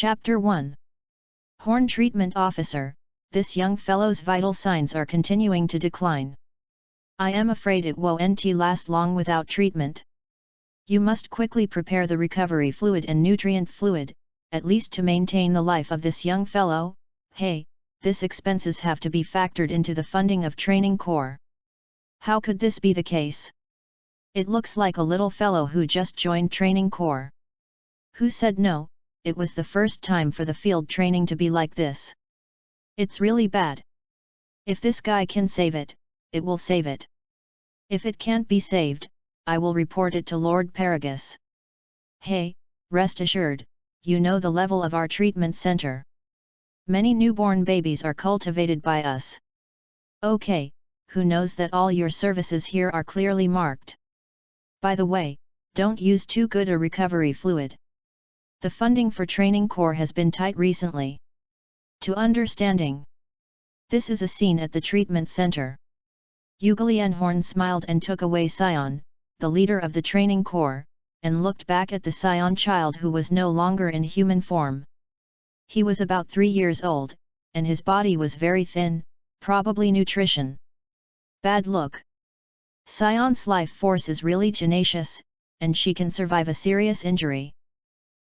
Chapter 1. Horn Treatment Officer. This young fellow's vital signs are continuing to decline. I am afraid it won't last long without treatment. You must quickly prepare the recovery fluid and nutrient fluid, at least to maintain the life of this young fellow. Hey, this expenses have to be factored into the funding of training corps. How could this be the case? It looks like a little fellow who just joined training corps. Who said no? It was the first time for the field training to be like this. It's really bad. If this guy can save it, it will save it. If it can't be saved, I will report it to Lord Paragus. Hey, rest assured, you know the level of our treatment center. Many newborn babies are cultivated by us. Okay, who knows that all your services here are clearly marked. By the way, don't use too good a recovery fluid. The funding for training corps has been tight recently. To understanding. This is a scene at the treatment center. Yuglianhorn smiled and took away SAIYAN, the leader of the training corps, and looked back at the SAIYAN child who was no longer in human form. He was about 3 years old, and his body was very thin, probably nutrition. Bad look. SAIYAN's life force is really tenacious, and she can survive a serious injury.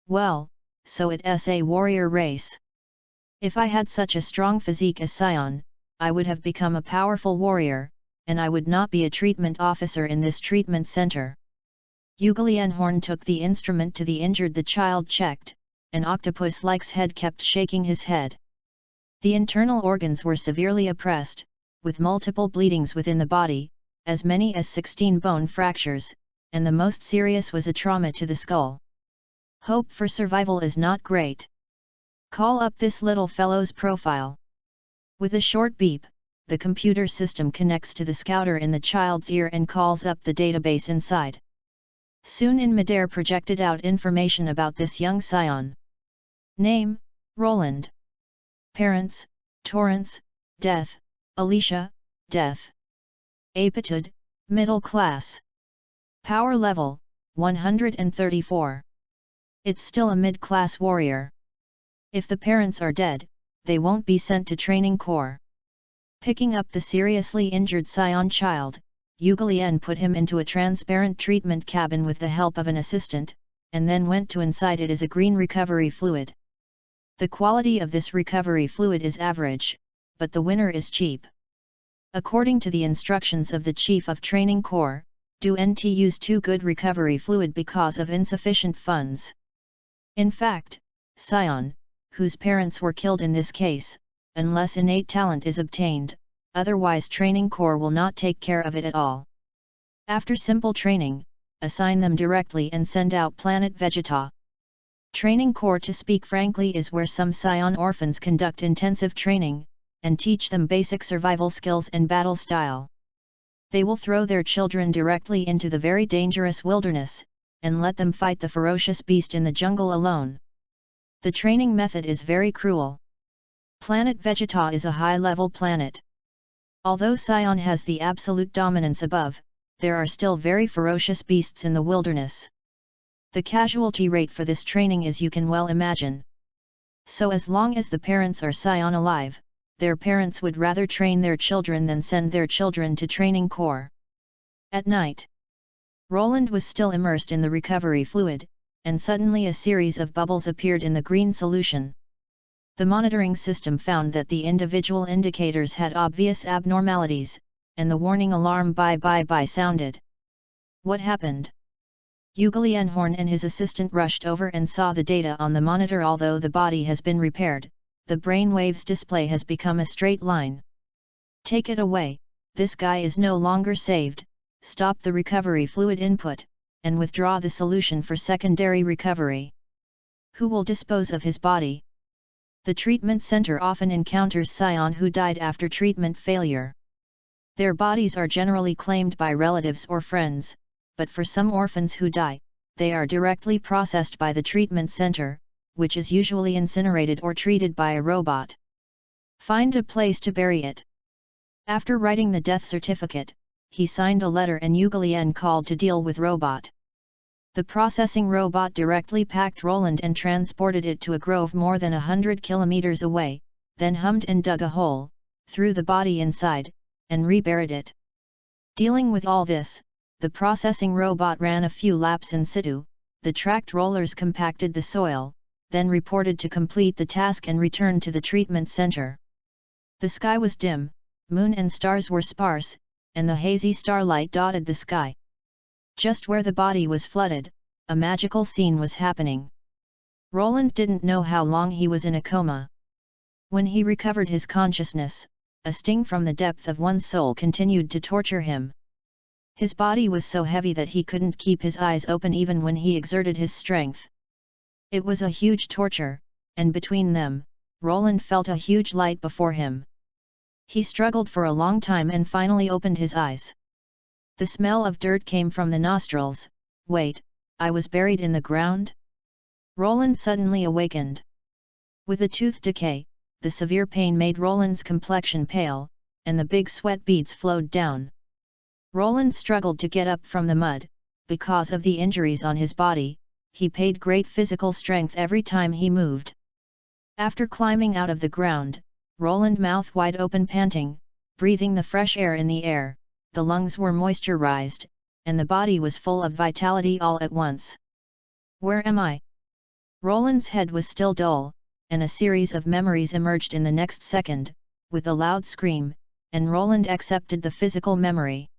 Well, so it's a warrior race. If I had such a strong physique as SAIYAN, I would have become a powerful warrior, and I would not be a treatment officer in this treatment center. Yuglianhorn took the instrument to the injured the child checked, and Octopus-like's head kept shaking his head. The internal organs were severely oppressed, with multiple bleedings within the body, as many as 16 bone fractures, and the most serious was a trauma to the skull. Hope for survival is not great. Call up this little fellow's profile. With a short beep, the computer system connects to the scouter in the child's ear and calls up the database inside. Soon in midair projected out information about this young SAIYAN. Name, Roland. Parents, Torrance, death, Alicia, death. Aptitude, middle class. Power level, 134. It's still a mid-class warrior. If the parents are dead, they won't be sent to training corps. Picking up the seriously injured SAIYAN child, Yuglian put him into a transparent treatment cabin with the help of an assistant, and then went to inside it is a green recovery fluid. The quality of this recovery fluid is average, but the winner is cheap. According to the instructions of the Chief of Training Corps, don't use too good recovery fluid because of insufficient funds. In fact, SAIYAN, whose parents were killed in this case, unless innate talent is obtained, otherwise training corps will not take care of it at all. After simple training, assign them directly and send out Planet Vegeta. Training corps, to speak frankly, is where some SAIYAN orphans conduct intensive training, and teach them basic survival skills and battle style. They will throw their children directly into the very dangerous wilderness, and let them fight the ferocious beast in the jungle alone. The training method is very cruel. Planet Vegeta is a high-level planet. Although SAIYAN has the absolute dominance above, there are still very ferocious beasts in the wilderness. The casualty rate for this training is you can well imagine. So as long as the parents are SAIYAN alive, their parents would rather train their children than send their children to training corps. At night, Roland was still immersed in the recovery fluid, and suddenly a series of bubbles appeared in the green solution. The monitoring system found that the individual indicators had obvious abnormalities, and the warning alarm bye sounded. What happened? Yuglianhorn and his assistant rushed over and saw the data on the monitor. Although the body has been repaired, the brainwaves display has become a straight line. Take it away, this guy is no longer saved. Stop the recovery fluid input, and withdraw the solution for secondary recovery. Who will dispose of his body? The treatment center often encounters SAIYAN who died after treatment failure. Their bodies are generally claimed by relatives or friends, but for some orphans who die, they are directly processed by the treatment center, which is usually incinerated or treated by a robot. Find a place to bury it. After writing the death certificate, he signed a letter and Yuglian called to deal with robot. The processing robot directly packed Roland and transported it to a grove more than 100 kilometers away, then hummed and dug a hole, threw the body inside, and reburied it. Dealing with all this, the processing robot ran a few laps in situ, the tracked rollers compacted the soil, then reported to complete the task and returned to the treatment center. The sky was dim, moon and stars were sparse, and the hazy starlight dotted the sky. Just where the body was flooded, a magical scene was happening. Roland didn't know how long he was in a coma. When he recovered his consciousness, a sting from the depth of one's soul continued to torture him. His body was so heavy that he couldn't keep his eyes open even when he exerted his strength. It was a huge torture, and between them, Roland felt a huge light before him. He struggled for a long time and finally opened his eyes. The smell of dirt came from the nostrils. Wait, I was buried in the ground? Roland suddenly awakened. With the tooth decay, the severe pain made Roland's complexion pale, and the big sweat beads flowed down. Roland struggled to get up from the mud. Because of the injuries on his body, he paid great physical strength every time he moved. After climbing out of the ground, Roland mouth wide open panting, breathing the fresh air in the air, the lungs were moisturized, and the body was full of vitality all at once. Where am I? Roland's head was still dull, and a series of memories emerged in the next second, with a loud scream, and Roland accepted the physical memory.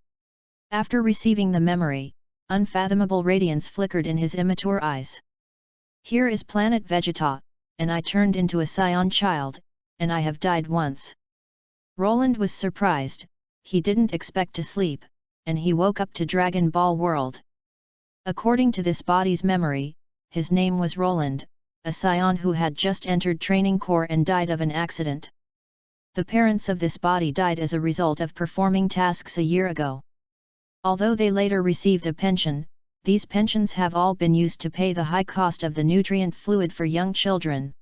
After receiving the memory, unfathomable radiance flickered in his immature eyes. Here is planet Vegeta, and I turned into a SAIYAN child, and I have died once. Roland was surprised, he didn't expect to sleep, and he woke up to Dragon Ball World. According to this body's memory, his name was Roland, a SAIYAN who had just entered training corps and died of an accident. The parents of this body died as a result of performing tasks a year ago. Although they later received a pension, these pensions have all been used to pay the high cost of the nutrient fluid for young children.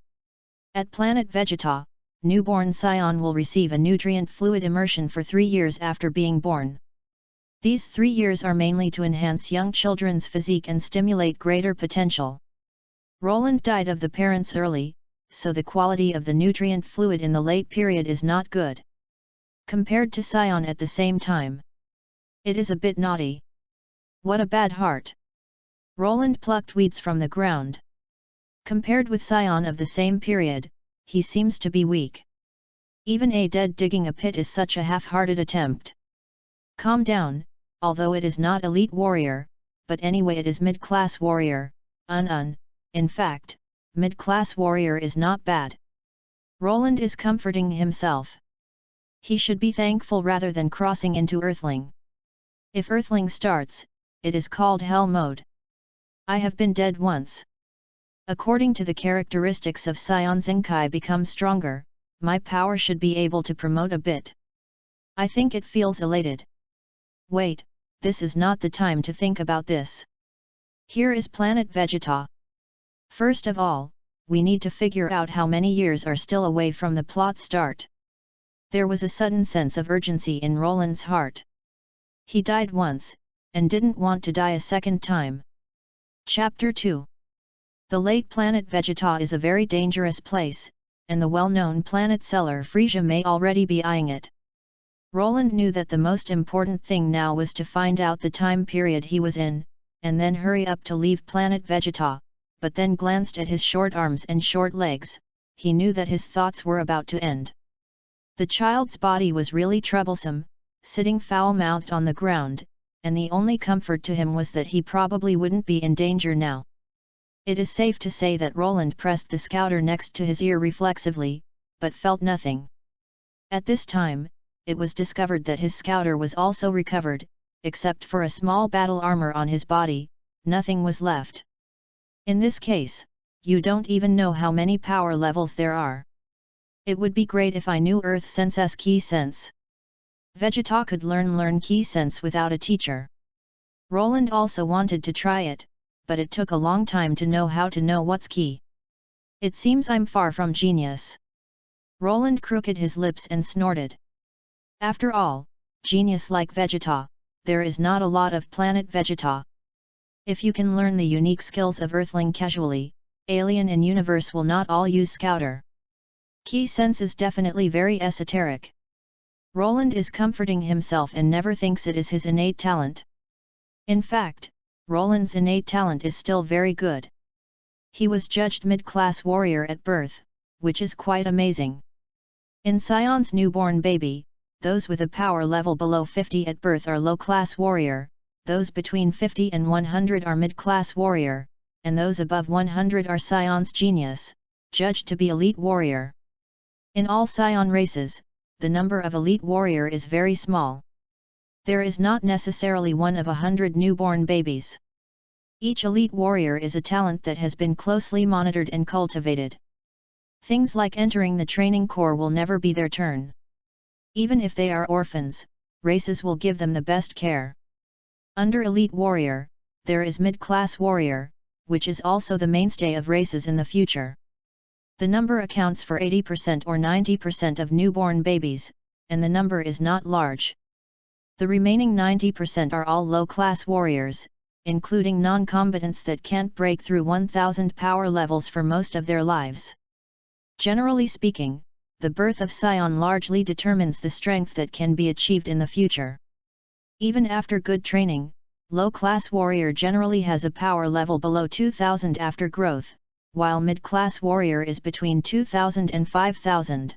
At Planet Vegeta, newborn SAIYAN will receive a nutrient fluid immersion for 3 years after being born. These 3 years are mainly to enhance young children's physique and stimulate greater potential. Roland died of the parents early, so the quality of the nutrient fluid in the late period is not good. Compared to SAIYAN at the same time, it is a bit naughty. What a bad heart! Roland plucked weeds from the ground. Compared with SAIYAN of the same period, he seems to be weak. Even a dead digging a pit is such a half-hearted attempt. Calm down, although it is not elite warrior, but anyway it is mid-class warrior, in fact, mid-class warrior is not bad. Roland is comforting himself. He should be thankful rather than crossing into Earthling. If Earthling starts, it is called Hell mode. I have been dead once. According to the characteristics of SAIYAN Zenkai become stronger, my power should be able to promote a bit. I think it feels elated. Wait, this is not the time to think about this. Here is Planet Vegeta. First of all, we need to figure out how many years are still away from the plot start. There was a sudden sense of urgency in Roland's heart. He died once, and didn't want to die a second time. Chapter 2. The late planet Vegeta is a very dangerous place, and the well-known planet seller Frisia may already be eyeing it. Roland knew that the most important thing now was to find out the time period he was in, and then hurry up to leave planet Vegeta, but then glanced at his short arms and short legs, he knew that his thoughts were about to end. The child's body was really troublesome, sitting foul-mouthed on the ground, and the only comfort to him was that he probably wouldn't be in danger now. It is safe to say that Roland pressed the scouter next to his ear reflexively, but felt nothing. At this time, it was discovered that his scouter was also recovered, except for a small battle armor on his body, nothing was left. In this case, you don't even know how many power levels there are. It would be great if I knew Earth Sense's Ki Sense. Vegeta could learn Ki Sense without a teacher. Roland also wanted to try it, but it took a long time to know how to know what's Ki. It seems I'm far from genius. Roland crooked his lips and snorted. After all, genius like Vegeta, there is not a lot of planet Vegeta. If you can learn the unique skills of Earthling casually, alien and universe will not all use Scouter. Key sense is definitely very esoteric. Roland is comforting himself and never thinks it is his innate talent. In fact, Roland's innate talent is still very good. He was judged mid-class warrior at birth, which is quite amazing. In SAIYAN's newborn baby, those with a power level below 50 at birth are low-class warrior, those between 50 and 100 are mid-class warrior, and those above 100 are SAIYAN's genius, judged to be elite warrior. In all SAIYAN races, the number of elite warrior is very small. There is not necessarily one of 100 newborn babies. Each elite warrior is a talent that has been closely monitored and cultivated. Things like entering the training corps will never be their turn. Even if they are orphans, races will give them the best care. Under elite warrior, there is mid-class warrior, which is also the mainstay of races in the future. The number accounts for 80% or 90% of newborn babies, and the number is not large. The remaining 90% are all low-class warriors, including non-combatants that can't break through 1000 power levels for most of their lives. Generally speaking, the birth of SAIYAN largely determines the strength that can be achieved in the future. Even after good training, low-class warrior generally has a power level below 2000 after growth, while mid-class warrior is between 2000 and 5000.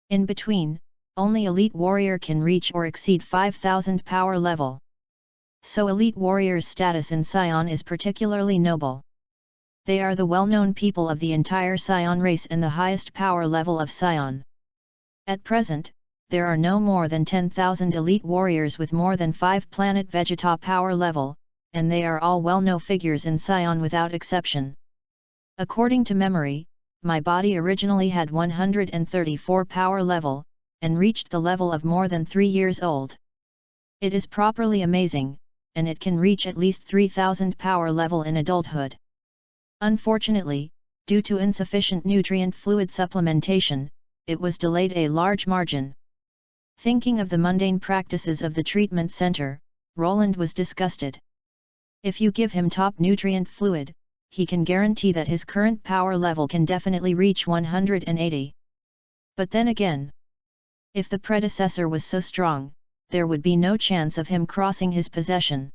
In between, only elite warrior can reach or exceed 5000 power level. So elite warrior's status in SAIYAN is particularly noble. They are the well-known people of the entire SAIYAN race and the highest power level of SAIYAN. At present, there are no more than 10,000 elite warriors with more than 5 planet Vegeta power level, and they are all well-known figures in SAIYAN without exception. According to memory, my body originally had 134 power level, and reached the level of more than 3 years old. It is properly amazing, and it can reach at least 3000 power level in adulthood. Unfortunately, due to insufficient nutrient fluid supplementation, it was delayed a large margin. Thinking of the mundane practices of the treatment center, Roland was disgusted. If you give him top nutrient fluid, he can guarantee that his current power level can definitely reach 180. But then again, if the predecessor was so strong, there would be no chance of him crossing his possession.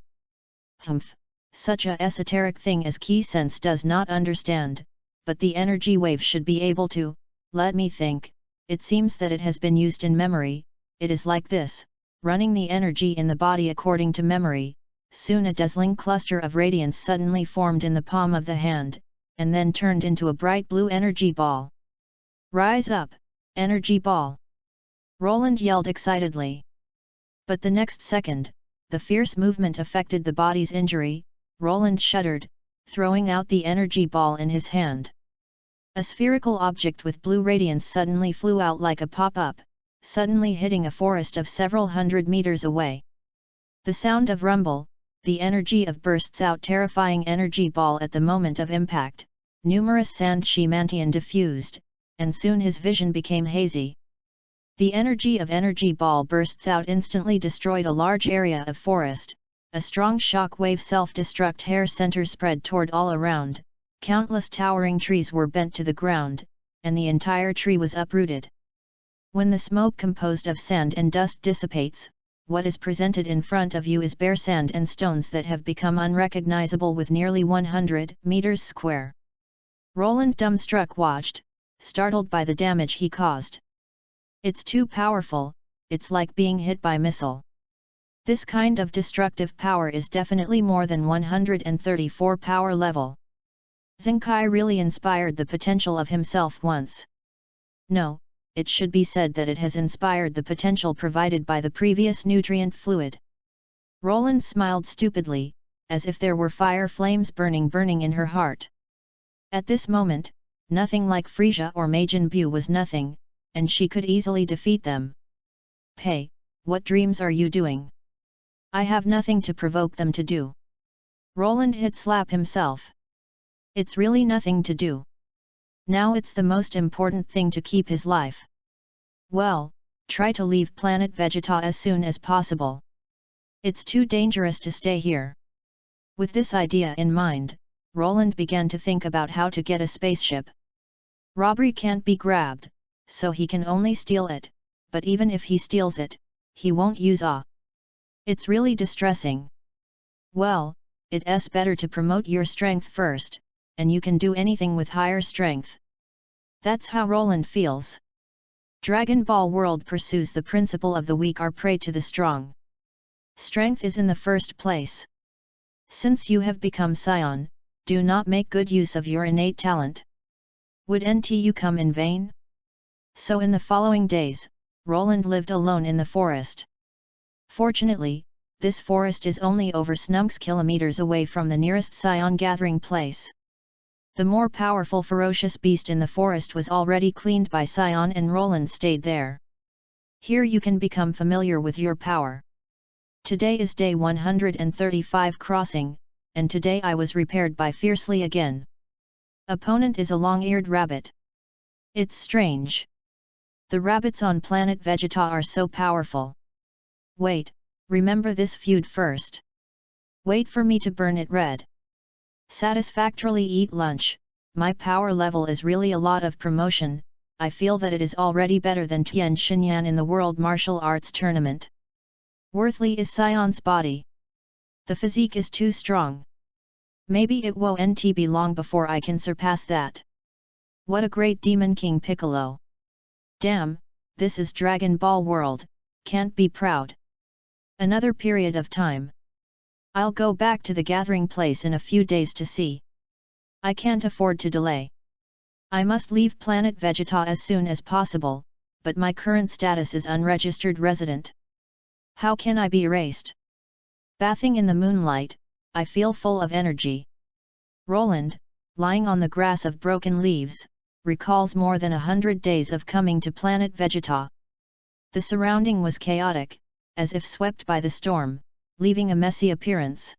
Humph, such a esoteric thing as key sense does not understand, but the energy wave should be able to. Let me think. It seems that it has been used in memory. It is like this, running the energy in the body according to memory. Soon a dazzling cluster of radiance suddenly formed in the palm of the hand, and then turned into a bright blue energy ball. Rise up, energy ball! Roland yelled excitedly. But the next second, the fierce movement affected the body's injury. Roland shuddered, throwing out the energy ball in his hand. A spherical object with blue radiance suddenly flew out like a pop-up, suddenly hitting a forest of several hundred meters away. The sound of rumble, the energy of bursts out terrifying energy ball at the moment of impact, numerous sand Shimantian diffused, and soon his vision became hazy. The energy of energy ball bursts out instantly destroyed a large area of forest, a strong shock wave self-destruct hair center spread toward all around, countless towering trees were bent to the ground, and the entire tree was uprooted. When the smoke composed of sand and dust dissipates, what is presented in front of you is bare sand and stones that have become unrecognizable with nearly 100 meters square. Roland dumbstruck watched, startled by the damage he caused. It's too powerful, it's like being hit by missile. This kind of destructive power is definitely more than 134 power level. Zenkai really inspired the potential of himself once. No, it should be said that it has inspired the potential provided by the previous nutrient fluid. Roland smiled stupidly, as if there were fire flames burning in her heart. At this moment, nothing like Frisia or Majin Buu was nothing, and she could easily defeat them. Hey, what dreams are you doing? I have nothing to provoke them to do. Roland hit slap himself. It's really nothing to do. Now it's the most important thing to keep his life. Well, try to leave planet Vegeta as soon as possible. It's too dangerous to stay here. With this idea in mind, Roland began to think about how to get a spaceship. Robbery can't be grabbed, so he can only steal it, but even if he steals it, he won't use It's really distressing. Well, it's better to promote your strength first, and you can do anything with higher strength. That's how Roland feels. Dragon Ball World pursues the principle of the weak are prey to the strong. Strength is in the first place. Since you have become SAIYAN, do not make good use of your innate talent. Would you come in vain? So in the following days, Roland lived alone in the forest. Fortunately, this forest is only over snunks kilometers away from the nearest SAIYAN gathering place. The more powerful ferocious beast in the forest was already cleaned by SAIYAN and Roland stayed there. Here you can become familiar with your power. Today is day 135 crossing, and today I was repaired by fiercely again. Opponent is a long-eared rabbit. It's strange. The rabbits on planet Vegeta are so powerful. Wait, remember this feud first. Wait for me to burn it red. Satisfactorily eat lunch. My power level is really a lot of promotion. I feel that it is already better than Tian Xinyan in the World Martial Arts Tournament. Worthly is SAIYAN's body. The physique is too strong. Maybe it won't be long before I can surpass that. What a great Demon King Piccolo. Damn, this is Dragon Ball World, can't be proud. Another period of time. I'll go back to the gathering place in a few days to see. I can't afford to delay. I must leave planet Vegeta as soon as possible, but my current status is unregistered resident. How can I be erased? Bathing in the moonlight, I feel full of energy. Roland, lying on the grass of broken leaves, recalls more than 100 days of coming to planet Vegeta. The surrounding was chaotic, as if swept by the storm, leaving a messy appearance.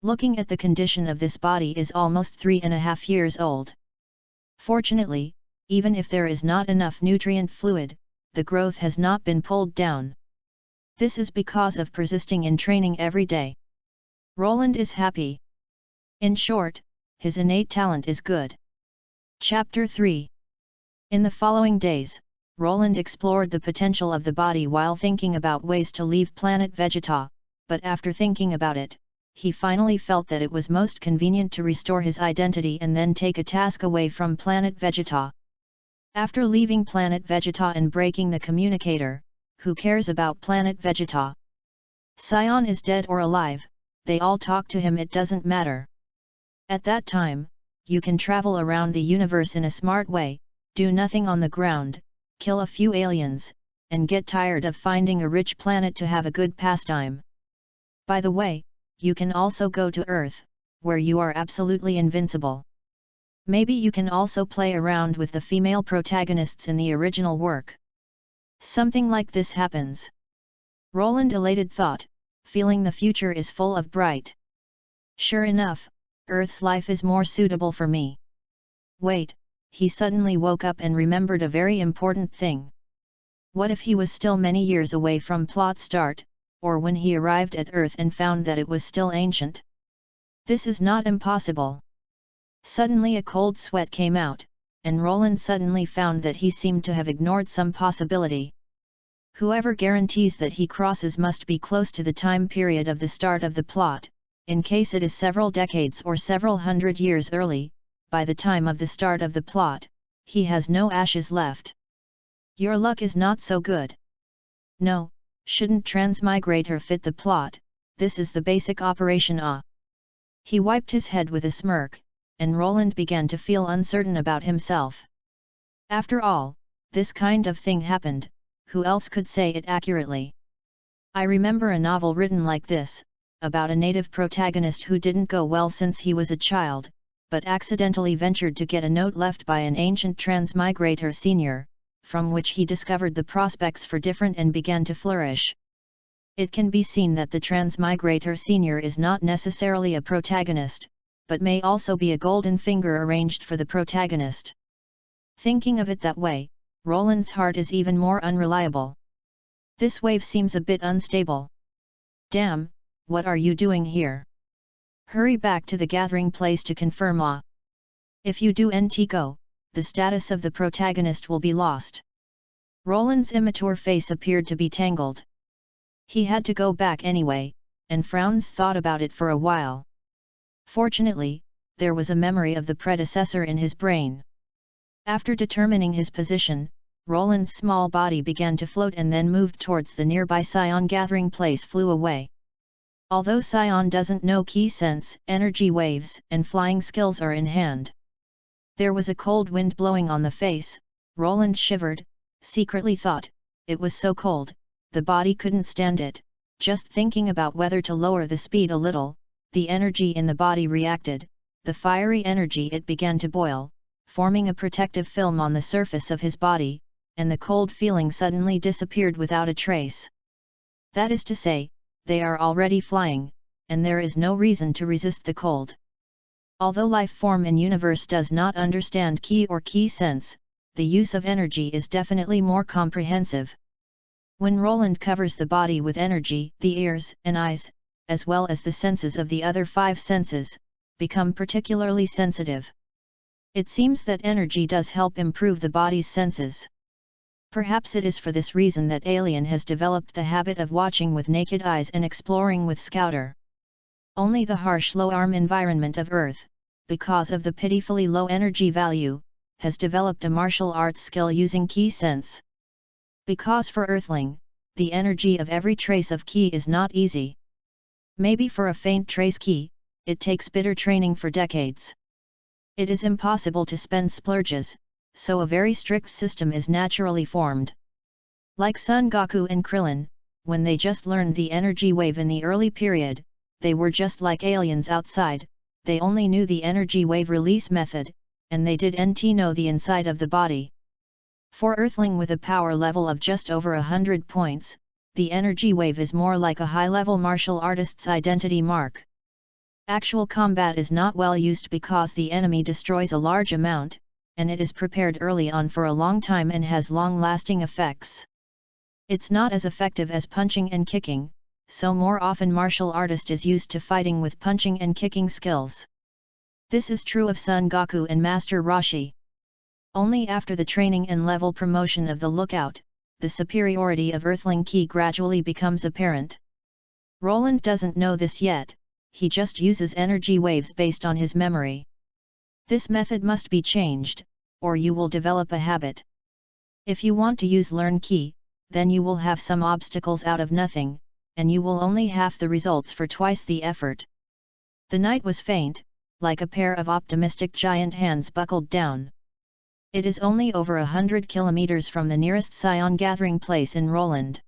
Looking at the condition of this body is almost 3.5 years old. Fortunately, even if there is not enough nutrient fluid, the growth has not been pulled down. This is because of persisting in training every day. Roland is happy. In short, his innate talent is good. Chapter 3. In the following days, Roland explored the potential of the body while thinking about ways to leave planet Vegeta, but after thinking about it, he finally felt that it was most convenient to restore his identity and then take a task away from planet Vegeta. After leaving planet Vegeta and breaking the communicator, who cares about planet Vegeta? SAIYAN is dead or alive, they all talk to him, it doesn't matter. At that time, you can travel around the universe in a smart way, do nothing on the ground, kill a few aliens, and get tired of finding a rich planet to have a good pastime. By the way, you can also go to Earth, where you are absolutely invincible. Maybe you can also play around with the female protagonists in the original work. Something like this happens. Roland elated thought, feeling the future is full of bright. Sure enough, Earth's life is more suitable for me. Wait, he suddenly woke up and remembered a very important thing. What if he was still many years away from plot start, or when he arrived at Earth and found that it was still ancient? This is not impossible. Suddenly a cold sweat came out, and Roland suddenly found that he seemed to have ignored some possibility. Whoever guarantees that he crosses must be close to the time period of the start of the plot, in case it is several decades or several hundred years early. By the time of the start of the plot, he has no ashes left. Your luck is not so good. No, shouldn't transmigrator fit the plot? This is the basic operation. He wiped his head with a smirk, and Roland began to feel uncertain about himself. After all, this kind of thing happened, who else could say it accurately? I remember a novel written like this, about a native protagonist who didn't go well since he was a child, but accidentally ventured to get a note left by an ancient transmigrator senior, from which he discovered the prospects for different and began to flourish. It can be seen that the transmigrator senior is not necessarily a protagonist, but may also be a golden finger arranged for the protagonist. Thinking of it that way, Roland's heart is even more unreliable. This wave seems a bit unstable. Damn, what are you doing here? Hurry back to the gathering place to confirm Ah. If you do nt go, the status of the protagonist will be lost. Roland's immature face appeared to be tangled. He had to go back anyway, and Frowns thought about it for a while. Fortunately, there was a memory of the predecessor in his brain. After determining his position, Roland's small body began to float and then moved towards the nearby SAIYAN gathering place flew away. Although SAIYAN doesn't know key sense, energy waves and flying skills are in hand. There was a cold wind blowing on the face. Roland shivered, secretly thought, it was so cold, the body couldn't stand it. Just thinking about whether to lower the speed a little, the energy in the body reacted, the fiery energy it began to boil, forming a protective film on the surface of his body, and the cold feeling suddenly disappeared without a trace. That is to say, they are already flying, and there is no reason to resist the cold. Although life form in universe does not understand ki or key sense, the use of energy is definitely more comprehensive. When Roland covers the body with energy, the ears and eyes, as well as the senses of the other 5 senses, become particularly sensitive. It seems that energy does help improve the body's senses. Perhaps it is for this reason that Alien has developed the habit of watching with naked eyes and exploring with Scouter. Only the harsh low-arm environment of Earth, because of the pitifully low energy value, has developed a martial arts skill using key sense. Because for Earthling, the energy of every trace of key is not easy. Maybe for a faint trace key, it takes bitter training for decades. It is impossible to spend splurges, so a very strict system is naturally formed. Like Son Goku and Krillin, when they just learned the energy wave in the early period, they were just like aliens outside, they only knew the energy wave release method, and they didn't know the inside of the body. For Earthling with a power level of just over 100 points, the energy wave is more like a high-level martial artist's identity mark. Actual combat is not well used because the enemy destroys a large amount, and it is prepared early on for a long time and has long-lasting effects. It's not as effective as punching and kicking, so more often martial artist is used to fighting with punching and kicking skills. This is true of Son Goku and Master Roshi. Only after the training and level promotion of the Lookout, the superiority of Earthling Ki gradually becomes apparent. Roland doesn't know this yet, he just uses energy waves based on his memory. This method must be changed, or you will develop a habit. If you want to use Learn Ki, then you will have some obstacles out of nothing, and you will only have the results for twice the effort. The night was faint, like a pair of optimistic giant hands buckled down. It is only over 100 kilometers from the nearest SAIYAN gathering place in Roland.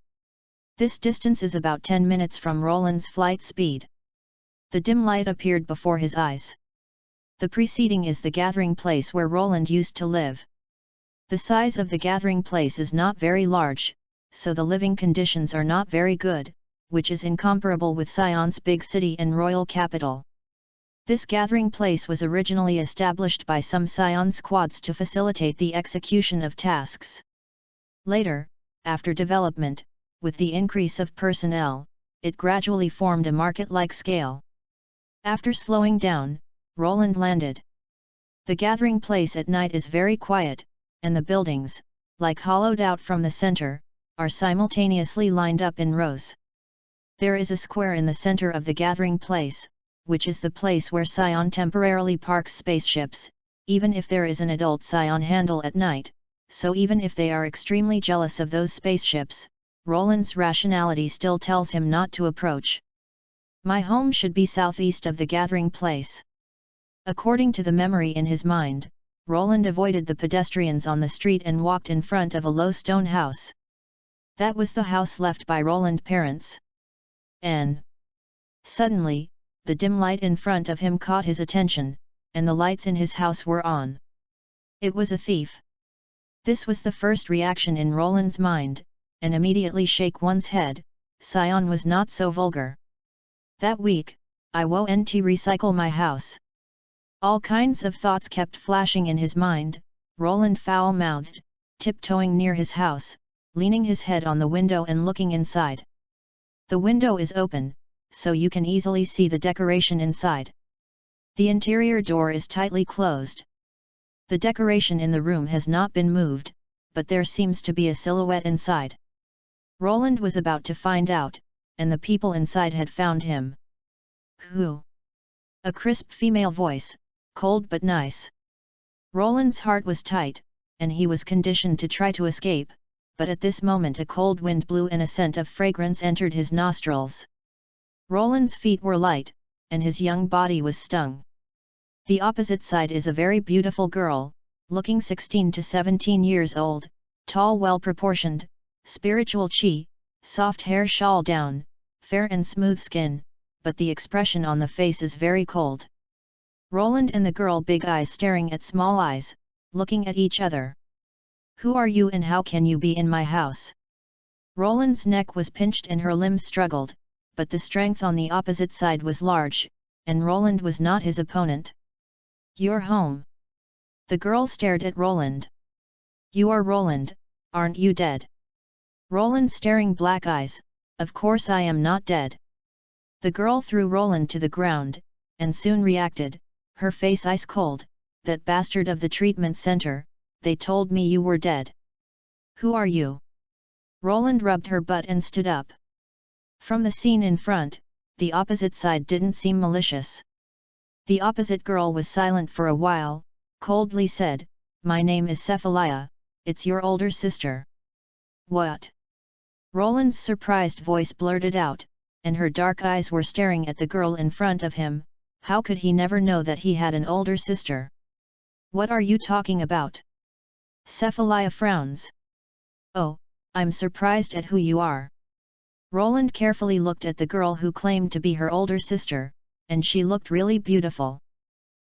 This distance is about 10 minutes from Roland's flight speed. The dim light appeared before his eyes. The preceding is the gathering place where Roland used to live. The size of the gathering place is not very large, so the living conditions are not very good, which is incomparable with SAIYAN's big city and royal capital. This gathering place was originally established by some SAIYAN squads to facilitate the execution of tasks. Later, after development, with the increase of personnel, it gradually formed a market-like scale. After slowing down, Roland landed. The gathering place at night is very quiet, and the buildings, like hollowed out from the center, are simultaneously lined up in rows. There is a square in the center of the gathering place, which is the place where SAIYAN temporarily parks spaceships, even if there is an adult SAIYAN handle at night, so even if they are extremely jealous of those spaceships, Roland's rationality still tells him not to approach. My home should be southeast of the gathering place. According to the memory in his mind, Roland avoided the pedestrians on the street and walked in front of a low stone house. That was the house left by Roland's parents. Suddenly, the dim light in front of him caught his attention, and the lights in his house were on. It was a thief. This was the first reaction in Roland's mind, and immediately shake one's head. SAIYAN was not so vulgar. That week, I won't recycle my house. All kinds of thoughts kept flashing in his mind. Roland foul-mouthed, tiptoeing near his house, leaning his head on the window and looking inside. The window is open, so you can easily see the decoration inside. The interior door is tightly closed. The decoration in the room has not been moved, but there seems to be a silhouette inside. Roland was about to find out, and the people inside had found him. Who? A crisp female voice, cold but nice. Roland's heart was tight, and he was conditioned to try to escape, but at this moment a cold wind blew and a scent of fragrance entered his nostrils. Roland's feet were light, and his young body was stung. The opposite side is a very beautiful girl, looking 16 to 17 years old, tall, well-proportioned, spiritual chi, soft hair shawl down, fair and smooth skin, but the expression on the face is very cold. Roland and the girl, big eyes staring at small eyes, looking at each other. Who are you and how can you be in my house? Roland's neck was pinched and her limbs struggled, but the strength on the opposite side was large, and Roland was not his opponent. You're home. The girl stared at Roland. You are Roland, aren't you dead? Roland staring black eyes, of course I am not dead. The girl threw Roland to the ground, and soon reacted, her face ice cold. That bastard of the treatment center, they told me you were dead. Who are you? Roland rubbed her butt and stood up. From the scene in front, the opposite side didn't seem malicious. The opposite girl was silent for a while, coldly said, My name is SAIYAN, it's your older sister. What? Roland's surprised voice blurted out, and her dark eyes were staring at the girl in front of him. How could he never know that he had an older sister? What are you talking about? SAIYAN frowns. Oh, I'm surprised at who you are. Roland carefully looked at the girl who claimed to be her older sister, and she looked really beautiful.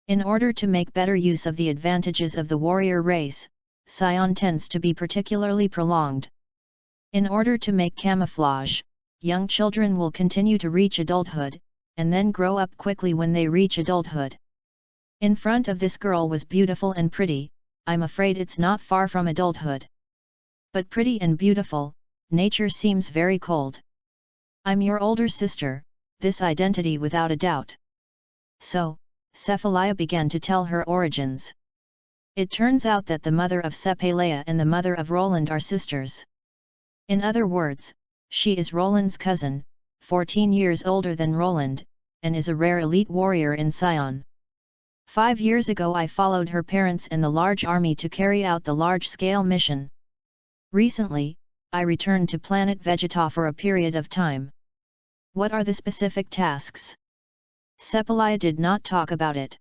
In order to make better use of the advantages of the warrior race, SAIYAN tends to be particularly prolonged. In order to make camouflage, young children will continue to reach adulthood, and then grow up quickly when they reach adulthood. In front of this girl was beautiful and pretty, I'm afraid it's not far from adulthood. But pretty and beautiful, nature seems very cold. I'm your older sister, this identity without a doubt. So, SAIYAN began to tell her origins. It turns out that the mother of SAIYAN and the mother of Roland are sisters. In other words, she is Roland's cousin, 14 years older than Roland, and is a rare elite warrior in SAIYAN. 5 years ago I followed her parents and the large army to carry out the large-scale mission. Recently, I returned to planet Vegeta for a period of time. What are the specific tasks? SAIYAN did not talk about it.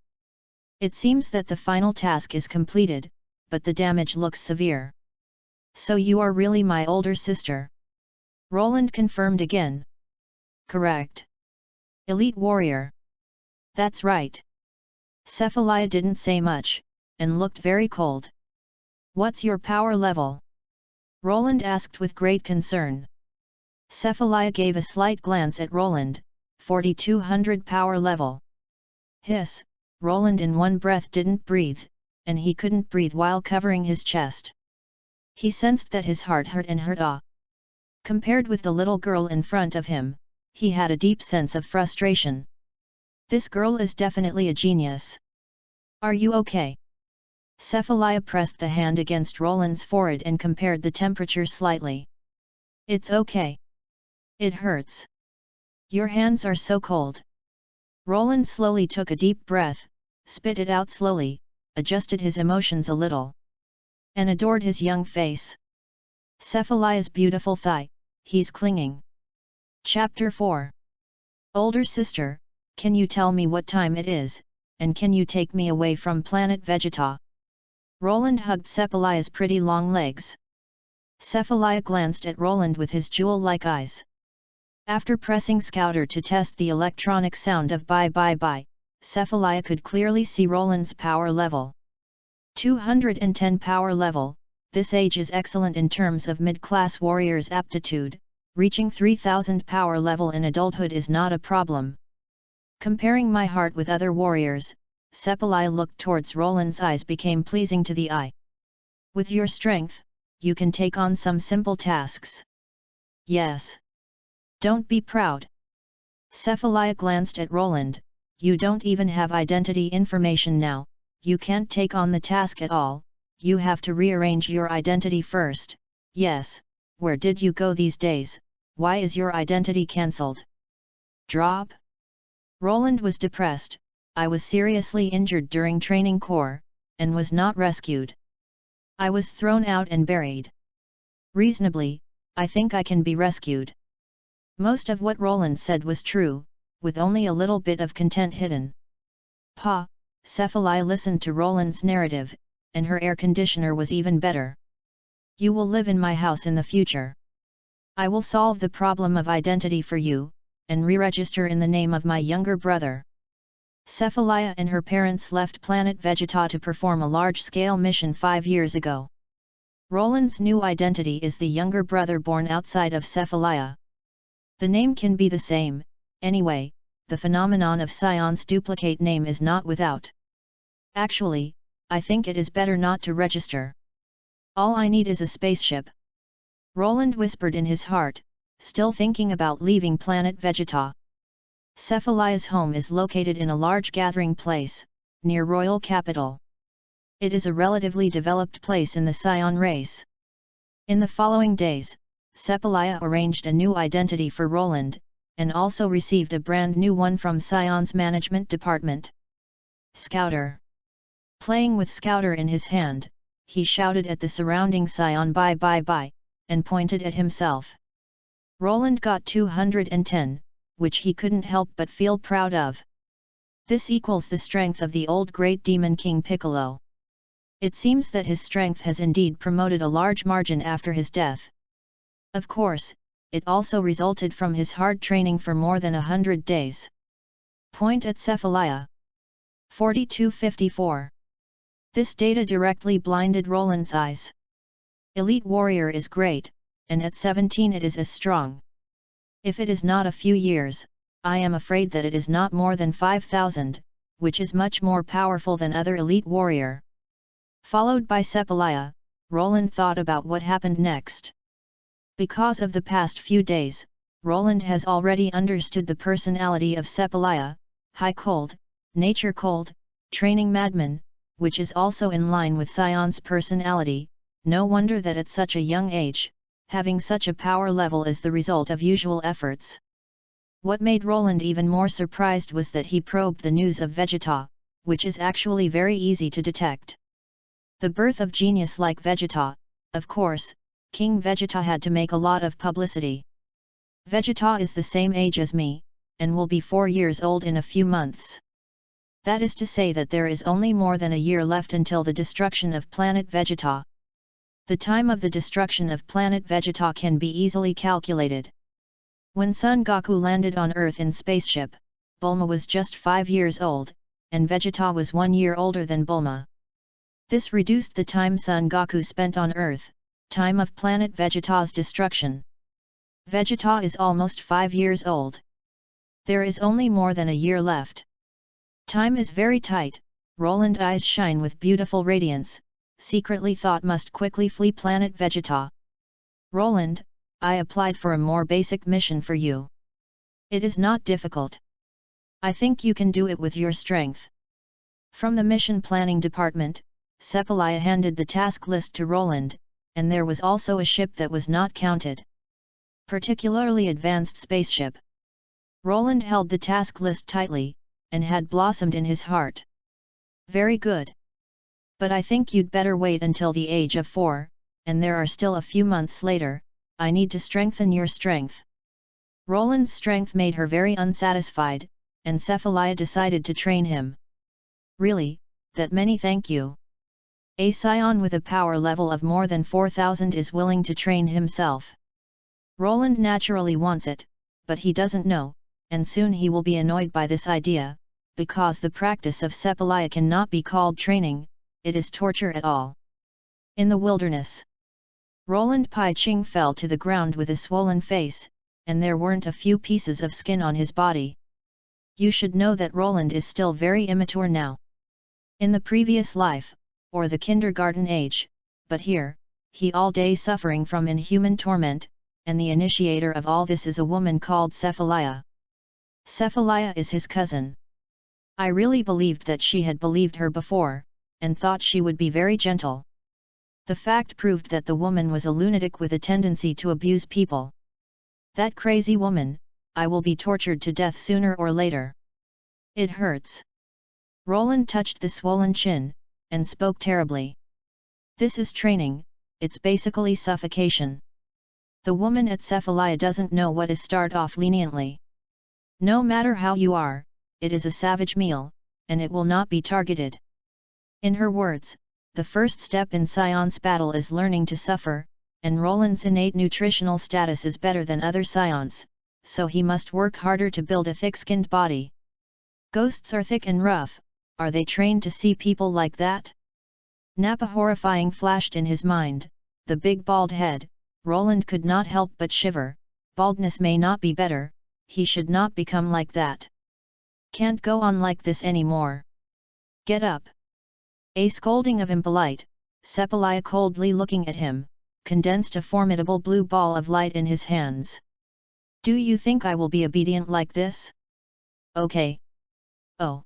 It seems that the final task is completed, but the damage looks severe. So you are really my older sister? Roland confirmed again. Correct. Elite warrior. That's right. SAIYAN didn't say much, and looked very cold. What's your power level? Roland asked with great concern. SAIYAN gave a slight glance at Roland, 4200 power level. Hiss, Roland in one breath didn't breathe, and he couldn't breathe while covering his chest. He sensed that his heart hurt and hurt. Compared with the little girl in front of him, he had a deep sense of frustration. This girl is definitely a genius. Are you okay? SAIYAN pressed the hand against Roland's forehead and compared the temperature slightly. It's okay. It hurts. Your hands are so cold. Roland slowly took a deep breath, spit it out slowly, adjusted his emotions a little, and adored his young face. SAIYAN's beautiful thigh, he's clinging. Chapter 4. Older sister, can you tell me what time it is, and can you take me away from planet Vegeta? Roland hugged SAIYAN's pretty long legs. SAIYAN glanced at Roland with his jewel-like eyes. After pressing Scouter to test the electronic sound of bye bye bye, SAIYAN could clearly see Roland's power level. 210 power level, this age is excellent in terms of mid-class warrior's aptitude, reaching 3000 power level in adulthood is not a problem. Comparing my heart with other warriors, SAIYAN looked towards Roland's eyes became pleasing to the eye. With your strength, you can take on some simple tasks. Yes. Don't be proud. Cephalaya glanced at Roland. You don't even have identity information now, you can't take on the task at all, you have to rearrange your identity first. Yes, where did you go these days, why is your identity cancelled? Drop? Roland was depressed. I was seriously injured during training corps, and was not rescued. I was thrown out and buried. Reasonably, I think I can be rescued. Most of what Roland said was true, with only a little bit of content hidden. Pa, Cephalaya listened to Roland's narrative, and her air conditioner was even better. You will live in my house in the future. I will solve the problem of identity for you, and re-register in the name of my younger brother. Cephalaya and her parents left planet Vegeta to perform a large-scale mission 5 years ago. Roland's new identity is the younger brother born outside of Cephalaya. The name can be the same, anyway, the phenomenon of SAIYAN's duplicate name is not without. Actually, I think it is better not to register. All I need is a spaceship. Roland whispered in his heart, still thinking about leaving planet Vegeta. Cephalaya's home is located in a large gathering place, near royal capital. It is a relatively developed place in the SAIYAN race. In the following days, Cephalaya arranged a new identity for Roland, and also received a brand new one from SAIYAN's management department. Scouter. Playing with Scouter in his hand, he shouted at the surrounding SAIYAN bye bye bye, and pointed at himself. Roland got 210, which he couldn't help but feel proud of. This equals the strength of the old great demon King Piccolo. It seems that his strength has indeed promoted a large margin after his death. Of course, it also resulted from his hard training for more than 100 days. Point at Cephalaya. 4254. This data directly blinded Roland's eyes. Elite Warrior is great, and at 17 it is as strong. If it is not a few years, I am afraid that it is not more than 5,000, which is much more powerful than other Elite Warrior. Followed by Cephalaya, Roland thought about what happened next. Because of the past few days, Roland has already understood the personality of Cephalaya, high cold, nature cold, training madman, which is also in line with SAIYAN's personality. No wonder that at such a young age, having such a power level is the result of usual efforts. What made Roland even more surprised was that he probed the news of Vegeta, which is actually very easy to detect. The birth of genius like Vegeta, of course, King Vegeta had to make a lot of publicity. Vegeta is the same age as me, and will be 4 years old in a few months. That is to say that there is only more than a year left until the destruction of planet Vegeta. The time of the destruction of planet Vegeta can be easily calculated. When Son Goku landed on Earth in spaceship, Bulma was just 5 years old, and Vegeta was 1 year older than Bulma. This reduced the time Son Goku spent on Earth, time of planet Vegeta's destruction. Vegeta is almost 5 years old. There is only more than a year left. Time is very tight. Roland's eyes shine with beautiful radiance, secretly thought must quickly flee planet Vegeta. Roland, I applied for a more basic mission for you. It is not difficult. I think you can do it with your strength. From the mission planning department, Cephalaya handed the task list to Roland, and there was also a ship that was not counted. Particularly advanced spaceship. Roland held the task list tightly, and had blossomed in his heart. Very good. But I think you'd better wait until the age of 4, and there are still a few months later. I need to strengthen your strength. Roland's strength made her very unsatisfied, and Cephalaya decided to train him. Really, that many thank you. A SAIYAN with a power level of more than 4,000 is willing to train himself. Roland naturally wants it, but he doesn't know, and soon he will be annoyed by this idea, because the practice of Cephalaya cannot be called training, it is torture at all. In the wilderness, Roland Pai Ching fell to the ground with a swollen face, and there weren't a few pieces of skin on his body. You should know that Roland is still very immature now. In the previous life, or the kindergarten age, but here, he all day suffering from inhuman torment, and the initiator of all this is a woman called Cephalaya. Cephalaya is his cousin. I really believed that she had believed her before, and thought she would be very gentle. The fact proved that the woman was a lunatic with a tendency to abuse people. That crazy woman, I will be tortured to death sooner or later. It hurts. Roland touched the swollen chin, and spoke terribly. This is training, it's basically suffocation. The woman at Cephalaya doesn't know what is start off leniently. No matter how you are, it is a savage meal, and it will not be targeted. In her words, the first step in SAIYAN's battle is learning to suffer, and Roland's innate nutritional status is better than other SAIYANs, so he must work harder to build a thick-skinned body. Ghosts are thick and rough, are they trained to see people like that? Nappa horrifying flashed in his mind, the big bald head. Roland could not help but shiver. Baldness may not be better, he should not become like that. Can't go on like this anymore. Get up. A scolding of impolite, Cephalaya coldly looking at him, condensed a formidable blue ball of light in his hands. Do you think I will be obedient like this? Okay. Oh.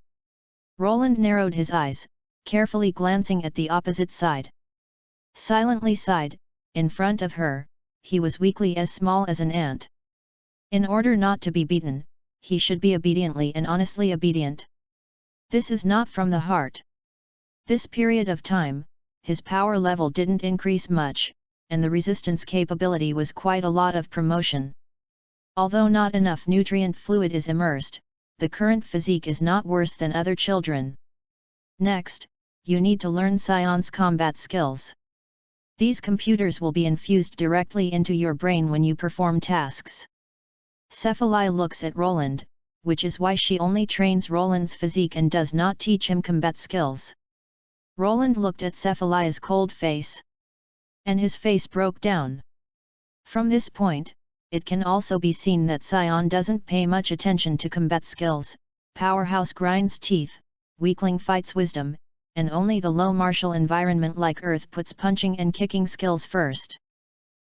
Roland narrowed his eyes, carefully glancing at the opposite side. Silently sighed, in front of her, he was weakly as small as an ant. In order not to be beaten, he should be obediently and honestly obedient. This is not from the heart. This period of time, his power level didn't increase much, and the resistance capability was quite a lot of promotion. Although not enough nutrient fluid is immersed, the current physique is not worse than other children. Next, you need to learn SAIYAN's combat skills. These computers will be infused directly into your brain when you perform tasks. Cephalaya looks at Roland, which is why she only trains Roland's physique and does not teach him combat skills. Roland looked at Cephalaya's cold face. And his face broke down. From this point, it can also be seen that SAIYAN doesn't pay much attention to combat skills, powerhouse grinds teeth, weakling fights wisdom, and only the low martial environment like Earth puts punching and kicking skills first.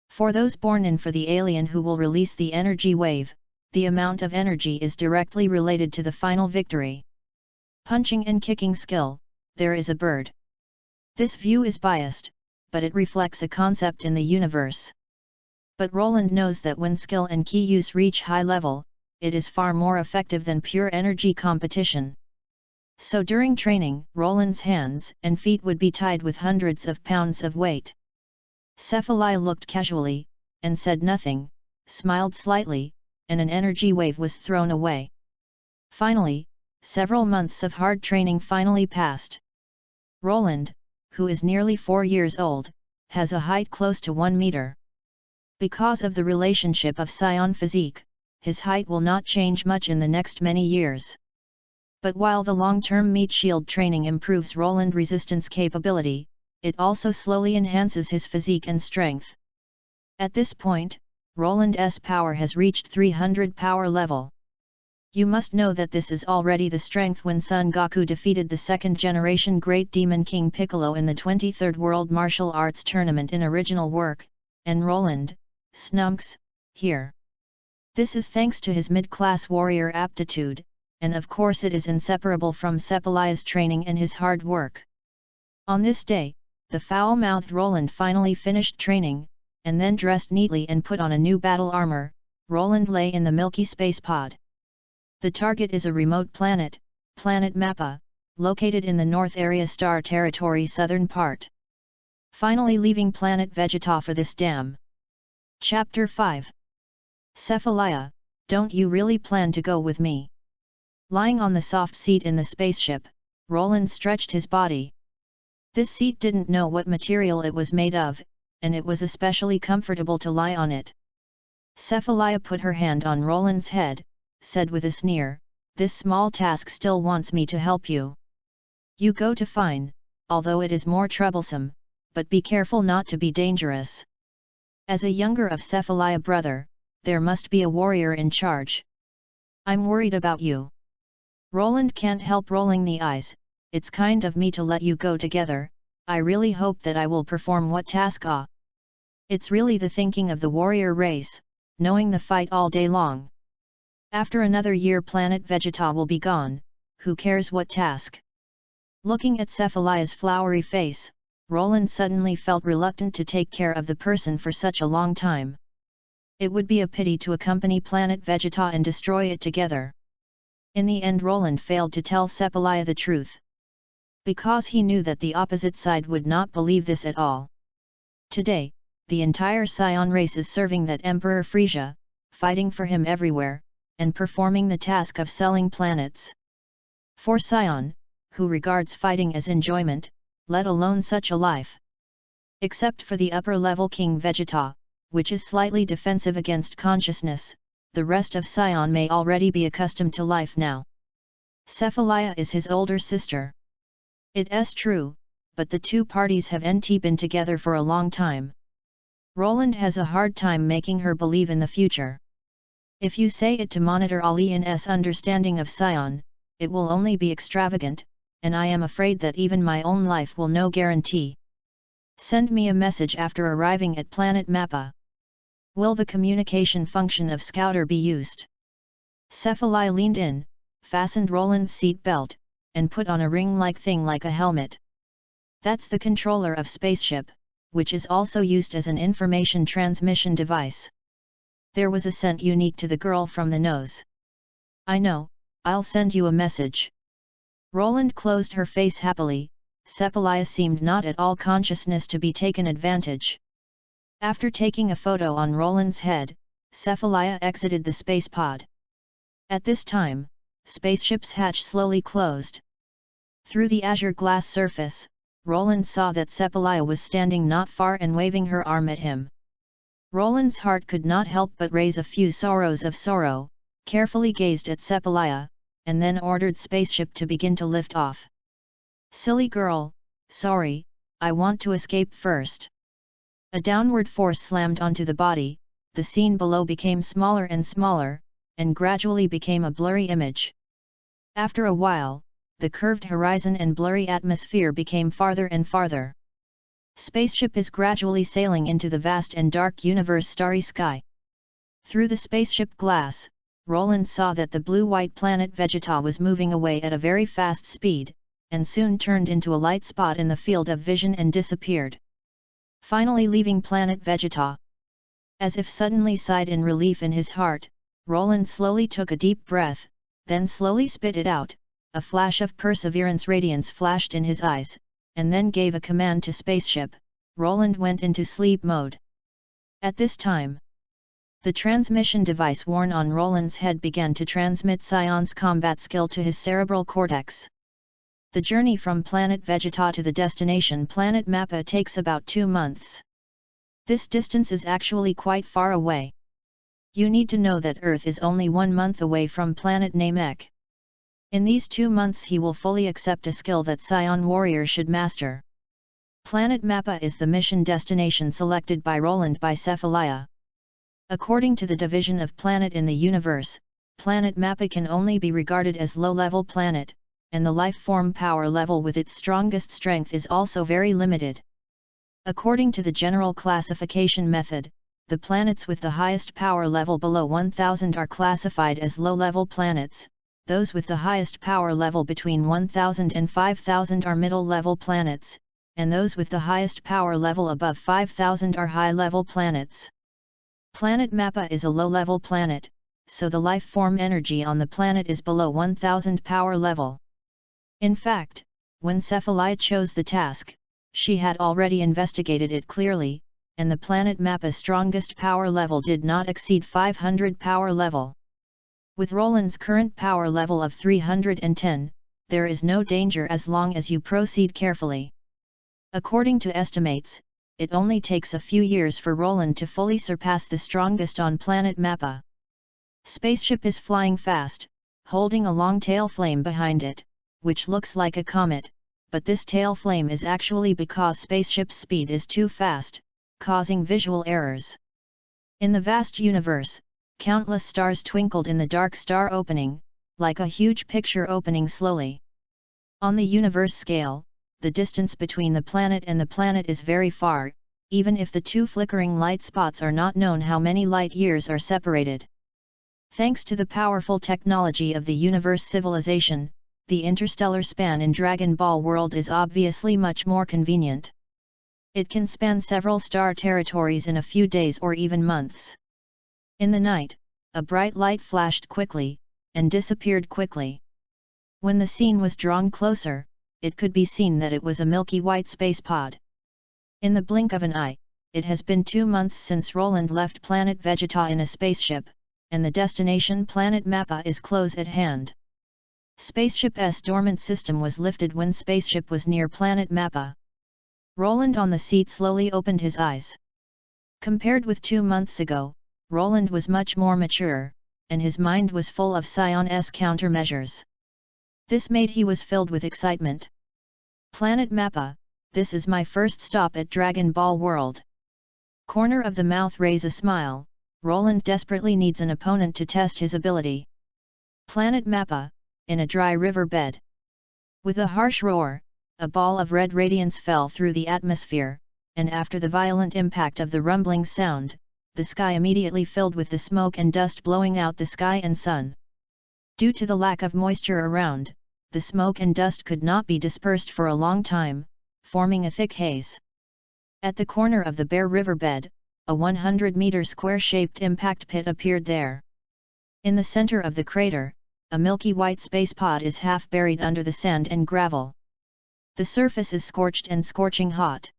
For those born in for the alien who will release the energy wave, the amount of energy is directly related to the final victory. Punching and kicking skill, there is a bird. This view is biased, but it reflects a concept in the universe. But Roland knows that when skill and key use reach high level, it is far more effective than pure energy competition. So during training, Roland's hands and feet would be tied with hundreds of pounds of weight. Cephalaya looked casually, and said nothing, smiled slightly, and an energy wave was thrown away. Finally, several months of hard training finally passed. Roland, who is nearly 4 years old, has a height close to 1 meter. Because of the relationship of SAIYAN physique, his height will not change much in the next many years. But while the long-term meat shield training improves Roland's resistance capability, it also slowly enhances his physique and strength. At this point, Roland's power has reached 300 power level. You must know that this is already the strength when Son Goku defeated the second-generation Great Demon King Piccolo in the 23rd World Martial Arts Tournament in original work, and Roland, snunks, here. This is thanks to his mid-class warrior aptitude, and of course it is inseparable from Cephalaya's training and his hard work. On this day, the foul-mouthed Roland finally finished training, and then dressed neatly and put on a new battle armor. Roland lay in the milky space pod. The target is a remote planet, Planet Mappa, located in the North Area Star Territory southern part. Finally leaving Planet Vegeta for this dam. Chapter 5. Cephalaya, don't you really plan to go with me? Lying on the soft seat in the spaceship, Roland stretched his body. This seat didn't know what material it was made of, and it was especially comfortable to lie on it. Cephalaya put her hand on Roland's head, said with a sneer, "This small task still wants me to help you. You go to fine, although it is more troublesome, but be careful not to be dangerous. As a younger of Cephalaya brother, there must be a warrior in charge. I'm worried about you." Roland can't help rolling the eyes. It's kind of me to let you go together, I really hope that I will perform what task It's really the thinking of the warrior race, knowing the fight all day long. After another year planet Vegeta will be gone, who cares what task? Looking at Cephalia's flowery face, Roland suddenly felt reluctant to take care of the person for such a long time. It would be a pity to accompany planet Vegeta and destroy it together. In the end Roland failed to tell Cephalia the truth. Because he knew that the opposite side would not believe this at all. Today, the entire SAIYAN race is serving that Emperor Frisia, fighting for him everywhere, and performing the task of selling planets. For SAIYAN, who regards fighting as enjoyment, let alone such a life. Except for the upper-level King Vegeta, which is slightly defensive against consciousness, the rest of SAIYAN may already be accustomed to life now. Cephalia is his older sister. It is true, but the two parties have been together for a long time. Roland has a hard time making her believe in the future. If you say it to monitor Ali's understanding of SAIYAN, it will only be extravagant, and I am afraid that even my own life will no guarantee. Send me a message after arriving at Planet Mappa. Will the communication function of Scouter be used? Cephalia leaned in, fastened Roland's seat belt, and put on a ring-like thing like a helmet. That's the controller of spaceship, which is also used as an information transmission device. There was a scent unique to the girl from the nose. I know, I'll send you a message. Roland closed her face happily. Cephalia seemed not at all consciousness to be taken advantage. After taking a photo on Roland's head, Cephalia exited the space pod. At this time, spaceship's hatch slowly closed. Through the azure glass surface, Roland saw that Cephalia was standing not far and waving her arm at him. Roland's heart could not help but raise a few sorrows of sorrow, carefully gazed at Cephalia, and then ordered spaceship to begin to lift off. Silly girl, sorry, I want to escape first. A downward force slammed onto the body, the scene below became smaller, and gradually became a blurry image. After a while, the curved horizon and blurry atmosphere became farther and farther. Spaceship is gradually sailing into the vast and dark universe starry sky. Through the spaceship glass, Roland saw that the blue-white planet Vegeta was moving away at a very fast speed, and soon turned into a light spot in the field of vision and disappeared. Finally leaving planet Vegeta. As if suddenly sighed in relief in his heart, Roland slowly took a deep breath, then slowly spit it out. A flash of perseverance radiance flashed in his eyes, and then gave a command to spaceship. Roland went into sleep mode. At this time, the transmission device worn on Roland's head began to transmit SAIYAN's combat skill to his cerebral cortex. The journey from planet Vegeta to the destination planet Mappa takes about 2 months. This distance is actually quite far away. You need to know that Earth is only 1 month away from planet Namek. In these 2 months he will fully accept a skill that SAIYAN warrior should master. Planet Mappa is the mission destination selected by Roland by Cephalia. According to the division of planet in the universe, planet Mappa can only be regarded as low-level planet, and the life form power level with its strongest strength is also very limited. According to the general classification method, the planets with the highest power level below 1000 are classified as low-level planets, those with the highest power level between 1000 and 5000 are middle-level planets, and those with the highest power level above 5000 are high-level planets. Planet Mappa is a low-level planet, so the life form energy on the planet is below 1000 power level. In fact, when Cephalia chose the task, she had already investigated it clearly, and the planet Mappa's strongest power level did not exceed 500 power level. With Roland's current power level of 310, there is no danger as long as you proceed carefully. According to estimates, it only takes a few years for Roland to fully surpass the strongest on planet Mappa. Spaceship is flying fast, holding a long tail flame behind it, which looks like a comet, but this tail flame is actually because spaceship's speed is too fast, causing visual errors. In the vast universe, countless stars twinkled in the dark star opening, like a huge picture opening slowly. On the universe scale, the distance between the planet and the planet is very far, even if the two flickering light spots are not known how many light years are separated. Thanks to the powerful technology of the universe civilization, the interstellar span in Dragon Ball world is obviously much more convenient. It can span several star territories in a few days or even months. In the night, a bright light flashed quickly, and disappeared quickly. When the scene was drawn closer, it could be seen that it was a milky white space pod. In the blink of an eye, it has been 2 months since Roland left planet Vegeta in a spaceship, and the destination planet Mappa is close at hand. Spaceship's dormant system was lifted when spaceship was near planet Mappa. Roland on the seat slowly opened his eyes. Compared with 2 months ago, Roland was much more mature, and his mind was full of SAIYAN's countermeasures. This made he was filled with excitement. Planet Mappa, this is my first stop at Dragon Ball World. Corner of the mouth raise a smile, Roland desperately needs an opponent to test his ability. Planet Mappa, in a dry river bed. With a harsh roar, a ball of red radiance fell through the atmosphere, and after the violent impact of the rumbling sound, the sky immediately filled with the smoke and dust blowing out the sky and sun. Due to the lack of moisture around, the smoke and dust could not be dispersed for a long time, forming a thick haze. At the corner of the bare riverbed, a 100-meter square-shaped impact pit appeared there. In the center of the crater, a milky white space pod is half buried under the sand and gravel. The surface is scorched and scorching hot.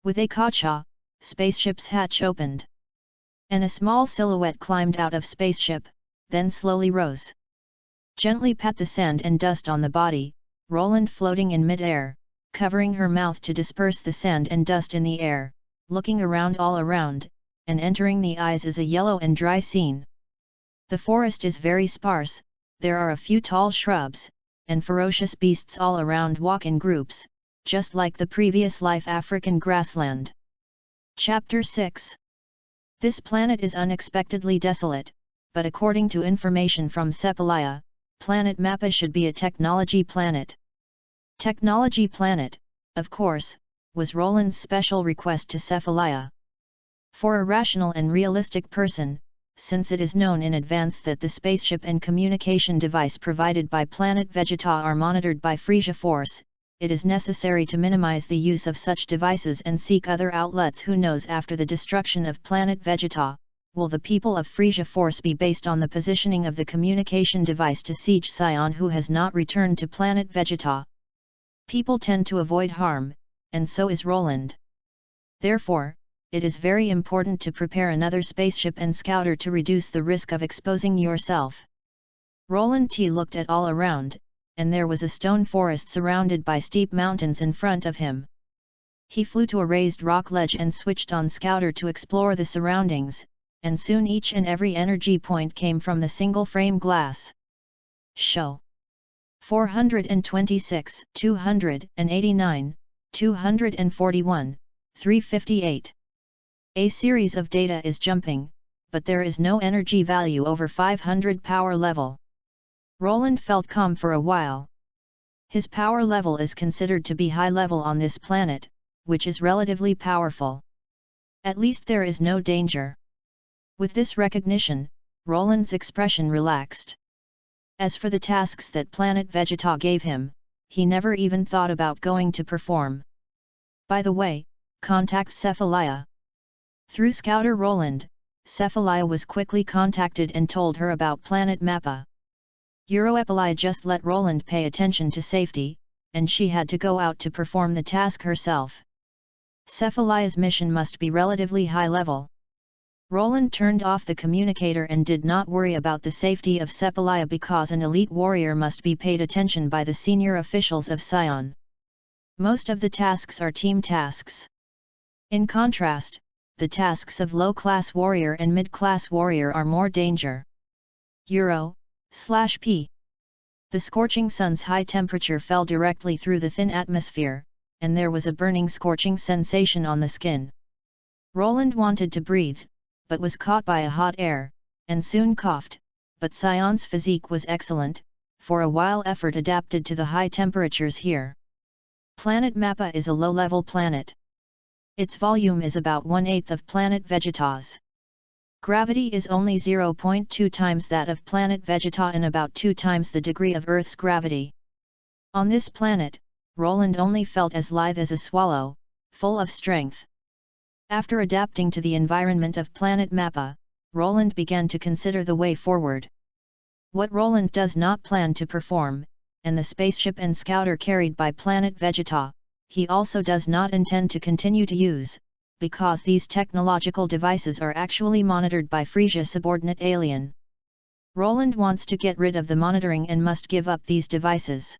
With a kacha, spaceship's hatch opened. And a small silhouette climbed out of spaceship, then slowly rose. Gently pat the sand and dust on the body, Roland floating in mid-air, covering her mouth to disperse the sand and dust in the air, looking around all around, and entering the eyes is a yellow and dry scene. The forest is very sparse, there are a few tall shrubs, and ferocious beasts all around walk in groups, just like the previous life African grassland. Chapter 6. This planet is unexpectedly desolate, but according to information from SAIYAN, planet Mappa should be a technology planet. Technology planet, of course, was Roland's special request to SAIYAN. For a rational and realistic person, since it is known in advance that the spaceship and communication device provided by planet Vegeta are monitored by Frisia Force, it is necessary to minimize the use of such devices and seek other outlets. Who knows, after the destruction of planet Vegeta, will the people of Frisia Force be based on the positioning of the communication device to siege SAIYAN who has not returned to planet Vegeta? People tend to avoid harm, and so is Roland. Therefore, it is very important to prepare another spaceship and scouter to reduce the risk of exposing yourself. Roland looked at all around, and there was a stone forest surrounded by steep mountains in front of him. He flew to a raised rock ledge and switched on scouter to explore the surroundings, and soon each and every energy point came from the single frame glass. Show 426, 289, 241, 358. A series of data is jumping, but there is no energy value over 500 power level. Roland felt calm for a while. His power level is considered to be high level on this planet, which is relatively powerful. At least there is no danger. With this recognition, Roland's expression relaxed. As for the tasks that planet Vegeta gave him, he never even thought about going to perform. By the way, contact SAIYAN. Through Scouter Roland, SAIYAN was quickly contacted and told her about planet Mappa. Euroepili just let Roland pay attention to safety, and she had to go out to perform the task herself. SAIYAN's mission must be relatively high level. Roland turned off the communicator and did not worry about the safety of SAIYAN because an elite warrior must be paid attention by the senior officials of SAIYAN. Most of the tasks are team tasks. In contrast, the tasks of low-class warrior and mid-class warrior are more danger. P. The scorching sun's high temperature fell directly through the thin atmosphere, and there was a burning scorching sensation on the skin. Roland wanted to breathe, but was caught by a hot air, and soon coughed, but SAIYAN's physique was excellent, for a while effort adapted to the high temperatures here. Planet Mappa is a low-level planet. Its volume is about 1/8 of planet Vegeta's. Gravity is only 0.2 times that of planet Vegeta and about 2 times the degree of Earth's gravity. On this planet, Roland only felt as lithe as a swallow, full of strength. After adapting to the environment of planet Mappa, Roland began to consider the way forward. What Roland does not plan to perform, and the spaceship and scouter carried by planet Vegeta, he also does not intend to continue to use, because these technological devices are actually monitored by Frisia's subordinate alien. Roland wants to get rid of the monitoring and must give up these devices.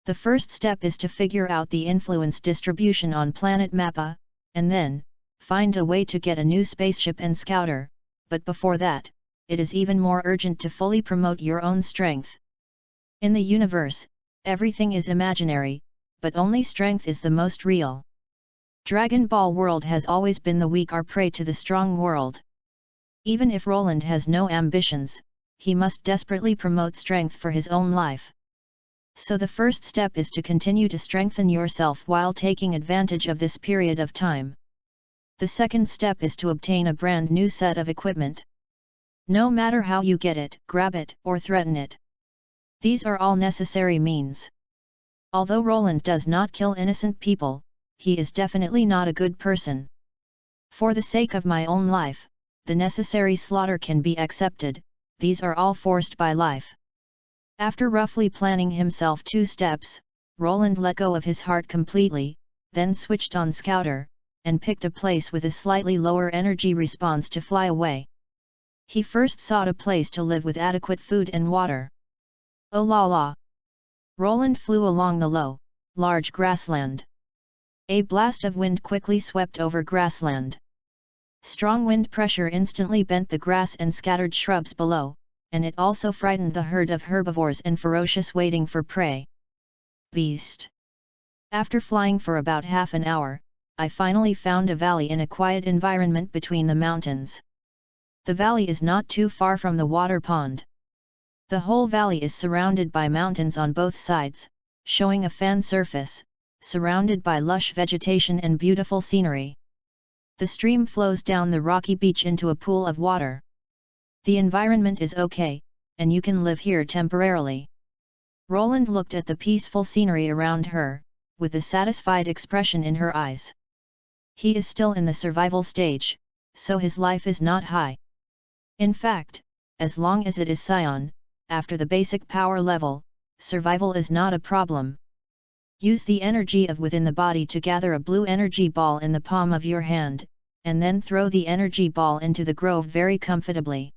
The first step is to figure out the influence distribution on planet Mappa, and then, find a way to get a new spaceship and scouter, but before that, it is even more urgent to fully promote your own strength. In the universe, everything is imaginary, but only strength is the most real. Dragon Ball world has always been the weak are prey to the strong world. Even if Roland has no ambitions, he must desperately promote strength for his own life. So the first step is to continue to strengthen yourself while taking advantage of this period of time. The second step is to obtain a brand new set of equipment. No matter how you get it, grab it, or threaten it. These are all necessary means. Although Roland does not kill innocent people, he is definitely not a good person. For the sake of my own life, the necessary slaughter can be accepted, these are all forced by life. After roughly planning himself 2 steps, Roland let go of his heart completely, then switched on Scouter, and picked a place with a slightly lower energy response to fly away. He first sought a place to live with adequate food and water. Oh la la! Roland flew along the low, large grassland. A blast of wind quickly swept over grassland. Strong wind pressure instantly bent the grass and scattered shrubs below, and it also frightened the herd of herbivores and ferocious waiting for prey. Beast! After flying for about half an hour, I finally found a valley in a quiet environment between the mountains. The valley is not too far from the water pond. The whole valley is surrounded by mountains on both sides, showing a fan surface, surrounded by lush vegetation and beautiful scenery. The stream flows down the rocky beach into a pool of water. The environment is okay, and you can live here temporarily. Roland looked at the peaceful scenery around her, with a satisfied expression in her eyes. He is still in the survival stage, so his life is not high. In fact, as long as it is SAIYAN, after the basic power level, survival is not a problem. Use the energy of within the body to gather a blue energy ball in the palm of your hand, and then throw the energy ball into the grove very comfortably.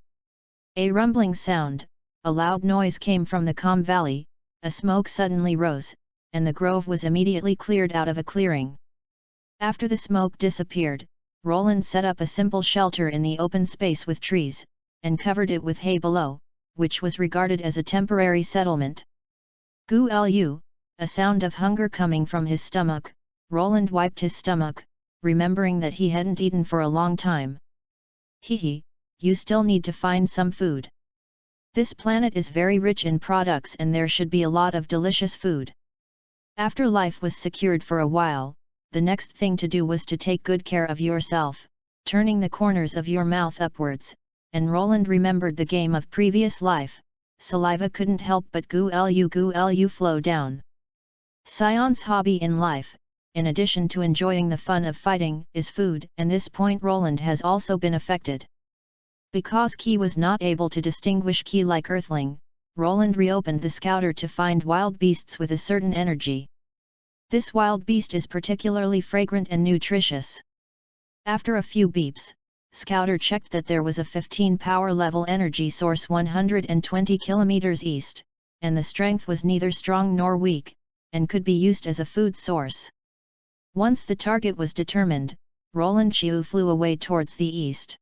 A rumbling sound, a loud noise came from the calm valley, a smoke suddenly rose, and the grove was immediately cleared out of a clearing. After the smoke disappeared, Roland set up a simple shelter in the open space with trees, and covered it with hay below, which was regarded as a temporary settlement. Gu Lu, a sound of hunger coming from his stomach. Roland wiped his stomach, remembering that he hadn't eaten for a long time. Hehe, you still need to find some food. This planet is very rich in products and there should be a lot of delicious food. After life was secured for a while, the next thing to do was to take good care of yourself, turning the corners of your mouth upwards, and Roland remembered the game of previous life. Saliva couldn't help but gu lu flow down. SAIYAN's hobby in life, in addition to enjoying the fun of fighting, is food, and this point Roland has also been affected. Because Ki was not able to distinguish Ki like Earthling, Roland reopened the scouter to find wild beasts with a certain energy. This wild beast is particularly fragrant and nutritious. After a few beeps, Scouter checked that there was a 15 power level energy source 120 km east, and the strength was neither strong nor weak, and could be used as a food source. Once the target was determined, Roland Chiu flew away towards the east.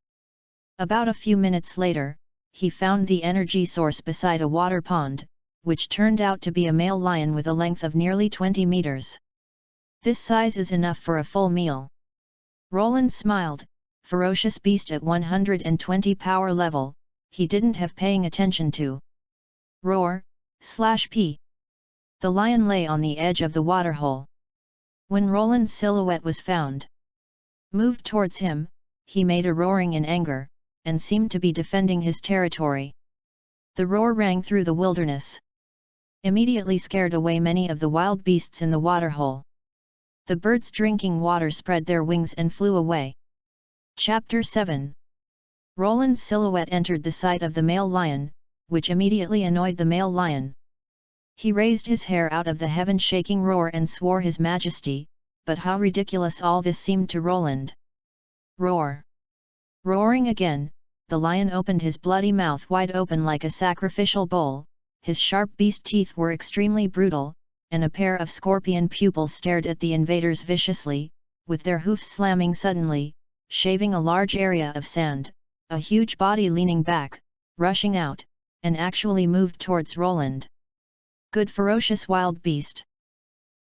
About a few minutes later, he found the energy source beside a water pond, which turned out to be a male lion with a length of nearly 20 meters. This size is enough for a full meal. Roland smiled. Ferocious beast at 120 power level, he didn't have paying attention to. Roar, /p. The lion lay on the edge of the waterhole. When Roland's silhouette was found, moved towards him, he made a roaring in anger, and seemed to be defending his territory. The roar rang through the wilderness, immediately scared away many of the wild beasts in the waterhole. The birds drinking water spread their wings and flew away. Chapter 7. Roland's silhouette entered the sight of the male lion, which immediately annoyed the male lion. He raised his hair out of the heaven-shaking roar and swore his majesty, but how ridiculous all this seemed to Roland. Roar! Roaring again, the lion opened his bloody mouth wide open like a sacrificial bowl. His sharp beast teeth were extremely brutal, and a pair of scorpion pupils stared at the invaders viciously, with their hoofs slamming suddenly, shaving a large area of sand. A huge body leaning back, rushing out, and actually moved towards Roland. Good ferocious wild beast!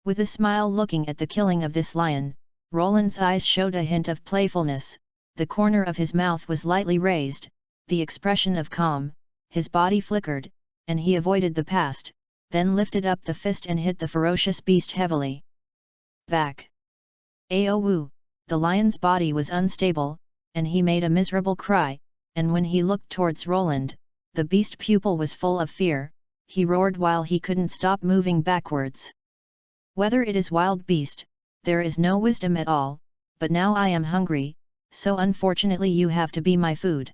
With a smile looking at the killing of this lion, Roland's eyes showed a hint of playfulness, the corner of his mouth was lightly raised, the expression of calm, his body flickered, and he avoided the past, then lifted up the fist and hit the ferocious beast heavily. Back! Aowu! The lion's body was unstable, and he made a miserable cry, and when he looked towards Roland, the beast pupil was full of fear, he roared while he couldn't stop moving backwards. Whether it is wild beast, there is no wisdom at all, but now I am hungry, so unfortunately you have to be my food.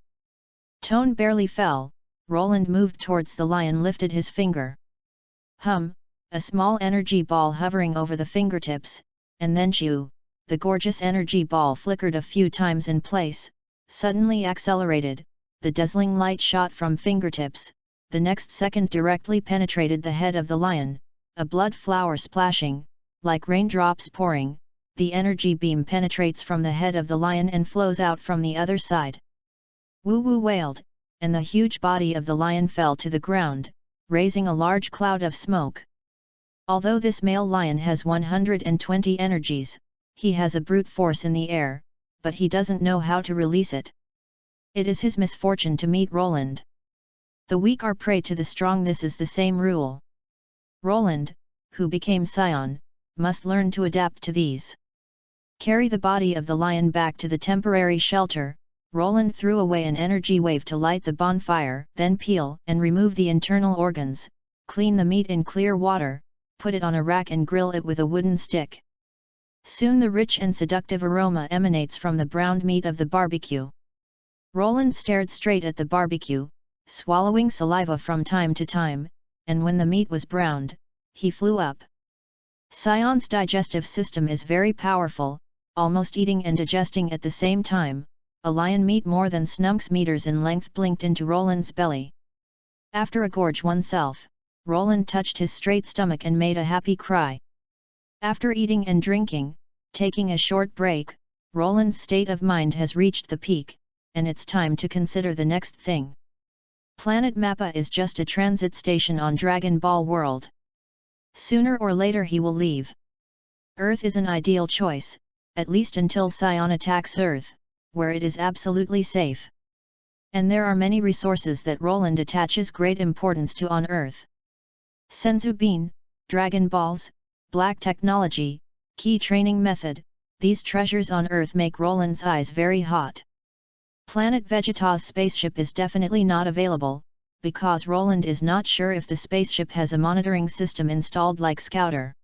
Tone barely fell, Roland moved towards the lion, lifted his finger. A small energy ball hovering over the fingertips, and then shoo! The gorgeous energy ball flickered a few times in place, suddenly accelerated, the dazzling light shot from fingertips, the next second directly penetrated the head of the lion, a blood flower splashing, like raindrops pouring, the energy beam penetrates from the head of the lion and flows out from the other side. Woo-woo wailed, and the huge body of the lion fell to the ground, raising a large cloud of smoke. Although this male lion has 120 energies, he has a brute force in the air, but he doesn't know how to release it. It is his misfortune to meet Roland. The weak are prey to the strong, this is the same rule. Roland, who became SAIYAN, must learn to adapt to these. Carry the body of the lion back to the temporary shelter. Roland threw away an energy wave to light the bonfire, then peel and remove the internal organs, clean the meat in clear water, put it on a rack and grill it with a wooden stick. Soon the rich and seductive aroma emanates from the browned meat of the barbecue. Roland stared straight at the barbecue, swallowing saliva from time to time, and when the meat was browned, he flew up. SAIYAN's digestive system is very powerful, almost eating and digesting at the same time. A lion meat more than snunks meters in length blinked into Roland's belly. After a gorge oneself, Roland touched his straight stomach and made a happy cry. After eating and drinking, taking a short break, Roland's state of mind has reached the peak, and it's time to consider the next thing. Planet Mappa is just a transit station on Dragon Ball World. Sooner or later he will leave. Earth is an ideal choice, at least until SAIYAN attacks Earth, where it is absolutely safe. And there are many resources that Roland attaches great importance to on Earth. Senzu Bean, Dragon Balls, Black Technology, Key Training Method, these treasures on Earth make Roland's eyes very hot. Planet Vegeta's spaceship is definitely not available, because Roland is not sure if the spaceship has a monitoring system installed like Scouter.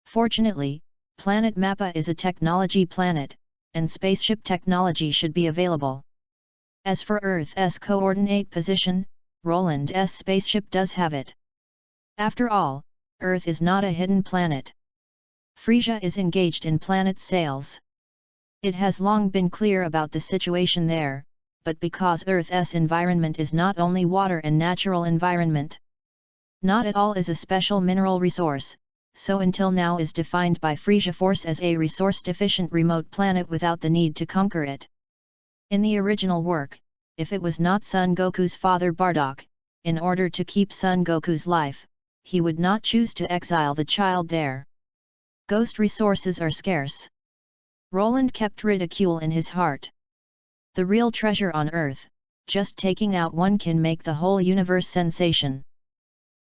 Fortunately, Planet Mappa is a technology planet, and spaceship technology should be available. As for Earth's coordinate position, Roland's spaceship does have it. After all, Earth is not a hidden planet. Frisia is engaged in planet sales. It has long been clear about the situation there, but because Earth's environment is not only water and natural environment, not at all is a special mineral resource, so until now is defined by Frisia Force as a resource-deficient remote planet without the need to conquer it. In the original work, if it was not Son Goku's father Bardock, in order to keep Son Goku's life, he would not choose to exile the child there. Ghost resources are scarce. Roland kept ridicule in his heart. The real treasure on Earth, just taking out one can make the whole universe sensation.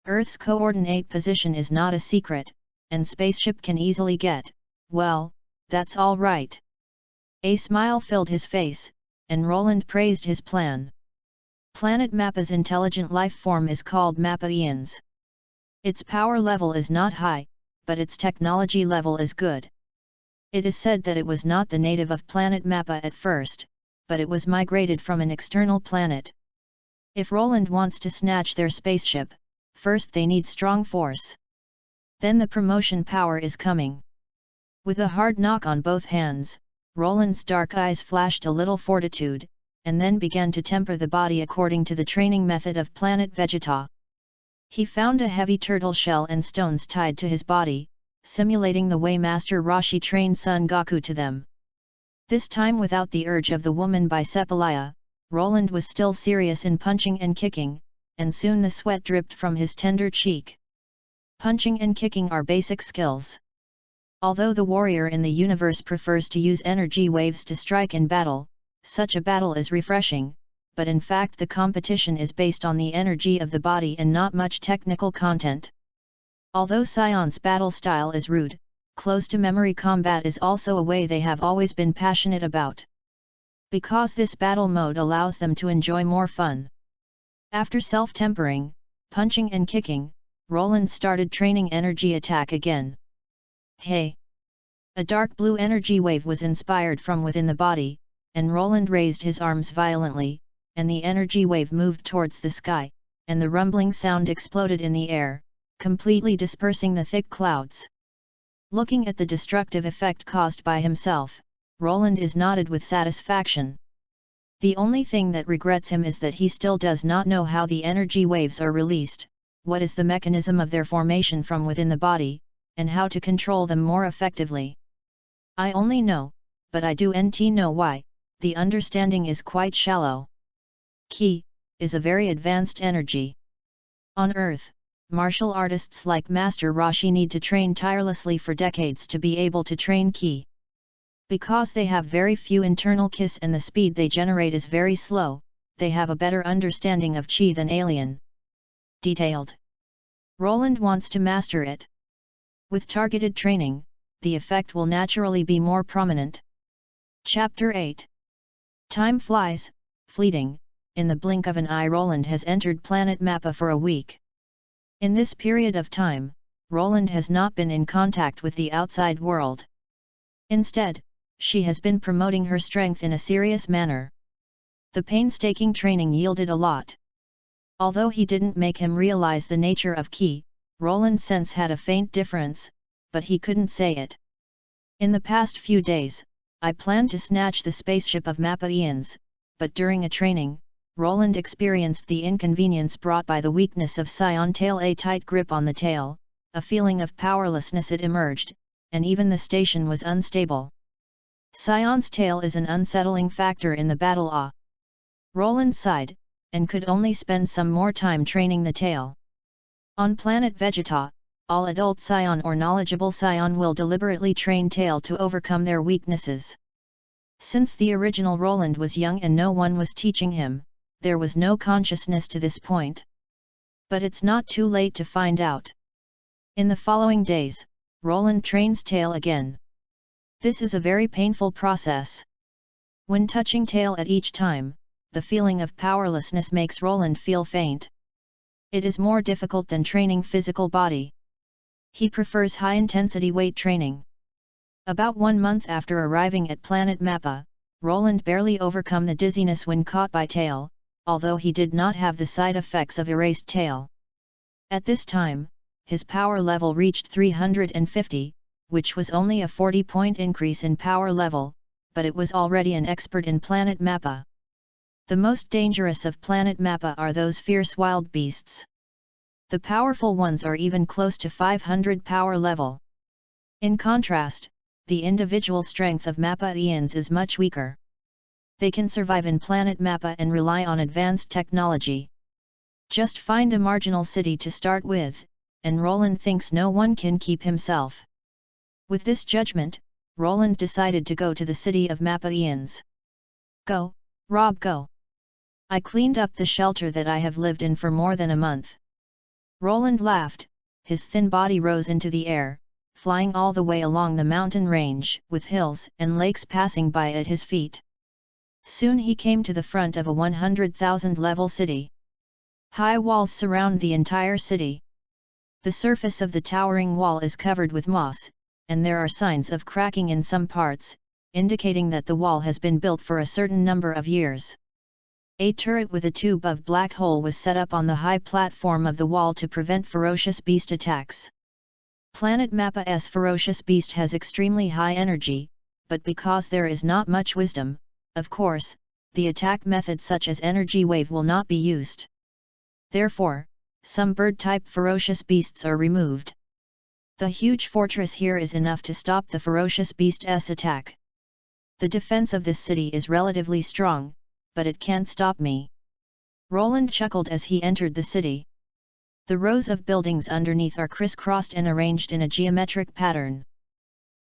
Earth's coordinate position is not a secret, and spaceship can easily get, well, that's all right. A smile filled his face, and Roland praised his plan. Planet Mappa's intelligent life form is called SAIYANs. Its power level is not high, but its technology level is good. It is said that it was not the native of planet Mappa at first, but it was migrated from an external planet. If Roland wants to snatch their spaceship, first they need strong force. Then the promotion power is coming. With a hard knock on both hands, Roland's dark eyes flashed a little fortitude, and then began to temper the body according to the training method of planet Vegeta. He found a heavy turtle shell and stones tied to his body, simulating the way Master Roshi trained Son Goku to them. This time without the urge of the woman by Sepalaya, Roland was still serious in punching and kicking, and soon the sweat dripped from his tender cheek. Punching and kicking are basic skills. Although the warrior in the universe prefers to use energy waves to strike in battle, such a battle is refreshing, but in fact the competition is based on the energy of the body and not much technical content. Although SAIYAN's battle style is rude, close-to-memory combat is also a way they have always been passionate about. Because this battle mode allows them to enjoy more fun. After self-tempering, punching and kicking, Roland started training energy attack again. Hey! A dark blue energy wave was inspired from within the body, and Roland raised his arms violently, and the energy wave moved towards the sky, and the rumbling sound exploded in the air, completely dispersing the thick clouds. Looking at the destructive effect caused by himself, Roland is nodded with satisfaction. The only thing that regrets him is that he still does not know how the energy waves are released, what is the mechanism of their formation from within the body, and how to control them more effectively. I only know, but I do not know why, the understanding is quite shallow. Ki is a very advanced energy. On Earth, martial artists like Master Roshi need to train tirelessly for decades to be able to train Ki. Because they have very few internal Kis and the speed they generate is very slow, they have a better understanding of Chi than alien. Detailed. Roland wants to master it. With targeted training, the effect will naturally be more prominent. Chapter 8. Time flies, fleeting. In the blink of an eye Roland has entered planet Mappa for a week. In this period of time, Roland has not been in contact with the outside world. Instead, she has been promoting her strength in a serious manner. The painstaking training yielded a lot. Although he didn't make him realize the nature of Ki, Roland's sense had a faint difference, but he couldn't say it. In the past few days, I planned to snatch the spaceship of SAIYANs, but during a training, Roland experienced the inconvenience brought by the weakness of SAIYAN tail, a tight grip on the tail, a feeling of powerlessness it emerged, and even the station was unstable. SAIYAN's tail is an unsettling factor in the battle. Roland sighed, and could only spend some more time training the tail. On planet Vegeta, all adult SAIYAN or knowledgeable SAIYAN will deliberately train tail to overcome their weaknesses. Since the original Roland was young and no one was teaching him, there was no consciousness to this point. But it's not too late to find out. In the following days, Roland trains tail again. This is a very painful process. When touching tail at each time, the feeling of powerlessness makes Roland feel faint. It is more difficult than training physical body. He prefers high-intensity weight training. About 1 month after arriving at planet Mappa, Roland barely overcome the dizziness when caught by tail, although he did not have the side effects of erased tail. At this time, his power level reached 350, which was only a 40-point increase in power level, but it was already an expert in planet Mappa. The most dangerous of planet Mappa are those fierce wild beasts. The powerful ones are even close to 500 power level. In contrast, the individual strength of SAIYANs is much weaker. They can survive in planet Mappa and rely on advanced technology. Just find a marginal city to start with, and Roland thinks no one can keep himself. With this judgment, Roland decided to go to the city of SAIYANs. Go, Rob, go! I cleaned up the shelter that I have lived in for more than a month. Roland laughed, his thin body rose into the air, flying all the way along the mountain range, with hills and lakes passing by at his feet. Soon he came to the front of a 100,000 level city. High walls surround the entire city. The surface of the towering wall is covered with moss, and there are signs of cracking in some parts, indicating that the wall has been built for a certain number of years. A turret with a tube of black hole was set up on the high platform of the wall to prevent ferocious beast attacks. Planet Mappa's ferocious beast has extremely high energy, but because there is not much wisdom, of course, the attack method such as energy wave will not be used. Therefore, some bird-type ferocious beasts are removed. The huge fortress here is enough to stop the ferocious beast's attack. The defense of this city is relatively strong, but it can't stop me. Roland chuckled as he entered the city. The rows of buildings underneath are crisscrossed and arranged in a geometric pattern.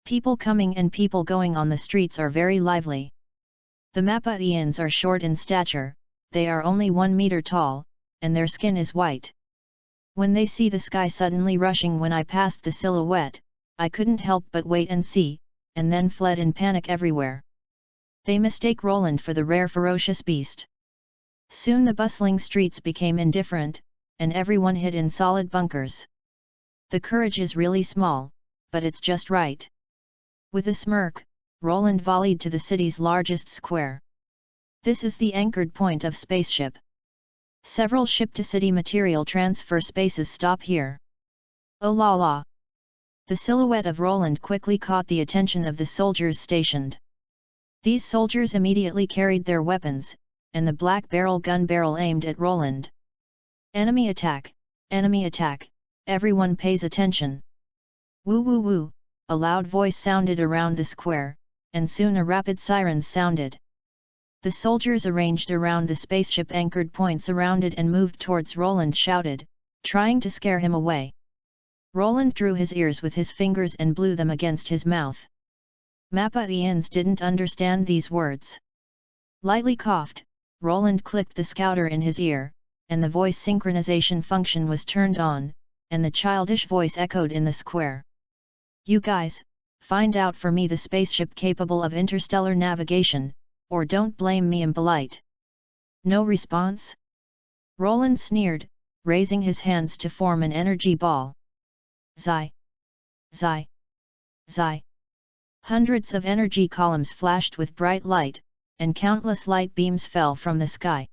People coming and people going on the streets are very lively. The Mappaeans are short in stature, they are only 1 meter tall, and their skin is white. When they see the sky suddenly rushing when I passed the silhouette, I couldn't help but wait and see, and then fled in panic everywhere. They mistake Roland for the rare ferocious beast. Soon the bustling streets became indifferent, and everyone hid in solid bunkers. The courage is really small, but it's just right. With a smirk, Roland volleyed to the city's largest square. This is the anchored point of spaceship. Several ship-to-city material transfer spaces stop here. Oh la la! The silhouette of Roland quickly caught the attention of the soldiers stationed. These soldiers immediately carried their weapons, and the black gun barrel aimed at Roland. Enemy attack, everyone pays attention. Woo woo woo, a loud voice sounded around the square, and soon a rapid sirens sounded. The soldiers arranged around the spaceship anchored point surrounded and moved towards Roland shouted, trying to scare him away. Roland drew his ears with his fingers and blew them against his mouth. Mappaeans didn't understand these words. Lightly coughed, Roland clicked the scouter in his ear, and the voice synchronization function was turned on, and the childish voice echoed in the square. You guys, find out for me the spaceship capable of interstellar navigation, or don't blame me impolite. No response? Roland sneered, raising his hands to form an energy ball. Zai! Zai! Zai! Hundreds of energy columns flashed with bright light, and countless light beams fell from the sky.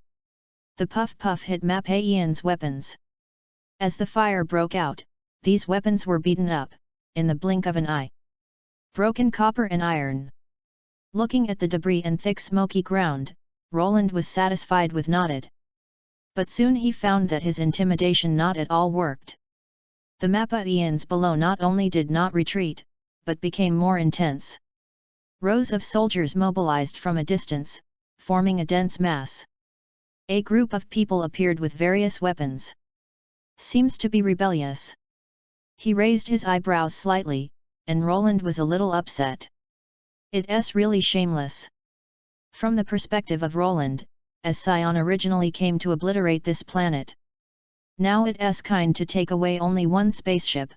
The puff-puff hit Mappaean's weapons. As the fire broke out, these weapons were beaten up, in the blink of an eye. Broken copper and iron. Looking at the debris and thick smoky ground, Roland was satisfied with nodded. But soon he found that his intimidation not at all worked. The Mappaeans below not only did not retreat, but became more intense. Rows of soldiers mobilized from a distance, forming a dense mass. A group of people appeared with various weapons. Seems to be rebellious. He raised his eyebrows slightly, and Roland was a little upset. It's really shameless. From the perspective of Roland, as SAIYAN originally came to obliterate this planet. Now it's kind to take away only one spaceship.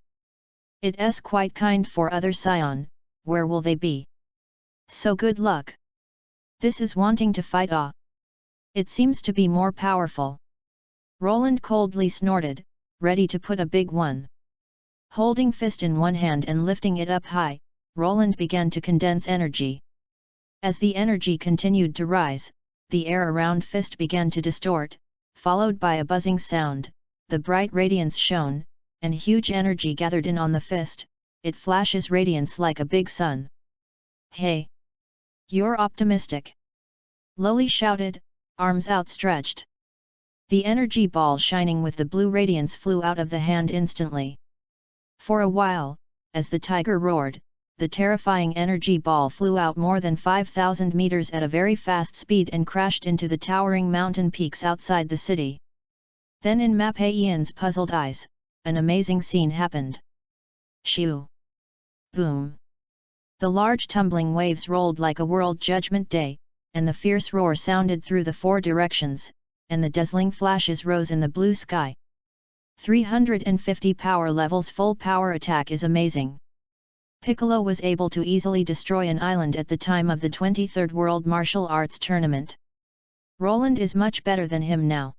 It's quite kind for other SAIYAN, where will they be? So good luck. This is wanting to fight It seems to be more powerful. Roland coldly snorted, ready to put a big one. Holding fist in one hand and lifting it up high, Roland began to condense energy. As the energy continued to rise, the air around fist began to distort, followed by a buzzing sound, the bright radiance shone, and huge energy gathered in on the fist, it flashes radiance like a big sun. Hey! You're optimistic! Loli shouted, arms outstretched. The energy ball shining with the blue radiance flew out of the hand instantly. For a while, as the tiger roared, the terrifying energy ball flew out more than 5,000 meters at a very fast speed and crashed into the towering mountain peaks outside the city. Then in Mappaean's puzzled eyes, an amazing scene happened. Shoo! Boom! The large tumbling waves rolled like a world judgment day, and the fierce roar sounded through the four directions, and the dazzling flashes rose in the blue sky. 350 power levels full power attack is amazing. Piccolo was able to easily destroy an island at the time of the 23rd World Martial Arts Tournament. Roland is much better than him now.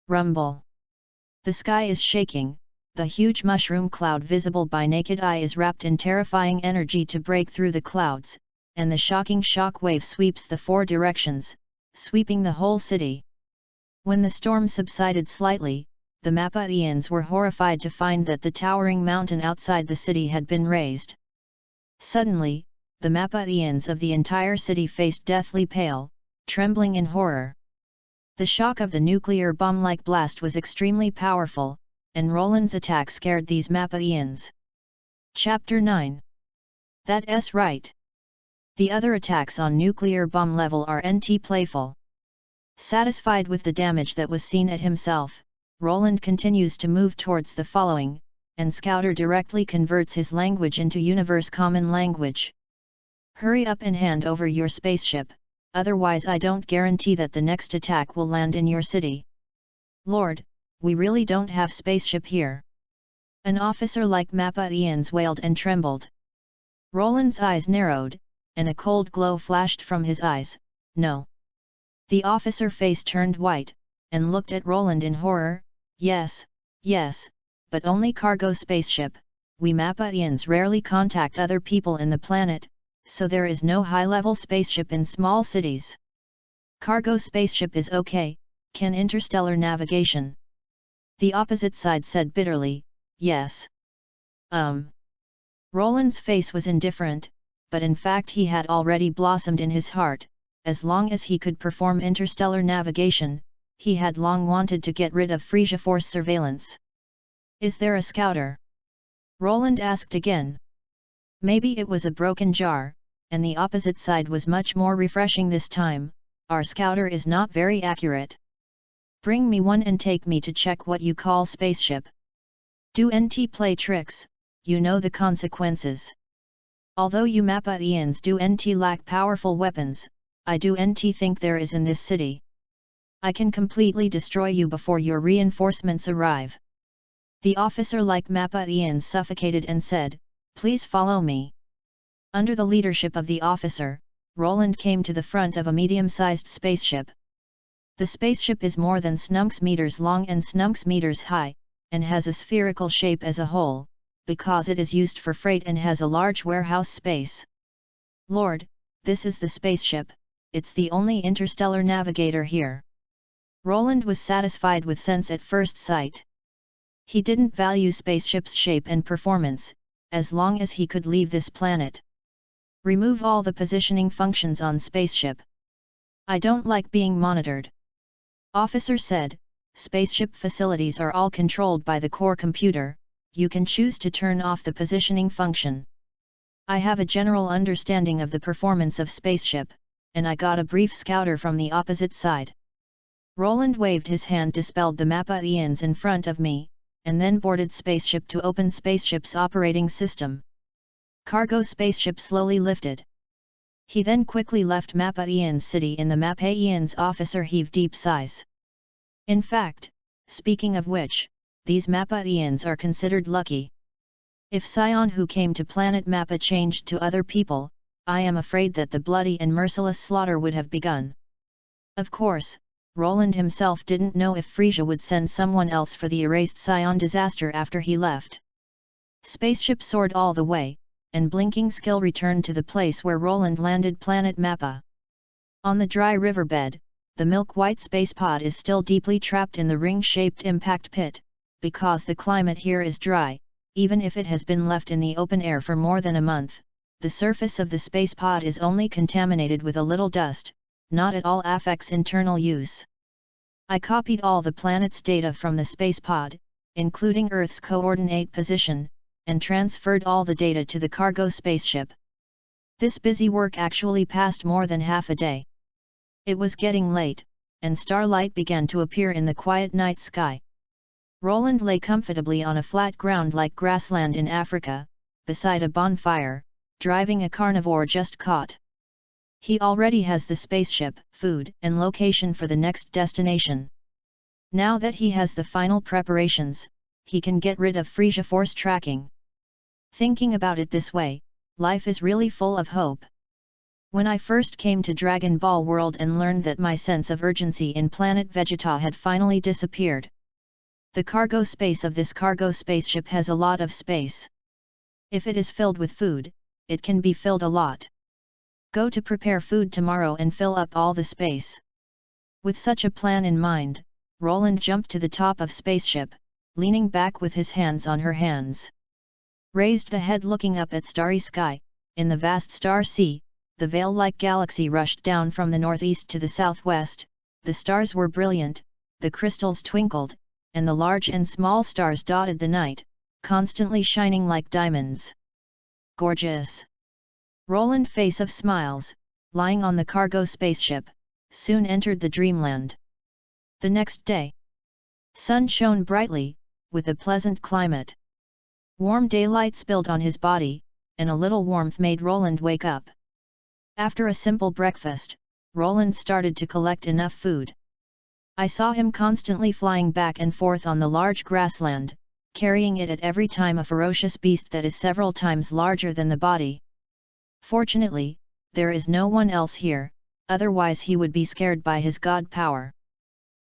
Rumble. The sky is shaking, the huge mushroom cloud visible by naked eye is wrapped in terrifying energy to break through the clouds, and the shocking shock wave sweeps the four directions, sweeping the whole city. When the storm subsided slightly, the Mappa-ians were horrified to find that the towering mountain outside the city had been razed. Suddenly, the Mappa-ians of the entire city faced deathly pale, trembling in horror. The shock of the nuclear bomb-like blast was extremely powerful, and Roland's attack scared these Mappa-ians. Chapter 9. That's right. The other attacks on nuclear bomb level are NT playful. Satisfied with the damage that was seen at himself, Roland continues to move towards the following, and Scouter directly converts his language into universe common language. Hurry up and hand over your spaceship, otherwise I don't guarantee that the next attack will land in your city. Lord, we really don't have spaceship here. An officer like Mappa-ians wailed and trembled. Roland's eyes narrowed, and a cold glow flashed from his eyes. No. The officer face turned white, and looked at Roland in horror. Yes, but only cargo spaceship. We Mappa-ians rarely contact other people in the planet, so there is no high-level spaceship in small cities. Cargo spaceship is okay, can interstellar navigation. The opposite side said bitterly, yes. Roland's face was indifferent, but in fact he had already blossomed in his heart. As long as he could perform interstellar navigation, he had long wanted to get rid of Frisia Force surveillance. Is there a scouter? Roland asked again. Maybe it was a broken jar, and the opposite side was much more refreshing this time. Our scouter is not very accurate. Bring me one and take me to check what you call spaceship. Do NT play tricks, you know the consequences. Although you Mappa-ians do NT lack powerful weapons, I do NT think there is in this city. I can completely destroy you before your reinforcements arrive. The officer like Mappa-ians suffocated and said, please follow me. Under the leadership of the officer, Roland came to the front of a medium-sized spaceship. The spaceship is more than snunks meters long and snunks meters high, and has a spherical shape as a whole, because it is used for freight and has a large warehouse space. Lord, this is the spaceship, it's the only interstellar navigator here. Roland was satisfied with sense at first sight. He didn't value spaceship's shape and performance, as long as he could leave this planet. Remove all the positioning functions on spaceship. I don't like being monitored. Officer said, spaceship facilities are all controlled by the core computer, you can choose to turn off the positioning function. I have a general understanding of the performance of spaceship, and I got a brief scouter from the opposite side. Roland waved his hand, dispelled the Mappa-ians in front of me, and then boarded spaceship to open spaceship's operating system. Cargo spaceship slowly lifted. He then quickly left Mappa-ians city. In the Mappa-ians officer heaved deep sighs. In fact, speaking of which, these Mappa-ians are considered lucky. If SAIYAN who came to planet Mappa changed to other people, I am afraid that the bloody and merciless slaughter would have begun. Of course, Roland himself didn't know if Frisia would send someone else for the erased SAIYAN disaster after he left. Spaceship soared all the way, and blinking skill returned to the place where Roland landed planet Mappa. On the dry riverbed, the milk-white spacepod is still deeply trapped in the ring-shaped impact pit, because the climate here is dry. Even if it has been left in the open air for more than a month, the surface of the spacepod is only contaminated with a little dust, not at all affects internal use. I copied all the planet's data from the spacepod, including Earth's coordinate position, and transferred all the data to the cargo spaceship. This busy work actually passed more than half a day. It was getting late, and starlight began to appear in the quiet night sky. Roland lay comfortably on a flat ground like grassland in Africa, beside a bonfire, driving a carnivore just caught. He already has the spaceship, food, and location for the next destination. Now that he has the final preparations, he can get rid of Frisia Force tracking. Thinking about it this way, life is really full of hope. When I first came to Dragon Ball World and learned that my sense of urgency in planet Vegeta had finally disappeared. The cargo space of this cargo spaceship has a lot of space. If it is filled with food, it can be filled a lot. Go to prepare food tomorrow and fill up all the space. With such a plan in mind, Roland jumped to the top of spaceship, leaning back with his hands on her hands. Raised the head looking up at starry sky, in the vast star sea, the veil-like galaxy rushed down from the northeast to the southwest, the stars were brilliant, the crystals twinkled, and the large and small stars dotted the night, constantly shining like diamonds. Gorgeous! Roland, face of smiles, lying on the cargo spaceship, soon entered the dreamland. The next day, sun shone brightly, with a pleasant climate. Warm daylight spilled on his body, and a little warmth made Roland wake up. After a simple breakfast, Roland started to collect enough food. I saw him constantly flying back and forth on the large grassland, carrying it at every time a ferocious beast that is several times larger than the body. Fortunately, there is no one else here, otherwise he would be scared by his god power.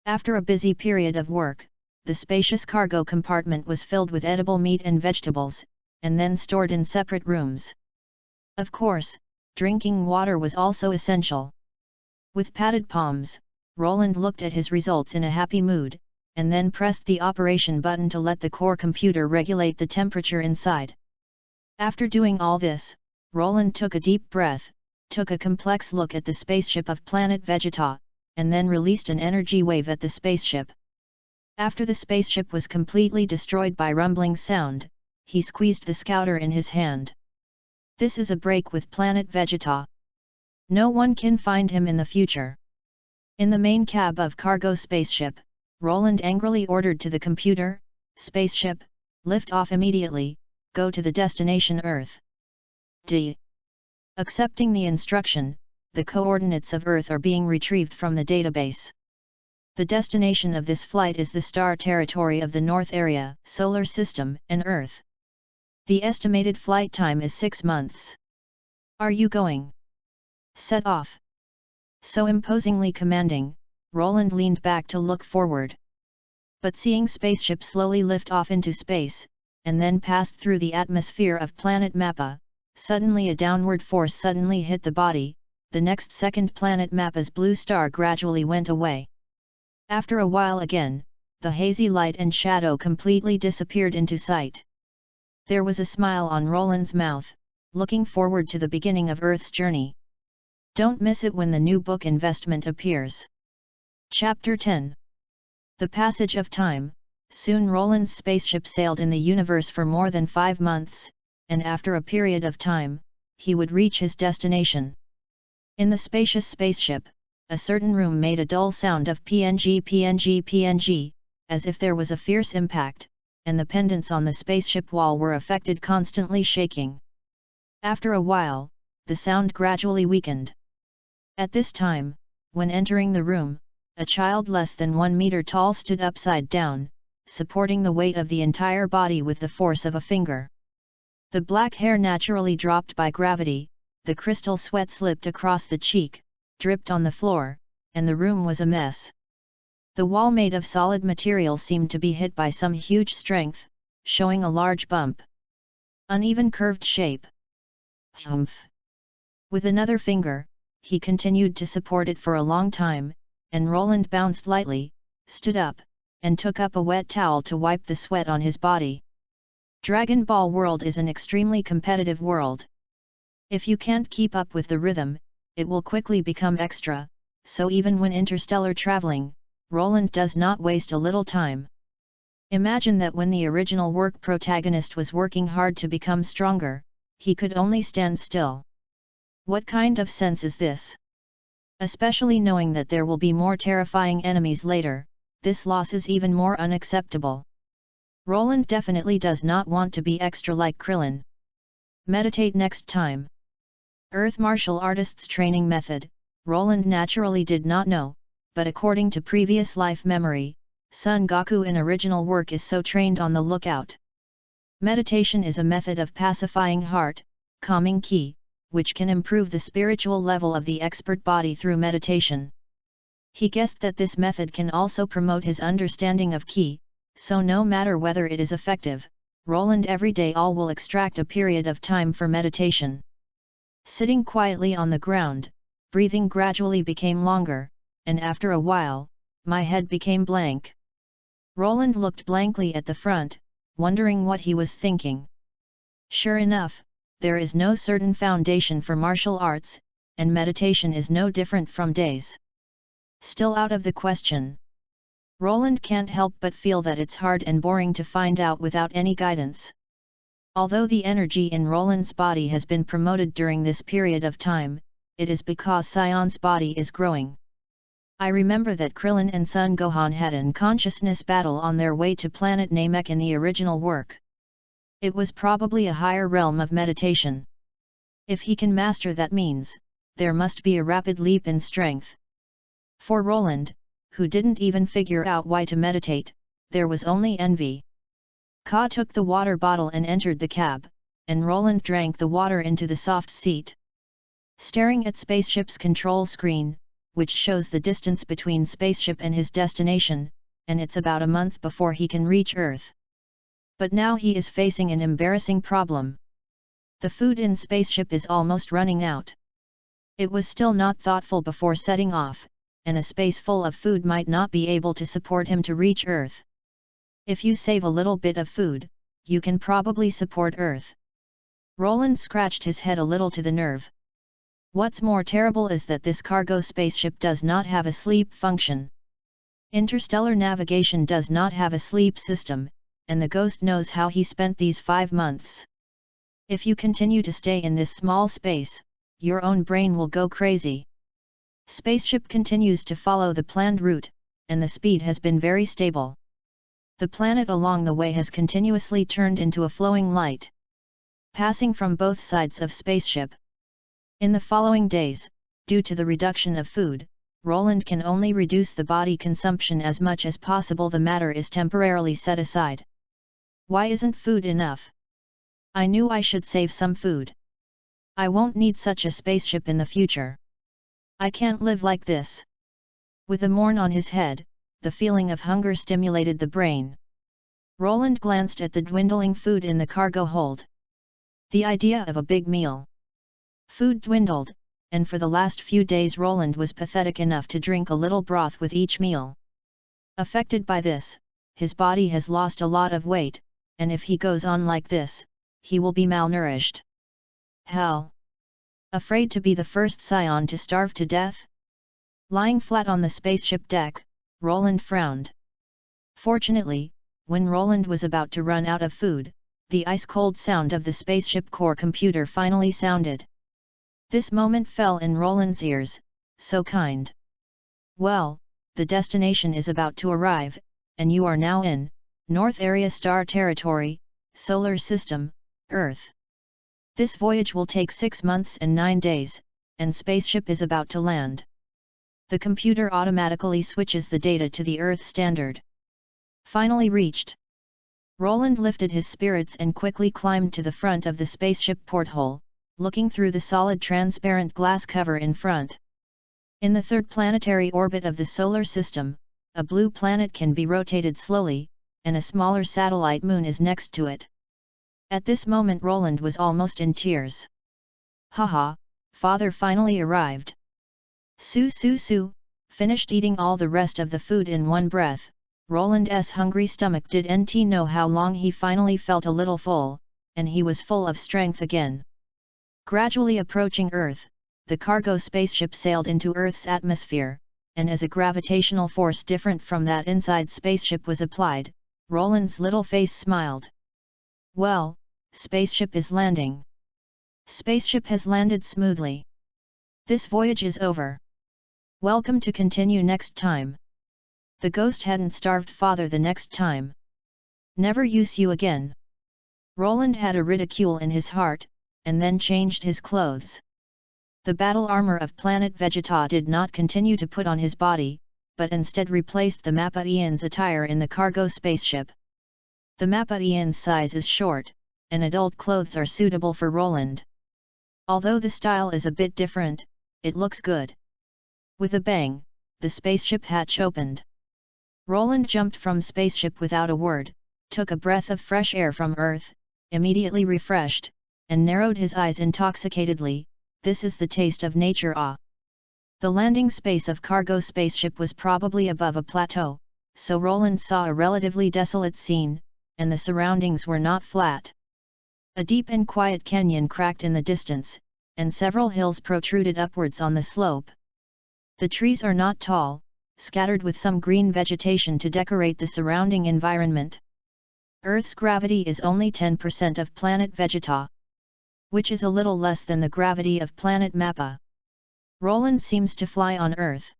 After a busy period of work, the spacious cargo compartment was filled with edible meat and vegetables, and then stored in separate rooms. Of course, drinking water was also essential. With patted palms, Roland looked at his results in a happy mood, and then pressed the operation button to let the core computer regulate the temperature inside. After doing all this, Roland took a deep breath, took a complex look at the spaceship of planet Vegeta, and then released an energy wave at the spaceship. After the spaceship was completely destroyed by rumbling sound, he squeezed the scouter in his hand. This is a break with planet Vegeta. No one can find him in the future. In the main cab of cargo spaceship, Roland angrily ordered to the computer, "Spaceship, lift off immediately, go to the destination Earth." D. Accepting the instruction, the coordinates of Earth are being retrieved from the database. The destination of this flight is the star territory of the North Area, Solar System, and Earth. The estimated flight time is 6 months. Are you going? Set off. So imposingly commanding, Roland leaned back to look forward. But seeing spaceship slowly lift off into space, and then pass through the atmosphere of planet Mappa, suddenly a downward force suddenly hit the body, the next second planet Mappa's blue star gradually went away. After a while again, the hazy light and shadow completely disappeared into sight. There was a smile on Roland's mouth, looking forward to the beginning of Earth's journey. Don't miss it when the new book investment appears. Chapter 10. The Passage of Time. Soon Roland's spaceship sailed in the universe for more than 5 months, and after a period of time, he would reach his destination. In the spacious spaceship, a certain room made a dull sound of PNG PNG PNG, as if there was a fierce impact, and the pendants on the spaceship wall were affected, constantly shaking. After a while, the sound gradually weakened. At this time, when entering the room, a child less than 1 meter tall stood upside down, supporting the weight of the entire body with the force of a finger. The black hair naturally dropped by gravity, the crystal sweat slipped across the cheek, dripped on the floor, and the room was a mess. The wall made of solid material seemed to be hit by some huge strength, showing a large bump. Uneven curved shape. Humph! With another finger, he continued to support it for a long time, and Roland bounced lightly, stood up, and took up a wet towel to wipe the sweat on his body. Dragon Ball World is an extremely competitive world. If you can't keep up with the rhythm, it will quickly become extra, so even when interstellar traveling, Roland does not waste a little time. Imagine that when the original work protagonist was working hard to become stronger, he could only stand still. What kind of sense is this? Especially knowing that there will be more terrifying enemies later, this loss is even more unacceptable. Roland definitely does not want to be extra like Krillin. Meditate next time. Earth martial artists training method, Roland naturally did not know, but according to previous life memory, Son Goku in original work is so trained on the lookout. Meditation is a method of pacifying heart, calming key, which can improve the spiritual level of the expert body through meditation. He guessed that this method can also promote his understanding of ki, so no matter whether it is effective, Roland every day all will extract a period of time for meditation. Sitting quietly on the ground, breathing gradually became longer, and after a while, my head became blank. Roland looked blankly at the front, wondering what he was thinking. Sure enough, there is no certain foundation for martial arts, and meditation is no different from days. Still out of the question. Roland can't help but feel that it's hard and boring to find out without any guidance. Although the energy in Roland's body has been promoted during this period of time, it is because SAIYAN's body is growing. I remember that Krillin and Son Gohan had an consciousness battle on their way to planet Namek in the original work. It was probably a higher realm of meditation. If he can master that means, there must be a rapid leap in strength. For Roland, who didn't even figure out why to meditate, there was only envy. Ka took the water bottle and entered the cab, and Roland drank the water into the soft seat. Staring at spaceship's control screen, which shows the distance between spaceship and his destination, and it's about a month before he can reach Earth. But now he is facing an embarrassing problem. The food in spaceship is almost running out. It was still not thoughtful before setting off, and a space full of food might not be able to support him to reach Earth. If you save a little bit of food, you can probably support Earth. Roland scratched his head a little to the nerve. What's more terrible is that this cargo spaceship does not have a sleep function. Interstellar navigation does not have a sleep system, and the ghost knows how he spent these 5 months. If you continue to stay in this small space, your own brain will go crazy. Spaceship continues to follow the planned route, and the speed has been very stable. The planet along the way has continuously turned into a flowing light, passing from both sides of spaceship. In the following days, due to the reduction of food, Roland can only reduce the body consumption as much as possible. The matter is temporarily set aside. Why isn't food enough? I knew I should save some food. I won't need such a spaceship in the future. I can't live like this. With a mourn on his head, the feeling of hunger stimulated the brain. Roland glanced at the dwindling food in the cargo hold. The idea of a big meal. Food dwindled, and for the last few days Roland was pathetic enough to drink a little broth with each meal. Affected by this, his body has lost a lot of weight, and if he goes on like this, he will be malnourished. Hell! Afraid to be the first SAIYAN to starve to death? Lying flat on the spaceship deck, Roland frowned. Fortunately, when Roland was about to run out of food, the ice-cold sound of the spaceship core computer finally sounded. This moment fell in Roland's ears, so kind. Well, the destination is about to arrive, and you are now in North Area Star Territory, Solar System, Earth. This voyage will take 6 months and 9 days, and spaceship is about to land. The computer automatically switches the data to the Earth standard. Finally reached. Roland lifted his spirits and quickly climbed to the front of the spaceship porthole, looking through the solid transparent glass cover in front. In the third planetary orbit of the solar system, a blue planet can be rotated slowly, and a smaller satellite moon is next to it. At this moment Roland was almost in tears. Haha, father finally arrived. Su, finished eating all the rest of the food in one breath. Roland's hungry stomach didn't know how long he finally felt a little full, and he was full of strength again. Gradually approaching Earth, the cargo spaceship sailed into Earth's atmosphere, and as a gravitational force different from that inside spaceship was applied, Roland's little face smiled. Well, spaceship is landing. Spaceship has landed smoothly. This voyage is over. Welcome to continue next time. The ghost hadn't starved father the next time. Never use you again. Roland had a ridicule in his heart, and then changed his clothes. The battle armor of planet Vegeta did not continue to put on his body, but instead replaced the Mappa-ian's attire in the cargo spaceship. The Mappa-ian's size is short, and adult clothes are suitable for Roland. Although the style is a bit different, it looks good. With a bang, the spaceship hatch opened. Roland jumped from spaceship without a word, took a breath of fresh air from Earth, immediately refreshed, and narrowed his eyes intoxicatedly. This is the taste of nature. Ah! The landing space of cargo spaceship was probably above a plateau, so Roland saw a relatively desolate scene, and the surroundings were not flat. A deep and quiet canyon cracked in the distance, and several hills protruded upwards on the slope. The trees are not tall, scattered with some green vegetation to decorate the surrounding environment. Earth's gravity is only 10% of planet Vegeta, which is a little less than the gravity of planet Mappa. Roland seems to fly on Earth.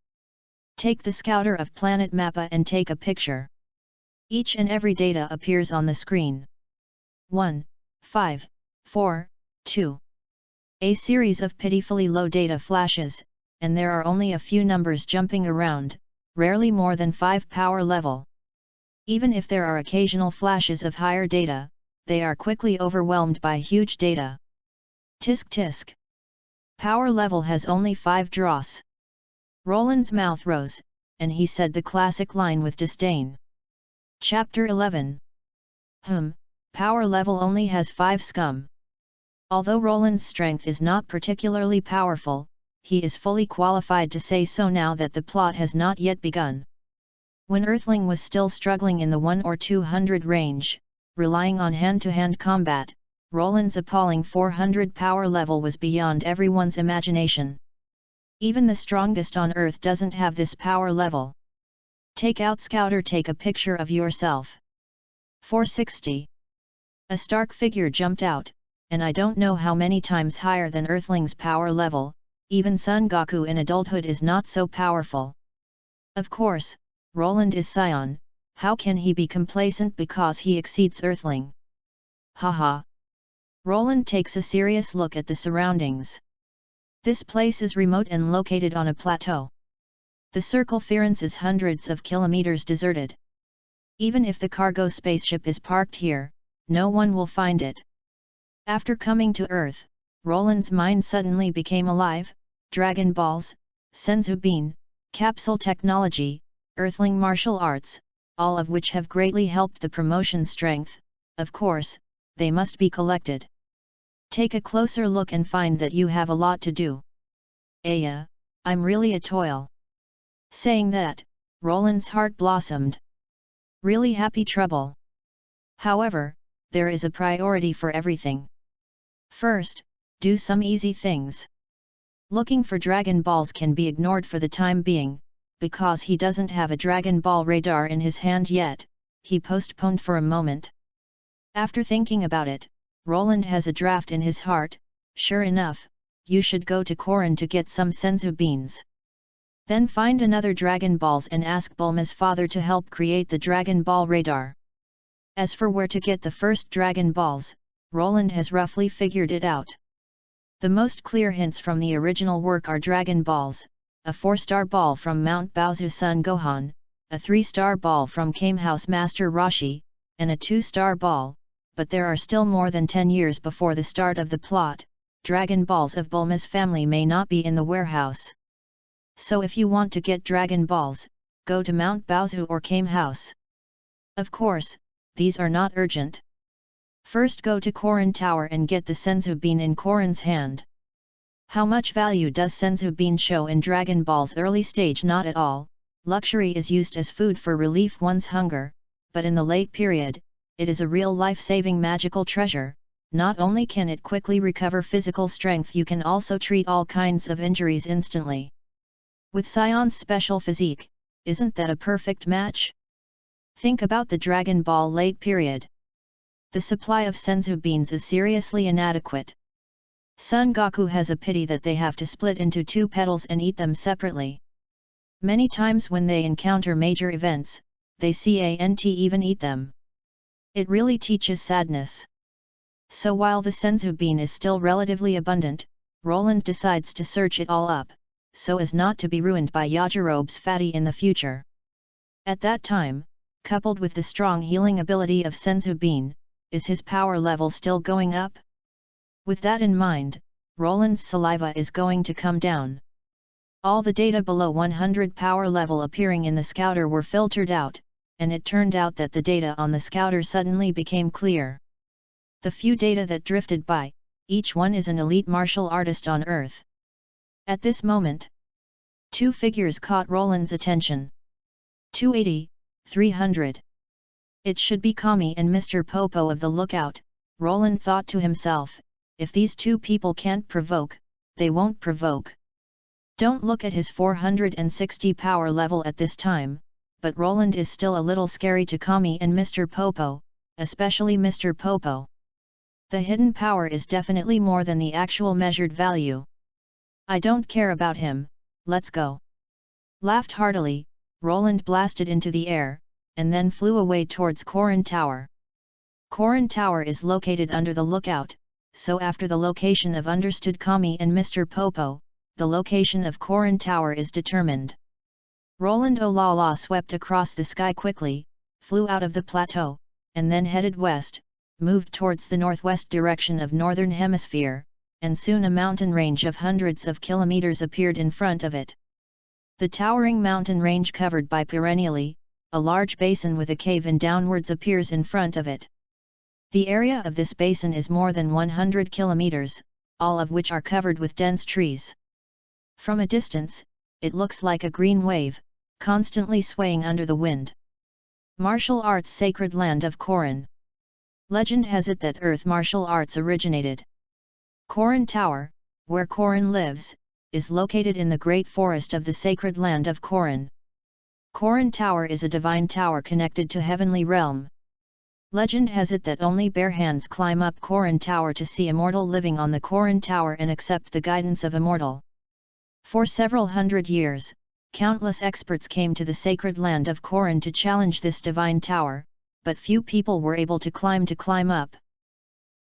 Take the scouter of planet Mappa and take a picture. Each and every data appears on the screen. 1, 5, 4, 2. A series of pitifully low data flashes, and there are only a few numbers jumping around, rarely more than 5 power level. Even if there are occasional flashes of higher data, they are quickly overwhelmed by huge data. Tisk tisk. Power level has only 5 dross. Roland's mouth rose, and he said the classic line with disdain. Chapter 11. Power level only has 5 scum. Although Roland's strength is not particularly powerful, he is fully qualified to say so now that the plot has not yet begun. When Earthling was still struggling in the 1 or 200 range, relying on hand-to-hand combat, Roland's appalling 400 power level was beyond everyone's imagination. Even the strongest on Earth doesn't have this power level. Take out Scouter, take a picture of yourself. 460. A stark figure jumped out, and I don't know how many times higher than Earthling's power level. Even Son Goku in adulthood is not so powerful. Of course, Roland is SAIYAN, how can he be complacent because he exceeds Earthling? Haha. Roland takes a serious look at the surroundings. This place is remote and located on a plateau. The circumference is hundreds of kilometers deserted. Even if the cargo spaceship is parked here, no one will find it. After coming to Earth, Roland's mind suddenly became alive. Dragon Balls, Senzu Bean, Capsule Technology, Earthling Martial Arts, all of which have greatly helped the promotion strength. Of course, they must be collected. Take a closer look and find that you have a lot to do. Aya, I'm really a toil. Saying that, Roland's heart blossomed. Really happy trouble. However, there is a priority for everything. First, do some easy things. Looking for Dragon Balls can be ignored for the time being, because he doesn't have a Dragon Ball radar in his hand yet. He postponed for a moment. After thinking about it, Roland has a draft in his heart. Sure enough, you should go to Korin to get some Senzu beans. Then find another Dragon Balls and ask Bulma's father to help create the Dragon Ball radar. As for where to get the first Dragon Balls, Roland has roughly figured it out. The most clear hints from the original work are Dragon Balls, a 4-star ball from Mount Baozu Son Gohan, a 3-star ball from Kamehouse Master Roshi, and a 2-star ball, but there are still more than 10 years before the start of the plot. Dragon Balls of Bulma's family may not be in the warehouse. So if you want to get Dragon Balls, go to Mount Baozu or Kamehouse. Of course, these are not urgent. First go to Korin Tower and get the Senzu Bean in Korin's hand. How much value does Senzu Bean show in Dragon Ball's early stage? Not at all. Luxury is used as food for relief one's hunger, but in the late period, it is a real life-saving magical treasure. Not only can it quickly recover physical strength, you can also treat all kinds of injuries instantly. With SAIYAN's special physique, isn't that a perfect match? Think about the Dragon Ball late period. The supply of Senzu beans is seriously inadequate. Son Goku has a pity that they have to split into 2 petals and eat them separately. Many times when they encounter major events, they can't even eat them. It really teaches sadness. So while the Senzu bean is still relatively abundant, Roland decides to search it all up, so as not to be ruined by Yajirobe's fatty in the future. At that time, coupled with the strong healing ability of Senzu bean, is his power level still going up? With that in mind, Roland's saliva is going to come down. All the data below 100 power level appearing in the scouter were filtered out, and it turned out that the data on the scouter suddenly became clear. The few data that drifted by, each one is an elite martial artist on Earth. At this moment, two figures caught Roland's attention. 280, 300. It should be Kami and Mr. Popo of the Lookout, Roland thought to himself. If these two people can't provoke, they won't provoke. Don't look at his 460 power level at this time, but Roland is still a little scary to Kami and Mr. Popo, especially Mr. Popo. The hidden power is definitely more than the actual measured value. I don't care about him, let's go. Laughed heartily, Roland blasted into the air, and then flew away towards Korin Tower. Korin Tower is located under the Lookout. So after the location of understood Kami and Mr. Popo, the location of Korin Tower is determined. Roland Olala swept across the sky quickly, flew out of the plateau, and then headed west, moved towards the northwest direction of Northern Hemisphere, and soon a mountain range of hundreds of kilometers appeared in front of it. The towering mountain range covered by perennially, a large basin with a cave in downwards appears in front of it. The area of this basin is more than 100 kilometers, all of which are covered with dense trees. From a distance, it looks like a green wave, constantly swaying under the wind. Martial arts sacred land of Korin. Legend has it that Earth martial arts originated. Korin Tower, where Korin lives, is located in the great forest of the sacred land of Korin. Korin Tower is a divine tower connected to heavenly realm. Legend has it that only bare hands climb up Korin Tower to see immortal living on the Korin Tower and accept the guidance of immortal. For several hundred years, countless experts came to the sacred land of Korin to challenge this divine tower, but few people were able to climb up.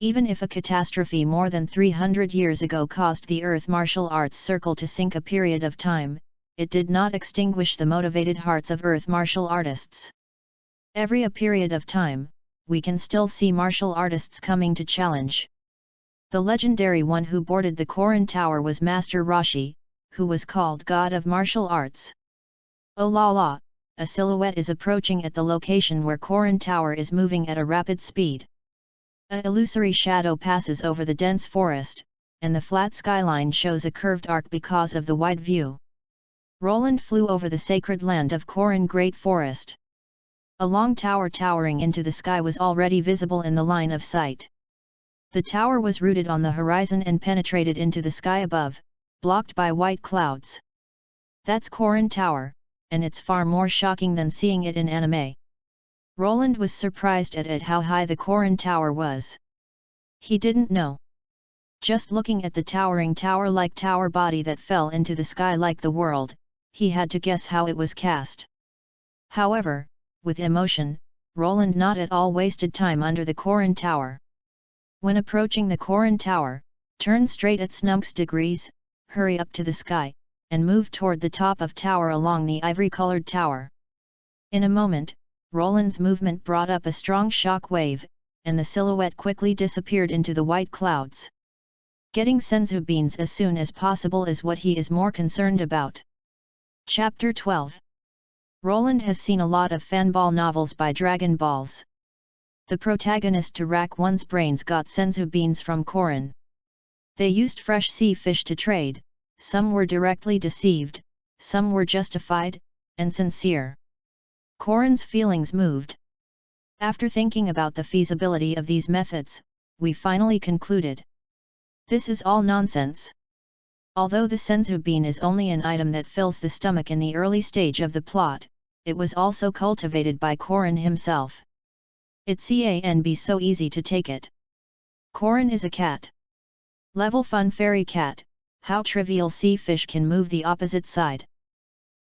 Even if a catastrophe more than 300 years ago caused the Earth martial arts circle to sink a period of time, it did not extinguish the motivated hearts of Earth martial artists. Every period of time, we can still see martial artists coming to challenge. The legendary one who boarded the Korin Tower was Master Rashi, who was called God of Martial Arts. Oh la la, a silhouette is approaching at the location where Korin Tower is moving at a rapid speed. A illusory shadow passes over the dense forest, and the flat skyline shows a curved arc because of the wide view. Roland flew over the sacred land of Korin Great Forest. A long tower towering into the sky was already visible in the line of sight. The tower was rooted on the horizon and penetrated into the sky above, blocked by white clouds. That's Korin Tower, and it's far more shocking than seeing it in anime. Roland was surprised at how high the Korin Tower was. He didn't know. Just looking at the towering tower-like tower body that fell into the sky like the world, he had to guess how it was cast. However, with emotion, Roland not at all wasted time under the Korin Tower. When approaching the Korin Tower, turn straight at 90 degrees, hurry up to the sky, and move toward the top of tower along the ivory-colored tower. In a moment, Roland's movement brought up a strong shock wave, and the silhouette quickly disappeared into the white clouds. Getting senzu beans as soon as possible is what he is more concerned about. Chapter 12. Roland has seen a lot of fanball novels by Dragon Balls. The protagonist to rack one's brains got senzu beans from Korin. They used fresh sea fish to trade, some were directly deceived, some were justified, and sincere. Korin's feelings moved. After thinking about the feasibility of these methods, we finally concluded. This is all nonsense. Although the senzu bean is only an item that fills the stomach in the early stage of the plot, it was also cultivated by Korin himself. It can be so easy to take it. Korin is a cat. Level fun fairy cat, how trivial sea fish can move the opposite side.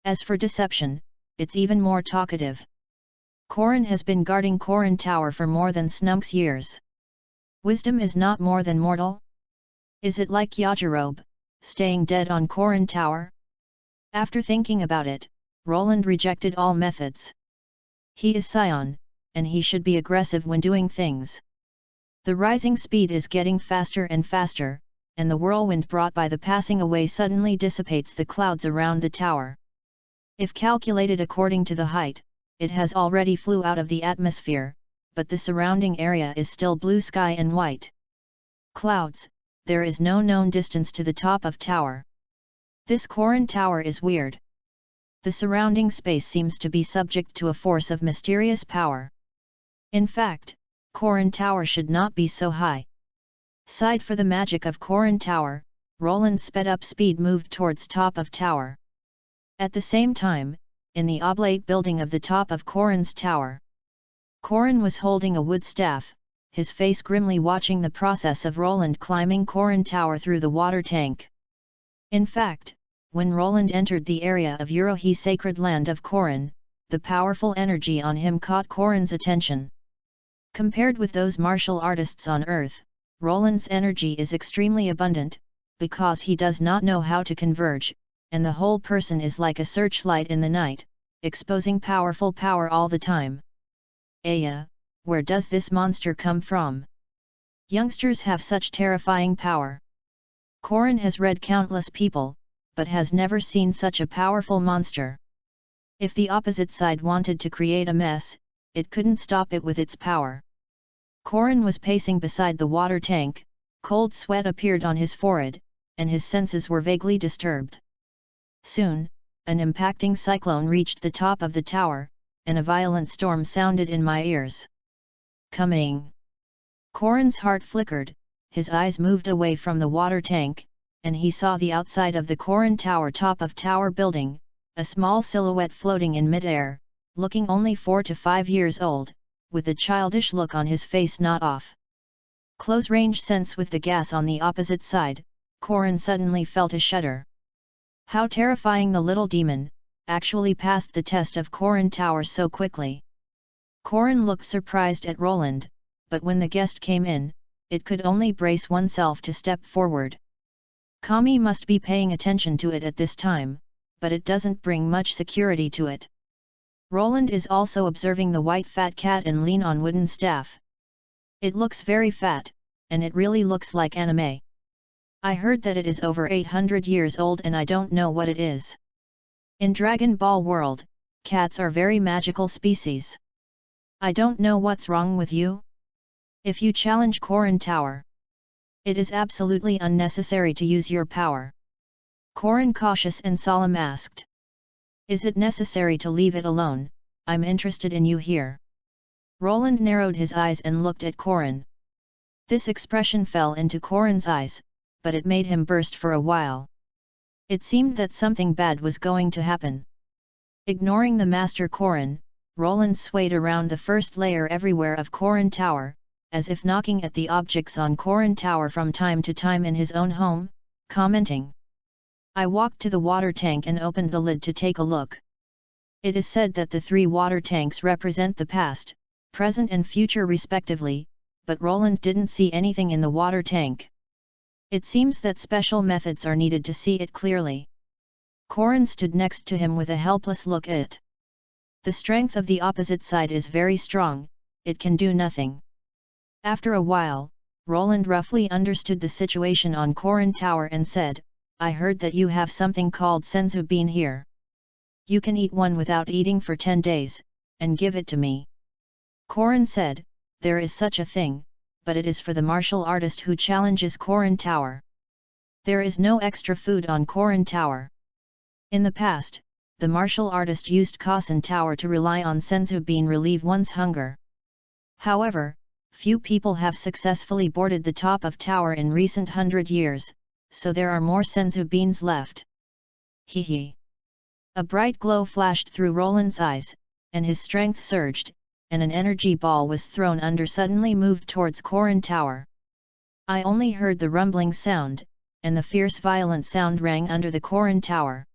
As for deception, it's even more talkative. Korin has been guarding Korin Tower for more than 90 years. Wisdom is not more than mortal? Is it like Yajirobe, staying dead on Korin Tower? After thinking about it, Roland rejected all methods. He is SAIYAN, and he should be aggressive when doing things. The rising speed is getting faster and faster, and the whirlwind brought by the passing away suddenly dissipates the clouds around the tower. If calculated according to the height, it has already flew out of the atmosphere, but the surrounding area is still blue sky and white clouds. There is no known distance to the top of tower. This Koran tower is weird. The surrounding space seems to be subject to a force of mysterious power. In fact, Koran tower should not be so high. Sighed for the magic of Koran tower, Roland sped up speed moved towards top of tower. At the same time, in the oblate building of the top of Koran's tower, Koran was holding a wood staff, his face grimly watching the process of Roland climbing Koran tower through the water tank. In fact, when Roland entered the area of Eurohi sacred land of Koran, the powerful energy on him caught Koran's attention. Compared with those martial artists on earth, Roland's energy is extremely abundant, because he does not know how to converge, and the whole person is like a searchlight in the night, exposing powerful power all the time. Aya, where does this monster come from? Youngsters have such terrifying power. Koran has read countless people, but has never seen such a powerful monster. If the opposite side wanted to create a mess, it couldn't stop it with its power. Koran was pacing beside the water tank, cold sweat appeared on his forehead, and his senses were vaguely disturbed. Soon, an impacting cyclone reached the top of the tower, and a violent storm sounded in my ears. Coming! Koran's heart flickered, his eyes moved away from the water tank, and he saw the outside of the Koran tower top of tower building, a small silhouette floating in mid-air, looking only 4 to 5 years old, with a childish look on his face not off. Close-range sense with the gas on the opposite side, Koran suddenly felt a shudder. How terrifying the little demon, actually passed the test of Koran tower so quickly. Koran looked surprised at Roland, but when the guest came in, it could only brace oneself to step forward. Kami must be paying attention to it at this time, but it doesn't bring much security to it. Roland is also observing the white fat cat and lean on wooden staff. It looks very fat, and it really looks like anime. I heard that it is over 800 years old and I don't know what it is. In Dragon Ball world, cats are very magical species. I don't know what's wrong with you? If you challenge Koran tower, it is absolutely unnecessary to use your power. Koran cautious and solemn asked. Is it necessary to leave it alone? I'm interested in you here. Roland narrowed his eyes and looked at Koran. This expression fell into Koran's eyes, but it made him burst for a while. It seemed that something bad was going to happen. Ignoring the master Koran, Roland swayed around the first layer everywhere of Koran tower, as if knocking at the objects on Koran tower from time to time in his own home, commenting. I walked to the water tank and opened the lid to take a look. It is said that the 3 water tanks represent the past, present and future respectively, but Roland didn't see anything in the water tank. It seems that special methods are needed to see it clearly. Koran stood next to him with a helpless look at it. The strength of the opposite side is very strong, it can do nothing. After a while, Roland roughly understood the situation on Koran tower and said, I heard that you have something called senzu bean here. You can eat one without eating for 10 days, and give it to me. Koran said, there is such a thing, but it is for the martial artist who challenges Koran tower. There is no extra food on Koran tower. In the past, the martial artist used Kosan tower to rely on senzu bean relieve one's hunger. However, few people have successfully boarded the top of tower in recent 100 years, so there are more senzu beans left. Hee hee. A bright glow flashed through Roland's eyes, and his strength surged, and an energy ball was thrown under suddenly moved towards Koran tower. I only heard the rumbling sound, and the fierce violent sound rang under the Koran tower.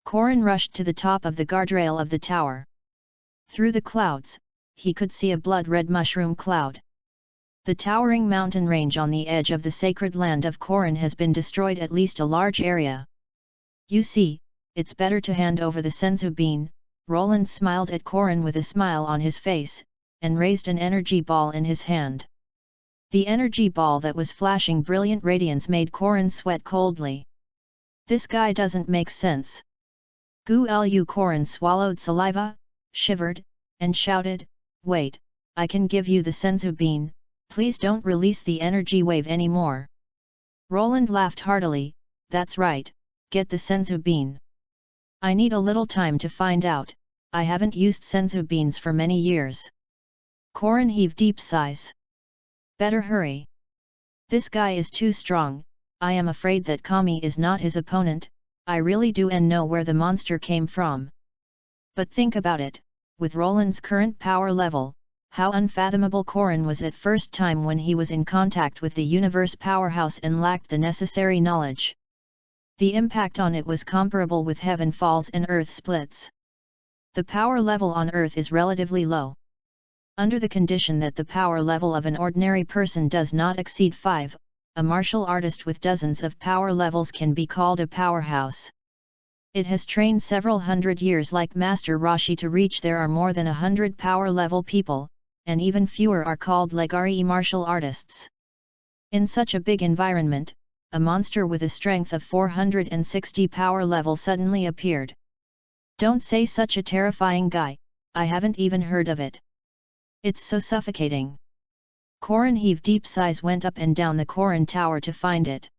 Koran rushed to the top of the guardrail of the tower. Through the clouds, he could see a blood-red mushroom cloud. The towering mountain range on the edge of the sacred land of Koran has been destroyed at least a large area. You see, it's better to hand over the senzu bean. Roland smiled at Koran with a smile on his face, and raised an energy ball in his hand. The energy ball that was flashing brilliant radiance made Corin sweat coldly. This guy doesn't make sense. Gu Corin swallowed saliva, shivered, and shouted, "Wait, I can give you the senzu bean, please don't release the energy wave anymore." Roland laughed heartily, "That's right, get the senzu bean. I need a little time to find out, I haven't used senzu beans for many years." Corin heaved deep sighs. "Better hurry. This guy is too strong, I am afraid that Kami is not his opponent, I really do know where the monster came from. But think about it, with Roland's current power level, how unfathomable Corin was at first time when he was in contact with the universe powerhouse and lacked the necessary knowledge. The impact on it was comparable with heaven falls and earth splits. The power level on earth is relatively low. Under the condition that the power level of an ordinary person does not exceed 5, a martial artist with dozens of power levels can be called a powerhouse. It has trained several hundred years like Master Roshi to reach there are more than 100 power level people, and even fewer are called Legari martial artists. In such a big environment, a monster with a strength of 460 power level suddenly appeared. Don't say such a terrifying guy, I haven't even heard of it. It's so suffocating. Corin heaved deep sighs, went up and down the Corin tower to find it.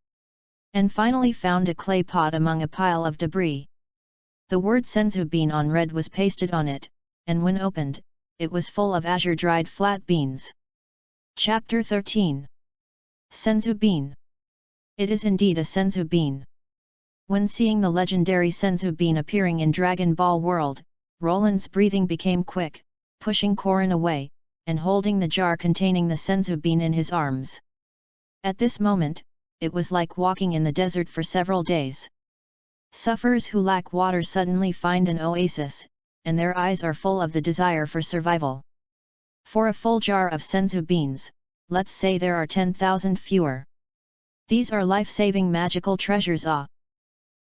And finally found a clay pot among a pile of debris. The word senzu bean on red was pasted on it, and when opened, it was full of azure dried flat beans. Chapter 13. Senzu bean. It is indeed a senzu bean. When seeing the legendary senzu bean appearing in Dragon Ball World, Roland's breathing became quick, pushing Corin away, and holding the jar containing the senzu bean in his arms. At this moment, it was like walking in the desert for several days. Sufferers who lack water suddenly find an oasis, and their eyes are full of the desire for survival. For a full jar of senzu beans, let's say there are 10,000 fewer. These are life-saving magical treasures.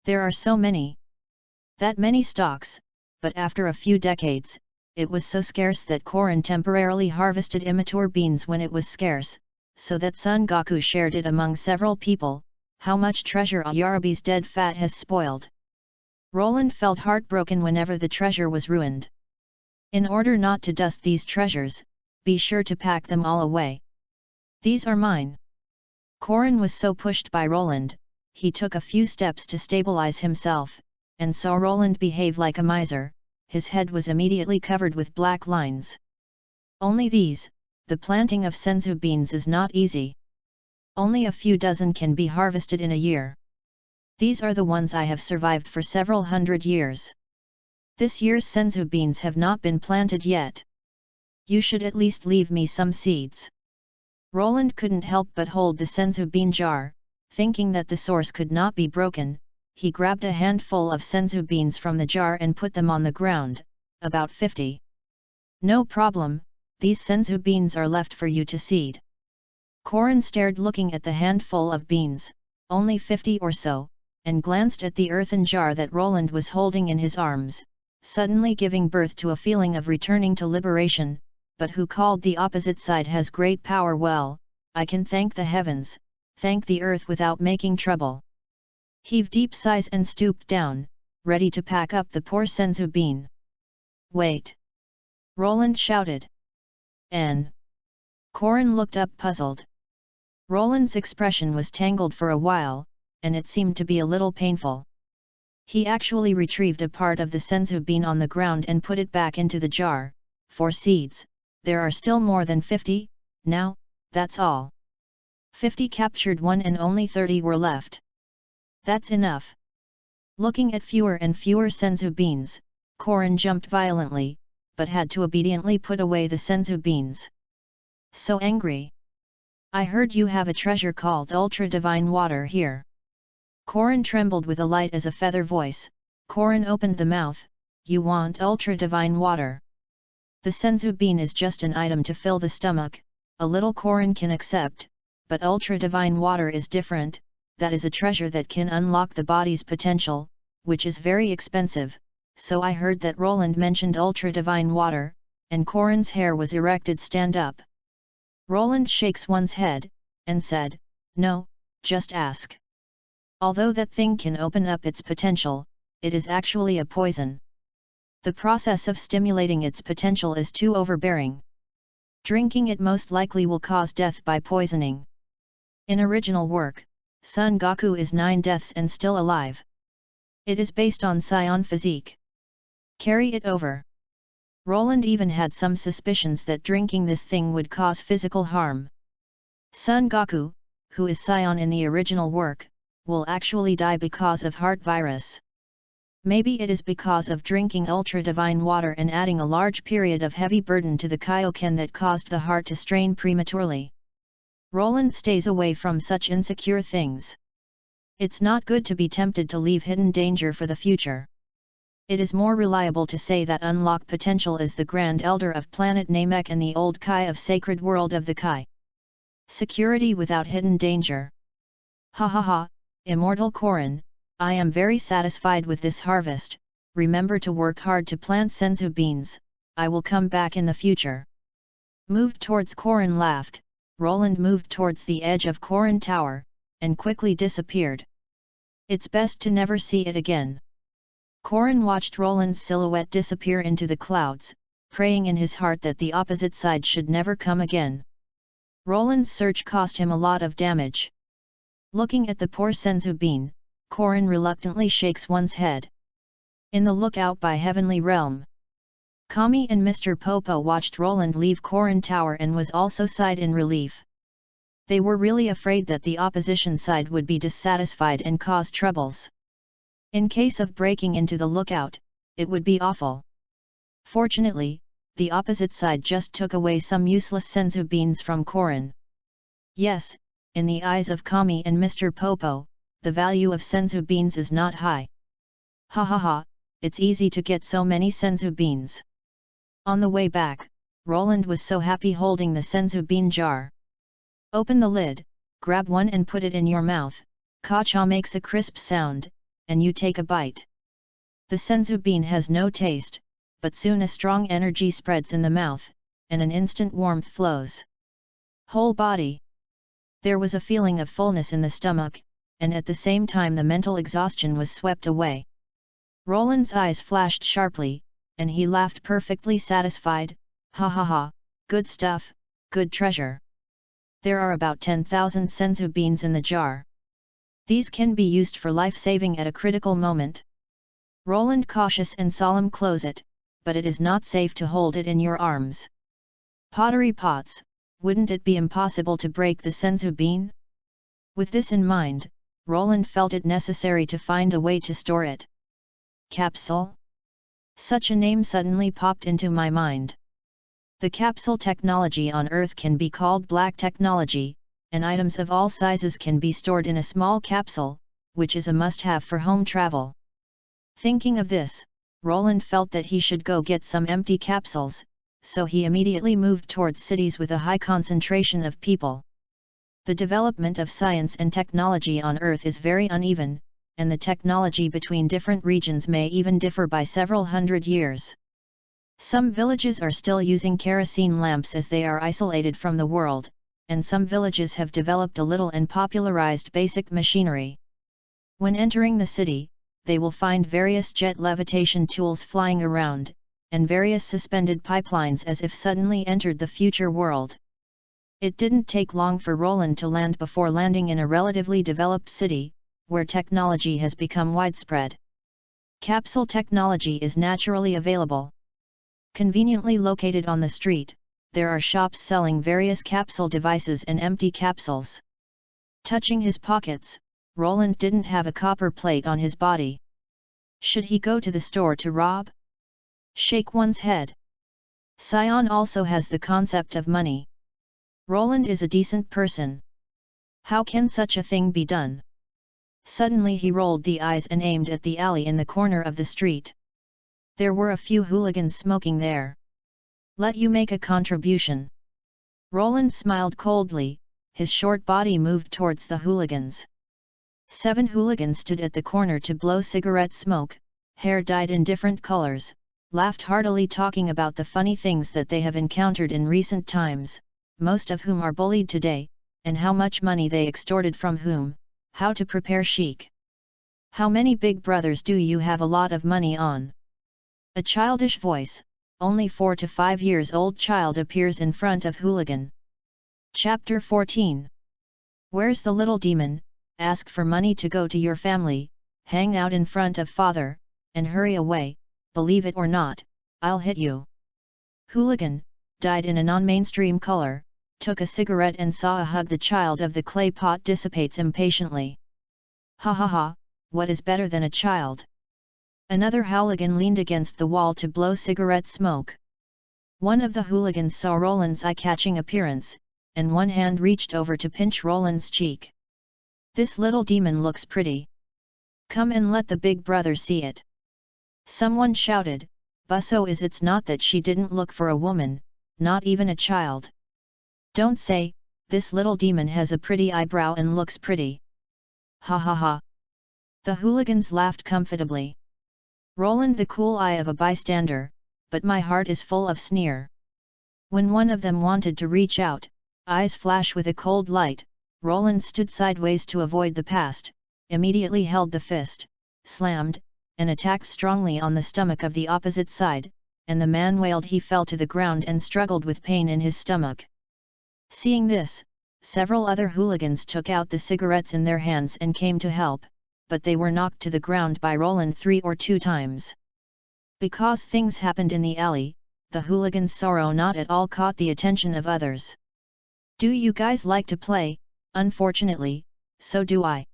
There are so many. That many stocks, but after a few decades, it was so scarce that Corin temporarily harvested immature beans when it was scarce, so that Son Goku shared it among several people. How much treasure Ayarabi's dead fat has spoiled. Roland felt heartbroken whenever the treasure was ruined. In order not to dust these treasures, be sure to pack them all away. These are mine. Corin was so pushed by Roland, he took a few steps to stabilize himself, and saw Roland behave like a miser. His head was immediately covered with black lines. Only these, the planting of senzu beans is not easy. Only a few dozen can be harvested in a year. These are the ones I have survived for several hundred years. This year's senzu beans have not been planted yet. You should at least leave me some seeds. Roland couldn't help but hold the senzu bean jar, thinking that the source could not be broken. He grabbed a handful of senzu beans from the jar and put them on the ground, about 50. No problem, these senzu beans are left for you to seed. Corin stared looking at the handful of beans, only 50 or so, and glanced at the earthen jar that Roland was holding in his arms, suddenly giving birth to a feeling of returning to liberation. But who called the opposite side has great power? Well, I can thank the heavens, thank the earth without making trouble. Heaved deep sighs and stooped down, ready to pack up the poor senzu bean. Wait! Roland shouted. N. Corin looked up puzzled. Roland's expression was tangled for a while, and it seemed to be a little painful. He actually retrieved a part of the senzu bean on the ground and put it back into the jar. 4 seeds, there are still more than 50, now, that's all. 50 captured one and only 30 were left. That's enough. Looking at fewer and fewer senzu beans, Corin jumped violently, but had to obediently put away the senzu beans. So angry. I heard you have a treasure called Ultra Divine Water here. Corin trembled with a light as a feather voice. Corin opened the mouth. You want Ultra Divine Water? The senzu bean is just an item to fill the stomach, a little Corin can accept, but Ultra Divine Water is different. That is a treasure that can unlock the body's potential, which is very expensive. So I heard that Roland mentioned Ultra Divine Water, and Corin's hair was erected. Stand up. Roland shakes one's head, and said, "No, just ask." Although that thing can open up its potential, it is actually a poison. The process of stimulating its potential is too overbearing. Drinking it most likely will cause death by poisoning. In original work, Son Goku is 9 deaths and still alive. It is based on SAIYAN physique. Carry it over. Roland even had some suspicions that drinking this thing would cause physical harm. Son Goku, who is SAIYAN in the original work, will actually die because of heart virus. Maybe it is because of drinking ultra-divine water and adding a large period of heavy burden to the Kaioken that caused the heart to strain prematurely. Roland stays away from such insecure things. It's not good to be tempted to leave hidden danger for the future. It is more reliable to say that unlock potential is the Grand Elder of planet Namek and the old Kai of sacred world of the Kai. Security without hidden danger. Ha ha ha, immortal Korin, I am very satisfied with this harvest. Remember to work hard to plant senzu beans. I will come back in the future. Moved towards Korin laughed. Roland moved towards the edge of Korin Tower, and quickly disappeared. It's best to never see it again. Korin watched Roland's silhouette disappear into the clouds, praying in his heart that the opposite side should never come again. Roland's search cost him a lot of damage. Looking at the poor senzu bean, Korin reluctantly shakes one's head. In the lookout by Heavenly Realm, Kami and Mr. Popo watched Roland leave Korin Tower and was also sighed in relief. They were really afraid that the opposition side would be dissatisfied and cause troubles. In case of breaking into the lookout, it would be awful. Fortunately, the opposite side just took away some useless senzu beans from Korin. Yes, in the eyes of Kami and Mr. Popo, the value of senzu beans is not high. Ha ha ha, it's easy to get so many senzu beans. On the way back, Roland was so happy holding the senzu bean jar. Open the lid, grab one and put it in your mouth. Ka-cha makes a crisp sound, and you take a bite. The senzu bean has no taste, but soon a strong energy spreads in the mouth, and an instant warmth flows. Whole body. There was a feeling of fullness in the stomach, and at the same time the mental exhaustion was swept away. Roland's eyes flashed sharply, and he laughed perfectly satisfied. Ha ha ha, good stuff, good treasure. There are about 10,000 senzu beans in the jar. These can be used for life-saving at a critical moment. Roland cautious and solemn close it, but it is not safe to hold it in your arms. Pottery pots, wouldn't it be impossible to break the senzu bean? With this in mind, Roland felt it necessary to find a way to store it. Capsule? Such a name suddenly popped into my mind. The capsule technology on Earth can be called black technology, and items of all sizes can be stored in a small capsule, which is a must-have for home travel. Thinking of this, Roland felt that he should go get some empty capsules, so he immediately moved towards cities with a high concentration of people. The development of science and technology on Earth is very uneven, and the technology between different regions may even differ by several hundred years. Some villages are still using kerosene lamps as they are isolated from the world, and some villages have developed a little and popularized basic machinery. When entering the city, they will find various jet levitation tools flying around, and various suspended pipelines as if suddenly entered the future world. It didn't take long for Roland to land before landing in a relatively developed city, where technology has become widespread. Capsule technology is naturally available. Conveniently located on the street, there are shops selling various capsule devices and empty capsules. Touching his pockets, Roland didn't have a copper plate on his body. Should he go to the store to rob? Shake one's head. SAIYAN also has the concept of money. Roland is a decent person. How can such a thing be done? Suddenly he rolled the eyes and aimed at the alley in the corner of the street. There were a few hooligans smoking there. Let you make a contribution. Roland smiled coldly, his short body moved towards the hooligans. 7 hooligans stood at the corner to blow cigarette smoke, hair dyed in different colors, laughed heartily talking about the funny things that they have encountered in recent times, most of whom are bullied today, and how much money they extorted from whom, how to prepare chic. How many big brothers do you have a lot of money on? A childish voice, only 4 to 5 years old child appears in front of hooligan. Chapter 14. Where's the little demon? Ask for money to go to your family, hang out in front of father, and hurry away, believe it or not, I'll hit you. Hooligan, dyed in a non-mainstream color, took a cigarette and saw a hug the child of the clay pot dissipates impatiently. Ha ha ha, what is better than a child? Another hooligan leaned against the wall to blow cigarette smoke. One of the hooligans saw Roland's eye-catching appearance, and one hand reached over to pinch Roland's cheek. This little demon looks pretty. Come and let the big brother see it. Someone shouted, Busso is it's not that she didn't look for a woman, not even a child. Don't say, this little demon has a pretty eyebrow and looks pretty. Ha ha ha. The hooligans laughed comfortably. Roland the cool eye of a bystander, but my heart is full of sneer. When one of them wanted to reach out, eyes flash with a cold light, Roland stood sideways to avoid the past, immediately held the fist, slammed, and attacked strongly on the stomach of the opposite side, and the man wailed. He fell to the ground and struggled with pain in his stomach. Seeing this, several other hooligans took out the cigarettes in their hands and came to help, but they were knocked to the ground by Roland 3 or 2 times. Because things happened in the alley, the hooligan's sorrow not at all caught the attention of others. Do you guys like to play? Unfortunately, so do I.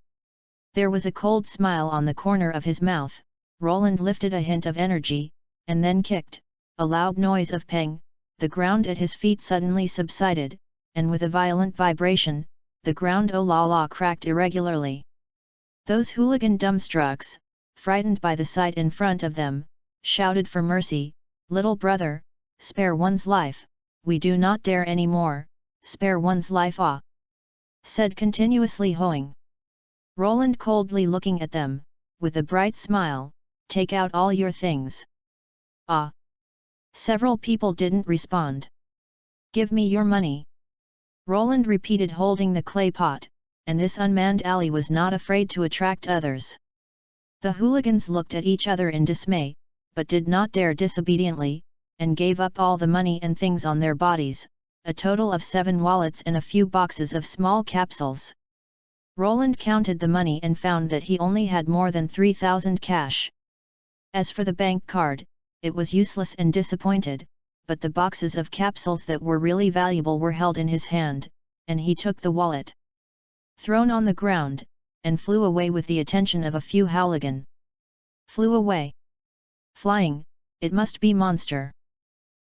There was a cold smile on the corner of his mouth. Roland lifted a hint of energy, and then kicked. A loud noise of pang, the ground at his feet suddenly subsided, and with a violent vibration, the ground oh la la cracked irregularly. Those hooligan dumbstrucks, frightened by the sight in front of them, shouted for mercy. Little brother, spare one's life, we do not dare any more, spare one's life ah! Said continuously hoeing. Roland coldly looking at them, with a bright smile, take out all your things. Ah! Several people didn't respond. Give me your money. Roland repeated, holding the clay pot, and this unmanned alley was not afraid to attract others. The hooligans looked at each other in dismay, but did not dare disobediently, and gave up all the money and things on their bodies, a total of 7 wallets and a few boxes of small capsules. Roland counted the money and found that he only had more than 3,000 cash. As for the bank card, it was useless and disappointed, but the boxes of capsules that were really valuable were held in his hand, and he took the wallet. Thrown on the ground, and flew away with the attention of a few hooligan. Flew away. Flying, it must be monster.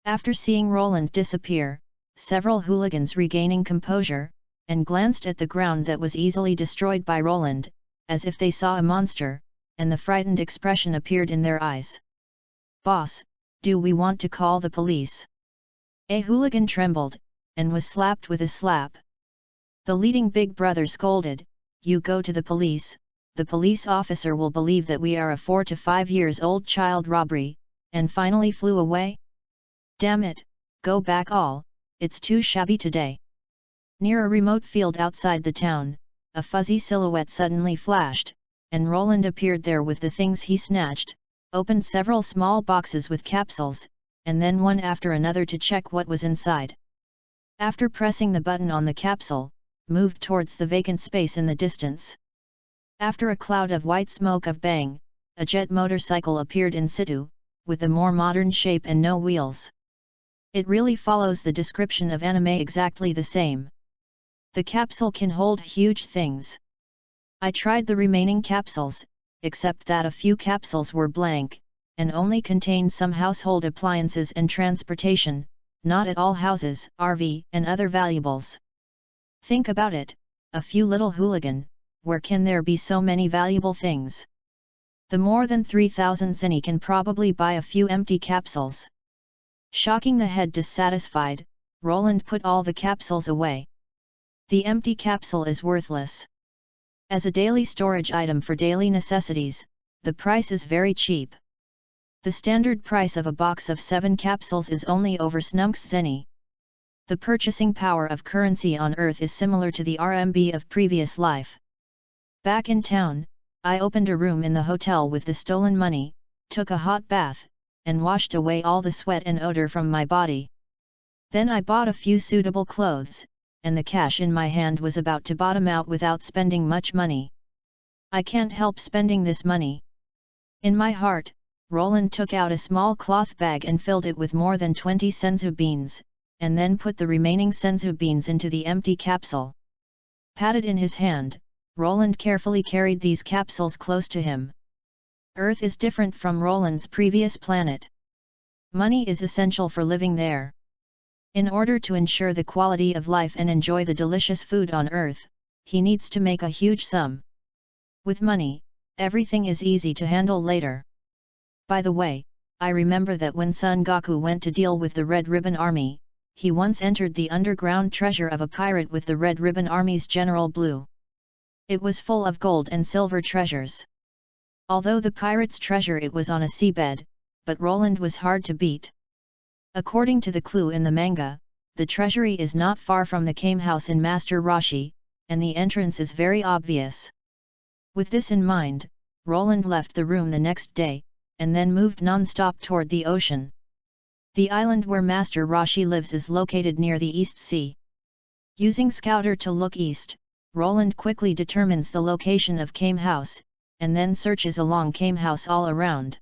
After seeing Roland disappear, several hooligans regaining composure, and glanced at the ground that was easily destroyed by Roland, as if they saw a monster, and the frightened expression appeared in their eyes. Boss, do we want to call the police? A hooligan trembled, and was slapped with a slap. The leading big brother scolded, you go to the police, the police officer will believe that we are a 4 to 5 years old child robbery, and finally flew away? Damn it, go back all, it's too shabby today. Near a remote field outside the town, a fuzzy silhouette suddenly flashed, and Roland appeared there with the things he snatched, opened several small boxes with capsules, and then one after another to check what was inside. After pressing the button on the capsule, moved towards the vacant space in the distance. After a cloud of white smoke of bang, a jet motorcycle appeared in situ, with a more modern shape and no wheels. It really follows the description of anime exactly the same. The capsule can hold huge things. I tried the remaining capsules, except that a few capsules were blank, and only contained some household appliances and transportation, not at all houses, RV, and other valuables. Think about it, a few little hooligan, where can there be so many valuable things? The more than 3,000 zenny can probably buy a few empty capsules. Shocking the head dissatisfied, Roland put all the capsules away. The empty capsule is worthless. As a daily storage item for daily necessities, the price is very cheap. The standard price of a box of 7 capsules is only over snunks zenny. The purchasing power of currency on Earth is similar to the RMB of previous life. Back in town, I opened a room in the hotel with the stolen money, took a hot bath, and washed away all the sweat and odor from my body. Then I bought a few suitable clothes, and the cash in my hand was about to bottom out without spending much money. I can't help spending this money. In my heart, Roland took out a small cloth bag and filled it with more than 20 senzu beans, and then put the remaining senzu beans into the empty capsule. Patted in his hand, Roland carefully carried these capsules close to him. Earth is different from Roland's previous planet. Money is essential for living there. In order to ensure the quality of life and enjoy the delicious food on Earth, he needs to make a huge sum. With money, everything is easy to handle later. By the way, I remember that when Son Goku went to deal with the Red Ribbon Army, he once entered the underground treasure of a pirate with the Red Ribbon Army's General Blue. It was full of gold and silver treasures. Although the pirate's treasure it was on a seabed, but Roland was hard to beat. According to the clue in the manga, the treasury is not far from the Kame house in Master Roshi, and the entrance is very obvious. With this in mind, Roland left the room the next day, and then moved non-stop toward the ocean. The island where Master Roshi lives is located near the East Sea. Using Scouter to look east, Roland quickly determines the location of Kame house, and then searches along Kame house all around.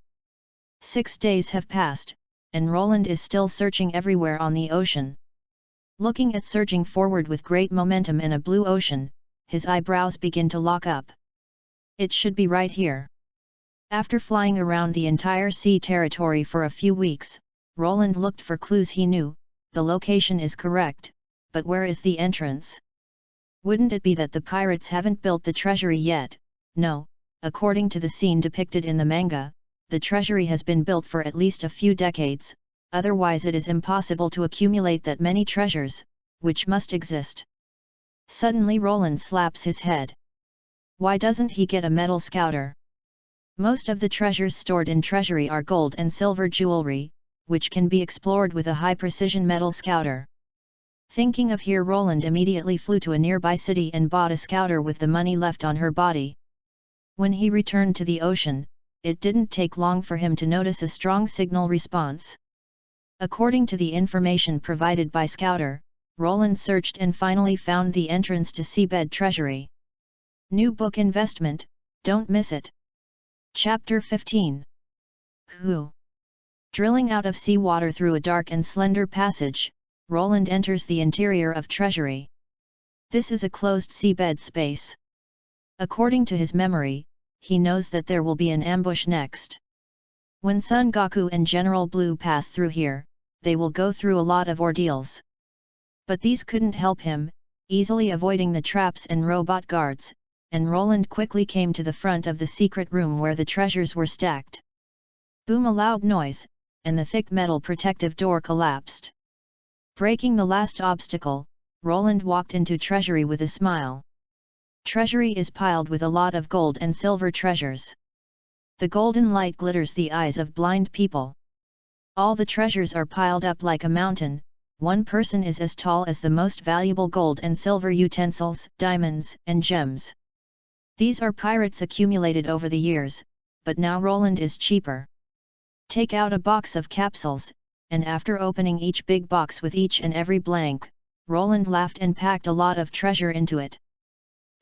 6 days have passed, and Roland is still searching everywhere on the ocean. Looking at surging forward with great momentum in a blue ocean, his eyebrows begin to lock up. It should be right here. After flying around the entire sea territory for a few weeks, Roland looked for clues. He knew, the location is correct, but where is the entrance? Wouldn't it be that the pirates haven't built the treasury yet? No, according to the scene depicted in the manga, the treasury has been built for at least a few decades, otherwise it is impossible to accumulate that many treasures, which must exist. Suddenly Roland slaps his head. Why doesn't he get a metal scouter? Most of the treasures stored in treasury are gold and silver jewelry, which can be explored with a high-precision metal scouter. Thinking of here, Roland immediately flew to a nearby city and bought a scouter with the money left on her body. When he returned to the ocean, it didn't take long for him to notice a strong signal response. According to the information provided by Scouter, Roland searched and finally found the entrance to Seabed Treasury. New book investment, don't miss it. Chapter 15. Who? Drilling out of seawater through a dark and slender passage, Roland enters the interior of Treasury. This is a closed seabed space. According to his memory, he knows that there will be an ambush next. When Son Goku and General Blue pass through here, they will go through a lot of ordeals. But these couldn't help him, easily avoiding the traps and robot guards, and Roland quickly came to the front of the secret room where the treasures were stacked. Boom! A loud noise, and the thick metal protective door collapsed. Breaking the last obstacle, Roland walked into Treasury with a smile. Treasury is piled with a lot of gold and silver treasures. The golden light glitters the eyes of blind people. All the treasures are piled up like a mountain. One person is as tall as the most valuable gold and silver utensils, diamonds, and gems. These are pirates accumulated over the years, but now Roland is cheaper. Take out a box of capsules, and after opening each big box with each and every blank, Roland laughed and packed a lot of treasure into it.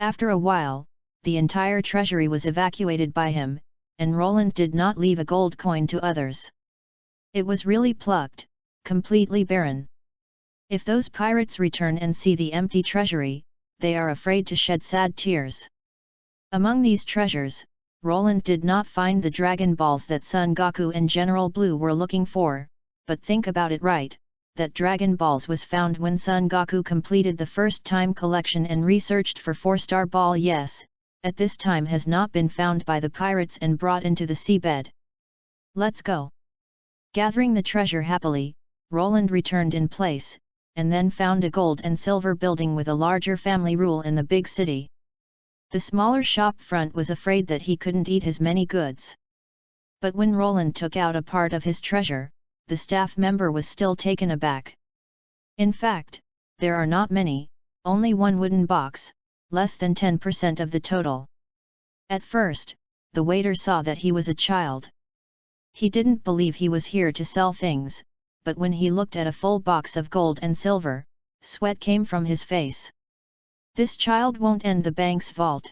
After a while, the entire treasury was evacuated by him, and Roland did not leave a gold coin to others. It was really plucked, completely barren. If those pirates return and see the empty treasury, they are afraid to shed sad tears. Among these treasures, Roland did not find the Dragon Balls that Son Goku and General Blue were looking for, but think about it right, that Dragon Balls was found when Son Goku completed the first time collection and researched for 4-star ball. Yes, at this time has not been found by the pirates and brought into the seabed. Let's go. Gathering the treasure happily, Roland returned in place, and then found a gold and silver building with a larger family rule in the big city. The smaller shop front was afraid that he couldn't eat his many goods. But when Roland took out a part of his treasure, the staff member was still taken aback. In fact, there are not many, only one wooden box, less than 10% of the total. At first, the waiter saw that he was a child. He didn't believe he was here to sell things, but when he looked at a full box of gold and silver, sweat came from his face. This child won't end the bank's vault.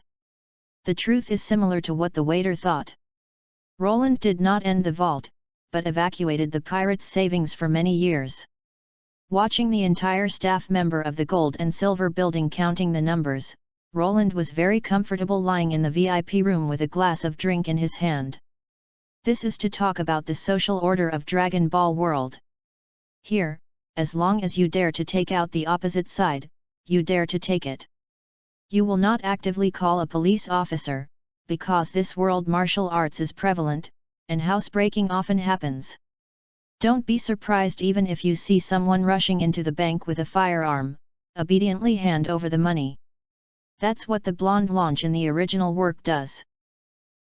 The truth is similar to what the waiter thought. Roland did not end the vault, but evacuated the pirates' savings for many years. Watching the entire staff member of the gold and silver building counting the numbers, Roland was very comfortable lying in the VIP room with a glass of drink in his hand. This is to talk about the social order of Dragon Ball World. Here, as long as you dare to take out the opposite side, you dare to take it. You will not actively call a police officer, because this world martial arts is prevalent, and housebreaking often happens. Don't be surprised even if you see someone rushing into the bank with a firearm, obediently hand over the money. That's what the blonde launch in the original work does.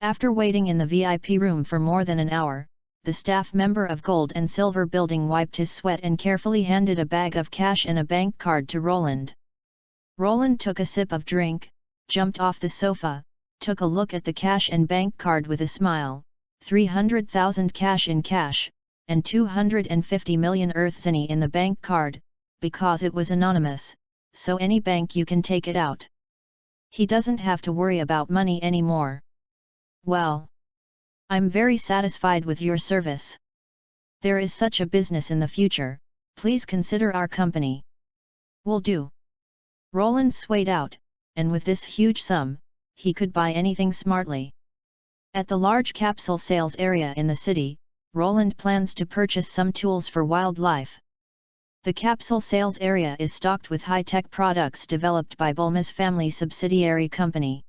After waiting in the VIP room for more than an hour, the staff member of Gold and Silver Building wiped his sweat and carefully handed a bag of cash and a bank card to Roland. Roland took a sip of drink, jumped off the sofa, took a look at the cash and bank card with a smile, 300,000 cash in cash, and 250 million Earth Zenny in the bank card, because it was anonymous, so any bank you can take it out. He doesn't have to worry about money anymore. Well, I'm very satisfied with your service. There is such a business in the future, please consider our company. Will do. Roland swayed out, and with this huge sum, he could buy anything smartly. At the large capsule sales area in the city, Roland plans to purchase some tools for wildlife. The capsule sales area is stocked with high-tech products developed by Bulma's family subsidiary company.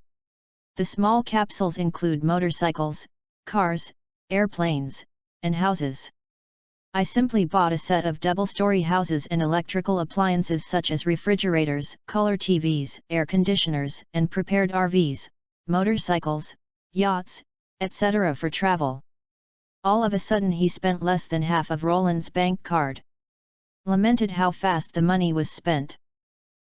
The small capsules include motorcycles, cars, airplanes, and houses. I simply bought a set of double-story houses and electrical appliances such as refrigerators, color TVs, air conditioners, and prepared RVs, motorcycles, yachts, etc. for travel. All of a sudden he spent less than half of Roland's bank card. Lamented how fast the money was spent.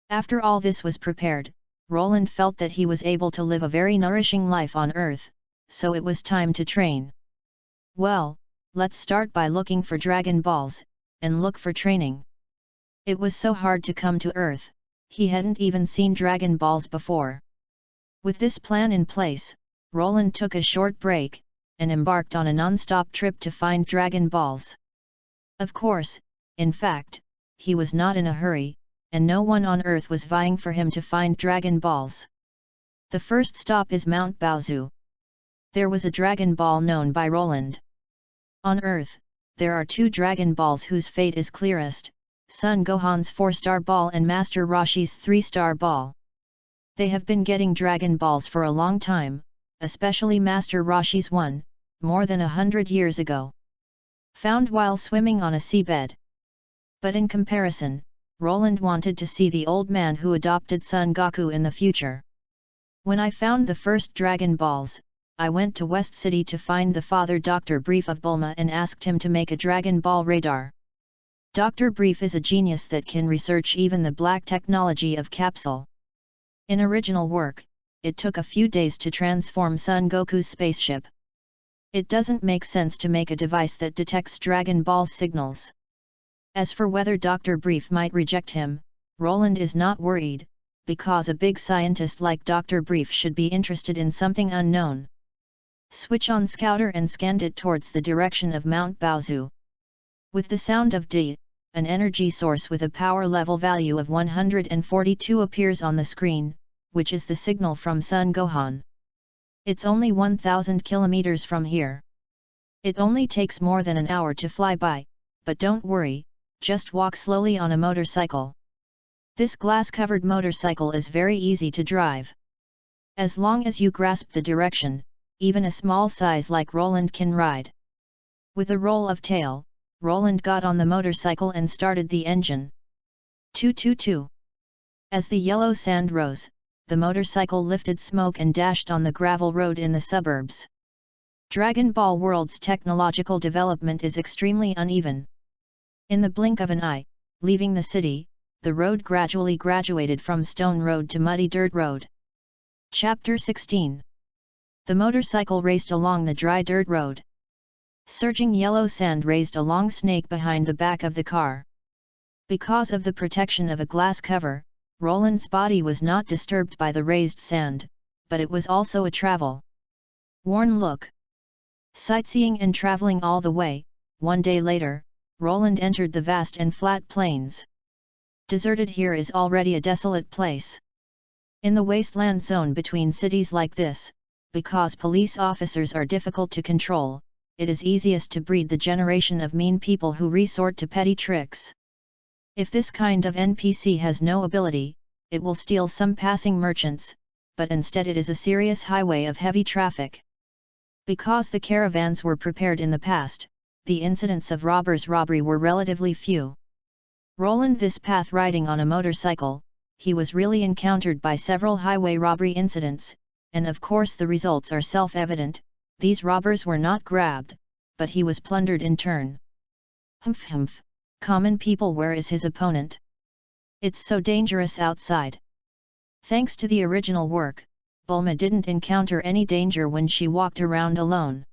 After all this was prepared, Roland felt that he was able to live a very nourishing life on Earth, so it was time to train. Well, let's start by looking for Dragon Balls, and look for training. It was so hard to come to Earth, he hadn't even seen Dragon Balls before. With this plan in place, Roland took a short break, and embarked on a non-stop trip to find Dragon Balls. Of course, in fact, he was not in a hurry, and no one on Earth was vying for him to find Dragon Balls. The first stop is Mount Baozu. There was a Dragon Ball known by Roland. On Earth, there are two Dragon Balls whose fate is clearest, Son Gohan's 4-star ball and Master Roshi's 3-star ball. They have been getting Dragon Balls for a long time, especially Master Roshi's one, more than 100 years ago. Found while swimming on a seabed. But in comparison, Roland wanted to see the old man who adopted Son Goku in the future. When I found the first Dragon Balls, I went to West City to find the father Dr. Brief of Bulma and asked him to make a Dragon Ball radar. Dr. Brief is a genius that can research even the black technology of capsule. In original work, it took a few days to transform Son Goku's spaceship. It doesn't make sense to make a device that detects Dragon Ball signals. As for whether Dr. Brief might reject him, Roland is not worried, because a big scientist like Dr. Brief should be interested in something unknown. Switch on Scouter and scanned it towards the direction of Mount Baozu. With the sound of D, an energy source with a power level value of 142 appears on the screen, which is the signal from Son Gohan. It's only 1,000 kilometers from here. It only takes more than an hour to fly by, but don't worry, just walk slowly on a motorcycle. This glass-covered motorcycle is very easy to drive. As long as you grasp the direction, even a small size like Roland can ride. With a roll of tail, Roland got on the motorcycle and started the engine. 222. As the yellow sand rose, the motorcycle lifted smoke and dashed on the gravel road in the suburbs. Dragon Ball World's technological development is extremely uneven. In the blink of an eye, Leaving the city, the road gradually graduated from stone road to muddy dirt road. Chapter 16. The motorcycle raced along the dry dirt road. Surging yellow sand raised a long snake behind the back of the car. Because of the protection of a glass cover, Roland's body was not disturbed by the raised sand, but it was also a travel-worn look. Sightseeing and traveling all the way, one day later, Roland entered the vast and flat plains. Deserted here is already a desolate place. In the wasteland zone between cities like this, because police officers are difficult to control, it is easiest to breed the generation of mean people who resort to petty tricks. If this kind of NPC has no ability, it will steal some passing merchants, but instead it is a serious highway of heavy traffic. Because the caravans were prepared in the past, the incidents of robbery were relatively few. Roland this path riding on a motorcycle, he was really encountered by several highway robbery incidents, and of course the results are self-evident. These robbers were not grabbed, but he was plundered in turn. Humph. Common people, where is his opponent? It's so dangerous outside. Thanks to the original work, Bulma didn't encounter any danger when she walked around alone.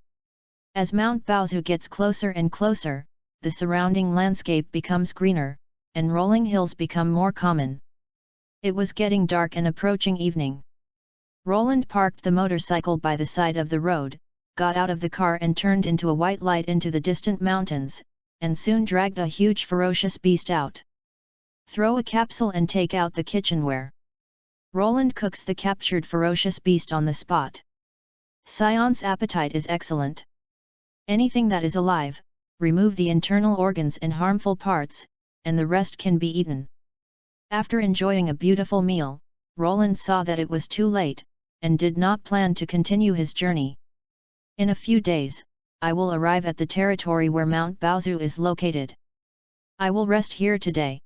As Mount Baozu gets closer and closer, the surrounding landscape becomes greener, and rolling hills become more common. It was getting dark and approaching evening. Roland parked the motorcycle by the side of the road, got out of the car and turned into a white light into the distant mountains, and soon dragged a huge ferocious beast out. Throw a capsule and take out the kitchenware. Roland cooks the captured ferocious beast on the spot. SAIYAN's appetite is excellent. Anything that is alive, remove the internal organs and harmful parts, and the rest can be eaten. After enjoying a beautiful meal, Roland saw that it was too late, and did not plan to continue his journey. In a few days, I will arrive at the territory where Mount Baozu is located. I will rest here today.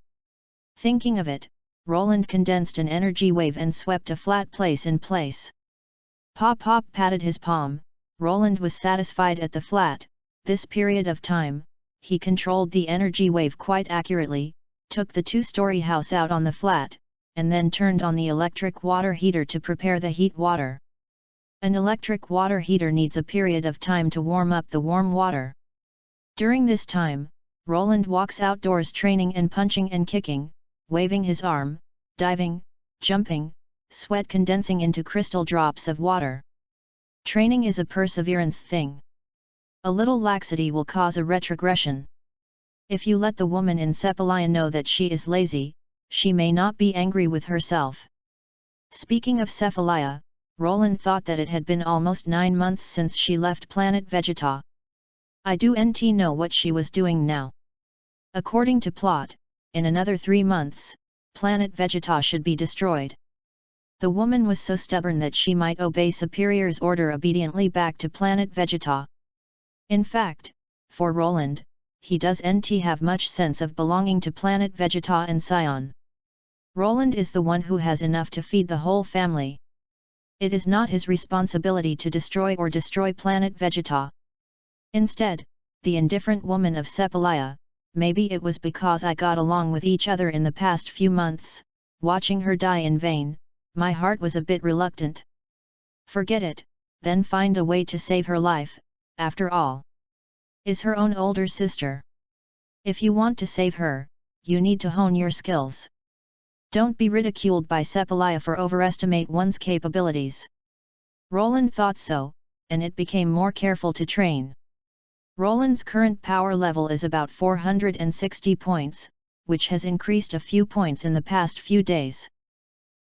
Thinking of it, Roland condensed an energy wave and swept a flat place in place. Pop patted his palm. Roland was satisfied at the flat. This period of time, he controlled the energy wave quite accurately, took the two-story house out on the flat, and then turned on the electric water heater to prepare the heat water. An electric water heater needs a period of time to warm up the warm water. During this time, Roland walks outdoors training and punching and kicking, waving his arm, diving, jumping, sweat condensing into crystal drops of water. Training is a perseverance thing. A little laxity will cause a retrogression. If you let the woman in SAIYAN know that she is lazy, she may not be angry with herself. Speaking of SAIYAN, Roland thought that it had been almost 9 months since she left planet Vegeta. I do not know what she was doing now. According to plot, in another 3 months, planet Vegeta should be destroyed. The woman was so stubborn that she might obey superior's order obediently back to planet Vegeta. In fact, for Roland, he doesn't have much sense of belonging to planet Vegeta and SAIYAN. Roland is the one who has enough to feed the whole family. It is not his responsibility to destroy planet Vegeta. Instead, the indifferent woman of SAIYAN, maybe it was because I got along with each other in the past few months, watching her die in vain, my heart was a bit reluctant. Forget it, then find a way to save her life, after all. Is her own older sister. If you want to save her, you need to hone your skills. Don't be ridiculed by SAIYAN for overestimate one's capabilities. Roland thought so, and it became more careful to train. Roland's current power level is about 460 points, which has increased a few points in the past few days.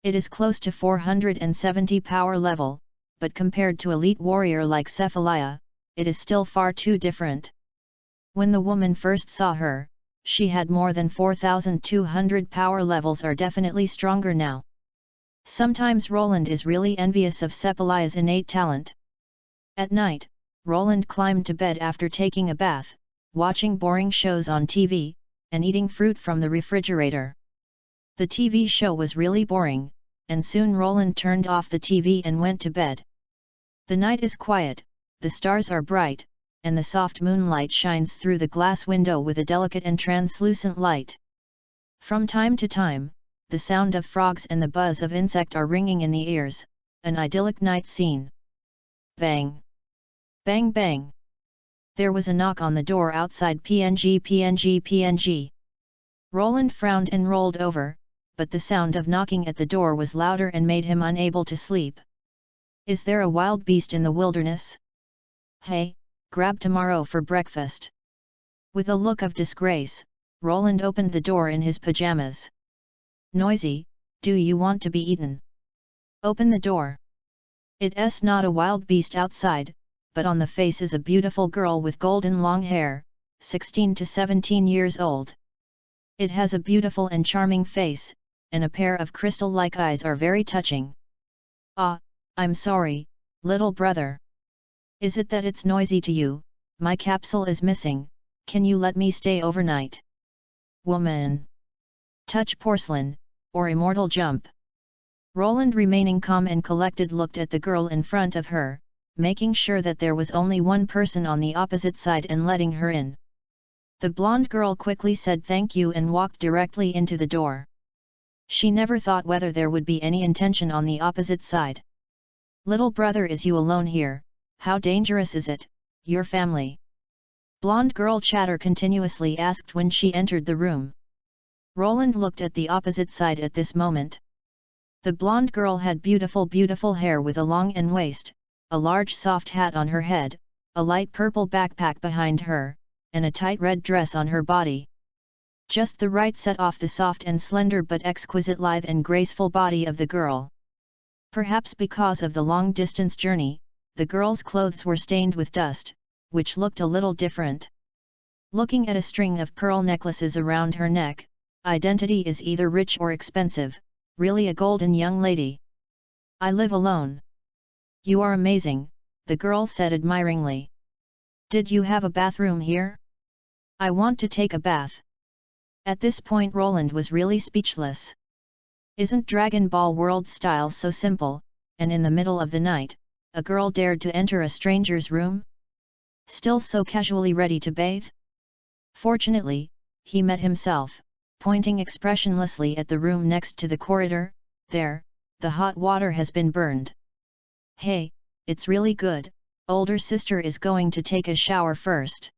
It is close to 470 power level, but compared to elite warrior like SAIYAN, it is still far too different. When the woman first saw her, she had more than 4,200 power levels, are definitely stronger now. Sometimes Roland is really envious of SAIYAN's innate talent. At night, Roland climbed to bed after taking a bath, watching boring shows on TV, and eating fruit from the refrigerator. The TV show was really boring, and soon Roland turned off the TV and went to bed. The night is quiet, the stars are bright, and the soft moonlight shines through the glass window with a delicate and translucent light. From time to time, the sound of frogs and the buzz of insect are ringing in the ears, an idyllic night scene. Bang! Bang bang! There was a knock on the door outside. PNG. Roland frowned and rolled over, but the sound of knocking at the door was louder and made him unable to sleep. Is there a wild beast in the wilderness? Hey, grab tomorrow for breakfast. With a look of disgrace, Roland opened the door in his pajamas. Noisy, do you want to be eaten? Open the door. It's not a wild beast outside, but on the face is a beautiful girl with golden long hair, 16 to 17 years old. It has a beautiful and charming face, and a pair of crystal-like eyes are very touching. Ah, I'm sorry, little brother. Is it that it's noisy to you? My capsule is missing, can you let me stay overnight? Woman. Touch porcelain, or immortal jump. Roland, remaining calm and collected, looked at the girl in front of her, making sure that there was only one person on the opposite side and letting her in. The blonde girl quickly said thank you and walked directly into the door. She never thought whether there would be any intention on the opposite side. Little brother, is you alone here? How dangerous is it, your family? Blonde girl chatter continuously asked when she entered the room. Roland looked at the opposite side at this moment. The blonde girl had beautiful hair with a long and waist, a large soft hat on her head, a light purple backpack behind her, and a tight red dress on her body. Just the right set off the soft and slender but exquisite lithe and graceful body of the girl. Perhaps because of the long-distance journey, the girl's clothes were stained with dust, which looked a little different. Looking at a string of pearl necklaces around her neck, identity is either rich or expensive, really a golden young lady. I live alone. You are amazing, the girl said admiringly. Did you have a bathroom here? I want to take a bath. At this point Roland was really speechless. Isn't Dragon Ball World style so simple, and in the middle of the night, a girl dared to enter a stranger's room? Still so casually ready to bathe? Fortunately, he met himself, pointing expressionlessly at the room next to the corridor. There, the hot water has been burned. Hey, it's really good, older sister is going to take a shower first.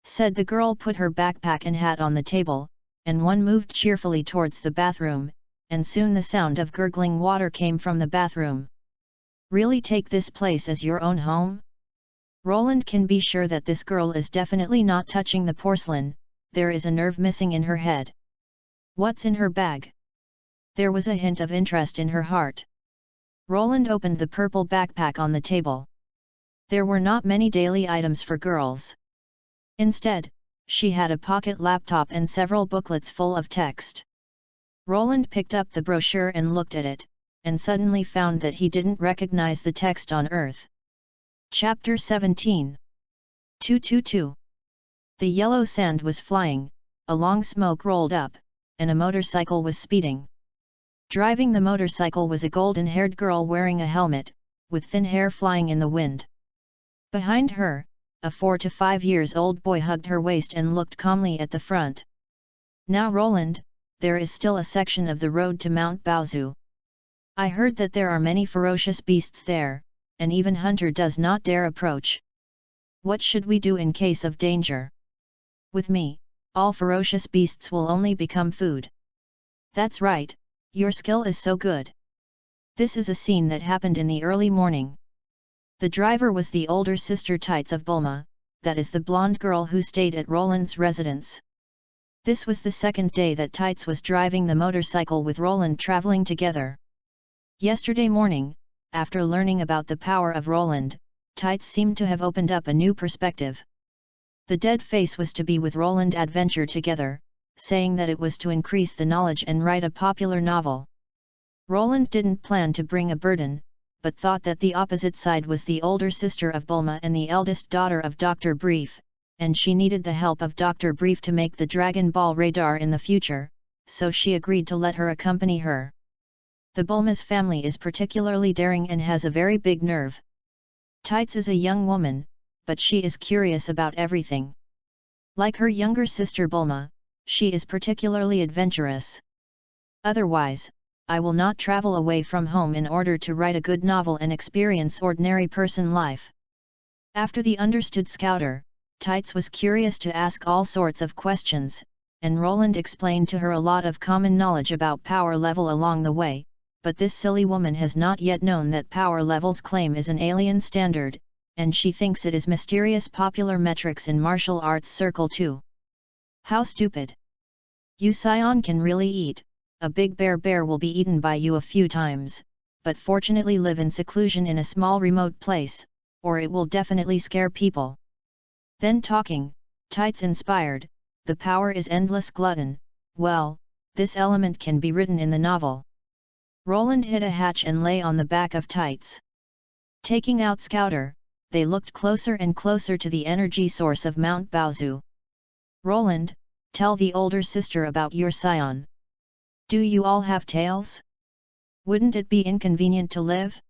Said the girl, put her backpack and hat on the table, and one moved cheerfully towards the bathroom, and soon the sound of gurgling water came from the bathroom. Really take this place as your own home? Roland can be sure that this girl is definitely not touching the porcelain, there is a nerve missing in her head. What's in her bag? There was a hint of interest in her heart. Roland opened the purple backpack on the table. There were not many daily items for girls. Instead, she had a pocket laptop and several booklets full of text. Roland picked up the brochure and looked at it, and suddenly found that he didn't recognize the text on Earth. Chapter 17. 222. The yellow sand was flying, a long smoke rolled up, and a motorcycle was speeding. Driving the motorcycle was a golden-haired girl wearing a helmet, with thin hair flying in the wind. Behind her, a 4 to 5 years old boy hugged her waist and looked calmly at the front. Now Roland, there is still a section of the road to Mount Baozu. I heard that there are many ferocious beasts there, and even hunter does not dare approach. What should we do in case of danger? With me, all ferocious beasts will only become food. That's right, your skill is so good. This is a scene that happened in the early morning. The driver was the older sister Tights of Bulma, that is the blonde girl who stayed at Roland's residence. This was the second day that Tights was driving the motorcycle with Roland, traveling together. Yesterday morning, after learning about the power of Roland, Tights seemed to have opened up a new perspective. The dead face was to be with Roland adventure together, saying that it was to increase the knowledge and write a popular novel. Roland didn't plan to bring a burden, but thought that the opposite side was the older sister of Bulma and the eldest daughter of Dr. Brief, and she needed the help of Dr. Brief to make the Dragon Ball radar in the future, so she agreed to let her accompany her. The Bulma's family is particularly daring and has a very big nerve. Tights is a young woman, but she is curious about everything. Like her younger sister Bulma, she is particularly adventurous. Otherwise, I will not travel away from home in order to write a good novel and experience ordinary person life. After the understood scouter, Tights was curious to ask all sorts of questions, and Roland explained to her a lot of common knowledge about power level along the way, but this silly woman has not yet known that power level's claim is an alien standard, and she thinks it is mysterious popular metrics in martial arts circle too. How stupid! You SAIYAN can really eat, a big bear will be eaten by you a few times, but fortunately live in seclusion in a small remote place, or it will definitely scare people. Then talking, Tights inspired, the power is endless glutton, well, this element can be written in the novel. Roland hit a hatch and lay on the back of Tights. Taking out Scouter, they looked closer and closer to the energy source of Mount Baozu. Roland, tell the older sister about your SAIYAN. Do you all have tails? Wouldn't it be inconvenient to live?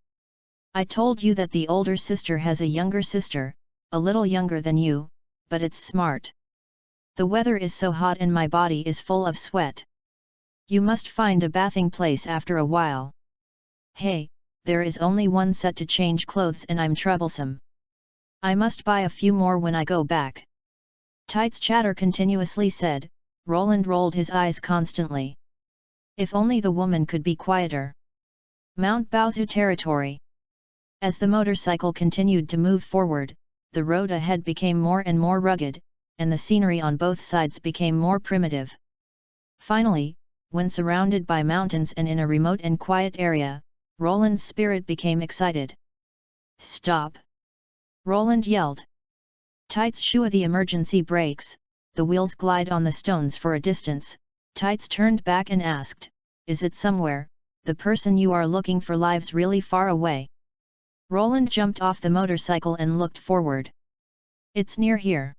I told you that the older sister has a younger sister, a little younger than you, but it's smart. The weather is so hot and my body is full of sweat. You must find a bathing place after a while. Hey, there is only one set to change clothes and I'm troublesome. I must buy a few more when I go back. Tights chatter continuously said. Roland rolled his eyes constantly. If only the woman could be quieter. Mount Baozu territory. As the motorcycle continued to move forward, the road ahead became more and more rugged, and the scenery on both sides became more primitive. Finally, when surrounded by mountains and in a remote and quiet area, Roland's spirit became excited. Stop! Roland yelled. Tights shoo the emergency brakes, the wheels glide on the stones for a distance. Tights turned back and asked, is it somewhere, the person you are looking for lives really far away? Roland jumped off the motorcycle and looked forward. It's near here.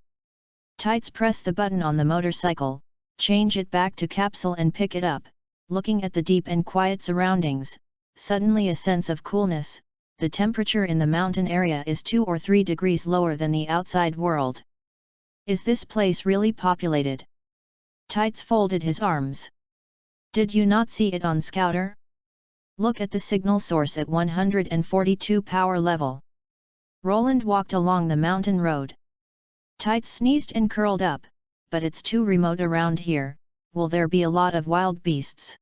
Tights pressed the button on the motorcycle, change it back to capsule and pick it up, looking at the deep and quiet surroundings, suddenly a sense of coolness. The temperature in the mountain area is 2 or 3 degrees lower than the outside world. Is this place really populated? Tights folded his arms. Did you not see it on Scouter? Look at the signal source at 142 power level. Roland walked along the mountain road. Tights sneezed and curled up, but it's too remote around here, will there be a lot of wild beasts?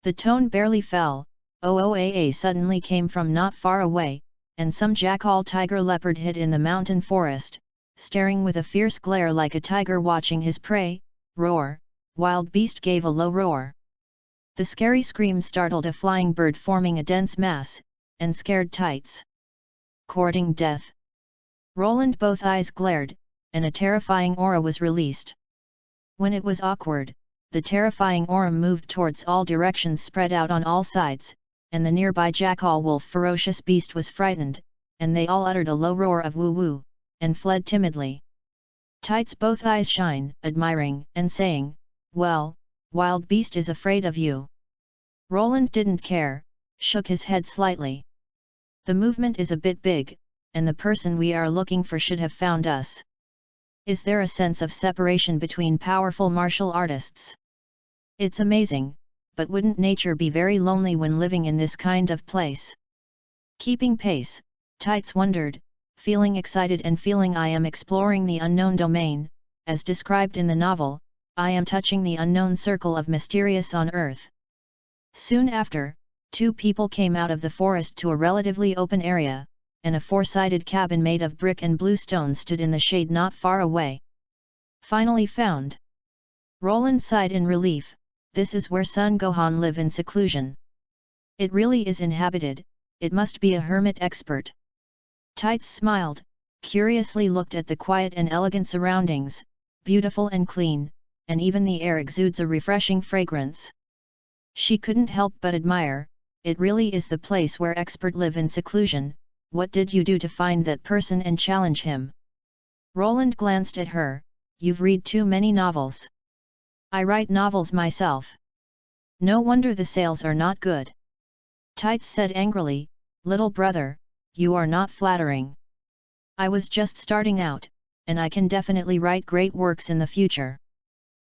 The tone barely fell. OOAA suddenly came from not far away, and some jackal tiger leopard hid in the mountain forest, staring with a fierce glare like a tiger watching his prey. Roar! Wild beast gave a low roar. The scary scream startled a flying bird forming a dense mass, and scared Tights. Courting death. Roland both eyes glared, and a terrifying aura was released. When it was awkward, the terrifying aura moved towards all directions spread out on all sides, and the nearby jackal wolf ferocious beast was frightened, and they all uttered a low roar of woo-woo, and fled timidly. Tights both eyes shine, admiring, and saying, well, wild beast is afraid of you. Roland didn't care, shook his head slightly. The movement is a bit big, and the person we are looking for should have found us. Is there a sense of separation between powerful martial artists? It's amazing. But wouldn't nature be very lonely when living in this kind of place? Keeping pace, Tights wondered, feeling excited and feeling I am exploring the unknown domain, as described in the novel, I am touching the unknown circle of mysterious on earth. Soon after, 2 people came out of the forest to a relatively open area, and a 4-sided cabin made of brick and blue stone stood in the shade not far away. Finally found. Roland sighed in relief. This is where Sun Gohan live in seclusion. It really is inhabited, it must be a hermit expert. Tights smiled, curiously looked at the quiet and elegant surroundings, beautiful and clean, and even the air exudes a refreshing fragrance. She couldn't help but admire, it really is the place where expert live in seclusion. What did you do to find that person and challenge him? Roland glanced at her, you've read too many novels. I write novels myself. No wonder the sales are not good. Tights said angrily, little brother, you are not flattering. I was just starting out, and I can definitely write great works in the future.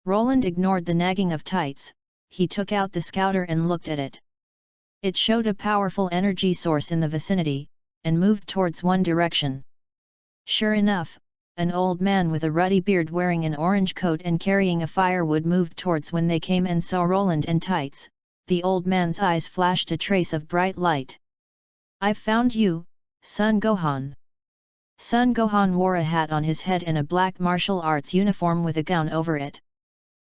Roland ignored the nagging of Tights. He took out the scouter and looked at it. It showed a powerful energy source in the vicinity, and moved towards one direction. Sure enough, an old man with a ruddy beard wearing an orange coat and carrying a firewood moved towards when they came and saw Roland and Tights. The old man's eyes flashed a trace of bright light. "I've found you, Sun Gohan." Sun Gohan wore a hat on his head and a black martial arts uniform with a gown over it.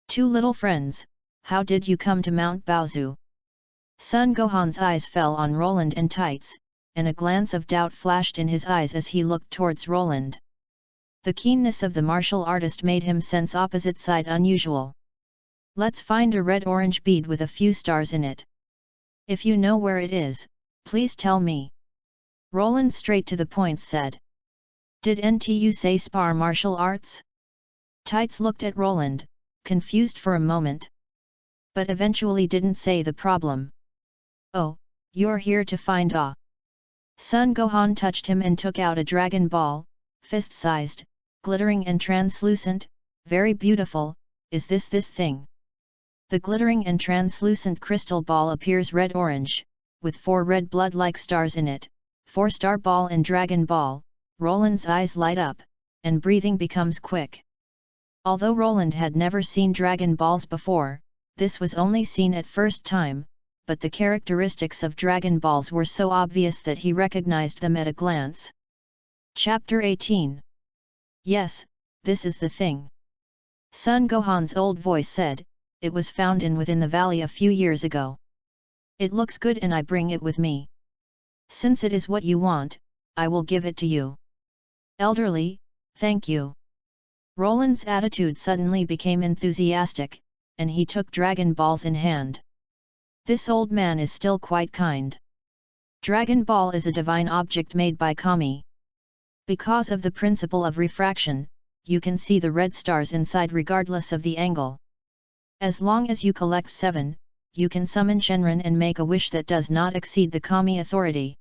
"Two little friends, how did you come to Mount Baozu?" Sun Gohan's eyes fell on Roland and Tights, and a glance of doubt flashed in his eyes as he looked towards Roland. The keenness of the martial artist made him sense opposite side unusual. "Let's find a red-orange bead with a few stars in it. If you know where it is, please tell me." Roland straight to the point said. "Did NTU say spar martial arts?" Tights looked at Roland, confused for a moment. But eventually didn't say the problem. "Oh, you're here to find Ah." Sun Gohan touched him and took out a dragon ball, fist-sized, glittering and translucent. "Very beautiful, is this thing?" The glittering and translucent crystal ball appears red-orange, with 4 red blood-like stars in it, 4-star ball and dragon ball. Roland's eyes light up, and breathing becomes quick. Although Roland had never seen dragon balls before, this was only seen at first time, but the characteristics of dragon balls were so obvious that he recognized them at a glance. Chapter 18. "Yes, this is the thing." Sun Gohan's old voice said, "It was found within the valley a few years ago. It looks good and I bring it with me. Since it is what you want, I will give it to you." "Elderly, thank you." Roland's attitude suddenly became enthusiastic, and he took dragon balls in hand. "This old man is still quite kind. Dragon ball is a divine object made by Kami. Because of the principle of refraction, you can see the red stars inside regardless of the angle. As long as you collect 7, you can summon Shenron and make a wish that does not exceed the Kami authority.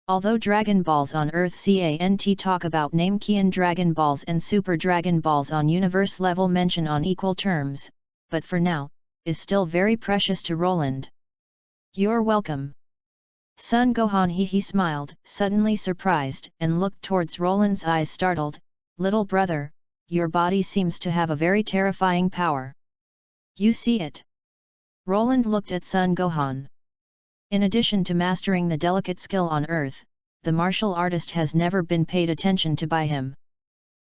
Although Dragon Balls on Earth can't talk about Namekian Dragon Balls and Super Dragon Balls on universe level mention on equal terms, but for now, is still very precious to Roland. "You're welcome." Sun Gohan he smiled, suddenly surprised, and looked towards Roland's eyes startled. "Little brother, your body seems to have a very terrifying power. You see it?" Roland looked at Sun Gohan. In addition to mastering the delicate skill on Earth, the martial artist has never been paid attention to by him.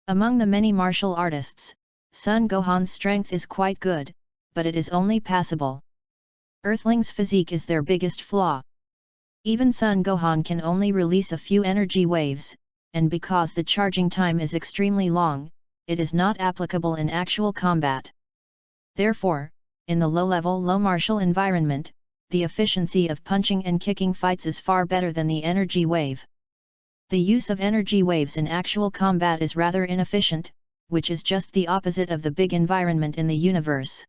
Among the many martial artists, Sun Gohan's strength is quite good, but it is only passable. Earthlings' physique is their biggest flaw. Even Sun Gohan can only release a few energy waves, and because the charging time is extremely long, it is not applicable in actual combat. Therefore, in the low-level low martial environment, the efficiency of punching and kicking fights is far better than the energy wave. The use of energy waves in actual combat is rather inefficient, which is just the opposite of the big environment in the universe.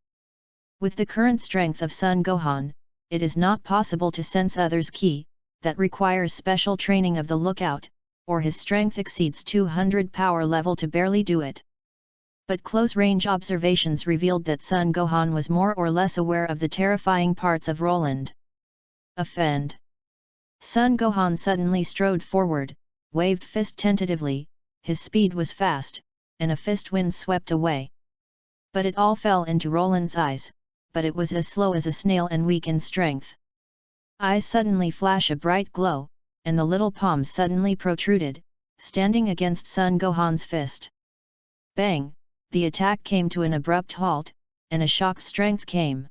With the current strength of Sun Gohan, it is not possible to sense others' ki, that requires special training of the lookout, or his strength exceeds 200 power level to barely do it. But close-range observations revealed that Sun Gohan was more or less aware of the terrifying parts of Roland. "Offend." Sun Gohan suddenly strode forward, waved fist tentatively. His speed was fast, and a fist wind swept away. But it all fell into Roland's eyes, but it was as slow as a snail and weak in strength. Eyes suddenly flash a bright glow, and the little palm suddenly protruded, standing against Sun Gohan's fist. Bang! The attack came to an abrupt halt, and a shock strength came.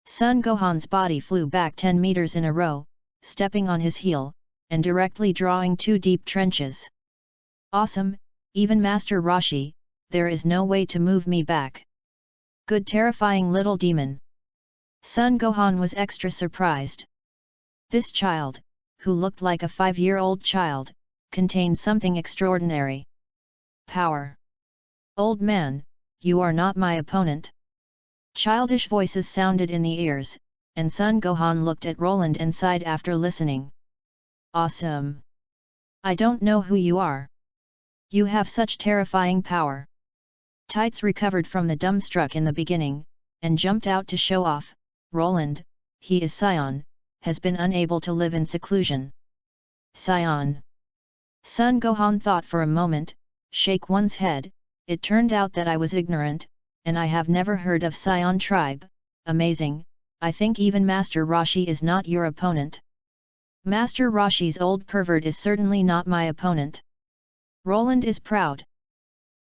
Sun Gohan's body flew back 10 meters in a row, stepping on his heel, and directly drawing 2 deep trenches. "Awesome, even Master Roshi, there is no way to move me back. Good terrifying little demon." Sun Gohan was extra surprised. This child, who looked like a 5-year-old child, contained something extraordinary. Power. "Old man, you are not my opponent." Childish voices sounded in the ears, and Sun Gohan looked at Roland and sighed after listening. "Awesome. I don't know who you are. You have such terrifying power. Tights recovered from the dumbstruck in the beginning, and jumped out to show off. Roland, he is SAIYAN, has been unable to live in seclusion. SAIYAN. Sun Gohan thought for a moment, shake one's head. It turned out that I was ignorant, and I have never heard of SAIYAN tribe. Amazing. I think even Master Roshi is not your opponent. Master Roshi's old pervert is certainly not my opponent. Roland is proud.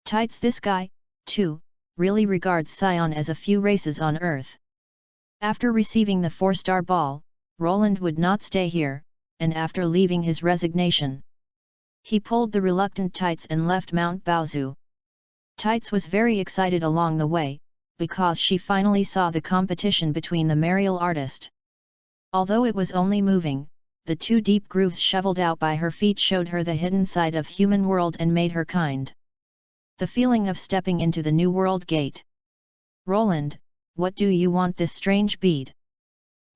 Tights, this guy, too, really regards SAIYAN as a few races on Earth. After receiving the 4-star ball, Roland would not stay here, and after leaving his resignation, he pulled the reluctant Tights and left Mount Baozu. Tights was very excited along the way, because she finally saw the competition between the martial artist. Although it was only moving, the 2 deep grooves shoveled out by her feet showed her the hidden side of human world and made her kind. The feeling of stepping into the new world gate. Roland, what do you want this strange bead?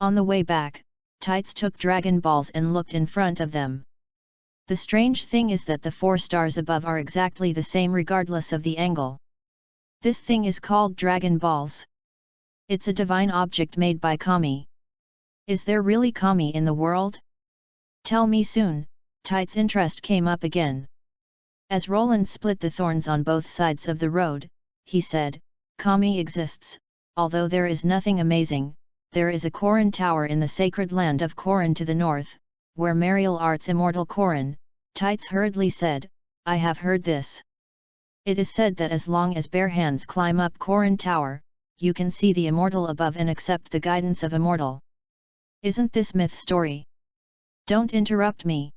On the way back, Tights took Dragon Balls and looked in front of them. The strange thing is that the 4 stars above are exactly the same regardless of the angle. This thing is called Dragon Balls. It's a divine object made by Kami. Is there really Kami in the world? Tell me soon. Tights' interest came up again. As Roland split the thorns on both sides of the road, he said, Kami exists, although there is nothing amazing. There is a Korin tower in the sacred land of Korin to the north, where martial arts immortal Korin. Tights hurriedly said, I have heard this. It is said that as long as bare hands climb up Korin tower, you can see the immortal above and accept the guidance of immortal. Isn't this myth story? Don't interrupt me.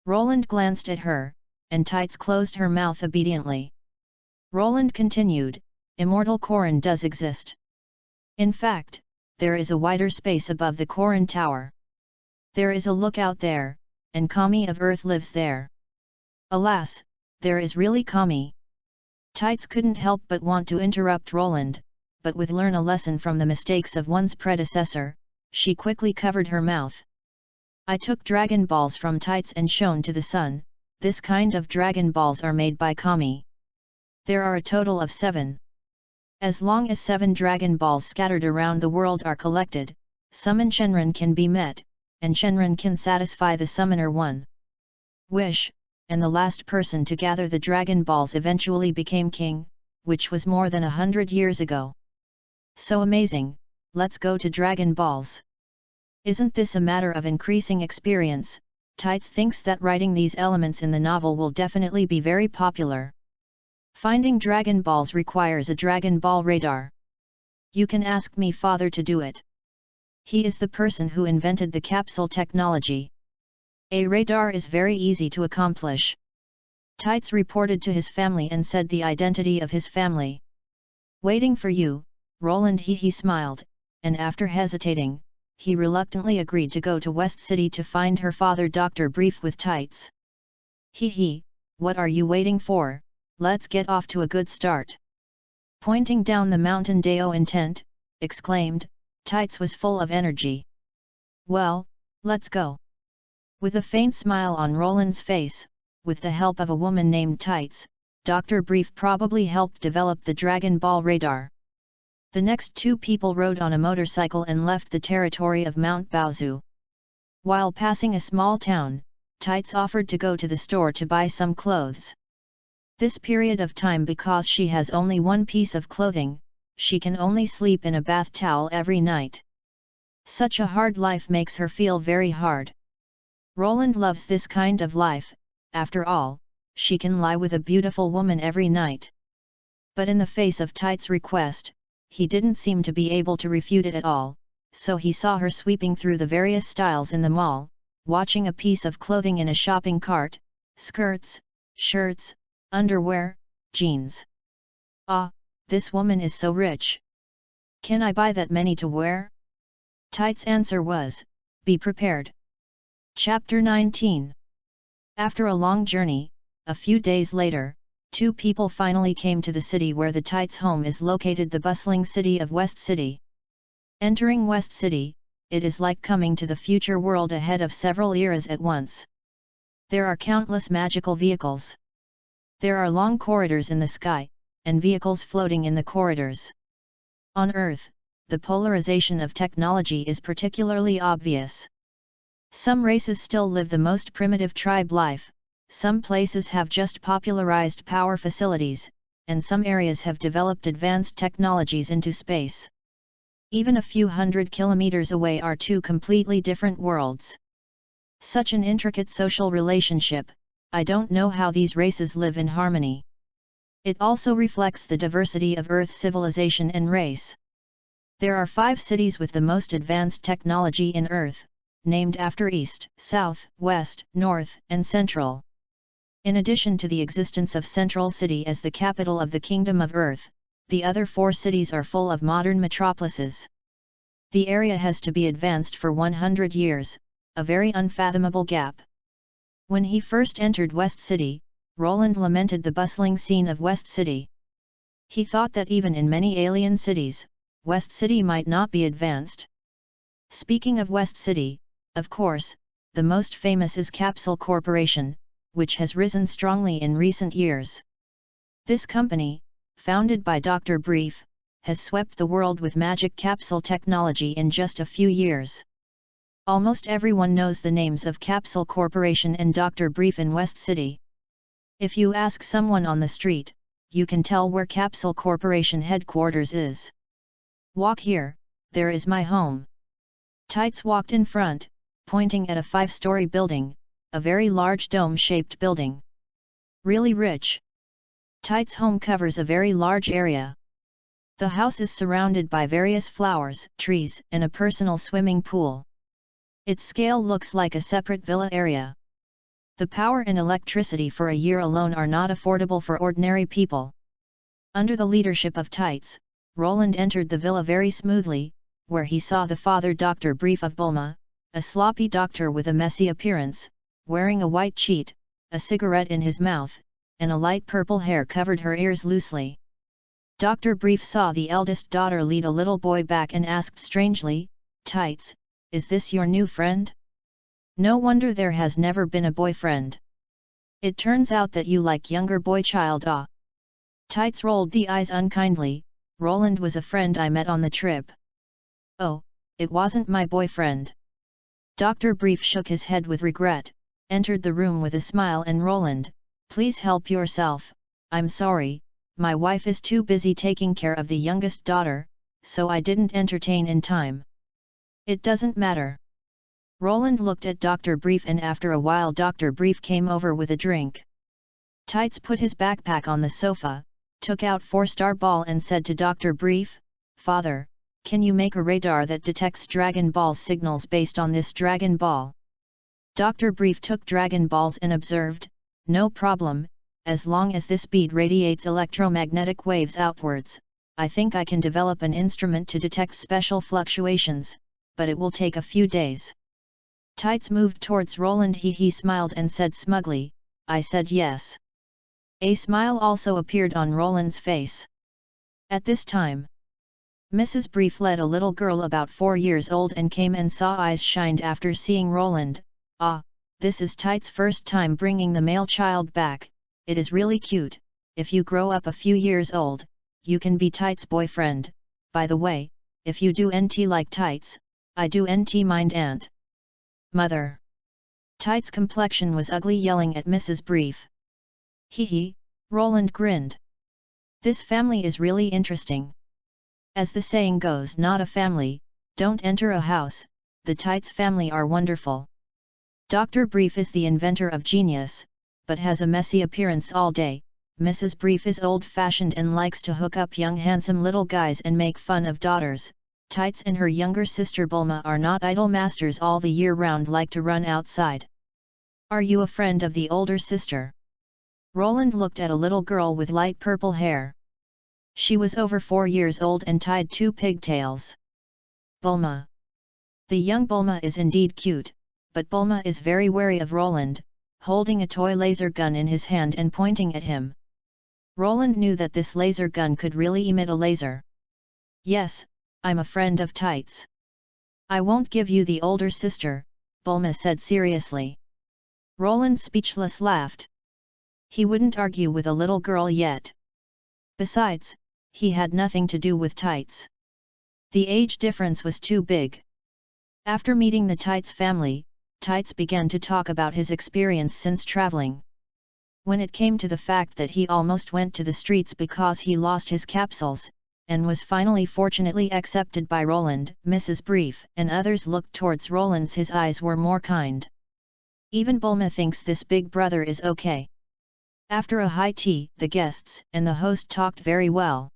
Roland glanced at her, and Tights closed her mouth obediently. Roland continued, immortal Korin does exist. In fact, there is a wider space above the Korin tower. There is a lookout there, and Kami of Earth lives there. Alas, there is really Kami. Tights couldn't help but want to interrupt Roland, but with learn a lesson from the mistakes of one's predecessor, she quickly covered her mouth. I took Dragon Balls from Tights and shown to the sun. This kind of Dragon Balls are made by Kami. There are a total of 7. As long as 7 Dragon Balls scattered around the world are collected, summon Shenron can be met, and Shenron can satisfy the summoner one wish, and the last person to gather the Dragon Balls eventually became king, which was more than 100 years ago. So amazing, let's go to Dragon Balls. Isn't this a matter of increasing experience? Tights thinks that writing these elements in the novel will definitely be very popular. Finding Dragon Balls requires a Dragon Ball radar. You can ask me father to do it. He is the person who invented the capsule technology. A radar is very easy to accomplish. Tights reported to his family and said the identity of his family. Waiting for you, Roland he smiled, and after hesitating, he reluctantly agreed to go to West City to find her father Dr. Brief with Tights. What are you waiting for? Let's get off to a good start. Pointing down the mountain Dao intent, exclaimed, Tights was full of energy. Well, let's go. With a faint smile on Roland's face, with the help of a woman named Tights, Dr. Brief probably helped develop the Dragon Ball radar. The next 2 people rode on a motorcycle and left the territory of Mount Baozu. While passing a small town, Tights offered to go to the store to buy some clothes. This period of time, because she has only one piece of clothing, she can only sleep in a bath towel every night. Such a hard life makes her feel very hard. Roland loves this kind of life. After all, she can lie with a beautiful woman every night. But in the face of Tights' request, he didn't seem to be able to refute it at all, so he saw her sweeping through the various styles in the mall, watching a piece of clothing in a shopping cart, skirts, shirts, underwear, jeans. Ah, this woman is so rich. Can I buy that many to wear? Tights' answer was, be prepared. Chapter 19. After a long journey, a few days later, 2 people finally came to the city where the Tights' home is located, the bustling city of West City. Entering West City, it is like coming to the future world ahead of several eras at once. There are countless magical vehicles. There are long corridors in the sky, and vehicles floating in the corridors. On Earth, the polarization of technology is particularly obvious. Some races still live the most primitive tribe life, some places have just popularized power facilities, and some areas have developed advanced technologies into space. Even a few hundred kilometers away are two completely different worlds. Such an intricate social relationship, I don't know how these races live in harmony. It also reflects the diversity of Earth civilization and race. There are 5 cities with the most advanced technology in Earth, named after East, South, West, North, and Central. In addition to the existence of Central City as the capital of the Kingdom of Earth, the other 4 cities are full of modern metropolises. The area has to be advanced for 100 years, a very unfathomable gap. When he first entered West City, Roland lamented the bustling scene of West City. He thought that even in many alien cities, West City might not be advanced. Speaking of West City, of course, the most famous is Capsule Corporation, which has risen strongly in recent years. This company, founded by Dr. Brief, has swept the world with magic capsule technology in just a few years. Almost everyone knows the names of Capsule Corporation and Dr. Brief in West City. If you ask someone on the street, you can tell where Capsule Corporation headquarters is. Walk here, there is my home. Tights walked in front, pointing at a 5-story building, a very large dome-shaped building. Really rich. Tights' home covers a very large area. The house is surrounded by various flowers, trees, and a personal swimming pool. Its scale looks like a separate villa area. The power and electricity for a year alone are not affordable for ordinary people. Under the leadership of Tights, Roland entered the villa very smoothly, where he saw the father Dr. Brief of Bulma, a sloppy doctor with a messy appearance, wearing a white sheet, a cigarette in his mouth, and a light purple hair covered her ears loosely. Dr. Brief saw the eldest daughter lead a little boy back and asked strangely, "Tights, is this your new friend? No wonder there has never been a boyfriend. It turns out that you like younger boy child ah." Tights rolled the eyes unkindly. "Roland was a friend I met on the trip." "Oh, it wasn't my boyfriend." Dr. Brief shook his head with regret, entered the room with a smile and "Roland, please help yourself, I'm sorry, my wife is too busy taking care of the youngest daughter, so I didn't entertain in time." "It doesn't matter." Roland looked at Dr. Brief and after a while Dr. Brief came over with a drink. Tights put his backpack on the sofa, took out 4-star ball and said to Dr. Brief, "Father, can you make a radar that detects Dragon Ball signals based on this Dragon Ball?" Dr. Brief took Dragon Balls and observed, "No problem, as long as this bead radiates electromagnetic waves outwards, I think I can develop an instrument to detect special fluctuations, but it will take a few days." Tights moved towards Roland. He smiled and said smugly, "I said yes." A smile also appeared on Roland's face. At this time, Mrs. Brief led a little girl about 4 years old and came and saw eyes shined after seeing Roland. "Ah, this is Tights' first time bringing the male child back, it is really cute, if you grow up a few years old, you can be Tights' boyfriend, by the way, if you do NT like Tights, I do NT mind aunt." "Mother." Tights' complexion was ugly, yelling at Mrs. Brief. "Hee," Roland grinned. "This family is really interesting. As the saying goes, not a family, don't enter a house, the Tights family are wonderful. Dr. Brief is the inventor of genius, but has a messy appearance all day. Mrs. Brief is old-fashioned and likes to hook up young handsome little guys and make fun of daughters. Tights and her younger sister Bulma are not idle masters all the year round, like to run outside." "Are you a friend of the older sister?" Roland looked at a little girl with light purple hair. She was over 4 years old and tied 2 pigtails. "Bulma." The young Bulma is indeed cute, but Bulma is very wary of Roland, holding a toy laser gun in his hand and pointing at him. Roland knew that this laser gun could really emit a laser. "Yes, I'm a friend of Tights." "I won't give you the older sister," Bulma said seriously. Roland speechless laughed. He wouldn't argue with a little girl yet. Besides, he had nothing to do with Tights. The age difference was too big. After meeting the Tights family, Tights began to talk about his experience since traveling. When it came to the fact that he almost went to the streets because he lost his capsules, and was finally fortunately accepted by Roland, Mrs. Brief and others looked towards Roland's. His eyes were more kind. Even Bulma thinks this big brother is okay. After a high tea, the guests and the host talked very well.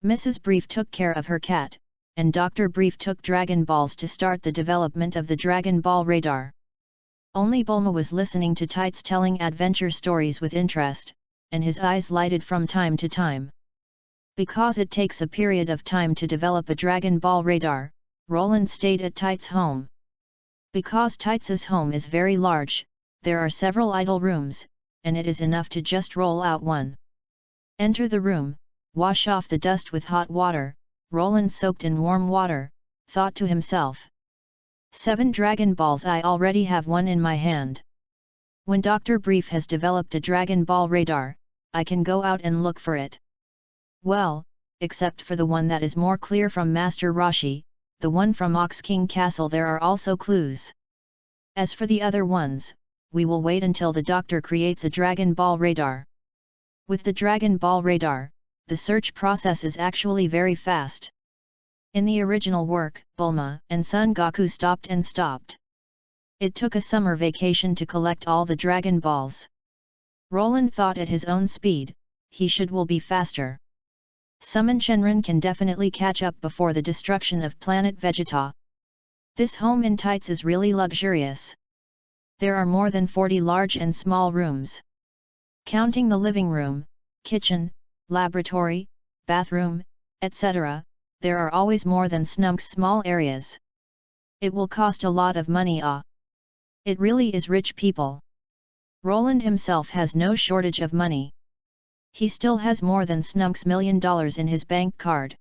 Mrs. Brief took care of her cat, and Dr. Brief took Dragon Balls to start the development of the Dragon Ball radar. Only Bulma was listening to Tights telling adventure stories with interest, and his eyes lighted from time to time. Because it takes a period of time to develop a Dragon Ball radar, Roland stayed at Tights' home. Because Tights' home is very large, there are several idle rooms, and it is enough to just roll out one. Enter the room, wash off the dust with hot water. Roland soaked in warm water, thought to himself. 7 Dragon Balls, I already have one in my hand. When Dr. Brief has developed a Dragon Ball radar, I can go out and look for it. Well, except for the one that is more clear from Master Roshi, the one from Ox King Castle, there are also clues. As for the other ones, we will wait until the doctor creates a Dragon Ball radar. With the Dragon Ball radar, the search process is actually very fast. In the original work, Bulma and Son Goku stopped and stopped. It took a summer vacation to collect all the Dragon Balls. Roland thought at his own speed, will be faster. Summon Shenron can definitely catch up before the destruction of planet Vegeta. This home in Tights is really luxurious. There are more than 40 large and small rooms. Counting the living room, kitchen, laboratory, bathroom, etc., there are always more than Snunk's small areas. It will cost a lot of money. It really is rich people. Roland himself has no shortage of money. He still has more than Snunk's $1 million in his bank card.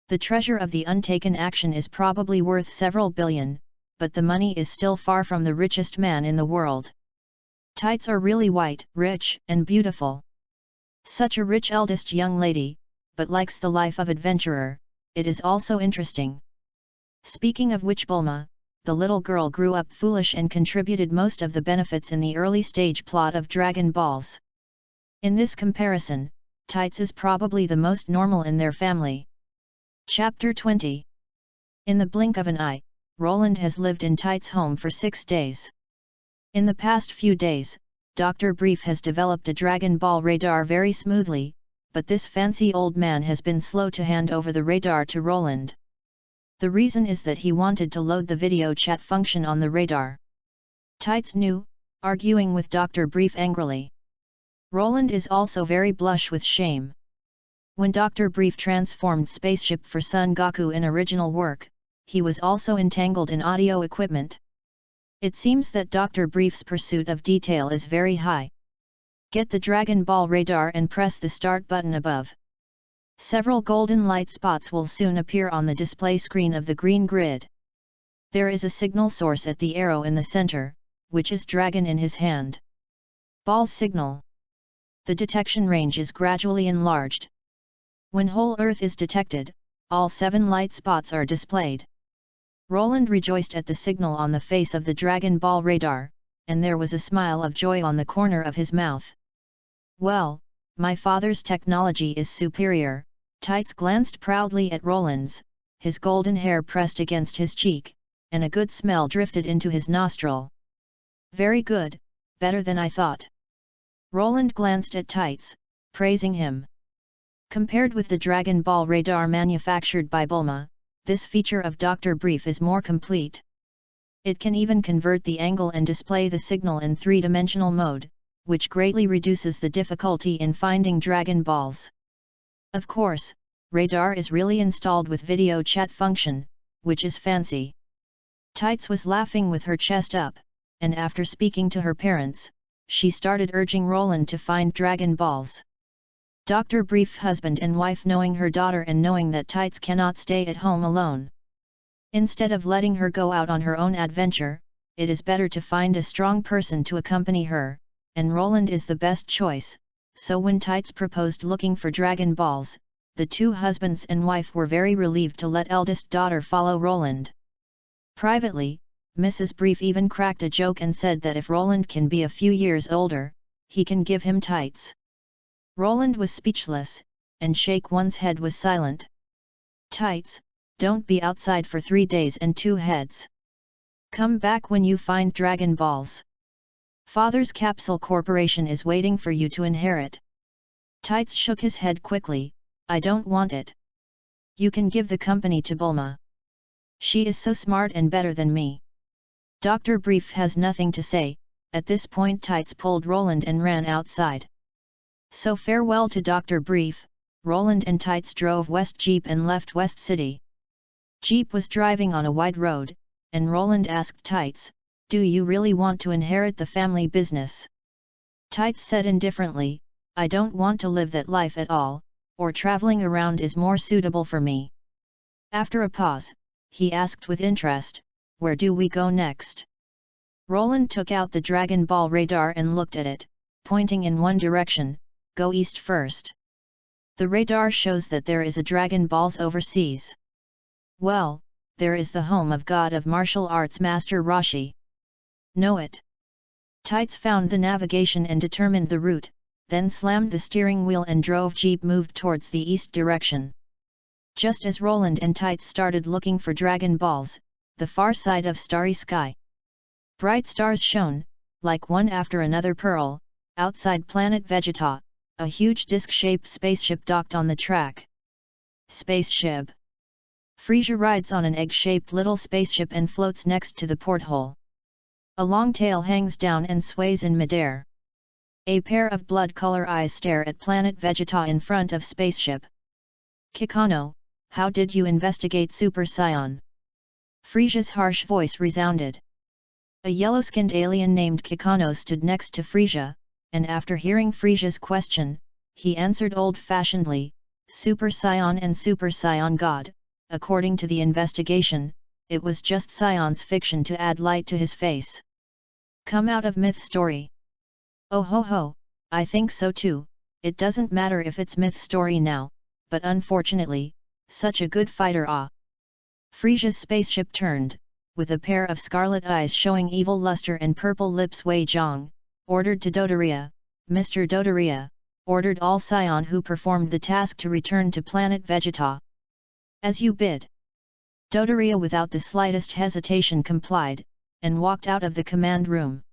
The treasure of the untaken action is probably worth several billion, but the money is still far from the richest man in the world. Tights are really white, rich, and beautiful. Such a rich eldest young lady, but likes the life of adventurer. It is also interesting. Speaking of which, Bulma, the little girl, grew up foolish and contributed most of the benefits in the early stage plot of Dragon Balls. In this comparison, Tights is probably the most normal in their family. Chapter 20. In the blink of an eye, Roland has lived in Tights' home for 6 days. In the past few days, Dr. Brief has developed a Dragon Ball radar very smoothly, but this fancy old man has been slow to hand over the radar to Roland. The reason is that he wanted to load the video chat function on the radar. Tights knew, arguing with Dr. Brief angrily. Roland is also very blush with shame. When Dr. Brief transformed spaceship for Son Goku in original work, he was also entangled in audio equipment. It seems that Dr. Brief's pursuit of detail is very high. Get the Dragon Ball radar and press the start button above. Several golden light spots will soon appear on the display screen of the green grid. There is a signal source at the arrow in the center, which is Dragon in his hand. Ball signal. The detection range is gradually enlarged. When whole Earth is detected, all 7 light spots are displayed. Roland rejoiced at the signal on the face of the Dragon Ball radar, and there was a smile of joy on the corner of his mouth. Well, my father's technology is superior. Tights glanced proudly at Roland's, his golden hair pressed against his cheek, and a good smell drifted into his nostril. Very good, better than I thought. Roland glanced at Tights, praising him. Compared with the Dragon Ball radar manufactured by Bulma, this feature of Dr. Brief is more complete. It can even convert the angle and display the signal in 3-dimensional mode, which greatly reduces the difficulty in finding Dragon Balls. Of course, radar is really installed with video chat function, which is fancy. Tights was laughing with her chest up, and after speaking to her parents, she started urging Roland to find Dragon Balls. Dr. Brief husband and wife, knowing her daughter and knowing that Tights cannot stay at home alone. Instead of letting her go out on her own adventure, it is better to find a strong person to accompany her, and Roland is the best choice, so when Tights proposed looking for Dragon Balls, the two husbands and wife were very relieved to let eldest daughter follow Roland. Privately, Mrs. Brief even cracked a joke and said that if Roland can be a few years older, he can give him Tights. Roland was speechless, and Shake One's head was silent. Tights, don't be outside for 3 days and 2 heads. Come back when you find Dragon Balls. Father's Capsule Corporation is waiting for you to inherit. Tights shook his head quickly. I don't want it. You can give the company to Bulma. She is so smart and better than me. Dr. Brief has nothing to say. At this point Tights pulled Roland and ran outside. So farewell to Dr. Brief. Roland and Tights drove West Jeep and left West City. Jeep was driving on a wide road, and Roland asked Tights, "Do you really want to inherit the family business?" Tights said indifferently, "I don't want to live that life at all, or traveling around is more suitable for me." After a pause, he asked with interest, "Where do we go next?" Roland took out the Dragon Ball radar and looked at it, pointing in one direction, "Go east first. The radar shows that there is a Dragon Balls overseas." "Well, there is the home of God of Martial Arts Master Roshi. Know it?" Tights found the navigation and determined the route, then slammed the steering wheel and drove Jeep moved towards the east direction. Just as Roland and Tights started looking for Dragon Balls, the far side of starry sky. Bright stars shone, like one after another pearl, outside planet Vegeta. A huge disc-shaped spaceship docked on the track. Spaceship. Frieza rides on an egg-shaped little spaceship and floats next to the porthole. A long tail hangs down and sways in midair. A pair of blood-color eyes stare at planet Vegeta in front of spaceship. "Kikano, how did you investigate Super Saiyan?" Frieza's harsh voice resounded. A yellow-skinned alien named Kikano stood next to Frieza, and after hearing Frieza's question, he answered old-fashionedly, "Super Saiyan and Super Saiyan God." According to the investigation, it was just Saiyan's fiction to add light to his face. "Come out of myth story." "Oh ho ho, I think so too. It doesn't matter if it's myth story now, but unfortunately, such a good fighter ah." Frieza's spaceship turned, with a pair of scarlet eyes showing evil luster and purple lips. Wei Zhang, ordered to Dodoria, Mr. Dodoria, ordered all Saiyan who performed the task to return to planet Vegeta. "As you bid." Dodoria without the slightest hesitation complied, and walked out of the command room.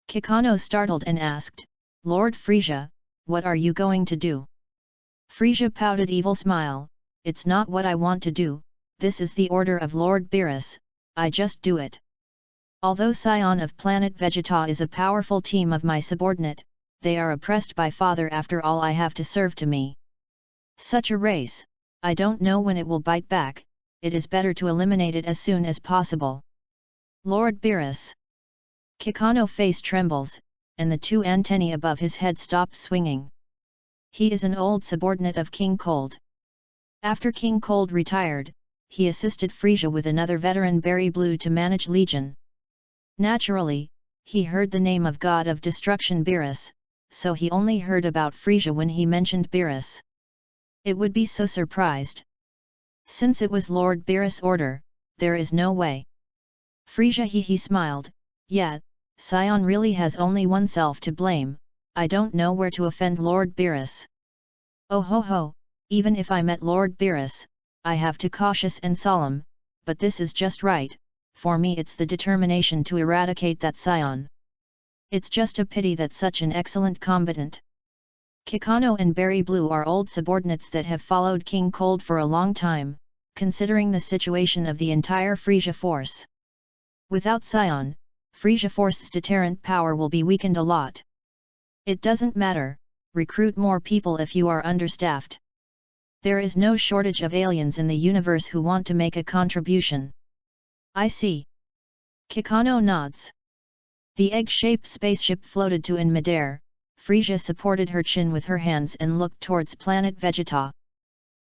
Kikano startled and asked, "Lord Frieza, what are you going to do?" Frieza pouted evil smile, "It's not what I want to do, this is the order of Lord Beerus, I just do it. Although Saiyan of planet Vegeta is a powerful team of my subordinate, they are oppressed by father after all I have to serve to me. Such a race, I don't know when it will bite back, it is better to eliminate it as soon as possible. Lord Beerus." Kikano face trembles, and the two antennae above his head stop swinging. He is an old subordinate of King Cold. After King Cold retired, he assisted Frieza with another veteran Berry Blue to manage Legion. Naturally, he heard the name of God of Destruction Beerus, so he only heard about Frieza when he mentioned Beerus. It would be so surprised. Since it was Lord Beerus' order, there is no way. Frieza he smiled, "Yeah, Saiyan really has only oneself to blame, I don't know where to offend Lord Beerus. Oh ho ho, even if I met Lord Beerus, I have to cautious and solemn, but this is just right, for me it's the determination to eradicate that Saiyan. It's just a pity that such an excellent combatant." Kikano and Berry Blue are old subordinates that have followed King Cold for a long time, considering the situation of the entire Frieza force. Without Saiyan, Frieza force's deterrent power will be weakened a lot. It doesn't matter, recruit more people if you are understaffed. There is no shortage of aliens in the universe who want to make a contribution. I see. Kikano nods. The egg-shaped spaceship floated to in midair. Frieza supported her chin with her hands and looked towards planet Vegeta.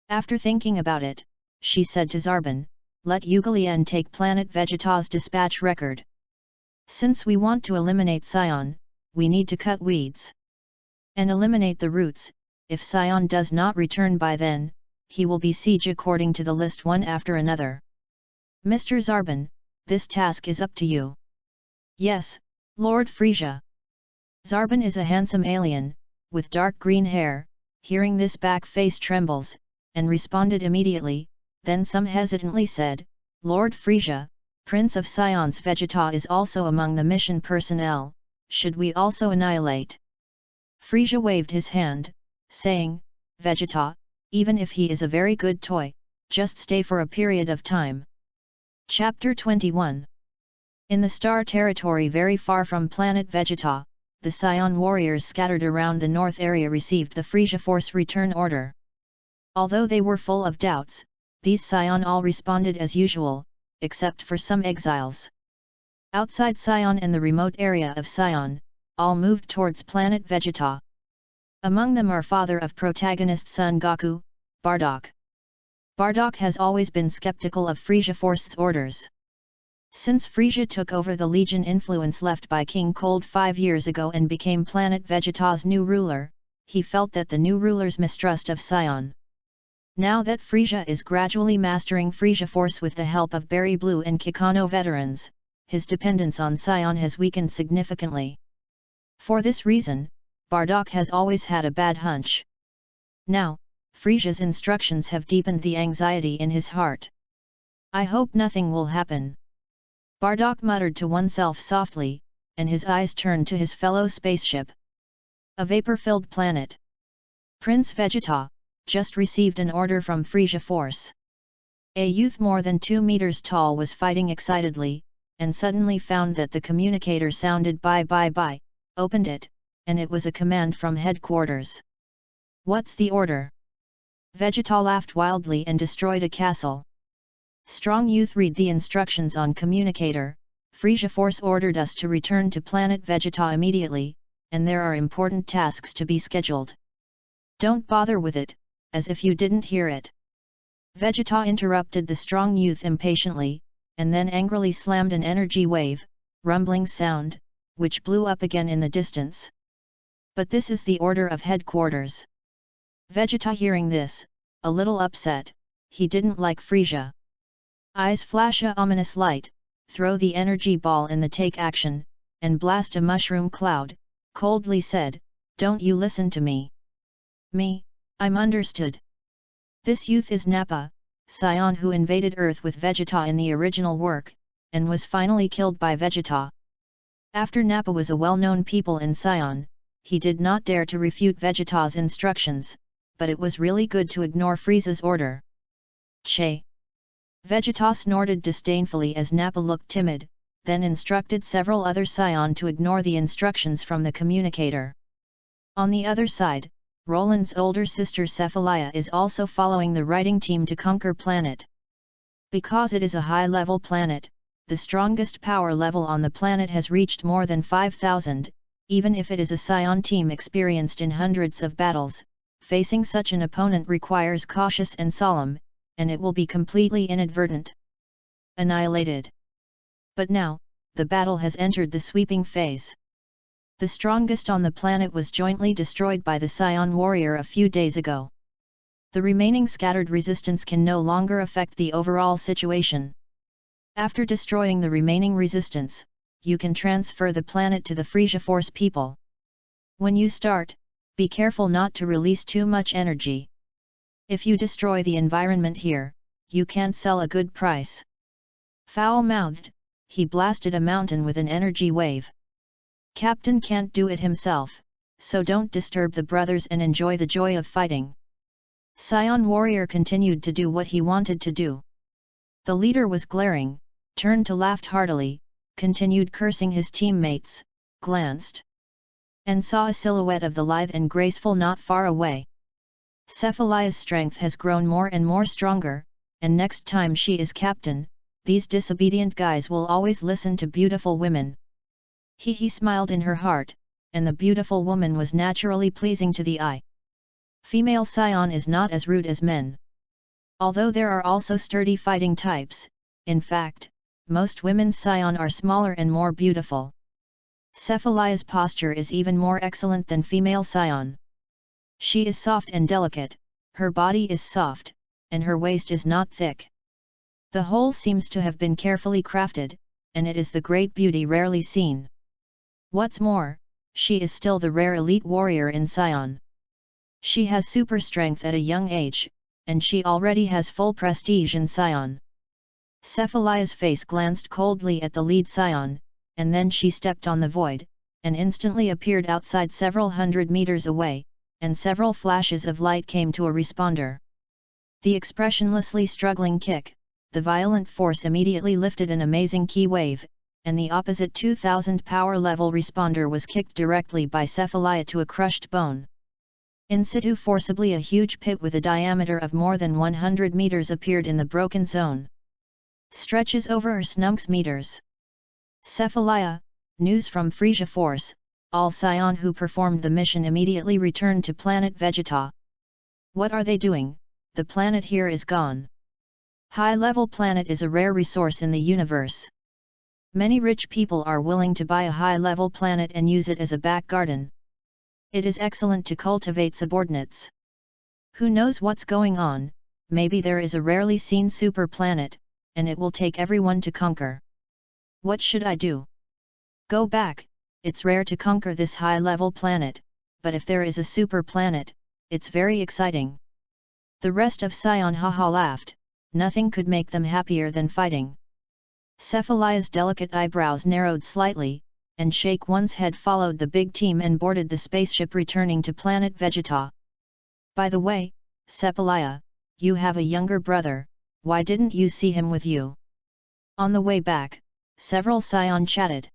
After thinking about it, she said to Zarbon, "Let Ugalian take planet Vegeta's dispatch record. Since we want to eliminate Saiyan, we need to cut weeds." and eliminate the roots. If SAIYAN does not return by then, he will be sieged according to the list one after another. Mr. Zarban, this task is up to you. Yes, Lord Frisia. Zarban is a handsome alien, with dark green hair. Hearing this, back face trembles, and responded immediately, then some hesitantly said, Lord Frisia, Prince of SAIYAN's Vegeta is also among the mission personnel, should we also annihilate? Frisia waved his hand, saying, Vegeta, even if he is a very good toy, just stay for a period of time. Chapter 21. In the star territory very far from planet Vegeta, the SAIYAN warriors scattered around the north area received the Frisia Force return order. Although they were full of doubts, these SAIYAN all responded as usual, except for some exiles. Outside SAIYAN and the remote area of SAIYAN, all moved towards planet Vegeta. Among them are father of protagonist Son Goku, Bardock. Bardock has always been skeptical of Frisia Force's orders. Since Frisia took over the Legion influence left by King Cold 5 years ago and became planet Vegeta's new ruler, he felt that the new ruler's mistrust of SAIYAN. Now that Frisia is gradually mastering Frisia Force with the help of Berry Blue and Kikano veterans, his dependence on SAIYAN has weakened significantly. For this reason, Bardock has always had a bad hunch. Now, Frisia's instructions have deepened the anxiety in his heart. I hope nothing will happen. Bardock muttered to oneself softly, and his eyes turned to his fellow spaceship. A vapor-filled planet. Prince Vegeta, just received an order from Frisia Force. A youth more than 2 meters tall was fighting excitedly, and suddenly found that the communicator sounded bye, opened it, and it was a command from headquarters. What's the order? Vegeta laughed wildly and destroyed a castle. Strong youth, read the instructions on communicator. Frisia Force ordered us to return to planet Vegeta immediately, and there are important tasks to be scheduled. Don't bother with it, as if you didn't hear it. Vegeta interrupted the strong youth impatiently, and then angrily slammed an energy wave, rumbling sound, which blew up again in the distance. But this is the order of headquarters. Vegeta, hearing this, a little upset, he didn't like Frisia. Eyes flash a ominous light, throw the energy ball in the take action, and blast a mushroom cloud, coldly said, don't you listen to me. Me, I'm understood. This youth is Nappa, SAIYAN who invaded Earth with Vegeta in the original work, and was finally killed by Vegeta. After Nappa was a well-known people in SAIYAN, he did not dare to refute Vegeta's instructions, but it was really good to ignore Frieza's order. Che! Vegeta snorted disdainfully as Nappa looked timid, then instructed several other SAIYAN to ignore the instructions from the communicator. On the other side, Roland's older sister Cephalia is also following the writing team to conquer planet. Because it is a high-level planet, the strongest power level on the planet has reached more than 5,000, even if it is a SAIYAN team experienced in hundreds of battles, facing such an opponent requires cautious and solemn, and it will be completely inadvertent. Annihilated. But now, the battle has entered the sweeping phase. The strongest on the planet was jointly destroyed by the SAIYAN warrior a few days ago. The remaining scattered resistance can no longer affect the overall situation. After destroying the remaining resistance, you can transfer the planet to the Frisia Force people. When you start, be careful not to release too much energy. If you destroy the environment here, you can't sell a good price. Foul-mouthed, he blasted a mountain with an energy wave. Captain can't do it himself, so don't disturb the brothers and enjoy the joy of fighting. SAIYAN warrior continued to do what he wanted to do. The leader was glaring, turned to laugh heartily, continued cursing his teammates, glanced, and saw a silhouette of the lithe and graceful not far away. Cephalia's strength has grown more and more stronger, and next time she is captain, these disobedient guys will always listen to beautiful women. He smiled in her heart, and the beautiful woman was naturally pleasing to the eye. Female SAIYAN is not as rude as men. Although there are also sturdy fighting types, in fact, most women's SAIYAN are smaller and more beautiful. Cephalia's posture is even more excellent than female SAIYAN. She is soft and delicate, her body is soft, and her waist is not thick. The whole seems to have been carefully crafted, and it is the great beauty rarely seen. What's more, she is still the rare elite warrior in SAIYAN. She has super strength at a young age, and she already has full prestige in SAIYAN. Cephalia's face glanced coldly at the lead SAIYAN, and then she stepped on the void, and instantly appeared outside several hundred meters away, and several flashes of light came to a responder. The expressionlessly struggling kick, the violent force immediately lifted an amazing key wave, and the opposite 2000 power level responder was kicked directly by Cephalia to a crushed bone. In situ forcibly a huge pit with a diameter of more than 100 meters appeared in the broken zone. Stretches over snunks meters. Cephalia, news from Frisia Force, all SAIYAN who performed the mission immediately returned to planet Vegeta. What are they doing? The planet here is gone. High-level planet is a rare resource in the universe. Many rich people are willing to buy a high-level planet and use it as a back garden. It is excellent to cultivate subordinates. Who knows what's going on? Maybe there is a rarely seen super planet, and it will take everyone to conquer. What should I do? Go back. It's rare to conquer this high-level planet, but if there is a super planet, it's very exciting. The rest of SAIYAN haha laughed. Nothing could make them happier than fighting. Cephalia's delicate eyebrows narrowed slightly, and Shake One's head followed the big team and boarded the spaceship returning to planet Vegeta. By the way, Cephalia, you have a younger brother, why didn't you see him with you? On the way back, several SAIYAN chatted.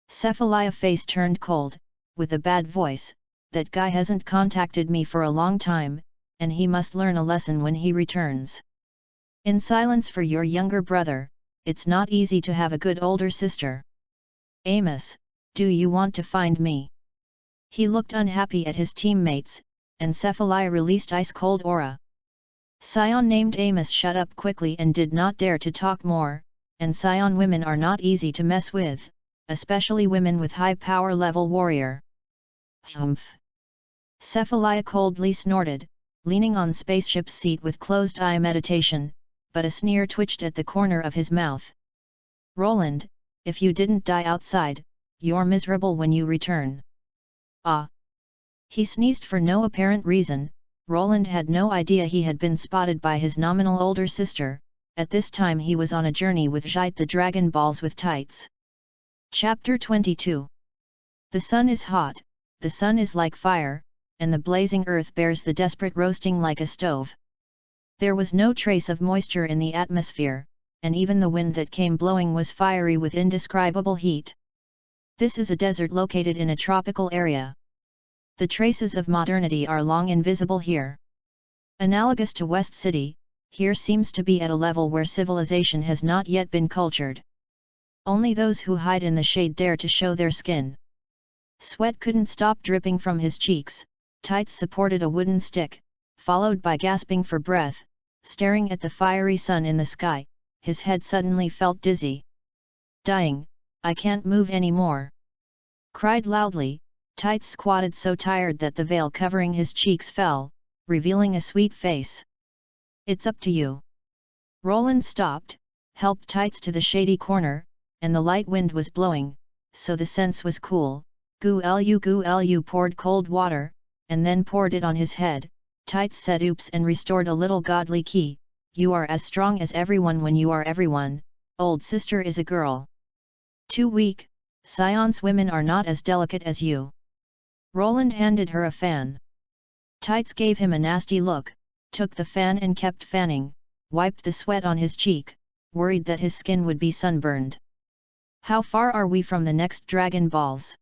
Cephalia's face turned cold, with a bad voice, that guy hasn't contacted me for a long time, and he must learn a lesson when he returns. In silence for your younger brother, it's not easy to have a good older sister. Amos, do you want to find me? He looked unhappy at his teammates, and Cephalia released ice-cold aura. SAIYAN named Amos shut up quickly and did not dare to talk more, and SAIYAN women are not easy to mess with, especially women with high power level warrior. Humph! Cephalia coldly snorted, leaning on spaceship's seat with closed eye meditation, but a sneer twitched at the corner of his mouth. Roland, if you didn't die outside, you're miserable when you return. Ah! He sneezed for no apparent reason. Roland had no idea he had been spotted by his nominal older sister. At this time he was on a journey with Jite the Dragon Balls with tights. Chapter 22. The sun is hot, the sun is like fire, and the blazing earth bears the desperate roasting like a stove. There was no trace of moisture in the atmosphere, and even the wind that came blowing was fiery with indescribable heat. This is a desert located in a tropical area. The traces of modernity are long invisible here. Analogous to West City, here seems to be at a level where civilization has not yet been cultured. Only those who hide in the shade dare to show their skin. Sweat couldn't stop dripping from his cheeks. Tights supported a wooden stick, followed by gasping for breath, staring at the fiery sun in the sky. His head suddenly felt dizzy. Dying, I can't move anymore. Cried loudly. Tights squatted so tired that the veil covering his cheeks fell, revealing a sweet face. It's up to you. Roland stopped, helped Tights to the shady corner, and the light wind was blowing, so the sense was cool. Goo lu poured cold water, and then poured it on his head. Tights said oops and restored a little godly key. You are as strong as everyone when you are everyone. Old sister is a girl. Too weak. SAIYAN's women are not as delicate as you. Roland handed her a fan. Tights gave him a nasty look, took the fan and kept fanning, wiped the sweat on his cheek, worried that his skin would be sunburned. How far are we from the next Dragon Balls?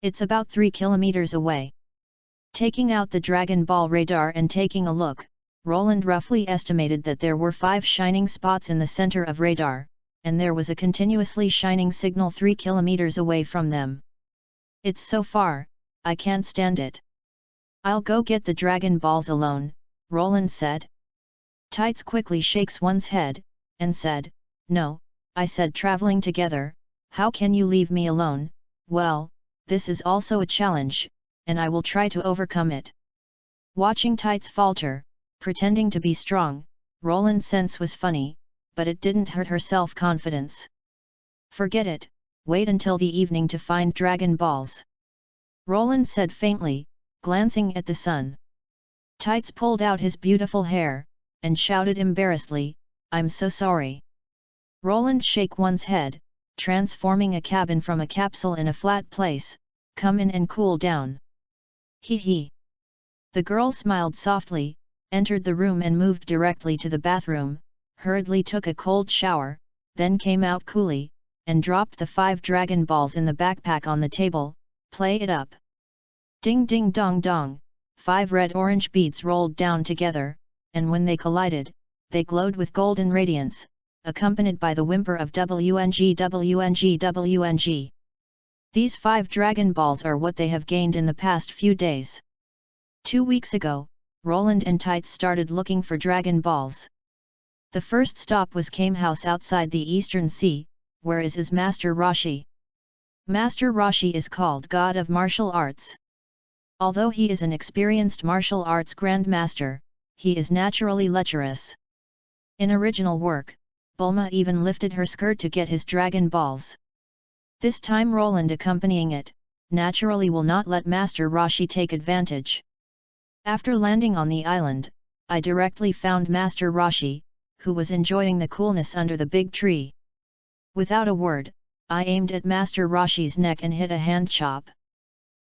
It's about 3 kilometers away. Taking out the Dragon Ball radar and taking a look, Roland roughly estimated that there were 5 shining spots in the center of radar, and there was a continuously shining signal 3 kilometers away from them. It's so far, I can't stand it. I'll go get the Dragon Balls alone, Roland said. Tights quickly shakes one's head, and said, No, I said traveling together, how can you leave me alone? Well, this is also a challenge, and I will try to overcome it. Watching Tights falter, pretending to be strong, Roland's sense was funny, but it didn't hurt her self-confidence. Forget it, wait until the evening to find Dragon Balls. Roland said faintly, glancing at the sun. Tights pulled out his beautiful hair, and shouted embarrassedly, I'm so sorry. Roland shook one's head, transforming a cabin from a capsule in a flat place, come in and cool down. Hee hee. The girl smiled softly, entered the room and moved directly to the bathroom, hurriedly took a cold shower, then came out coolly, and dropped the 5 Dragon Balls in the backpack on the table, play it up. Ding ding dong dong, 5 red-orange beads rolled down together, and when they collided, they glowed with golden radiance, accompanied by the whimper of WNG WNG WNG. These 5 Dragon Balls are what they have gained in the past few days. 2 weeks ago, Roland and Tights started looking for Dragon Balls. The first stop was Kame House outside the Eastern Sea, where is his Master Roshi. Master Roshi is called God of Martial Arts. Although he is an experienced martial arts grandmaster, he is naturally lecherous. In original work, Bulma even lifted her skirt to get his Dragon Balls. This time Roland accompanying it, naturally will not let Master Roshi take advantage. After landing on the island, I directly found Master Roshi, who was enjoying the coolness under the big tree. Without a word, I aimed at Master Roshi's neck and hit a hand chop.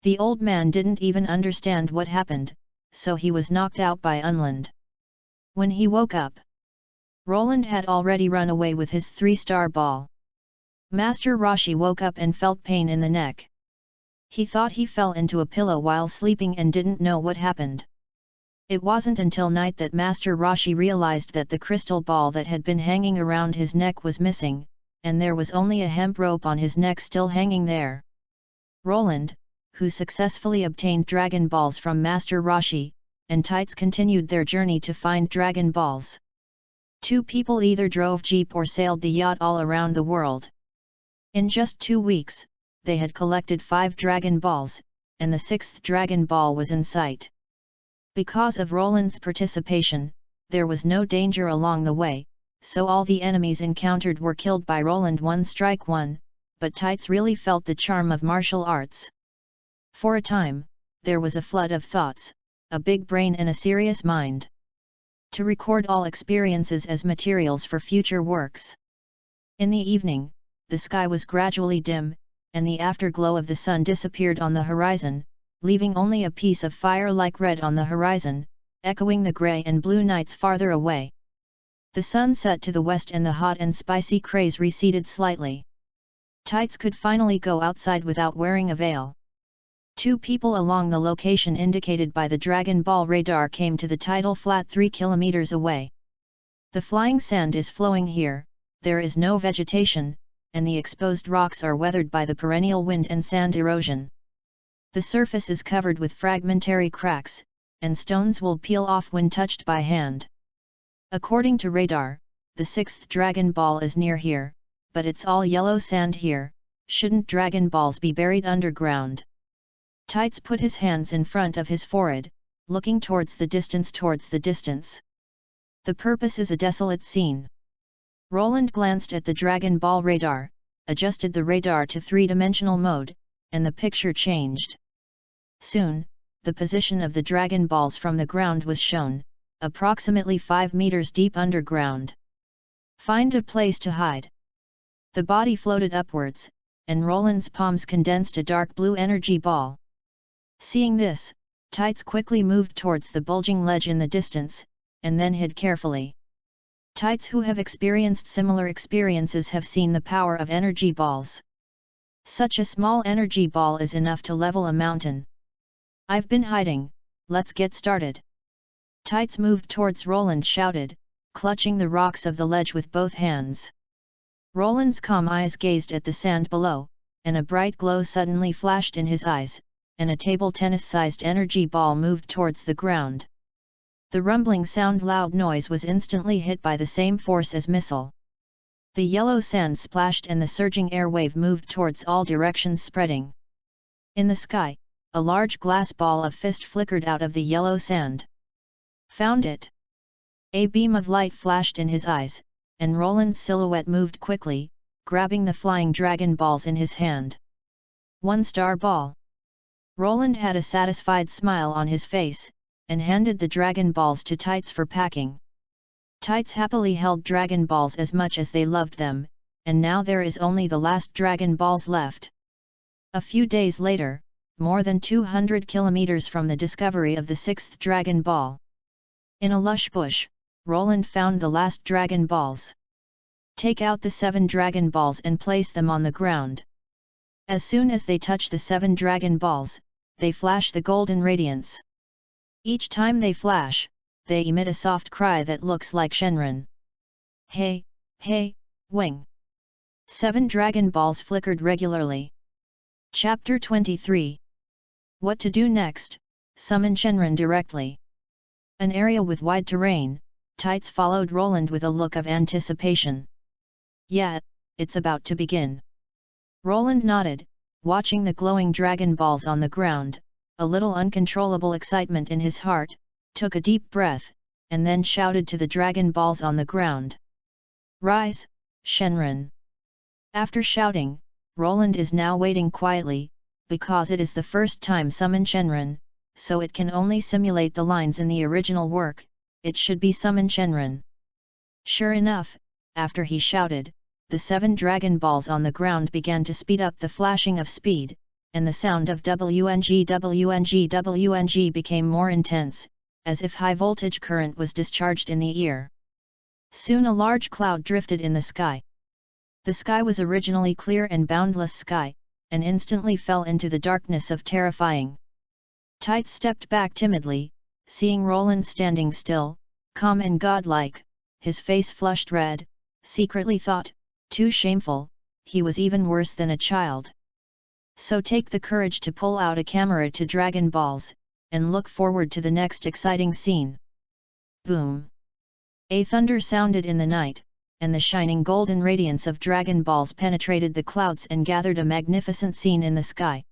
The old man didn't even understand what happened, so he was knocked out by Unland. When he woke up, Roland had already run away with his 3-star ball. Master Roshi woke up and felt pain in the neck. He thought he fell into a pillow while sleeping and didn't know what happened. It wasn't until night that Master Roshi realized that the crystal ball that had been hanging around his neck was missing, and there was only a hemp rope on his neck still hanging there. Roland, who successfully obtained Dragon Balls from Master Roshi, and Tights continued their journey to find Dragon Balls. 2 people either drove jeep or sailed the yacht all around the world. In just 2 weeks, they had collected 5 Dragon Balls, and the 6th Dragon Ball was in sight. Because of Roland's participation, there was no danger along the way, so all the enemies encountered were killed by Roland one strike one, but Tights really felt the charm of martial arts. For a time, there was a flood of thoughts, a big brain and a serious mind. To record all experiences as materials for future works. In the evening, the sky was gradually dim, and the afterglow of the sun disappeared on the horizon, leaving only a piece of fire-like red on the horizon, echoing the grey and blue nights farther away. The sun set to the west and the hot and spicy craze receded slightly. Tights could finally go outside without wearing a veil. 2 people along the location indicated by the Dragon Ball radar came to the tidal flat 3 kilometers away. The flying sand is flowing here, there is no vegetation, and the exposed rocks are weathered by the perennial wind and sand erosion. The surface is covered with fragmentary cracks, and stones will peel off when touched by hand. According to radar, the 6th Dragon Ball is near here, but it's all yellow sand here, shouldn't Dragon Balls be buried underground? Tights put his hands in front of his forehead, looking towards the distance. The purpose is a desolate scene. Roland glanced at the Dragon Ball radar, adjusted the radar to 3-dimensional mode, and the picture changed. Soon, the position of the Dragon Balls from the ground was shown, approximately 5 meters deep underground. Find a place to hide. The body floated upwards, and Roland's palms condensed a dark blue energy ball. Seeing this, Tights quickly moved towards the bulging ledge in the distance, and then hid carefully. Tights who have experienced similar experiences have seen the power of energy balls. Such a small energy ball is enough to level a mountain. I've been hiding, let's get started. Tights moved towards Roland, shouted, clutching the rocks of the ledge with both hands. Roland's calm eyes gazed at the sand below, and a bright glow suddenly flashed in his eyes, and a table tennis-sized energy ball moved towards the ground. The rumbling sound loud noise was instantly hit by the same force as missile. The yellow sand splashed and the surging air wave moved towards all directions, spreading. In the sky, a large glass ball of fist flickered out of the yellow sand. Found it! A beam of light flashed in his eyes, and Roland's silhouette moved quickly, grabbing the flying dragon balls in his hand. 1-star ball. Roland had a satisfied smile on his face, and handed the dragon balls to Tights for packing. Tights happily held dragon balls as much as they loved them, and now there is only the last dragon balls left. A few days later, more than 200 kilometers from the discovery of the 6th dragon ball. In a lush bush, Roland found the last dragon balls. Take out the 7 dragon balls and place them on the ground. As soon as they touch the 7 dragon balls, they flash the golden radiance. Each time they flash, they emit a soft cry that looks like Shenron. Hey, hey, wing! 7 dragon balls flickered regularly. Chapter 23. What to do next? Summon Shenron directly. An area with wide terrain, Tights followed Roland with a look of anticipation. Yeah, it's about to begin. Roland nodded, watching the glowing dragon balls on the ground, a little uncontrollable excitement in his heart, took a deep breath, and then shouted to the dragon balls on the ground. Rise, Shenron! After shouting, Roland is now waiting quietly, because it is the first time summon Shenron, so it can only simulate the lines in the original work. It should be summon Shenron. Sure enough, after he shouted, the 7 dragon balls on the ground began to speed up the flashing of speed, and the sound of WNG WNG WNG became more intense, as if high voltage current was discharged in the ear. Soon a large cloud drifted in the sky. The sky was originally clear and boundless sky, and instantly fell into the darkness of terrifying. Tights stepped back timidly, seeing Roland standing still, calm and godlike, his face flushed red, secretly thought, too shameful, he was even worse than a child. So take the courage to pull out a camera to Dragon Balls, and look forward to the next exciting scene. Boom! A thunder sounded in the night, and the shining golden radiance of Dragon Balls penetrated the clouds and gathered a magnificent scene in the sky.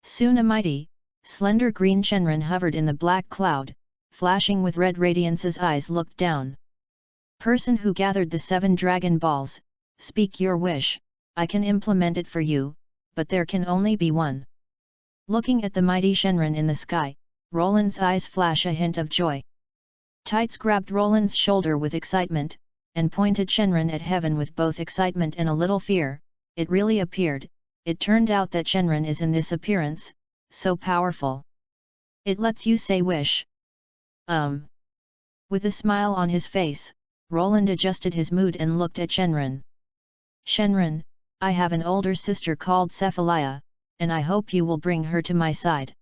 Soon a mighty, slender green Shenron hovered in the black cloud, flashing with red radiance's eyes looked down. Person who gathered the 7 Dragon Balls, speak your wish, I can implement it for you, but there can only be one. Looking at the mighty Shenron in the sky, Roland's eyes flash a hint of joy. Tights grabbed Roland's shoulder with excitement, and pointed Shenron at heaven with both excitement and a little fear. It really appeared, it turned out that Shenron is in this appearance, so powerful. It lets you say wish. With a smile on his face, Roland adjusted his mood and looked at Shenron. Shenron, I have an older sister called SAIYAN, and I hope you will bring her to my side.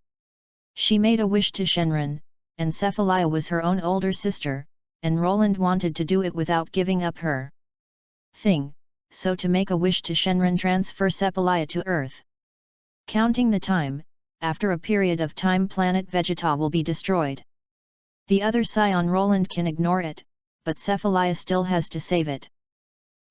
She made a wish to Shenron, and SAIYAN was her own older sister, and Roland wanted to do it without giving up her thing, so to make a wish to Shenron transfer SAIYAN to Earth. Counting the time, after a period of time planet Vegeta will be destroyed. The other SAIYAN Roland can ignore it, but SAIYAN still has to save it.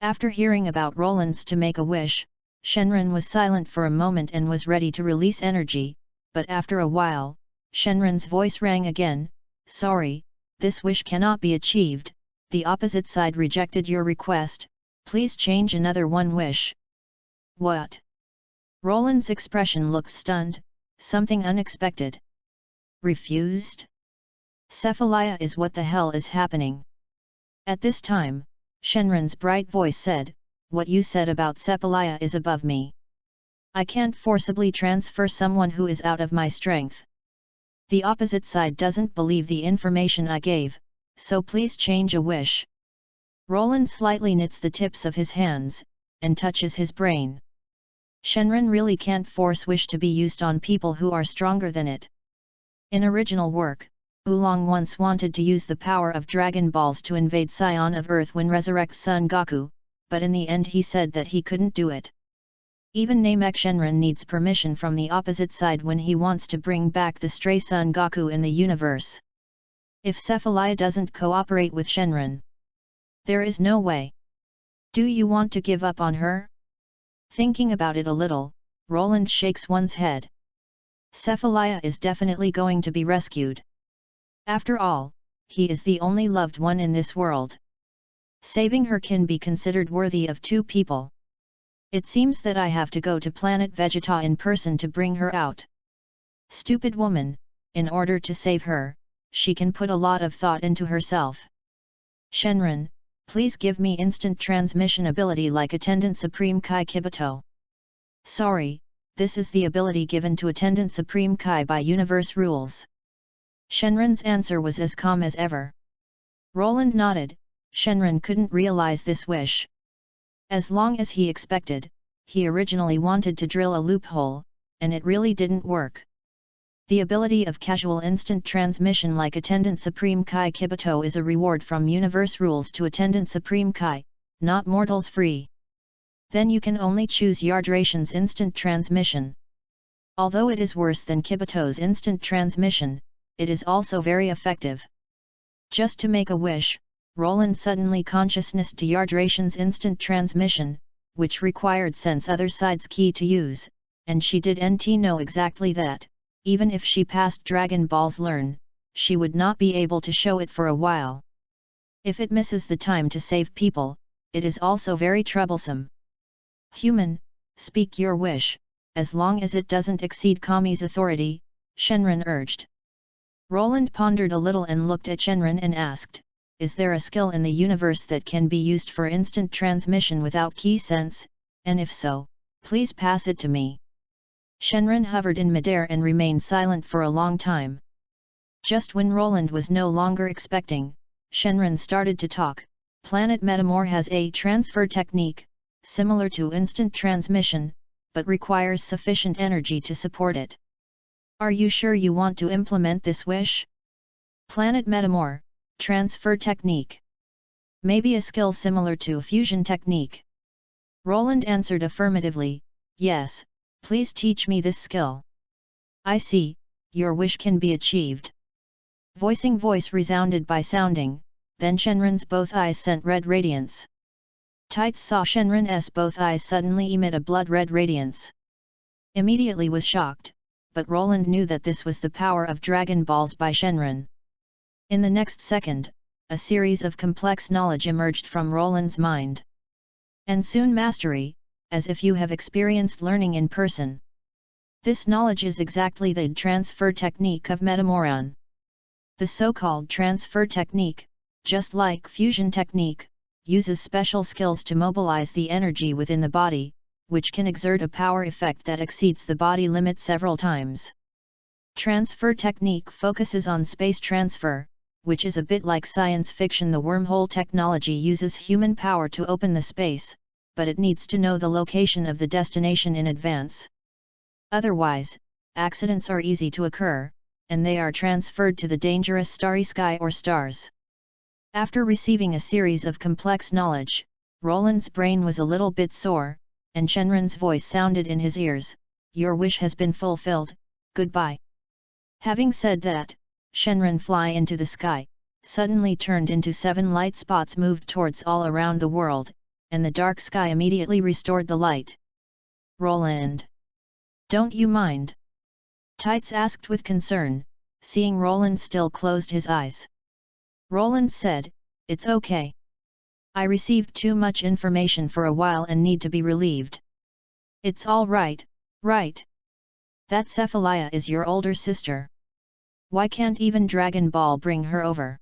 After hearing about Roland's to make a wish, Shenron was silent for a moment and was ready to release energy, but after a while, Shenron's voice rang again, sorry, this wish cannot be achieved, the opposite side rejected your request, please change another one wish. What? Roland's expression looked stunned, something unexpected. Refused? SAIYAN is what the hell is happening? At this time, Shenron's bright voice said, what you said about SAIYAN is above me. I can't forcibly transfer someone who is out of my strength. The opposite side doesn't believe the information I gave, so please change a wish. Roland slightly knits the tips of his hands, and touches his brain. Shenron really can't force wish to be used on people who are stronger than it. In original work, Oolong once wanted to use the power of Dragon Balls to invade SAIYAN of Earth when resurrect Son Goku, but in the end he said that he couldn't do it. Even Namek Shenron needs permission from the opposite side when he wants to bring back the stray Son Goku in the universe. If SAIYAN doesn't cooperate with Shenron, there is no way. Do you want to give up on her? Thinking about it a little, Roland shakes one's head. Cephalaya is definitely going to be rescued. After all, he is the only loved one in this world. Saving her can be considered worthy of two people. It seems that I have to go to planet Vegeta in person to bring her out. Stupid woman, in order to save her, she can put a lot of thought into herself. Shenron, please give me instant transmission ability like Attendant Supreme Kai Kibito. Sorry, this is the ability given to Attendant Supreme Kai by universe rules. Shenron's answer was as calm as ever. Roland nodded. Shenron couldn't realize this wish. As long as he expected, he originally wanted to drill a loophole, and it really didn't work. The ability of casual instant transmission like Attendant Supreme Kai Kibito is a reward from universe rules to Attendant Supreme Kai, not mortals free. Then you can only choose Yardration's instant transmission. Although it is worse than Kibito's instant transmission, it is also very effective. Just to make a wish, Roland suddenly consciousness to Yardration's instant transmission, which required sense other side's key to use, and she didn't know exactly that. Even if she passed Dragon Ball's learn, she would not be able to show it for a while. If it misses the time to save people, it is also very troublesome. Human, speak your wish, as long as it doesn't exceed Kami's authority, Shenron urged. Roland pondered a little and looked at Shenron and asked, is there a skill in the universe that can be used for instant transmission without key sense, and if so, please pass it to me. Shenron hovered in midair and remained silent for a long time. Just when Roland was no longer expecting, Shenron started to talk. Planet Metamor has a transfer technique, similar to instant transmission, but requires sufficient energy to support it. Are you sure you want to implement this wish? Planet Metamor, transfer technique. Maybe a skill similar to a fusion technique. Roland answered affirmatively, yes. Please teach me this skill. I see, your wish can be achieved. Voicing voice resounded by sounding, then Shenron's both eyes sent red radiance. Tights saw Shenron's both eyes suddenly emit a blood-red radiance. Immediately was shocked, but Roland knew that this was the power of Dragon Balls by Shenron. In the next second, a series of complex knowledge emerged from Roland's mind. And soon mastery, as if you have experienced learning in person. This knowledge is exactly the transfer technique of Metamoron. The so-called transfer technique, just like fusion technique, uses special skills to mobilize the energy within the body, which can exert a power effect that exceeds the body limit several times. Transfer technique focuses on space transfer, which is a bit like science fiction. The wormhole technology uses human power to open the space, but it needs to know the location of the destination in advance. Otherwise, accidents are easy to occur, and they are transferred to the dangerous starry sky or stars. After receiving a series of complex knowledge, Roland's brain was a little bit sore, and Shenron's voice sounded in his ears, your wish has been fulfilled, goodbye. Having said that, Shenron fly into the sky, suddenly turned into 7 light spots moved towards all around the world, and the dark sky immediately restored the light. Roland! Don't you mind? Tights asked with concern, seeing Roland still closed his eyes. Roland said, it's okay. I received too much information for a while and need to be relieved. It's all right, right? That Cephalaya is your older sister. Why can't even Dragon Ball bring her over?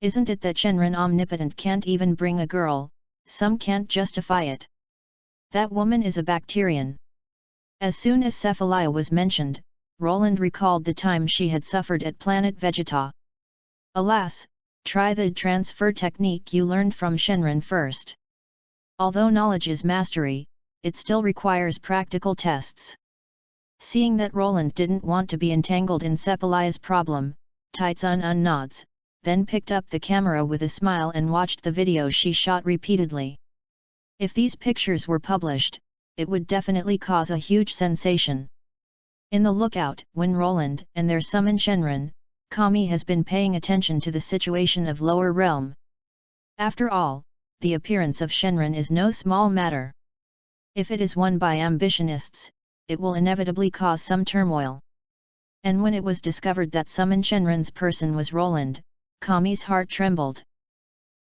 Isn't it that Shenron Omnipotent can't even bring a girl? Some can't justify it. That woman is a Bacterian. As soon as Cephalaya was mentioned, Roland recalled the time she had suffered at planet Vegeta. Alas, try the transfer technique you learned from Shenron first. Although knowledge is mastery, it still requires practical tests. Seeing that Roland didn't want to be entangled in Cephalaya's problem, Tights-un nods, then picked up the camera with a smile and watched the videos she shot repeatedly. If these pictures were published, it would definitely cause a huge sensation. In the lookout, when Roland and their summon Shenron, Kami has been paying attention to the situation of lower realm. After all, the appearance of Shenron is no small matter. If it is won by ambitionists, it will inevitably cause some turmoil. And when it was discovered that summoned Shenron's person was Roland, Kami's heart trembled.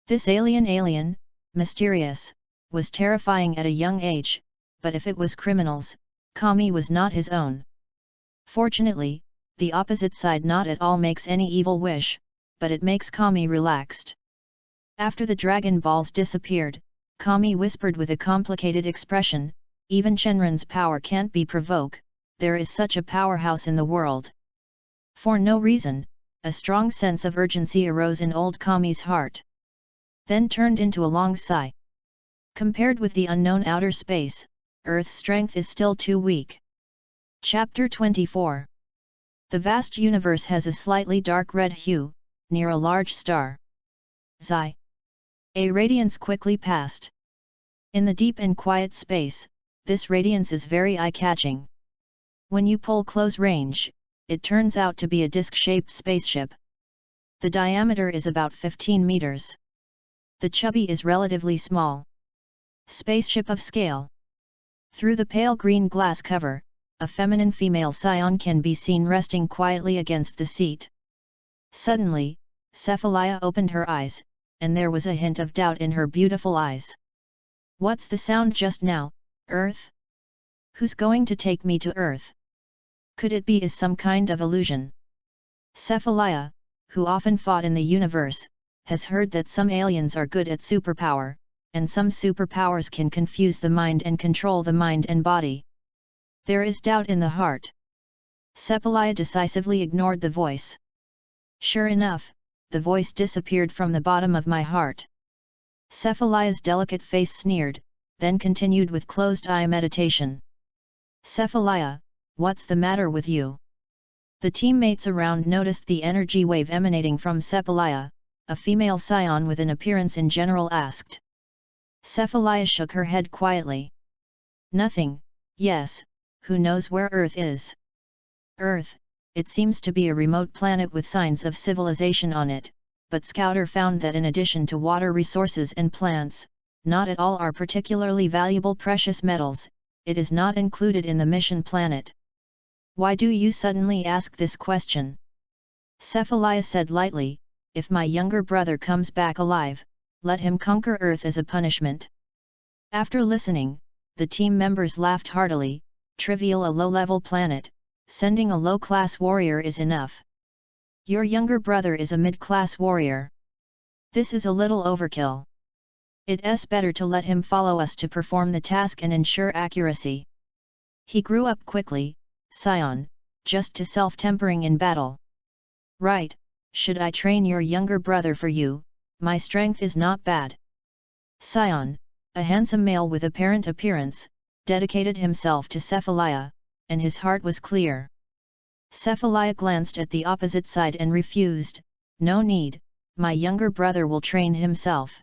This alien, mysterious, was terrifying at a young age, but if it was criminals, Kami was not his own. Fortunately, the opposite side not at all makes any evil wish, but it makes Kami relaxed. After the Dragon Balls disappeared, Kami whispered with a complicated expression, "Even Shenron's power can't be provoked, there is such a powerhouse in the world." For no reason, a strong sense of urgency arose in old Kami's heart. Then turned into a long sigh. Compared with the unknown outer space, Earth's strength is still too weak. Chapter 24. The vast universe has a slightly dark red hue, near a large star. Zai. A radiance quickly passed. In the deep and quiet space, this radiance is very eye-catching. When you pull close range, it turns out to be a disc-shaped spaceship. The diameter is about 15 meters. The chubby is relatively small. Spaceship of scale. Through the pale green glass cover, a feminine female SAIYAN can be seen resting quietly against the seat. Suddenly, Cephalia opened her eyes, and there was a hint of doubt in her beautiful eyes. "What's the sound just now, Earth? Who's going to take me to Earth? Could it be some kind of illusion?" Cephalia, who often fought in the universe, has heard that some aliens are good at superpower, and some superpowers can confuse the mind and control the mind and body. There is doubt in the heart. Cephalia decisively ignored the voice. Sure enough, the voice disappeared from the bottom of my heart. Cephalia's delicate face sneered, then continued with closed-eye meditation. "Cephalia, what's the matter with you?" The teammates around noticed the energy wave emanating from Cephalia. A female SAIYAN with an appearance in general asked. Cephalia shook her head quietly. "Nothing, yes, who knows where Earth is?" "Earth, it seems to be a remote planet with signs of civilization on it, but Scouter found that in addition to water resources and plants, not at all are particularly valuable precious metals, it is not included in the mission planet." "Why do you suddenly ask this question?" Cephalia said lightly, "If my younger brother comes back alive, let him conquer Earth as a punishment." After listening, the team members laughed heartily. "Trivial, a low-level planet, sending a low-class warrior is enough. Your younger brother is a mid-class warrior. This is a little overkill. It's better to let him follow us to perform the task and ensure accuracy. He grew up quickly, SAIYAN, just to self-tempering in battle." "Right, should I train your younger brother for you? My strength is not bad." SAIYAN, a handsome male with apparent appearance, dedicated himself to Cephalia, and his heart was clear. Cephalia glanced at the opposite side and refused. "No need, my younger brother will train himself."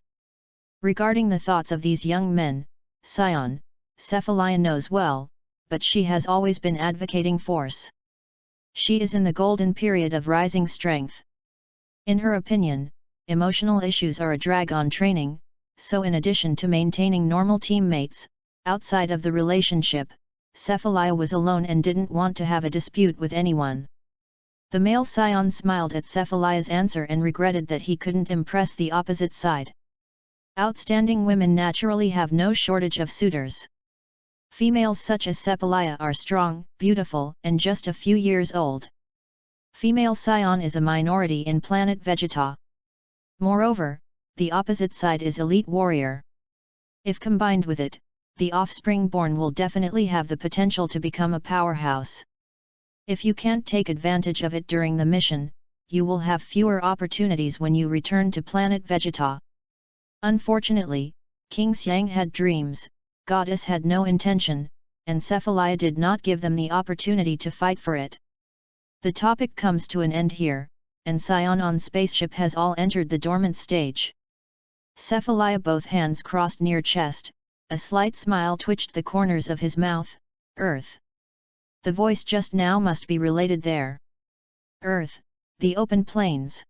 Regarding the thoughts of these young men, SAIYAN, Cephalia knows well, but she has always been advocating force. She is in the golden period of rising strength. In her opinion, emotional issues are a drag on training, so in addition to maintaining normal teammates, outside of the relationship, Cephalia was alone and didn't want to have a dispute with anyone. The male SAIYAN smiled at Cephalia's answer and regretted that he couldn't impress the opposite side. Outstanding women naturally have no shortage of suitors. Females such as Cephalia are strong, beautiful, and just a few years old. Female SAIYAN is a minority in planet Vegeta. Moreover, the opposite side is elite warrior. If combined with it, the offspring born will definitely have the potential to become a powerhouse. If you can't take advantage of it during the mission, you will have fewer opportunities when you return to planet Vegeta. Unfortunately, King Xiang had dreams, Goddess had no intention, and Cephalia did not give them the opportunity to fight for it. The topic comes to an end here, and SAIYAN on spaceship has all entered the dormant stage. Cephalia both hands crossed near chest, a slight smile twitched the corners of his mouth. Earth. The voice just now must be related there. Earth, the open plains.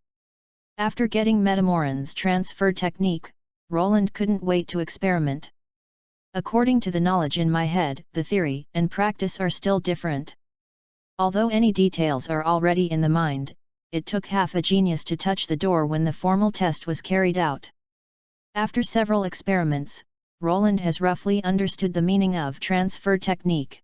After getting Metamoran's transfer technique, Roland couldn't wait to experiment. According to the knowledge in my head, the theory and practice are still different. Although any details are already in the mind, it took half a genius to touch the door when the formal test was carried out. After several experiments, Roland has roughly understood the meaning of transfer technique.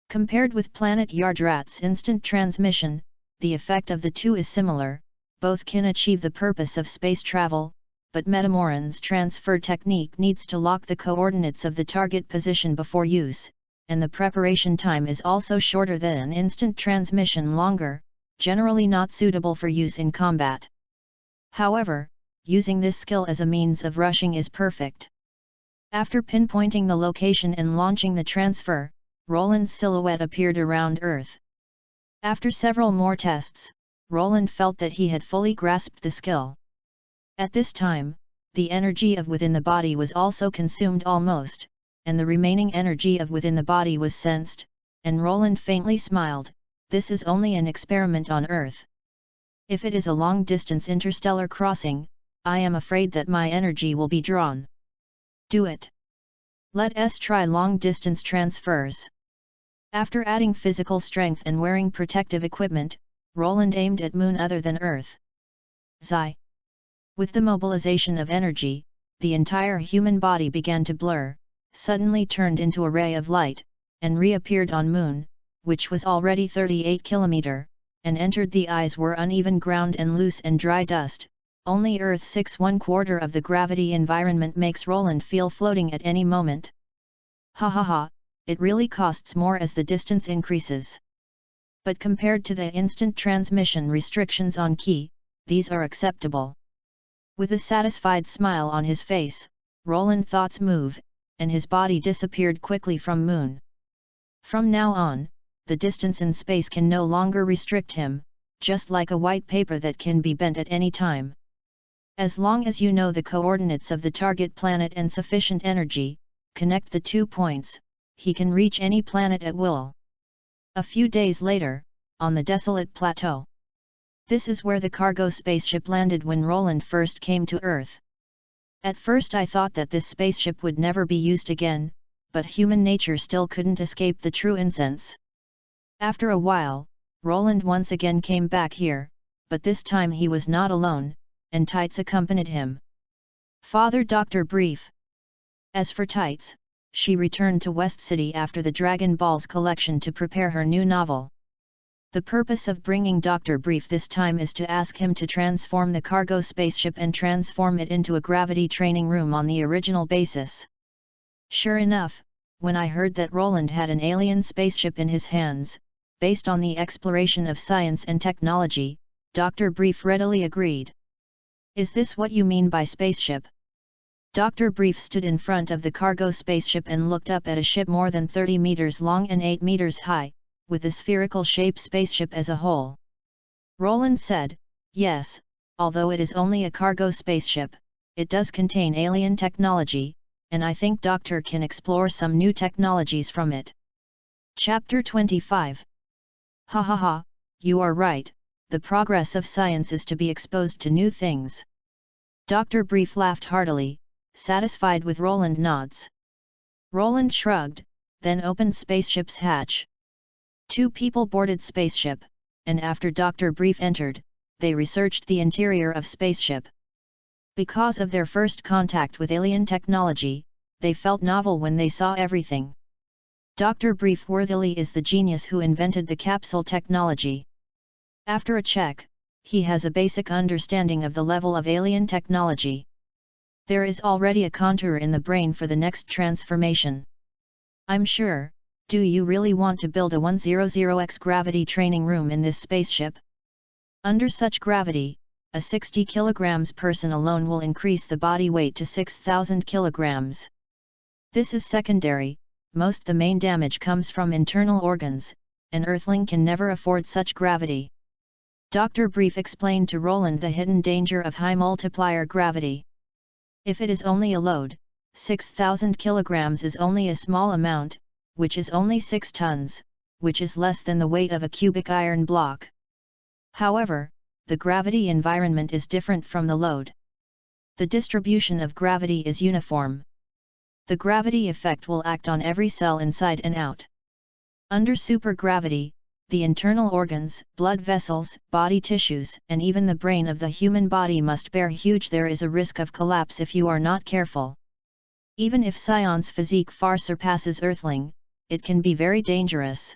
Compared with Planet Yardrat's instant transmission, the effect of the two is similar, both can achieve the purpose of space travel, but Metamoran's transfer technique needs to lock the coordinates of the target position before use, and the preparation time is also shorter than instant transmission, longer, generally not suitable for use in combat. However, using this skill as a means of rushing is perfect. After pinpointing the location and launching the transfer, Roland's silhouette appeared around Earth. After several more tests, Roland felt that he had fully grasped the skill. At this time, the energy of within the body was also consumed almost, and the remaining energy of within the body was sensed, and Roland faintly smiled. This is only an experiment on Earth. If it is a long-distance interstellar crossing, I am afraid that my energy will be drawn. Do it. Let us try long-distance transfers. After adding physical strength and wearing protective equipment, Roland aimed at moon other than Earth. Zai. With the mobilization of energy, the entire human body began to blur, suddenly turned into a ray of light, and reappeared on moon, which was already 38 km, and entered the eyes were uneven ground and loose and dry dust. Only Earth 1/4 of the gravity environment makes Roland feel floating at any moment. Ha ha ha, it really costs more as the distance increases. But compared to the instant transmission restrictions on key, these are acceptable. With a satisfied smile on his face, Roland's thoughts move, and his body disappeared quickly from moon. From now on, the distance and space can no longer restrict him, just like a white paper that can be bent at any time. As long as you know the coordinates of the target planet and sufficient energy, connect the 2 points, he can reach any planet at will. A few days later, on the desolate plateau. This is where the cargo spaceship landed when Roland first came to Earth. At first I thought that this spaceship would never be used again, but human nature still couldn't escape the true incense. After a while, Roland once again came back here, but this time he was not alone, and Tights accompanied him. Father Dr. Brief. As for Tights, she returned to West City after the Dragon Balls collection to prepare her new novel. The purpose of bringing Dr. Brief this time is to ask him to transform the cargo spaceship and transform it into a gravity training room on the original basis. Sure enough, when I heard that Roland had an alien spaceship in his hands, based on the exploration of science and technology, Dr. Brief readily agreed. Is this what you mean by spaceship? Dr. Brief stood in front of the cargo spaceship and looked up at a ship more than 30 meters long and 8 meters high, with a spherical-shaped spaceship as a whole. Roland said, yes, although it is only a cargo spaceship, it does contain alien technology, and I think Doctor can explore some new technologies from it. Chapter 25. Ha ha ha, you are right, the progress of science is to be exposed to new things. Dr. Brief laughed heartily, satisfied with Roland's nods. Roland shrugged, then opened spaceship's hatch. 2 people boarded spaceship, and after Dr. Brief entered, they researched the interior of spaceship. Because of their first contact with alien technology, they felt novel when they saw everything. Dr. Brief worthily is the genius who invented the capsule technology. After a check, he has a basic understanding of the level of alien technology. There is already a contour in the brain for the next transformation. I'm sure. Do you really want to build a 100x gravity training room in this spaceship? Under such gravity, a 60 kg person alone will increase the body weight to 6,000 kg. This is secondary, most the main damage comes from internal organs, an Earthling can never afford such gravity. Dr. Brief explained to Roland the hidden danger of high multiplier gravity. If it is only a load, 6,000 kg is only a small amount, which is only 6 tons, which is less than the weight of a cubic iron block. However, the gravity environment is different from the load. The distribution of gravity is uniform. The gravity effect will act on every cell inside and out. Under supergravity, the internal organs, blood vessels, body tissues, and even the brain of the human body must bear huge. There is a risk of collapse if you are not careful. Even if SAIYAN's physique far surpasses Earthling, it can be very dangerous.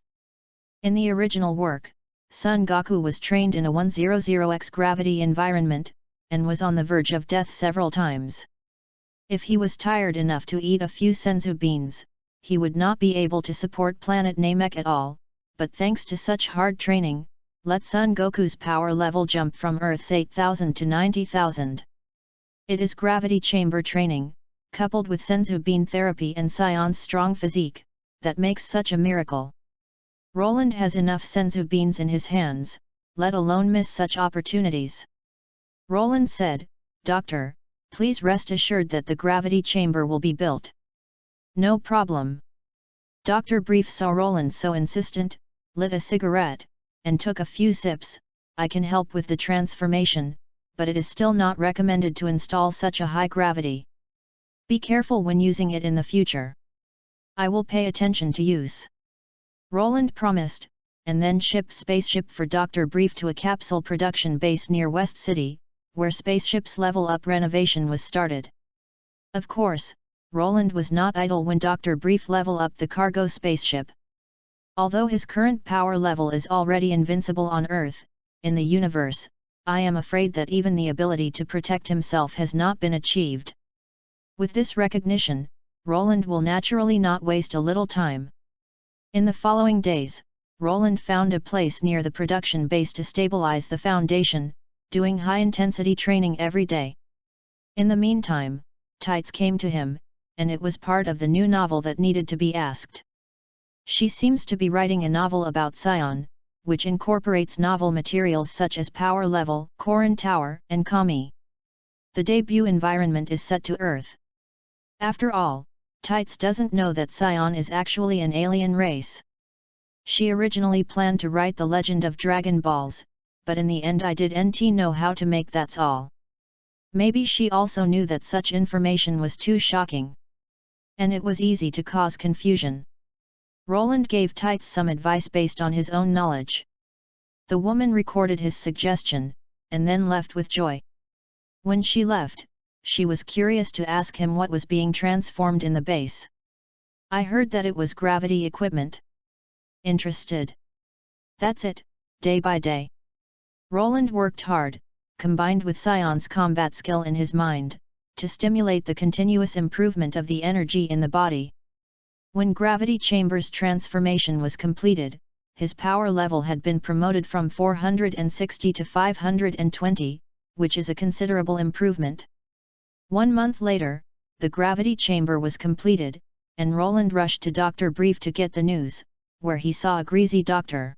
In the original work, Son Goku was trained in a 100x gravity environment, and was on the verge of death several times. If he was tired enough to eat a few senzu beans, he would not be able to support planet Namek at all, but thanks to such hard training, let Son Goku's power level jump from Earth's 8,000 to 90,000. It is gravity chamber training, coupled with senzu bean therapy and SAIYAN's strong physique, that makes such a miracle. Roland has enough senzu beans in his hands, let alone miss such opportunities. Roland said, "Doctor, please rest assured that the gravity chamber will be built." "No problem." Dr. Brief saw Roland so insistent, lit a cigarette, and took a few sips. "I can help with the transformation, but it is still not recommended to install such a high gravity. Be careful when using it in the future." "I will pay attention to use," Roland promised, and then shipped spaceship for Dr. Brief to a capsule production base near West City, where spaceship's level-up renovation was started. Of course, Roland was not idle when Dr. Brief level up the cargo spaceship. Although his current power level is already invincible on Earth, in the universe, I am afraid that even the ability to protect himself has not been achieved. With this recognition, Roland will naturally not waste a little time. In the following days, Roland found a place near the production base to stabilize the foundation, doing high-intensity training every day. In the meantime, Tights came to him, and it was part of the new novel that needed to be asked. She seems to be writing a novel about SAIYAN, which incorporates novel materials such as Power Level, Korin Tower, and Kami. The debut environment is set to Earth. After all, Tights doesn't know that SAIYAN is actually an alien race. She originally planned to write The Legend of Dragon Balls, but in the end I didn't know how to make that's all. Maybe she also knew that such information was too shocking. And it was easy to cause confusion. Roland gave Tights some advice based on his own knowledge. The woman recorded his suggestion, and then left with joy. When she left, she was curious to ask him what was being transformed in the base. "I heard that it was gravity equipment." "Interested?" "That's it, day by day." Roland worked hard, combined with SAIYAN's combat skill in his mind, to stimulate the continuous improvement of the energy in the body. When gravity chamber's transformation was completed, his power level had been promoted from 460 to 520, which is a considerable improvement. 1 month later, the gravity chamber was completed, and Roland rushed to Dr. Brief to get the news, where he saw a greasy doctor.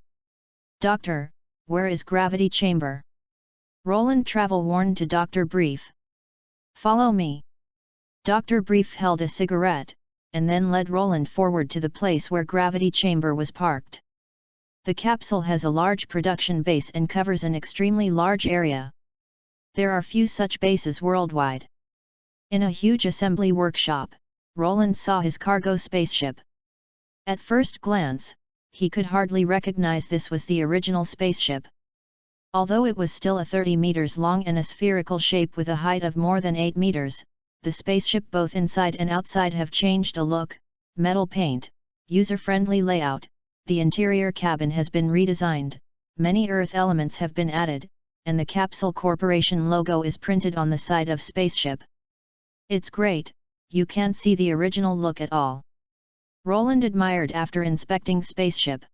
"Doctor, where is gravity chamber?" Roland travel warned to Dr. Brief. "Follow me." Dr. Brief held a cigarette, and then led Roland forward to the place where gravity chamber was parked. The capsule has a large production base and covers an extremely large area. There are few such bases worldwide. In a huge assembly workshop, Roland saw his cargo spaceship. At first glance, he could hardly recognize this was the original spaceship. Although it was still a 30 meters long and a spherical shape with a height of more than 8 meters, the spaceship both inside and outside have changed a look, metal paint, user-friendly layout, the interior cabin has been redesigned, many Earth elements have been added, and the Capsule Corporation logo is printed on the side of spaceship. "It's great, you can't see the original look at all," Roland admired after inspecting spaceship.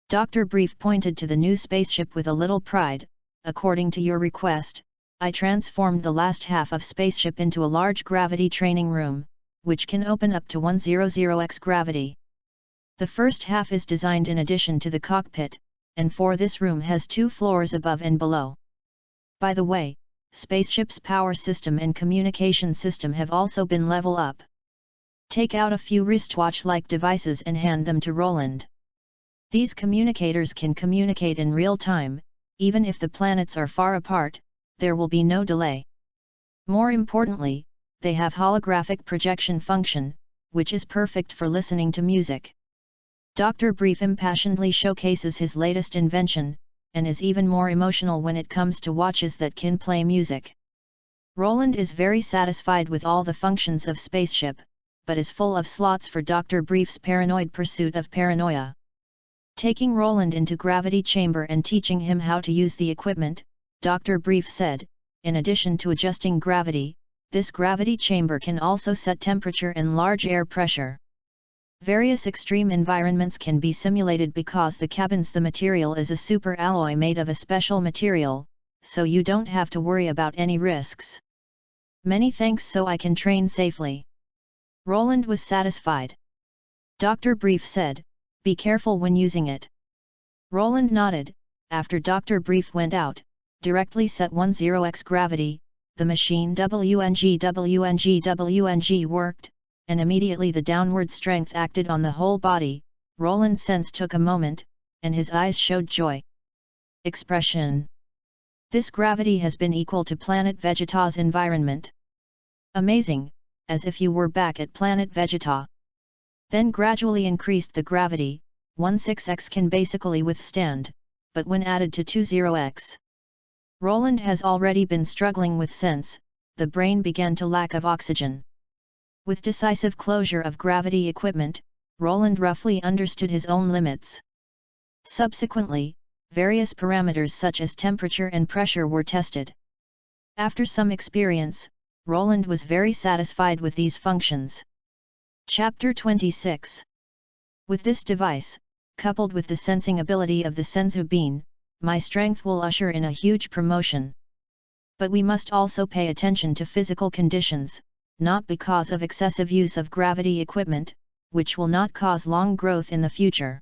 Dr. Brief pointed to the new spaceship with a little pride. "According to your request, I transformed the last half of spaceship into a large gravity training room, which can open up to 100x gravity. The first half is designed in addition to the cockpit, and for this room has 2 floors above and below. By the way, spaceship's power system and communication system have also been level up." Take out a few wristwatch-like devices and hand them to Roland. These communicators can communicate in real time, even if the planets are far apart, there will be no delay. More importantly, they have holographic projection function, which is perfect for listening to music. Dr. Brief impassionedly showcases his latest invention, and is even more emotional when it comes to watches that can play music. Roland is very satisfied with all the functions of spaceship, but is full of slots for Dr. Brief's paranoid pursuit of paranoia. Taking Roland into gravity chamber and teaching him how to use the equipment, Dr. Brief said, in addition to adjusting gravity, this gravity chamber can also set temperature and large air pressure. Various extreme environments can be simulated because the material is a super alloy made of a special material, so you don't have to worry about any risks. Many thanks, so I can train safely. Roland was satisfied. Dr. Brief said, be careful when using it. Roland nodded. After Dr. Brief went out, directly set 10x gravity, the machine WNG worked, and immediately the downward strength acted on the whole body. Roland sensed took a moment, and his eyes showed joy. Expression. This gravity has been equal to planet Vegeta's environment. Amazing, as if you were back at planet Vegeta. Then gradually increased the gravity, 16x can basically withstand, but when added to 20x. Roland has already been struggling with sense, the brain began to lack of oxygen. With decisive closure of gravity equipment, Roland roughly understood his own limits. Subsequently, various parameters such as temperature and pressure were tested. After some experience, Roland was very satisfied with these functions. Chapter 26. With this device, coupled with the sensing ability of the Senzu Bean, my strength will usher in a huge promotion. But we must also pay attention to physical conditions, not because of excessive use of gravity equipment, which will not cause long growth in the future.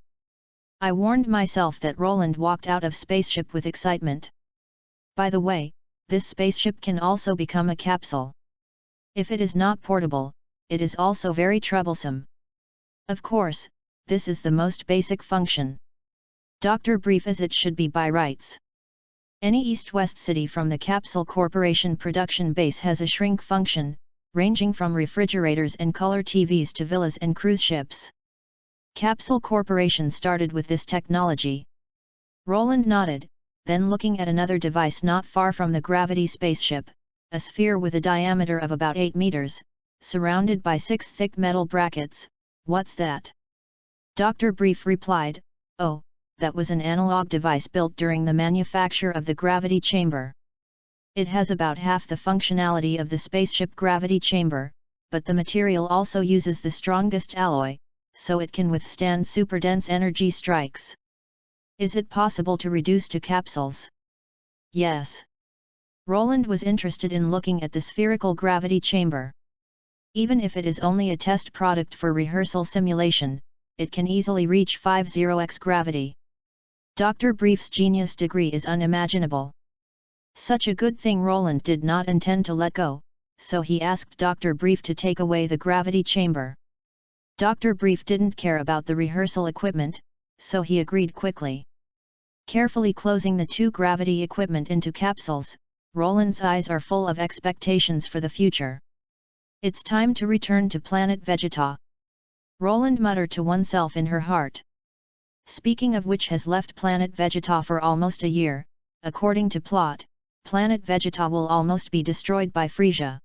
I warned myself that Roland walked out of spaceship with excitement. By the way, this spaceship can also become a capsule. If it is not portable, it is also very troublesome. Of course, this is the most basic function. Dr. Brief as it should be by rights. Any east-west city from the Capsule Corporation production base has a shrink function, ranging from refrigerators and color TVs to villas and cruise ships. Capsule Corporation started with this technology. Roland nodded, then looking at another device not far from the gravity spaceship, a sphere with a diameter of about 8 meters, surrounded by 6 thick metal brackets. What's that? Dr. Brief replied, oh, that was an analog device built during the manufacture of the gravity chamber. It has about half the functionality of the spaceship gravity chamber, but the material also uses the strongest alloy, so it can withstand super dense energy strikes. Is it possible to reduce to capsules? Yes. Roland was interested in looking at the spherical gravity chamber. Even if it is only a test product for rehearsal simulation, it can easily reach 50x gravity. Dr. Brief's genius degree is unimaginable. Such a good thing Roland did not intend to let go, so he asked Dr. Brief to take away the gravity chamber. Dr. Brief didn't care about the rehearsal equipment, so he agreed quickly. Carefully closing the 2 gravity equipment into capsules, Roland's eyes are full of expectations for the future. It's time to return to planet Vegeta. Roland muttered to oneself in her heart. Speaking of which has left planet Vegeta for almost a year, according to plot. Planet Vegeta will almost be destroyed by Frieza.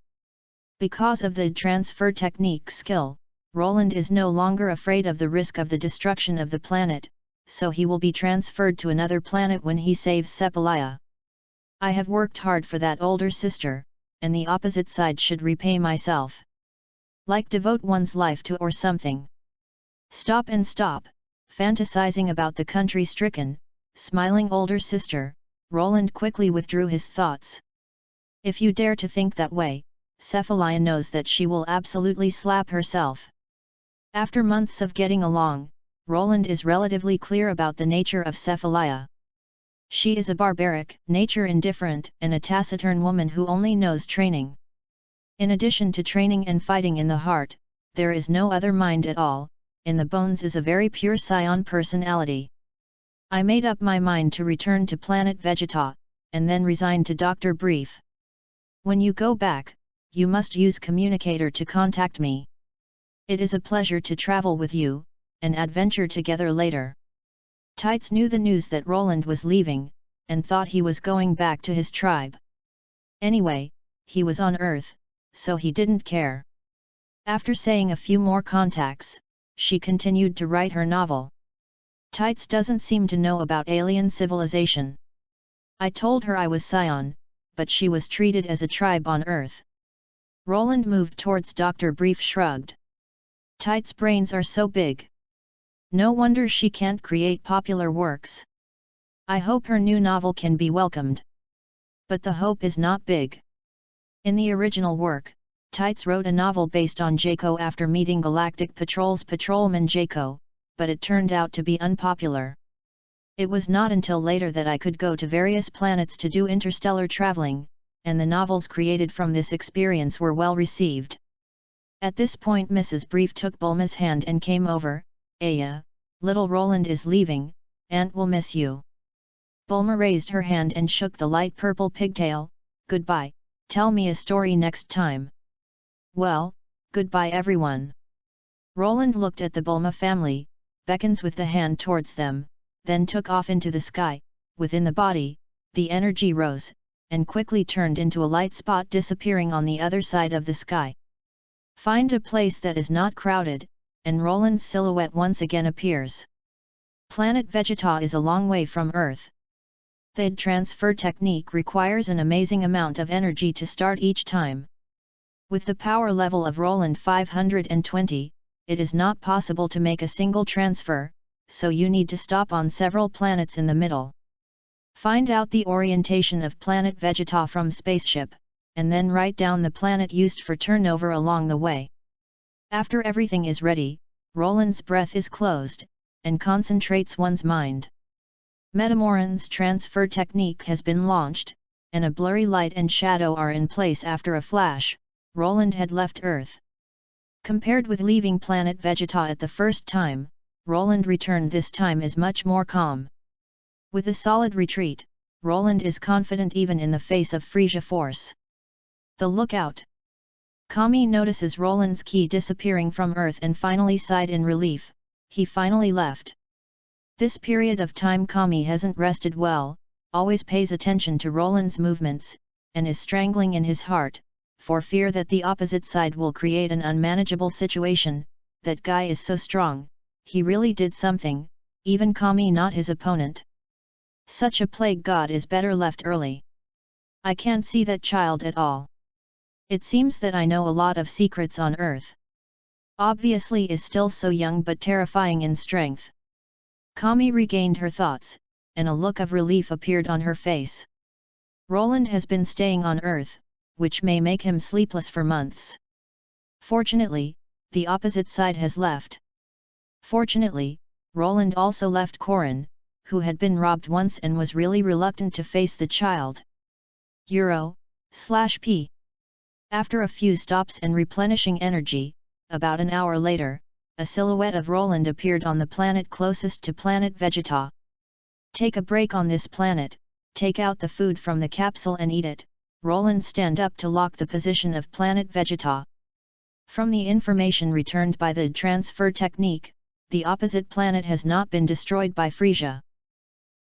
Because of the transfer technique skill, Roland is no longer afraid of the risk of the destruction of the planet, so he will be transferred to another planet when he saves Sepalaya. I have worked hard for that older sister, and the opposite side should repay myself. Like devote one's life to or something. Stop, fantasizing about the country-stricken, smiling older sister. Roland quickly withdrew his thoughts. If you dare to think that way, Sepalaya knows that she will absolutely slap herself. After months of getting along, Roland is relatively clear about the nature of Sepalaya. She is a barbaric, nature-indifferent, and a taciturn woman who only knows training. In addition to training and fighting in the heart, there is no other mind at all, in the bones is a very pure SAIYAN personality. I made up my mind to return to planet Vegeta, and then resign to Dr. Brief. When you go back, you must use communicator to contact me. It is a pleasure to travel with you, and adventure together later. Tights knew the news that Roland was leaving, and thought he was going back to his tribe. Anyway, he was on Earth, so he didn't care. After saying a few more contacts, she continued to write her novel. Tights doesn't seem to know about alien civilization. I told her I was SAIYAN, but she was treated as a tribe on Earth. Roland moved towards Dr. Brief shrugged. Tights' brains are so big. No wonder she can't create popular works. I hope her new novel can be welcomed. But the hope is not big. In the original work, Tights wrote a novel based on Jaco after meeting Galactic Patrol's patrolman Jaco, but it turned out to be unpopular. It was not until later that I could go to various planets to do interstellar traveling, and the novels created from this experience were well received. At this point Mrs. Brief took Bulma's hand and came over. Aya, little Roland is leaving, Aunt will miss you. Bulma raised her hand and shook the light purple pigtail. Goodbye, tell me a story next time. Well, goodbye everyone. Roland looked at the Bulma family, beckons with the hand towards them, then took off into the sky. Within the body, the energy rose, and quickly turned into a light spot disappearing on the other side of the sky. Find a place that is not crowded, and Roland's silhouette once again appears. Planet Vegeta is a long way from Earth. The transfer technique requires an amazing amount of energy to start each time. With the power level of Roland 520, it is not possible to make a single transfer, so you need to stop on several planets in the middle. Find out the orientation of planet Vegeta from spaceship, and then write down the planet used for turnover along the way. After everything is ready, Roland's breath is closed, and concentrates one's mind. Metamoran's transfer technique has been launched, and a blurry light and shadow are in place after a flash. Roland had left Earth. Compared with leaving planet Vegeta at the first time, Roland returned this time is much more calm. With a solid retreat, Roland is confident even in the face of Frisia force. The lookout. Kami notices Roland's key disappearing from Earth and finally sighed in relief. He finally left. This period of time Kami hasn't rested well, always pays attention to Roland's movements, and is strangling in his heart, for fear that the opposite side will create an unmanageable situation. That guy is so strong, he really did something, even Kami not his opponent. Such a plague god is better left early. I can't see that child at all. It seems that I know a lot of secrets on Earth. Obviously is still so young but terrifying in strength. Kami regained her thoughts, and a look of relief appeared on her face. Roland has been staying on Earth, which may make him sleepless for months. Fortunately, the opposite side has left. Fortunately, Roland also left Corin, who had been robbed once and was really reluctant to face the child. Euro/P. After a few stops and replenishing energy, about an hour later, a silhouette of Roland appeared on the planet closest to planet Vegeta. Take a break on this planet, take out the food from the capsule and eat it. Roland stand up to lock the position of planet Vegeta. From the information returned by the transfer technique, the opposite planet has not been destroyed by Frisia.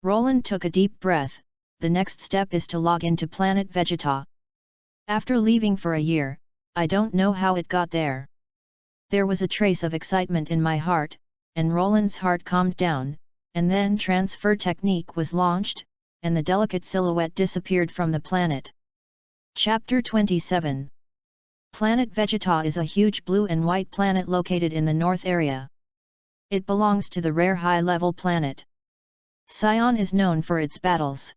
Roland took a deep breath. The next step is to log into planet Vegeta. After leaving for a year, I don't know how it got there. There was a trace of excitement in my heart, and Roland's heart calmed down, and then transfer technique was launched, and the delicate silhouette disappeared from the planet. Chapter 27. Planet Vegeta is a huge blue and white planet located in the north area. It belongs to the rare high-level planet. SAIYAN is known for its battles.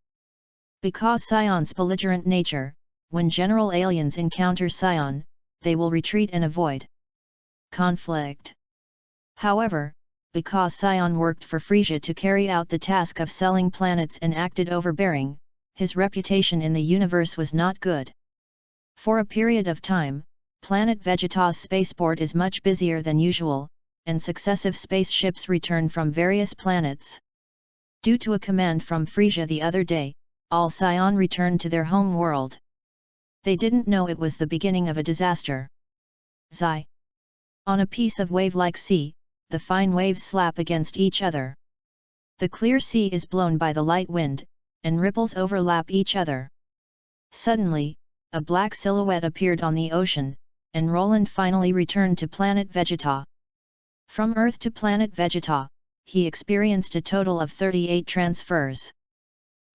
Because SAIYAN's belligerent nature, when general aliens encounter SAIYAN, they will retreat and avoid conflict. However, because SAIYAN worked for Frisia to carry out the task of selling planets and acted overbearing, his reputation in the universe was not good. For a period of time, planet Vegeta's spaceport is much busier than usual, and successive spaceships return from various planets. Due to a command from Frisia the other day, all SAIYAN returned to their home world. They didn't know it was the beginning of a disaster. Zai. On a piece of wave-like sea, the fine waves slap against each other. The clear sea is blown by the light wind, and ripples overlap each other. Suddenly, a black silhouette appeared on the ocean, and Roland finally returned to planet Vegeta. From Earth to planet Vegeta, he experienced a total of 38 transfers.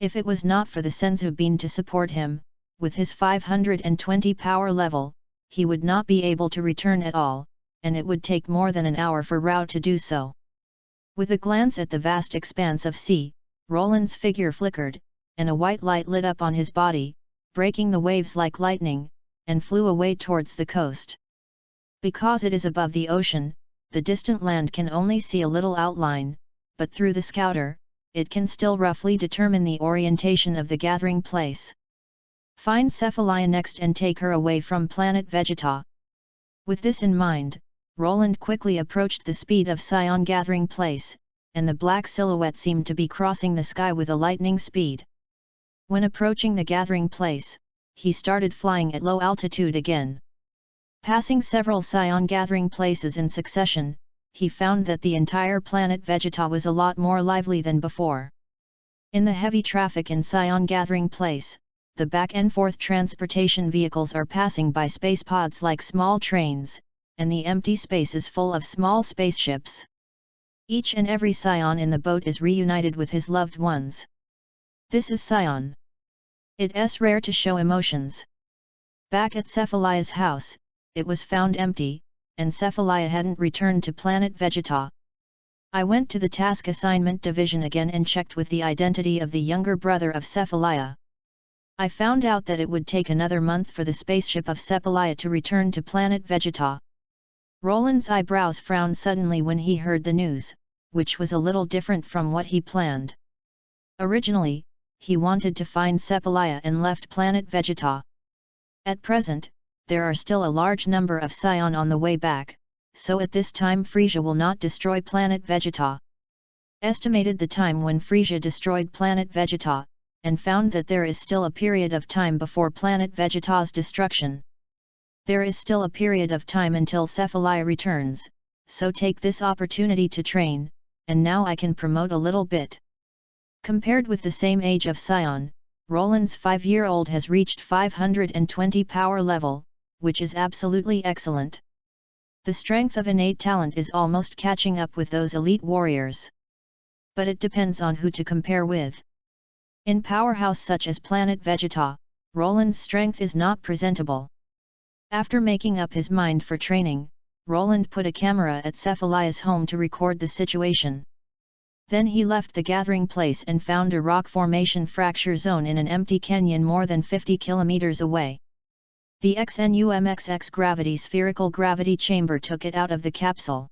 If it was not for the Senzu bean to support him, with his 520 power level, he would not be able to return at all, and it would take more than an hour for Rao to do so. With a glance at the vast expanse of sea, Roland's figure flickered, and a white light lit up on his body, breaking the waves like lightning, and flew away towards the coast. Because it is above the ocean, the distant land can only see a little outline, but through the scouter, it can still roughly determine the orientation of the gathering place. Find SAIYAN next and take her away from planet Vegeta. With this in mind, Roland quickly approached the speed of SAIYAN gathering place, and the black silhouette seemed to be crossing the sky with a lightning speed. When approaching the gathering place, he started flying at low altitude again. Passing several SAIYAN gathering places in succession, he found that the entire planet Vegeta was a lot more lively than before. In the heavy traffic in SAIYAN gathering place, the back and forth transportation vehicles are passing by space pods like small trains, and the empty space is full of small spaceships. Each and every SAIYAN in the boat is reunited with his loved ones. This is SAIYAN. It's rare to show emotions. Back at Cephalia's house, it was found empty, and Cephalia hadn't returned to planet Vegeta. I went to the task assignment division again and checked with the identity of the younger brother of Cephalia. I found out that it would take another month for the spaceship of Cephalia to return to planet Vegeta. Roland's eyebrows frowned suddenly when he heard the news, which was a little different from what he planned. Originally, he wanted to find Cephalia and left planet Vegeta. At present, there are still a large number of SAIYAN on the way back, so at this time Frisia will not destroy planet Vegeta. Estimated the time when Frisia destroyed planet Vegeta, and found that there is still a period of time before planet Vegeta's destruction. There is still a period of time until Cephalia returns, so take this opportunity to train, and now I can promote a little bit. Compared with the same age of SAIYAN, Roland's 5-year-old has reached 520 power level, which is absolutely excellent. The strength of innate talent is almost catching up with those elite warriors. But it depends on who to compare with. In powerhouse such as planet Vegeta, Roland's strength is not presentable. After making up his mind for training, Roland put a camera at Cephalia's home to record the situation. Then he left the gathering place and found a rock formation fracture zone in an empty canyon more than 50 kilometers away. The XNUMXX gravity spherical gravity chamber took it out of the capsule.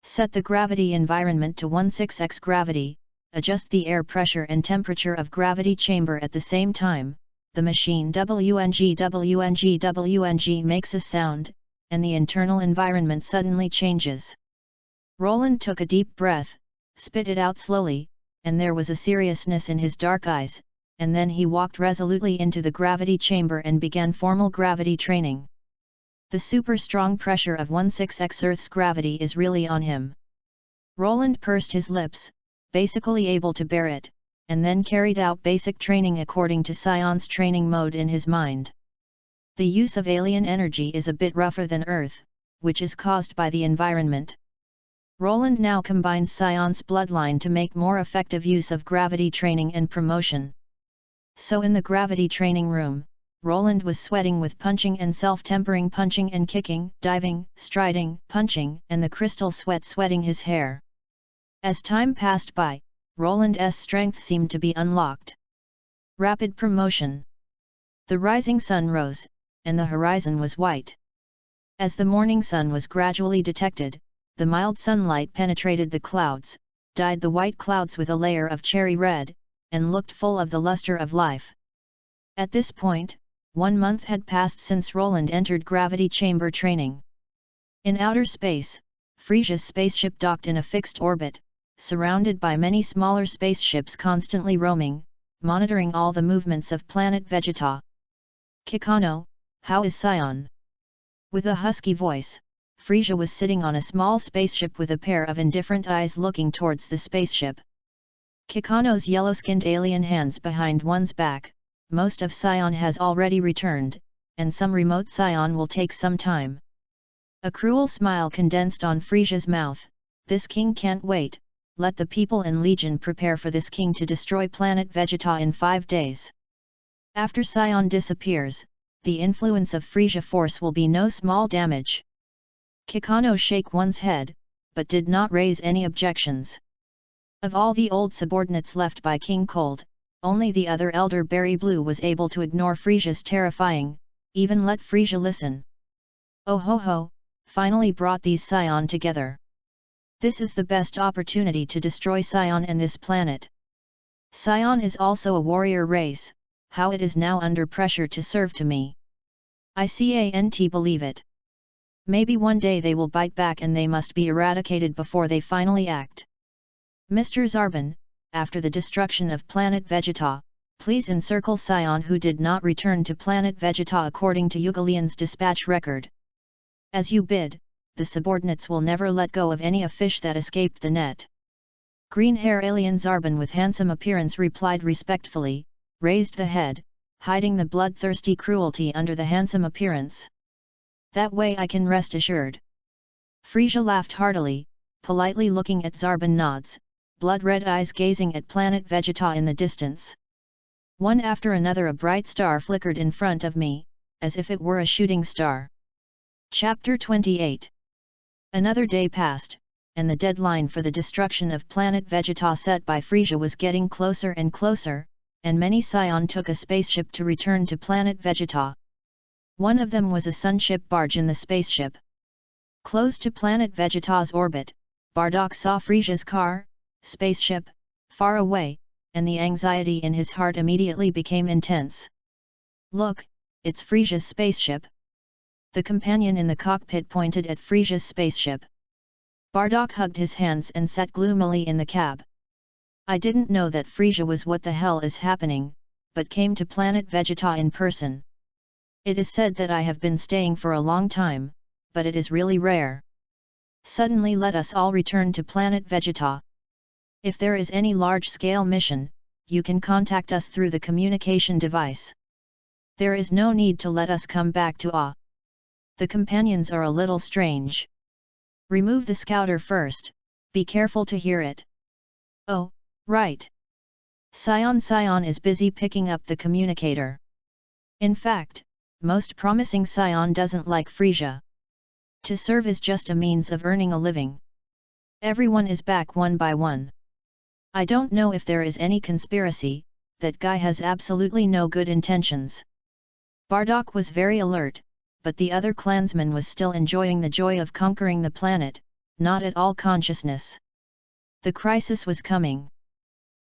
Set the gravity environment to 16x gravity, adjust the air pressure and temperature of gravity chamber at the same time. The machine WNG makes a sound, and the internal environment suddenly changes. Roland took a deep breath, spit it out slowly, and there was a seriousness in his dark eyes, and then he walked resolutely into the gravity chamber and began formal gravity training. The super strong pressure of 16x Earth's gravity is really on him. Roland pursed his lips, basically able to bear it, and then carried out basic training according to SAIYAN's training mode in his mind. The use of alien energy is a bit rougher than Earth, which is caused by the environment. Roland now combines SAIYAN's bloodline to make more effective use of gravity training and promotion. So in the gravity training room, Roland was sweating with punching and self-tempering, punching and kicking, diving, striding, punching, and the crystal sweat sweating his hair. As time passed by, Roland's strength seemed to be unlocked. Rapid promotion. The rising sun rose, and the horizon was white. As the morning sun was gradually detected, the mild sunlight penetrated the clouds, dyed the white clouds with a layer of cherry red, and looked full of the luster of life. At this point, 1 month had passed since Roland entered gravity chamber training. In outer space, Frisia's spaceship docked in a fixed orbit, surrounded by many smaller spaceships constantly roaming, monitoring all the movements of planet Vegeta. Kikano, how is SAIYAN? With a husky voice, Frisia was sitting on a small spaceship with a pair of indifferent eyes looking towards the spaceship. Kikano's yellow-skinned alien hands behind one's back. Most of SAIYAN has already returned, and some remote SAIYAN will take some time. A cruel smile condensed on Frisia's mouth. This king can't wait. Let the people in Legion prepare for this king to destroy planet Vegeta in 5 days. After SAIYAN disappears, the influence of Frisia force will be no small damage. Kikano shook one's head, but did not raise any objections. Of all the old subordinates left by King Cold, only the other elder Berry Blue was able to ignore Frisia's terrifying, even let Frisia listen. Oh ho ho, finally brought these SAIYAN together. This is the best opportunity to destroy SAIYAN and this planet. SAIYAN is also a warrior race, how it is now under pressure to serve to me. I can't believe it. Maybe one day they will bite back and they must be eradicated before they finally act. Mr. Zarbon, after the destruction of planet Vegeta, please encircle SAIYAN who did not return to planet Vegeta according to Ugalian's dispatch record. As you bid, the subordinates will never let go of any fish that escaped the net. Green hair alien Zarbon with handsome appearance replied respectfully, raised the head, hiding the bloodthirsty cruelty under the handsome appearance. That way I can rest assured. Frisia laughed heartily, politely looking at Zarbon nods, blood-red eyes gazing at planet Vegeta in the distance. One after another a bright star flickered in front of me, as if it were a shooting star. Chapter 28. Another day passed, and the deadline for the destruction of planet Vegeta set by Frisia was getting closer and closer, and many SAIYAN took a spaceship to return to planet Vegeta. One of them was a sunship barge in the spaceship. Close to planet Vegeta's orbit, Bardock saw Frisia's car, spaceship, far away, and the anxiety in his heart immediately became intense. Look, it's Frisia's spaceship. The companion in the cockpit pointed at Frisia's spaceship. Bardock hugged his hands and sat gloomily in the cab. I didn't know that Frisia was what the hell is happening, but came to planet Vegeta in person. It is said that I have been staying for a long time, but it is really rare. Suddenly let us all return to planet Vegeta. If there is any large-scale mission, you can contact us through the communication device. There is no need to let us come back to Ah. The companions are a little strange. Remove the scouter first, be careful to hear it. Oh, right. SAIYAN is busy picking up the communicator. In fact, most promising SAIYAN doesn't like Frisia. To serve is just a means of earning a living. Everyone is back one by one. I don't know if there is any conspiracy, that guy has absolutely no good intentions. Bardock was very alert, but the other clansman was still enjoying the joy of conquering the planet, not at all consciousness. The crisis was coming.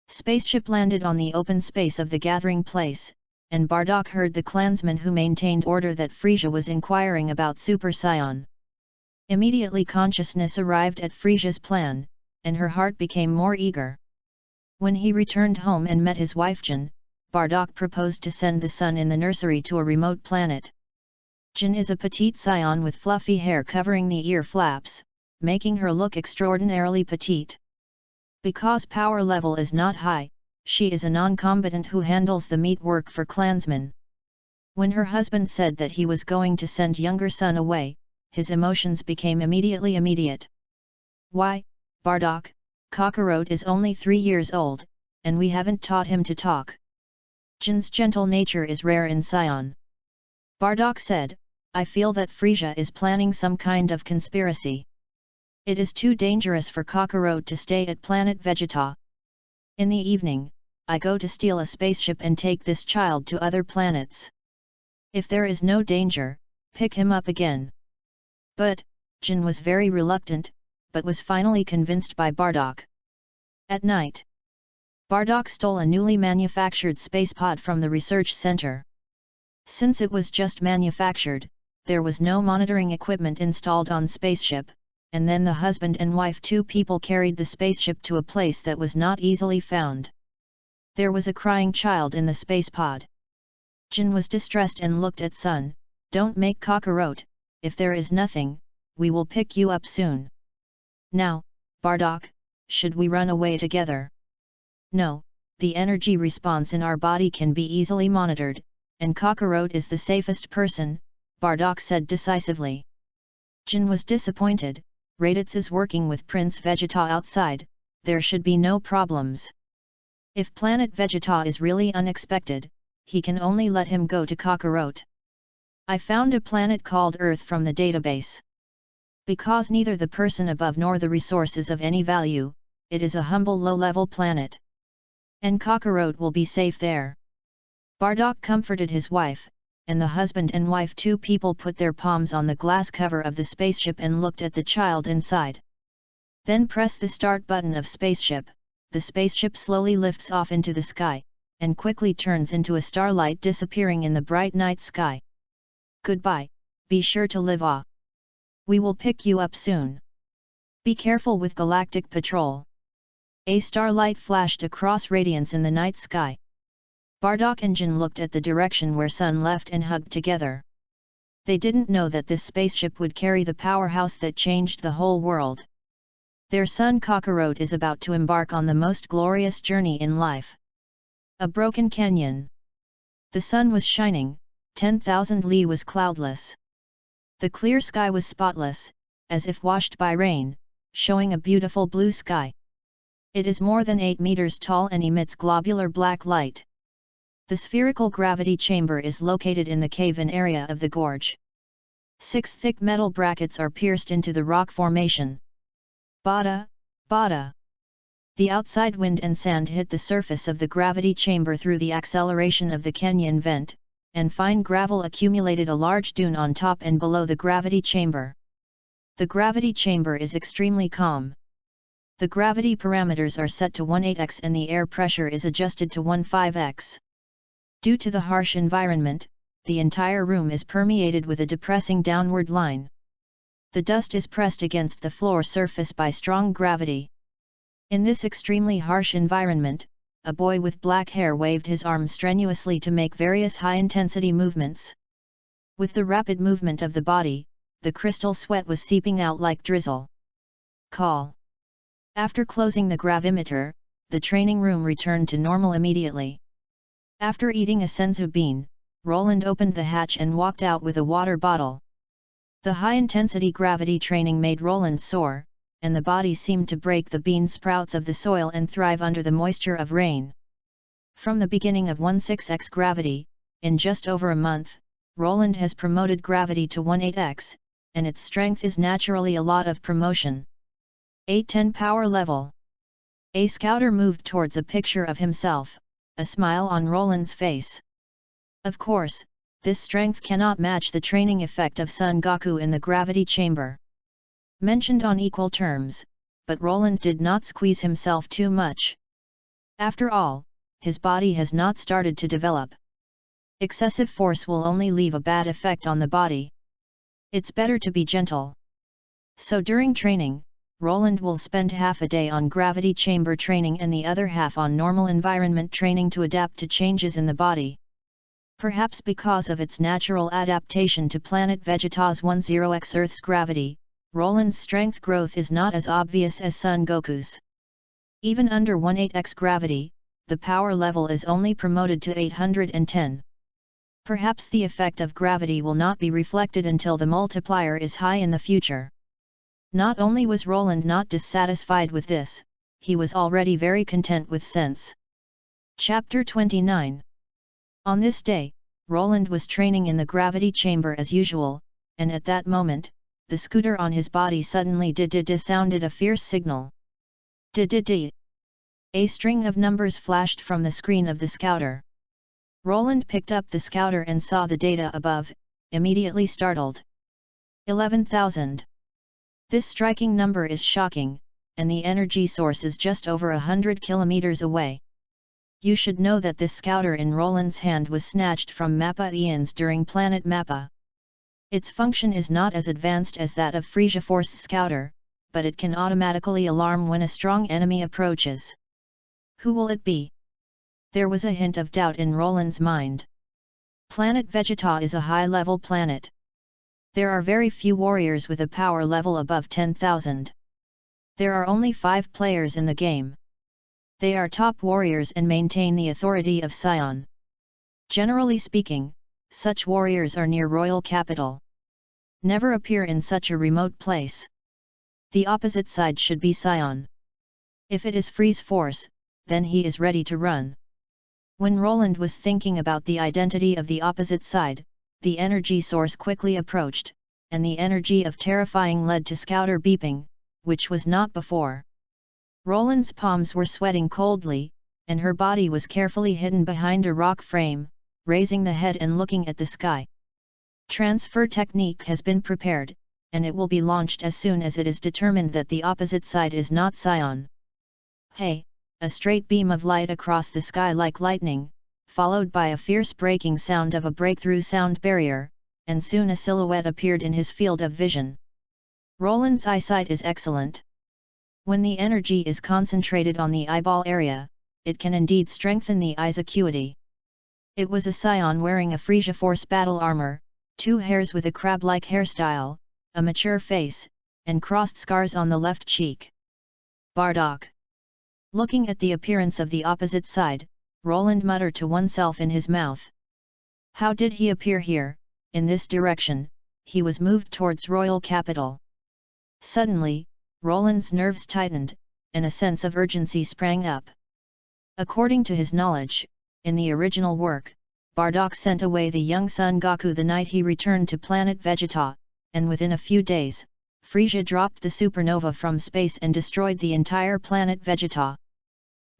Spaceship landed on the open space of the gathering place, and Bardock heard the clansman who maintained order that Frisia was inquiring about Super SAIYAN. Immediately consciousness arrived at Frisia's plan, and her heart became more eager. When he returned home and met his wife Jin, Bardock proposed to send the son in the nursery to a remote planet. Jin is a petite SAIYAN with fluffy hair covering the ear flaps, making her look extraordinarily petite. Because power level is not high, she is a non-combatant who handles the meat work for clansmen. When her husband said that he was going to send younger son away, his emotions became immediately immediate. Why, Bardock, Kakarot is only 3 years old, and we haven't taught him to talk. Jin's gentle nature is rare in SAIYAN. Bardock said, I feel that Frisia is planning some kind of conspiracy. It is too dangerous for Kakarot to stay at planet Vegeta. In the evening, I go to steal a spaceship and take this child to other planets. If there is no danger, pick him up again. But, Jin was very reluctant, but was finally convinced by Bardock. At night, Bardock stole a newly manufactured spacepod from the research center. Since it was just manufactured, there was no monitoring equipment installed on spaceship, and then the husband and wife 2 people carried the spaceship to a place that was not easily found. There was a crying child in the spacepod. Jin was distressed and looked at Sun. Don't make cockroach, if there is nothing, we will pick you up soon. Now, Bardock, should we run away together? No, the energy response in our body can be easily monitored, and cockroach is the safest person, Bardock said decisively. Jin was disappointed. Raditz is working with Prince Vegeta outside, there should be no problems. If planet Vegeta is really unexpected, he can only let him go to cockroach. I found a planet called Earth from the database. Because neither the person above nor the resources of any value, it is a humble low-level planet. And cockroach will be safe there. Bardock comforted his wife, and the husband and wife two people put their palms on the glass cover of the spaceship and looked at the child inside. Then press the start button of spaceship, the spaceship slowly lifts off into the sky, and quickly turns into a starlight disappearing in the bright night sky. Goodbye, be sure to live on. We will pick you up soon. Be careful with Galactic Patrol. A starlight flashed across radiance in the night sky. Bardock and Jin looked at the direction where Sun left and hugged together. They didn't know that this spaceship would carry the powerhouse that changed the whole world. Their son Cockroach is about to embark on the most glorious journey in life. A broken canyon. The sun was shining, 10,000 li was cloudless. The clear sky was spotless, as if washed by rain, showing a beautiful blue sky. It is more than 8 meters tall and emits globular black light. The spherical gravity chamber is located in the cave-in area of the gorge. 6 thick metal brackets are pierced into the rock formation. Bada, bada. The outside wind and sand hit the surface of the gravity chamber through the acceleration of the canyon vent, and fine gravel accumulated a large dune on top and below the gravity chamber. The gravity chamber is extremely calm. The gravity parameters are set to 18x and the air pressure is adjusted to 15x. Due to the harsh environment, the entire room is permeated with a depressing downward line. The dust is pressed against the floor surface by strong gravity. In this extremely harsh environment, a boy with black hair waved his arm strenuously to make various high-intensity movements. With the rapid movement of the body, the crystal sweat was seeping out like drizzle. Call. After closing the gravimeter, the training room returned to normal immediately. After eating a senzu bean, Roland opened the hatch and walked out with a water bottle. The high-intensity gravity training made Roland sore, and the body seemed to break the bean sprouts of the soil and thrive under the moisture of rain. From the beginning of 16x gravity, in just over a month, Roland has promoted gravity to 18x, and its strength is naturally a lot of promotion. A10 power level. A scouter moved towards a picture of himself, a smile on Roland's face. Of course, this strength cannot match the training effect of Son Goku in the gravity chamber. Mentioned on equal terms, but Roland did not squeeze himself too much. After all, his body has not started to develop. Excessive force will only leave a bad effect on the body. It's better to be gentle. So during training, Roland will spend half a day on gravity chamber training and the other half on normal environment training to adapt to changes in the body. Perhaps because of its natural adaptation to planet Vegeta's 10x Earth's gravity, Roland's strength growth is not as obvious as Son Goku's. Even under 18x gravity, the power level is only promoted to 810. Perhaps the effect of gravity will not be reflected until the multiplier is high in the future. Not only was Roland not dissatisfied with this, he was already very content with sense. Chapter 29. On this day, Roland was training in the gravity chamber as usual, and at that moment, the scooter on his body suddenly sounded a fierce signal. A string of numbers flashed from the screen of the scouter. Roland picked up the scouter and saw the data above, immediately startled. 11,000. This striking number is shocking, and the energy source is just over 100 kilometers away. You should know that this scouter in Roland's hand was snatched from Mappa Eons during Planet Mappa. Its function is not as advanced as that of Frisia Force Scouter, but it can automatically alarm when a strong enemy approaches. Who will it be? There was a hint of doubt in Roland's mind. Planet Vegeta is a high-level planet. There are very few warriors with a power level above 10,000. There are only 5 players in the game. They are top warriors and maintain the authority of SAIYAN. Generally speaking, such warriors are near royal capital. Never appear in such a remote place. The opposite side should be SAIYAN. If it is Freeze Force, then he is ready to run. When Roland was thinking about the identity of the opposite side, the energy source quickly approached, and the energy of terrifying led to scouter beeping, which was not before. Roland's palms were sweating coldly, and her body was carefully hidden behind a rock frame, raising the head and looking at the sky. Transfer technique has been prepared, and it will be launched as soon as it is determined that the opposite side is not SAIYAN. Hey! A straight beam of light across the sky like lightning, followed by a fierce breaking sound of a breakthrough sound barrier, and soon a silhouette appeared in his field of vision. Roland's eyesight is excellent. When the energy is concentrated on the eyeball area, it can indeed strengthen the eye's acuity. It was a SAIYAN wearing a Frisia Force battle armor, 2 hairs with a crab-like hairstyle, a mature face, and crossed scars on the left cheek. Bardock. Looking at the appearance of the opposite side, Roland muttered to oneself in his mouth. How did he appear here? In this direction, he was moved towards royal capital. Suddenly, Roland's nerves tightened, and a sense of urgency sprang up. According to his knowledge, in the original work, Bardock sent away the young Son Goku the night he returned to planet Vegeta, and within a few days, Frisia dropped the supernova from space and destroyed the entire planet Vegeta.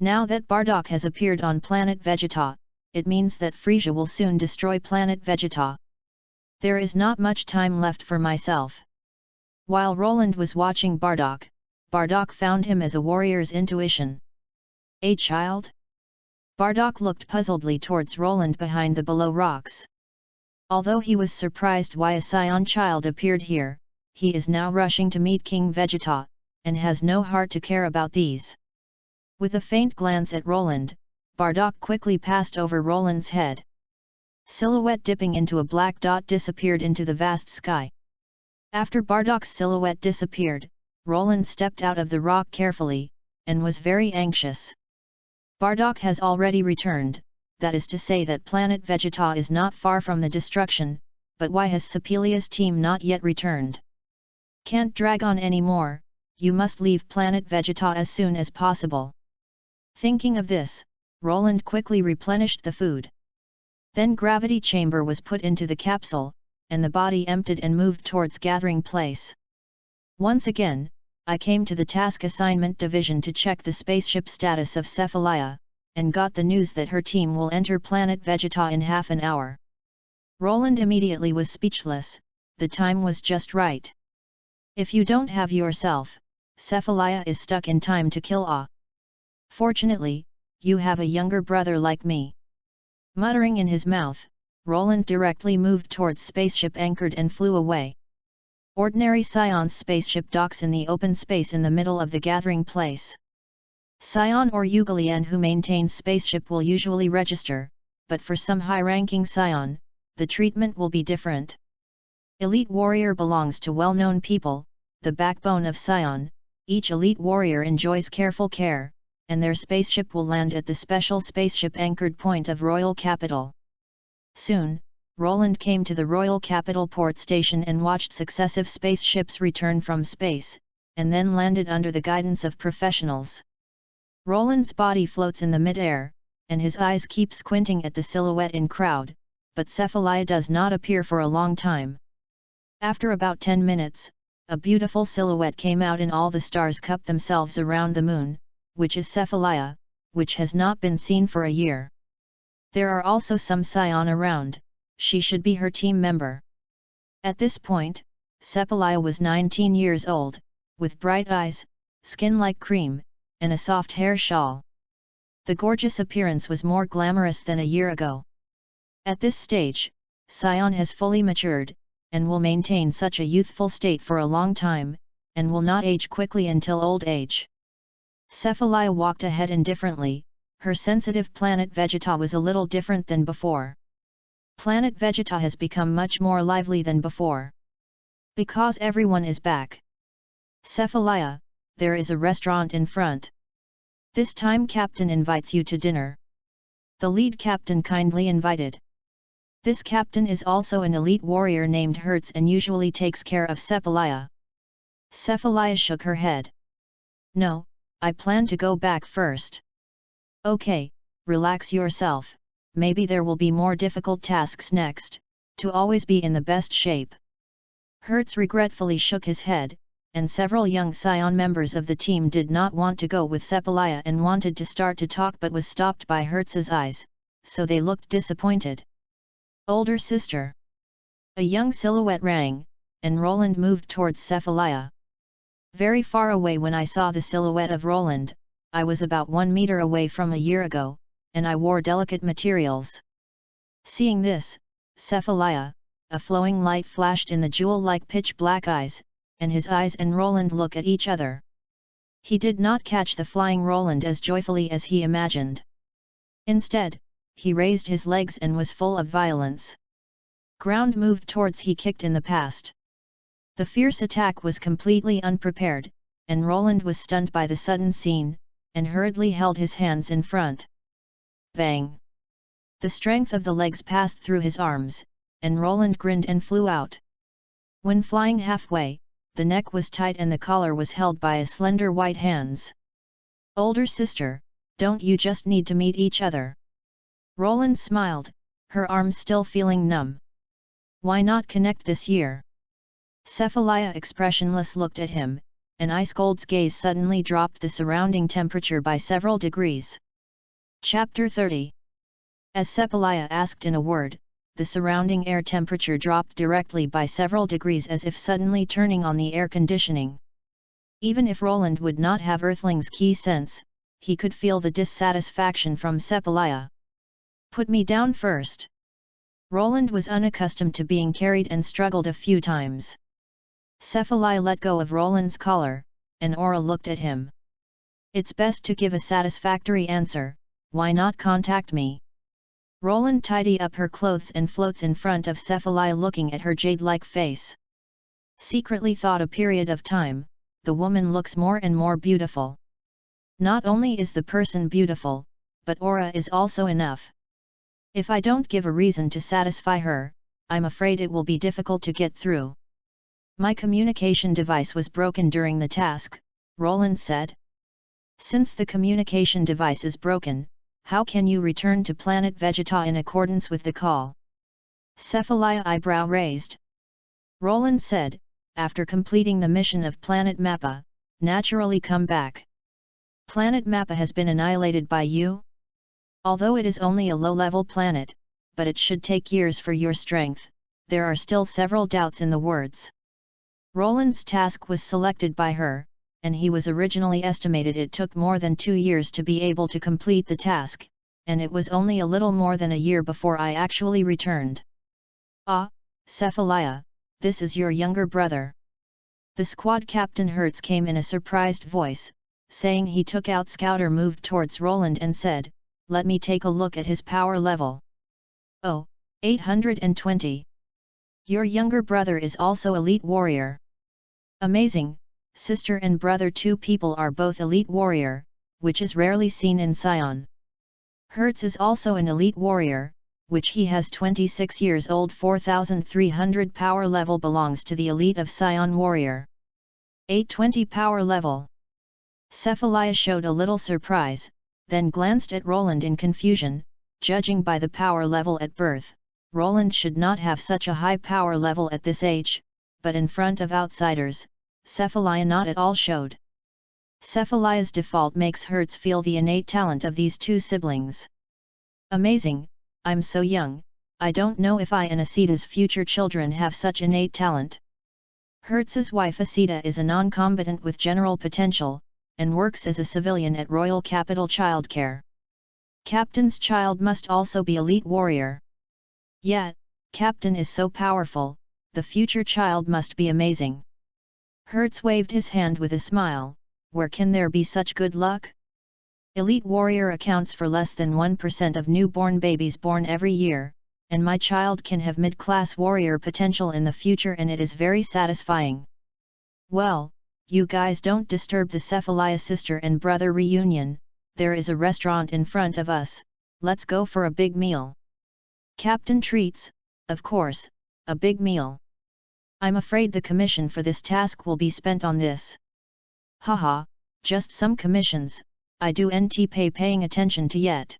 Now that Bardock has appeared on planet Vegeta, it means that Frisia will soon destroy planet Vegeta. There is not much time left for myself. While Roland was watching Bardock, Bardock found him as a warrior's intuition. A child? Bardock looked puzzledly towards Roland behind the below rocks. Although he was surprised why a SAIYAN child appeared here, he is now rushing to meet King Vegeta, and has no heart to care about these. With a faint glance at Roland, Bardock quickly passed over Roland's head. Silhouette dipping into a black dot disappeared into the vast sky. After Bardock's silhouette disappeared, Roland stepped out of the rock carefully, and was very anxious. Bardock has already returned, that is to say that planet Vegeta is not far from the destruction, but why has Sepelia's team not yet returned? Can't drag on any more, you must leave planet Vegeta as soon as possible. Thinking of this, Roland quickly replenished the food. Then gravity chamber was put into the capsule, and the body emptied and moved towards gathering place. Once again, I came to the task assignment division to check the spaceship status of Cephalia, and got the news that her team will enter planet Vegeta in half an hour. Roland immediately was speechless, the time was just right. If you don't have yourself, Cephalia is stuck in time to kill Ah. Fortunately, you have a younger brother like me. Muttering in his mouth, Roland directly moved towards spaceship anchored and flew away. Ordinary SAIYAN spaceship docks in the open space in the middle of the gathering place. SAIYAN or Ugolian who maintains spaceship will usually register, but for some high-ranking SAIYAN, the treatment will be different. Elite warrior belongs to well-known people, the backbone of SAIYAN. Each elite warrior enjoys careful care, and their spaceship will land at the special spaceship anchored point of Royal Capital. Soon, Roland came to the Royal Capital port station and watched successive spaceships return from space, and then landed under the guidance of professionals. Roland's body floats in the mid-air, and his eyes keep squinting at the silhouette in crowd, but Cephalia does not appear for a long time. After about 10 minutes, a beautiful silhouette came out and all the stars cupped themselves around the moon, which is Cephalia, which has not been seen for a year. There are also some SAIYAN around, she should be her team member. At this point, Cephalia was 19 years old, with bright eyes, skin like cream, and a soft hair shawl. The gorgeous appearance was more glamorous than a year ago. At this stage, SAIYAN has fully matured, and will maintain such a youthful state for a long time, and will not age quickly until old age. Cephalia walked ahead indifferently, her sensitive planet Vegeta was a little different than before. Planet Vegeta has become much more lively than before. Because everyone is back. Cephalaya, there is a restaurant in front. This time Captain invites you to dinner. The lead captain kindly invited. This captain is also an elite warrior named Hertz and usually takes care of Cephalaya. Cephalaya shook her head. No, I plan to go back first. Okay, relax yourself, maybe there will be more difficult tasks next, to always be in the best shape. Hertz regretfully shook his head, and several young SAIYAN members of the team did not want to go with Cephalaya and wanted to start to talk but was stopped by Hertz's eyes, so they looked disappointed. Older sister. A young silhouette rang, and Roland moved towards Cephalaya. Very far away when I saw the silhouette of Roland, I was about 1 meter away from a year ago, and I wore delicate materials. Seeing this, Cephalaya, a flowing light flashed in the jewel-like pitch-black eyes, and his eyes and Roland look at each other. He did not catch the flying Roland as joyfully as he imagined. Instead, he raised his legs and was full of violence. Ground moved towards he kicked in the past. The fierce attack was completely unprepared, and Roland was stunned by the sudden scene, and hurriedly held his hands in front. Bang! The strength of the legs passed through his arms, and Roland grinned and flew out. When flying halfway, the neck was tight and the collar was held by a slender white hands. Older sister, don't you just need to meet each other? Roland smiled, her arms still feeling numb. Why not connect this year? Cephalaya expressionless looked at him, and Icegold's gaze suddenly dropped the surrounding temperature by several degrees. Chapter 30. As Cephalaya asked in a word, the surrounding air temperature dropped directly by several degrees as if suddenly turning on the air conditioning. Even if Roland would not have Earthling's key sense, he could feel the dissatisfaction from Cephalaya. Put me down first. Roland was unaccustomed to being carried and struggled a few times. Cephalaya let go of Roland's collar, and Aura looked at him. It's best to give a satisfactory answer, why not contact me? Roland tidied up her clothes and floats in front of Cephalaya looking at her jade-like face. Secretly thought a period of time, the woman looks more and more beautiful. Not only is the person beautiful, but aura is also enough. If I don't give a reason to satisfy her, I'm afraid it will be difficult to get through. My communication device was broken during the task, Roland said. Since the communication device is broken, how can you return to planet Vegeta in accordance with the call? Cephalaya eyebrow raised. Roland said, after completing the mission of Planet Mappa, naturally come back. Planet Mappa has been annihilated by you? Although it is only a low-level planet, but it should take years for your strength, there are still several doubts in the words. Roland's task was selected by her, and he was originally estimated it took more than 2 years to be able to complete the task, and it was only a little more than a year before I actually returned. Ah, Cephalaya, this is your younger brother. The squad captain Hertz came in a surprised voice, saying he took out Scouter moved towards Roland and said, let me take a look at his power level. Oh, 820. Your younger brother is also elite warrior. Amazing. Sister and brother, 2 people are both elite warrior, which is rarely seen in SAIYAN. Hertz is also an elite warrior, which he has 26 years old 4300 power level belongs to the elite of SAIYAN warrior. 820 power level. Cephalaya showed a little surprise, then glanced at Roland in confusion, judging by the power level at birth, Roland should not have such a high power level at this age, but in front of outsiders, Cephalaya not at all showed. Cephalaya's default makes Hertz feel the innate talent of these 2 siblings. Amazing, I'm so young, I don't know if I and Asita's future children have such innate talent. Hertz's wife Asita is a non-combatant with general potential, and works as a civilian at Royal Capital Childcare. Captain's child must also be elite warrior. Yet, Captain is so powerful, the future child must be amazing. Hertz waved his hand with a smile, where can there be such good luck? Elite warrior accounts for less than 1% of newborn babies born every year, and my child can have mid-class warrior potential in the future, and it is very satisfying. Well, you guys don't disturb the Cephalaya sister and brother reunion, there is a restaurant in front of us, let's go for a big meal. Captain treats, of course, a big meal. I'm afraid the commission for this task will be spent on this. Haha, just some commissions, I do nt paying attention to yet.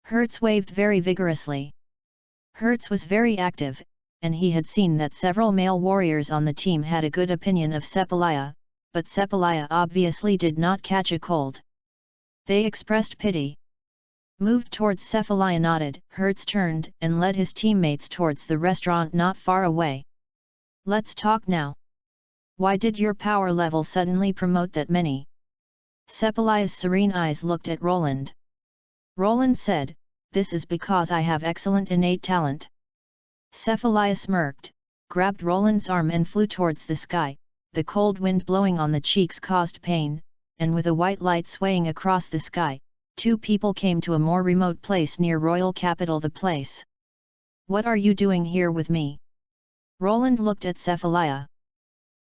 Hertz waved very vigorously. Hertz was very active, and he had seen that several male warriors on the team had a good opinion of Cephalaya, but Cephalaya obviously did not catch a cold. They expressed pity. Moved towards Cephalaya nodded, Hertz turned and led his teammates towards the restaurant not far away. Let's talk now. Why did your power level suddenly promote that many? Cephalaya's serene eyes looked at Roland. Roland said, this is because I have excellent innate talent. Cephalaya smirked, grabbed Roland's arm and flew towards the sky, the cold wind blowing on the cheeks caused pain, and with a white light swaying across the sky, two people came to a more remote place near royal capital the place. What are you doing here with me? Roland looked at Cephalaya.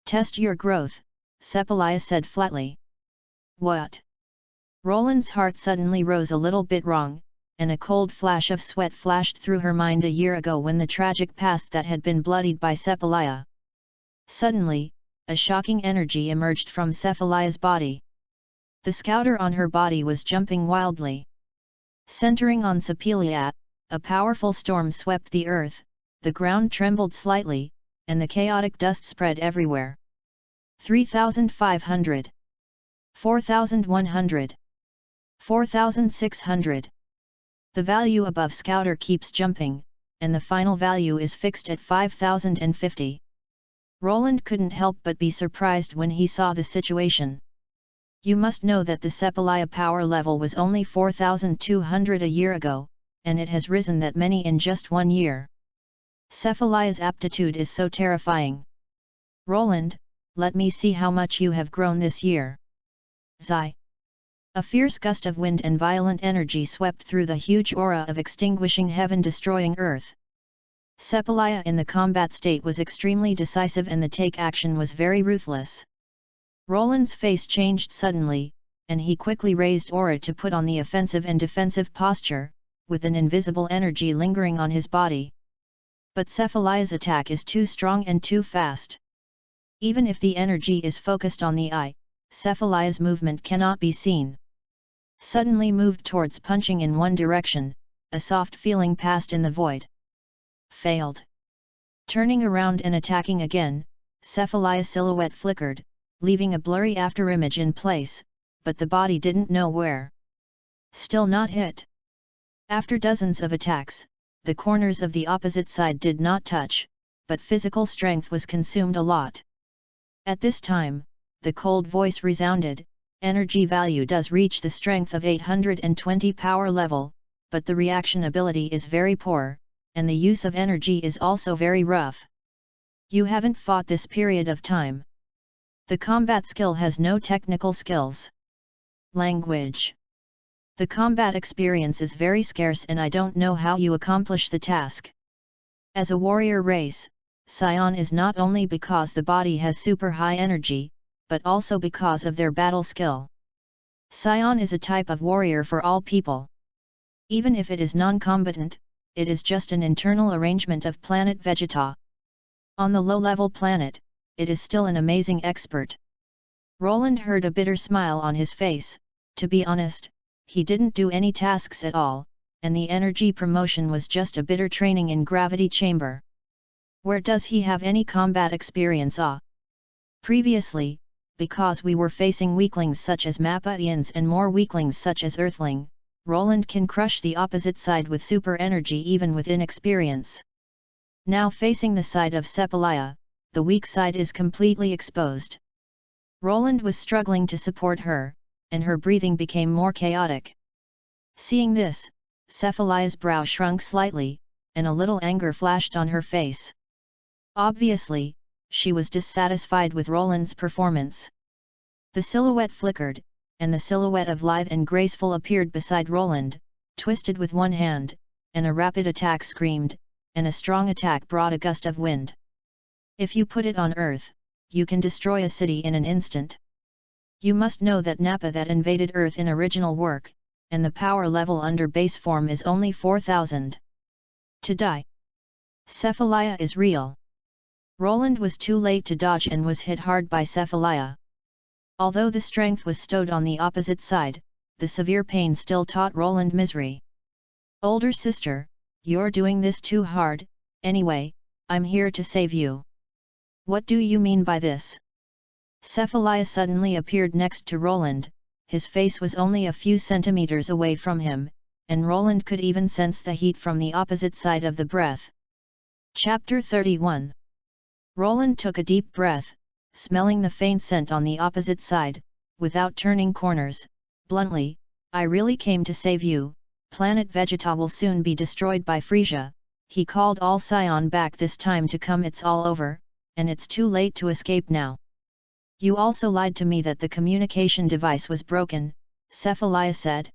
Test your growth, Cephalaya said flatly. What? Roland's heart suddenly rose a little bit wrong, and a cold flash of sweat flashed through her mind a year ago when the tragic past that had been bloodied by Cephalaya. Suddenly, a shocking energy emerged from Cephalaya's body. The scouter on her body was jumping wildly. Centering on Cephalaya, a powerful storm swept the earth, the ground trembled slightly, and the chaotic dust spread everywhere. 3,500. 4,100. 4,600. The value above Scouter keeps jumping, and the final value is fixed at 5,050. Roland couldn't help but be surprised when he saw the situation. You must know that the Cephalaya power level was only 4,200 a year ago, and it has risen that many in just 1 year. Cephalaya's aptitude is so terrifying. Roland, let me see how much you have grown this year. Zai. A fierce gust of wind and violent energy swept through the huge aura of extinguishing heaven, destroying earth. Cephalaya in the combat state was extremely decisive, and the take action was very ruthless. Roland's face changed suddenly, and he quickly raised aura to put on the offensive and defensive posture, with an invisible energy lingering on his body. But Cephalaya's attack is too strong and too fast. Even if the energy is focused on the eye, Cephalaya's movement cannot be seen. Suddenly moved towards punching in one direction, a soft feeling passed in the void. Failed. Turning around and attacking again, Cephalaya's silhouette flickered, leaving a blurry afterimage in place, but the body didn't know where. Still not hit. After dozens of attacks, the corners of the opposite side did not touch, but physical strength was consumed a lot. At this time, the cold voice resounded, energy value does reach the strength of 820 power level, but the reaction ability is very poor, and the use of energy is also very rough. You haven't fought this period of time. The combat skill has no technical skills. Language. The combat experience is very scarce, and I don't know how you accomplish the task. As a warrior race, SAIYAN is not only because the body has super high energy, but also because of their battle skill. SAIYAN is a type of warrior for all people. Even if it is non-combatant, it is just an internal arrangement of planet Vegeta. On the low-level planet, it is still an amazing expert. Roland heard a bitter smile on his face. To be honest, he didn't do any tasks at all, and the energy promotion was just a bitter training in gravity chamber. Where does he have any combat experience? Previously, because we were facing weaklings such as Mappa-ians and more weaklings such as Earthling, Roland can crush the opposite side with super energy even with inexperience. Now facing the side of Cephalaya, the weak side is completely exposed. Roland was struggling to support her, and her breathing became more chaotic. Seeing this, Cephalaya's brow shrunk slightly, and a little anger flashed on her face. Obviously, she was dissatisfied with Roland's performance. The silhouette flickered, and the silhouette of lithe and graceful appeared beside Roland, twisted with one hand, and a rapid attack screamed, and a strong attack brought a gust of wind. If you put it on Earth, you can destroy a city in an instant. You must know that Nappa that invaded Earth in original work, and the power level under base form is only 4000. To die. Cephalaya is real. Roland was too late to dodge and was hit hard by Cephalaya. Although the strength was stowed on the opposite side, the severe pain still taught Roland misery. Older sister, you're doing this too hard, anyway, I'm here to save you. What do you mean by this? Cephalaya suddenly appeared next to Roland, his face was only a few centimeters away from him, and Roland could even sense the heat from the opposite side of the breath. Chapter 31. Roland took a deep breath, smelling the faint scent on the opposite side, without turning corners. Bluntly, I really came to save you. Planet Vegeta will soon be destroyed by Frisia. He called all SAIYAN back this time to come. It's all over, and it's too late to escape now. You also lied to me that the communication device was broken, Cephalaya said.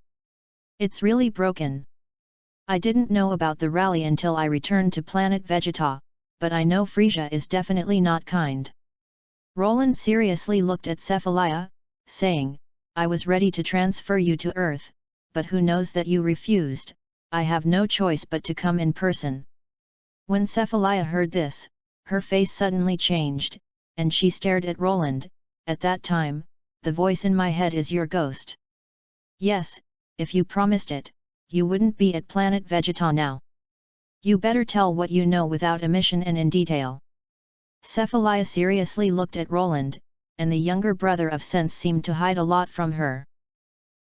It's really broken. I didn't know about the rally until I returned to Planet Vegeta, but I know Frisia is definitely not kind. Roland seriously looked at Cephalaya, saying, I was ready to transfer you to Earth, but who knows that you refused. I have no choice but to come in person. When Cephalaya heard this, her face suddenly changed, and she stared at Roland. At that time, the voice in my head is your ghost. Yes, if you promised it, you wouldn't be at Planet Vegeta now. You better tell what you know without omission and in detail. Cephalaya seriously looked at Roland, and the younger brother of Sense seemed to hide a lot from her.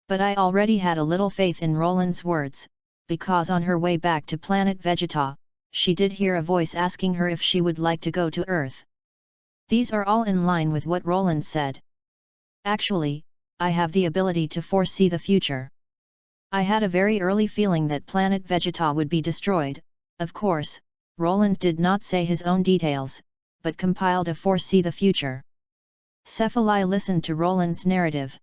But I already had a little faith in Roland's words, because on her way back to Planet Vegeta, she did hear a voice asking her if she would like to go to Earth. These are all in line with what Roland said. Actually, I have the ability to foresee the future. I had a very early feeling that Planet Vegeta would be destroyed. Of course, Roland did not say his own details, but compiled a foresee the future. Cephalaya listened to Roland's narrative.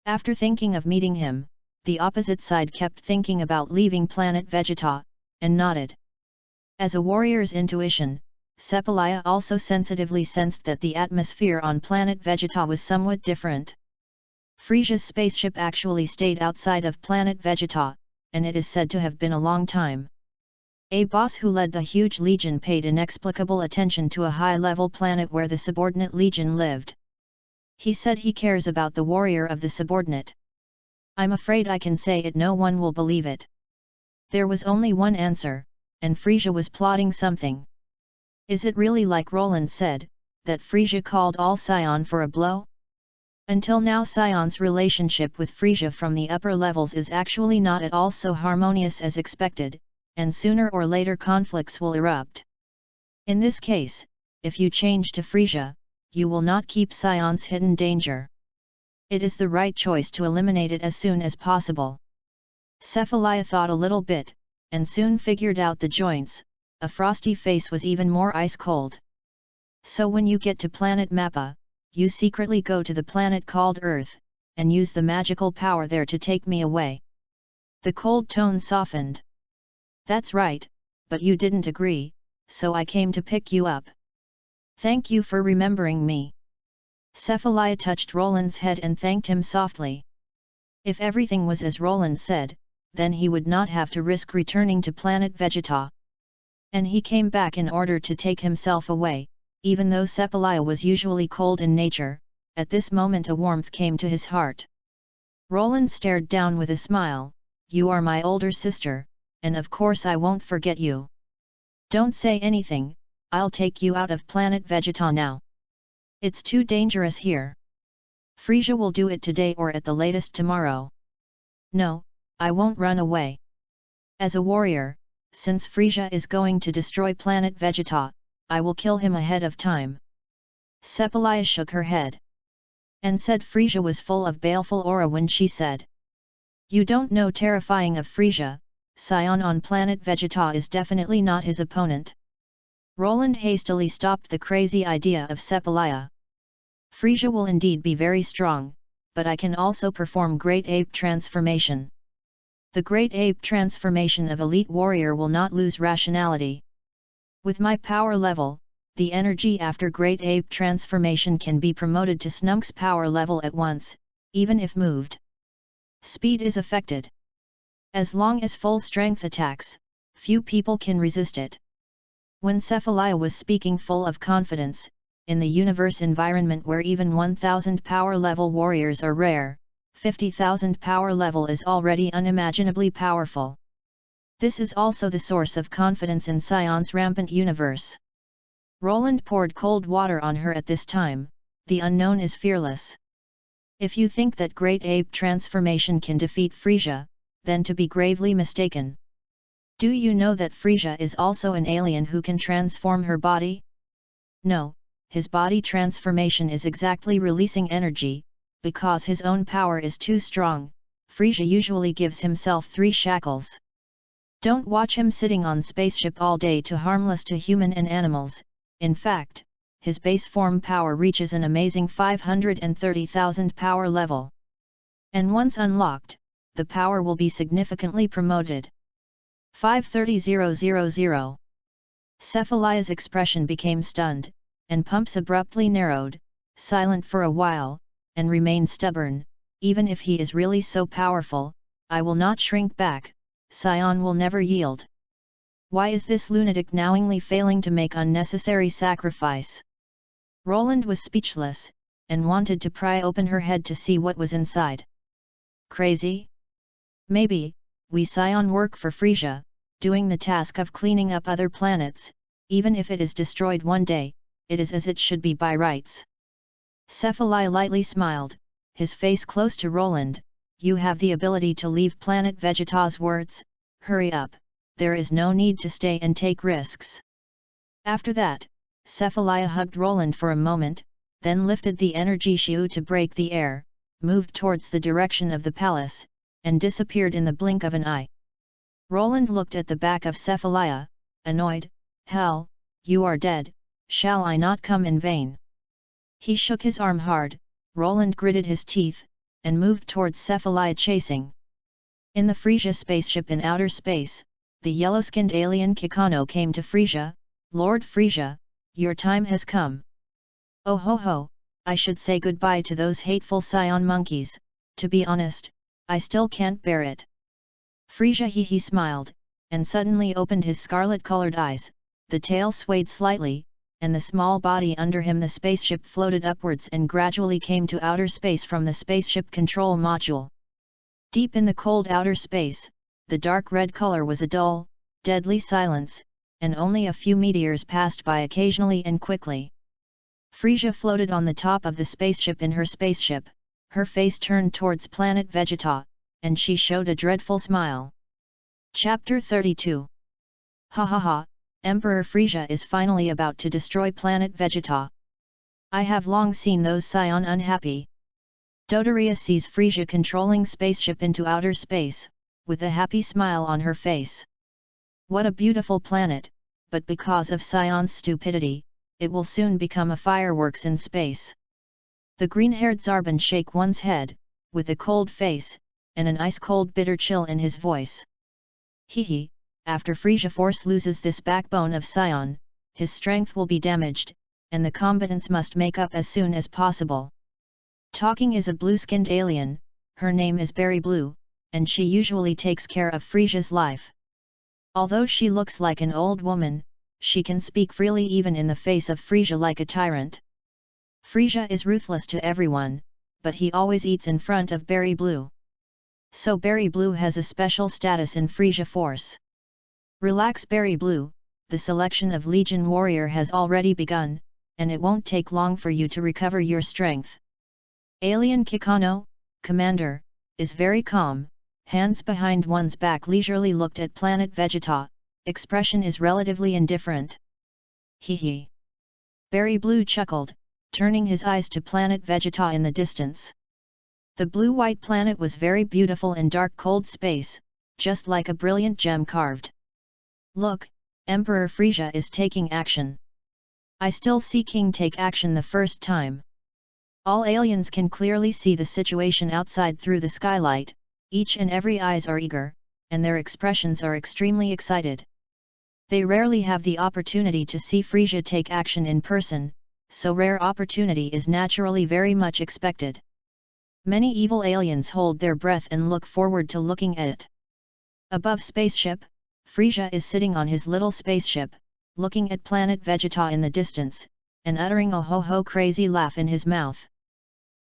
After thinking of meeting him, the opposite side kept thinking about leaving Planet Vegeta, and nodded. As a warrior's intuition, Cephalaya also sensitively sensed that the atmosphere on Planet Vegeta was somewhat different. Frisia's spaceship actually stayed outside of Planet Vegeta, and it is said to have been a long time. A boss who led the huge legion paid inexplicable attention to a high-level planet where the subordinate legion lived. He said he cares about the warrior of the subordinate. I'm afraid I can say it, no one will believe it. There was only one answer, and Frisia was plotting something. Is it really like Roland said, that Frisia called all SAIYAN for a blow? Until now SAIYAN's relationship with Frisia from the upper levels is actually not at all so harmonious as expected, and sooner or later conflicts will erupt. In this case, if you change to Frisia, you will not keep SAIYAN's hidden danger. It is the right choice to eliminate it as soon as possible. Cephalaya thought a little bit, and soon figured out the joints. A frosty face was even more ice-cold. So when you get to Planet Mappa, you secretly go to the planet called Earth, and use the magical power there to take me away. The cold tone softened. That's right, but you didn't agree, so I came to pick you up. Thank you for remembering me. Cephalaya touched Roland's head and thanked him softly. If everything was as Roland said, then he would not have to risk returning to Planet Vegeta. And he came back in order to take himself away. Even though Cephalaya was usually cold in nature, at this moment a warmth came to his heart. Roland stared down with a smile. You are my older sister, and of course I won't forget you. Don't say anything, I'll take you out of Planet Vegeta now. It's too dangerous here. Frisia will do it today or at the latest tomorrow. No, I won't run away. As a warrior, since Frisia is going to destroy Planet Vegeta, I will kill him ahead of time. Cephalaya shook her head. And said Frisia was full of baleful aura when she said. You don't know terrifying of Frisia, SAIYAN on Planet Vegeta is definitely not his opponent. Roland hastily stopped the crazy idea of Cephalaya. Frisia will indeed be very strong, but I can also perform Great Ape Transformation. The Great Ape Transformation of Elite Warrior will not lose rationality. With my power level, the energy after Great Ape transformation can be promoted to Snunk's power level at once, even if moved. Speed is affected. As long as full strength attacks, few people can resist it. When Cephalia was speaking full of confidence, in the universe environment where even 1000 power level warriors are rare, 50,000 power level is already unimaginably powerful. This is also the source of confidence in SAIYAN's rampant universe. Roland poured cold water on her at this time. The unknown is fearless. If you think that Great Ape transformation can defeat Frisia, then to be gravely mistaken. Do you know that Frisia is also an alien who can transform her body? No, his body transformation is exactly releasing energy, because his own power is too strong. Frisia usually gives himself 3 shackles. Don't watch him sitting on spaceship all day to harmless to human and animals. In fact, his base form power reaches an amazing 530,000 power level. And once unlocked, the power will be significantly promoted. 530,000. Cephalia's expression became stunned, and pumps abruptly narrowed, silent for a while, and remained stubborn. Even if he is really so powerful, I will not shrink back. SAIYAN will never yield. Why is this lunatic knowingly failing to make unnecessary sacrifice? Roland was speechless, and wanted to pry open her head to see what was inside. Crazy? Maybe. We SAIYAN work for Frisia, doing the task of cleaning up other planets. Even if it is destroyed one day, it is as it should be by rights. Cephalia lightly smiled, his face close to Roland. You have the ability to leave planet Vegeta's words. Hurry up, there is no need to stay and take risks. After that, Cephalia hugged Roland for a moment, then lifted the energy shield to break the air, moved towards the direction of the palace, and disappeared in the blink of an eye. Roland looked at the back of Cephalia, annoyed. Hell, you are dead, shall I not come in vain? He shook his arm hard. Roland gritted his teeth, and moved towards Cephalia chasing. In the Frisia spaceship in outer space, the yellow-skinned alien Kikano came to Frisia. Lord Frisia, your time has come. Oh ho ho, I should say goodbye to those hateful SAIYAN monkeys. To be honest, I still can't bear it. Frisia he smiled, and suddenly opened his scarlet-colored eyes. The tail swayed slightly, and the small body under him, the spaceship, floated upwards and gradually came to outer space from the spaceship control module. Deep in the cold outer space, the dark red color was a dull, deadly silence, and only a few meteors passed by occasionally and quickly. Frisia floated on the top of the spaceship in her spaceship, her face turned towards planet Vegeta, and she showed a dreadful smile. Chapter 32. Ha ha ha! Emperor Frisia is finally about to destroy planet Vegeta. I have long seen those SAIYAN unhappy. Dodoria sees Frisia controlling spaceship into outer space, with a happy smile on her face. What a beautiful planet, but because of SAIYAN's stupidity, it will soon become a fireworks in space. The green-haired Zarban shake one's head, with a cold face, and an ice-cold bitter chill in his voice. Hee. After Frisia Force loses this backbone of SAIYAN, his strength will be damaged, and the combatants must make up as soon as possible. Talking is a blue-skinned alien, her name is Berry Blue, and she usually takes care of Frisia's life. Although she looks like an old woman, she can speak freely even in the face of Frisia like a tyrant. Frisia is ruthless to everyone, but he always eats in front of Berry Blue. So Berry Blue has a special status in Frisia Force. Relax, Berry Blue, the selection of Legion Warrior has already begun, and it won't take long for you to recover your strength. Alien Kikano, Commander, is very calm, hands behind one's back, leisurely looked at planet Vegeta, expression is relatively indifferent. Hee. Berry Blue chuckled, turning his eyes to planet Vegeta in the distance. The blue-white planet was very beautiful in dark cold space, just like a brilliant gem carved. Look, Emperor Frisia is taking action. I still see King take action the first time. All aliens can clearly see the situation outside through the skylight, each and every eyes are eager, and their expressions are extremely excited. They rarely have the opportunity to see Frisia take action in person, so rare opportunity is naturally very much expected. Many evil aliens hold their breath and look forward to looking at it. Above spaceship, Frisia is sitting on his little spaceship, looking at planet Vegeta in the distance, and uttering a ho-ho crazy laugh in his mouth.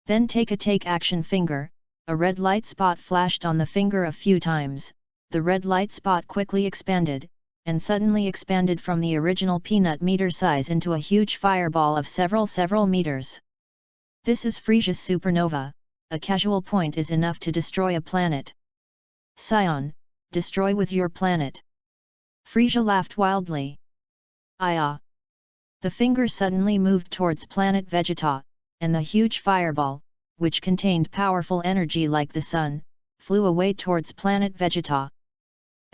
Then take action finger, a red light spot flashed on the finger a few times, the red light spot quickly expanded, and suddenly expanded from the original peanut meter size into a huge fireball of several meters. This is Frisia's supernova, a casual point is enough to destroy a planet. SAIYAN, destroy with your planet. Frisia laughed wildly. Ah! The finger suddenly moved towards planet Vegeta, and the huge fireball, which contained powerful energy like the sun, flew away towards planet Vegeta.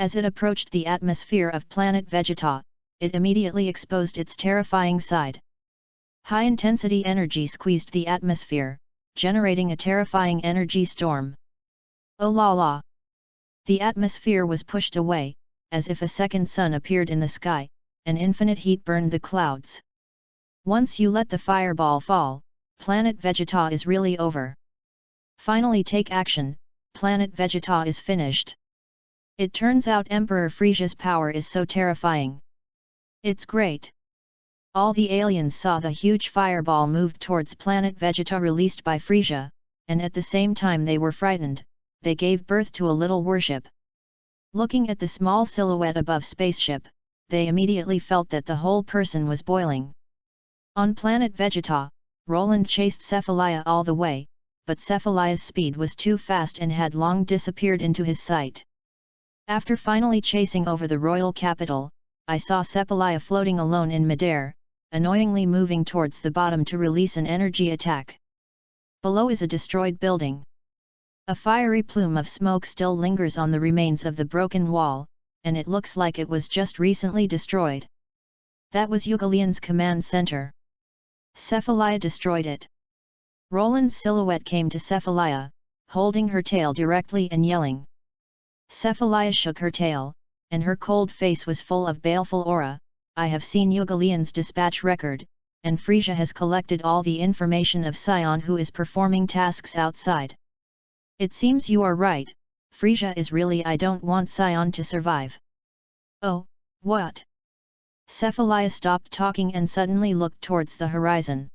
As it approached the atmosphere of planet Vegeta, it immediately exposed its terrifying side. High-intensity energy squeezed the atmosphere, generating a terrifying energy storm. Oh la la! The atmosphere was pushed away, as if a second sun appeared in the sky, and infinite heat burned the clouds. Once you let the fireball fall, planet Vegeta is really over. Finally take action, planet Vegeta is finished. It turns out Emperor Frisia's power is so terrifying. It's great. All the aliens saw the huge fireball move towards planet Vegeta released by Frisia, and at the same time they were frightened, they gave birth to a little worship. Looking at the small silhouette above spaceship, they immediately felt that the whole person was boiling. On planet Vegeta, Roland chased Cephalaya all the way, but Cephalaya's speed was too fast and had long disappeared into his sight. After finally chasing over the royal capital, I saw Cephalaya floating alone in midair, annoyingly moving towards the bottom to release an energy attack. Below is a destroyed building. A fiery plume of smoke still lingers on the remains of the broken wall, and it looks like it was just recently destroyed. That was Eugalian's command center. Cephalaya destroyed it. Roland's silhouette came to Cephalaya, holding her tail directly and yelling. Cephalaya shook her tail, and her cold face was full of baleful aura. I have seen Eugalian's dispatch record, and Frisia has collected all the information of SAIYAN who is performing tasks outside. It seems you are right, Frisia is really I don't want SAIYAN to survive. Oh, what? Cephalaya stopped talking and suddenly looked towards the horizon.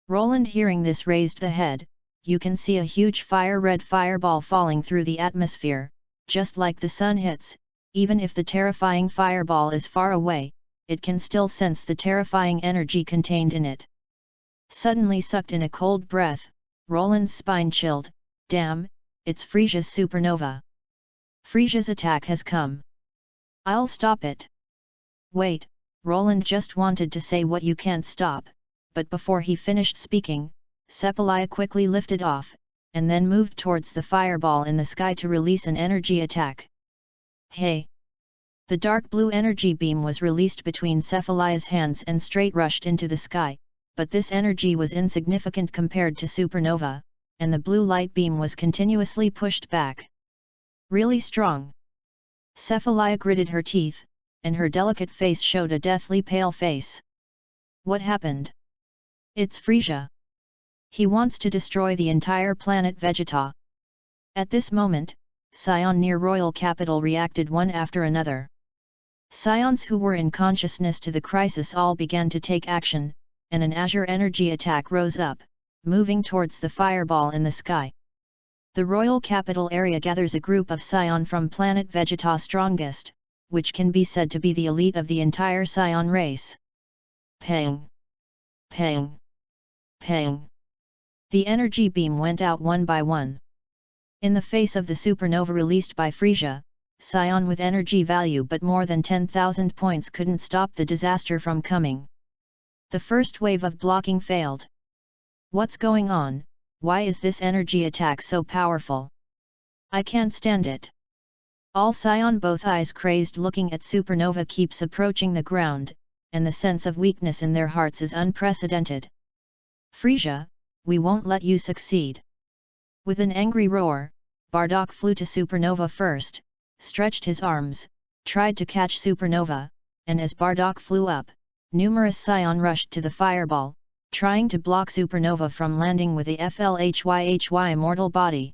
Roland hearing this raised the head. You can see a huge red fireball falling through the atmosphere, just like the sun hits, even if the terrifying fireball is far away, it can still sense the terrifying energy contained in it. Suddenly sucked in a cold breath, Roland's spine chilled. Damn, it's Frisia's supernova. Frisia's attack has come. I'll stop it. Wait, Roland just wanted to say what you can't stop, but before he finished speaking, Cephalaya quickly lifted off, and then moved towards the fireball in the sky to release an energy attack. Hey! The dark blue energy beam was released between Cephalaya's hands and straight rushed into the sky, but this energy was insignificant compared to supernova, and the blue light beam was continuously pushed back. Really strong. Cephalaya gritted her teeth, and her delicate face showed a deathly pale face. What happened? It's Frisia. He wants to destroy the entire planet Vegeta. At this moment, SAIYAN near royal capital reacted one after another. SAIYANs who were in consciousness to the crisis all began to take action, and an azure energy attack rose up, moving towards the fireball in the sky. The royal capital area gathers a group of SAIYAN from planet Vegeta strongest, which can be said to be the elite of the entire SAIYAN race. Pang! Pang! Pang! The energy beam went out one by one. In the face of the supernova released by Frisia, SAIYAN with energy value but more than 10,000 points couldn't stop the disaster from coming. The first wave of blocking failed. What's going on? Why is this energy attack so powerful? I can't stand it. All SAIYAN, both eyes crazed looking at supernova, keeps approaching the ground, and the sense of weakness in their hearts is unprecedented. Frisia, we won't let you succeed. With an angry roar, Bardock flew to supernova first, stretched his arms, tried to catch supernova, and as Bardock flew up, numerous SAIYAN rushed to the fireball, trying to block supernova from landing with the FLHYHY mortal body.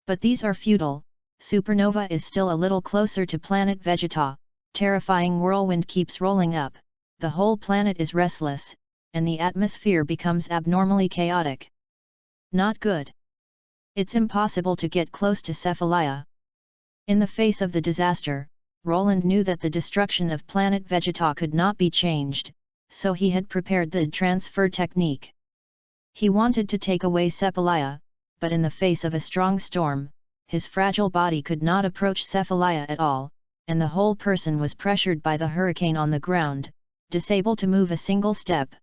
But these are futile. Supernova is still a little closer to planet Vegeta, terrifying whirlwind keeps rolling up, the whole planet is restless, and the atmosphere becomes abnormally chaotic. Not good. It's impossible to get close to Cephalaya. In the face of the disaster, Roland knew that the destruction of planet Vegeta could not be changed, so he had prepared the transfer technique. He wanted to take away Cephalaya, but in the face of a strong storm, his fragile body could not approach Cephalaya at all, and the whole person was pressured by the hurricane on the ground, disable to move a single step.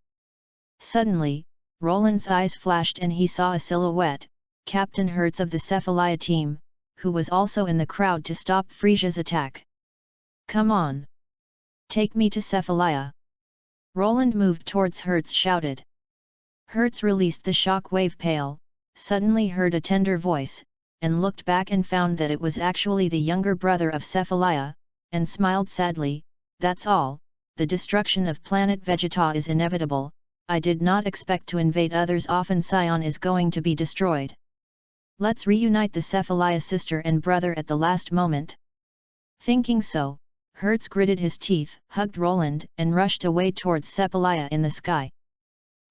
Suddenly, Roland's eyes flashed and he saw a silhouette, Captain Hertz of the Cephalaya team, who was also in the crowd to stop Frisia's attack. "Come on! Take me to Cephalaya!" Roland moved towards Hertz shouted. Hertz released the shock wave pail, suddenly heard a tender voice, and looked back and found that it was actually the younger brother of Cephalaya, and smiled sadly. "That's all, the destruction of planet Vegeta is inevitable, I did not expect to invade others often SAIYAN is going to be destroyed. Let's reunite the Cephalaya sister and brother at the last moment." Thinking so, Hertz gritted his teeth, hugged Roland and rushed away towards Cephalaya in the sky.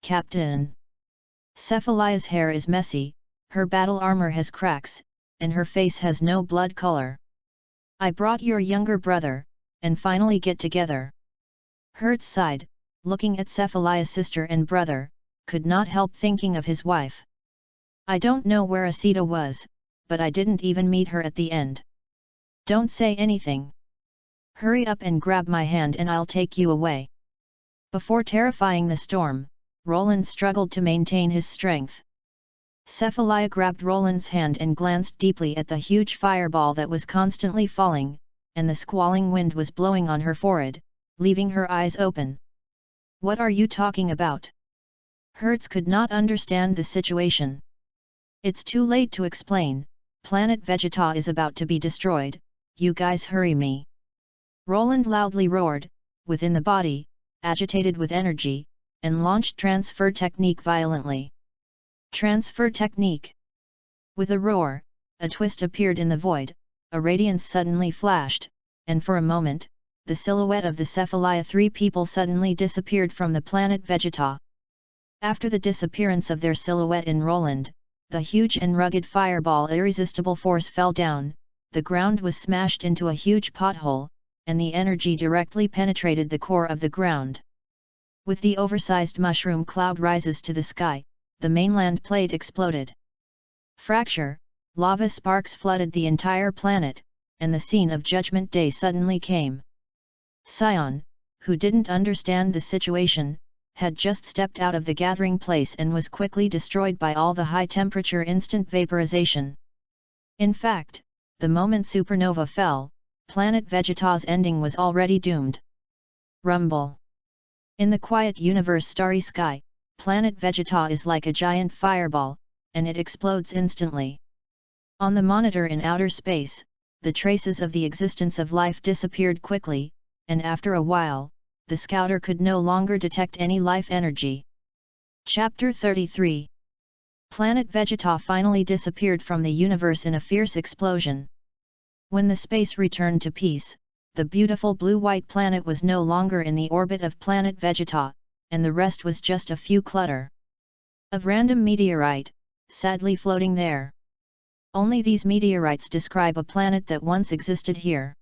"Captain! Cephalaya's hair is messy, her battle armor has cracks, and her face has no blood color. I brought your younger brother, and finally get together." Hertz sighed, looking at Cephalaya's sister and brother, could not help thinking of his wife. "I don't know where Asita was, but I didn't even meet her at the end. Don't say anything. Hurry up and grab my hand and I'll take you away." Before terrifying the storm, Roland struggled to maintain his strength. Cephalaya grabbed Roland's hand and glanced deeply at the huge fireball that was constantly falling, and the squalling wind was blowing on her forehead, leaving her eyes open. "What are you talking about?" Hertz could not understand the situation. "It's too late to explain, planet Vegeta is about to be destroyed, you guys hurry me!" Roland loudly roared, within the body, agitated with energy, and launched transfer technique violently. Transfer technique! With a roar, a twist appeared in the void, a radiance suddenly flashed, and for a moment, the silhouette of the Cephalaya three people suddenly disappeared from the planet Vegeta. After the disappearance of their silhouette in Roland, the huge and rugged fireball irresistible force fell down, the ground was smashed into a huge pothole, and the energy directly penetrated the core of the ground. With the oversized mushroom cloud rises to the sky, the mainland plate exploded. Fracture, lava sparks flooded the entire planet, and the scene of Judgment Day suddenly came. SAIYAN, who didn't understand the situation, had just stepped out of the gathering place and was quickly destroyed by all the high-temperature instant vaporization. In fact, the moment supernova fell, planet Vegeta's ending was already doomed. Rumble. In the quiet universe starry sky, planet Vegeta is like a giant fireball, and it explodes instantly. On the monitor in outer space, the traces of the existence of life disappeared quickly, and after a while, the scouter could no longer detect any life energy. Chapter 33. Planet Vegeta finally disappeared from the universe in a fierce explosion. When the space returned to peace, the beautiful blue-white planet was no longer in the orbit of planet Vegeta, and the rest was just a few clutter of random meteorite, sadly floating there. Only these meteorites describe a planet that once existed here.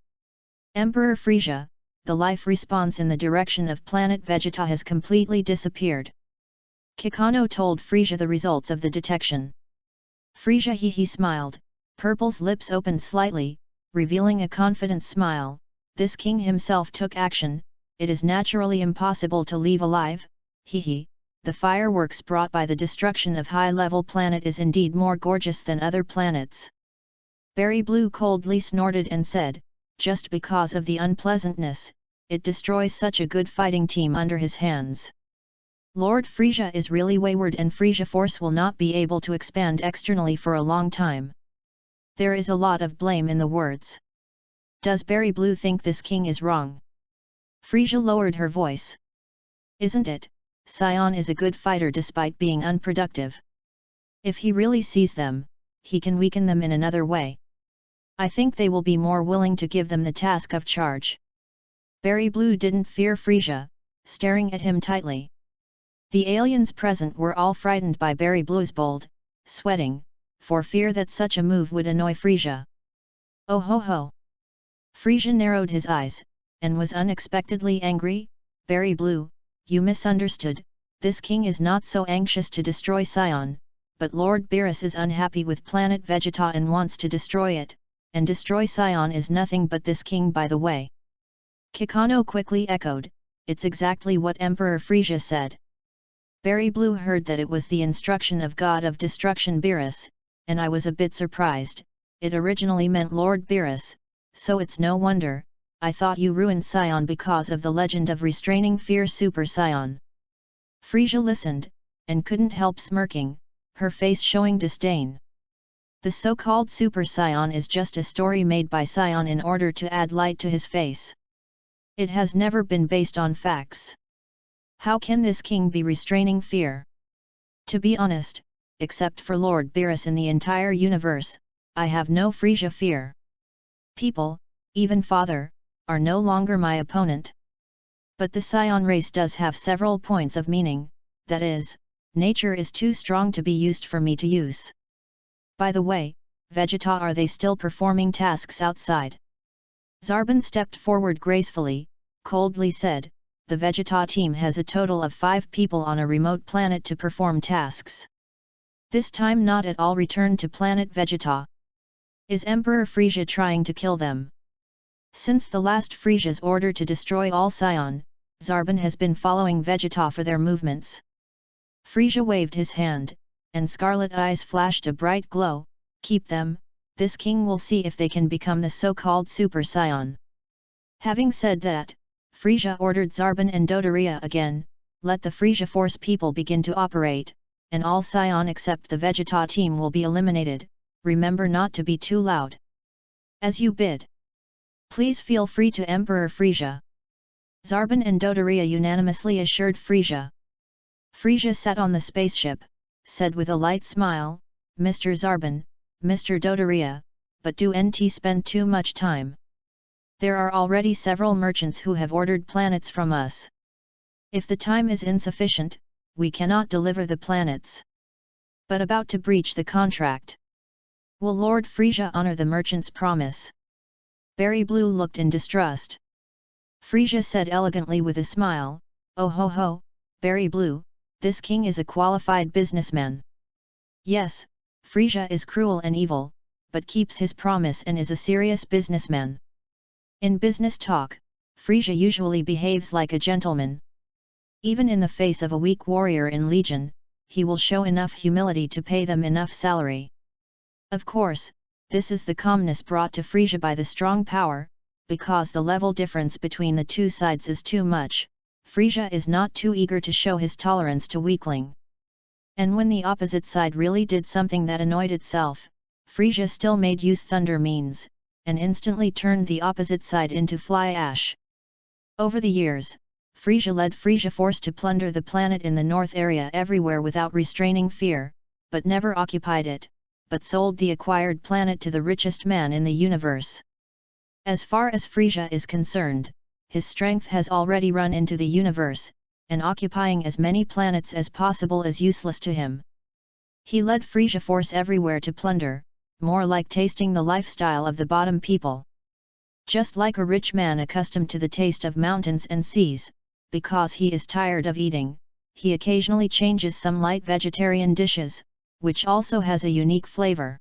Emperor Frisia, the life response in the direction of planet Vegeta has completely disappeared. Kikano told Frisia the results of the detection. Frisia he smiled, Purple's lips opened slightly, revealing a confident smile. This king himself took action, it is naturally impossible to leave alive, the fireworks brought by the destruction of high-level planet is indeed more gorgeous than other planets. Berry Blue coldly snorted and said, just because of the unpleasantness, it destroys such a good fighting team under his hands. Lord Frisia is really wayward and Frisia Force will not be able to expand externally for a long time. There is a lot of blame in the words. Does Berry Blue think this king is wrong? Frisia lowered her voice. Isn't it? SAIYAN is a good fighter despite being unproductive. If he really sees them, he can weaken them in another way. I think they will be more willing to give them the task of charge. Berry Blue didn't fear Frisia, staring at him tightly. The aliens present were all frightened by Berry Blue's bold, sweating, for fear that such a move would annoy Frisia. Oh ho ho! Frisia narrowed his eyes, and was unexpectedly angry. Berry Blue, you misunderstood, this king is not so anxious to destroy SAIYAN, but Lord Beerus is unhappy with planet Vegeta and wants to destroy it, and destroy SAIYAN is nothing but this king by the way. Kikano quickly echoed, it's exactly what Emperor Frisia said. Berry Blue heard that it was the instruction of God of Destruction Beerus, and I was a bit surprised, it originally meant Lord Beerus, so it's no wonder, I thought you ruined SAIYAN because of the legend of restraining fear Super SAIYAN. Frisia listened, and couldn't help smirking, her face showing disdain. The so-called Super SAIYAN is just a story made by SAIYAN in order to add light to his face. It has never been based on facts. How can this king be restraining fear? To be honest, except for Lord Beerus in the entire universe, I have no Frisia fear. People, even father, are no longer my opponent. But the SAIYAN race does have several points of meaning, that is, nature is too strong to be used for me to use. By the way, Vegeta, are they still performing tasks outside? Zarbon stepped forward gracefully, coldly said, the Vegeta team has a total of 5 people on a remote planet to perform tasks. This time not at all returned to planet Vegeta. Is Emperor Frisia trying to kill them? Since the last Frisia's order to destroy all SAIYAN, Zarbon has been following Vegeta for their movements. Frisia waved his hand, and scarlet eyes flashed a bright glow, keep them, this king will see if they can become the so-called Super SAIYAN. Having said that, Frisia ordered Zarbon and Dodoria again, let the Frisia Force people begin to operate, and all SAIYAN except the Vegeta team will be eliminated, remember not to be too loud. As you bid. Please feel free to Emperor Frisia. Zarbon and Dodoria unanimously assured Frisia. Frisia sat on the spaceship, said with a light smile, Mr. Zarbon, Mr. Dodoria, but do NT spend too much time? There are already several merchants who have ordered planets from us. If the time is insufficient, we cannot deliver the planets. But about to breach the contract. Will Lord Frisia honor the merchant's promise? Berry Blue looked in distrust. Frisia said elegantly with a smile, oh ho ho, Berry Blue, this king is a qualified businessman. Yes, Frisia is cruel and evil, but keeps his promise and is a serious businessman. In business talk, Frisia usually behaves like a gentleman. Even in the face of a weak warrior in Legion, he will show enough humility to pay them enough salary. Of course, this is the calmness brought to Frisia by the strong power, because the level difference between the two sides is too much, Frisia is not too eager to show his tolerance to weakling. And when the opposite side really did something that annoyed itself, Frisia still made use thunder means, and instantly turned the opposite side into fly ash. Over the years, Frisia led Frisia Force to plunder the planet in the north area everywhere without restraining fear, but never occupied it, but sold the acquired planet to the richest man in the universe. As far as Frisia is concerned, his strength has already run into the universe, and occupying as many planets as possible is useless to him. He led Frisia Force everywhere to plunder, more like tasting the lifestyle of the bottom people. Just like a rich man accustomed to the taste of mountains and seas, because he is tired of eating, he occasionally changes some light vegetarian dishes, which also has a unique flavor.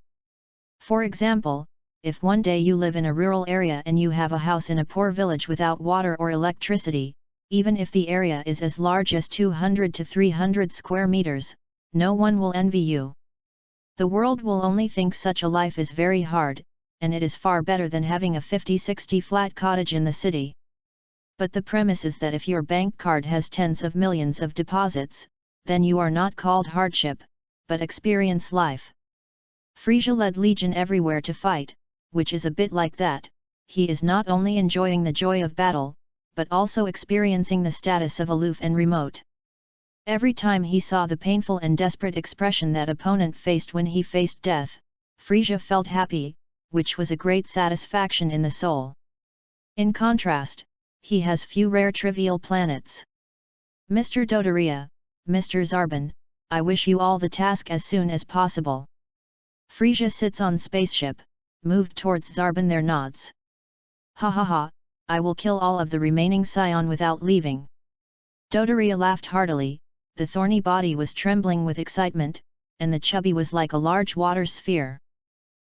For example, if one day you live in a rural area and you have a house in a poor village without water or electricity, even if the area is as large as 200 to 300 square meters, no one will envy you. The world will only think such a life is very hard, and it is far better than having a 50-60 flat cottage in the city. But the premise is that if your bank card has tens of millions of deposits, then you are not called hardship, but experience life. Frisia led Legion everywhere to fight, which is a bit like that, he is not only enjoying the joy of battle, but also experiencing the status of aloof and remote. Every time he saw the painful and desperate expression that opponent faced when he faced death, Frisia felt happy, which was a great satisfaction in the soul. In contrast, he has few rare trivial planets. Mr. Dodoria, Mr. Zarbon, I wish you all the task as soon as possible. Frisia sits on spaceship, moved towards Zarbon. There nods. Ha ha ha, I will kill all of the remaining SAIYAN without leaving. Dodoria laughed heartily, the thorny body was trembling with excitement, and the chubby was like a large water sphere.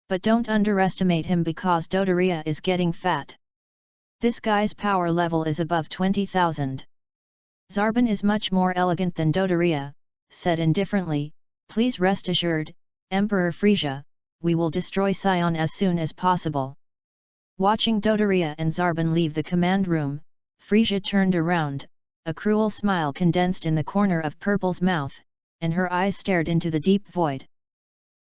But don't underestimate him because Dodoria is getting fat. This guy's power level is above 20,000. Zarbon is much more elegant than Dodoria, said indifferently, please rest assured, Emperor Frisia, we will destroy SAIYAN as soon as possible. Watching Dodoria and Zarbon leave the command room, Frisia turned around, a cruel smile condensed in the corner of Purple's mouth, and her eyes stared into the deep void.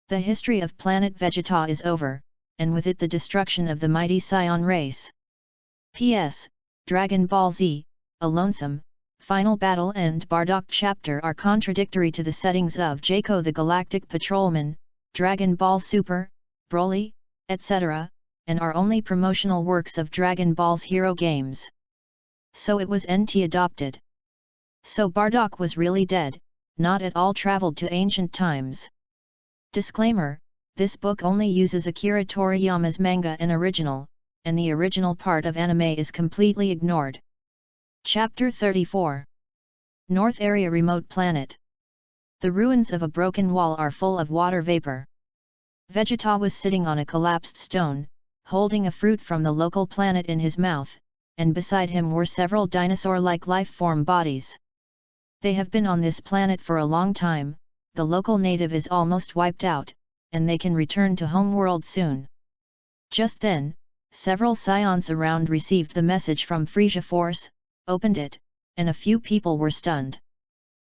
The history of planet Vegeta is over, and with it the destruction of the mighty SAIYAN race. P.S. Dragon Ball Z, a lonesome, final battle and Bardock chapter are contradictory to the settings of Jaco the Galactic Patrolman, Dragon Ball Super, Broly, etc., and are only promotional works of Dragon Ball's hero games. So it was NT adopted. So Bardock was really dead, not at all traveled to ancient times. Disclaimer, this book only uses Akira Toriyama's manga and original, and the original part of anime is completely ignored. Chapter 34. North Area Remote Planet. The ruins of a broken wall are full of water vapor. Vegeta was sitting on a collapsed stone, holding a fruit from the local planet in his mouth, and beside him were several dinosaur-like life-form bodies. They have been on this planet for a long time, the local native is almost wiped out, and they can return to homeworld soon. Just then, several SAIYANs around received the message from Frisia Force, opened it, and a few people were stunned.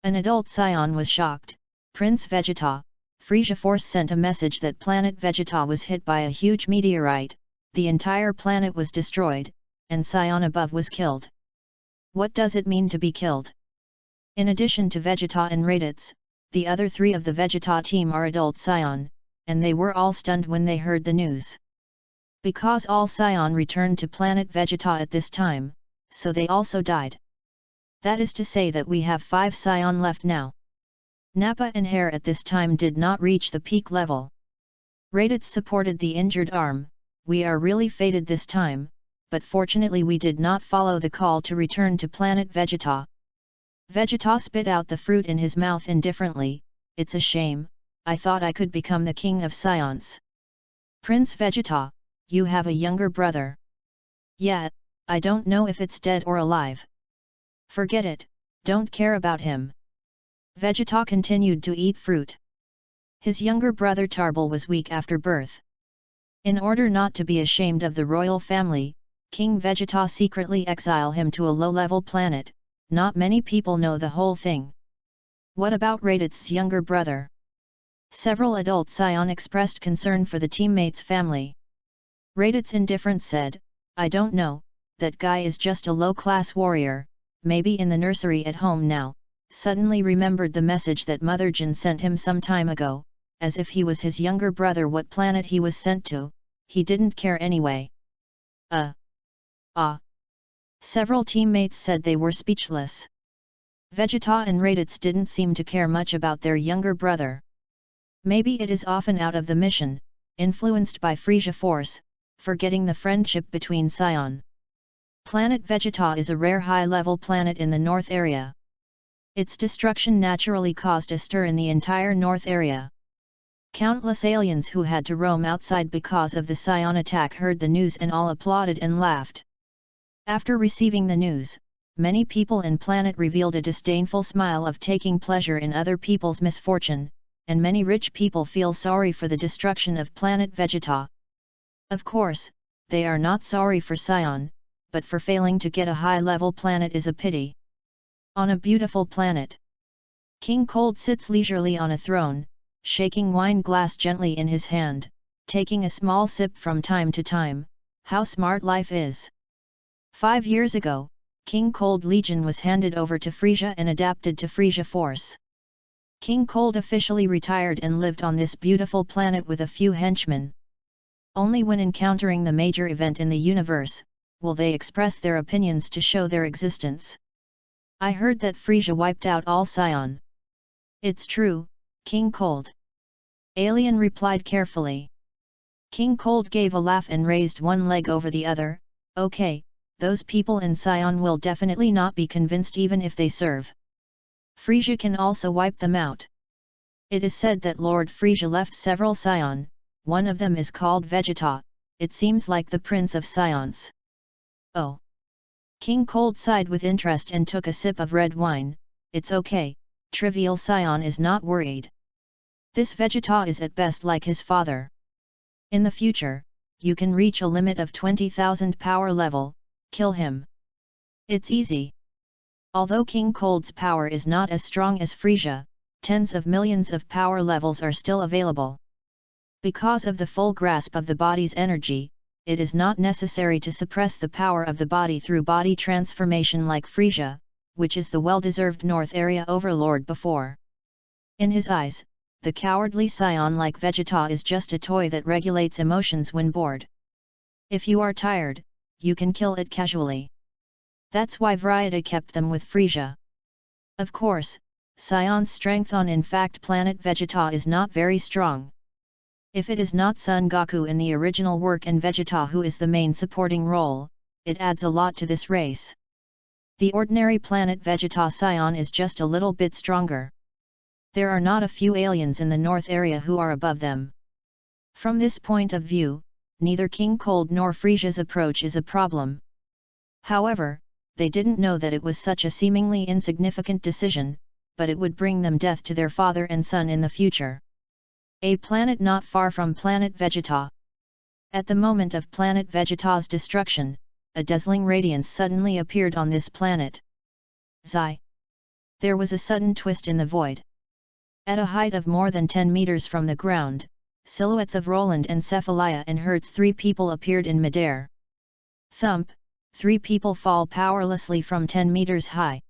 An adult SAIYAN was shocked. Prince Vegeta, Frisia Force sent a message that planet Vegeta was hit by a huge meteorite, the entire planet was destroyed, and SAIYAN above was killed. What does it mean to be killed? In addition to Vegeta and Raditz, the other three of the Vegeta team are adult SAIYAN, and they were all stunned when they heard the news. Because all SAIYAN returned to planet Vegeta at this time, so they also died. That is to say that we have 5 SAIYAN left now. Nappa and Hare at this time did not reach the peak level. Raditz supported the injured arm. We are really fated this time, but fortunately we did not follow the call to return to planet Vegeta. Vegeta spit out the fruit in his mouth indifferently, it's a shame, I thought I could become the king of SAIYANs. Prince Vegeta, you have a younger brother. Yeah, I don't know if it's dead or alive. Forget it, don't care about him. Vegeta continued to eat fruit. His younger brother Tarbal was weak after birth. In order not to be ashamed of the royal family, King Vegeta secretly exiled him to a low-level planet. Not many people know the whole thing. What about Raditz's younger brother? Several adult SAIYAN expressed concern for the teammate's family. Raditz indifferent said, I don't know, that guy is just a low-class warrior, maybe in the nursery at home now, suddenly remembered the message that Mother Jin sent him some time ago, as if he was his younger brother. What planet he was sent to, he didn't care anyway. Several teammates said they were speechless. Vegeta and Raditz didn't seem to care much about their younger brother. Maybe it is often out of the mission, influenced by Frisia Force, forgetting the friendship between SAIYAN. Planet Vegeta is a rare high-level planet in the North area. Its destruction naturally caused a stir in the entire North area. Countless aliens who had to roam outside because of the SAIYAN attack heard the news and all applauded and laughed. After receiving the news, many people in planet revealed a disdainful smile of taking pleasure in other people's misfortune, and many rich people feel sorry for the destruction of planet Vegeta. Of course, they are not sorry for SAIYAN, but for failing to get a high-level planet is a pity. On a beautiful planet, King Cold sits leisurely on a throne, shaking wine glass gently in his hand, taking a small sip from time to time, How smart life is! 5 years ago, King Cold Legion was handed over to Frisia and adapted to Frisia Force. King Cold officially retired and lived on this beautiful planet with a few henchmen. Only when encountering the major event in the universe, will they express their opinions to show their existence. I heard that Frisia wiped out all SAIYAN. It's true, King Cold. Alien replied carefully. King Cold gave a laugh and raised one leg over the other. Okay, those people in SAIYAN will definitely not be convinced even if they serve. Frisia can also wipe them out. It is said that Lord Frisia left several SAIYAN, one of them is called Vegeta, it seems like the Prince of SAIYANs. Oh! King Cold sighed with interest and took a sip of red wine. It's okay, trivial SAIYAN is not worried. This Vegeta is at best like his father. In the future, you can reach a limit of 20,000 power level, kill him. It's easy. Although King Cold's power is not as strong as Frisia, tens of millions of power levels are still available. Because of the full grasp of the body's energy, it is not necessary to suppress the power of the body through body transformation like Frisia, which is the well-deserved North Area Overlord before. In his eyes, the cowardly SAIYAN like Vegeta is just a toy that regulates emotions when bored. If you are tired, you can kill it casually. That's why Vriata kept them with Frisia. Of course, SAIYAN's strength on in fact planet Vegeta is not very strong. If it is not Son Goku in the original work and Vegeta who is the main supporting role, it adds a lot to this race. The ordinary planet Vegeta SAIYAN is just a little bit stronger. There are not a few aliens in the North area who are above them. From this point of view, neither King Cold nor Frisia's approach is a problem. However, they didn't know that it was such a seemingly insignificant decision, but it would bring them death to their father and son in the future. A planet not far from planet Vegeta. At the moment of planet Vegeta's destruction, a dazzling radiance suddenly appeared on this planet. Zai! There was a sudden twist in the void. At a height of more than 10 meters from the ground, silhouettes of Roland and Cephalia and Hertz, 3 people appeared in midair. Thump! 3 people fall powerlessly from 10 meters high.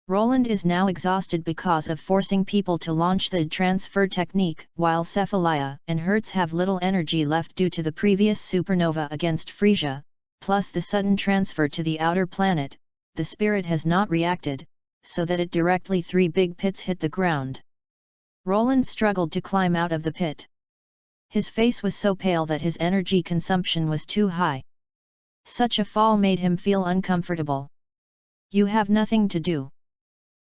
Roland is now exhausted because of forcing people to launch the transfer technique, while Cephalia and Hertz have little energy left due to the previous supernova against Frisia, plus the sudden transfer to the outer planet. The spirit has not reacted, so that it directly 3 big pits hit the ground. Roland struggled to climb out of the pit. His face was so pale that his energy consumption was too high. Such a fall made him feel uncomfortable. You have nothing to do.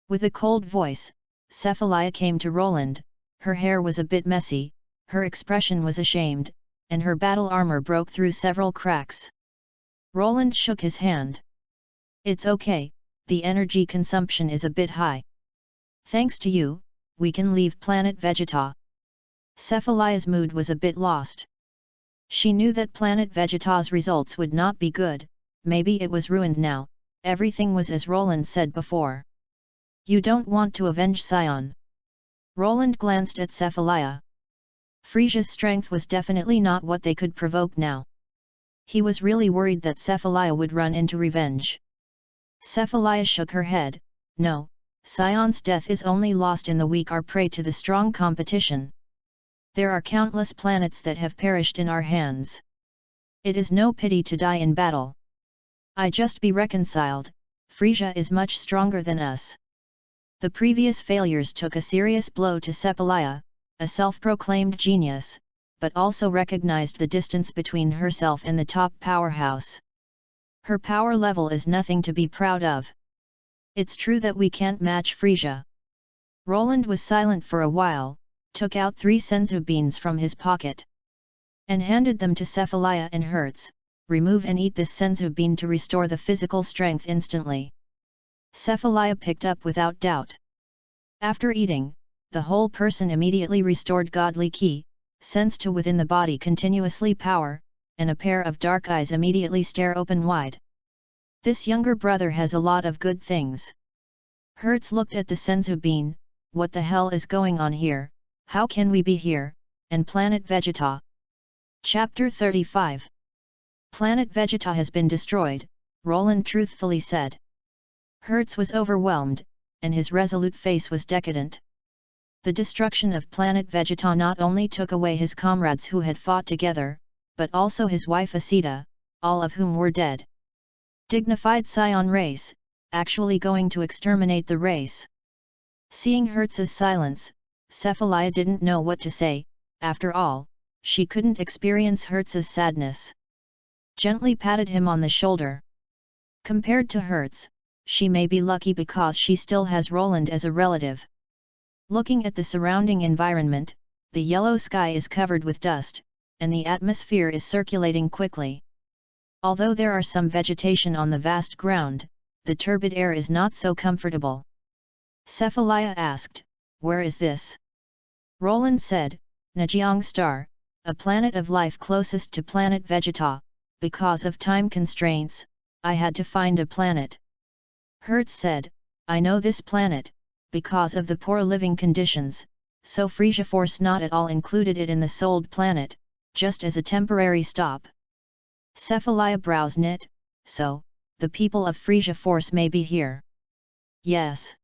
With a cold voice, Cephalia came to Roland. Her hair was a bit messy, her expression was ashamed, and her battle armor broke through several cracks. Roland shook his hand. It's okay, the energy consumption is a bit high. Thanks to you, we can leave planet Vegeta. Cephalia's mood was a bit lost. She knew that planet Vegeta's results would not be good, maybe it was ruined now, everything was as Roland said before. You don't want to avenge SAIYAN. Roland glanced at Cephalia. Frisia's strength was definitely not what they could provoke now. He was really worried that Cephalia would run into revenge. Cephalia shook her head. No, SAIYAN's death is only lost in the weak or prey to the strong competition. There are countless planets that have perished in our hands. It is no pity to die in battle. I just be reconciled, Frisia is much stronger than us. The previous failures took a serious blow to Cephalia, a self-proclaimed genius, but also recognized the distance between herself and the top powerhouse. Her power level is nothing to be proud of. It's true that we can't match Frisia. Roland was silent for a while, took out 3 senzu beans from his pocket, and handed them to Cephalia and Hertz. Remove and eat this senzu bean to restore the physical strength instantly. Cephalia picked up without doubt. After eating, the whole person immediately restored godly ki, sense to within the body continuously power, and a pair of dark eyes immediately stare open wide. This younger brother has a lot of good things. Hertz looked at the senzu bean. What the hell is going on here? How can we be here, and planet Vegeta? Chapter 35. Planet Vegeta has been destroyed, Roland truthfully said. Hertz was overwhelmed, and his resolute face was decadent. The destruction of planet Vegeta not only took away his comrades who had fought together, but also his wife Asita, all of whom were dead. Dignified SAIYAN race, actually going to exterminate the race. Seeing Hertz's silence, Cephalia didn't know what to say. After all, she couldn't experience Hertz's sadness. Gently patted him on the shoulder. Compared to Hertz, she may be lucky because she still has Roland as a relative. Looking at the surrounding environment, the yellow sky is covered with dust, and the atmosphere is circulating quickly. Although there are some vegetation on the vast ground, the turbid air is not so comfortable. Cephalia asked, "Where is this?" Roland said, "Najiang Star, a planet of life closest to planet Vegeta. Because of time constraints, I had to find a planet." Hertz said, "I know this planet, because of the poor living conditions, so Frisia Force not at all included it in the sold planet, just as a temporary stop." Cephalia brows knit, "So, the people of Frisia Force may be here." "Yes."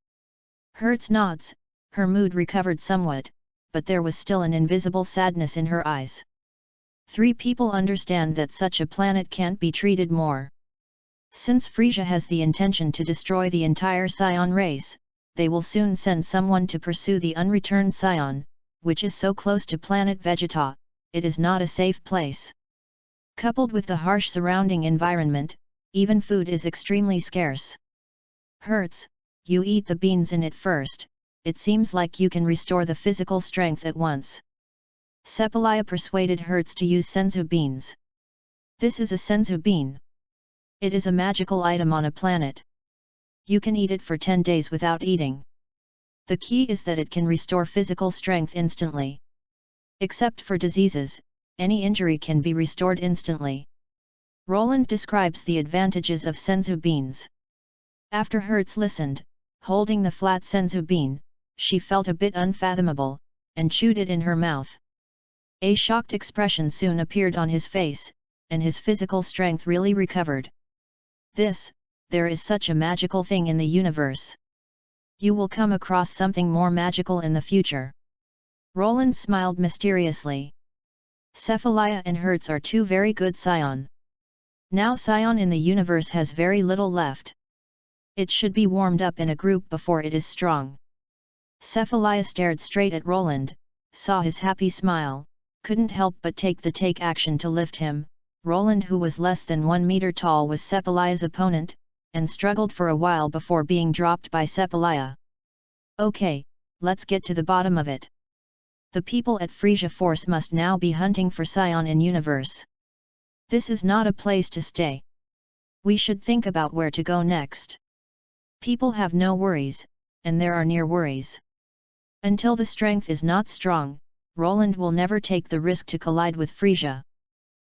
Hertz nods, her mood recovered somewhat, but there was still an invisible sadness in her eyes. 3 people understand that such a planet can't be treated more. Since Frisia has the intention to destroy the entire SAIYAN race, they will soon send someone to pursue the unreturned SAIYAN, which is so close to planet Vegeta, it is not a safe place. Coupled with the harsh surrounding environment, even food is extremely scarce. "Hertz, you eat the beans in it first, it seems like you can restore the physical strength at once." Cephalia persuaded Hertz to use senzu beans. "This is a senzu bean. It is a magical item on a planet. You can eat it for 10 days without eating. The key is that it can restore physical strength instantly. Except for diseases, any injury can be restored instantly." Roland describes the advantages of senzu beans. After Hertz listened, holding the flat senzu bean, she felt a bit unfathomable, and chewed it in her mouth. A shocked expression soon appeared on his face, and his physical strength really recovered. There is such a magical thing in the universe. You will come across something more magical in the future." Roland smiled mysteriously. Cephalia and Hertz are 2 very good SAIYAN. Now SAIYAN in the universe has very little left. It should be warmed up in a group before it is strong. Cephalia stared straight at Roland, saw his happy smile, couldn't help but take action to lift him. Roland, who was less than 1 meter tall, was Cephalia's opponent, and struggled for a while before being dropped by Cephalia. "Okay, let's get to the bottom of it. The people at Frisia Force must now be hunting for SAIYAN in universe. This is not a place to stay. We should think about where to go next. People have no worries, and there are near worries. Until the strength is not strong, Roland will never take the risk to collide with Frisia.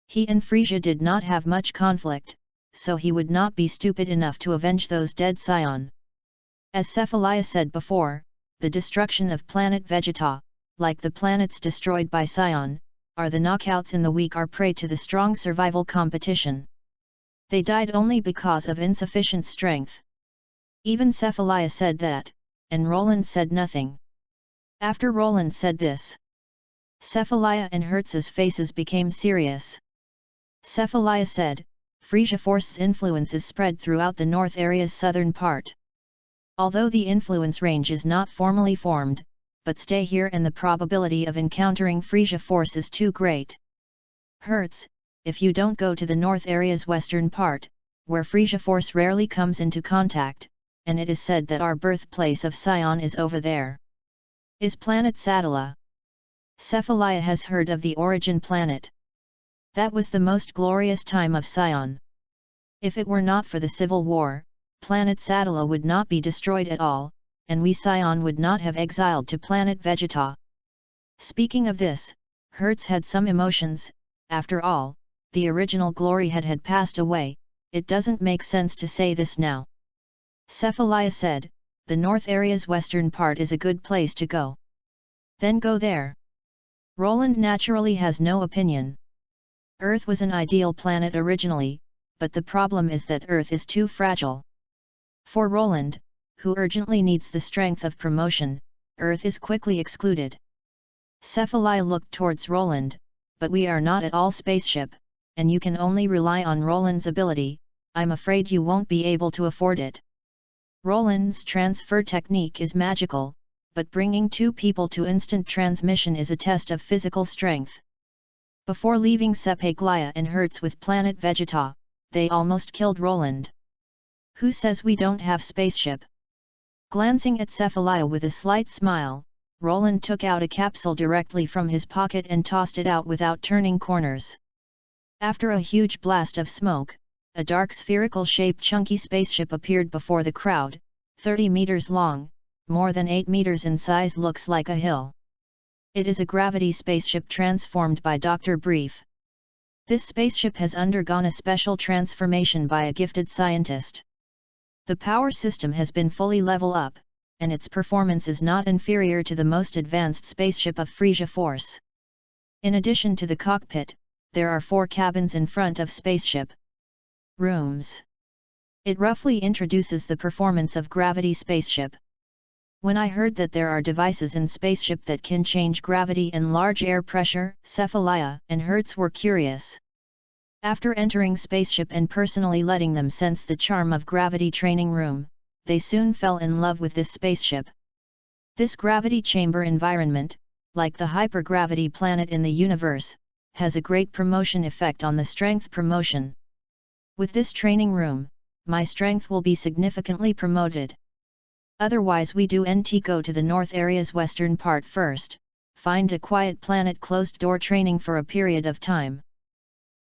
He and Frisia did not have much conflict, so he would not be stupid enough to avenge those dead SAIYAN. As Cephalia said before, the destruction of planet Vegeta, like the planets destroyed by SAIYAN, are the knockouts in the weak are prey to the strong survival competition. They died only because of insufficient strength. Even Cephalia said that, and Roland said nothing. After Roland said this, Cephalia and Hertz's faces became serious. Cephalia said, "Frisia Force's influence is spread throughout the North area's southern part. Although the influence range is not formally formed, but stay here and the probability of encountering Frisia Force is too great. Hertz, if you don't go to the North area's western part, where Frisia Force rarely comes into contact, and it is said that our birthplace of SAIYAN is over there. Is planet Sadala. Cephalia has heard of the origin planet. That was the most glorious time of SAIYAN. If it were not for the civil war, planet Sadala would not be destroyed at all, and we SAIYAN would not have exiled to planet Vegeta." Speaking of this, Hertz had some emotions. After all, the original glory had passed away. It doesn't make sense to say this now. Cephalia said, "The North area's western part is a good place to go. Then go there." Roland naturally has no opinion. Earth was an ideal planet originally, but the problem is that Earth is too fragile. For Roland, who urgently needs the strength of promotion, Earth is quickly excluded. Cephalaya looked towards Roland, but we are not at all spaceship, and you can only rely on Roland's ability. I'm afraid you won't be able to afford it. Roland's transfer technique is magical, but bringing two people to instant transmission is a test of physical strength. Before leaving Cephalaya and Hertz with planet Vegeta, they almost killed Roland. Who says we don't have spaceship? Glancing at Cephalaya with a slight smile, Roland took out a capsule directly from his pocket and tossed it out without turning corners. After a huge blast of smoke, a dark spherical-shaped chunky spaceship appeared before the crowd, 30 meters long, more than 8 meters in size, looks like a hill. It is a gravity spaceship transformed by Dr. Brief. This spaceship has undergone a special transformation by a gifted scientist. The power system has been fully leveled up, and its performance is not inferior to the most advanced spaceship of Frisia Force. In addition to the cockpit, there are 4 cabins in front of spaceship. Rooms. It roughly introduces the performance of gravity spaceship. When I heard that there are devices in spaceship that can change gravity and large air pressure, Cephalaya and Hertz were curious. After entering spaceship and personally letting them sense the charm of gravity training room, they soon fell in love with this spaceship. This gravity chamber environment, like the hypergravity planet in the universe, has a great promotion effect on the strength promotion. With this training room, my strength will be significantly promoted. Otherwise we do NT go to the north area's western part first, find a quiet planet closed door training for a period of time.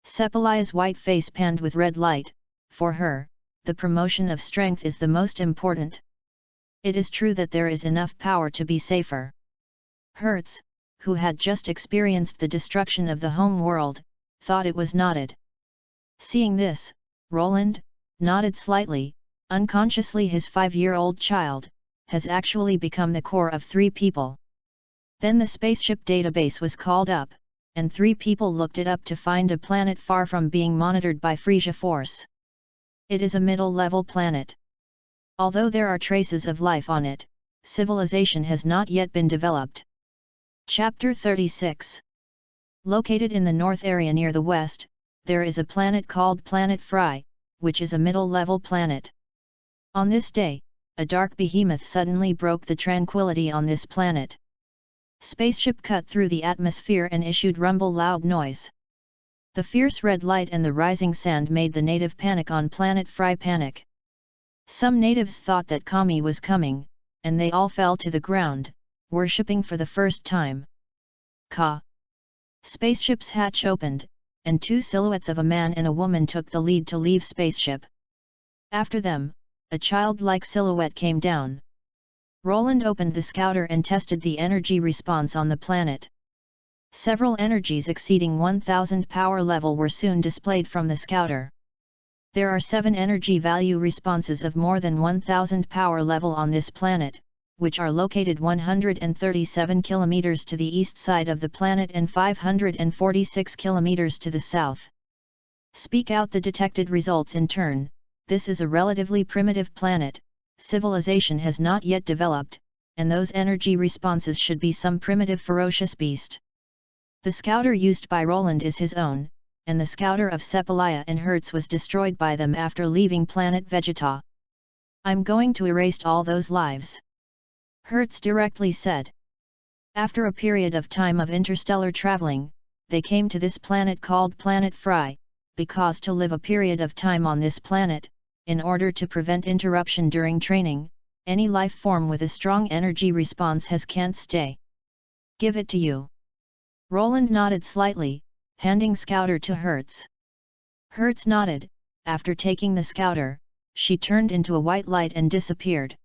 Cephalaya's white face panned with red light. For her, the promotion of strength is the most important. It is true that there is enough power to be safer. Hertz, who had just experienced the destruction of the home world, thought it was nodded. Seeing this, Roland nodded slightly. Unconsciously his 5-year-old child has actually become the core of 3 people. Then the spaceship database was called up, and 3 people looked it up to find a planet far from being monitored by Frisia Force. It is a middle-level planet. Although there are traces of life on it, civilization has not yet been developed. Chapter 36. Located in the north area near the west, there is a planet called Planet Fry, which is a middle-level planet. On this day, a dark behemoth suddenly broke the tranquility on this planet. Spaceship cut through the atmosphere and issued rumble loud noise. The fierce red light and the rising sand made the native panic on Planet Fry panic. Some natives thought that Kami was coming, and they all fell to the ground, worshipping for the first time. Ka. Spaceship's hatch opened, and 2 silhouettes of a man and a woman took the lead to leave spaceship. After them, a childlike silhouette came down. Roland opened the scouter and tested the energy response on the planet. Several energies exceeding 1000 power level were soon displayed from the scouter. There are 7 energy value responses of more than 1000 power level on this planet, which are located 137 kilometers to the east side of the planet and 546 kilometers to the south. Speak out the detected results in turn. This is a relatively primitive planet, civilization has not yet developed, and those energy responses should be some primitive ferocious beast. The scouter used by Roland is his own, and the scouter of Cephalaya and Hertz was destroyed by them after leaving planet Vegeta. I'm going to erase all those lives. Hertz directly said. After a period of time of interstellar traveling, they came to this planet called Planet Fry, because to live a period of time on this planet, in order to prevent interruption during training, any life form with a strong energy response can't stay. Give it to you. Roland nodded slightly, handing scouter to Hertz. Hertz nodded. After taking the scouter, she turned into a white light and disappeared.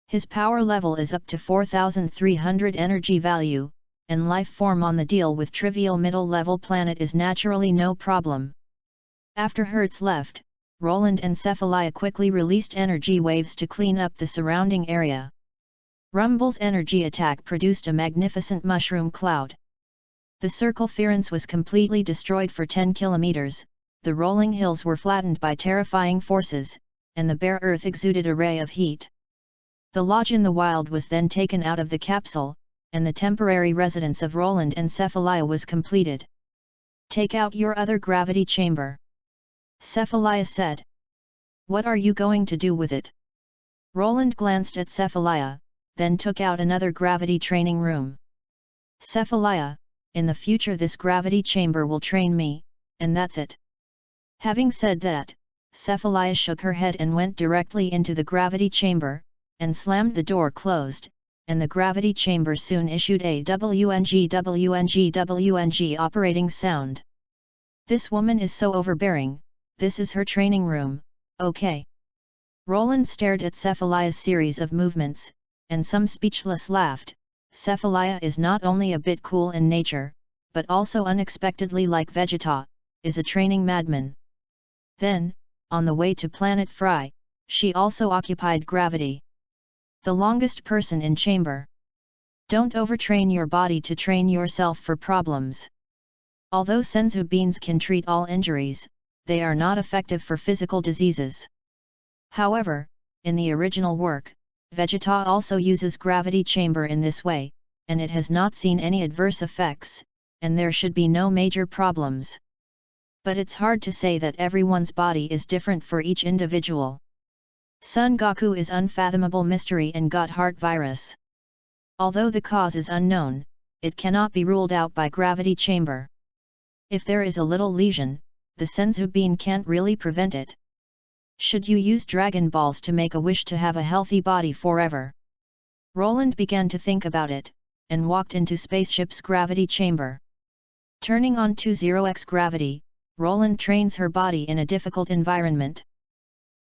His power level is up to 4300 energy value, and life form on the deal with trivial middle-level planet is naturally no problem. After Hertz left, Roland and Cephalaya quickly released energy waves to clean up the surrounding area. Rumble's energy attack produced a magnificent mushroom cloud. The circumference was completely destroyed for 10 kilometers, the rolling hills were flattened by terrifying forces, and the bare earth exuded a ray of heat. The lodge in the wild was then taken out of the capsule, and the temporary residence of Roland and Cephalia was completed. "Take out your other gravity chamber," Cephalia said. "What are you going to do with it?" Roland glanced at Cephalia, then took out another gravity training room. "Cephalia, in the future this gravity chamber will train me, and that's it." Having said that, Cephalia shook her head and went directly into the gravity chamber, and slammed the door closed, and the gravity chamber soon issued a WNG operating sound. "This woman is so overbearing, this is her training room, okay." Roland stared at Cephalia's series of movements, and some speechless laughed. Cephalia is not only a bit cool in nature, but also unexpectedly like Vegeta, is a training madman. Then, on the way to Planet Fry, she also occupied gravity. The longest person in chamber. Don't overtrain your body to train yourself for problems. Although senzu beans can treat all injuries, they are not effective for physical diseases. However, in the original work, Vegeta also uses gravity chamber in this way, and it has not seen any adverse effects, and there should be no major problems. But it's hard to say that everyone's body is different for each individual. Son Goku is unfathomable mystery and got heart virus. Although the cause is unknown, it cannot be ruled out by gravity chamber. If there is a little lesion, the senzu bean can't really prevent it. Should you use Dragon Balls to make a wish to have a healthy body forever? Roland began to think about it, and walked into spaceship's gravity chamber. Turning on 20x gravity, Roland trains her body in a difficult environment.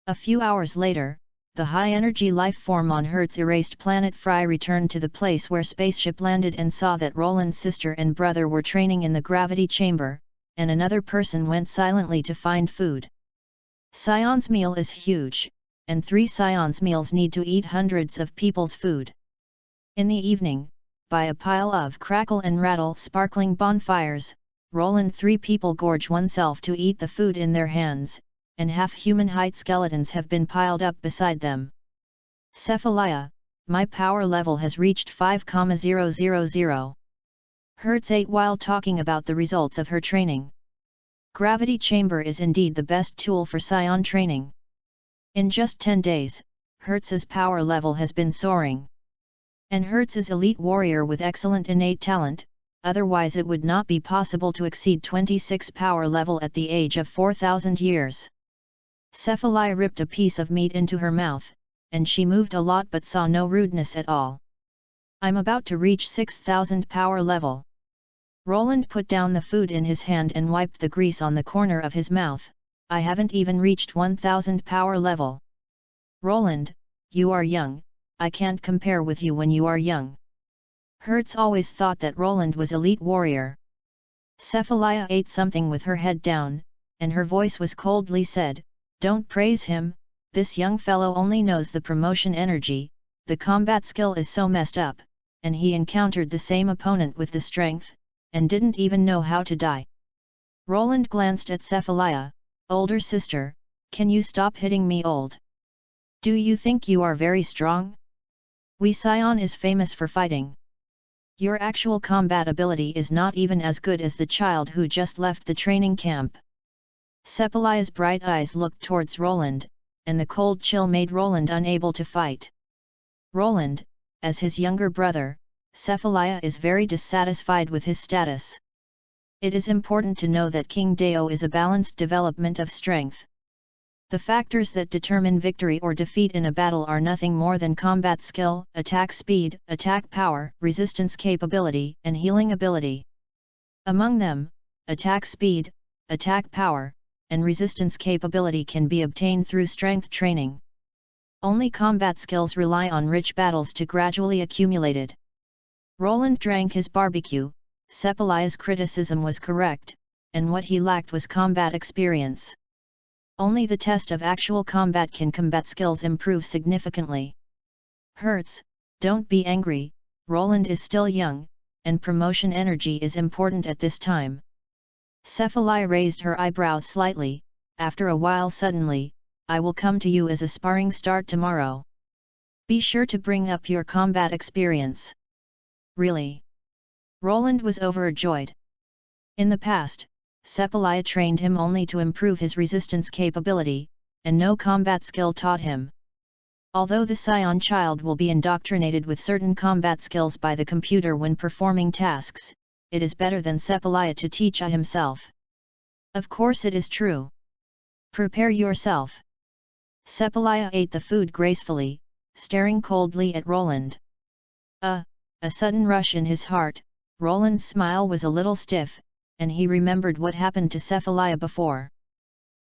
A few hours later, the high-energy life form on Hertz erased planet Fry returned to the place where spaceship landed and saw that Roland's sister and brother were training in the gravity chamber, and another person went silently to find food. SAIYAN's meal is huge, and 3 SAIYAN's meals need to eat hundreds of people's food. In the evening, by a pile of crackle and rattle sparkling bonfires, Roland 3 people gorge oneself to eat the food in their hands, and half-human-height skeletons have been piled up beside them. "Cephalia, my power level has reached 5,000. Hertz ate while talking about the results of her training. Gravity chamber is indeed the best tool for SAIYAN training. In just 10 days, Hertz's power level has been soaring. And Hertz is elite warrior with excellent innate talent, otherwise it would not be possible to exceed 26 power level at the age of 4,000 years. Cephalia ripped a piece of meat into her mouth, and she moved a lot but saw no rudeness at all. "I'm about to reach 6,000 power level." Roland put down the food in his hand and wiped the grease on the corner of his mouth. "I haven't even reached 1,000 power level." "Roland, you are young, I can't compare with you when you are young." Hertz always thought that Roland was elite warrior. Cephalia ate something with her head down, and her voice was coldly said, "Don't praise him, this young fellow only knows the promotion energy, the combat skill is so messed up, and he encountered the same opponent with the strength, and didn't even know how to die." Roland glanced at Cephalia. "Older sister, can you stop hitting me old? Do you think you are very strong? We SAIYAN is famous for fighting. Your actual combat ability is not even as good as the child who just left the training camp." Cephalia's bright eyes looked towards Roland, and the cold chill made Roland unable to fight. Roland, as his younger brother, Cephalia is very dissatisfied with his status. It is important to know that King Dao is a balanced development of strength. The factors that determine victory or defeat in a battle are nothing more than combat skill, attack speed, attack power, resistance capability, and healing ability. Among them, attack speed, attack power, and resistance capability can be obtained through strength training. Only combat skills rely on rich battles to gradually accumulated. Roland drank his barbecue. Cephalia's criticism was correct, and what he lacked was combat experience. Only the test of actual combat can combat skills improve significantly. "Hertz, don't be angry, Roland is still young, and promotion energy is important at this time. Cephalaya raised her eyebrows slightly. After a while suddenly, I will come to you as a sparring start tomorrow. Be sure to bring up your combat experience. Really? Roland was overjoyed. In the past, Cephalaya trained him only to improve his resistance capability, and no combat skill taught him. Although the SAIYAN child will be indoctrinated with certain combat skills by the computer when performing tasks, it is better than Cephalaya to teach himself. Of course it is true. Prepare yourself. Cephalaya ate the food gracefully, staring coldly at Roland. A sudden rush in his heart. Roland's smile was a little stiff, and he remembered what happened to Cephalaya before.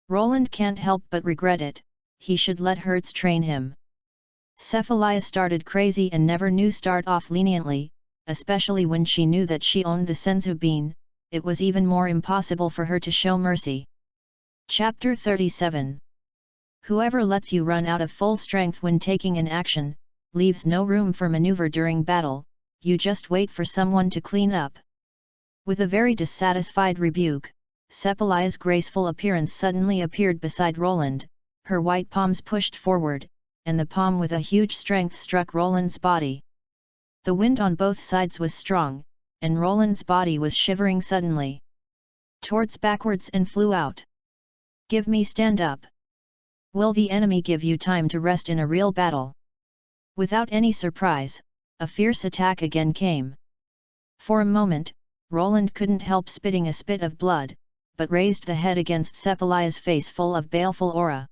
Roland can't help but regret it. He should let Hertz train him. Cephalaya started crazy and never knew start off leniently, especially when she knew that she owned the senzu bean. It was even more impossible for her to show mercy. Chapter 37. Whoever lets you run out of full strength when taking an action, leaves no room for maneuver during battle. You just wait for someone to clean up. With a very dissatisfied rebuke, Cephalaya's graceful appearance suddenly appeared beside Roland, her white palms pushed forward, and the palm with a huge strength struck Roland's body. The wind on both sides was strong, and Roland's body was shivering suddenly. Towards backwards and flew out. Give me stand up. Will the enemy give you time to rest in a real battle? Without any surprise, a fierce attack again came. For a moment, Roland couldn't help spitting a spit of blood, but raised the head against Cephalaya's face full of baleful aura.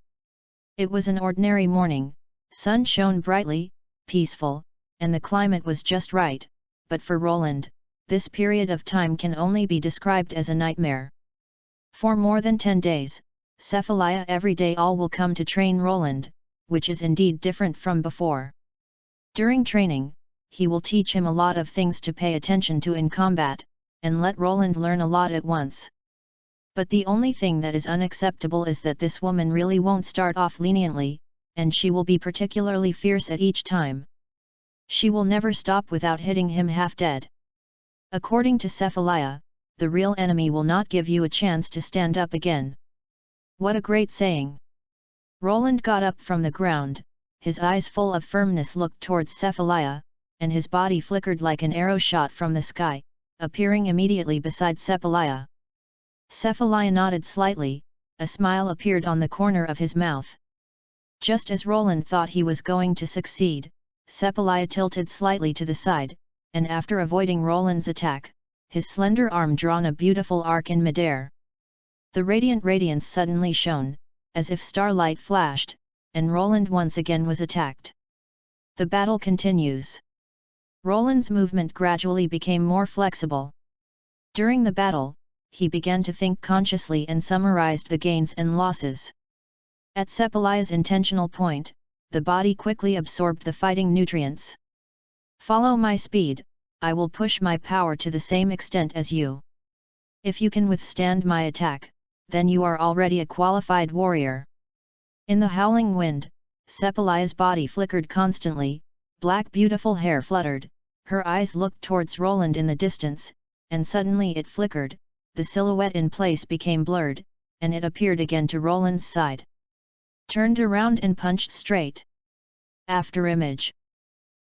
It was an ordinary morning, sun shone brightly, peaceful, and the climate was just right, but for Roland, this period of time can only be described as a nightmare. For more than 10 days, Cephalaya every day all will come to train Roland, which is indeed different from before. During training, he will teach him a lot of things to pay attention to in combat, and let Roland learn a lot at once. But the only thing that is unacceptable is that this woman really won't start off leniently, and she will be particularly fierce at each time. She will never stop without hitting him half dead. According to Cephalaya, the real enemy will not give you a chance to stand up again. What a great saying! Roland got up from the ground, his eyes full of firmness looked towards Cephalaya, and his body flickered like an arrow shot from the sky, appearing immediately beside Cephalaya. Cephalaya nodded slightly, a smile appeared on the corner of his mouth. Just as Roland thought he was going to succeed, Cephalaya tilted slightly to the side, and after avoiding Roland's attack, his slender arm drawn a beautiful arc in midair. The radiant radiance suddenly shone, as if starlight flashed, and Roland once again was attacked. The battle continues. Roland's movement gradually became more flexible. During the battle, he began to think consciously and summarized the gains and losses. At Cephalaya's intentional point, the body quickly absorbed the fighting nutrients. Follow my speed, I will push my power to the same extent as you. If you can withstand my attack, then you are already a qualified warrior. In the howling wind, Cephalaya's body flickered constantly, black beautiful hair fluttered, her eyes looked towards Roland in the distance, and suddenly it flickered, the silhouette in place became blurred, and it appeared again to Roland's side. Turned around and punched straight. After image.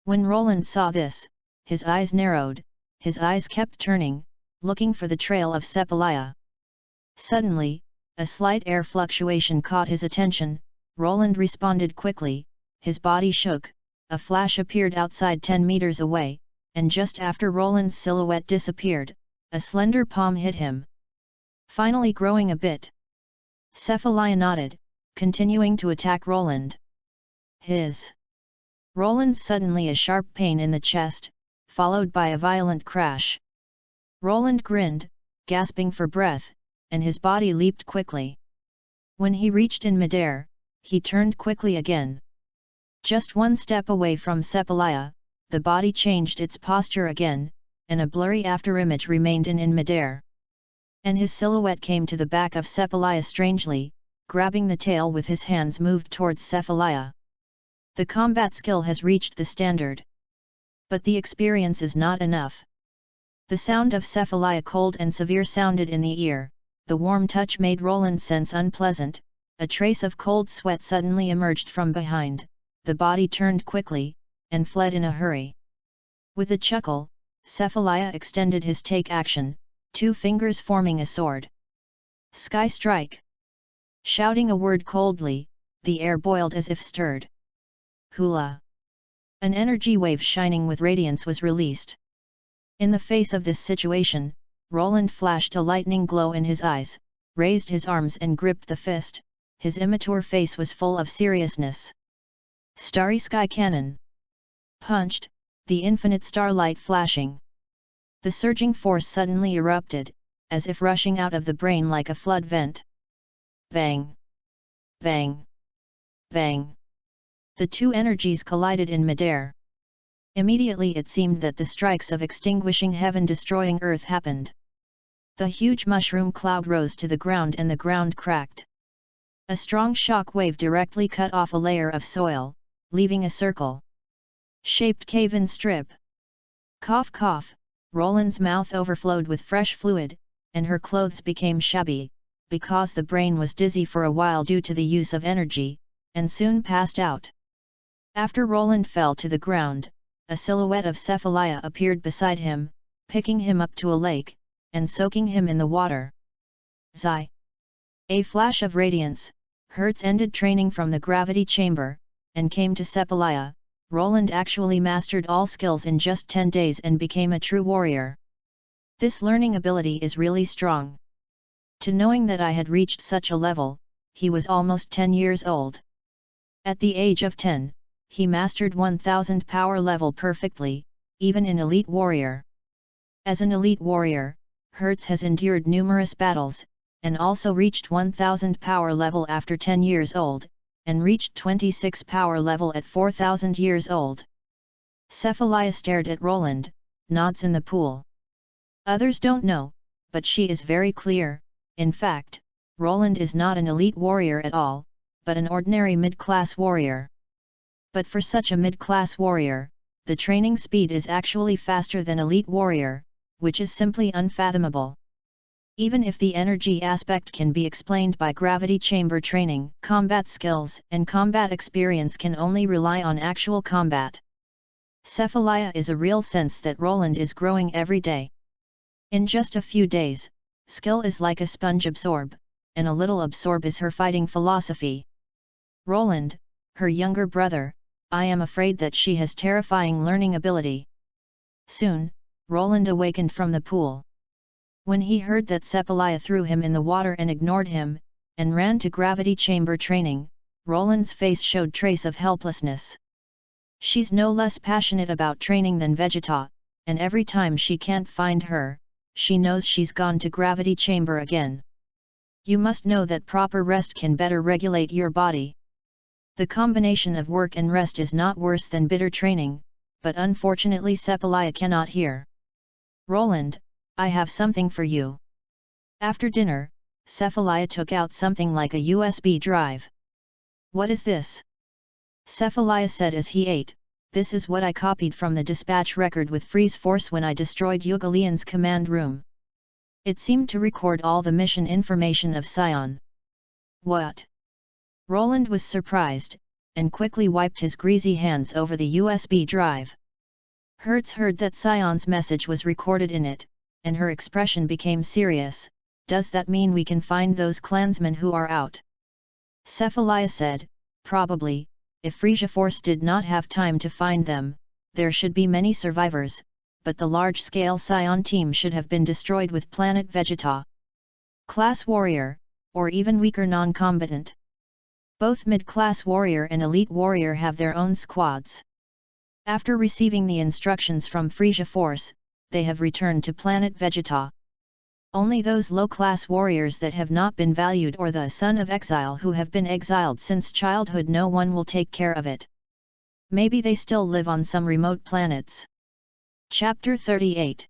When Roland saw this, his eyes narrowed, his eyes kept turning, looking for the trail of Cephalaya. Suddenly, a slight air fluctuation caught his attention. Roland responded quickly, his body shook, a flash appeared outside 10 meters away, and just after Roland's silhouette disappeared, a slender palm hit him. Finally growing a bit. Cephalaya nodded, continuing to attack Roland. Roland suddenly a sharp pain in the chest, followed by a violent crash. Roland grinned, gasping for breath, and his body leaped quickly. When he reached in midair, he turned quickly again. Just one step away from Cephalaya, the body changed its posture again, and a blurry afterimage remained in midair. And his silhouette came to the back of Cephalaya strangely, grabbing the tail with his hands moved towards Cephalaya. The combat skill has reached the standard. But the experience is not enough. The sound of Cephalia cold and severe sounded in the ear, the warm touch made Roland's sense unpleasant, a trace of cold sweat suddenly emerged from behind, the body turned quickly, and fled in a hurry. With a chuckle, Cephalia extended his take action, 2 fingers forming a sword. Sky strike! Shouting a word coldly, the air boiled as if stirred. Hula! An energy wave shining with radiance was released. In the face of this situation, Roland flashed a lightning glow in his eyes, raised his arms and gripped the fist, his immature face was full of seriousness. Starry Sky Cannon! Punched, the infinite starlight flashing. The surging force suddenly erupted, as if rushing out of the brain like a flood vent. Bang! Bang! Bang! The 2 energies collided in midair. Immediately it seemed that the strikes of extinguishing heaven destroying earth happened. The huge mushroom cloud rose to the ground and the ground cracked. A strong shock wave directly cut off a layer of soil, leaving a circle-shaped cave-in strip. Cough cough, Roland's mouth overflowed with fresh fluid, and her clothes became shabby, because the brain was dizzy for a while due to the use of energy, and soon passed out. After Roland fell to the ground, a silhouette of Cephalia appeared beside him, picking him up to a lake, and soaking him in the water. Zai! A flash of radiance, Hertz ended training from the gravity chamber, and came to Cephalia. Roland actually mastered all skills in just 10 days and became a true warrior. This learning ability is really strong. To knowing that I had reached such a level, he was almost 10 years old. At the age of 10, he mastered 1000 power level perfectly, even in Elite Warrior. As an Elite Warrior, Hertz has endured numerous battles, and also reached 1000 power level after 10 years old, and reached 26 power level at 4000 years old. Cephalia stared at Roland, nods in the pool. Others don't know, but she is very clear. In fact, Roland is not an elite warrior at all, but an ordinary mid-class warrior. But for such a mid-class warrior, the training speed is actually faster than elite warrior, which is simply unfathomable. Even if the energy aspect can be explained by gravity chamber training, combat skills and combat experience can only rely on actual combat. Cephalia is a real sense that Roland is growing every day. In just a few days, skill is like a sponge absorb, and a little absorb is her fighting philosophy. Roland, her younger brother, I am afraid that she has terrifying learning ability. Soon, Roland awakened from the pool. When he heard that Cephalia threw him in the water and ignored him, and ran to gravity chamber training, Roland's face showed trace of helplessness. She's no less passionate about training than Vegeta, and every time she can't find her, she knows she's gone to gravity chamber again. You must know that proper rest can better regulate your body. The combination of work and rest is not worse than bitter training, but unfortunately Cephalia cannot hear. Roland, I have something for you. After dinner, Cephalia took out something like a USB drive. What is this? Cephalia said as he ate, this is what I copied from the dispatch record with Freeze Force when I destroyed Ugolian's command room. It seemed to record all the mission information of SAIYAN. What? Roland was surprised, and quickly wiped his greasy hands over the USB drive. Hertz heard that SAIYAN's message was recorded in it, and her expression became serious. Does that mean we can find those clansmen who are out? Cephalia said, probably. If Frisia Force did not have time to find them, there should be many survivors, but the large-scale SAIYAN team should have been destroyed with planet Vegeta. Class warrior, or even weaker non-combatant. Both mid-class warrior and elite warrior have their own squads. After receiving the instructions from Frisia Force, they have returned to planet Vegeta. Only those low-class warriors that have not been valued or the son of exile who have been exiled since childhood, no one will take care of it. Maybe they still live on some remote planets. Chapter 38.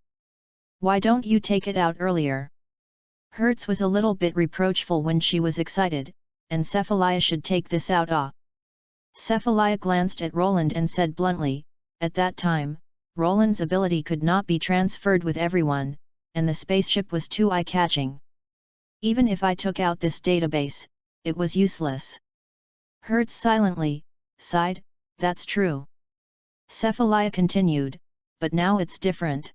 Why don't you take it out earlier? Hertz was a little bit reproachful when she was excited, and Cephalia should take this out. Cephalia glanced at Roland and said bluntly, at that time, Roland's ability could not be transferred with everyone, and the spaceship was too eye-catching. Even if I took out this database, it was useless. Hertz silently sighed, "That's true." Cephalaya continued, "But now it's different.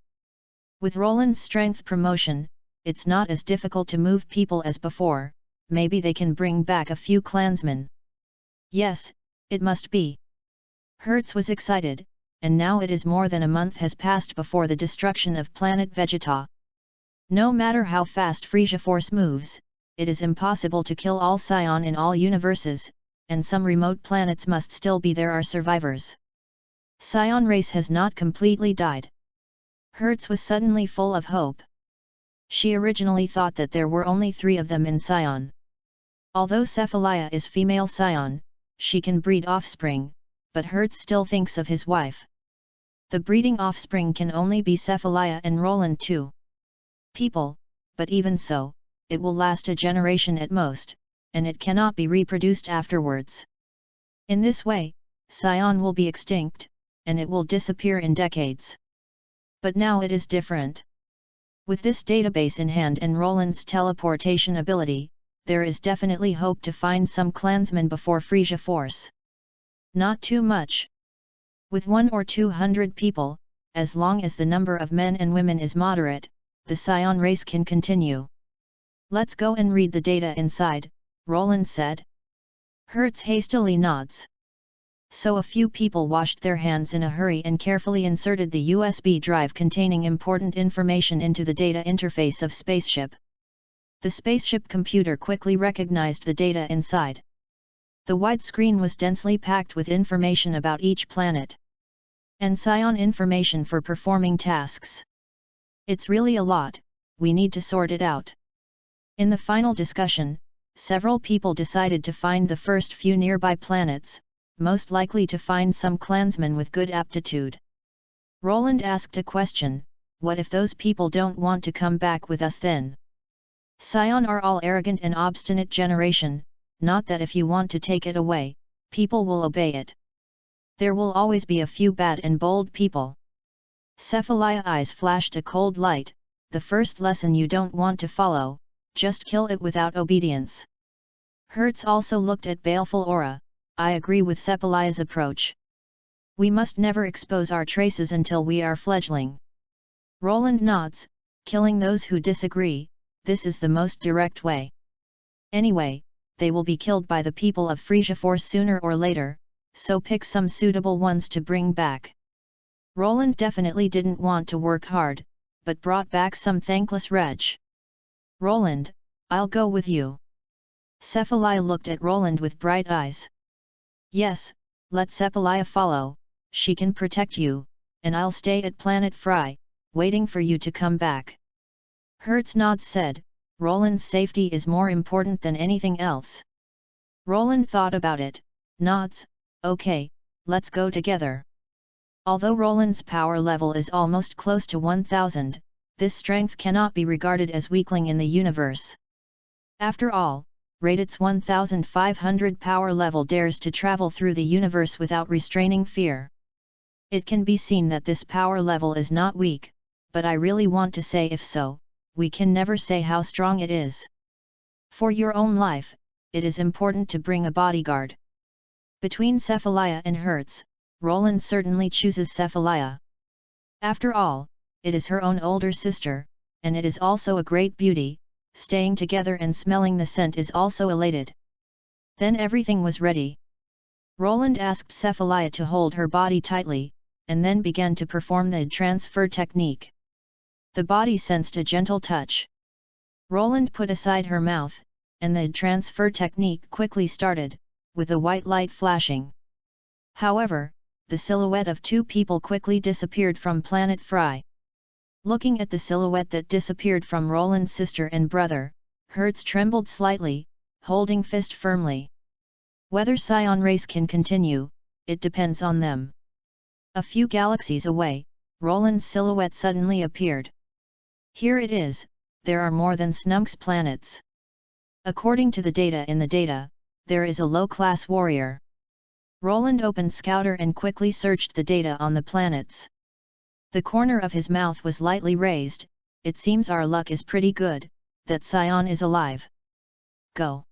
With Roland's strength promotion, it's not as difficult to move people as before. Maybe they can bring back a few clansmen." "Yes, it must be." Hertz was excited, and now it is more than a month has passed before the destruction of planet Vegeta. No matter how fast Frisia Force moves, it is impossible to kill all SAIYAN in all universes, and some remote planets must still be there are survivors. SAIYAN race has not completely died. Hertz was suddenly full of hope. She originally thought that there were only 3 of them in SAIYAN. Although Cephalaya is female SAIYAN, she can breed offspring, but Hertz still thinks of his wife. The breeding offspring can only be Cephalaya and Roland too. People, but even so, it will last a generation at most, and it cannot be reproduced afterwards. In this way, SAIYAN will be extinct, and it will disappear in decades. But now it is different. With this database in hand and Roland's teleportation ability, there is definitely hope to find some clansmen before Frisia Force. Not too much. With 100 or 200 people, as long as the number of men and women is moderate, the SAIYAN race can continue. "Let's go and read the data inside," Roland said. Hertz hastily nods. So a few people washed their hands in a hurry and carefully inserted the USB drive containing important information into the data interface of spaceship. The spaceship computer quickly recognized the data inside. The wide screen was densely packed with information about each planet. And SAIYAN information for performing tasks. "It's really a lot, we need to sort it out." In the final discussion, several people decided to find the first few nearby planets, most likely to find some clansmen with good aptitude. Roland asked a question, "What if those people don't want to come back with us then?" SAIYAN are all arrogant and obstinate generation, not that if you want to take it away, people will obey it. There will always be a few bad and bold people. Cephalaya eyes flashed a cold light, "The first lesson you don't want to follow, just kill it without obedience." Hertz also looked at baleful aura, "I agree with Cephalaya's approach. We must never expose our traces until we are fledgling." Roland nods, "Killing those who disagree, this is the most direct way. Anyway, they will be killed by the people of Frisia Force sooner or later, so pick some suitable ones to bring back." Roland definitely didn't want to work hard, but brought back some thankless wretch. "Roland, I'll go with you." Cephalaya looked at Roland with bright eyes. "Yes, let Cephalaya follow, she can protect you, and I'll stay at Planet Fry, waiting for you to come back." Hertz nods said, "Roland's safety is more important than anything else." Roland thought about it, nods, "Okay, let's go together." Although Roland's power level is almost close to 1000, this strength cannot be regarded as weakling in the universe. After all, Radit's 1500 power level dares to travel through the universe without restraining fear. It can be seen that this power level is not weak, but I really want to say if so, we can never say how strong it is. For your own life, it is important to bring a bodyguard. Between Cephalaya and Hertz, Roland certainly chooses Cephalaya. After all, it is her own older sister, and it is also a great beauty. Staying together and smelling the scent is also elated. Then everything was ready. Roland asked Cephalaya to hold her body tightly, and then began to perform the transfer technique. The body sensed a gentle touch. Roland put aside her mouth, and the transfer technique quickly started, with a white light flashing. However, the silhouette of 2 people quickly disappeared from Planet Fry. Looking at the silhouette that disappeared from Roland's sister and brother, Hertz trembled slightly, holding fist firmly. Whether SAIYAN race can continue, it depends on them. A few galaxies away, Roland's silhouette suddenly appeared. Here it is, there are more than Snunk's planets. According to the data in the data, there is a low-class warrior. Roland opened Scouter and quickly searched the data on the planets. The corner of his mouth was lightly raised. It seems our luck is pretty good, that SAIYAN is alive. Go.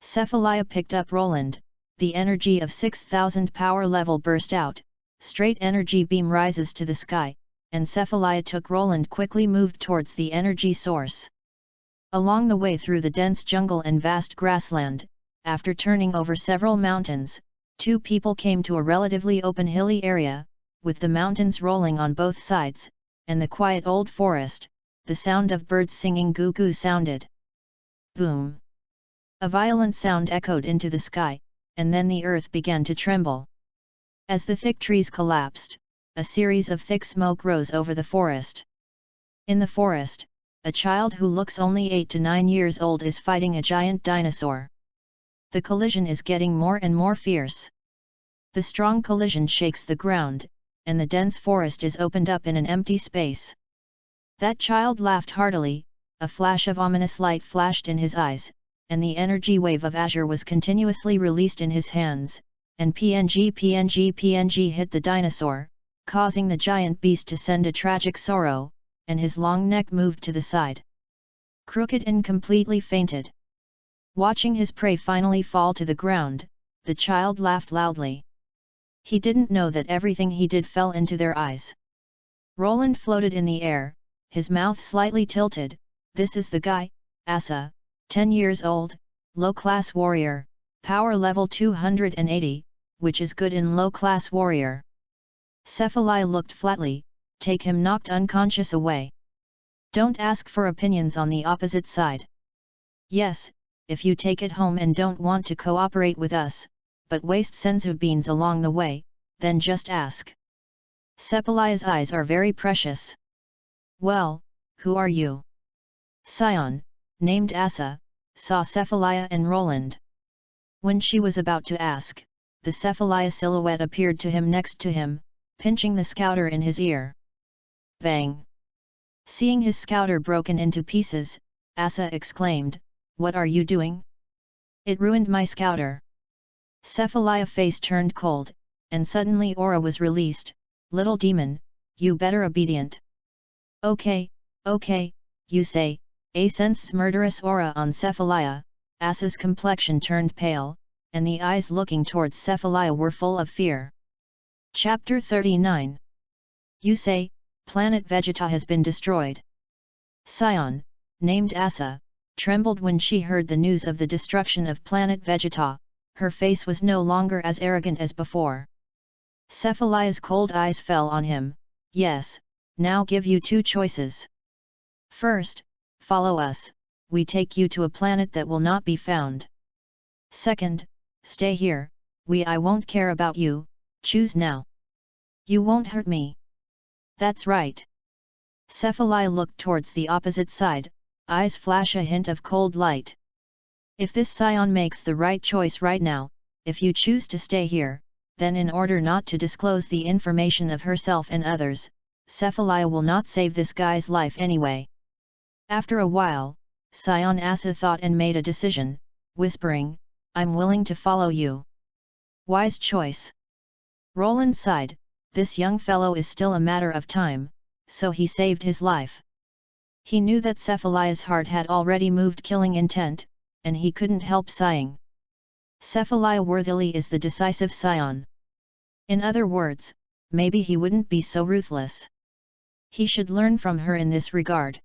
Cephalaya picked up Roland, the energy of 6000 power level burst out, straight energy beam rises to the sky, and Cephalaya took Roland quickly moved towards the energy source. Along the way through the dense jungle and vast grassland, after turning over several mountains, two people came to a relatively open hilly area, with the mountains rolling on both sides, and the quiet old forest. The sound of birds singing goo-goo sounded. Boom! A violent sound echoed into the sky, and then the earth began to tremble. As the thick trees collapsed, a series of thick smoke rose over the forest. In the forest, a child who looks only 8 to 9 years old is fighting a giant dinosaur. The collision is getting more and more fierce. The strong collision shakes the ground, and the dense forest is opened up in an empty space. That child laughed heartily, a flash of ominous light flashed in his eyes, and the energy wave of azure was continuously released in his hands, and PNG hit the dinosaur, causing the giant beast to send a tragic sorrow, and his long neck moved to the side. Crooked and completely fainted. Watching his prey finally fall to the ground, the child laughed loudly. He didn't know that everything he did fell into their eyes. Roland floated in the air, his mouth slightly tilted. This is the guy, Asa, 10 years old, low-class warrior, power level 280, which is good in low-class warrior. Cephalaya looked flatly, take him knocked unconscious away. Don't ask for opinions on the opposite side. Yes, if you take it home and don't want to cooperate with us, but waste senzu beans along the way, then just ask. Cephalaya's eyes are very precious. Well, who are you? SAIYAN, named Asa, saw Cephalaya and Roland. When she was about to ask, the Cephalaya silhouette appeared to him next to him, pinching the scouter in his ear. Bang! Seeing his scouter broken into pieces, Asa exclaimed, "What are you doing? It ruined my scouter." Cephalaya's face turned cold, and suddenly aura was released. "Little demon, you better obedient." Okay, you say, a senses murderous aura on Cephalaya. Asa's complexion turned pale, and the eyes looking towards Cephalaya were full of fear. Chapter 39. You say, planet Vegeta has been destroyed. SAIYAN, named Asa, trembled when she heard the news of the destruction of planet Vegeta. Her face was no longer as arrogant as before. Cephalaya's cold eyes fell on him. Yes, now give you two choices. First, follow us, we take you to a planet that will not be found. Second, stay here, I won't care about you, choose now. You won't hurt me. That's right. Cephalaya looked towards the opposite side, eyes flash a hint of cold light. If this SAIYAN makes the right choice right now, if you choose to stay here, then in order not to disclose the information of herself and others, Cephalaya will not save this guy's life anyway. After a while, SAIYAN Asa thought and made a decision, whispering, I'm willing to follow you. Wise choice. Roland sighed, this young fellow is still a matter of time, so he saved his life. He knew that Cephalaya's heart had already moved killing intent, and he couldn't help sighing. Cephalaya worthily is the decisive SAIYAN. In other words, maybe he wouldn't be so ruthless. He should learn from her in this regard.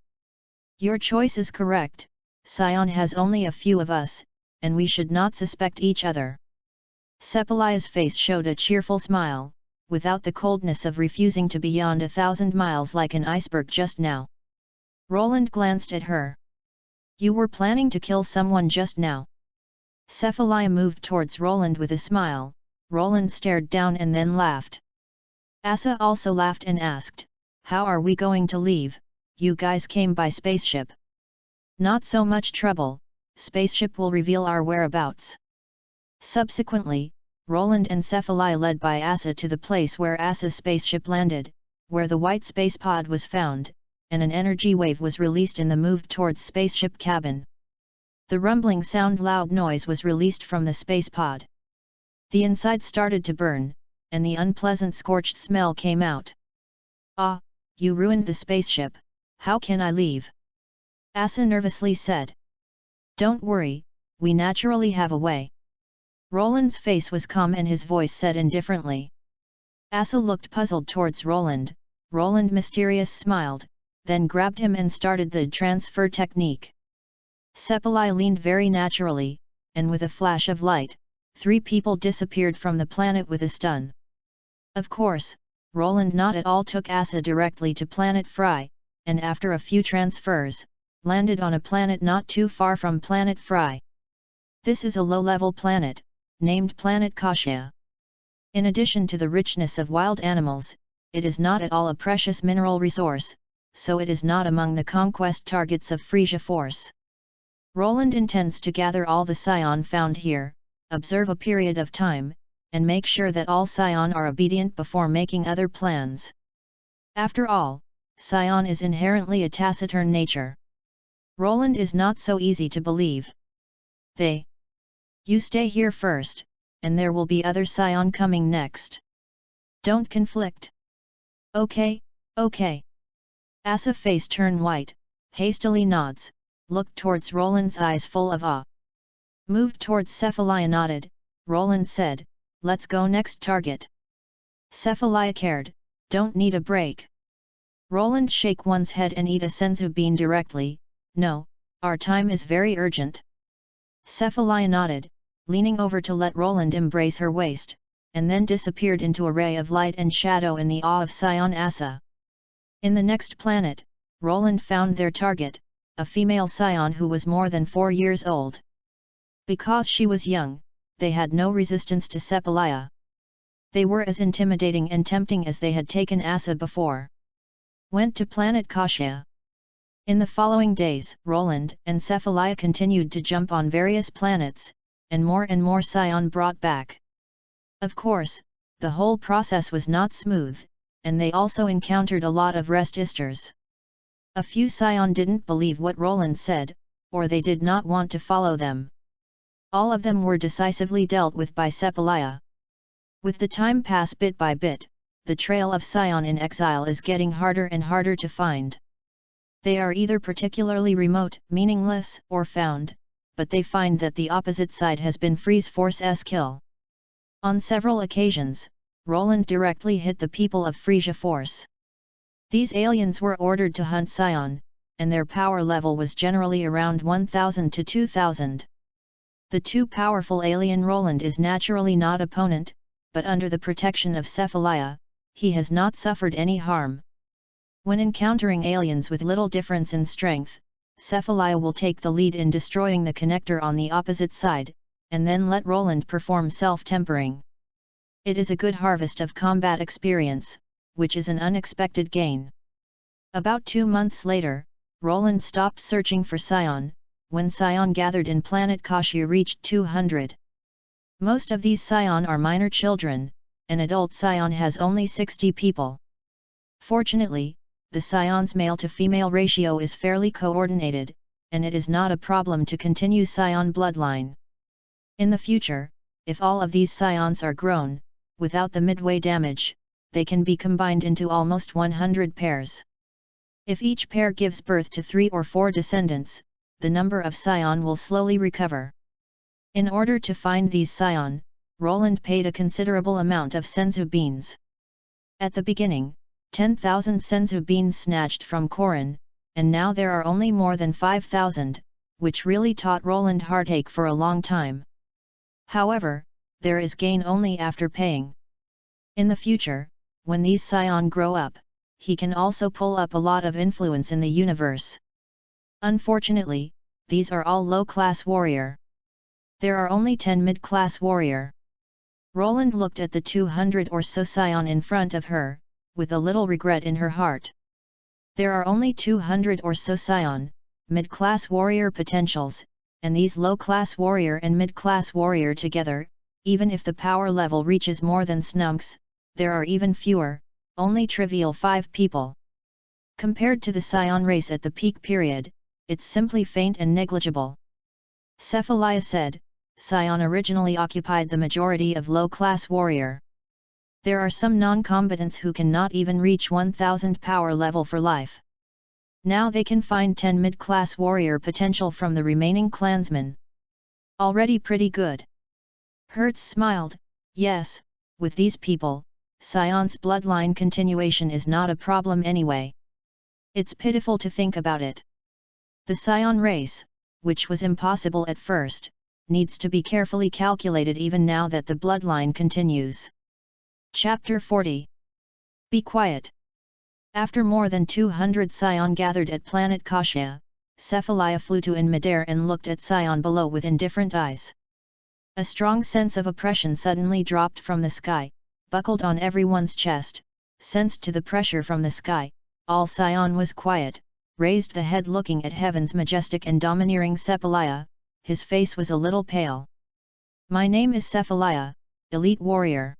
Your choice is correct, SAIYAN has only a few of us, and we should not suspect each other. Cephalaya's face showed a cheerful smile, without the coldness of refusing to be beyond 1,000 miles like an iceberg just now. Roland glanced at her. You were planning to kill someone just now. Cephalaya moved towards Roland with a smile. Roland stared down and then laughed. Asa also laughed and asked, how are we going to leave? You guys came by spaceship. Not so much trouble, spaceship will reveal our whereabouts. Subsequently, Roland and Cephalaya led by Asa to the place where Asa's spaceship landed, where the white space pod was found, and an energy wave was released in the move towards spaceship cabin. The rumbling sound loud noise was released from the space pod. The inside started to burn, and the unpleasant scorched smell came out. Ah, you ruined the spaceship, how can I leave? Asa nervously said. Don't worry, we naturally have a way. Roland's face was calm and his voice said indifferently. Asa looked puzzled towards Roland. Roland mysterious smiled, then grabbed him and started the transfer technique. Sepalaya leaned very naturally, and with a flash of light, 3 people disappeared from the planet with a stun. Of course, Roland not at all took Asa directly to planet Fry, and after a few transfers, landed on a planet not too far from planet Fry. This is a low-level planet, named Planet Kashia. In addition to the richness of wild animals, it is not at all a precious mineral resource, so it is not among the conquest targets of Frisia Force. Roland intends to gather all the SAIYAN found here, observe a period of time, and make sure that all SAIYAN are obedient before making other plans. After all, SAIYAN is inherently a taciturn nature. Roland is not so easy to believe. You stay here first, and there will be other SAIYAN coming next. Don't conflict. Okay. Asa face turn white, hastily nods, looked towards Roland's eyes full of awe. Moved towards Sepalaya nodded, Roland said, let's go next target. Sepalaya cared, don't need a break. Roland shake one's head and eat a senzu bean directly, no, our time is very urgent. Sepalaya nodded, leaning over to let Roland embrace her waist, and then disappeared into a ray of light and shadow in the awe of SAIYAN Asa. In the next planet, Roland found their target, a female SAIYAN who was more than 4 years old. Because she was young, they had no resistance to Sepalaya. They were as intimidating and tempting as they had taken Asa before. Went to planet Kashia. In the following days, Roland and Sepalaya continued to jump on various planets, and more SAIYAN brought back. Of course, the whole process was not smooth, and they also encountered a lot of resistors. A few SAIYAN didn't believe what Roland said, or they did not want to follow them. All of them were decisively dealt with by Sepalaya. With the time pass bit by bit, the trail of SAIYAN in exile is getting harder and harder to find. They are either particularly remote, meaningless, or found, but they find that the opposite side has been Freeze Force's kill. On several occasions, Roland directly hit the people of Frisia Force. These aliens were ordered to hunt SAIYAN, and their power level was generally around 1000 to 2000. The too powerful alien Roland is naturally not opponent, but under the protection of Sepalaya, he has not suffered any harm. When encountering aliens with little difference in strength, Sepalaya will take the lead in destroying the connector on the opposite side, and then let Roland perform self-tempering. It is a good harvest of combat experience, which is an unexpected gain. About 2 months later, Roland stopped searching for SAIYAN, when SAIYAN gathered in planet Kashia reached 200. Most of these SAIYAN are minor children, an adult SAIYAN has only 60 people. Fortunately, the SAIYAN's male-to-female ratio is fairly coordinated, and it is not a problem to continue SAIYAN bloodline. In the future, if all of these SAIYANs are grown, without the midway damage, they can be combined into almost 100 pairs. If each pair gives birth to 3 or 4 descendants, the number of SAIYAN will slowly recover. In order to find these SAIYAN, Roland paid a considerable amount of senzu beans. At the beginning, 10,000 senzu beans snatched from Korin, and now there are only more than 5,000, which really taught Roland heartache for a long time. However, there is gain only after paying. In the future, when these SAIYAN grow up, he can also pull up a lot of influence in the universe. Unfortunately, these are all low-class warrior. There are only 10 mid-class warrior. Roland looked at the 200 or so SAIYAN in front of her, with a little regret in her heart. There are only 200 or so SAIYAN, mid-class warrior potentials, and these low-class warrior and mid-class warrior together, even if the power level reaches more than Snunk's, there are even fewer, only trivial 5 people. Compared to the SAIYAN race at the peak period, it's simply faint and negligible. Sepalaya said, SAIYAN originally occupied the majority of low-class warrior. There are some non-combatants who cannot even reach 1000 power level for life. Now they can find 10 mid-class warrior potential from the remaining clansmen. Already pretty good. Hertz smiled. Yes, with these people, SAIYAN's bloodline continuation is not a problem anyway. It's pitiful to think about it. The SAIYAN race, which was impossible at first, needs to be carefully calculated even now that the bloodline continues. Chapter 40. Be quiet. After more than 200 SAIYAN gathered at planet Kashya, Cephalaya flew to in midair and looked at SAIYAN below with indifferent eyes. A strong sense of oppression suddenly dropped from the sky, buckled on everyone's chest. Sensed to the pressure from the sky, all SAIYAN was quiet, raised the head looking at heaven's majestic and domineering Cephalaya. His face was a little pale. My name is Cephalaya, elite warrior.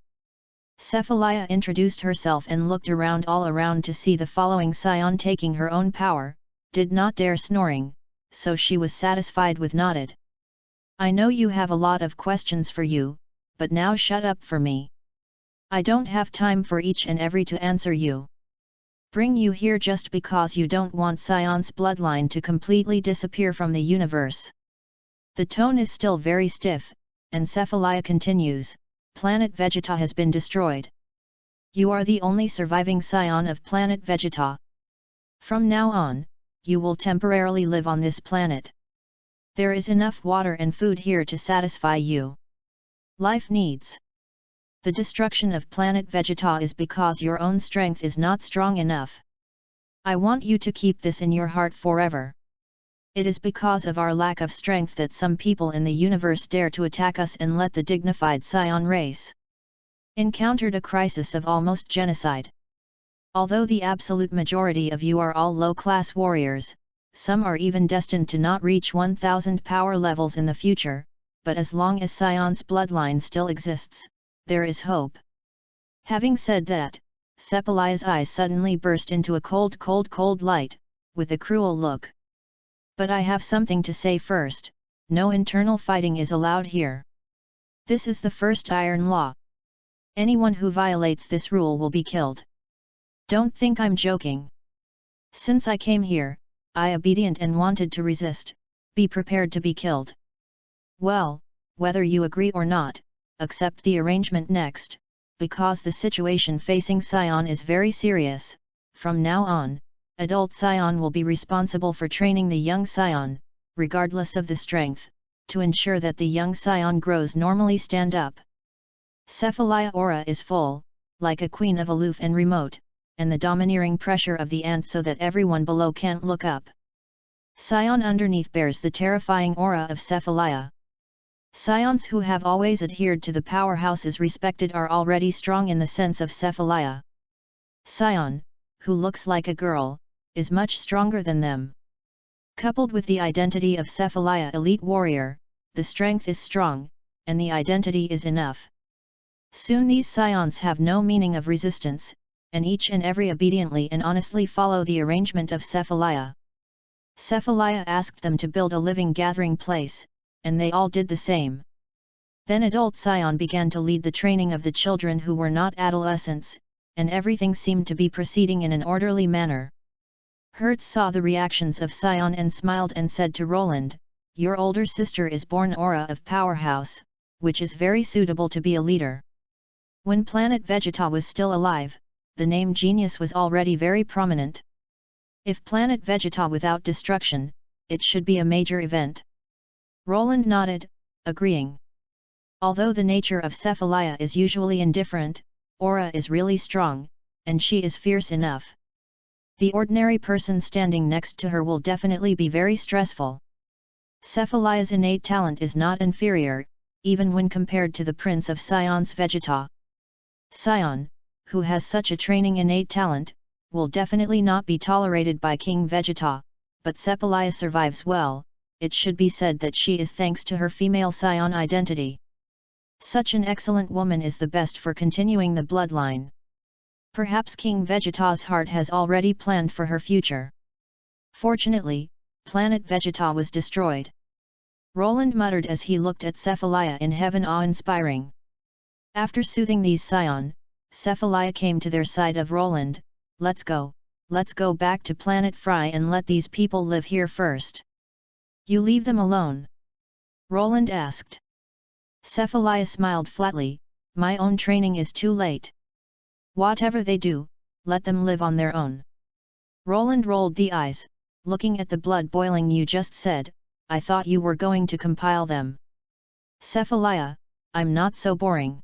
Cephalaya introduced herself and looked around all around to see the following SAIYAN taking her own power, did not dare snoring, so she was satisfied with nodded. I know you have a lot of questions for you, but now shut up for me. I don't have time for each and every to answer you. Bring you here just because you don't want SAIYAN's bloodline to completely disappear from the universe. The tone is still very stiff, and Cephalaya continues, Planet Vegeta has been destroyed. You are the only surviving SAIYAN of Planet Vegeta. From now on, you will temporarily live on this planet. There is enough water and food here to satisfy you. Life needs. The destruction of Planet Vegeta is because your own strength is not strong enough. I want you to keep this in your heart forever. It is because of our lack of strength that some people in the universe dare to attack us and let the dignified SAIYAN race encountered a crisis of almost genocide. Although the absolute majority of you are all low-class warriors, some are even destined to not reach 1000 power levels in the future, but as long as SAIYAN's bloodline still exists, there is hope. Having said that, Cephalaya's eyes suddenly burst into a cold light, with a cruel look. But I have something to say first, no internal fighting is allowed here. This is the first iron law. Anyone who violates this rule will be killed. Don't think I'm joking. Since I came here, I obedient and wanted to resist, be prepared to be killed. Well, whether you agree or not, accept the arrangement next, because the situation facing SAIYAN is very serious. From now on, adult SAIYAN will be responsible for training the young SAIYAN, regardless of the strength, to ensure that the young SAIYAN grows normally. Stand up. Cephalaya aura is full, like a queen of aloof and remote, and the domineering pressure of the ants so that everyone below can't look up. SAIYAN underneath bears the terrifying aura of Cephalaya. SAIYANs who have always adhered to the powerhouses respected are already strong in the sense of Cephalaya. SAIYAN, who looks like a girl, is much stronger than them. Coupled with the identity of Cephalaya elite warrior, the strength is strong, and the identity is enough. Soon these SAIYANs have no meaning of resistance, and each and every obediently and honestly follow the arrangement of Cephalaya. Cephalaya asked them to build a living gathering place, and they all did the same. Then adult SAIYAN began to lead the training of the children who were not adolescents, and everything seemed to be proceeding in an orderly manner. Hertz saw the reactions of SAIYAN and smiled and said to Roland, your older sister is born aura of powerhouse, which is very suitable to be a leader. When Planet Vegeta was still alive, the name genius was already very prominent. If Planet Vegeta without destruction, it should be a major event. Roland nodded, agreeing. Although the nature of Cephalaya is usually indifferent, aura is really strong, and she is fierce enough. The ordinary person standing next to her will definitely be very stressful. Cephalaya's innate talent is not inferior, even when compared to the Prince of SAIYAN's Vegeta. SAIYAN, who has such a training innate talent, will definitely not be tolerated by King Vegeta, but Cephalaya survives well. It should be said that she is thanks to her female SAIYAN identity. Such an excellent woman is the best for continuing the bloodline. Perhaps King Vegeta's heart has already planned for her future. Fortunately, Planet Vegeta was destroyed. Roland muttered as he looked at Cephalaya in heaven, awe-inspiring. After soothing these SAIYAN, SAIYAN came to their side of Roland. Let's go back to Planet Fry and let these people live here first. You leave them alone? Roland asked. SAIYAN smiled flatly, my own training is too late. Whatever they do, let them live on their own. Roland rolled the eyes, looking at the blood boiling. You just said, I thought you were going to compile them. SAIYAN, I'm not so boring.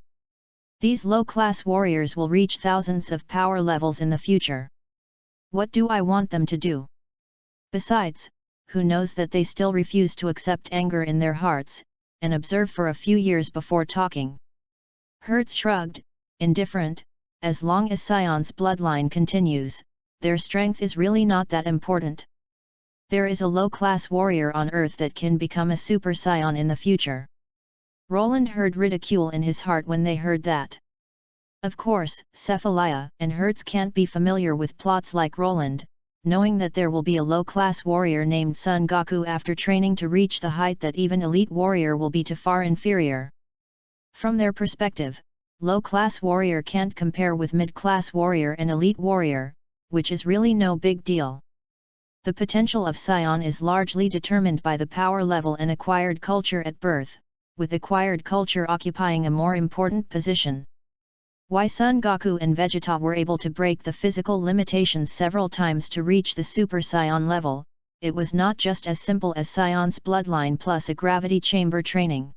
These low-class warriors will reach thousands of power levels in the future. What do I want them to do? Besides, who knows that they still refuse to accept anger in their hearts, and observe for a few years before talking. Hertz shrugged, indifferent, as long as SAIYAN's bloodline continues, their strength is really not that important. There is a low-class warrior on Earth that can become a Super SAIYAN in the future. Roland heard ridicule in his heart when they heard that. Of course, SAIYAN and Hertz can't be familiar with plots like Roland, knowing that there will be a low-class warrior named Son Goku after training to reach the height that even elite warrior will be to far inferior. From their perspective, low-class warrior can't compare with mid-class warrior and elite warrior, which is really no big deal. The potential of SAIYAN is largely determined by the power level and acquired culture at birth, with acquired culture occupying a more important position. Why Son Goku and Vegeta were able to break the physical limitations several times to reach the Super SAIYAN level, it was not just as simple as SAIYAN's bloodline plus a gravity chamber training.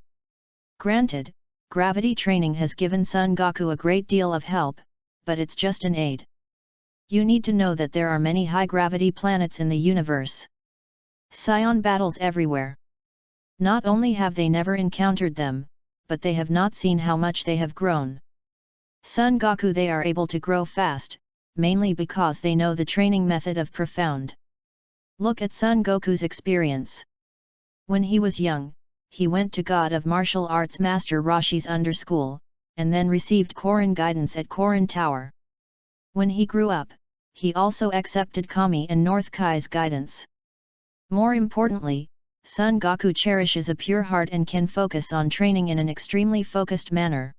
Granted, gravity training has given Son Goku a great deal of help, but it's just an aid. You need to know that there are many high-gravity planets in the universe. SAIYAN battles everywhere. Not only have they never encountered them, but they have not seen how much they have grown. Son Goku, they are able to grow fast, mainly because they know the training method of profound. Look at Son Goku's experience. When he was young, he went to God of Martial Arts Master Roshi's underschool, and then received Korin guidance at Korin Tower. When he grew up, he also accepted Kami and North Kai's guidance. More importantly, Son Goku cherishes a pure heart and can focus on training in an extremely focused manner.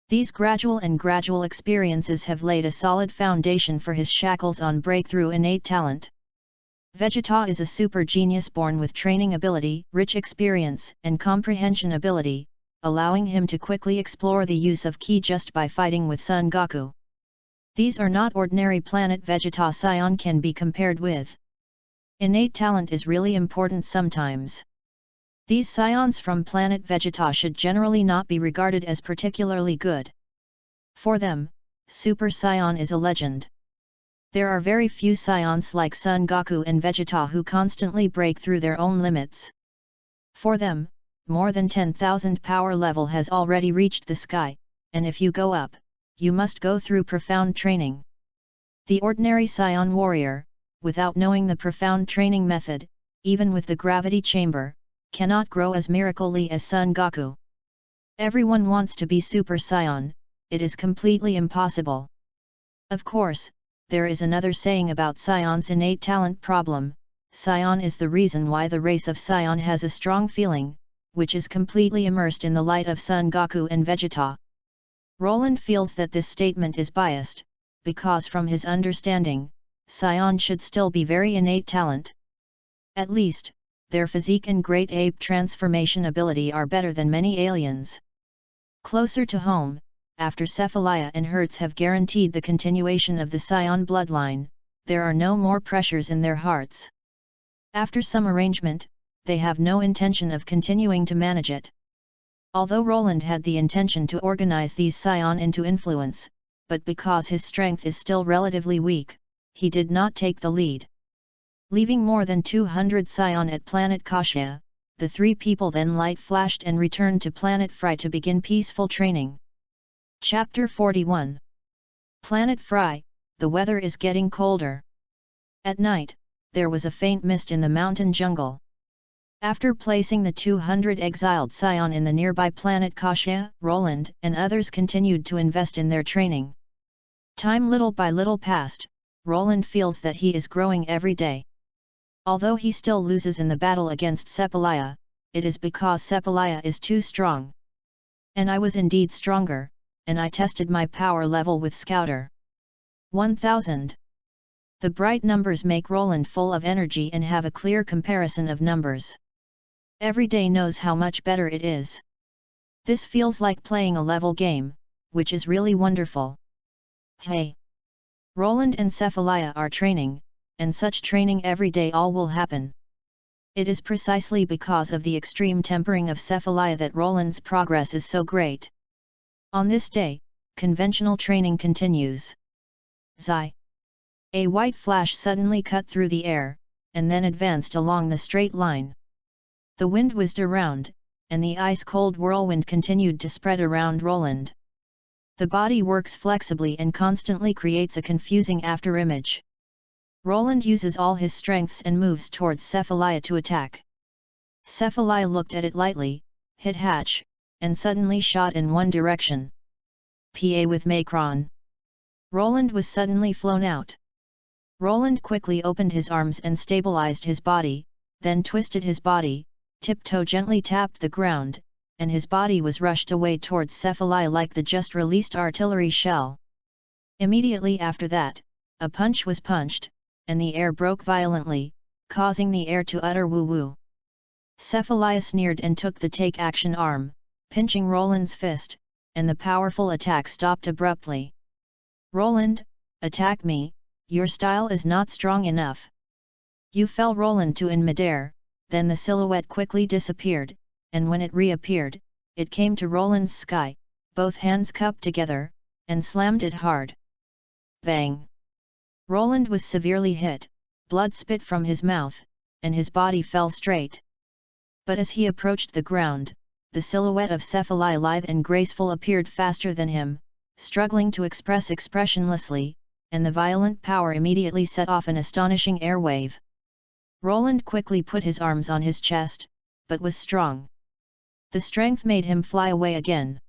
These gradual experiences have laid a solid foundation for his shackles on breakthrough innate talent. Vegeta is a super genius born with training ability, rich experience, and comprehension ability, allowing him to quickly explore the use of ki just by fighting with Son Goku. These are not ordinary planet Vegeta SAIYAN can be compared with. Innate talent is really important sometimes. These SAIYANs from planet Vegeta should generally not be regarded as particularly good. For them, Super SAIYAN is a legend. There are very few SAIYANs like Son Goku and Vegeta who constantly break through their own limits. For them, more than 10,000 power level has already reached the sky, and if you go up, you must go through profound training. The ordinary SAIYAN warrior, without knowing the profound training method, even with the gravity chamber, cannot grow as miraculously as Son Goku. Everyone wants to be Super SAIYAN, it is completely impossible. Of course, there is another saying about SAIYAN's innate talent problem. SAIYAN is the reason why the race of SAIYAN has a strong feeling, which is completely immersed in the light of Son Goku and Vegeta. Roland feels that this statement is biased, because from his understanding, SAIYAN should still be very innate talent. At least, their physique and great ape transformation ability are better than many aliens. Closer to home, after SAIYAN and Hertz have guaranteed the continuation of the SAIYAN bloodline, there are no more pressures in their hearts. After some arrangement, they have no intention of continuing to manage it. Although Roland had the intention to organize these SAIYAN into influence, but because his strength is still relatively weak, he did not take the lead. Leaving more than 200 SAIYAN at planet Kashia, the three people then light flashed and returned to planet Fry to begin peaceful training. Chapter 41. Planet Fry, the weather is getting colder. At night, there was a faint mist in the mountain jungle. After placing the 200 exiled SAIYAN in the nearby planet Kashia, Roland and others continued to invest in their training. Time little by little passed, Roland feels that he is growing every day. Although he still loses in the battle against SAIYAN, it is because SAIYAN is too strong. And I was indeed stronger, and I tested my power level with Scouter. 1000. The bright numbers make Roland full of energy and have a clear comparison of numbers. Every day knows how much better it is. This feels like playing a level game, which is really wonderful. Hey! Roland and Cephalia are training, and such training every day all will happen. It is precisely because of the extreme tempering of Cephalia that Roland's progress is so great. On this day, conventional training continues. Zai! A white flash suddenly cut through the air, and then advanced along the straight line. The wind whizzed around, and the ice-cold whirlwind continued to spread around Roland. The body works flexibly and constantly creates a confusing afterimage. Roland uses all his strengths and moves towards Cephalia to attack. Cephalia looked at it lightly, hit hatch, and suddenly shot in one direction. PA with Macron. Roland was suddenly flown out. Roland quickly opened his arms and stabilized his body, then twisted his body, tiptoe gently tapped the ground, and his body was rushed away towards Cephalia like the just-released artillery shell. Immediately after that, a punch was punched, and the air broke violently, causing the air to utter woo-woo. Cephalia sneered and took the take-action arm, pinching Roland's fist, and the powerful attack stopped abruptly. Roland, attack me, your style is not strong enough. You fell Roland to in midair, then the silhouette quickly disappeared, and when it reappeared, it came to Roland's sky, both hands cupped together, and slammed it hard. Bang! Roland was severely hit, blood spit from his mouth, and his body fell straight. But as he approached the ground, the silhouette of Cephalia lithe and graceful appeared faster than him, struggling to express expressionlessly, and the violent power immediately set off an astonishing airwave. Roland quickly put his arms on his chest, but was strong. The strength made him fly away again.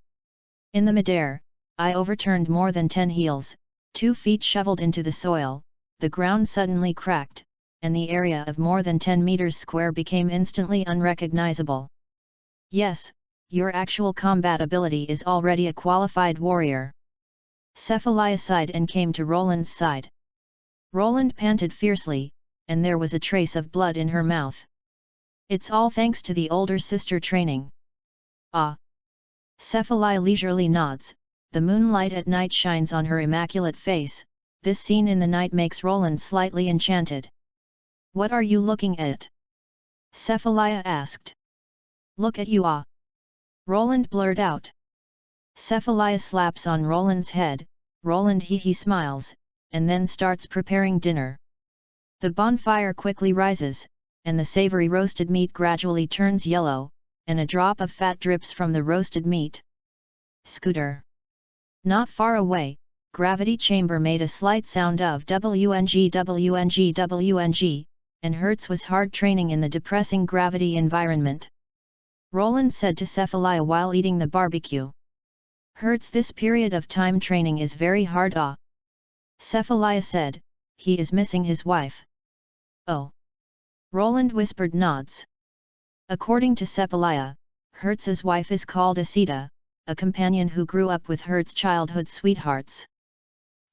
In the midair, I overturned more than 10 heels, 2 feet shoveled into the soil, the ground suddenly cracked, and the area of more than 10 meters square became instantly unrecognizable. Yes, your actual combat ability is already a qualified warrior. Cephalia sighed and came to Roland's side. Roland panted fiercely, and there was a trace of blood in her mouth. It's all thanks to the older sister training. Ah! Cephalia leisurely nods, the moonlight at night shines on her immaculate face, this scene in the night makes Roland slightly enchanted. What are you looking at? Cephalia asked. Look at you ah! Roland blurted out. Cephalia slaps on Roland's head, Roland he smiles, and then starts preparing dinner. The bonfire quickly rises, and the savory roasted meat gradually turns yellow, and a drop of fat drips from the roasted meat. Scooter. Not far away, gravity chamber made a slight sound of WNG WNG WNG, and Hertz was hard training in the depressing gravity environment. Roland said to Cephalia while eating the barbecue. Hertz, this period of time training is very hard ah. Cephalia said, he is missing his wife. Oh. Roland whispered nods. According to Cephalia, Hertz's wife is called Asita, a companion who grew up with Hertz's childhood sweethearts.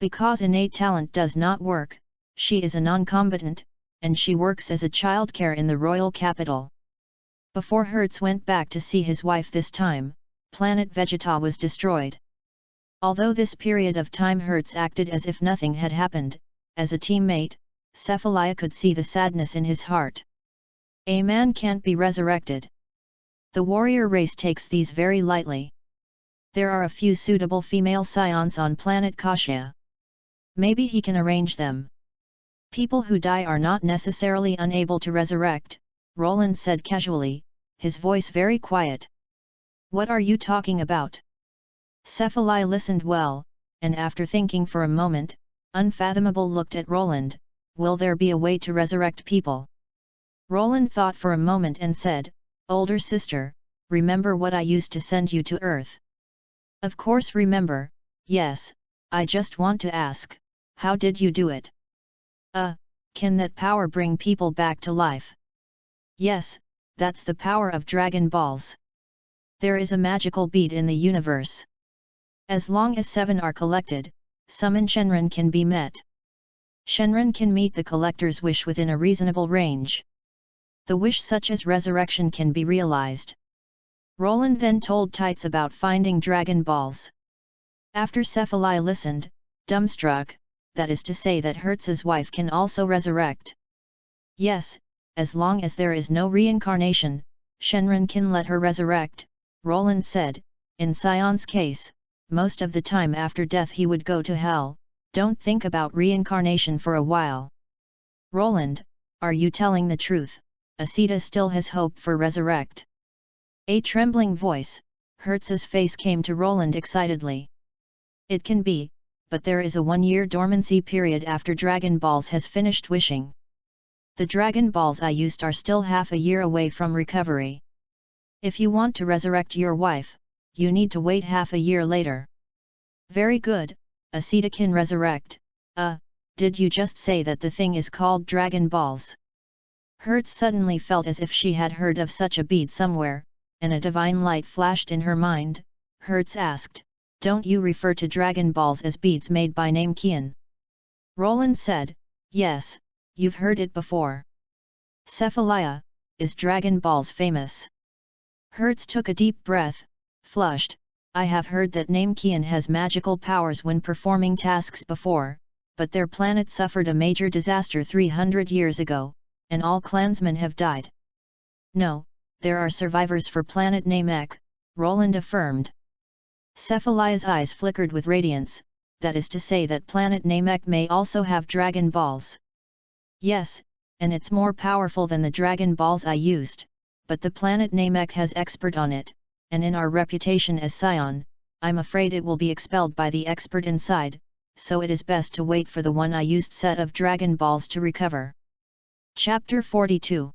Because innate talent does not work, she is a non-combatant, and she works as a childcare in the royal capital. Before Hertz went back to see his wife this time, planet Vegeta was destroyed. Although this period of time Hertz acted as if nothing had happened, as a teammate, Cephalia could see the sadness in his heart. A man can't be resurrected. The warrior race takes these very lightly. There are a few suitable female scions on planet Kashia. Maybe he can arrange them. People who die are not necessarily unable to resurrect, Roland said casually, his voice very quiet. What are you talking about? Cephalia listened well, and after thinking for a moment, unfathomable looked at Roland, will there be a way to resurrect people? Roland thought for a moment and said, older sister, remember what I used to send you to Earth? Of course remember, yes, I just want to ask, how did you do it? Can that power bring people back to life? Yes, that's the power of Dragon Balls. There is a magical beat in the universe. As long as 7 are collected, summon Shenren can be met. Shenren can meet the collector's wish within a reasonable range. The wish such as resurrection can be realized. Roland then told Tights about finding Dragon Balls. After Cephalai listened, dumbstruck, that is to say that Hertz's wife can also resurrect. Yes, as long as there is no reincarnation, Shenren can let her resurrect, Roland said. In SAIYAN's case, most of the time after death he would go to hell. Don't think about reincarnation for a while. Roland, are you telling the truth? Asita still has hope for resurrect. A trembling voice, Hertz's face came to Roland excitedly. It can be, but there is a 1-year dormancy period after Dragon Balls has finished wishing. The Dragon Balls I used are still half a year away from recovery. If you want to resurrect your wife, you need to wait half a year later. Very good, Asita can resurrect. Did you just say that the thing is called Dragon Balls? Hertz suddenly felt as if she had heard of such a bead somewhere, and a divine light flashed in her mind. Hertz asked, don't you refer to Dragon Balls as beads made by Namekian? Roland said, yes, you've heard it before. Cephalaya, is Dragon Balls famous? Hertz took a deep breath, flushed. I have heard that Namekian has magical powers when performing tasks before, but their planet suffered a major disaster 300 years ago, and all clansmen have died. No, there are survivors for planet Namek, Roland affirmed. Cephalaya's eyes flickered with radiance, that is to say that planet Namek may also have Dragon Balls. Yes, and it's more powerful than the Dragon Balls I used, but the planet Namek has expert on it, and in our reputation as SAIYAN, I'm afraid it will be expelled by the expert inside, so it is best to wait for the one I used set of Dragon Balls to recover. Chapter 42.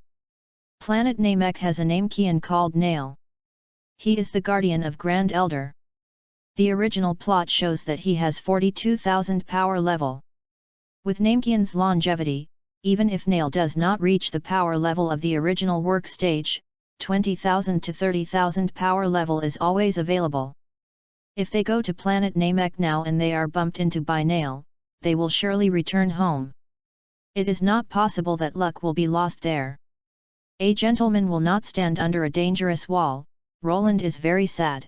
Planet Namek has a Namekian called Nail. He is the guardian of Grand Elder. The original plot shows that he has 42,000 power level. With Namekian's longevity, even if Nail does not reach the power level of the original work stage, 20,000 to 30,000 power level is always available. If they go to planet Namek now and they are bumped into by Nail, they will surely return home. It is not possible that luck will be lost there. A gentleman will not stand under a dangerous wall. Roland is very sad.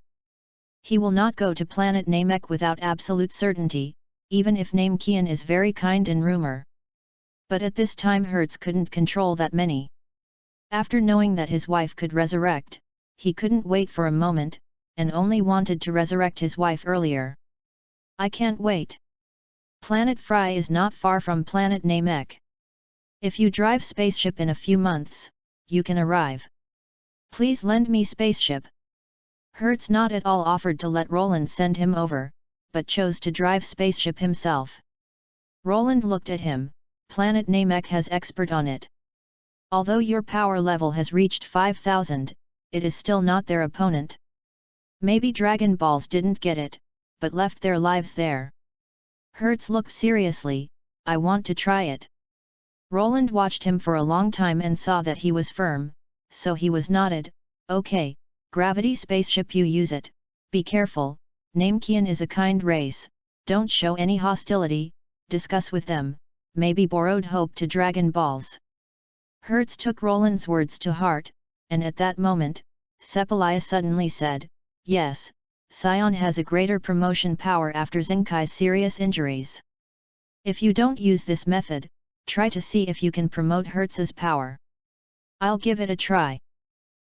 He will not go to planet Namek without absolute certainty, even if Namekian is very kind in rumor. But at this time Hertz couldn't control that many. After knowing that his wife could resurrect, he couldn't wait for a moment, and only wanted to resurrect his wife earlier. I can't wait. Planet Fry is not far from planet Namek. If you drive spaceship in a few months, you can arrive. Please lend me spaceship. Hertz not at all offered to let Roland send him over, but chose to drive spaceship himself. Roland looked at him. Planet Namek has expert on it. Although your power level has reached 5,000, it is still not their opponent. Maybe Dragon Balls didn't get it, but left their lives there. Hertz looked seriously, I want to try it. Roland watched him for a long time and saw that he was firm, so he was nodded, okay, gravity spaceship you use it, be careful, Namekian is a kind race, don't show any hostility, discuss with them, maybe borrowed hope to Dragon Balls. Hertz took Roland's words to heart, and at that moment, Cephalaya suddenly said, yes, SAIYAN has a greater promotion power after Zenkai's serious injuries. If you don't use this method, try to see if you can promote Hertz's power. I'll give it a try.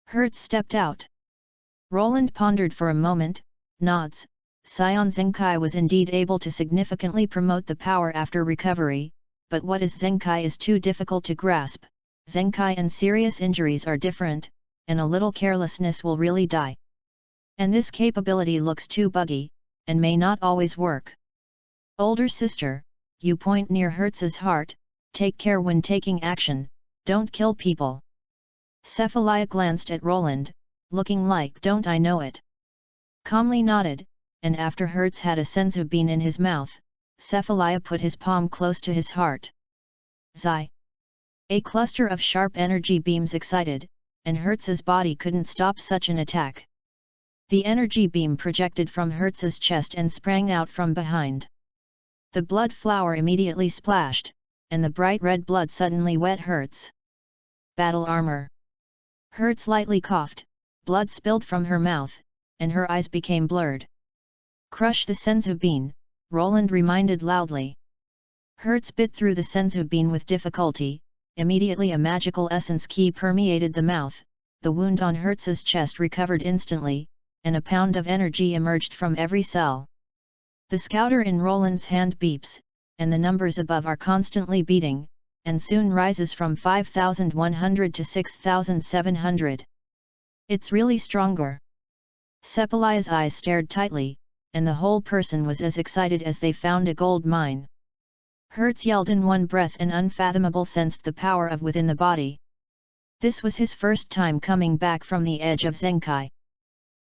Hertz stepped out. Roland pondered for a moment, nods, SAIYAN Zenkai was indeed able to significantly promote the power after recovery, but what is Zenkai is too difficult to grasp. Zenkai and serious injuries are different, and a little carelessness will really die. And this capability looks too buggy, and may not always work. Older sister, you point near Hertz's heart, take care when taking action, don't kill people. Cephalaya glanced at Roland, looking like don't I know it. Calmly nodded, and after Hertz had a senzu bean in his mouth, Cephalaya put his palm close to his heart. Zai! A cluster of sharp energy beams excited, and Hertz's body couldn't stop such an attack. The energy beam projected from Hertz's chest and sprang out from behind. The blood flower immediately splashed, and the bright red blood suddenly wet Hertz. Battle armor. Hertz lightly coughed, blood spilled from her mouth, and her eyes became blurred. Crush the senzu bean, Roland reminded loudly. Hertz bit through the senzu bean with difficulty. Immediately a magical essence key permeated the mouth, the wound on Hertz's chest recovered instantly, and a pound of energy emerged from every cell. The scouter in Roland's hand beeps, and the numbers above are constantly beating, and soon rises from 5,100 to 6,700. It's really stronger. Sepalia's eyes stared tightly, and the whole person was as excited as they found a gold mine. Hertz yelled in one breath and unfathomable sensed the power of within the body. This was his first time coming back from the edge of Zenkai.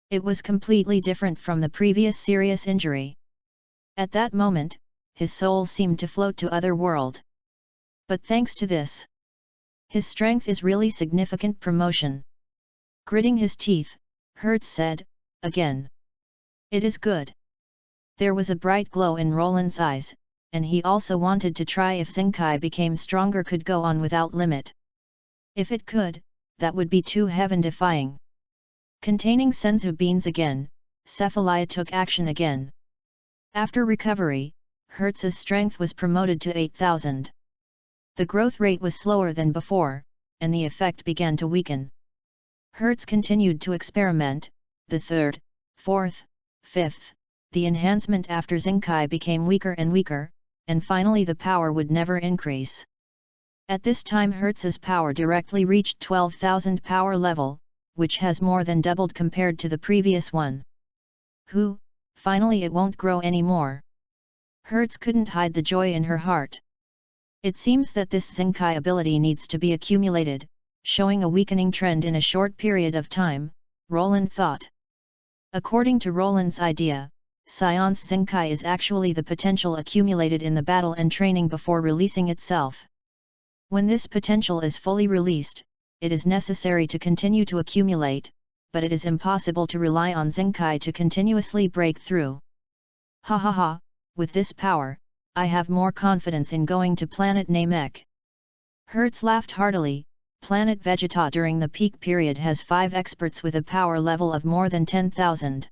It was completely different from the previous serious injury. At that moment, his soul seemed to float to other world. But thanks to this, his strength is really significant promotion. Gritting his teeth, Hertz said, again. It is good. There was a bright glow in Roland's eyes, and he also wanted to try if Zenkai became stronger could go on without limit. If it could, that would be too heaven-defying. Containing senzu beans again, Cephalia took action again. After recovery, Hertz's strength was promoted to 8,000. The growth rate was slower than before, and the effect began to weaken. Hertz continued to experiment. The third, fourth, fifth, the enhancement after Zenkai became weaker and weaker, and finally the power would never increase. At this time Hertz's power directly reached 12,000 power level, which has more than doubled compared to the previous one. Finally it won't grow anymore. Hertz couldn't hide the joy in her heart. It seems that this Zenkai ability needs to be accumulated, showing a weakening trend in a short period of time, Roland thought. According to Roland's idea, SAIYAN's Zenkai is actually the potential accumulated in the battle and training before releasing itself. When this potential is fully released, it is necessary to continue to accumulate, but it is impossible to rely on Zenkai to continuously break through. Ha ha ha, with this power, I have more confidence in going to planet Namek. Hertz laughed heartily. Planet Vegeta during the peak period has 5 experts with a power level of more than 10,000.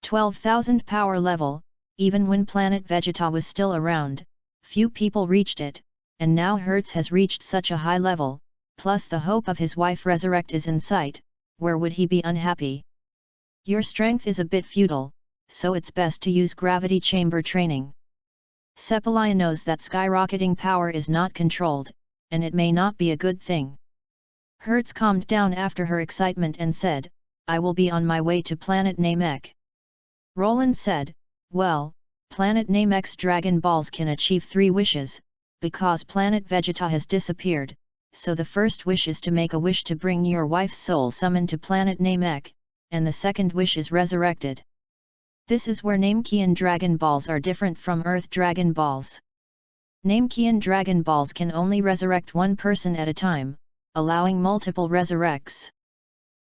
12,000 power level, even when Planet Vegeta was still around, few people reached it, and now Hertz has reached such a high level, plus the hope of his wife resurrect is in sight, where would he be unhappy? Your strength is a bit futile, so it's best to use gravity chamber training. Cephalia knows that skyrocketing power is not controlled, and it may not be a good thing. Hertz calmed down after her excitement and said, I will be on my way to planet Namek. Roland said, well, planet Namek's Dragon Balls can achieve 3 wishes, because planet Vegeta has disappeared, so the first wish is to make a wish to bring your wife's soul summoned to planet Namek, and the second wish is resurrected. This is where Namekian Dragon Balls are different from Earth Dragon Balls. Namekian Dragon Balls can only resurrect one person at a time, allowing multiple resurrects.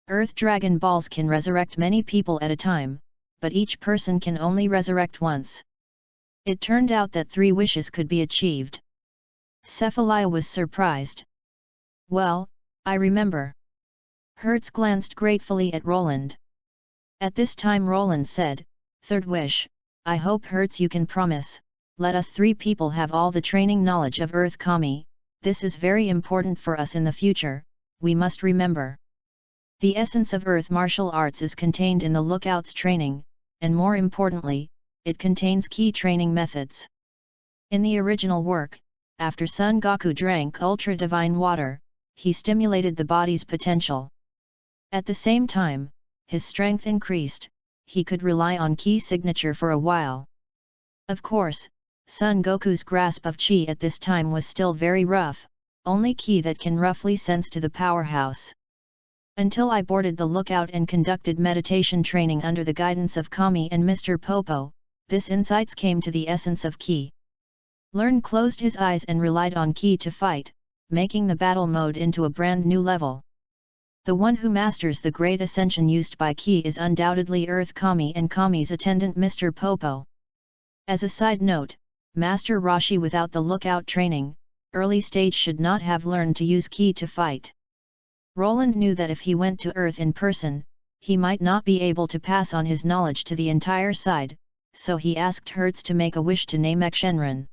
Earth Dragon Balls can resurrect many people at a time, but each person can only resurrect once. It turned out that 3 wishes could be achieved. Cephalia was surprised. Well, I remember. Hertz glanced gratefully at Roland. At this time Roland said, 3rd wish, I hope Hertz you can promise, let us 3 people have all the training knowledge of Earth Kami, this is very important for us in the future, we must remember. The essence of Earth martial arts is contained in the Lookout's training, and more importantly, it contains key training methods. In the original work, after Son Goku drank Ultra Divine Water, he stimulated the body's potential. At the same time, his strength increased, he could rely on Ki signature for a while. Of course, Son Goku's grasp of Chi at this time was still very rough, only Ki that can roughly sense to the powerhouse. Until I boarded the Lookout and conducted meditation training under the guidance of Kami and Mr. Popo, this insights came to the essence of Ki. Learn closed his eyes and relied on Ki to fight, making the battle mode into a brand new level. The one who masters the great ascension used by Ki is undoubtedly Earth Kami and Kami's attendant Mr. Popo. As a side note, Master Rashi without the lookout training, early stage should not have learned to use Ki to fight. Roland knew that if he went to Earth in person, he might not be able to pass on his knowledge to the entire side, so he asked Hertz to make a wish to Namek Shenron.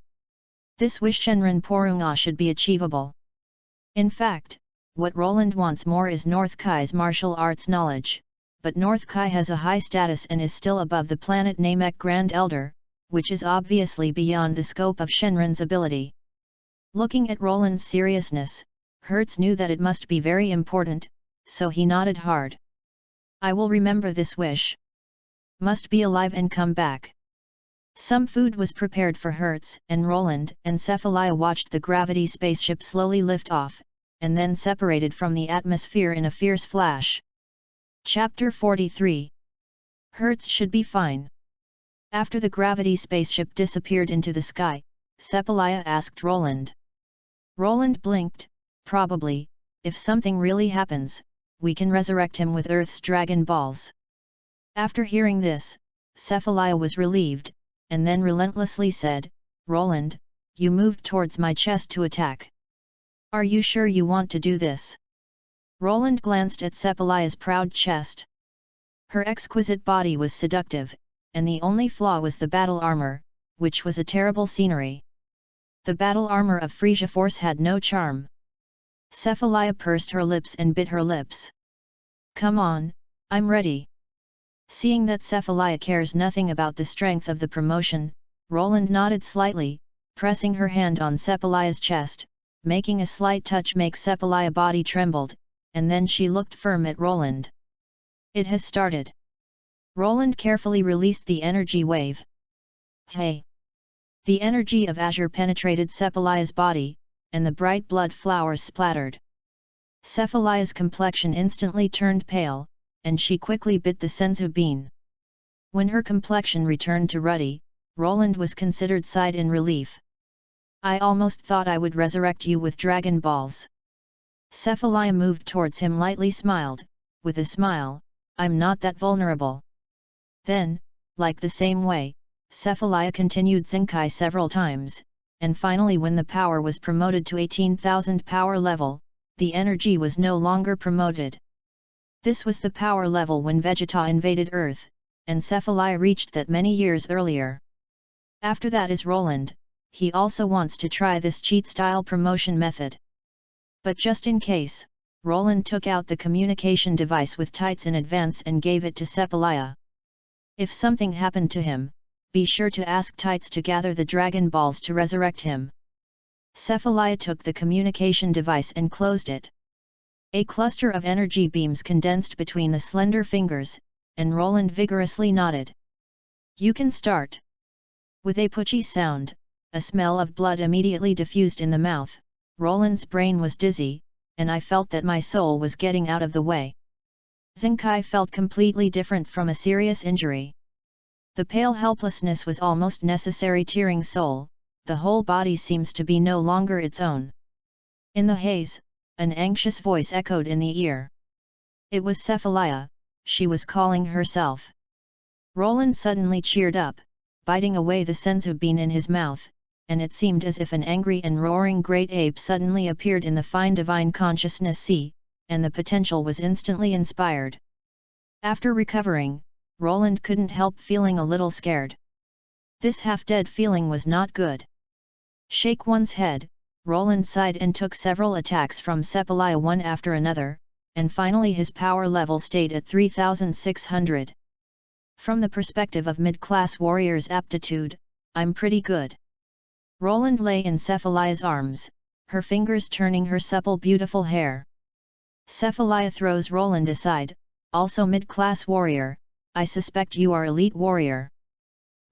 This wish Shenron Porunga should be achievable. In fact, what Roland wants more is North Kai's martial arts knowledge, but North Kai has a high status and is still above the planet Namek Grand Elder, which is obviously beyond the scope of Shenron's ability. Looking at Roland's seriousness, Hertz knew that it must be very important, so he nodded hard. I will remember this wish. Must be alive and come back. Some food was prepared for Hertz, and Roland and Cephalia watched the gravity spaceship slowly lift off, and then separated from the atmosphere in a fierce flash. Chapter 43. Hertz should be fine. After the gravity spaceship disappeared into the sky, Cephalia asked Roland. Roland blinked. Probably, if something really happens, we can resurrect him with Earth's Dragon Balls. After hearing this, Cephalia was relieved, and then relentlessly said, Roland, you moved towards my chest to attack. Are you sure you want to do this? Roland glanced at Cephalia's proud chest. Her exquisite body was seductive, and the only flaw was the battle armor, which was a terrible scenery. The battle armor of Frisia Force had no charm. Cephalia pursed her lips and bit her lips. Come on, I'm ready. Seeing that Cephalia cares nothing about the strength of the promotion, Roland nodded slightly, pressing her hand on Cephalia's chest, making a slight touch make Cephalia's body trembled, and then she looked firm at Roland. It has started. Roland carefully released the energy wave. Hey! The energy of azure penetrated Cephalia's body, and the bright blood flowers splattered. Cephalia's complexion instantly turned pale, and she quickly bit the senzu bean. When her complexion returned to ruddy, Roland was considered sighed in relief. I almost thought I would resurrect you with Dragon Balls. Cephalia moved towards him lightly smiled, with a smile, I'm not that vulnerable. Then, like the same way, Cephalia continued Zenkai several times, and finally when the power was promoted to 18,000 power level, the energy was no longer promoted. This was the power level when Vegeta invaded Earth, and Cephalia reached that many years earlier. After that is Roland, he also wants to try this cheat-style promotion method. But just in case, Roland took out the communication device with Tights in advance and gave it to Cephalia. If something happened to him, be sure to ask Tights to gather the Dragon Balls to resurrect him. Cephalia took the communication device and closed it. A cluster of energy beams condensed between the slender fingers, and Roland vigorously nodded. You can start. With a putchy sound, a smell of blood immediately diffused in the mouth. Roland's brain was dizzy, and I felt that my soul was getting out of the way. Zenkai felt completely different from a serious injury. The pale helplessness was almost necessary tearing soul, the whole body seems to be no longer its own. In the haze, an anxious voice echoed in the ear. It was Cephalia, she was calling herself. Roland suddenly cheered up, biting away the senzu bean in his mouth, and it seemed as if an angry and roaring great ape suddenly appeared in the fine divine consciousness sea, and the potential was instantly inspired. After recovering, Roland couldn't help feeling a little scared. This half-dead feeling was not good. Shake one's head, Roland sighed and took several attacks from Cephalia one after another, and finally his power level stayed at 3600. From the perspective of mid-class warrior's aptitude, I'm pretty good. Roland lay in Cephalia's arms, her fingers turning her supple beautiful hair. Cephalia throws Roland aside, also mid-class warrior, I suspect you are elite warrior.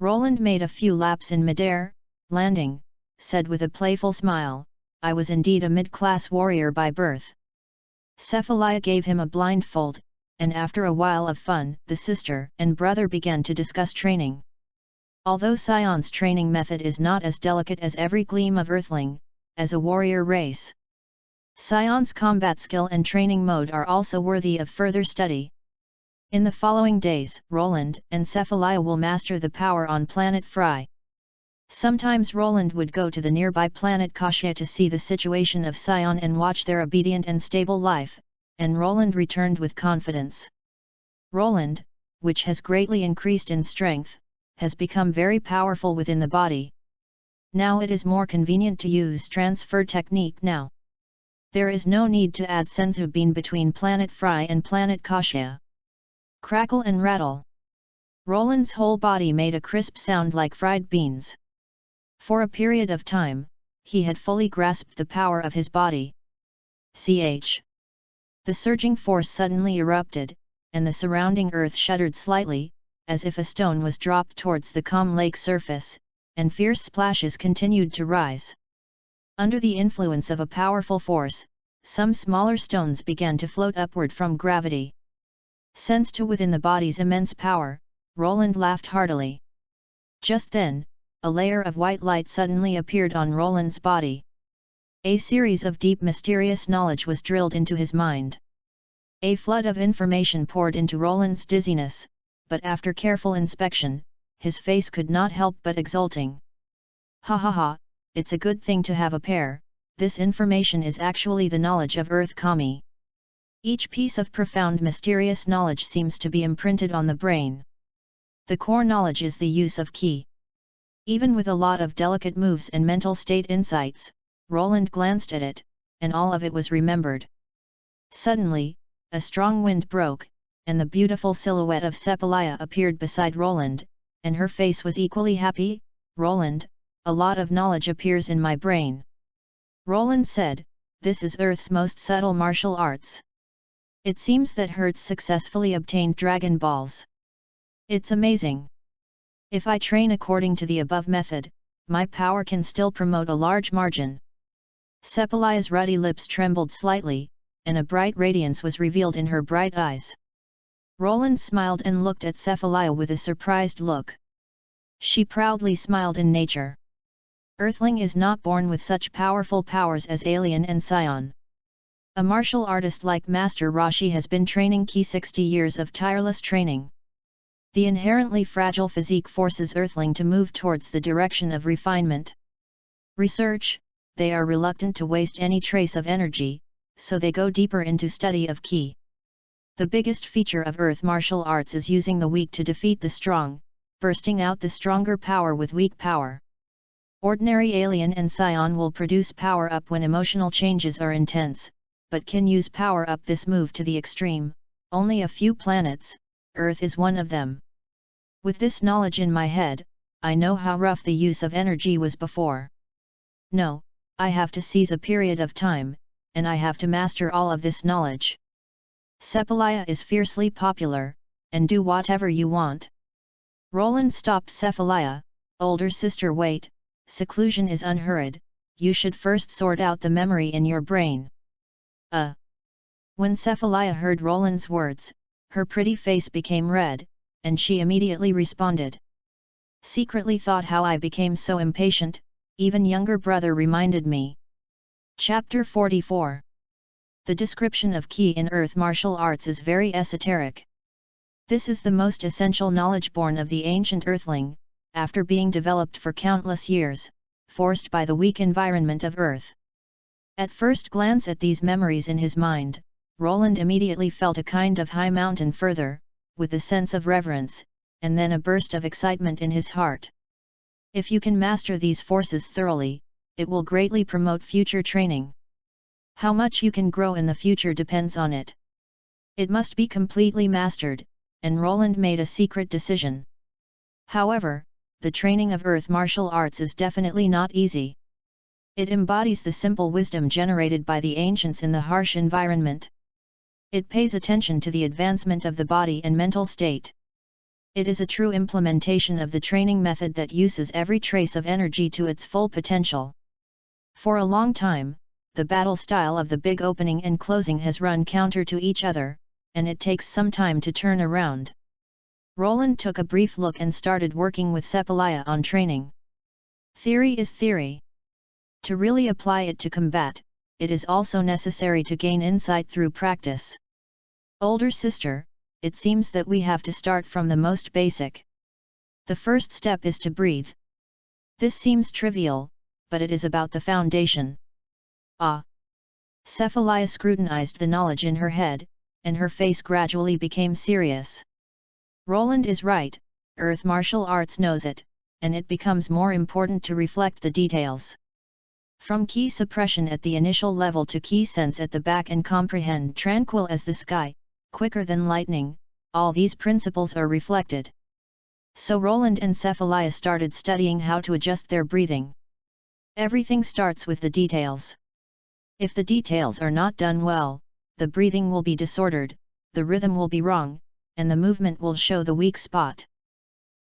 Roland made a few laps in midair, landing, said with a playful smile, I was indeed a mid-class warrior by birth. Cephalia gave him a blindfold, and after a while of fun, the sister and brother began to discuss training. Although SAIYAN's training method is not as delicate as every gleam of Earthling, as a warrior race. SAIYAN's combat skill and training mode are also worthy of further study. In the following days, Roland and Cephalaya will master the power on planet Fry. Sometimes Roland would go to the nearby planet Kashya to see the situation of SAIYAN and watch their obedient and stable life, and Roland returned with confidence. Roland, which has greatly increased in strength, has become very powerful within the body. Now it is more convenient to use transfer technique now. There is no need to add senzu bean between planet Fry and planet Kashya. Crackle and rattle. Roland's whole body made a crisp sound like fried beans. For a period of time, he had fully grasped the power of his body. The surging force suddenly erupted, and the surrounding earth shuddered slightly, as if a stone was dropped towards the calm lake surface, and fierce splashes continued to rise. Under the influence of a powerful force, some smaller stones began to float upward from gravity. Sensed within the body's immense power, Roland laughed heartily. Just then, a layer of white light suddenly appeared on Roland's body. A series of deep mysterious knowledge was drilled into his mind. A flood of information poured into Roland's dizziness, but after careful inspection, his face could not help but exulting. Ha ha ha, it's a good thing to have a pair. This information is actually the knowledge of Earth Kami. Each piece of profound mysterious knowledge seems to be imprinted on the brain. The core knowledge is the use of ki. Even with a lot of delicate moves and mental state insights, Roland glanced at it, and all of it was remembered. Suddenly, a strong wind broke, and the beautiful silhouette of Cephalaya appeared beside Roland, and her face was equally happy. Roland, a lot of knowledge appears in my brain. Roland said, this is Earth's most subtle martial arts. It seems that Hertz successfully obtained Dragon Balls. It's amazing. If I train according to the above method, my power can still promote a large margin. Cephalaya's ruddy lips trembled slightly, and a bright radiance was revealed in her bright eyes. Roland smiled and looked at Cephalaya with a surprised look. She proudly smiled in nature. Earthling is not born with such powerful powers as Alien and SAIYAN. A martial artist like Master Rashi has been training ki 60 years of tireless training. The inherently fragile physique forces Earthling to move towards the direction of refinement. Research, they are reluctant to waste any trace of energy, so they go deeper into study of ki. The biggest feature of Earth martial arts is using the weak to defeat the strong, bursting out the stronger power with weak power. Ordinary Alien and SAIYAN will produce power up when emotional changes are intense, but can use power up this move to the extreme. Only a few planets, Earth is one of them. With this knowledge in my head, I know how rough the use of energy was before. No, I have to seize a period of time, and I have to master all of this knowledge. Cephalaya is fiercely popular, and do whatever you want. Roland stopped Cephalaya. Older sister, wait, seclusion is unhurried, you should first sort out the memory in your brain. When Cephalaya heard Roland's words, her pretty face became red, and she immediately responded. Secretly thought how I became so impatient, even younger brother reminded me. Chapter 44. The description of ki in Earth martial arts is very esoteric. This is the most essential knowledge born of the ancient Earthling, after being developed for countless years, forced by the weak environment of Earth. At first glance at these memories in his mind, Roland immediately felt a kind of high mountain further, with a sense of reverence, and then a burst of excitement in his heart. If you can master these forces thoroughly, it will greatly promote future training. How much you can grow in the future depends on it. It must be completely mastered, and Roland made a secret decision. However, the training of Earth martial arts is definitely not easy. It embodies the simple wisdom generated by the ancients in the harsh environment. It pays attention to the advancement of the body and mental state. It is a true implementation of the training method that uses every trace of energy to its full potential. For a long time, the battle style of the big opening and closing has run counter to each other, and it takes some time to turn around. Roland took a brief look and started working with Cephalaya on training. Theory is theory. To really apply it to combat, it is also necessary to gain insight through practice. Older sister, it seems that we have to start from the most basic. The first step is to breathe. This seems trivial, but it is about the foundation. Ah! Cephalaya scrutinized the knowledge in her head, and her face gradually became serious. Roland is right, Earth martial arts knows it, and it becomes more important to reflect the details. From key suppression at the initial level to key sense at the back and comprehend tranquil as the sky, quicker than lightning, all these principles are reflected. So Roland and Cephalaya started studying how to adjust their breathing. Everything starts with the details. If the details are not done well, the breathing will be disordered, the rhythm will be wrong, and the movement will show the weak spot.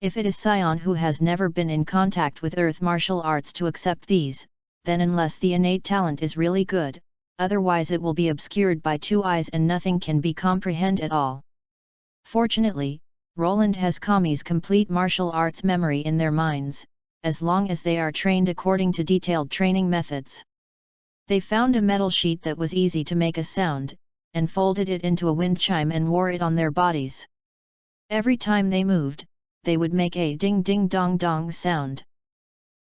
If it is SAIYAN who has never been in contact with Earth martial arts to accept these, then unless the innate talent is really good, otherwise it will be obscured by two eyes and nothing can be comprehended at all. Fortunately, Roland has Kami's complete martial arts memory in their minds, as long as they are trained according to detailed training methods. They found a metal sheet that was easy to make a sound, and folded it into a wind chime and wore it on their bodies. Every time they moved, they would make a ding-ding-dong-dong sound.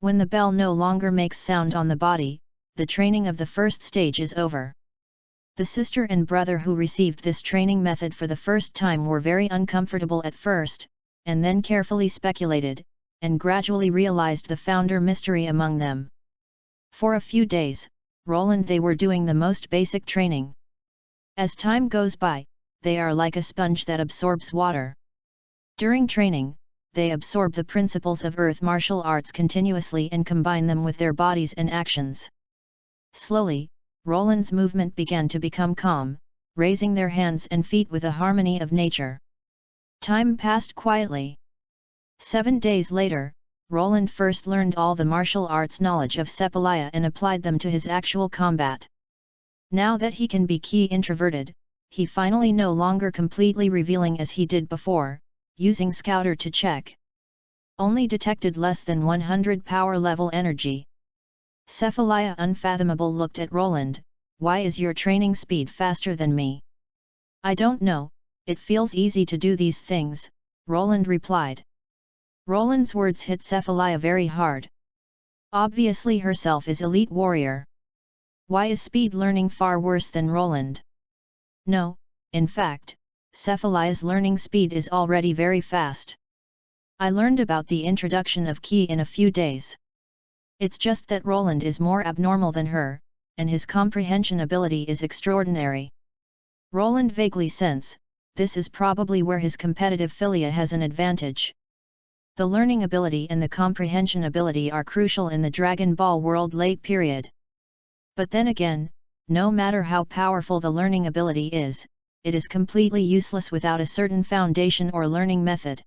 When the bell no longer makes sound on the body, the training of the first stage is over. The sister and brother who received this training method for the first time were very uncomfortable at first, and then carefully speculated, and gradually realized the founder mystery among them. For a few days, Roland they were doing the most basic training. As time goes by, they are like a sponge that absorbs water. During training, they absorb the principles of Earth martial arts continuously and combine them with their bodies and actions. Slowly, Roland's movement began to become calm, raising their hands and feet with a harmony of nature. Time passed quietly. 7 days later, Roland first learned all the martial arts knowledge of Cephalaya and applied them to his actual combat. Now that he can be key introverted, he finally no longer completely revealing as he did before, using Scouter to check. Only detected less than 100 power level energy. Cephalaya unfathomable looked at Roland, why is your training speed faster than me? I don't know, it feels easy to do these things, Roland replied. Roland's words hit Cephalaya very hard. Obviously herself is elite warrior. Why is speed learning far worse than Roland? No, in fact, Cephalaya's learning speed is already very fast. I learned about the introduction of Ki in a few days. It's just that Roland is more abnormal than her, and his comprehension ability is extraordinary. Roland vaguely sense, this is probably where his competitive philia has an advantage. The learning ability and the comprehension ability are crucial in the Dragon Ball world late period. But then again, no matter how powerful the learning ability is, it is completely useless without a certain foundation or learning method.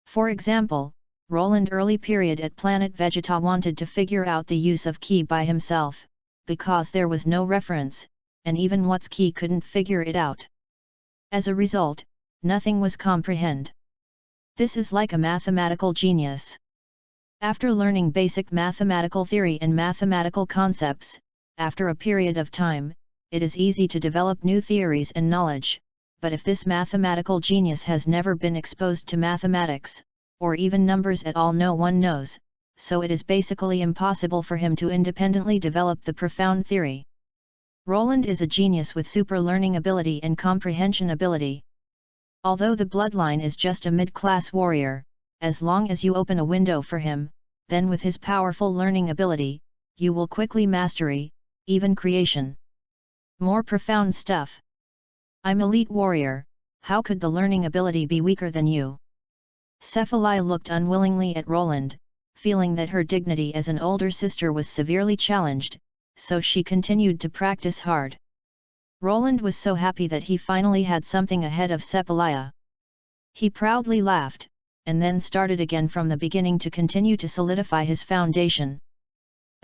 For example, Roland early period at planet Vegeta wanted to figure out the use of Ki by himself, because there was no reference, and even what's Ki couldn't figure it out. As a result, nothing was comprehend. This is like a mathematical genius. After learning basic mathematical theory and mathematical concepts, after a period of time, it is easy to develop new theories and knowledge, but if this mathematical genius has never been exposed to mathematics, or even numbers at all, no one knows, so it is basically impossible for him to independently develop the profound theory. Roland is a genius with super learning ability and comprehension ability. Although the bloodline is just a mid-class warrior, as long as you open a window for him, then with his powerful learning ability, you will quickly mastery, even creation. More profound stuff. I'm elite warrior, how could the learning ability be weaker than you? Cephalaya looked unwillingly at Roland, feeling that her dignity as an older sister was severely challenged, so she continued to practice hard. Roland was so happy that he finally had something ahead of Cephalaya. He proudly laughed, and then started again from the beginning to continue to solidify his foundation.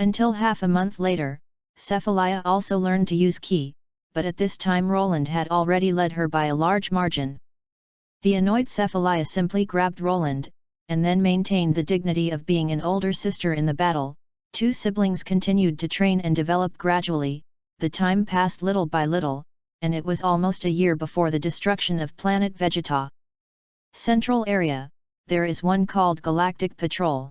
Until half a month later, Cephalaya also learned to use Ki, but at this time Roland had already led her by a large margin. The annoyed Cephalaya simply grabbed Roland, and then maintained the dignity of being an older sister in the battle. Two siblings continued to train and develop gradually, the time passed little by little, and it was almost a year before the destruction of planet Vegeta. Central area, there is one called Galactic Patrol.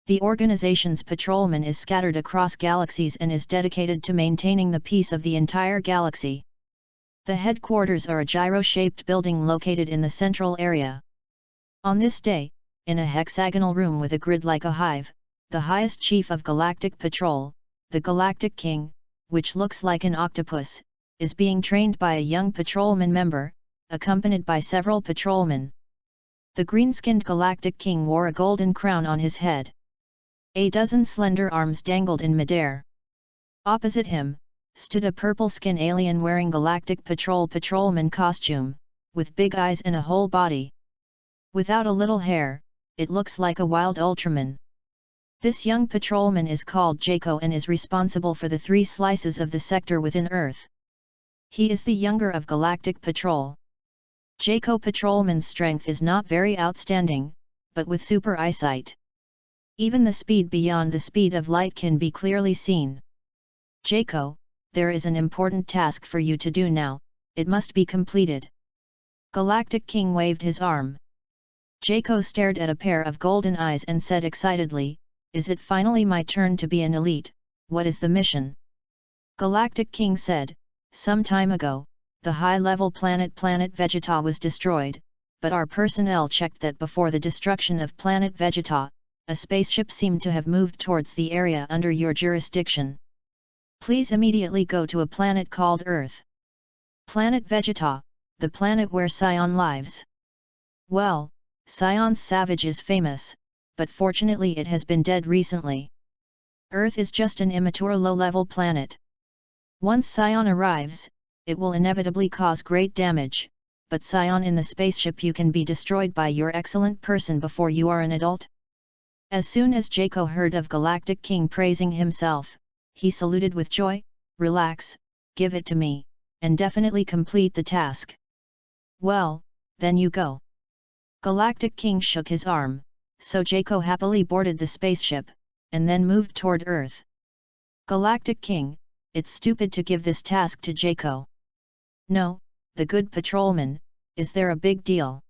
The organization's patrolman is scattered across galaxies and is dedicated to maintaining the peace of the entire galaxy. The headquarters are a gyro-shaped building located in the central area. On this day, in a hexagonal room with a grid like a hive, the highest chief of Galactic Patrol, the Galactic King, which looks like an octopus, is being trained by a young patrolman member, accompanied by several patrolmen. The green-skinned Galactic King wore a golden crown on his head. A dozen slender arms dangled in midair. Opposite him, stood a purple-skin alien wearing Galactic Patrol patrolman costume, with big eyes and a whole body. Without a little hair, it looks like a wild Ultraman. This young patrolman is called Jaco and is responsible for the 3 slices of the sector within Earth. He is the younger of Galactic Patrol. Jaco patrolman's strength is not very outstanding, but with super eyesight. Even the speed beyond the speed of light can be clearly seen. Jaco, there is an important task for you to do now, it must be completed. Galactic King waved his arm. Jaco stared at a pair of golden eyes and said excitedly, "Is it finally my turn to be an elite? What is the mission?" Galactic King said, "Some time ago, the high-level planet Vegeta was destroyed, but our personnel checked that before the destruction of planet Vegeta, a spaceship seemed to have moved towards the area under your jurisdiction. Please immediately go to a planet called Earth. Planet Vegeta, the planet where SAIYAN lives. Well, SAIYAN's savage is famous, but fortunately it has been dead recently. Earth is just an immature low-level planet. Once SAIYAN arrives, it will inevitably cause great damage, but SAIYAN in the spaceship you can be destroyed by your excellent person before you are an adult." As soon as Jaco heard of Galactic King praising himself, he saluted with joy, "Relax, give it to me, and definitely complete the task." "Well, then you go." Galactic King shook his arm, so Jaco happily boarded the spaceship, and then moved toward Earth. "Galactic King, it's stupid to give this task to Jaco." "No, the good patrolman, is there a big deal?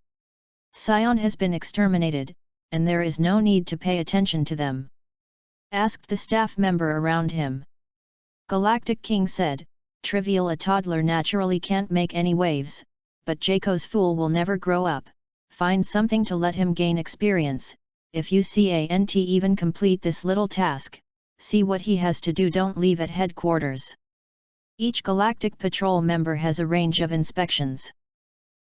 SAIYAN has been exterminated, and there is no need to pay attention to them," asked the staff member around him. Galactic King said, "Trivial, a toddler naturally can't make any waves, but Jaco's fool will never grow up. Find something to let him gain experience. If you can't even complete this little task, see what he has to do. Don't leave at headquarters." Each Galactic Patrol member has a range of inspections.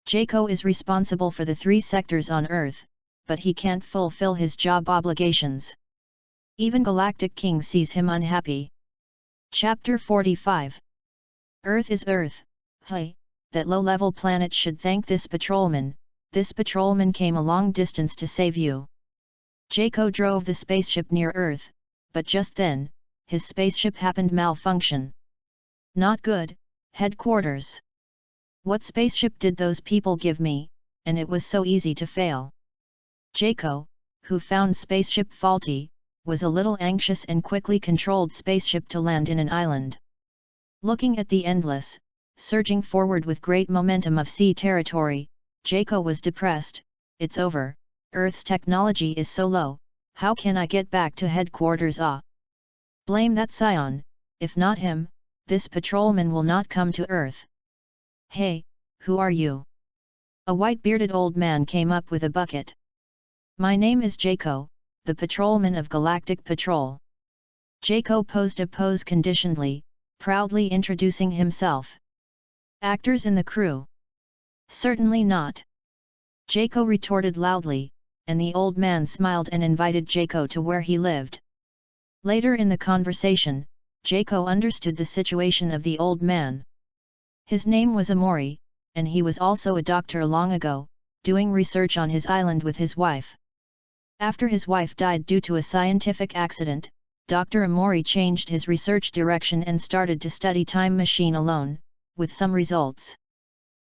Jaco is responsible for the 3 sectors on Earth, but he can't fulfill his job obligations. Even Galactic King sees him unhappy. Chapter 45. Earth is Earth. Hey, that low-level planet should thank this patrolman. This patrolman came a long distance to save you. Jaco drove the spaceship near Earth, but just then, his spaceship happened malfunction. Not good, headquarters. What spaceship did those people give me, and it was so easy to fail? Jaco, who found spaceship faulty, was a little anxious and quickly controlled spaceship to land in an island. Looking at the endless, surging forward with great momentum of sea territory, Jaco was depressed. "It's over, Earth's technology is so low, how can I get back to headquarters? Blame that SAIYAN, if not him, this patrolman will not come to Earth." "Hey, who are you?" A white-bearded old man came up with a bucket. "My name is Jaco, the patrolman of Galactic Patrol." Jaco posed a pose conditionally, proudly introducing himself. "Actors in the crew?" "Certainly not." Jaco retorted loudly, and the old man smiled and invited Jaco to where he lived. Later in the conversation, Jaco understood the situation of the old man. His name was Amori, and he was also a doctor long ago, doing research on his island with his wife. After his wife died due to a scientific accident, Dr. Amori changed his research direction and started to study time machine alone, with some results.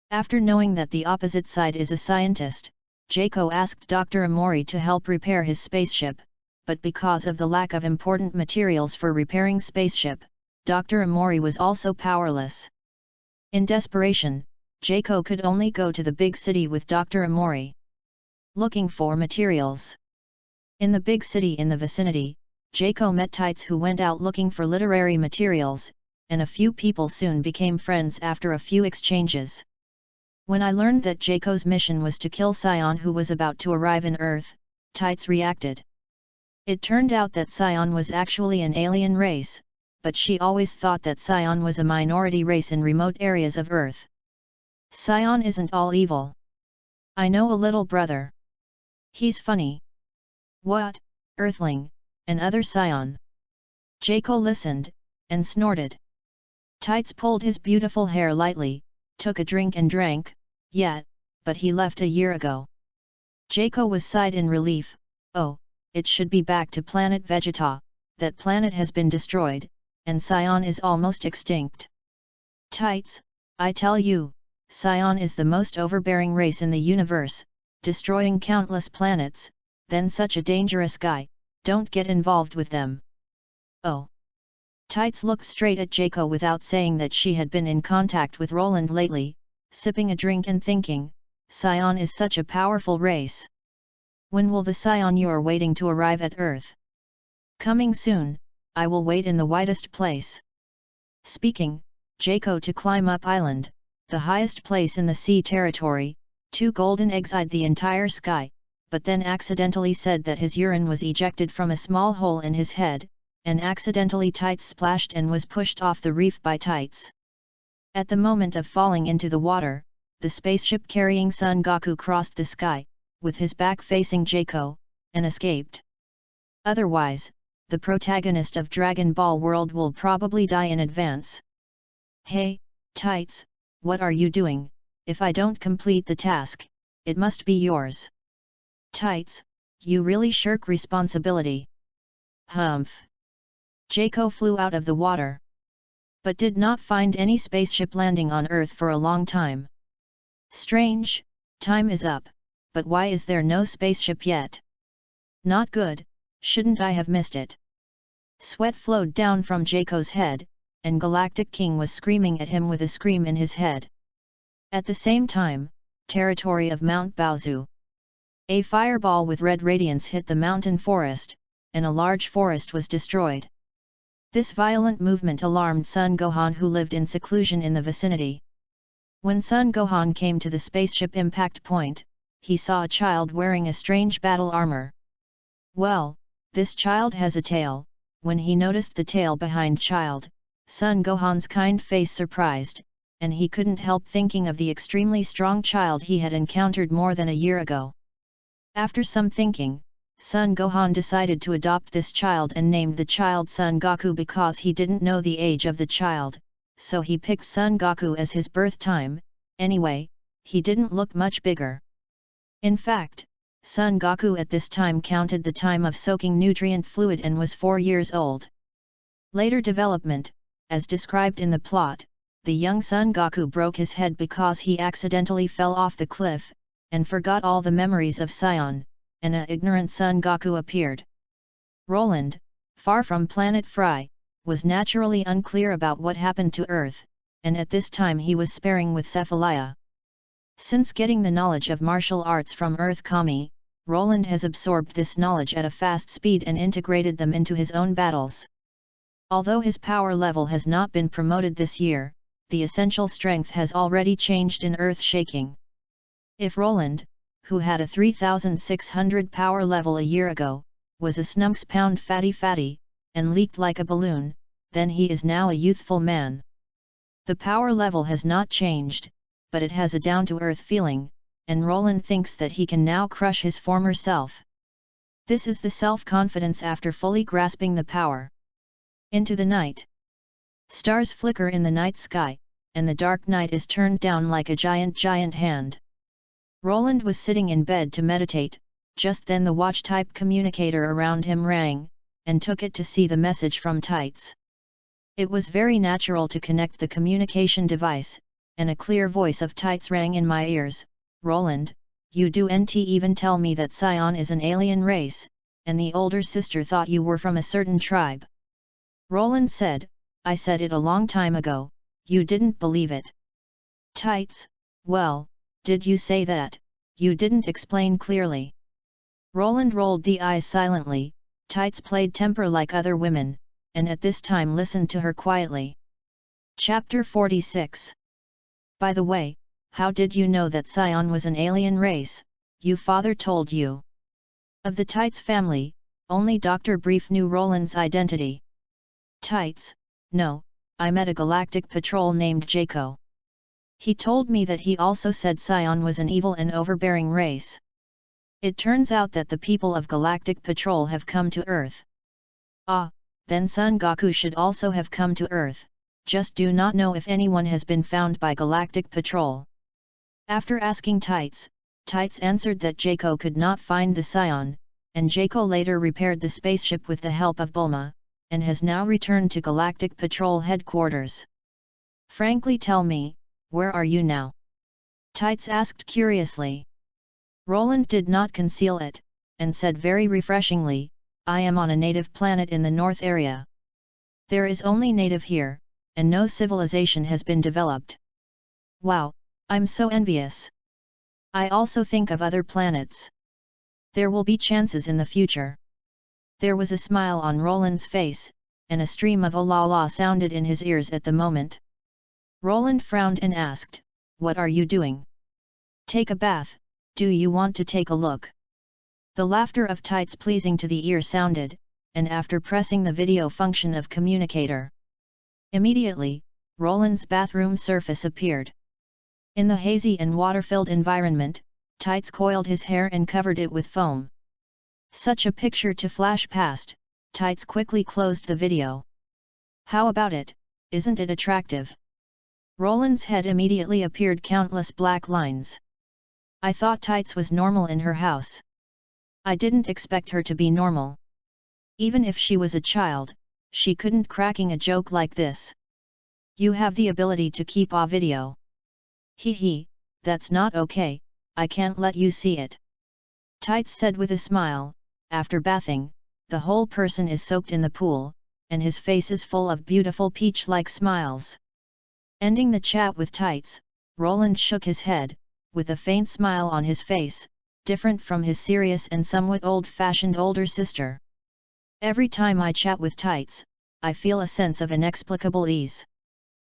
After knowing that the opposite side is a scientist, Jaco asked Dr. Amori to help repair his spaceship, but because of the lack of important materials for repairing spaceship, Dr. Amori was also powerless. In desperation, Jaco could only go to the big city with Dr. Amori, looking for materials. In the big city in the vicinity, Jaco met Tights, who went out looking for literary materials, and a few people soon became friends after a few exchanges. When I learned that Jaco's mission was to kill SAIYAN, who was about to arrive in Earth, Tights reacted. It turned out that SAIYAN was actually an alien race, but she always thought that SAIYAN was a minority race in remote areas of Earth. SAIYAN isn't all evil. I know a little brother. He's funny. What, Earthling, and other SAIYAN? Jaco listened, and snorted. Tights pulled his beautiful hair lightly, took a drink and drank, but he left a year ago. Jaco was sighed in relief. Oh, it should be back to planet Vegeta. That planet has been destroyed, and SAIYAN is almost extinct. Tights, I tell you, SAIYAN is the most overbearing race in the universe, destroying countless planets. Then such a dangerous guy, don't get involved with them. Oh. Tights looked straight at Jaco without saying that she had been in contact with Roland lately, sipping a drink and thinking, SAIYAN is such a powerful race. When will the SAIYAN you are waiting to arrive at Earth? Coming soon, I will wait in the widest place. Speaking, Jaco to climb up island, the highest place in the sea territory, 2 golden eggs eyed the entire sky, but then accidentally said that his urine was ejected from a small hole in his head, and accidentally Tights splashed and was pushed off the reef by Tights. At the moment of falling into the water, the spaceship carrying Son Goku crossed the sky, with his back facing Jaco, and escaped. Otherwise, the protagonist of Dragon Ball World will probably die in advance. Hey, Tights, what are you doing? If I don't complete the task, it must be yours. Tights, you really shirk responsibility. Humph. Jaco flew out of the water, but did not find any spaceship landing on Earth for a long time. Strange, time is up, but why is there no spaceship yet? Not good, shouldn't I have missed it? Sweat flowed down from Jaco's head, and Galactic King was screaming at him with a scream in his head. At the same time, territory of Mount Baozu. A fireball with red radiance hit the mountain forest, and a large forest was destroyed. This violent movement alarmed Son Gohan, who lived in seclusion in the vicinity. When Son Gohan came to the spaceship impact point, he saw a child wearing a strange battle armor. Well, this child has a tail. When he noticed the tail behind child, Son Gohan's kind face surprised, and he couldn't help thinking of the extremely strong child he had encountered more than a year ago. After some thinking, Son Gohan decided to adopt this child and named the child Son Goku because he didn't know the age of the child, so he picked Son Goku as his birth time. Anyway, he didn't look much bigger. In fact, Son Goku at this time counted the time of soaking nutrient fluid and was 4 years old. Later development, as described in the plot, the young Son Goku broke his head because he accidentally fell off the cliff, and forgot all the memories of SAIYAN, and an ignorant Son Goku appeared. Roland, far from planet Fry, was naturally unclear about what happened to Earth, and at this time he was sparring with Cephalia. Since getting the knowledge of martial arts from Earth Kami, Roland has absorbed this knowledge at a fast speed and integrated them into his own battles. Although his power level has not been promoted this year, the essential strength has already changed in earth-shaking. If Roland, who had a 3600 power level a year ago, was a snumps-pound fatty, and leaked like a balloon, then he is now a youthful man. The power level has not changed, but it has a down-to-earth feeling, and Roland thinks that he can now crush his former self. This is the self-confidence after fully grasping the power. Into the night. Stars flicker in the night sky, and the dark night is turned down like a giant hand. Roland was sitting in bed to meditate. Just then the watch-type communicator around him rang, and took it to see the message from Tights. It was very natural to connect the communication device, and a clear voice of Tights rang in my ears. Roland, you don't even tell me that SAIYAN is an alien race, and the older sister thought you were from a certain tribe. Roland said, I said it a long time ago, you didn't believe it. Tights, well, did you say that? You didn't explain clearly. Roland rolled the eyes silently. Tights played temper like other women, and at this time listened to her quietly. Chapter 46. By the way, how did you know that SAIYAN was an alien race? Your father told you. Of the Tights family, only Dr. Brief knew Roland's identity. Tights, no, I met a galactic patrol named Jaco. He told me that he also said SAIYAN was an evil and overbearing race. It turns out that the people of Galactic Patrol have come to Earth. Ah, then Son Goku should also have come to Earth, just do not know if anyone has been found by Galactic Patrol. After asking Tights answered that Jaco could not find the SAIYAN, and Jaco later repaired the spaceship with the help of Bulma, and has now returned to Galactic Patrol headquarters. Frankly tell me, where are you now? Tights asked curiously. Roland did not conceal it, and said very refreshingly, I am on a native planet in the north area. There is only native here, and no civilization has been developed. Wow, I'm so envious. I also think of other planets. There will be chances in the future. There was a smile on Roland's face, and a stream of "oh la la" sounded in his ears at the moment. Roland frowned and asked, what are you doing? Take a bath. Do you want to take a look? The laughter of Tights pleasing to the ear sounded, and after pressing the video function of communicator, immediately, Roland's bathroom surface appeared. In the hazy and water-filled environment, Tights coiled his hair and covered it with foam. Such a picture to flash past, Tights quickly closed the video. How about it, isn't it attractive? Roland's head immediately appeared countless black lines. I thought Tights was normal in her house. I didn't expect her to be normal. Even if she was a child, she couldn't cracking a joke like this. You have the ability to keep a video. Hee, that's not okay, I can't let you see it. Tights said with a smile, after bathing, the whole person is soaked in the pool, and his face is full of beautiful peach-like smiles. Ending the chat with Tights, Roland shook his head, with a faint smile on his face, different from his serious and somewhat old-fashioned older sister. Every time I chat with Tights, I feel a sense of inexplicable ease.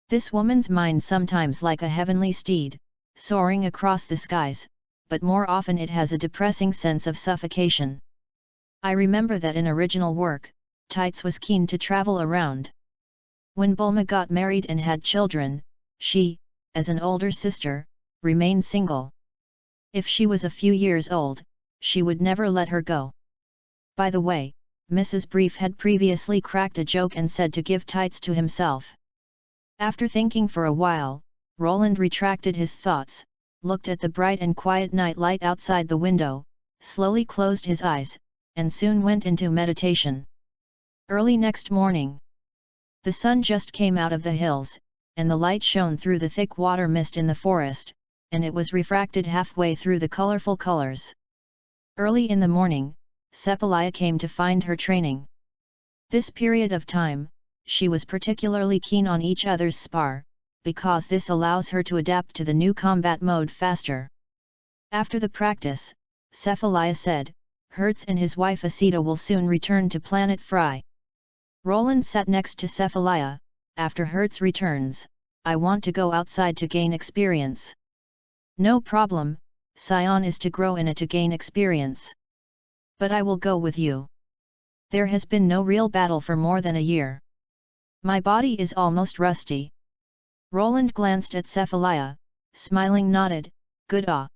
This woman's mind sometimes like a heavenly steed, soaring across the skies, but more often it has a depressing sense of suffocation. I remember that in original work, Tights was keen to travel around. When Bulma got married and had children, she, as an older sister, remained single. If she was a few years old, she would never let her go. By the way, Mrs. Brief had previously cracked a joke and said to give Tights to himself. After thinking for a while, Roland retracted his thoughts, looked at the bright and quiet night light outside the window, slowly closed his eyes, and soon went into meditation. Early next morning, the sun just came out of the hills, and the light shone through the thick water mist in the forest, and it was refracted halfway through the colorful colors. Early in the morning, SAIYAN came to find her training. This period of time, she was particularly keen on each other's spar, because this allows her to adapt to the new combat mode faster. After the practice, SAIYAN said, Hertz and his wife Asita will soon return to Planet Fry. Roland sat next to SAIYAN. After Hertz returns, I want to go outside to gain experience. No problem, SAIYAN is to grow in it to gain experience. But I will go with you. There has been no real battle for more than a year. My body is almost rusty. Roland glanced at SAIYAN, smiling nodded, good ah.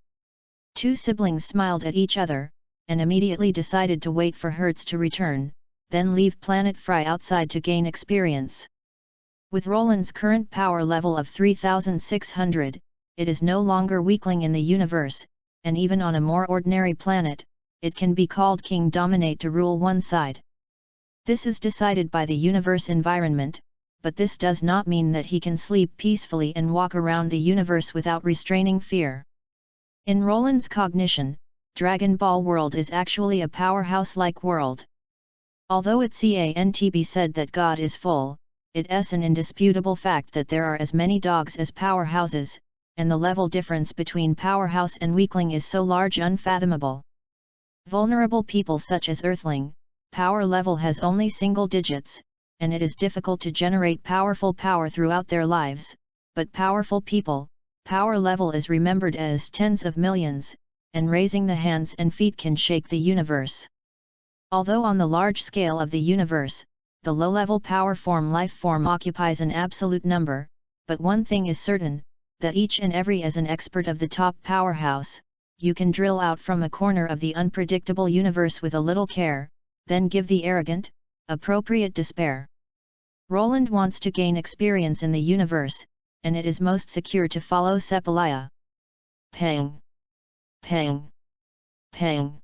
Two siblings smiled at each other, and immediately decided to wait for Hertz to return, then leave Planet Fry outside to gain experience. With Roland's current power level of 3600, it is no longer weakling in the universe, and even on a more ordinary planet, it can be called king dominate to rule one side. This is decided by the universe environment, but this does not mean that he can sleep peacefully and walk around the universe without restraining fear. In Roland's cognition, Dragon Ball world is actually a powerhouse-like world. Although it can't be said that God is full, it's an indisputable fact that there are as many dogs as powerhouses, and the level difference between powerhouse and weakling is so large unfathomable. Vulnerable people such as Earthling, power level has only single digits, and it is difficult to generate powerful power throughout their lives, but powerful people, power level is remembered as tens of millions, and raising the hands and feet can shake the universe. Although on the large scale of the universe, the low-level power form life form occupies an absolute number, but one thing is certain, that each and every is an expert of the top powerhouse. You can drill out from a corner of the unpredictable universe with a little care, then give the arrogant, appropriate despair. Roland wants to gain experience in the universe, and it is most secure to follow SAIYAN. Pang! Pang! Pang!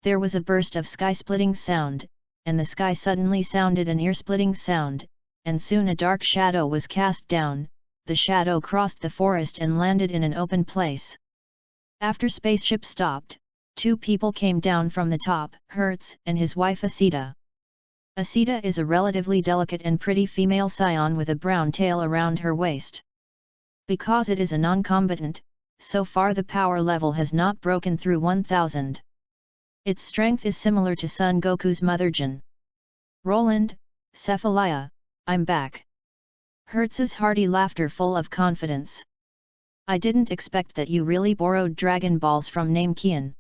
There was a burst of sky-splitting sound, and the sky suddenly sounded an ear-splitting sound, and soon a dark shadow was cast down. The shadow crossed the forest and landed in an open place. After spaceship stopped, two people came down from the top, Hertz and his wife Asita. Asita is a relatively delicate and pretty female SAIYAN with a brown tail around her waist. Because it is a non-combatant, so far the power level has not broken through 1000. Its strength is similar to Son Goku's mother Jin. Roland, SAIYAN, I'm back. Hertz's hearty laughter full of confidence. I didn't expect that you really borrowed Dragon Balls from Namekian.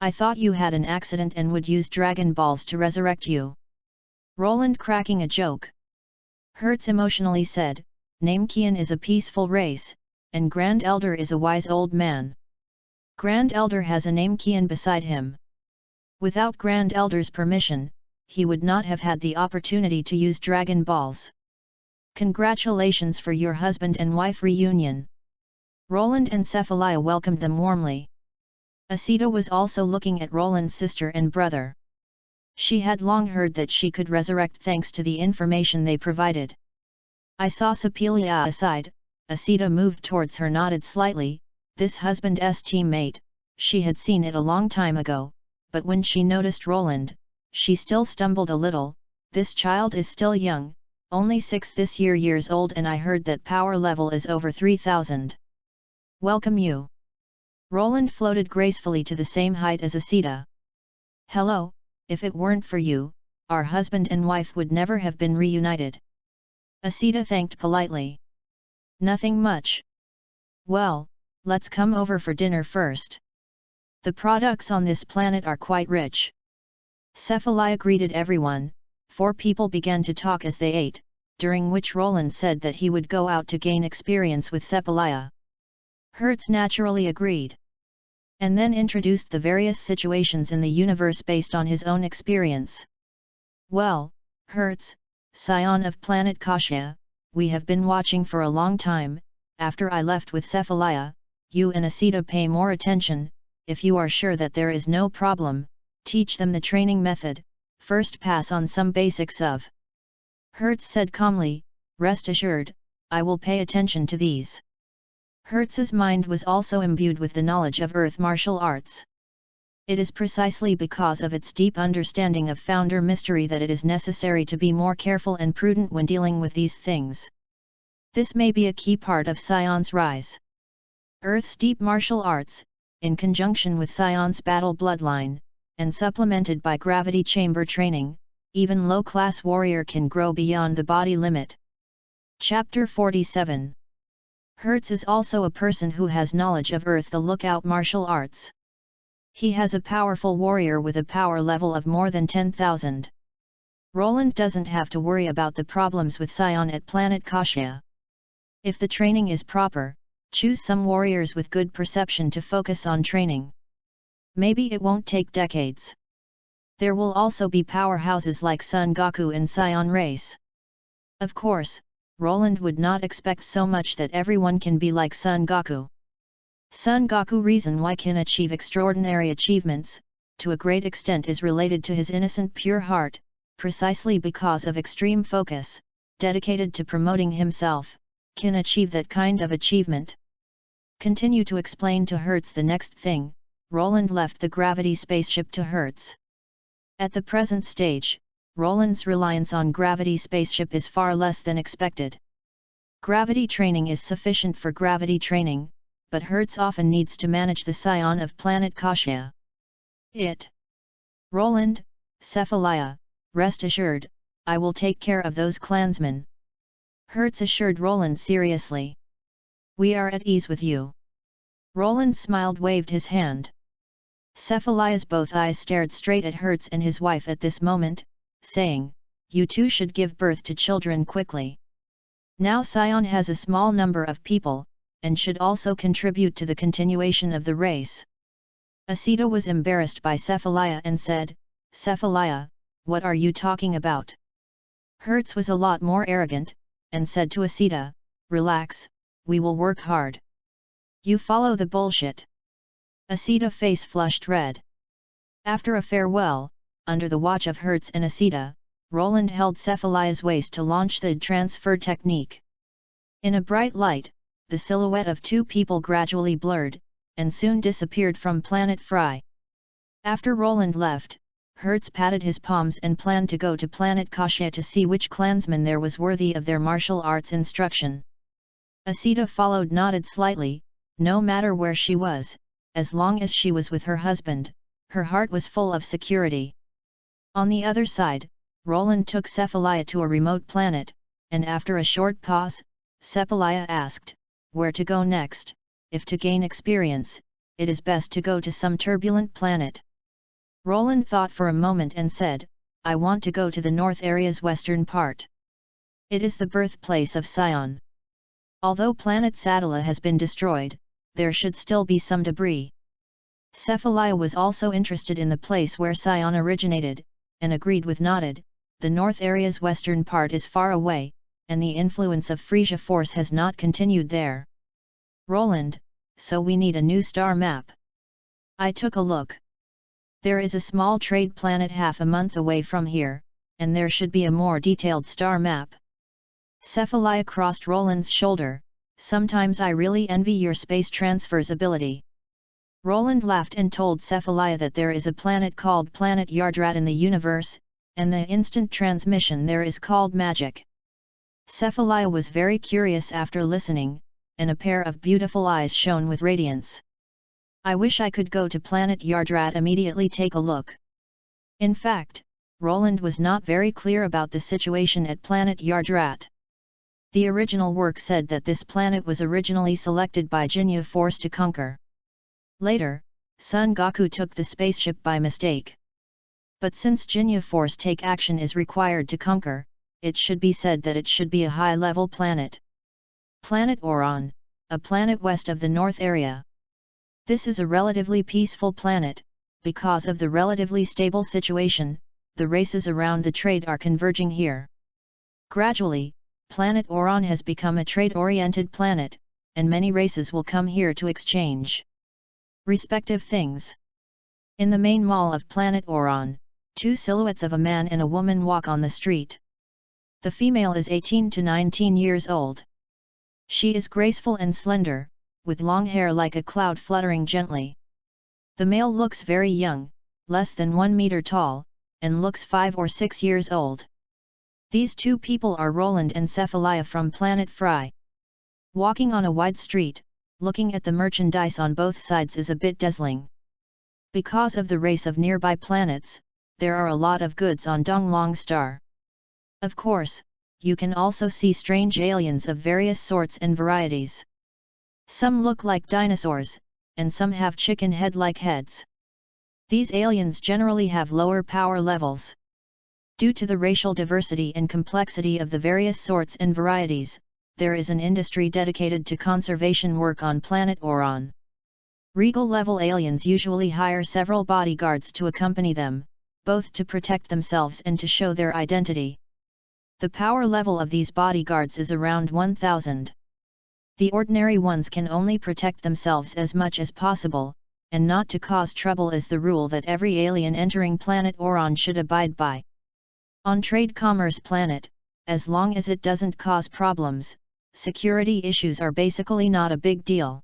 I thought you had an accident and would use Dragon Balls to resurrect you. Roland cracking a joke. Hertz emotionally said, Namekian is a peaceful race, and Grand Elder is a wise old man. Grand Elder has a Namekian beside him. Without Grand Elder's permission, he would not have had the opportunity to use Dragon Balls. Congratulations for your husband and wife reunion. Roland and SAIYAN welcomed them warmly. Asita was also looking at Roland's sister and brother. She had long heard that she could resurrect thanks to the information they provided. I saw SAIYAN aside. Asita moved towards her, nodded slightly. This husband's teammate, she had seen it a long time ago, but when she noticed Roland, she still stumbled a little. This child is still young, only 6 this years old, and I heard that power level is over 3000. Welcome you. Roland floated gracefully to the same height as Asita. Hello, if it weren't for you, our husband and wife would never have been reunited. Asita thanked politely. Nothing much. Well, let's come over for dinner first. The products on this planet are quite rich. SAIYAN greeted everyone. 4 people began to talk as they ate, during which Roland said that he would go out to gain experience with SAIYAN. Hertz naturally agreed. And then introduced the various situations in the universe based on his own experience. Well, Hertz, SAIYAN of planet Kashia, we have been watching for a long time. After I left with SAIYAN, you and Asita pay more attention. If you are sure that there is no problem, teach them the training method. First pass on some basics of. Hertz said calmly, rest assured, I will pay attention to these. Hertz's mind was also imbued with the knowledge of Earth martial arts. It is precisely because of its deep understanding of founder mystery that it is necessary to be more careful and prudent when dealing with these things. This may be a key part of SAIYAN's rise. Earth's deep martial arts, in conjunction with SAIYAN's battle bloodline, and supplemented by gravity chamber training, even low-class warrior can grow beyond the body limit. Chapter 47. Hertz is also a person who has knowledge of Earth the Lookout martial arts. He has a powerful warrior with a power level of more than 10,000. Roland doesn't have to worry about the problems with SAIYAN at planet Kashia. If the training is proper, choose some warriors with good perception to focus on training. Maybe it won't take decades. There will also be powerhouses like Son Goku and SAIYAN race. Of course, Roland would not expect so much that everyone can be like Son Goku. Son Goku reason why can achieve extraordinary achievements, to a great extent is related to his innocent pure heart, precisely because of extreme focus, dedicated to promoting himself, can achieve that kind of achievement. Continue to explain to Hertz the next thing. Roland left the gravity spaceship to Hertz. At the present stage, Roland's reliance on gravity spaceship is far less than expected. Gravity training is sufficient for gravity training, but Hertz often needs to manage the SAIYAN of planet Kashia. Roland, Cephalia, rest assured, I will take care of those clansmen. Hertz assured Roland seriously. We are at ease with you. Roland smiled, waved his hand. Cephalia's both eyes stared straight at Hertz and his wife at this moment, saying, you two should give birth to children quickly. Now SAIYAN has a small number of people, and should also contribute to the continuation of the race. Asita was embarrassed by Cephalia and said, Cephalia, what are you talking about? Hertz was a lot more arrogant, and said to Asita, relax, we will work hard. You follow the bullshit. Asita's face flushed red. After a farewell, under the watch of Hertz and Asita, Roland held Cephalia's waist to launch the transfer technique. In a bright light, the silhouette of two people gradually blurred, and soon disappeared from planet Fry. After Roland left, Hertz patted his palms and planned to go to planet Kashia to see which clansman there was worthy of their martial arts instruction. Asita followed, nodded slightly. No matter where she was, as long as she was with her husband, her heart was full of security. On the other side, Roland took Cephalia to a remote planet, and after a short pause, Cephalia asked, where to go next? If to gain experience, it is best to go to some turbulent planet. Roland thought for a moment and said, I want to go to the North area's western part. It is the birthplace of SAIYAN. Although planet Sadala has been destroyed, there should still be some debris. Cephalia was also interested in the place where SAIYAN originated, and agreed with nodded. The North area's western part is far away, and the influence of Frisia force has not continued there. Roland, so we need a new star map. I took a look. There is a small trade planet half a month away from here, and there should be a more detailed star map. Cephalia crossed Roland's shoulder. Sometimes I really envy your space transfers ability. Roland laughed and told Cephalia that there is a planet called Planet Yardrat in the universe, and the instant transmission there is called magic. Cephalia was very curious after listening, and a pair of beautiful eyes shone with radiance. I wish I could go to Planet Yardrat immediately take a look. In fact, Roland was not very clear about the situation at Planet Yardrat. The original work said that this planet was originally selected by Jinya Force to conquer. Later, Son Goku took the spaceship by mistake. But since Jinya Force take action is required to conquer, it should be said that it should be a high-level planet. Planet Oron, a planet west of the North area. This is a relatively peaceful planet. Because of the relatively stable situation, the races around the trade are converging here. Gradually, Planet Oron has become a trade-oriented planet, and many races will come here to exchange respective things. In the main mall of Planet Oron, two silhouettes of a man and a woman walk on the street. The female is 18 to 19 years old. She is graceful and slender, with long hair like a cloud fluttering gently. The male looks very young, less than 1 meter tall, and looks 5 or 6 years old. These two people are Roland and Cephalia from Planet Fry. Walking on a wide street, looking at the merchandise on both sides is a bit dazzling. Because of the race of nearby planets, there are a lot of goods on Donglong Star. Of course, you can also see strange aliens of various sorts and varieties. Some look like dinosaurs, and some have chicken head-like heads. These aliens generally have lower power levels. Due to the racial diversity and complexity of the various sorts and varieties, there is an industry dedicated to conservation work on Planet Oron. Regal-level aliens usually hire several bodyguards to accompany them, both to protect themselves and to show their identity. The power level of these bodyguards is around 1000. The ordinary ones can only protect themselves as much as possible, and not to cause trouble is the rule that every alien entering Planet Oron should abide by. On Trade Commerce Planet, as long as it doesn't cause problems, security issues are basically not a big deal.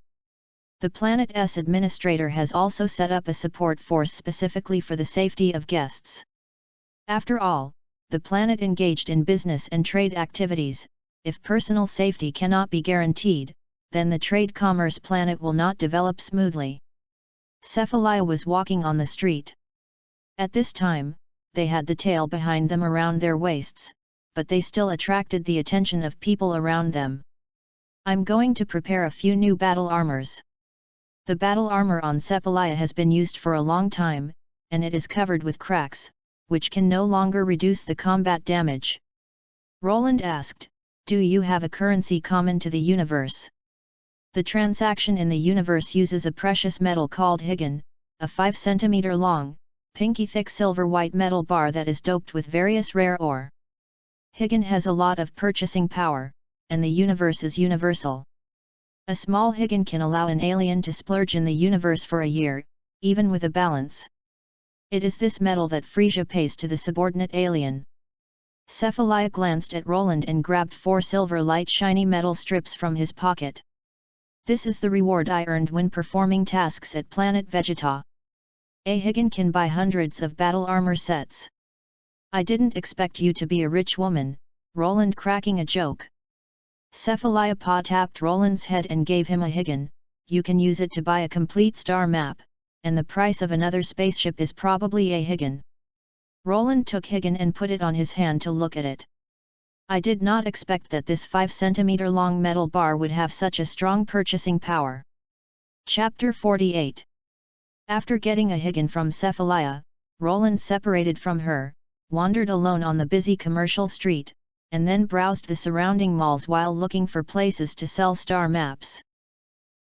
The planet's administrator has also set up a support force specifically for the safety of guests. After all, the planet engaged in business and trade activities. If personal safety cannot be guaranteed, then the trade-commerce planet will not develop smoothly. Cephalaya was walking on the street. At this time, they had the tail behind them around their waists, but they still attracted the attention of people around them. I'm going to prepare a few new battle armors. The battle armor on Cephalaya has been used for a long time, and it is covered with cracks, which can no longer reduce the combat damage. Roland asked, "Do you have a currency common to the universe?" The transaction in the universe uses a precious metal called Higan, a 5 cm long, pinky thick silver-white metal bar that is doped with various rare ore. Higan has a lot of purchasing power, and the universe is universal. A small Higan can allow an alien to splurge in the universe for a year, even with a balance. It is this metal that Frisia pays to the subordinate alien. Cephalaya glanced at Roland and grabbed 4 silver light shiny metal strips from his pocket. "This is the reward I earned when performing tasks at Planet Vegeta. A Higan can buy hundreds of battle armor sets." "I didn't expect you to be a rich woman," Roland cracking a joke. Cephalaya tapped Roland's head and gave him a Higan. "You can use it to buy a complete star map, and the price of another spaceship is probably a Higan." Roland took Higan and put it on his hand to look at it. "I did not expect that this 5 cm long metal bar would have such a strong purchasing power." Chapter 48. After getting a Higan from Cephalaya, Roland separated from her, wandered alone on the busy commercial street, and then browsed the surrounding malls while looking for places to sell star maps.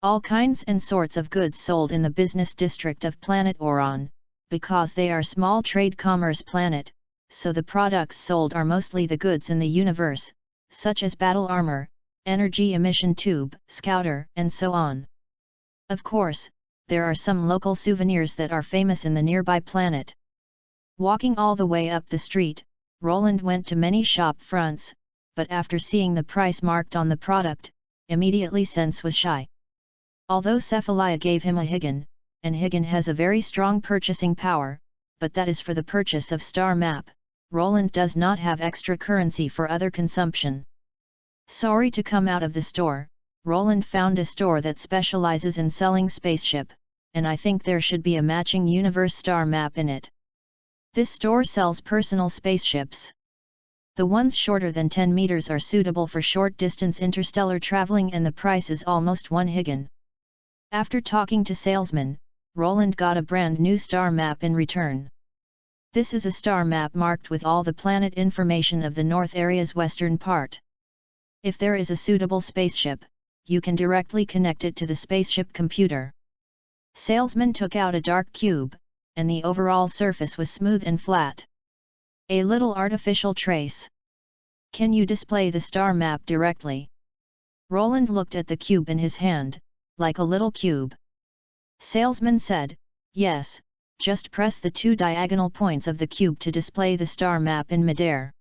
All kinds and sorts of goods sold in the business district of Planet Oron, because they are small trade commerce planet, so the products sold are mostly the goods in the universe, such as battle armor, energy emission tube, scouter, and so on. Of course, there are some local souvenirs that are famous in the nearby planet. Walking all the way up the street, Roland went to many shop fronts, but after seeing the price marked on the product, immediately sense was shy. Although Cephalaya gave him a Higan, and Higan has a very strong purchasing power, but that is for the purchase of star map, Roland does not have extra currency for other consumption. Sorry to come out of the store, Roland found a store that specializes in selling spaceship, and I think there should be a matching universe star map in it. This store sells personal spaceships. The ones shorter than 10 meters are suitable for short-distance interstellar traveling and the price is almost 1 Higan. After talking to salesman, Roland got a brand new star map in return. This is a star map marked with all the planet information of the North area's western part. If there is a suitable spaceship, you can directly connect it to the spaceship computer. Salesman took out a dark cube, and the overall surface was smooth and flat. A little artificial trace. Can you display the star map directly? Roland looked at the cube in his hand, like a little cube. Salesman said, yes, just press the 2 diagonal points of the cube to display the star map in midair.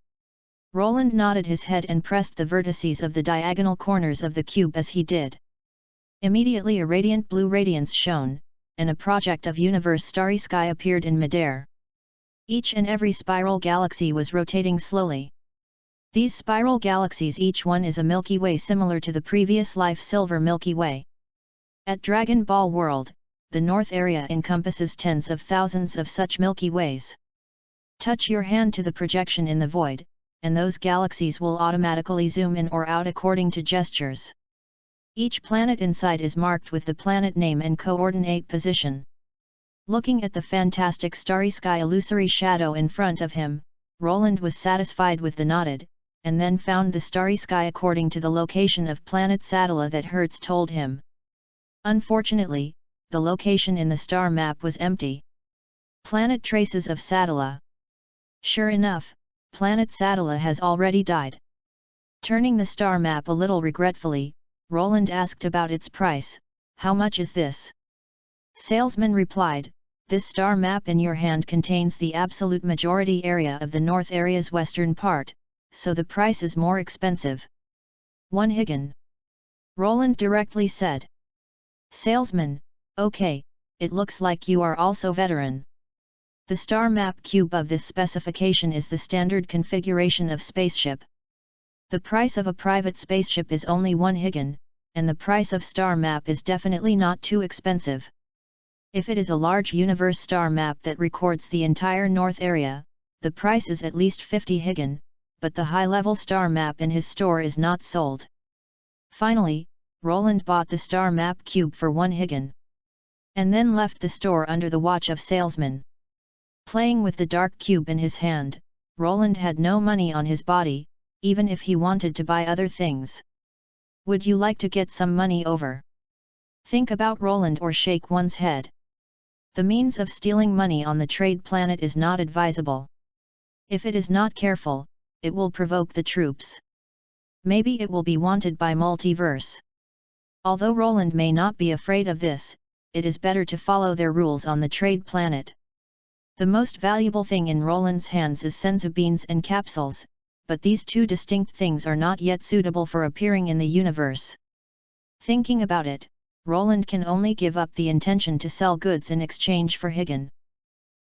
Roland nodded his head and pressed the vertices of the diagonal corners of the cube as he did. Immediately a radiant blue radiance shone, and a project of universe starry sky appeared in midair. Each and every spiral galaxy was rotating slowly. These spiral galaxies, each one is a Milky Way similar to the previous life silver Milky Way. At Dragon Ball World, the North area encompasses tens of thousands of such Milky Ways. Touch your hand to the projection in the void, and those galaxies will automatically zoom in or out according to gestures. Each planet inside is marked with the planet name and coordinate position. Looking at the fantastic starry sky illusory shadow in front of him, Roland was satisfied with the nodded, and then found the starry sky according to the location of planet Sadala that Hertz told him. Unfortunately, the location in the star map was empty. Planet traces of Sadala. Sure enough, planet Sadala has already died. Turning the star map a little regretfully, Roland asked about its price. How much is this? Salesman replied, this star map in your hand contains the absolute majority area of the North area's western part, so the price is more expensive. 1 Higan. Roland directly said. Salesman, okay, it looks like you are also veteran. The star map cube of this specification is the standard configuration of spaceship. The price of a private spaceship is only 1 higan, and the price of star map is definitely not too expensive. If it is a large universe star map that records the entire north area, the price is at least 50 higan, but the high-level star map in his store is not sold. Finally, Roland bought the star map cube for 1 higan. And then left the store under the watch of salesman. Playing with the dark cube in his hand, Roland had no money on his body, even if he wanted to buy other things. Would you like to get some money over? Think about Roland or shake one's head. The means of stealing money on the trade planet is not advisable. If it is not careful, it will provoke the troops. Maybe it will be wanted by multiverse. Although Roland may not be afraid of this, it is better to follow their rules on the trade planet. The most valuable thing in Roland's hands is senzu beans and capsules, but these two distinct things are not yet suitable for appearing in the universe. Thinking about it, Roland can only give up the intention to sell goods in exchange for higan.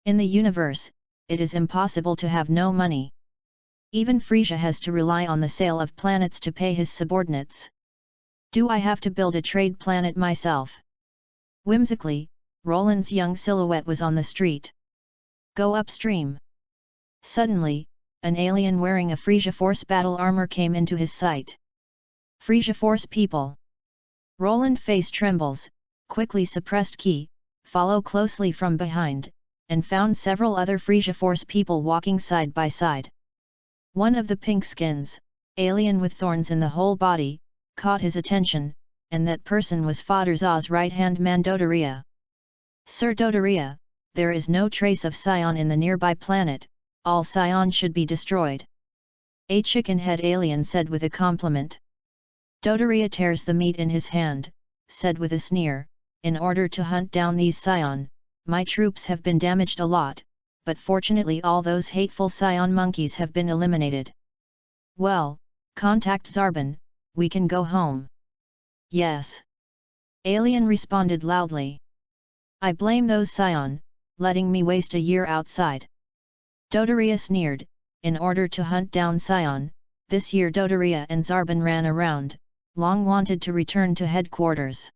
In the universe, it is impossible to have no money. Even Frisia has to rely on the sale of planets to pay his subordinates. Do I have to build a trade planet myself? Whimsically, Roland's young silhouette was on the street. Go upstream. Suddenly, an alien wearing a Frisia Force battle armor came into his sight. Frisia Force people. Roland face trembles, quickly suppressed key, follow closely from behind, and found several other Frisia Force people walking side by side. One of the pink skins, alien with thorns in the whole body, caught his attention, and that person was Faderzaw's right-hand man Dodoria. Sir Dodoria, there is no trace of SAIYAN in the nearby planet, all SAIYAN should be destroyed. A chicken-head alien said with a compliment. Dodoria tears the meat in his hand, said with a sneer, in order to hunt down these SAIYAN, my troops have been damaged a lot, but fortunately all those hateful SAIYAN monkeys have been eliminated. Well, contact Zarbon, we can go home. Yes. Alien responded loudly. I blame those SAIYAN, letting me waste a year outside. Dodoria sneered, in order to hunt down SAIYAN, this year Dodoria and Zarbon ran around, long wanted to return to headquarters.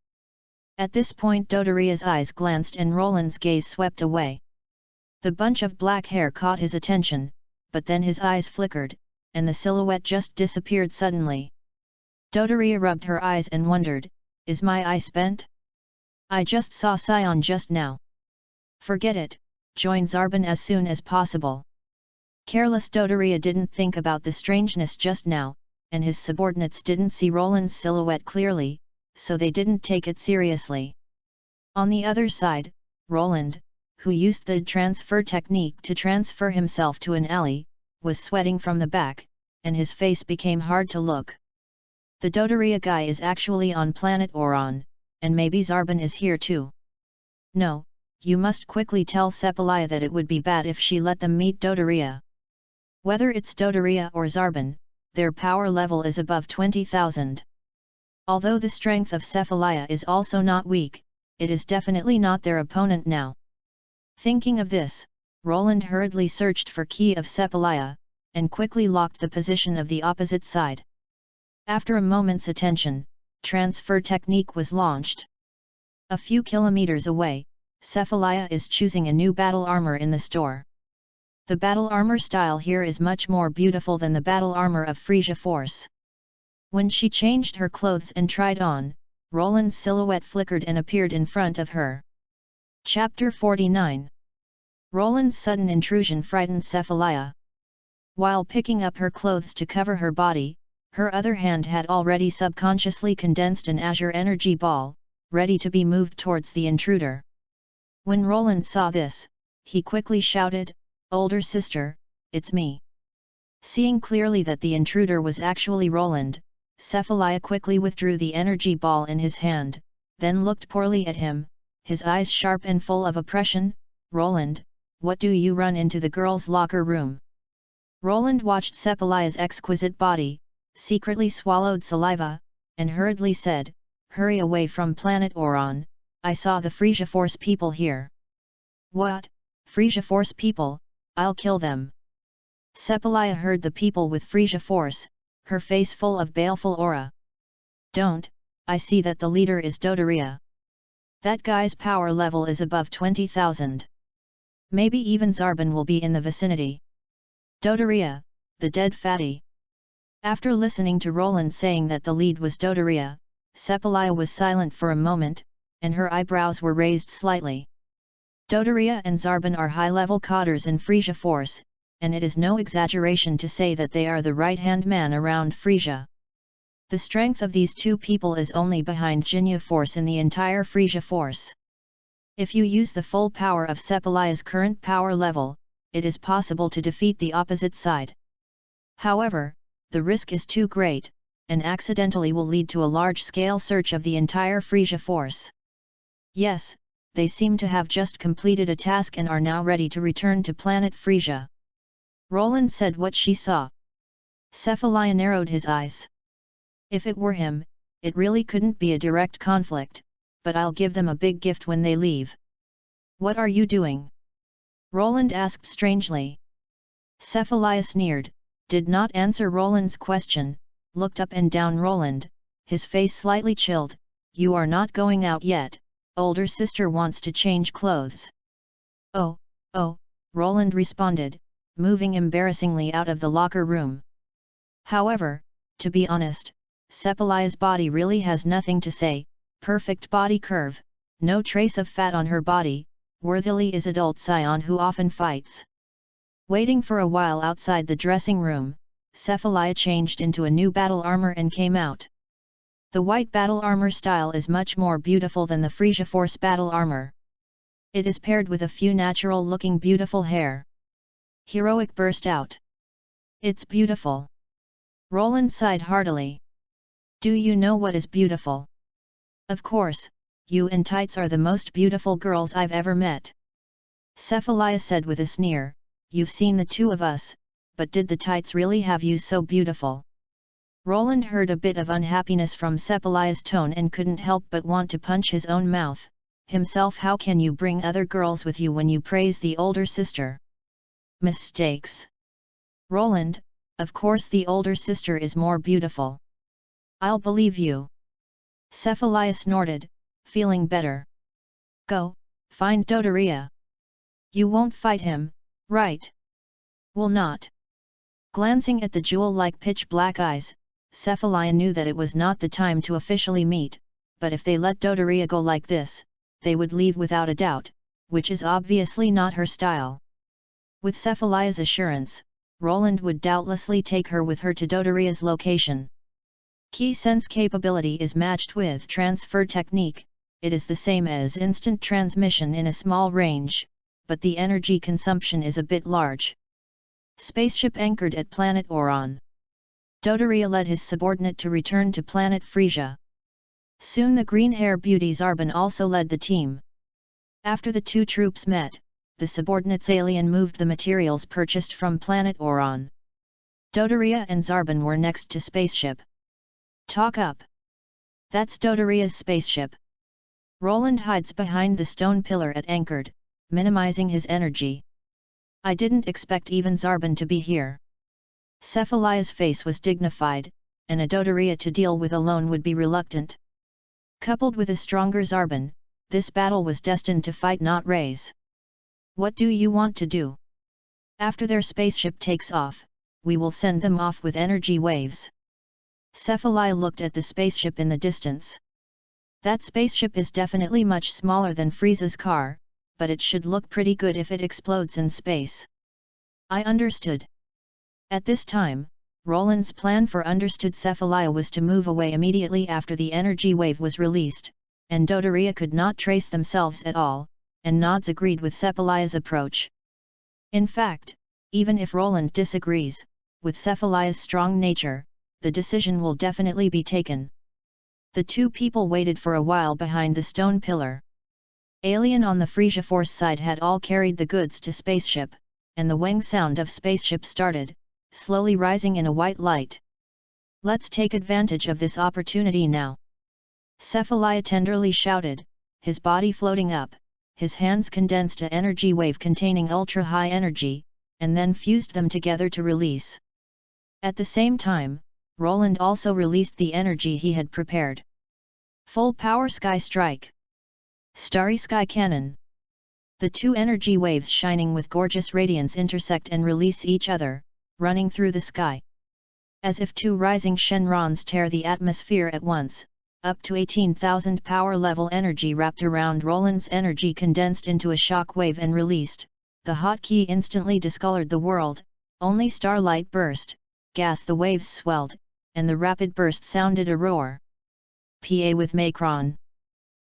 At this point Dodoria's eyes glanced and Roland's gaze swept away. The bunch of black hair caught his attention, but then his eyes flickered, and the silhouette just disappeared suddenly. Dodoria rubbed her eyes and wondered, is my eye spent? I just saw SAIYAN just now. Forget it, join Zarbon as soon as possible. Careless Dodoria didn't think about the strangeness just now, and his subordinates didn't see Roland's silhouette clearly, so they didn't take it seriously. On the other side, Roland, who used the transfer technique to transfer himself to an alley, was sweating from the back, and his face became hard to look. The Dodoria guy is actually on planet Oron, and maybe Zarbon is here too. No, you must quickly tell Sepalaya that it would be bad if she let them meet Dodoria. Whether it's Dodoria or Zarbon, their power level is above 20,000. Although the strength of Sepalaya is also not weak, it is definitely not their opponent now. Thinking of this, Roland hurriedly searched for key of Sepalaya, and quickly locked the position of the opposite side. After a moment's attention, transfer technique was launched. A few kilometers away, Sepalaya is choosing a new battle armor in the store. The battle armor style here is much more beautiful than the battle armor of Frisia Force. When she changed her clothes and tried on, Roland's silhouette flickered and appeared in front of her. Chapter 49. Roland's sudden intrusion frightened Sepalaya. While picking up her clothes to cover her body, her other hand had already subconsciously condensed an azure energy ball, ready to be moved towards the intruder. When Roland saw this, he quickly shouted, "Older sister, it's me." Seeing clearly that the intruder was actually Roland, Sepalaya quickly withdrew the energy ball in his hand, then looked poorly at him, his eyes sharp and full of oppression. "Roland, what do you run into the girls' locker room?" Roland watched Sepalaya's exquisite body, secretly swallowed saliva, and hurriedly said, "Hurry away from planet Oron, I saw the Frisia Force people here." "What, Frisia Force people, I'll kill them. Sepalaya heard the people with Frisia Force, her face full of baleful aura. Don't, I see that the leader is Dodoria. That guy's power level is above 20,000. Maybe even Zarban will be in the vicinity. Dodoria, the dead fatty. After listening to Roland saying that the lead was Dodoria, Sepalaya was silent for a moment, and her eyebrows were raised slightly. Dodoria and Zarban are high-level codders in Frisia Force, and it is no exaggeration to say that they are the right-hand man around Frisia. The strength of these two people is only behind Jinya Force in the entire Frisia Force. If you use the full power of Sepalaya's current power level, it is possible to defeat the opposite side. However, the risk is too great, and accidentally will lead to a large-scale search of the entire Frisia Force. Yes, they seem to have just completed a task and are now ready to return to planet Frisia. Roland said what she saw. Sepalaya narrowed his eyes. If it were him, it really couldn't be a direct conflict, but I'll give them a big gift when they leave. What are you doing? Roland asked strangely. Sepalaya sneered, did not answer Roland's question, looked up and down Roland, his face slightly chilled. You are not going out yet, older sister wants to change clothes. Oh, Roland responded, moving embarrassingly out of the locker room. However, to be honest, Sepalaya's body really has nothing to say, perfect body curve, no trace of fat on her body, worthily is adult SAIYAN who often fights. Waiting for a while outside the dressing room, Sepalaya changed into a new battle armor and came out. The white battle armor style is much more beautiful than the Frisia Force battle armor. It is paired with a few natural-looking beautiful hair. Heroic burst out. It's beautiful. Roland sighed heartily. Do you know what is beautiful? Of course, you and Tights are the most beautiful girls I've ever met. Sepalaya said with a sneer, you've seen the two of us, but did the Tights really have you so beautiful? Roland heard a bit of unhappiness from Sepalaya's tone and couldn't help but want to punch his own mouth, himself. How can you bring other girls with you when you praise the older sister? Mistakes. Roland, of course the older sister is more beautiful. I'll believe you. Sepalaya snorted, feeling better. Go, find Dodoria. You won't fight him, right? Will not. Glancing at the jewel-like pitch-black eyes, Sepalaya knew that it was not the time to officially meet, but if they let Dodoria go like this, they would leave without a doubt, which is obviously not her style. With Cephalaya's assurance, Roland would doubtlessly take her with her to Dodoria's location. Key sense capability is matched with transfer technique. It is the same as instant transmission in a small range, but the energy consumption is a bit large. Spaceship anchored at planet Oron. Dodoria led his subordinate to return to planet Frisia. Soon the green-hair beauty Zarban also led the team. After the two troops met, the subordinate's alien moved the materials purchased from planet Oron. Dodoria and Zarban were next to spaceship. Talk up. That's Dodoria's spaceship. Roland hides behind the stone pillar at anchored, minimizing his energy. I didn't expect even Zarban to be here. Cephalaya's face was dignified, and a Dodoria to deal with alone would be reluctant. Coupled with a stronger Zarban, this battle was destined to fight not raise. What do you want to do? After their spaceship takes off, we will send them off with energy waves. Cephalaya looked at the spaceship in the distance. That spaceship is definitely much smaller than Frieza's car, but it should look pretty good if it explodes in space. I understood. At this time, Roland's plan for understood Cephalaya was to move away immediately after the energy wave was released, and Dodoria could not trace themselves at all, and nods agreed with Cephalaya's approach. In fact, even if Roland disagrees, with Cephalaya's strong nature, the decision will definitely be taken. The two people waited for a while behind the stone pillar. Alien on the Frisia Force side had all carried the goods to spaceship, and the wang sound of spaceship started, slowly rising in a white light. Let's take advantage of this opportunity now. Cephalaya tenderly shouted, his body floating up, his hands condensed an energy wave containing ultra-high energy, and then fused them together to release. At the same time, Roland also released the energy he had prepared. Full power sky strike. Starry sky cannon. The two energy waves shining with gorgeous radiance intersect and release each other, running through the sky. As if two rising Shenrons tear the atmosphere at once, up to 18,000 power level energy wrapped around Roland's energy condensed into a shock wave and released. The hotkey instantly discolored the world, only starlight burst, gas the waves swelled, and the rapid burst sounded a roar. PA with Macron.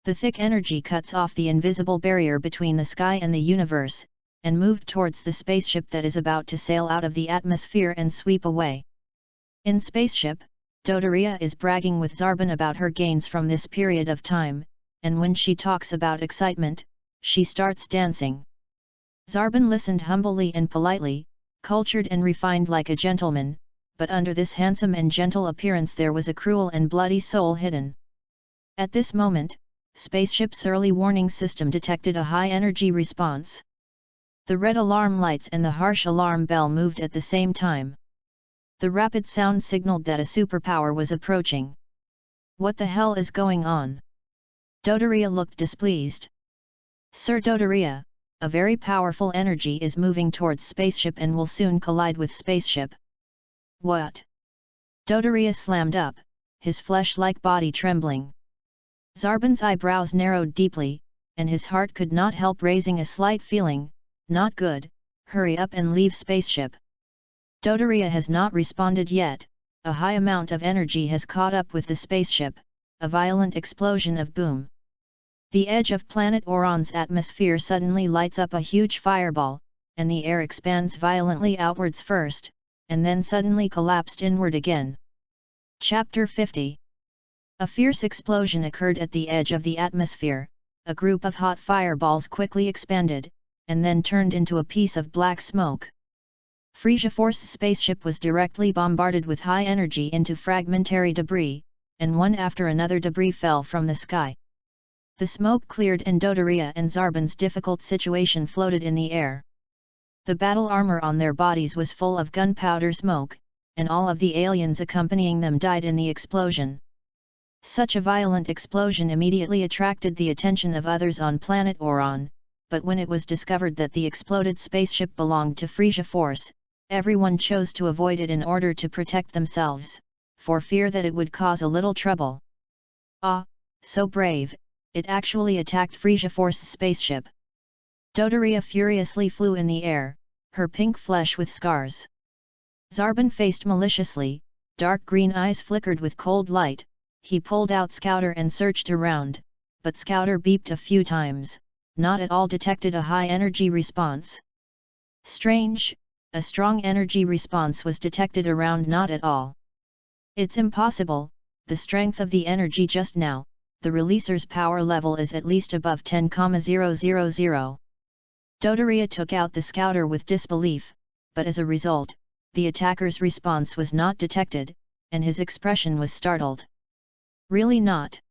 The thick energy cuts off the invisible barrier between the sky and the universe, and moved towards the spaceship that is about to sail out of the atmosphere and sweep away. In spaceship, Dodoria is bragging with Zarbon about her gains from this period of time, and when she talks about excitement, she starts dancing. Zarbon listened humbly and politely, cultured and refined like a gentleman, but under this handsome and gentle appearance there was a cruel and bloody soul hidden. At this moment, spaceship's early warning system detected a high-energy response. The red alarm lights and the harsh alarm bell moved at the same time. The rapid sound signaled that a superpower was approaching. What the hell is going on? Dodoria looked displeased. Sir Dodoria, a very powerful energy is moving towards spaceship and will soon collide with spaceship. What? Dodoria slammed up, his flesh-like body trembling. Zarbon's eyebrows narrowed deeply, and his heart could not help raising a slight feeling, not good, hurry up and leave spaceship. Dodoria has not responded yet, a high amount of energy has caught up with the spaceship, a violent explosion of boom. The edge of planet Oron's atmosphere suddenly lights up a huge fireball, and the air expands violently outwards first, and then suddenly collapsed inward again. Chapter 50. A fierce explosion occurred at the edge of the atmosphere, a group of hot fireballs quickly expanded, and then turned into a piece of black smoke. Frisia Force's spaceship was directly bombarded with high energy into fragmentary debris, and one after another debris fell from the sky. The smoke cleared and Dodoria and Zarbon's difficult situation floated in the air. The battle armor on their bodies was full of gunpowder smoke, and all of the aliens accompanying them died in the explosion. Such a violent explosion immediately attracted the attention of others on planet Oron, but when it was discovered that the exploded spaceship belonged to Frisia Force, everyone chose to avoid it in order to protect themselves, for fear that it would cause a little trouble. Ah, so brave, it actually attacked Frisia Force's spaceship. Dodoria furiously flew in the air, her pink flesh with scars. Zarbon faced maliciously, dark green eyes flickered with cold light. He pulled out Scouter and searched around, but Scouter beeped a few times, not at all detected a high energy response. Strange, a strong energy response was detected around, not at all. It's impossible, the strength of the energy just now, the releaser's power level is at least above 10,000. Dodoria took out the Scouter with disbelief, but as a result, the attacker's response was not detected, and his expression was startled. Really not.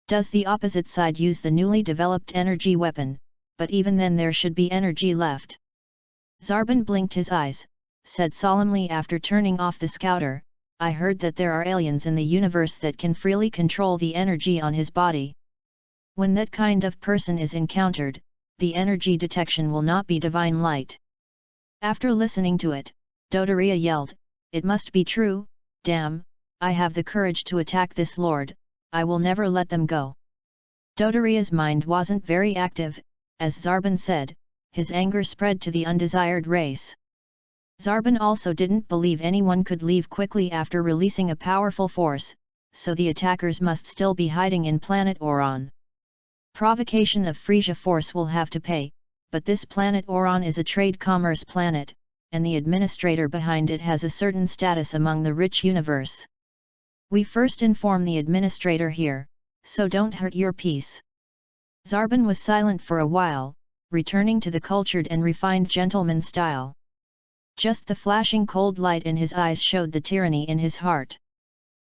Does the opposite side use the newly developed energy weapon, but even then there should be energy left. Zarbon blinked his eyes, said solemnly after turning off the Scouter, I heard that there are aliens in the universe that can freely control the energy on his body. When that kind of person is encountered, the energy detection will not be divine light. After listening to it, Dodoria yelled, it must be true, damn, I have the courage to attack this lord, I will never let them go. Dodoria's mind wasn't very active, as Zarbon said, his anger spread to the undesired race. Zarbon also didn't believe anyone could leave quickly after releasing a powerful force, so the attackers must still be hiding in planet Oron. Provocation of Frisia Force will have to pay, but this planet Oron is a trade commerce planet, and the administrator behind it has a certain status among the rich universe. We first inform the administrator here, so don't hurt your peace. Zarbon was silent for a while, returning to the cultured and refined gentleman style. Just the flashing cold light in his eyes showed the tyranny in his heart.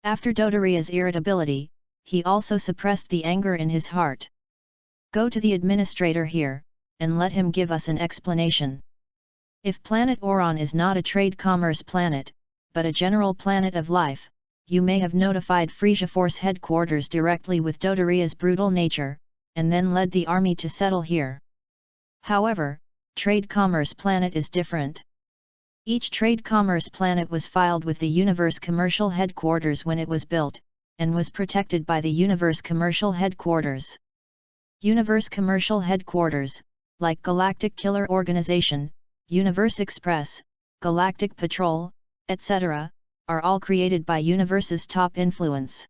After Dodoria's irritability, he also suppressed the anger in his heart. Go to the administrator here, and let him give us an explanation. If planet Oron is not a trade commerce planet, but a general planet of life, you may have notified Frisia Force headquarters directly with Dodaria's brutal nature, and then led the army to settle here. However, trade commerce planet is different. Each trade commerce planet was filed with the Universe Commercial Headquarters when it was built, and was protected by the Universe Commercial Headquarters. Universe Commercial Headquarters, like Galactic Killer Organization, Universe Express, Galactic Patrol, etc., are all created by Universe's top influence.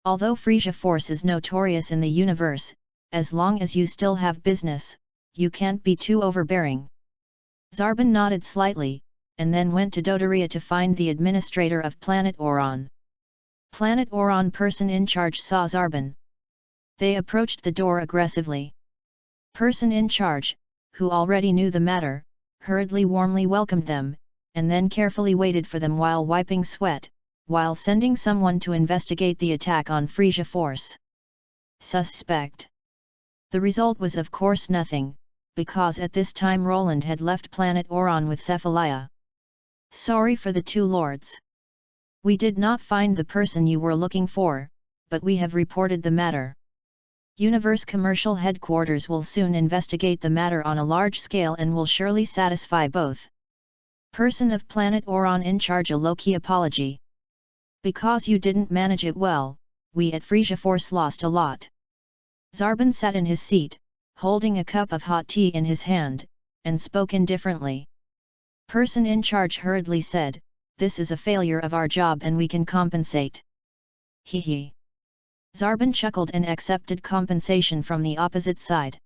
Although Frisia Force is notorious in the universe, as long as you still have business, you can't be too overbearing. Zarbon nodded slightly, and then went to Dodaria to find the administrator of Planet Oron. Planet Oron person in charge saw Zarbon. They approached the door aggressively. Person in charge, who already knew the matter, hurriedly warmly welcomed them, and then carefully waited for them while wiping sweat, while sending someone to investigate the attack on Frisia Force. Suspect. The result was of course nothing, because at this time Roland had left Planet Oron with Cephalia. Sorry for the two lords. We did not find the person you were looking for, but we have reported the matter. Universe Commercial Headquarters will soon investigate the matter on a large scale and will surely satisfy both. Person of Planet Oron in charge a low-key apology. Because you didn't manage it well, we at Frisia Force lost a lot. Zarbon sat in his seat, holding a cup of hot tea in his hand, and spoke indifferently. Person in charge hurriedly said, "This is a failure of our job and we can compensate." Hee hee. Zarbon chuckled and accepted compensation from the opposite side.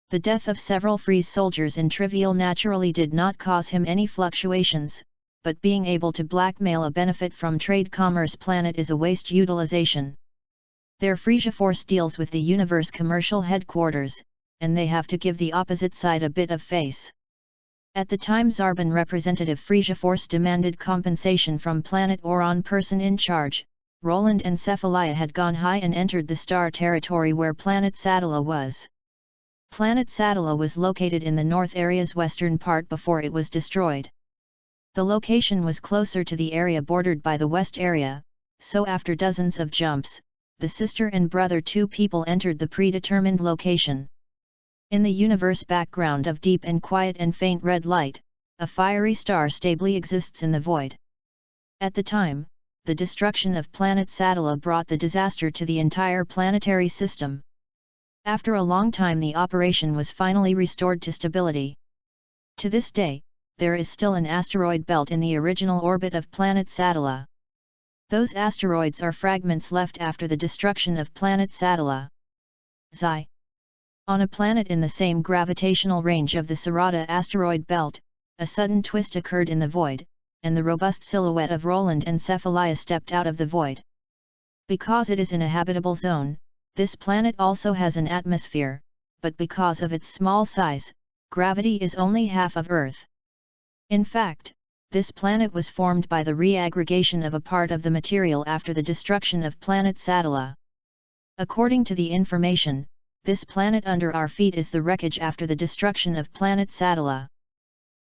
The death of several Frese soldiers in Trivial naturally did not cause him any fluctuations, but being able to blackmail a benefit from trade commerce planet is a waste utilization. Their Frisia Force deals with the Universe Commercial Headquarters, and they have to give the opposite side a bit of face. At the time Zarbon representative Frisia Force demanded compensation from Planet Oron person in charge, Roland and Cephalia had gone high and entered the star territory where Planet Sadala was. Planet Sadala was located in the north area's western part before it was destroyed. The location was closer to the area bordered by the west area, so after dozens of jumps, the sister and brother two people entered the predetermined location. In the universe background of deep and quiet and faint red light, a fiery star stably exists in the void. At the time, the destruction of Planet Sadala brought the disaster to the entire planetary system. After a long time the operation was finally restored to stability. To this day, there is still an asteroid belt in the original orbit of Planet Sadala. Those asteroids are fragments left after the destruction of Planet Sadala. Xi. On a planet in the same gravitational range of the Sarada asteroid belt, a sudden twist occurred in the void, and the robust silhouette of Roland and Cephalia stepped out of the void. Because it is in a habitable zone, this planet also has an atmosphere, but because of its small size, gravity is only half of Earth. In fact, this planet was formed by the reaggregation of a part of the material after the destruction of Planet Sadala. According to the information, this planet under our feet is the wreckage after the destruction of Planet Sadala.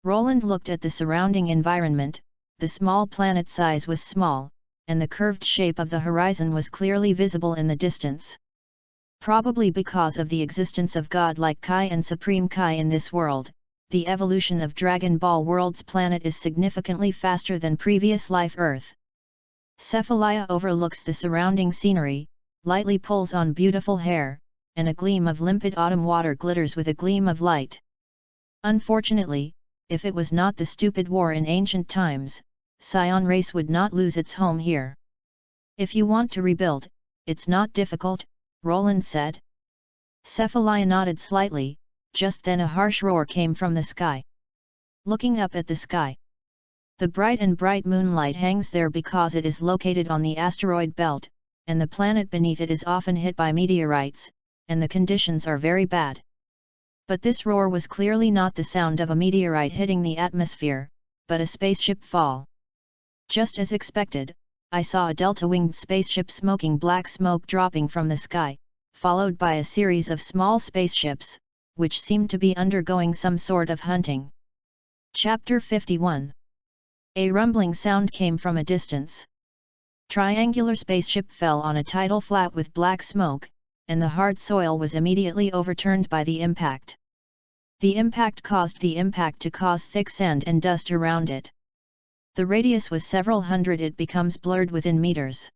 Roland looked at the surrounding environment. The small planet size was small, and the curved shape of the horizon was clearly visible in the distance. Probably because of the existence of God-like Kai and Supreme Kai in this world, the evolution of Dragon Ball World's planet is significantly faster than previous life Earth. Cephalia overlooks the surrounding scenery, lightly pulls on beautiful hair, and a gleam of limpid autumn water glitters with a gleam of light. Unfortunately, if it was not the stupid war in ancient times, SAIYAN race would not lose its home here. If you want to rebuild, it's not difficult, Roland said. Cephalia nodded slightly. Just then a harsh roar came from the sky. Looking up at the sky, the bright moonlight hangs there because it is located on the asteroid belt, and the planet beneath it is often hit by meteorites, and the conditions are very bad. But this roar was clearly not the sound of a meteorite hitting the atmosphere, but a spaceship fall. Just as expected, I saw a delta-winged spaceship smoking black smoke dropping from the sky, followed by a series of small spaceships, which seemed to be undergoing some sort of hunting. Chapter 51. A rumbling sound came from a distance. Triangular spaceship fell on a tidal flat with black smoke, and the hard soil was immediately overturned by the impact. The impact caused the impact to cause thick sand and dust around it. The radius was several hundred. It becomes blurred within meters.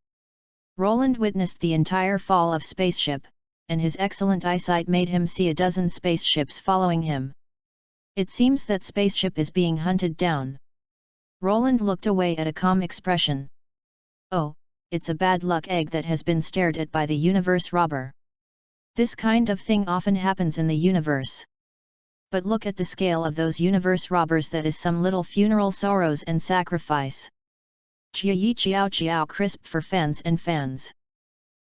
Roland witnessed the entire fall of spaceship, and his excellent eyesight made him see a dozen spaceships following him. It seems that spaceship is being hunted down. Roland looked away at a calm expression. Oh, it's a bad luck egg that has been stared at by the universe robber. This kind of thing often happens in the universe. But look at the scale of those universe robbers. That is some little funeral sorrows and sacrifice. Chiao chiao chiao crisp for fans and fans.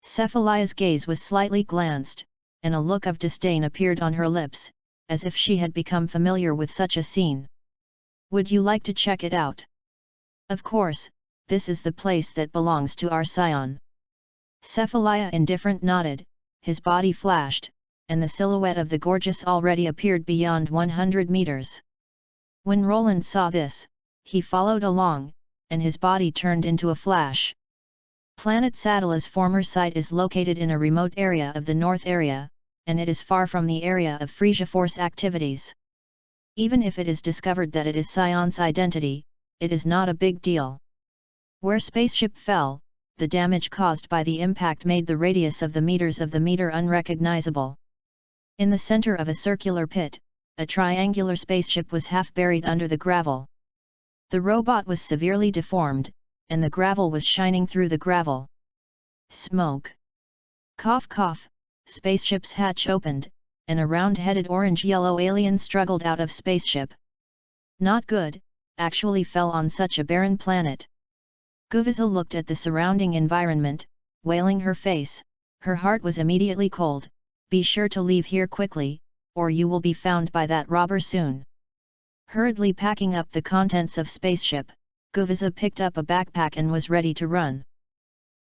Cephalia's gaze was slightly glanced, and a look of disdain appeared on her lips, as if she had become familiar with such a scene. Would you like to check it out? Of course, this is the place that belongs to our SAIYAN. Cephalia indifferent nodded, his body flashed, and the silhouette of the gorgeous already appeared beyond 100 meters. When Roland saw this, he followed along, and his body turned into a flash. Planet Saddle's former site is located in a remote area of the North area, and it is far from the area of Frisia Force activities. Even if it is discovered that it is SAIYAN's identity, it is not a big deal. Where spaceship fell, the damage caused by the impact made the radius of the meter unrecognizable. In the center of a circular pit, a triangular spaceship was half buried under the gravel. The robot was severely deformed, and the gravel was shining through the gravel. Smoke. Cough cough, spaceship's hatch opened, and a round-headed orange-yellow alien struggled out of spaceship. Not good, actually fell on such a barren planet. Guviza looked at the surrounding environment, wailing her face. Her heart was immediately cold. Be sure to leave here quickly, or you will be found by that robber soon. Hurriedly packing up the contents of spaceship, Guviza picked up a backpack and was ready to run.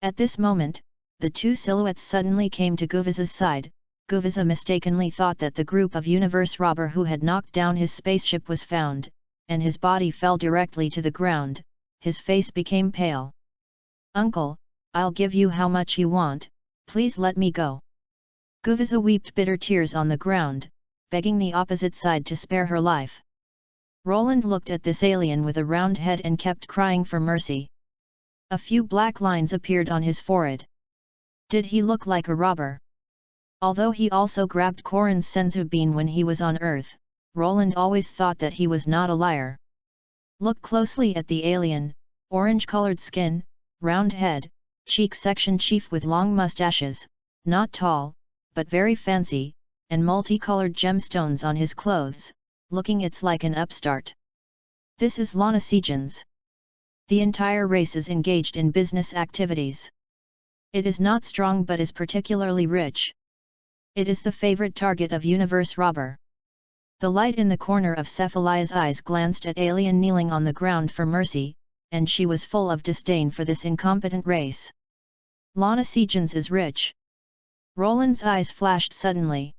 At this moment, the two silhouettes suddenly came to Guviza's side. Guviza mistakenly thought that the group of universe robber who had knocked down his spaceship was found, and his body fell directly to the ground. His face became pale. Uncle, I'll give you how much you want, please let me go. Guviza wept bitter tears on the ground, begging the opposite side to spare her life. Roland looked at this alien with a round head and kept crying for mercy. A few black lines appeared on his forehead. Did he look like a robber? Although he also grabbed Korin's senzu bean when he was on Earth, Roland always thought that he was not a liar. Look closely at the alien: orange-colored skin, round head, cheek section chief with long mustaches, not tall, but very fancy, and multicolored gemstones on his clothes, looking it's like an upstart. This is Lana SAIYAN. The entire race is engaged in business activities. It is not strong but is particularly rich. It is the favorite target of universe robber. The light in the corner of Cephalia's eyes glanced at alien kneeling on the ground for mercy, and she was full of disdain for this incompetent race. Lana SAIYAN is rich. Roland's eyes flashed suddenly.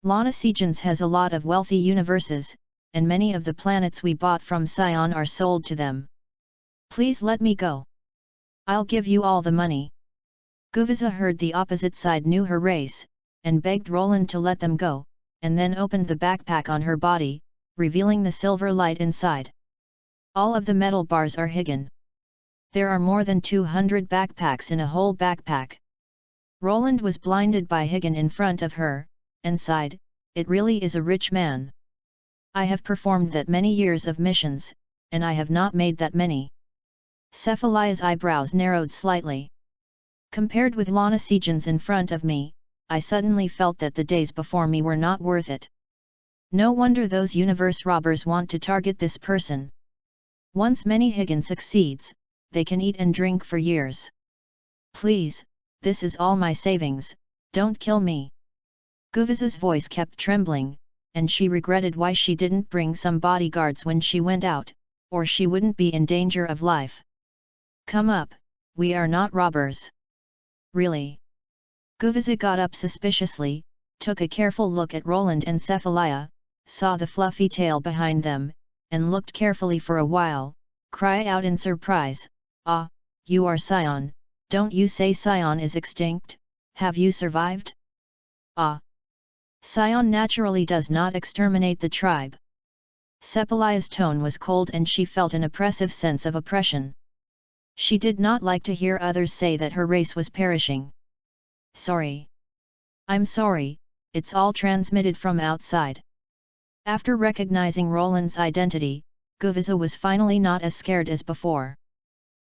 Lana SAIYAN has a lot of wealthy universes, and many of the planets we bought from SAIYAN are sold to them. Please let me go. I'll give you all the money. Guviza heard the opposite side knew her race, and begged Roland to let them go, and then opened the backpack on her body, revealing the silver light inside. All of the metal bars are hidden. There are more than 200 backpacks in a whole backpack. Roland was blinded by Higgin in front of her, and sighed, it really is a rich man. I have performed that many years of missions, and I have not made that many. Cephalia's eyebrows narrowed slightly. Compared with Lana SAIYAN in front of me, I suddenly felt that the days before me were not worth it. No wonder those universe robbers want to target this person. Once many Higgin succeeds, they can eat and drink for years. Please, this is all my savings, don't kill me. Guviza's voice kept trembling, and she regretted why she didn't bring some bodyguards when she went out, or she wouldn't be in danger of life. Come up, we are not robbers. Really? Guviza got up suspiciously, took a careful look at Roland and Cephalia, saw the fluffy tail behind them, and looked carefully for a while, cried out in surprise, "Ah, you are SAIYAN, don't you say SAIYAN is extinct, have you survived?" "Ah! SAIYAN naturally does not exterminate the tribe." Cephalia's tone was cold and she felt an oppressive sense of oppression. She did not like to hear others say that her race was perishing. "Sorry. I'm sorry, it's all transmitted from outside." After recognizing Roland's identity, Guviza was finally not as scared as before.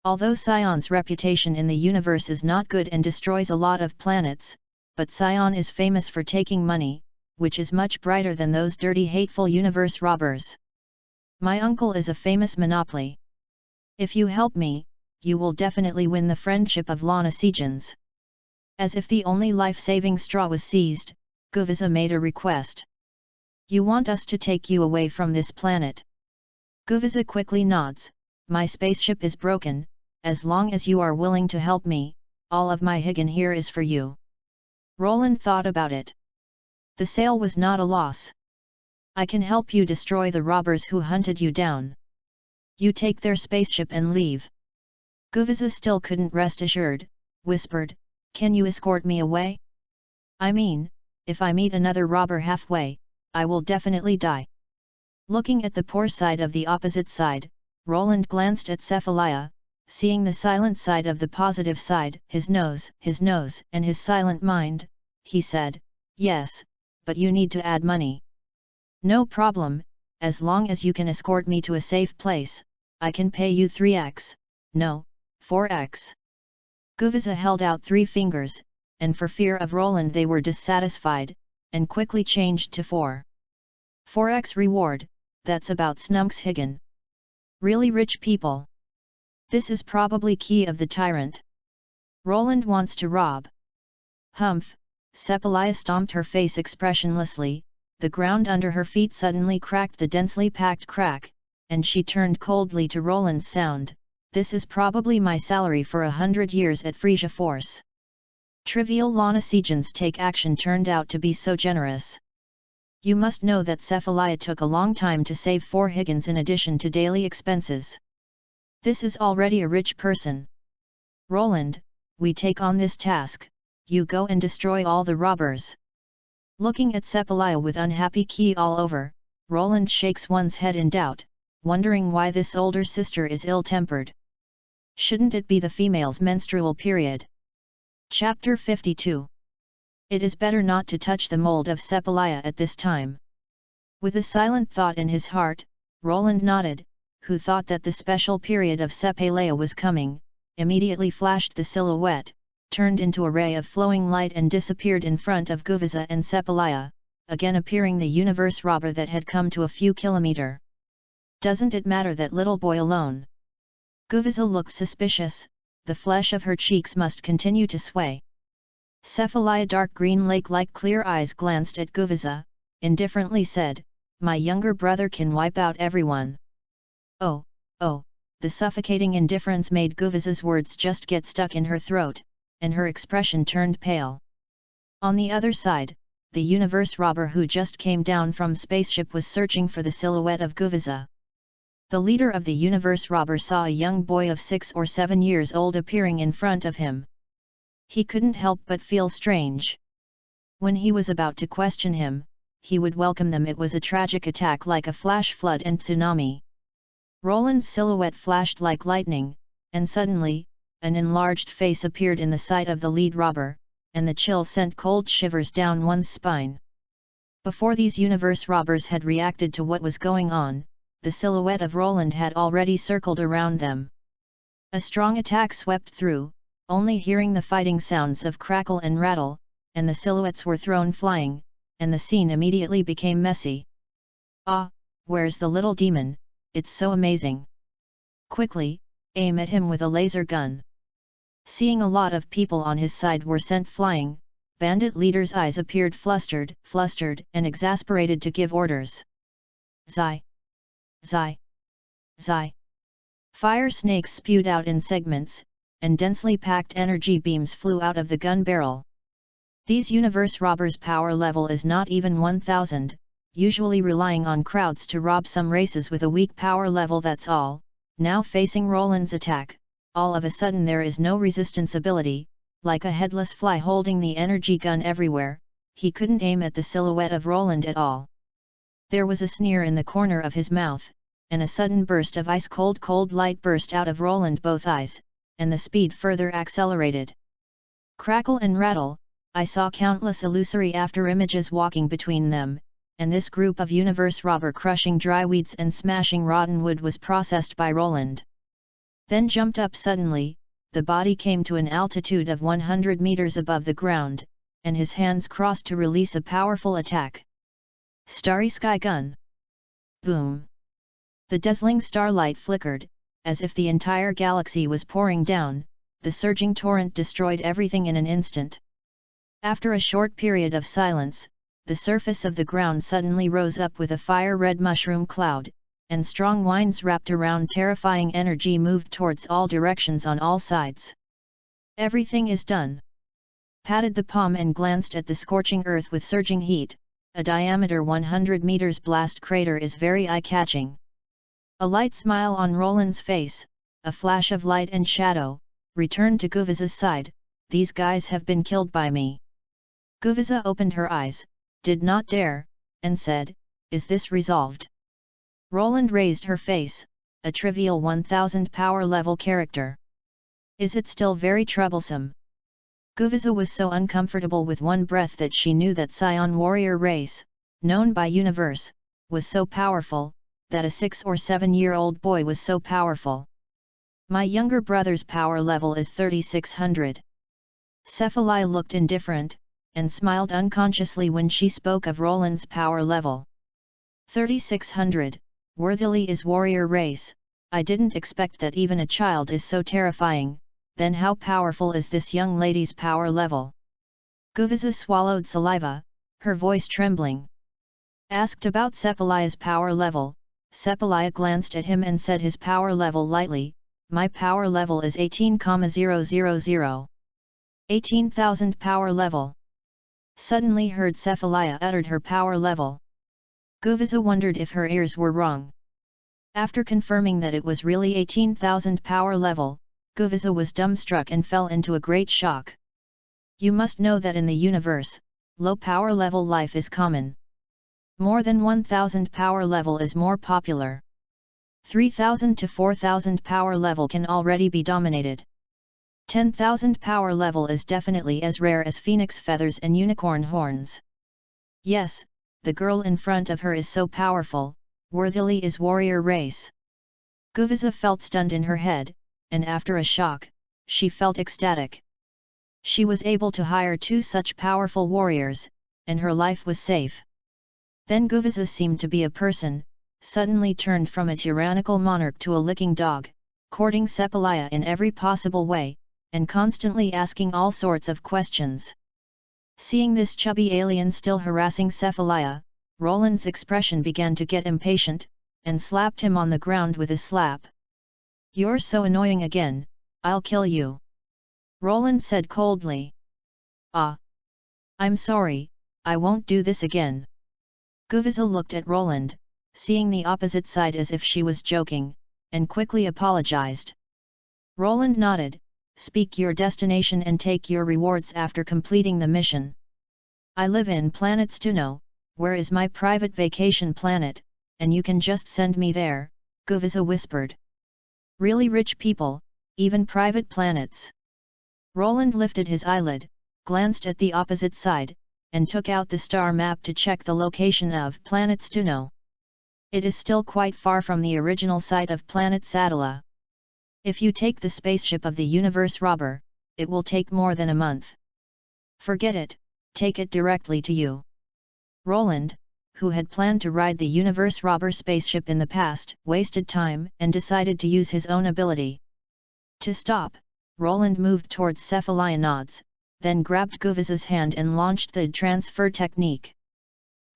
Although SAIYAN's reputation in the universe is not good and destroys a lot of planets, but SAIYAN is famous for taking money, which is much brighter than those dirty hateful universe robbers. "My uncle is a famous monopoly. If you help me, you will definitely win the friendship of Lanasijans." As if the only life-saving straw was seized, Guviza made a request. "You want us to take you away from this planet?" Guviza quickly nods, "My spaceship is broken, as long as you are willing to help me, all of my Higan here is for you." Roland thought about it. The sale was not a loss. "I can help you destroy the robbers who hunted you down. You take their spaceship and leave." Guviza still couldn't rest assured, whispered, "Can you escort me away? I mean, if I meet another robber halfway, I will definitely die." Looking at the poor side of the opposite side, Roland glanced at Cephalia, seeing the silent side of the positive side, his nose, and his silent mind, he said, "Yes, but you need to add money." "No problem, as long as you can escort me to a safe place, I can pay you 3x, no, 4x. Guviza held out 3 fingers, and for fear of Roland they were dissatisfied, and quickly changed to 4. 4x reward, that's about Snunks Higan. Really rich people. This is probably key of the tyrant. Roland wants to rob." "Humph!" Cephalia stomped her face expressionlessly, the ground under her feet suddenly cracked the densely packed crack, and she turned coldly to Roland's sound, "This is probably my salary for 100 years at Frisia Force." Trivial Lanasijans take action turned out to be so generous. You must know that Cephalia took a long time to save 4 Higans in addition to daily expenses. This is already a rich person. "Roland, we take on this task, you go and destroy all the robbers." Looking at Cephalia with unhappy key all over, Roland shakes one's head in doubt, wondering why this older sister is ill-tempered. Shouldn't it be the female's menstrual period? Chapter 52. It is better not to touch the mold of Cephalia at this time. With a silent thought in his heart, Roland nodded, who thought that the special period of Cephalia was coming, immediately flashed the silhouette, turned into a ray of flowing light and disappeared in front of Guviza and Cephalia, again appearing the universe robber that had come to a few kilometers. "Doesn't it matter that little boy alone?" Guviza looked suspicious, the flesh of her cheeks must continue to sway. Cephalia dark green lake-like clear eyes glanced at Guviza, indifferently said, "My younger brother can wipe out everyone." Oh, the suffocating indifference made Guviza's words just get stuck in her throat, and her expression turned pale. On the other side, the universe robber who just came down from spaceship was searching for the silhouette of Guviza. The leader of the universe robber saw a young boy of 6 or 7 years old appearing in front of him. He couldn't help but feel strange. When he was about to question him, he would welcome them. It was a tragic attack like a flash flood and tsunami. Roland's silhouette flashed like lightning, and suddenly, an enlarged face appeared in the sight of the lead robber, and the chill sent cold shivers down one's spine. Before these universe robbers had reacted to what was going on, the silhouette of Roland had already circled around them. A strong attack swept through, only hearing the fighting sounds of crackle and rattle, and the silhouettes were thrown flying, and the scene immediately became messy. "Ah, where's the little demon? It's so amazing. Quickly, aim at him with a laser gun." Seeing a lot of people on his side were sent flying, bandit leader's eyes appeared flustered, and exasperated to give orders. "Zai! Zai! Zai!" Fire snakes spewed out in segments, and densely packed energy beams flew out of the gun barrel. These universe robbers' power level is not even 1000, usually relying on crowds to rob some races with a weak power level, that's all. Now facing Roland's attack, all of a sudden there is no resistance ability, like a headless fly holding the energy gun everywhere, he couldn't aim at the silhouette of Roland at all. There was a sneer in the corner of his mouth, and a sudden burst of cold light burst out of Roland both eyes, and the speed further accelerated. Crackle and rattle, I saw countless illusory after-images walking between them, and this group of universe robber crushing dry weeds and smashing rotten wood was processed by Roland. Then jumped up suddenly, the body came to an altitude of 100 meters above the ground, and his hands crossed to release a powerful attack. Starry Sky Gun. Boom! The dazzling starlight flickered, as if the entire galaxy was pouring down, the surging torrent destroyed everything in an instant. After a short period of silence, the surface of the ground suddenly rose up with a fire-red mushroom cloud, and strong winds wrapped around terrifying energy moved towards all directions on all sides. Everything is done. Patted the palm and glanced at the scorching earth with surging heat. A diameter 100 meters blast crater is very eye-catching. A light smile on Roland's face, a flash of light and shadow, returned to Guviza's side. These guys have been killed by me. Guviza opened her eyes, did not dare, and said, "Is this resolved?" Roland raised her face, a trivial 1000 power level character. "Is it still very troublesome?" Guviza was so uncomfortable with one breath that she knew that SAIYAN warrior race, known by universe, was so powerful, that a 6 or 7-year-old boy was so powerful. "My younger brother's power level is 3600. Cephalaya looked indifferent, and smiled unconsciously when she spoke of Roland's power level. 3600, worthily is warrior race. I didn't expect that even a child is so terrifying. Then how powerful is this young lady's power level?" Guviza swallowed saliva, her voice trembling. Asked about Cephalaya's power level, Cephalaya glanced at him and said his power level lightly, "My power level is 18,000. 18,000 power level." Suddenly heard Cephalaya uttered her power level. Guviza wondered if her ears were wrong. After confirming that it was really 18,000 power level, Guviza was dumbstruck and fell into a great shock. You must know that in the universe, low power level life is common. More than 1000 power level is more popular. 3000 to 4000 power level can already be dominated. 10,000 power level is definitely as rare as phoenix feathers and unicorn horns. Yes, the girl in front of her is so powerful, worthily is warrior race. Guviza felt stunned in her head, and after a shock, she felt ecstatic. She was able to hire 2 such powerful warriors, and her life was safe. Then Guviza seemed to be a person, suddenly turned from a tyrannical monarch to a licking dog, courting Cephalaya in every possible way, and constantly asking all sorts of questions. Seeing this chubby alien still harassing Cephalaya, Roland's expression began to get impatient, and slapped him on the ground with his slap. "You're so annoying again, I'll kill you," Roland said coldly. "Ah! I'm sorry, I won't do this again." Guviza looked at Roland, seeing the opposite side as if she was joking, and quickly apologized. Roland nodded, "Speak your destination and take your rewards after completing the mission." "I live in planet Stuno, where is my private vacation planet, and you can just send me there," Guviza whispered. "Really rich people, even private planets." Roland lifted his eyelid, glanced at the opposite side, and took out the star map to check the location of planet Stuno. It is still quite far from the original site of planet Sadala. If you take the spaceship of the universe robber, it will take more than a month. Forget it, take it directly to you. Roland, who had planned to ride the universe robber spaceship in the past, wasted time and decided to use his own ability. To stop, Roland moved towards Cephalaya nods, then grabbed Guviza's hand and launched the transfer technique.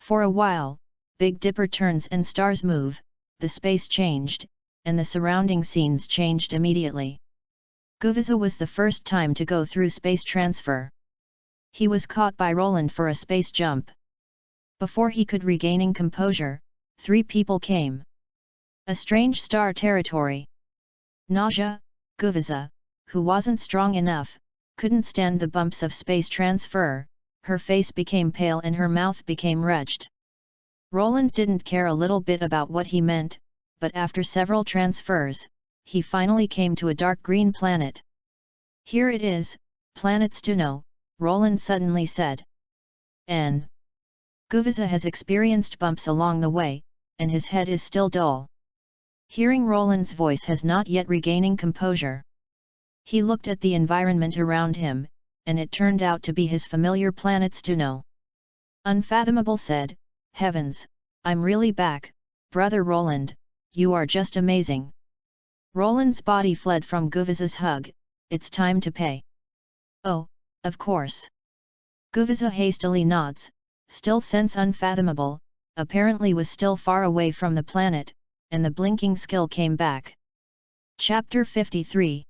For a while, Big Dipper turns and stars move, the space changed, and the surrounding scenes changed immediately. Guviza was the first time to go through space transfer. He was caught by Roland for a space jump. Before he could regaining composure, 3 people came. A strange star territory. Nausea, Guviza, who wasn't strong enough, couldn't stand the bumps of space transfer, her face became pale and her mouth became wretched. Roland didn't care a little bit about what he meant, but after several transfers, he finally came to a dark green planet. Here it is, Planet Stuno, Roland suddenly said. N. Guviza has experienced bumps along the way, and his head is still dull. Hearing Roland's voice has not yet regaining composure. He looked at the environment around him, and it turned out to be his familiar planet Stuno. Unfathomable said, Heavens, I'm really back, brother Roland, you are just amazing. Roland's body fled from Guviza's hug, it's time to pay. Oh, of course. Guviza hastily nods, still sense unfathomable, apparently was still far away from the planet, and the blinking skill came back. Chapter 53.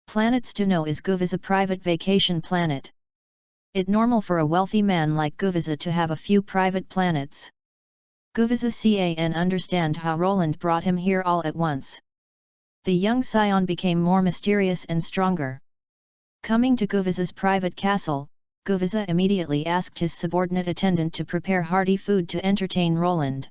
Planet Stuno is Guviza private vacation planet. It normal for a wealthy man like Guviza to have a few private planets. Guviza can understand how Roland brought him here all at once. The young SAIYAN became more mysterious and stronger. Coming to Guviza's private castle, Guviza immediately asked his subordinate attendant to prepare hearty food to entertain Roland.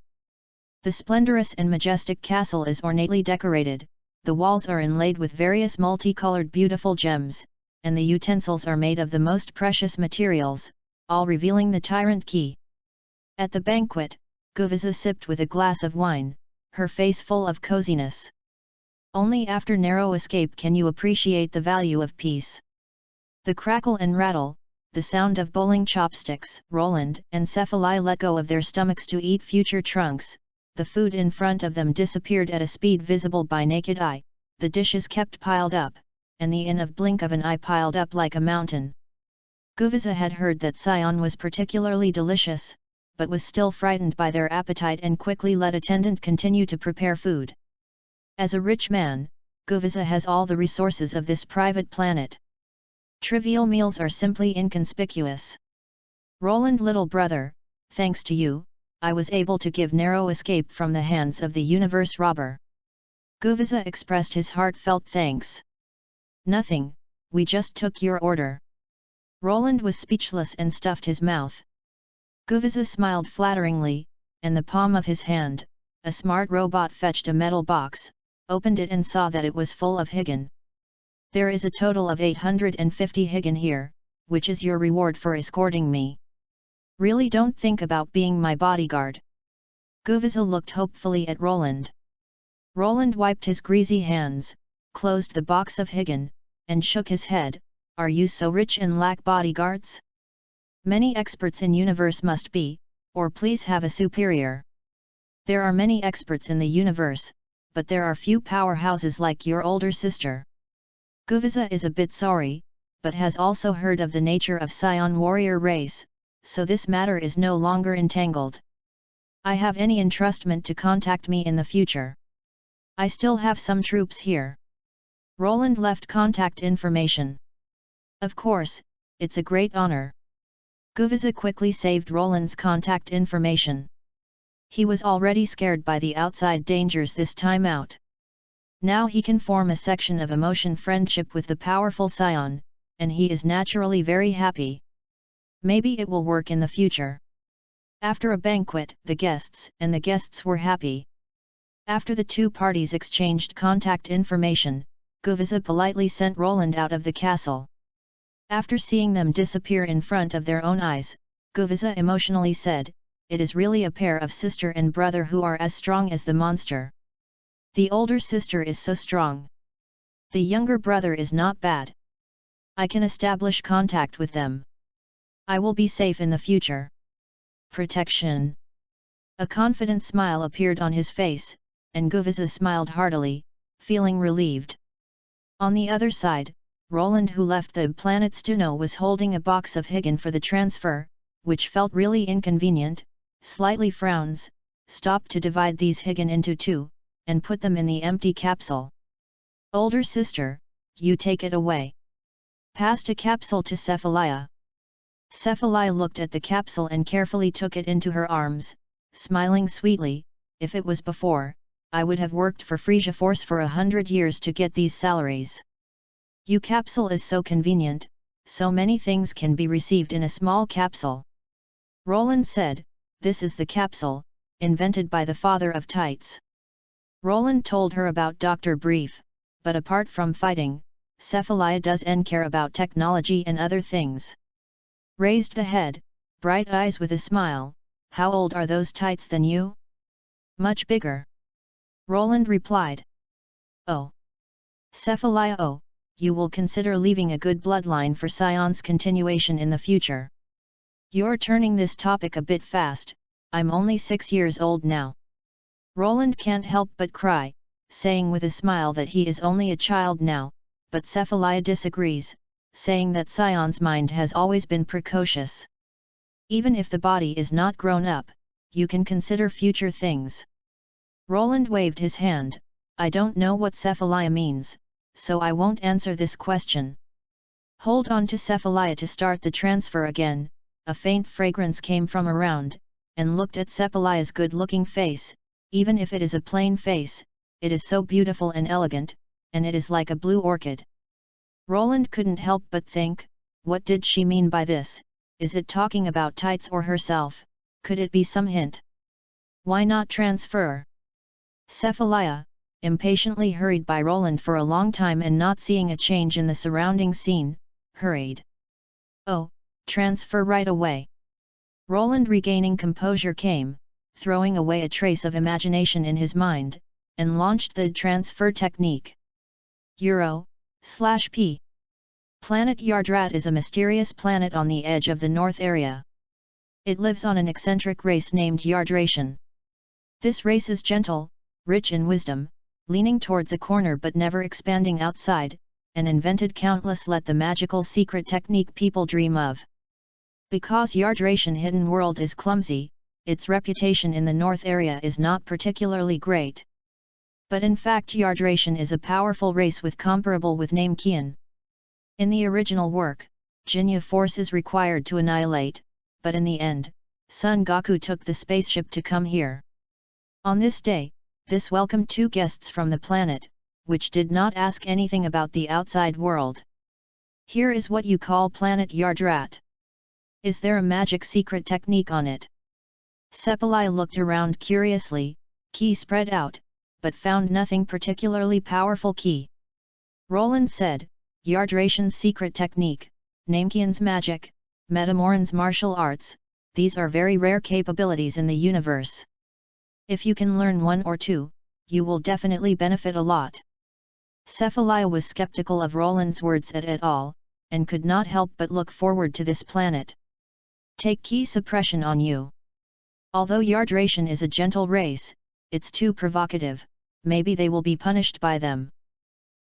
The splendorous and majestic castle is ornately decorated, the walls are inlaid with various multicolored beautiful gems, and the utensils are made of the most precious materials, all revealing the tyrant key. At the banquet, Guviza sipped with a glass of wine, her face full of coziness. Only after narrow escape can you appreciate the value of peace. The crackle and rattle, the sound of bowling chopsticks, Roland and Cephalai let go of their stomachs to eat future trunks, the food in front of them disappeared at a speed visible by naked eye, the dishes kept piled up, and the in of blink of an eye piled up like a mountain. Guviza had heard that SAIYAN was particularly delicious, but was still frightened by their appetite and quickly let attendant continue to prepare food. As a rich man, Guviza has all the resources of this private planet. Trivial meals are simply inconspicuous. Roland little brother, thanks to you, I was able to give narrow escape from the hands of the universe robber. Guviza expressed his heartfelt thanks. Nothing, we just took your order. Roland was speechless and stuffed his mouth. Guviza smiled flatteringly, and the palm of his hand, a smart robot fetched a metal box, opened it and saw that it was full of higan. There is a total of 850 higan here, which is your reward for escorting me. Really don't think about being my bodyguard. Guviza looked hopefully at Roland. Roland wiped his greasy hands, closed the box of higan, and shook his head, are you so rich and lack bodyguards? Many experts in universe must be, or please have a superior. There are many experts in the universe, but there are few powerhouses like your older sister. Guviza is a bit sorry, but has also heard of the nature of SAIYAN warrior race, so this matter is no longer entangled. I have any entrustment to contact me in the future. I still have some troops here. Roland left contact information. Of course, it's a great honor. Guviza quickly saved Roland's contact information. He was already scared by the outside dangers this time out. Now he can form a section of emotion friendship with the powerful SAIYAN, and he is naturally very happy. Maybe it will work in the future. After a banquet, the guests were happy. After the two parties exchanged contact information, Guviza politely sent Roland out of the castle. After seeing them disappear in front of their own eyes, Guviza emotionally said, it is really a pair of sister and brother who are as strong as the monster. The older sister is so strong. The younger brother is not bad. I can establish contact with them. I will be safe in the future. Protection. A confident smile appeared on his face, and Guviza smiled heartily, feeling relieved. On the other side, Roland, who left the planet Stuno, was holding a box of higan for the transfer, which felt really inconvenient, slightly frowns, stopped to divide these higan into two, and put them in the empty capsule. Older sister, you take it away. Passed a capsule to Cephalai. Cephalaya looked at the capsule and carefully took it into her arms, smiling sweetly. If it was before, I would have worked for Frisia Force for 100 years to get these salaries. Your capsule is so convenient, so many things can be received in a small capsule. Roland said, this is the capsule, invented by the father of Tights. Roland told her about Dr. Brief, but apart from fighting, Cephalaya doesn't care about technology and other things. Raised the head, bright eyes with a smile. How old are those Tights than you? Much bigger. Roland replied. Oh. Cephalaya, oh, you will consider leaving a good bloodline for SAIYAN's continuation in the future. You're turning this topic a bit fast, I'm only 6 years old now. Roland can't help but cry, saying with a smile that he is only a child now, but Cephalaya disagrees, saying that SAIYAN's mind has always been precocious. Even if the body is not grown up, you can consider future things. Roland waved his hand. I don't know what Cephalaya means, so I won't answer this question. Hold on to Cephalaya to start the transfer again. A faint fragrance came from around, and looked at Cephalaya's good-looking face. Even if it is a plain face, it is so beautiful and elegant, and it is like a blue orchid. Roland couldn't help but think, what did she mean by this? Is it talking about Tights or herself? Could it be some hint? Why not transfer? Cephalaya, impatiently hurried by Roland for a long time and not seeing a change in the surrounding scene, hurried. Oh, transfer right away. Roland, regaining composure, came, throwing away a trace of imagination in his mind, and launched the transfer technique. Euro/P. Planet Yardrat is a mysterious planet on the edge of the North area. It lives on an eccentric race named Yardration. This race is gentle, rich in wisdom, leaning towards a corner but never expanding outside, and invented countless let the magical secret technique people dream of. Because Yardration hidden world is clumsy, its reputation in the North area is not particularly great. But in fact Yardration is a powerful race with comparable with name Kian. In the original work, Jinya force is required to annihilate, but in the end, Son Goku took the spaceship to come here. On this day, this welcomed 2 guests from the planet, which did not ask anything about the outside world. Here is what you call planet Yardrat. Is there a magic secret technique on it? Cephalaya looked around curiously, key spread out, but found nothing particularly powerful key. Roland said, Yardration's secret technique, Namekian's magic, Metamoran's martial arts, these are very rare capabilities in the universe. If you can learn 1 or 2, you will definitely benefit a lot. Cephalaya was skeptical of Roland's words at all, and could not help but look forward to this planet. Take key suppression on you. Although Yardration is a gentle race, it's too provocative, maybe they will be punished by them.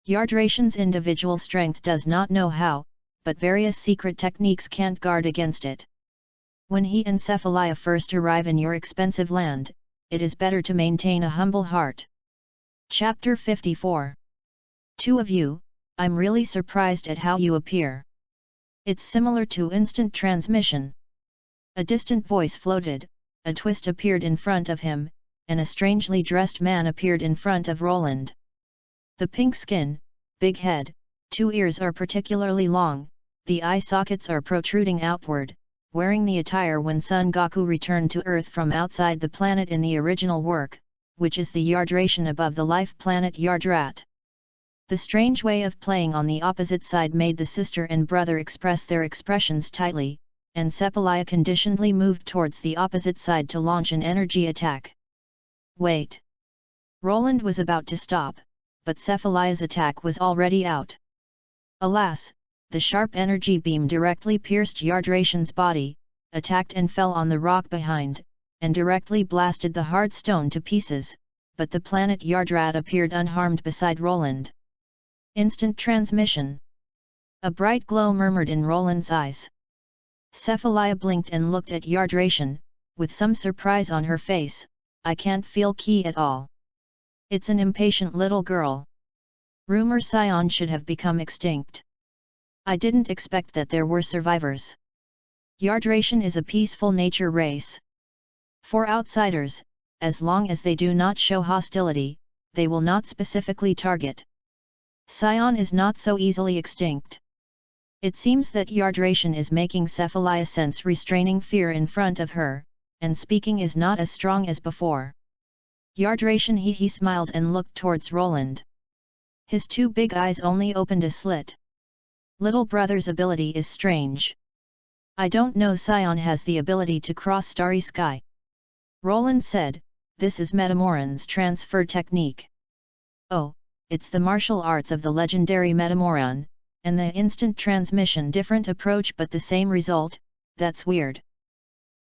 Yardration's individual strength does not know how, but various secret techniques can't guard against it. When he and Cephalaya first arrive in your expensive land, it is better to maintain a humble heart. Chapter 54. 2 of you, I'm really surprised at how you appear. It's similar to instant transmission. A distant voice floated, a twist appeared in front of him, and a strangely dressed man appeared in front of Roland. The pink skin, big head, 2 ears are particularly long, the eye sockets are protruding outward, wearing the attire when Son Goku returned to Earth from outside the planet in the original work, which is the Yardration above the life planet Yardrat. The strange way of playing on the opposite side made the sister and brother express their expressions tightly, and Cephalaya conditionally moved towards the opposite side to launch an energy attack. Wait! Roland was about to stop, but Cephalaya's attack was already out. Alas, the sharp energy beam directly pierced Yardration's body, attacked and fell on the rock behind, and directly blasted the hard stone to pieces, but the planet Yardrat appeared unharmed beside Roland. Instant transmission. A bright glow murmured in Roland's eyes. Cephalaya blinked and looked at Yardration, with some surprise on her face. I can't feel ki at all. It's an impatient little girl. Rumor SAIYAN should have become extinct. I didn't expect that there were survivors. Yardration is a peaceful nature race. For outsiders, as long as they do not show hostility, they will not specifically target. SAIYAN is not so easily extinct. It seems that Yardration is making Cephalaya sense restraining fear in front of her, and speaking is not as strong as before. Yardration he smiled and looked towards Roland. His two big eyes only opened a slit. Little brother's ability is strange. I don't know SAIYAN has the ability to cross starry sky. Roland said, this is Metamoran's transfer technique. Oh, it's the martial arts of the legendary Metamoran, and the instant transmission different approach but the same result, that's weird.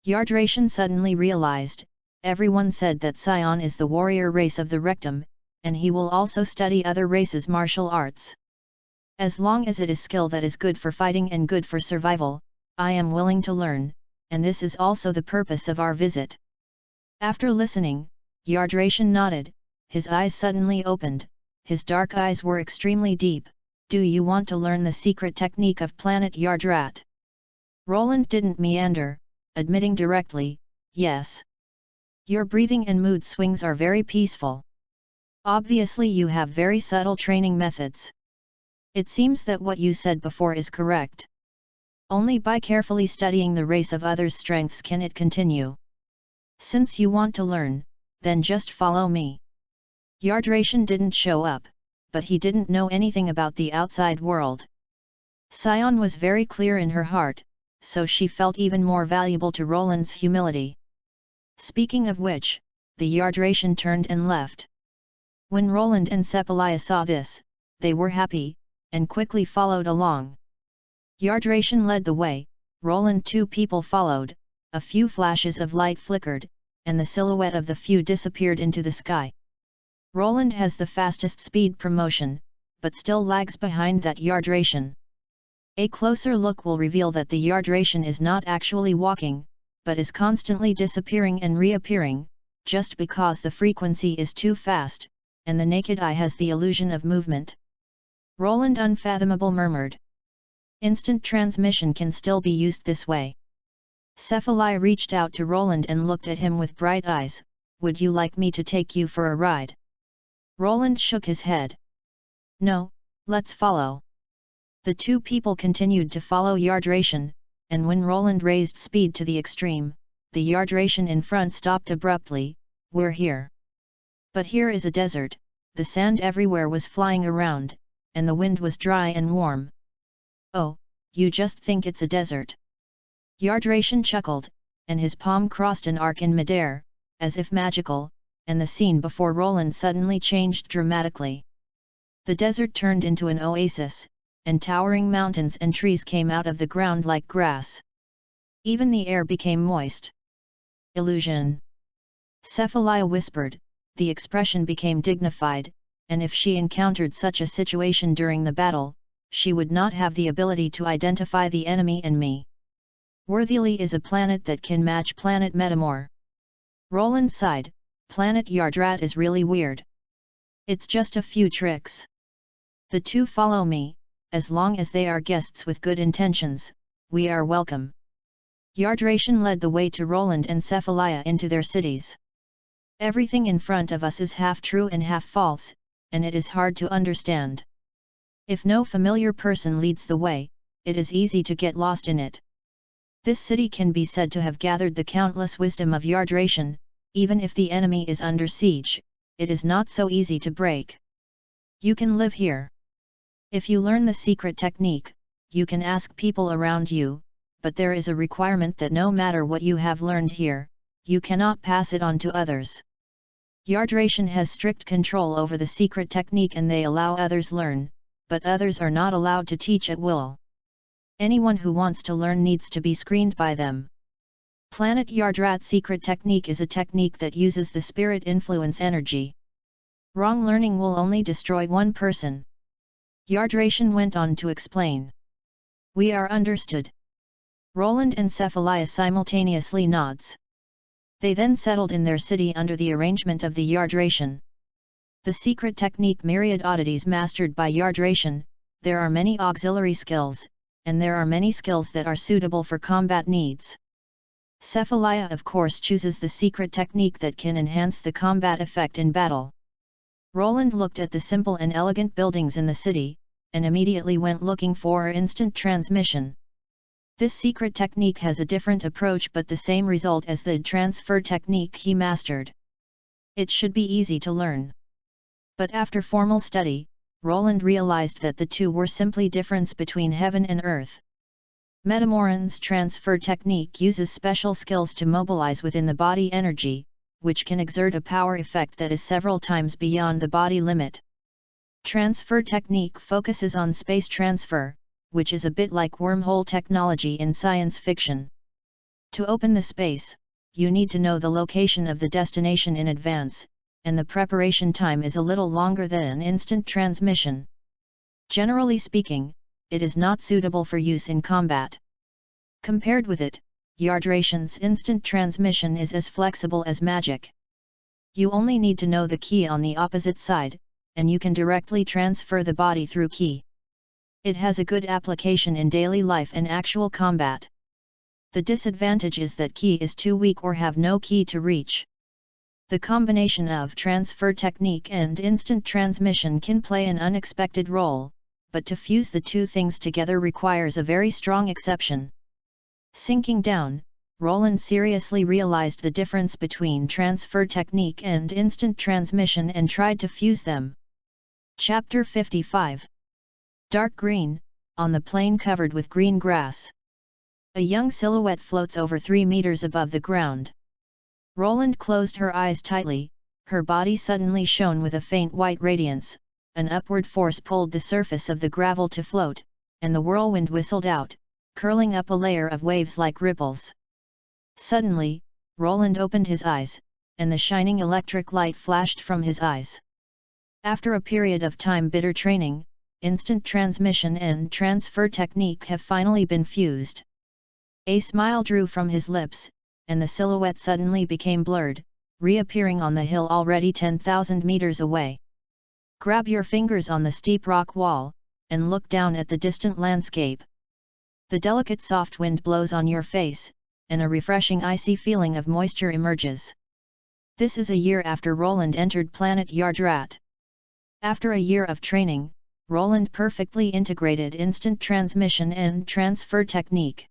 Yardration suddenly realized, everyone said that SAIYAN is the warrior race of the rectum, and he will also study other races' martial arts. As long as it is skill that is good for fighting and good for survival, I am willing to learn, and this is also the purpose of our visit. After listening, Yardration nodded, his eyes suddenly opened, his dark eyes were extremely deep. Do you want to learn the secret technique of planet Yardrat? Roland didn't meander, admitting directly, yes. Your breathing and mood swings are very peaceful. Obviously you have very subtle training methods. It seems that what you said before is correct. Only by carefully studying the race of others' strengths can it continue. Since you want to learn, then just follow me. Yardration didn't show up, but he didn't know anything about the outside world. SAIYAN was very clear in her heart, so she felt even more valuable to Roland's humility. Speaking of which, the Yardration turned and left. When Roland and Cephalaya saw this, they were happy, and quickly followed along. Yardration led the way, Roland two people followed, a few flashes of light flickered, and the silhouette of the few disappeared into the sky. Roland has the fastest speed promotion, but still lags behind that Yardration. A closer look will reveal that the Yardration is not actually walking, but is constantly disappearing and reappearing, just because the frequency is too fast, and the naked eye has the illusion of movement. Roland unfathomable murmured. Instant transmission can still be used this way. Cephalaya reached out to Roland and looked at him with bright eyes, would you like me to take you for a ride? Roland shook his head. No, let's follow. The two people continued to follow Yardration, and when Roland raised speed to the extreme, the Yardration in front stopped abruptly, we're here. But here is a desert, the sand everywhere was flying around, and the wind was dry and warm. Oh, you just think it's a desert. Yardration chuckled, and his palm crossed an arc in midair, as if magical, and the scene before Roland suddenly changed dramatically. The desert turned into an oasis, and towering mountains and trees came out of the ground like grass. Even the air became moist. Illusion. Cephalaya whispered, the expression became dignified, and if she encountered such a situation during the battle, she would not have the ability to identify the enemy and me. Worthily is a planet that can match planet Metamor. Roland sighed, planet Yardrat is really weird. It's just a few tricks. The two follow me, as long as they are guests with good intentions, we are welcome. Yardration led the way to Roland and Cephalaya into their cities. Everything in front of us is half true and half false, and it is hard to understand. If no familiar person leads the way, it is easy to get lost in it. This city can be said to have gathered the countless wisdom of Yardration, even if the enemy is under siege, it is not so easy to break. You can live here. If you learn the secret technique, you can ask people around you, but there is a requirement that no matter what you have learned here, you cannot pass it on to others. Yardration has strict control over the secret technique and they allow others learn, but others are not allowed to teach at will. Anyone who wants to learn needs to be screened by them. Planet Yardrat secret technique is a technique that uses the spirit influence energy. Wrong learning will only destroy one person. Yardration went on to explain. We are understood. Roland and Cephalaya simultaneously nods. They then settled in their city under the arrangement of the Yardration. The secret technique myriad oddities mastered by Yardration, there are many auxiliary skills, and there are many skills that are suitable for combat needs. SAIYAN of course chooses the secret technique that can enhance the combat effect in battle. Roland looked at the simple and elegant buildings in the city, and immediately went looking for instant transmission. This secret technique has a different approach but the same result as the transfer technique he mastered. It should be easy to learn. But after formal study, Roland realized that the two were simply difference between heaven and earth. Metamoran's transfer technique uses special skills to mobilize within the body energy, which can exert a power effect that is several times beyond the body limit. Transfer technique focuses on space transfer, which is a bit like wormhole technology in science fiction. To open the space, you need to know the location of the destination in advance, and the preparation time is a little longer than instant transmission. Generally speaking, it is not suitable for use in combat. Compared with it, Yardration's instant transmission is as flexible as magic. You only need to know the key on the opposite side, and you can directly transfer the body through key. It has a good application in daily life and actual combat. The disadvantage is that key is too weak or have no key to reach. The combination of transfer technique and instant transmission can play an unexpected role, but to fuse the two things together requires a very strong exception. Sinking down, Roland seriously realized the difference between transfer technique and instant transmission and tried to fuse them. Chapter 55. Dark green, on the plain covered with green grass. A young silhouette floats over 3 meters above the ground. Roland closed her eyes tightly, her body suddenly shone with a faint white radiance, an upward force pulled the surface of the gravel to float, and the whirlwind whistled out, curling up a layer of waves like ripples. Suddenly, Roland opened his eyes, and the shining electric light flashed from his eyes. After a period of time-bitter training, instant transmission and transfer technique have finally been fused. A smile drew from his lips, and the silhouette suddenly became blurred, reappearing on the hill already 10,000 meters away. Grab your fingers on the steep rock wall, and look down at the distant landscape. The delicate soft wind blows on your face, and a refreshing icy feeling of moisture emerges. This is a year after Roland entered planet Yardrat. After a year of training, Roland perfectly integrated instant transmission and transfer technique.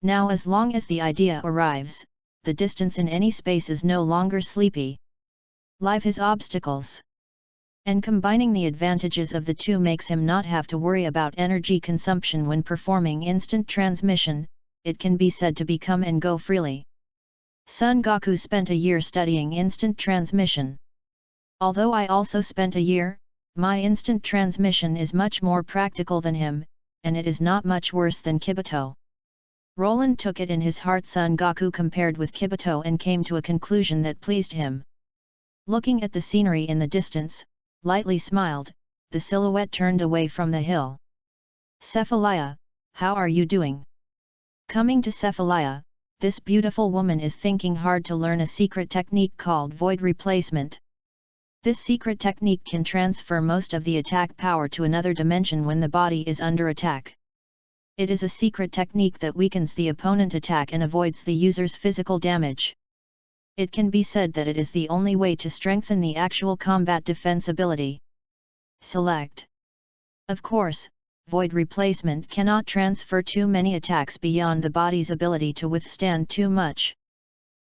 Now as long as the idea arrives, the distance in any space is no longer sleepy. Life has obstacles. And combining the advantages of the two makes him not have to worry about energy consumption when performing instant transmission, it can be said to be come and go freely. Son Goku spent a year studying instant transmission. Although I also spent a year, my instant transmission is much more practical than him, and it is not much worse than Kibito. Roland took it in his heart Son Goku compared with Kibito and came to a conclusion that pleased him. Looking at the scenery in the distance, lightly smiled, the silhouette turned away from the hill. SAIYAN, how are you doing? Coming to SAIYAN, this beautiful woman is thinking hard to learn a secret technique called void replacement. This secret technique can transfer most of the attack power to another dimension when the body is under attack. It is a secret technique that weakens the opponent attack and avoids the user's physical damage. It can be said that it is the only way to strengthen the actual combat defense ability. Select. Of course, void replacement cannot transfer too many attacks beyond the body's ability to withstand too much.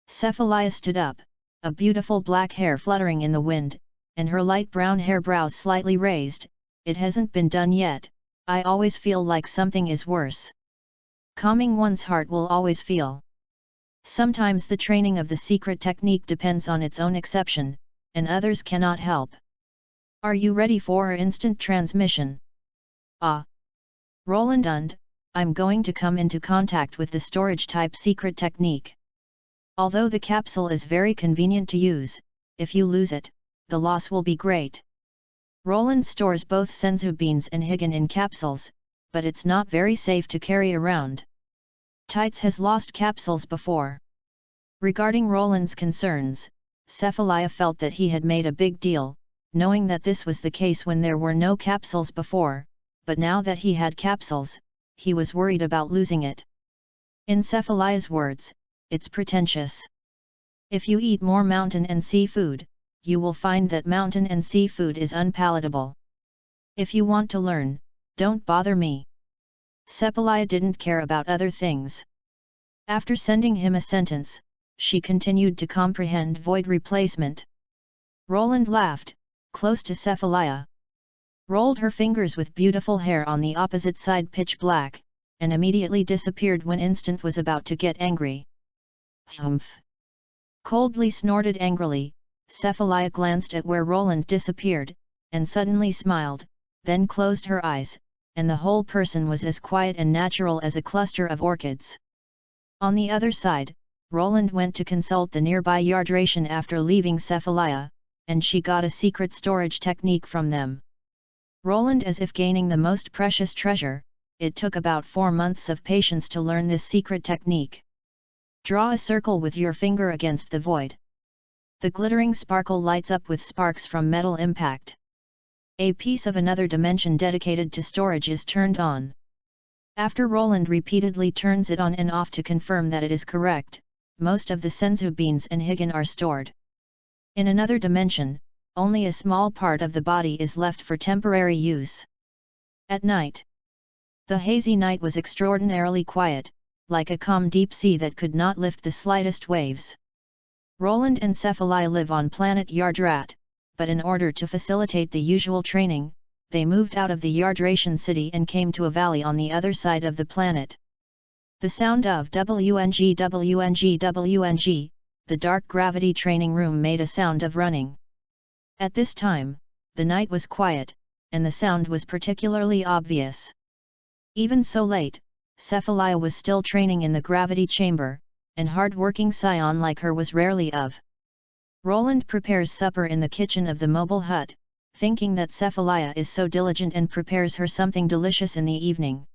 SAIYAN stood up, a beautiful black hair fluttering in the wind, and her light brown hair brows slightly raised. It hasn't been done yet, I always feel like something is worse. Calming one's heart will always feel. Sometimes the training of the secret technique depends on its own exception, and others cannot help. Are you ready for instant transmission? Ah! Roland, I'm going to come into contact with the storage type secret technique. Although the capsule is very convenient to use, if you lose it, the loss will be great. Roland stores both senzu beans and higan in capsules, but it's not very safe to carry around. Tights has lost capsules before. Regarding Roland's concerns, SAIYAN felt that he had made a big deal, knowing that this was the case when there were no capsules before, but now that he had capsules, he was worried about losing it. In Cephalia's words, it's pretentious. If you eat more mountain and seafood, you will find that mountain and seafood is unpalatable. If you want to learn, don't bother me. Cephalia didn't care about other things. After sending him a sentence, she continued to comprehend void replacement. Roland laughed, close to Cephalia. Rolled her fingers with beautiful hair on the opposite side pitch black, and immediately disappeared when Instant was about to get angry. Humph! Coldly snorted angrily, Cephalia glanced at where Roland disappeared, and suddenly smiled, then closed her eyes, and the whole person was as quiet and natural as a cluster of orchids. On the other side, Roland went to consult the nearby yard ration after leaving Cephalia, and she got a secret storage technique from them. Roland, as if gaining the most precious treasure, it took about 4 months of patience to learn this secret technique. Draw a circle with your finger against the void. The glittering sparkle lights up with sparks from metal impact. A piece of another dimension dedicated to storage is turned on. After Roland repeatedly turns it on and off to confirm that it is correct, most of the senzu beans and higan are stored. In another dimension, only a small part of the body is left for temporary use. At night, the hazy night was extraordinarily quiet, like a calm deep sea that could not lift the slightest waves. Roland and Cephalia live on planet Yardrat, but in order to facilitate the usual training, they moved out of the Yardration city and came to a valley on the other side of the planet. The sound of WNG WNG WNG, the dark gravity training room, made a sound of running. At this time, the night was quiet, and the sound was particularly obvious. Even so late, Cephalia was still training in the gravity chamber, and hard-working SAIYAN like her was rarely of. Roland prepares supper in the kitchen of the mobile hut, thinking that Cephalia is so diligent, and prepares her something delicious in the evening.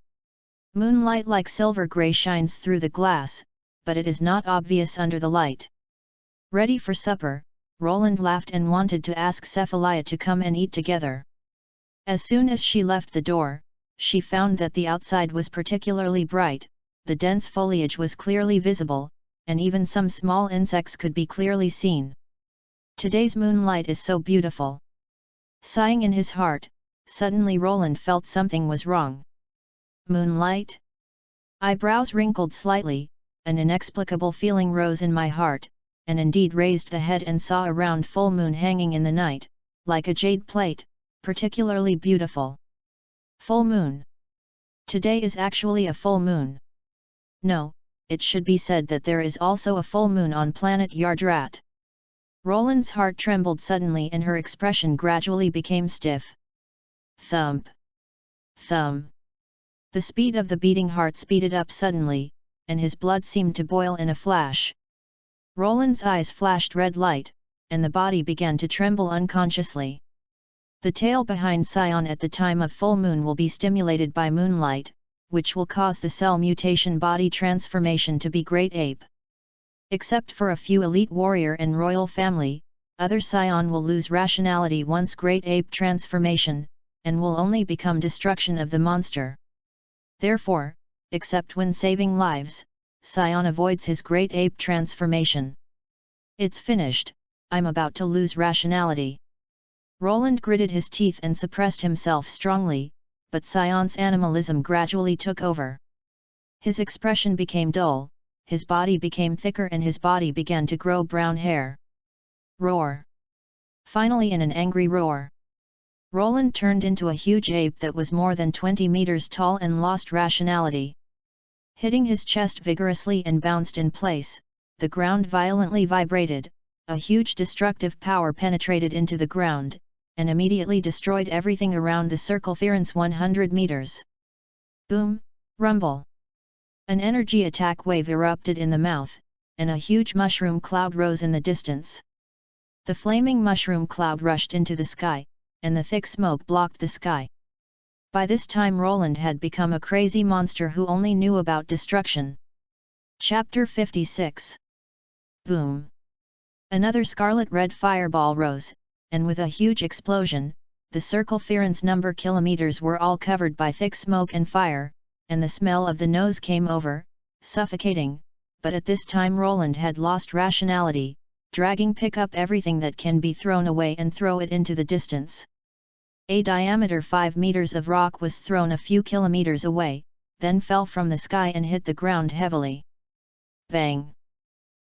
Moonlight like silver grey shines through the glass, but it is not obvious under the light. Ready for supper, Roland laughed and wanted to ask Cephalia to come and eat together. As soon as she left the door, she found that the outside was particularly bright, the dense foliage was clearly visible, and even some small insects could be clearly seen. Today's moonlight is so beautiful. Sighing in his heart, suddenly Roland felt something was wrong. Moonlight? Eyebrows wrinkled slightly, an inexplicable feeling rose in my heart, and indeed raised the head and saw a round full moon hanging in the night, like a jade plate, particularly beautiful. Full moon. Today is actually a full moon. No, it should be said that there is also a full moon on planet Yardrat. Roland's heart trembled suddenly and her expression gradually became stiff. Thump. Thump. The speed of the beating heart speeded up suddenly, and his blood seemed to boil in a flash. Roland's eyes flashed red light, and the body began to tremble unconsciously. The tail behind SAIYAN at the time of full moon will be stimulated by moonlight, which will cause the cell mutation body transformation to be great ape. Except for a few elite warrior and royal family, other SAIYAN will lose rationality once great ape transformation, and will only become destruction of the monster. Therefore, except when saving lives, SAIYAN avoids his great ape transformation. It's finished, I'm about to lose rationality. Roland gritted his teeth and suppressed himself strongly, but SAIYAN's animalism gradually took over. His expression became dull, his body became thicker, and his body began to grow brown hair. Roar! Finally, in an angry roar, Roland turned into a huge ape that was more than 20 meters tall and lost rationality. Hitting his chest vigorously and bounced in place, the ground violently vibrated, a huge destructive power penetrated into the ground, and immediately destroyed everything around the circumference 100 meters. Boom! Rumble! An energy attack wave erupted in the mouth, and a huge mushroom cloud rose in the distance. The flaming mushroom cloud rushed into the sky, and the thick smoke blocked the sky. By this time Roland had become a crazy monster who only knew about destruction. Chapter 56. Boom! Another scarlet-red fireball rose, and with a huge explosion, the circumference number kilometers were all covered by thick smoke and fire, and the smell of the nose came over, suffocating, but at this time Roland had lost rationality, dragging pick up everything that can be thrown away and throw it into the distance. A diameter 5 meters of rock was thrown a few kilometers away, then fell from the sky and hit the ground heavily. Bang!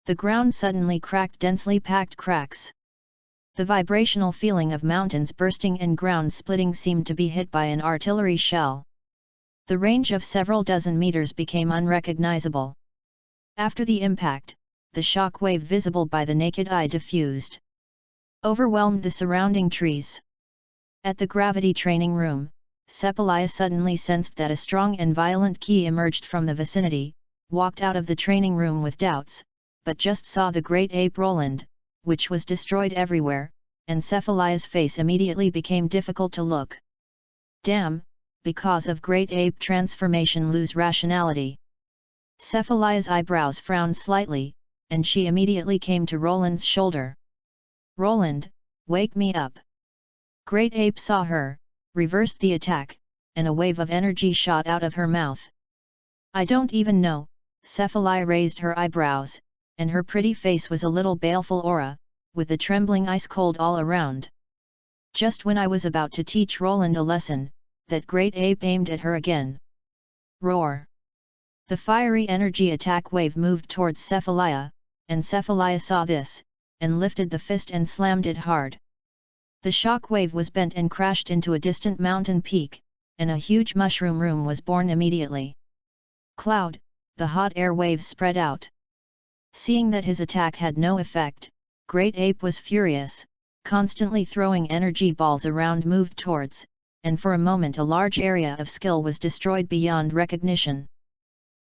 The ground suddenly cracked densely packed cracks. The vibrational feeling of mountains bursting and ground splitting seemed to be hit by an artillery shell. The range of several dozen meters became unrecognizable. After the impact, the shock wave visible by the naked eye diffused, overwhelmed the surrounding trees. At the gravity training room, SAIYAN suddenly sensed that a strong and violent key emerged from the vicinity, walked out of the training room with doubts, but just saw the great ape Roland, which was destroyed everywhere, and SAIYAN's face immediately became difficult to look. Damn, because of great ape transformation lose rationality. SAIYAN's eyebrows frowned slightly, and she immediately came to Roland's shoulder. Roland, wake me up. Great ape saw her, reversed the attack, and a wave of energy shot out of her mouth. I don't even know. SAIYAN raised her eyebrows, and her pretty face was a little baleful aura, with the trembling ice cold all around. Just when I was about to teach Roland a lesson, that great ape aimed at her again. Roar! The fiery energy attack wave moved towards SAIYAN, and SAIYAN saw this, and lifted the fist and slammed it hard. The shock wave was bent and crashed into a distant mountain peak, and a huge mushroom room was born immediately. Cloud, the hot air waves spread out. Seeing that his attack had no effect, Great Ape was furious, constantly throwing energy balls around moved towards, and for a moment a large area of skill was destroyed beyond recognition.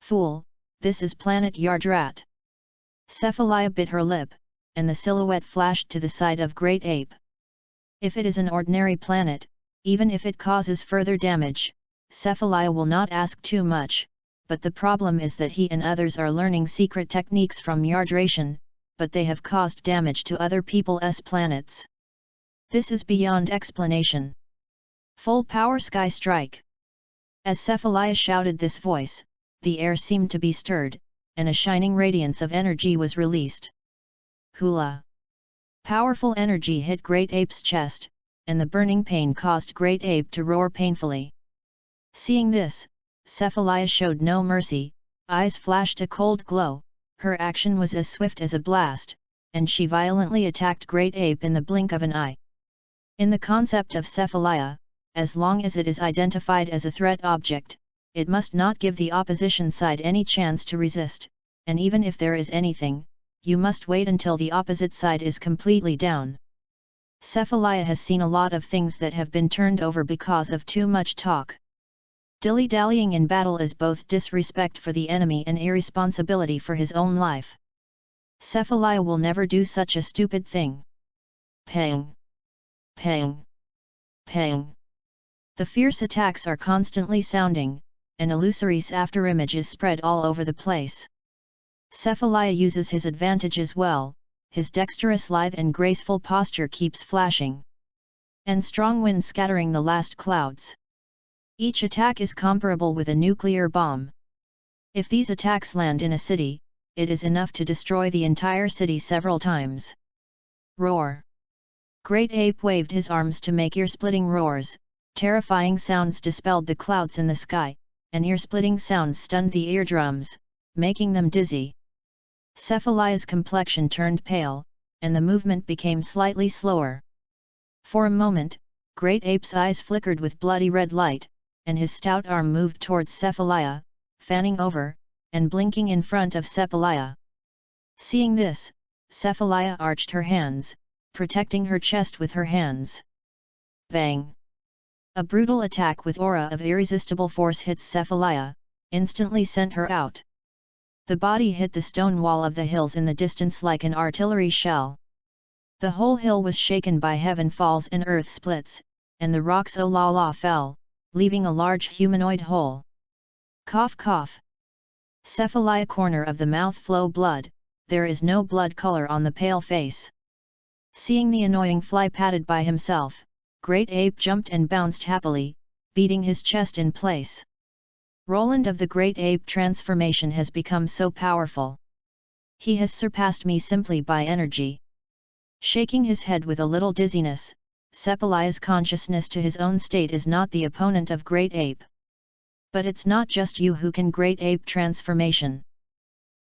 Fool, this is planet Yardrat. SAIYAN bit her lip, and the silhouette flashed to the side of Great Ape. If it is an ordinary planet, even if it causes further damage, SAIYAN will not ask too much, but the problem is that he and others are learning secret techniques from Yardration, but they have caused damage to other people's planets. This is beyond explanation. Full power sky strike. As SAIYAN shouted this voice, the air seemed to be stirred, and a shining radiance of energy was released. Hula! Powerful energy hit Great Ape's chest, and the burning pain caused Great Ape to roar painfully. Seeing this, SAIYAN showed no mercy, eyes flashed a cold glow, her action was as swift as a blast, and she violently attacked Great Ape in the blink of an eye. In the concept of SAIYAN, as long as it is identified as a threat object, it must not give the opposition side any chance to resist, and even if there is anything, you must wait until the opposite side is completely down. SAIYAN has seen a lot of things that have been turned over because of too much talk. Dilly-dallying in battle is both disrespect for the enemy and irresponsibility for his own life. SAIYAN will never do such a stupid thing. Pang! Pang! Pang! The fierce attacks are constantly sounding, and illusory afterimage is spread all over the place. SAIYAN uses his advantage as well, his dexterous lithe and graceful posture keeps flashing. And strong wind scattering the last clouds. Each attack is comparable with a nuclear bomb. If these attacks land in a city, it is enough to destroy the entire city several times. Roar! Great Ape waved his arms to make ear-splitting roars, terrifying sounds dispelled the clouds in the sky, and ear-splitting sounds stunned the eardrums, making them dizzy. SAIYAN's complexion turned pale, and the movement became slightly slower. For a moment, Great Ape's eyes flickered with bloody red light, and his stout arm moved towards SAIYAN, fanning over, and blinking in front of SAIYAN. Seeing this, SAIYAN arched her hands, protecting her chest with her hands. Bang! A brutal attack with aura of irresistible force hit SAIYAN, instantly sent her out. The body hit the stone wall of the hills in the distance like an artillery shell. The whole hill was shaken by heaven falls and earth splits, and the rocks oh la la fell, leaving a large humanoid hole. Cough cough. SAIYAN corner of the mouth flow blood, there is no blood color on the pale face. Seeing the annoying fly patted by himself, Great Ape jumped and bounced happily, beating his chest in place. Roland of the Great Ape transformation has become so powerful. He has surpassed me simply by energy. Shaking his head with a little dizziness, Sepalia's consciousness to his own state is not the opponent of Great Ape. But it's not just you who can Great Ape transformation.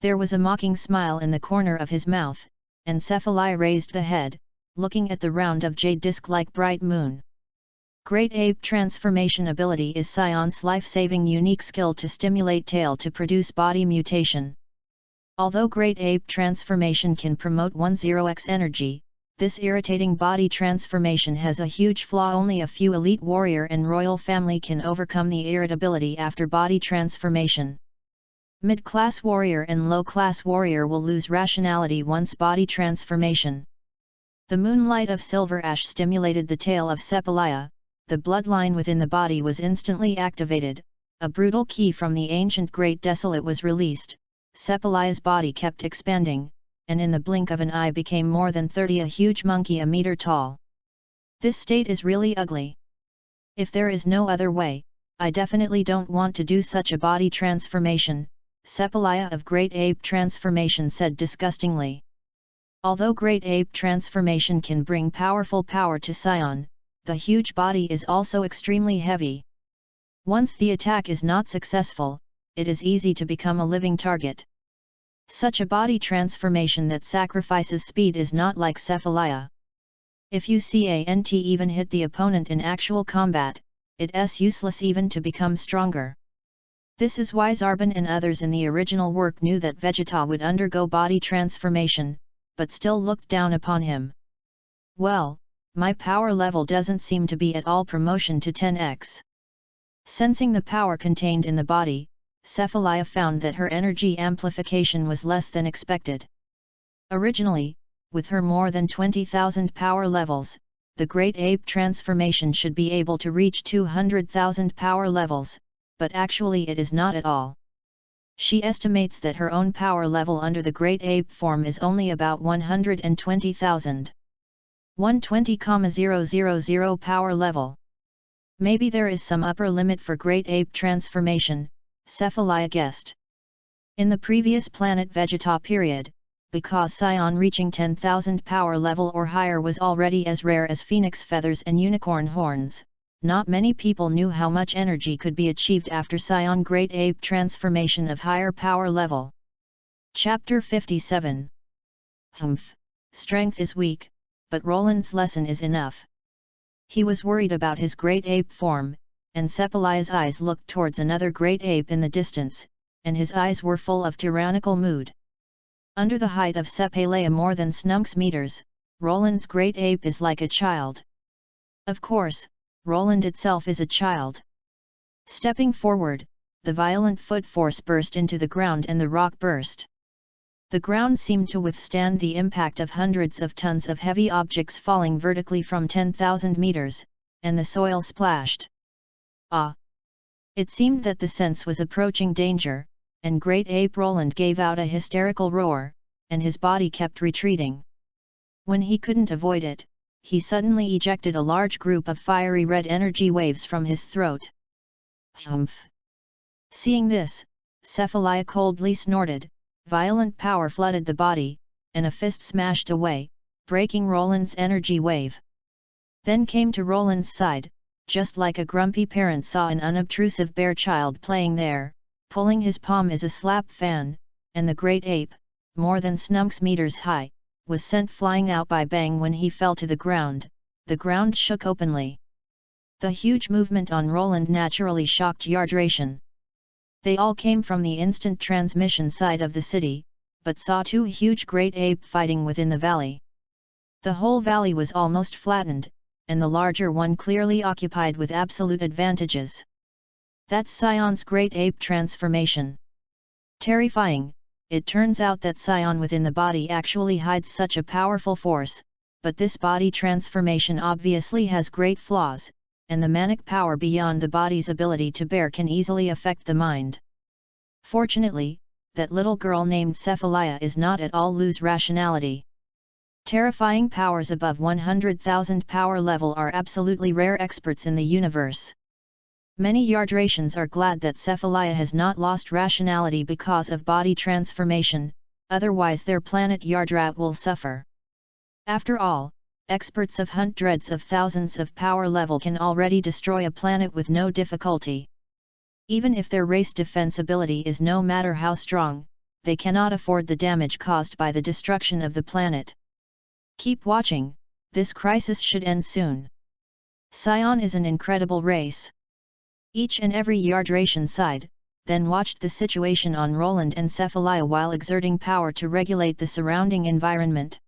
There was a mocking smile in the corner of his mouth, and Cephalia raised the head, looking at the round of jade disc-like bright moon. Great Ape transformation ability is SAIYAN's life-saving unique skill to stimulate tail to produce body mutation. Although Great Ape transformation can promote 10x energy, this irritating body transformation has a huge flaw. Only a few elite warrior and royal family can overcome the irritability after body transformation. Mid-class warrior and low-class warrior will lose rationality once body transformation. The moonlight of silver ash stimulated the tail of Sepalia, the bloodline within the body was instantly activated, a brutal key from the ancient Great Desolate was released, Sepalia's body kept expanding, and in the blink of an eye became more than 30, a huge monkey a meter tall. This state is really ugly. If there is no other way, I definitely don't want to do such a body transformation, Sepalia of Great Ape transformation said disgustingly. Although Great Ape transformation can bring powerful power to SAIYAN, the huge body is also extremely heavy. Once the attack is not successful, it is easy to become a living target. Such a body transformation that sacrifices speed is not like Cephalia. If you can't even hit the opponent in actual combat, it's useless even to become stronger. This is why Zarbon and others in the original work knew that Vegeta would undergo body transformation, but still looked down upon him. Well, my power level doesn't seem to be at all promotion to 10x. Sensing the power contained in the body, Cephalia found that her energy amplification was less than expected. Originally, with her more than 20,000 power levels, the Great Ape transformation should be able to reach 200,000 power levels, but actually it is not at all. She estimates that her own power level under the Great Ape form is only about 120,000. 120,000 power level. Maybe there is some upper limit for Great Ape transformation, Cephalia guessed. In the previous Planet Vegeta period, because SAIYAN reaching 10,000 power level or higher was already as rare as phoenix feathers and unicorn horns, not many people knew how much energy could be achieved after SAIYAN Great Ape transformation of higher power level. Chapter 57. Strength is weak, but Roland's lesson is enough. He was worried about his Great Ape form, and Sepalia's eyes looked towards another Great Ape in the distance, and his eyes were full of tyrannical mood. Under the height of Sepalia more than snunks meters, Roland's Great Ape is like a child. Of course, Roland itself is a child. Stepping forward, the violent foot force burst into the ground and the rock burst. The ground seemed to withstand the impact of hundreds of tons of heavy objects falling vertically from 10,000 meters, and the soil splashed. Ah! It seemed that the sense was approaching danger, and Great Ape Roland gave out a hysterical roar, and his body kept retreating. When he couldn't avoid it, he suddenly ejected a large group of fiery red energy waves from his throat. Humph! Seeing this, Cephalia coldly snorted, violent power flooded the body, and a fist smashed away, breaking Roland's energy wave. Then came to Roland's side, just like a grumpy parent saw an unobtrusive bear child playing there, pulling his palm as a slap fan, and the Great Ape, more than snunks meters high, was sent flying out by bang when he fell to the ground shook openly. The huge movement on Roland naturally shocked Yardration. They all came from the instant transmission side of the city, but saw two huge Great Ape fighting within the valley. The whole valley was almost flattened, and the larger one clearly occupied with absolute advantages. That's SAIYAN's Great Ape transformation. Terrifying, it turns out that SAIYAN within the body actually hides such a powerful force, but this body transformation obviously has great flaws, and the manic power beyond the body's ability to bear can easily affect the mind. Fortunately, that little girl named Cephalia is not at all lose rationality. Terrifying powers above 100,000 power level are absolutely rare experts in the universe. Many Yardratians are glad that Cephalaya has not lost rationality because of body transformation, otherwise their planet Yardrat will suffer. After all, experts of hunt dreads of thousands of power level can already destroy a planet with no difficulty. Even if their race defense ability is no matter how strong, they cannot afford the damage caused by the destruction of the planet. Keep watching, this crisis should end soon. SAIYAN is an incredible race. Each and every Yardratian side, then watched the situation on Roland and Cephalaya while exerting power to regulate the surrounding environment.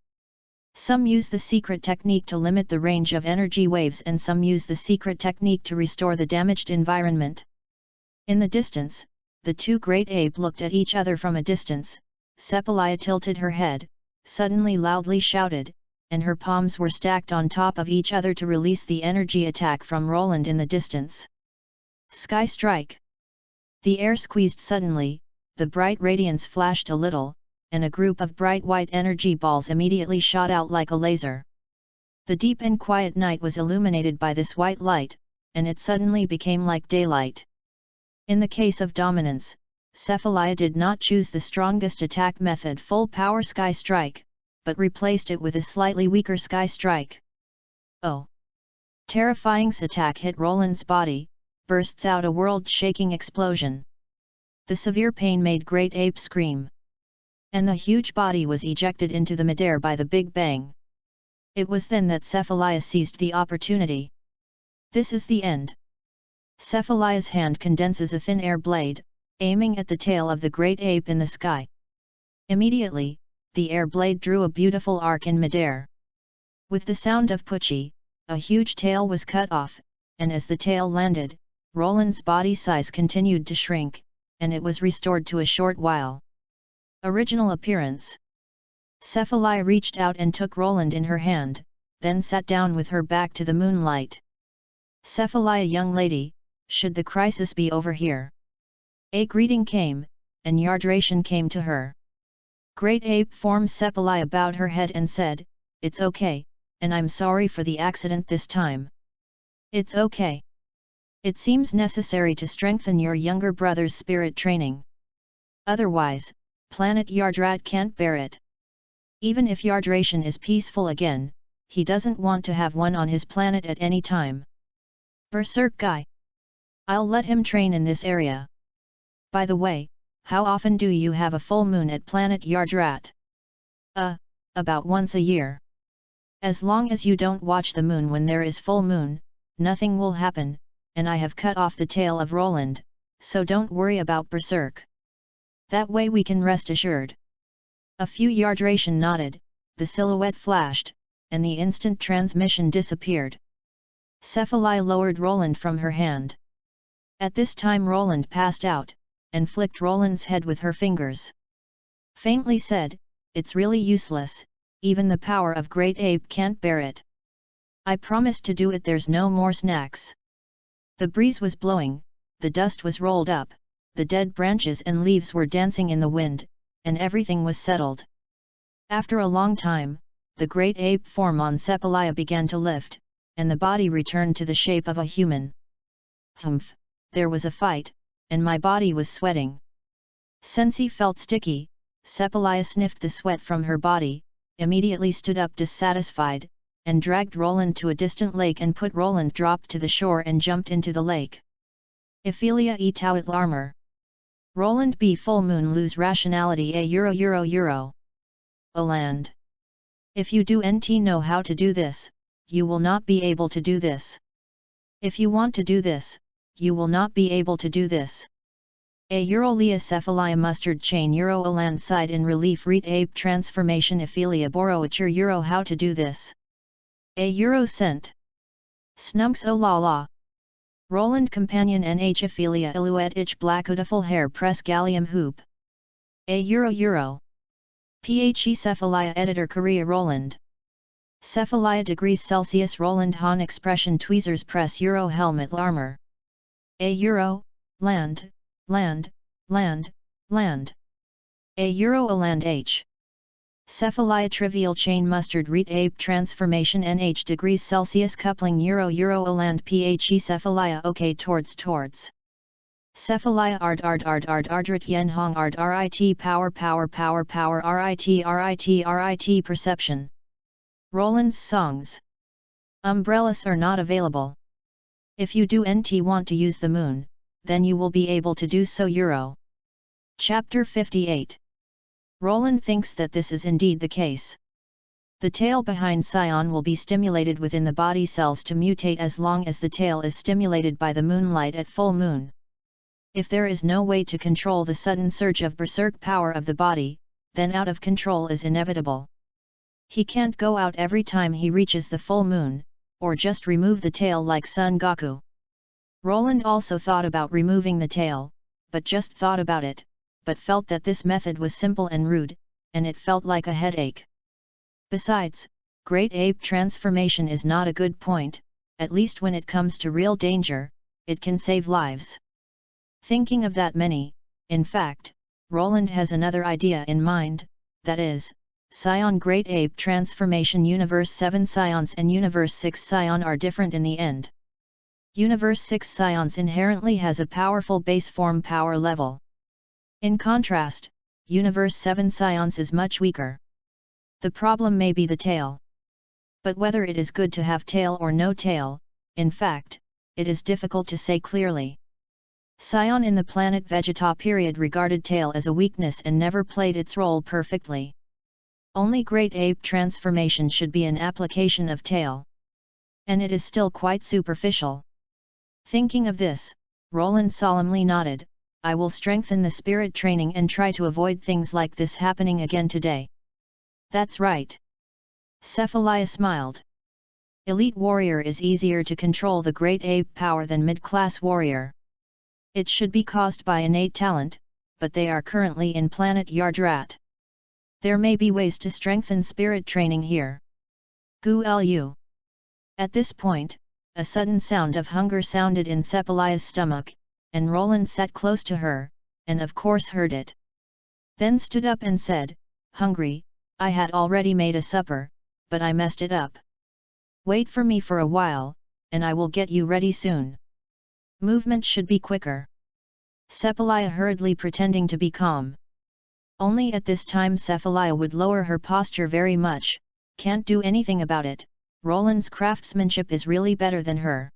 Some use the secret technique to limit the range of energy waves and some use the secret technique to restore the damaged environment. In the distance, the two great apes looked at each other from a distance. Cephalaya tilted her head, suddenly loudly shouted, and her palms were stacked on top of each other to release the energy attack from Roland in the distance. Sky Strike! The air squeezed suddenly, the bright radiance flashed a little, and a group of bright white energy balls immediately shot out like a laser. The deep and quiet night was illuminated by this white light, and it suddenly became like daylight. In the case of dominance, Cephalaya did not choose the strongest attack method full power Sky Strike, but replaced it with a slightly weaker Sky Strike. Oh! Terrifying's attack hit Roland's body, bursts out a world-shaking explosion. The severe pain made Great Ape scream. And the huge body was ejected into the midair by the Big Bang. It was then that Cephalaya seized the opportunity. This is the end. Cephalaya's hand condenses a thin air blade, aiming at the tail of the Great Ape in the sky. Immediately, the air blade drew a beautiful arc in midair. With the sound of Pucci, a huge tail was cut off, and as the tail landed, Roland's body size continued to shrink, and it was restored to a short while. Original appearance. Cephalaya reached out and took Roland in her hand, then sat down with her back to the moonlight. Cephalaya, young lady, should the crisis be over here? A greeting came, and Yardratian came to her. Great Ape form Cephalaya bowed her head and said, "It's okay, and I'm sorry for the accident this time." "It's okay. It seems necessary to strengthen your younger brother's spirit training. Otherwise, planet Yardrat can't bear it. Even if Yardratian is peaceful again, he doesn't want to have one on his planet at any time. Berserk guy. I'll let him train in this area. By the way, how often do you have a full moon at planet Yardrat?" About once a year. As long as you don't watch the moon when there is full moon, nothing will happen, and I have cut off the tail of Roland, so don't worry about Berserk. That way we can rest assured." A few Yardratian nodded, the silhouette flashed, and the instant transmission disappeared. Cephalaya lowered Roland from her hand. At this time Roland passed out, and flicked Roland's head with her fingers. Faintly said, "It's really useless, even the power of Great Ape can't bear it. I promised to do it, there's no more snacks." The breeze was blowing, the dust was rolled up, the dead branches and leaves were dancing in the wind, and everything was settled. After a long time, the Great Ape form on Cephalaya began to lift, and the body returned to the shape of a human. Humph, there was a fight, and my body was sweating. Sensi felt sticky. Cephalaya sniffed the sweat from her body, immediately stood up dissatisfied, and dragged Roland to a distant lake and put Roland dropped to the shore and jumped into the lake. Ophelia e tauit larmer. Roland b full moon lose rationality a euro. Oland. If you do nt know how to do this, you will not be able to do this. If you want to do this, you will not be able to do this. A Eurolia Cephalaya mustard chain Euro Oland side in relief read ape transformation Ophelia boroature Euro how to do this. A Euro cent. Snunks o la la. Roland companion nh Ophelia illuet ich blackoutiful hair press gallium hoop. A Euro. Phe Cephalaya editor Korea Roland. Cephalaya degrees Celsius Roland Han expression tweezers press Euro helmet larmer. A Euro, land. A Euro Oland H. Cephalaya trivial chain mustard read ape transformation nh degrees Celsius coupling euro aland phe cephalaya ok towards. Cephalaya ardrit yen hong rit power rit perception. Roland's songs. Umbrellas are not available. If you do want to use the moon, then you will be able to do so euro. Chapter 58. Roland thinks that this is indeed the case. The tail behind SAIYAN will be stimulated within the body cells to mutate as long as the tail is stimulated by the moonlight at full moon. If there is no way to control the sudden surge of berserk power of the body, then out of control is inevitable. He can't go out every time he reaches the full moon, or just remove the tail like Son Goku. Roland also thought about removing the tail, but just thought about it, but felt that this method was simple and rude, and it felt like a headache. Besides, great ape transformation is not a good point, at least when it comes to real danger, it can save lives. Thinking of that in fact, Roland has another idea in mind, that is, SAIYAN Great Ape Transformation Universe 7 SAIYANs and Universe 6 SAIYAN are different in the end. Universe 6 SAIYANs inherently has a powerful base form power level. In contrast, Universe 7 SAIYANs is much weaker. The problem may be the tail. But whether it is good to have tail or no tail, in fact, it is difficult to say clearly. SAIYAN in the planet Vegeta period regarded tail as a weakness and never played its role perfectly. Only Great Ape Transformation should be an application of tail. And it is still quite superficial. Thinking of this, Roland solemnly nodded, I will strengthen the spirit training and try to avoid things like this happening again today. That's right. Cephalaya smiled. Elite warrior is easier to control the great ape power than mid-class warrior. It should be caused by innate talent, but they are currently in planet Yardrat. There may be ways to strengthen spirit training here. Gu Lu. At this point, a sudden sound of hunger sounded in Cephalaya's stomach, and Roland sat close to her, and of course heard it. Then stood up and said, Hungry, I had already made a supper, but I messed it up. Wait for me for a while, and I will get you ready soon. Movement should be quicker. Cephalaya hurriedly pretending to be calm. Only at this time Cephalaya would lower her posture very much, can't do anything about it, Roland's craftsmanship is really better than her.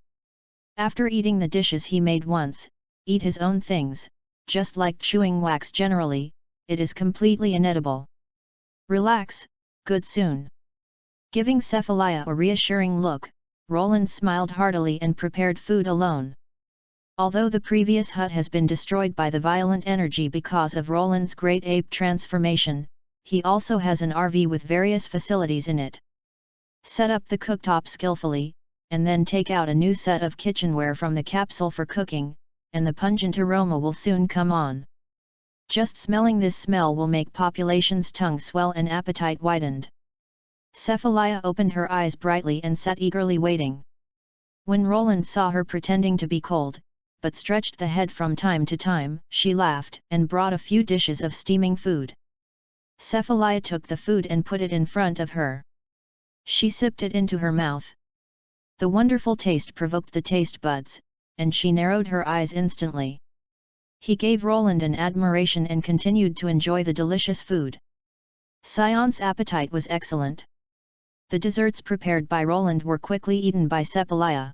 After eating the dishes he made once, eat his own things, just like chewing wax generally, it is completely inedible. Relax, good soon. Giving Cephalaya a reassuring look, Roland smiled heartily and prepared food alone. Although the previous hut has been destroyed by the violent energy because of Roland's great ape transformation, he also has an RV with various facilities in it. Set up the cooktop skillfully, and then take out a new set of kitchenware from the capsule for cooking, and the pungent aroma will soon come on. Just smelling this smell will make population's tongue swell and appetite widened. Cephalaya opened her eyes brightly and sat eagerly waiting. When Roland saw her pretending to be cold, but stretched the head from time to time, she laughed and brought a few dishes of steaming food. Cephalaya took the food and put it in front of her. She sipped it into her mouth. The wonderful taste provoked the taste buds, and she narrowed her eyes instantly. He gave Roland an admiration and continued to enjoy the delicious food. SAIYAN's appetite was excellent. The desserts prepared by Roland were quickly eaten by Cephalaya.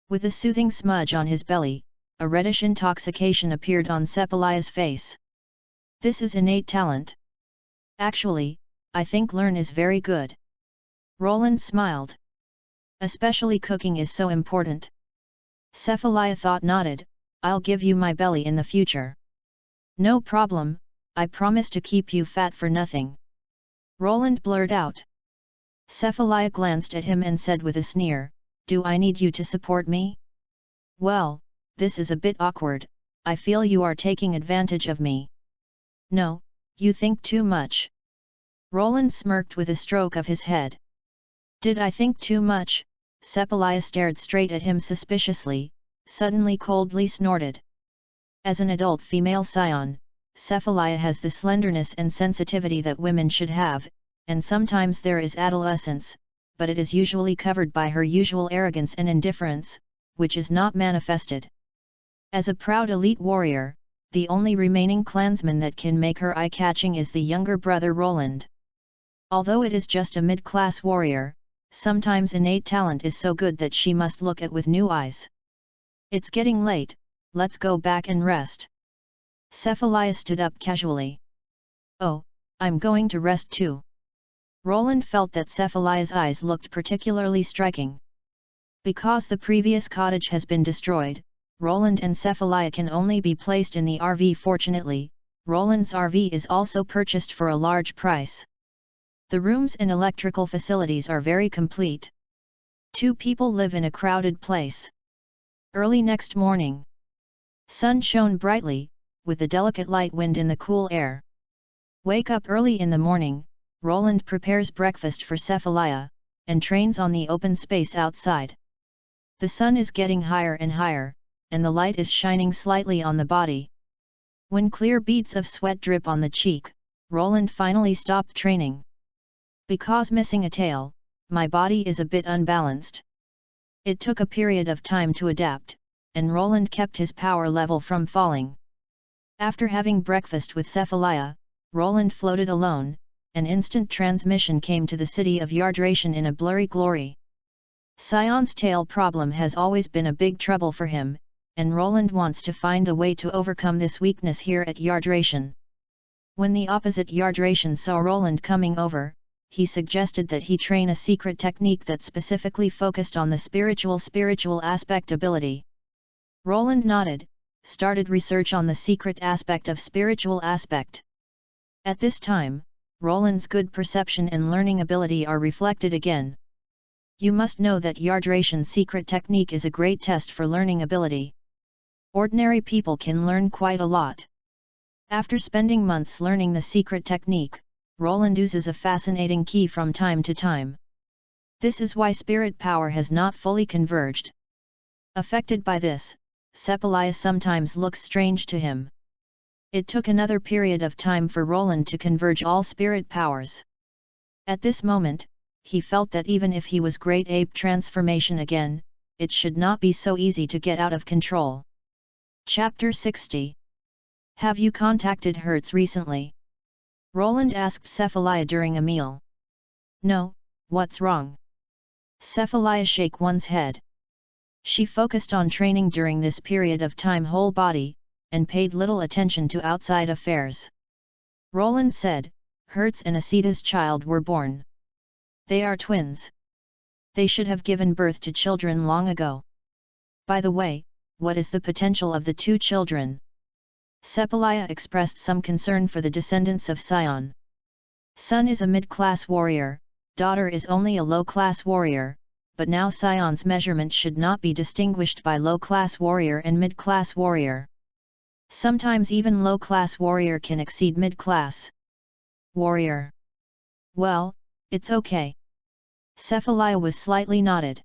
With a soothing smudge on his belly, a reddish intoxication appeared on Cephalaya's face. This is innate talent. Actually, I think learn is very good. Roland smiled. Especially cooking is so important. Cephalaya thought nodded, I'll give you my belly in the future. No problem, I promise to keep you fat for nothing. Roland blurted out. Cephalaya glanced at him and said with a sneer, Do I need you to support me? Well, this is a bit awkward, I feel you are taking advantage of me. No, you think too much. Roland smirked with a stroke of his head. Did I think too much? Cephalaya stared straight at him suspiciously, suddenly coldly snorted. As an adult female SAIYAN, Cephalaya has the slenderness and sensitivity that women should have, and sometimes there is adolescence, but it is usually covered by her usual arrogance and indifference, which is not manifested. As a proud elite warrior, the only remaining clansman that can make her eye-catching is the younger brother Roland. Although it is just a mid-class warrior, sometimes innate talent is so good that she must look at with new eyes. It's getting late, let's go back and rest. Cephalia stood up casually. Oh, I'm going to rest too. Roland felt that Cephalia's eyes looked particularly striking. Because the previous cottage has been destroyed, Roland and Cephalia can only be placed in the RV. Fortunately, Roland's RV is also purchased for a large price. The rooms and electrical facilities are very complete. 2 people live in a crowded place. Early next morning. Sun shone brightly, with a delicate light wind in the cool air. Wake up early in the morning, Roland prepares breakfast for Cephalia, and trains on the open space outside. The sun is getting higher and higher, and the light is shining slightly on the body. When clear beads of sweat drip on the cheek, Roland finally stopped training. Because missing a tail, my body is a bit unbalanced. It took a period of time to adapt, and Roland kept his power level from falling. After having breakfast with Cephalia, Roland floated alone, and instant transmission came to the city of Yardration in a blurry glory. SAIYAN's tail problem has always been a big trouble for him, and Roland wants to find a way to overcome this weakness here at Yardration. When the opposite Yardration saw Roland coming over, he suggested that he train a secret technique that specifically focused on the spiritual aspect ability. Roland nodded, started research on the secret aspect of spiritual aspect. At this time, Roland's good perception and learning ability are reflected again. You must know that Yardration's secret technique is a great test for learning ability. Ordinary people can learn quite a lot. After spending months learning the secret technique, Roland uses a fascinating key from time to time. This is why spirit power has not fully converged. Affected by this, Cephalia sometimes looks strange to him. It took another period of time for Roland to converge all spirit powers. At this moment, he felt that even if he was great ape transformation again, it should not be so easy to get out of control. Chapter 60. Have you contacted Hertz recently? Roland asked Cephalia during a meal. No, what's wrong? Cephalia shook one's head. She focused on training during this period of time whole body, and paid little attention to outside affairs. Roland said, Hertz and Asita's child were born. They are twins. They should have given birth to children long ago. By the way, what is the potential of the 2 children? Cephalia expressed some concern for the descendants of SAIYAN. Son is a mid-class warrior, daughter is only a low-class warrior, but now SAIYAN's measurement should not be distinguished by low-class warrior and mid-class warrior. Sometimes even low-class warrior can exceed mid-class warrior. Well, it's okay. Cephalia was slightly nodded.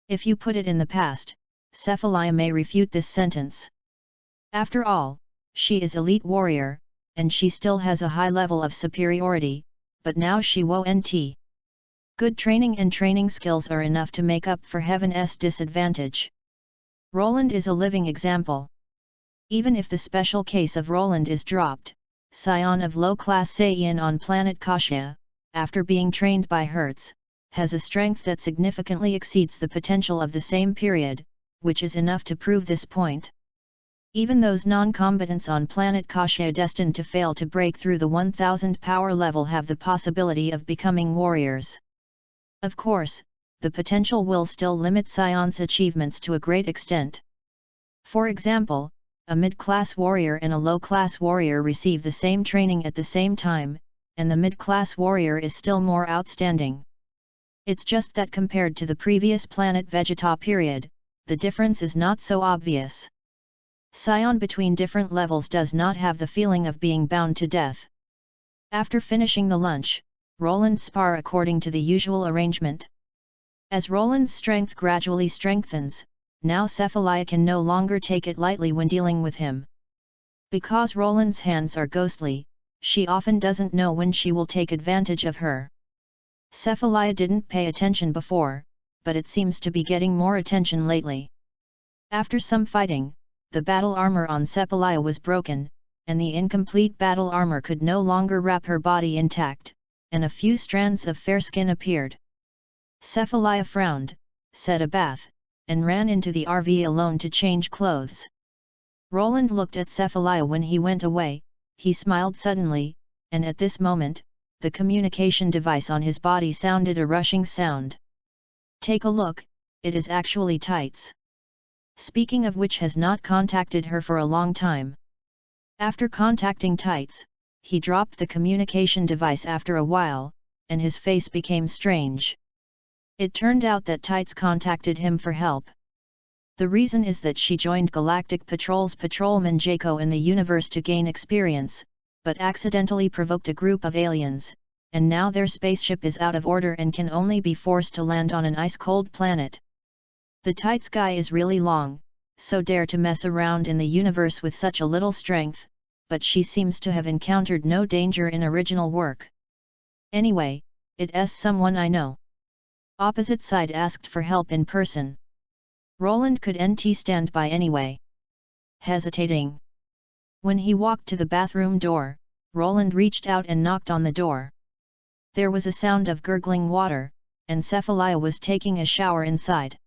If you put it in the past, Cephalia may refute this sentence. After all, she is elite warrior, and she still has a high level of superiority, but now she won't. Good training and training skills are enough to make up for Heaven's disadvantage. Roland is a living example. Even if the special case of Roland is dropped, SAIYAN of low-class SAIYAN on planet Kashia, after being trained by Hertz, has a strength that significantly exceeds the potential of the same period, which is enough to prove this point. Even those non-combatants on planet Kashia destined to fail to break through the 1000 power level have the possibility of becoming warriors. Of course, the potential will still limit SAIYAN's achievements to a great extent. For example, a mid-class warrior and a low-class warrior receive the same training at the same time, and the mid-class warrior is still more outstanding. It's just that compared to the previous planet Vegeta period, the difference is not so obvious. SAIYAN between different levels does not have the feeling of being bound to death. After finishing the lunch, Roland spar according to the usual arrangement. As Roland's strength gradually strengthens, now Cephalia can no longer take it lightly when dealing with him. Because Roland's hands are ghostly, she often doesn't know when she will take advantage of her. Cephalaya didn't pay attention before, but it seems to be getting more attention lately. After some fighting, the battle armor on Cephalaya was broken, and the incomplete battle armor could no longer wrap her body intact, and a few strands of fair skin appeared. Cephalaya frowned, said a bath, and ran into the RV alone to change clothes. Roland looked at Cephalaya when he went away. He smiled suddenly, and at this moment, the communication device on his body sounded a rushing sound. Take a look, it is actually Tights. Speaking of which has not contacted her for a long time. After contacting Tights, he dropped the communication device after a while, and his face became strange. It turned out that Tights contacted him for help. The reason is that she joined Galactic Patrol's patrolman Jaco in the universe to gain experience, but accidentally provoked a group of aliens, and now their spaceship is out of order and can only be forced to land on an ice-cold planet. The Tights guy is really long, so dare to mess around in the universe with such a little strength, but she seems to have encountered no danger in original work. Anyway, it's someone I know. Opposite side asked for help in person. Roland could NT stand by anyway. Hesitating. When he walked to the bathroom door, Roland reached out and knocked on the door. There was a sound of gurgling water, and Cephalaya was taking a shower inside.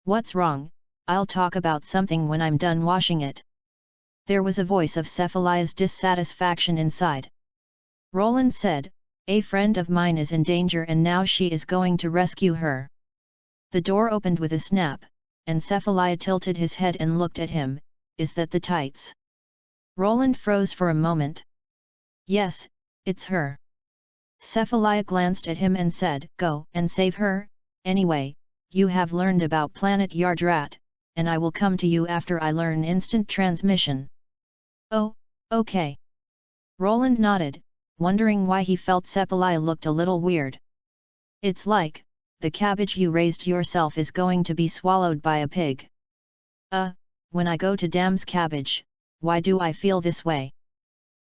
What's wrong? I'll talk about something when I'm done washing it. There was a voice of Cephalaya's dissatisfaction inside. Roland said, a friend of mine is in danger and now she is going to rescue her. The door opened with a snap, and Cephalaya tilted his head and looked at him. Is that the Tights? Roland froze for a moment. Yes, it's her. Cephalaya glanced at him and said, go and save her. Anyway, you have learned about Planet Yardrat, and I will come to you after I learn instant transmission. Oh, okay. Roland nodded, wondering why he felt Cephalaya looked a little weird. It's like, the cabbage you raised yourself is going to be swallowed by a pig. When I go to Dam's cabbage, why do I feel this way?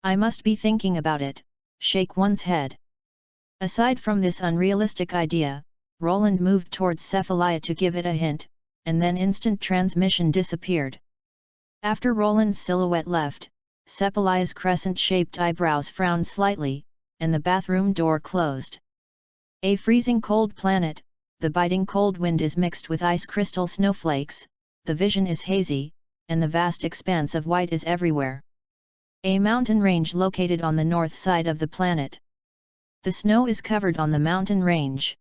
I must be thinking about it, shake one's head. Aside from this unrealistic idea, Roland moved towards Cephalaya to give it a hint, and then instant transmission disappeared. After Roland's silhouette left, Cephalaya's crescent-shaped eyebrows frowned slightly, and the bathroom door closed. A freezing cold planet, the biting cold wind is mixed with ice crystal snowflakes, the vision is hazy, and the vast expanse of white is everywhere. A mountain range located on the north side of the planet. The snow is covered on the mountain range.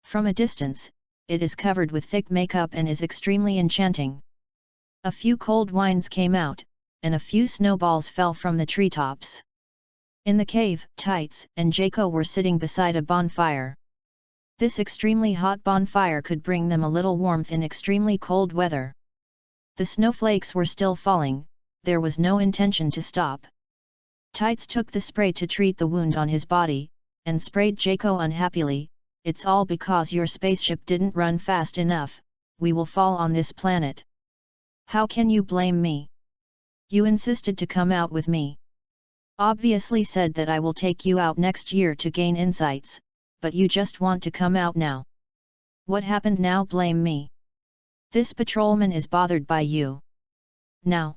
From a distance, it is covered with thick makeup and is extremely enchanting. A few cold winds came out, and a few snowballs fell from the treetops. In the cave, Tights and Jaco were sitting beside a bonfire. This extremely hot bonfire could bring them a little warmth in extremely cold weather. The snowflakes were still falling, there was no intention to stop. Tights took the spray to treat the wound on his body, and sprayed Jaco unhappily. It's all because your spaceship didn't run fast enough, we will fall on this planet. How can you blame me? You insisted to come out with me. Obviously said that I will take you out next year to gain insights, but you just want to come out now. What happened now? Blame me. This patrolman is bothered by you. Now.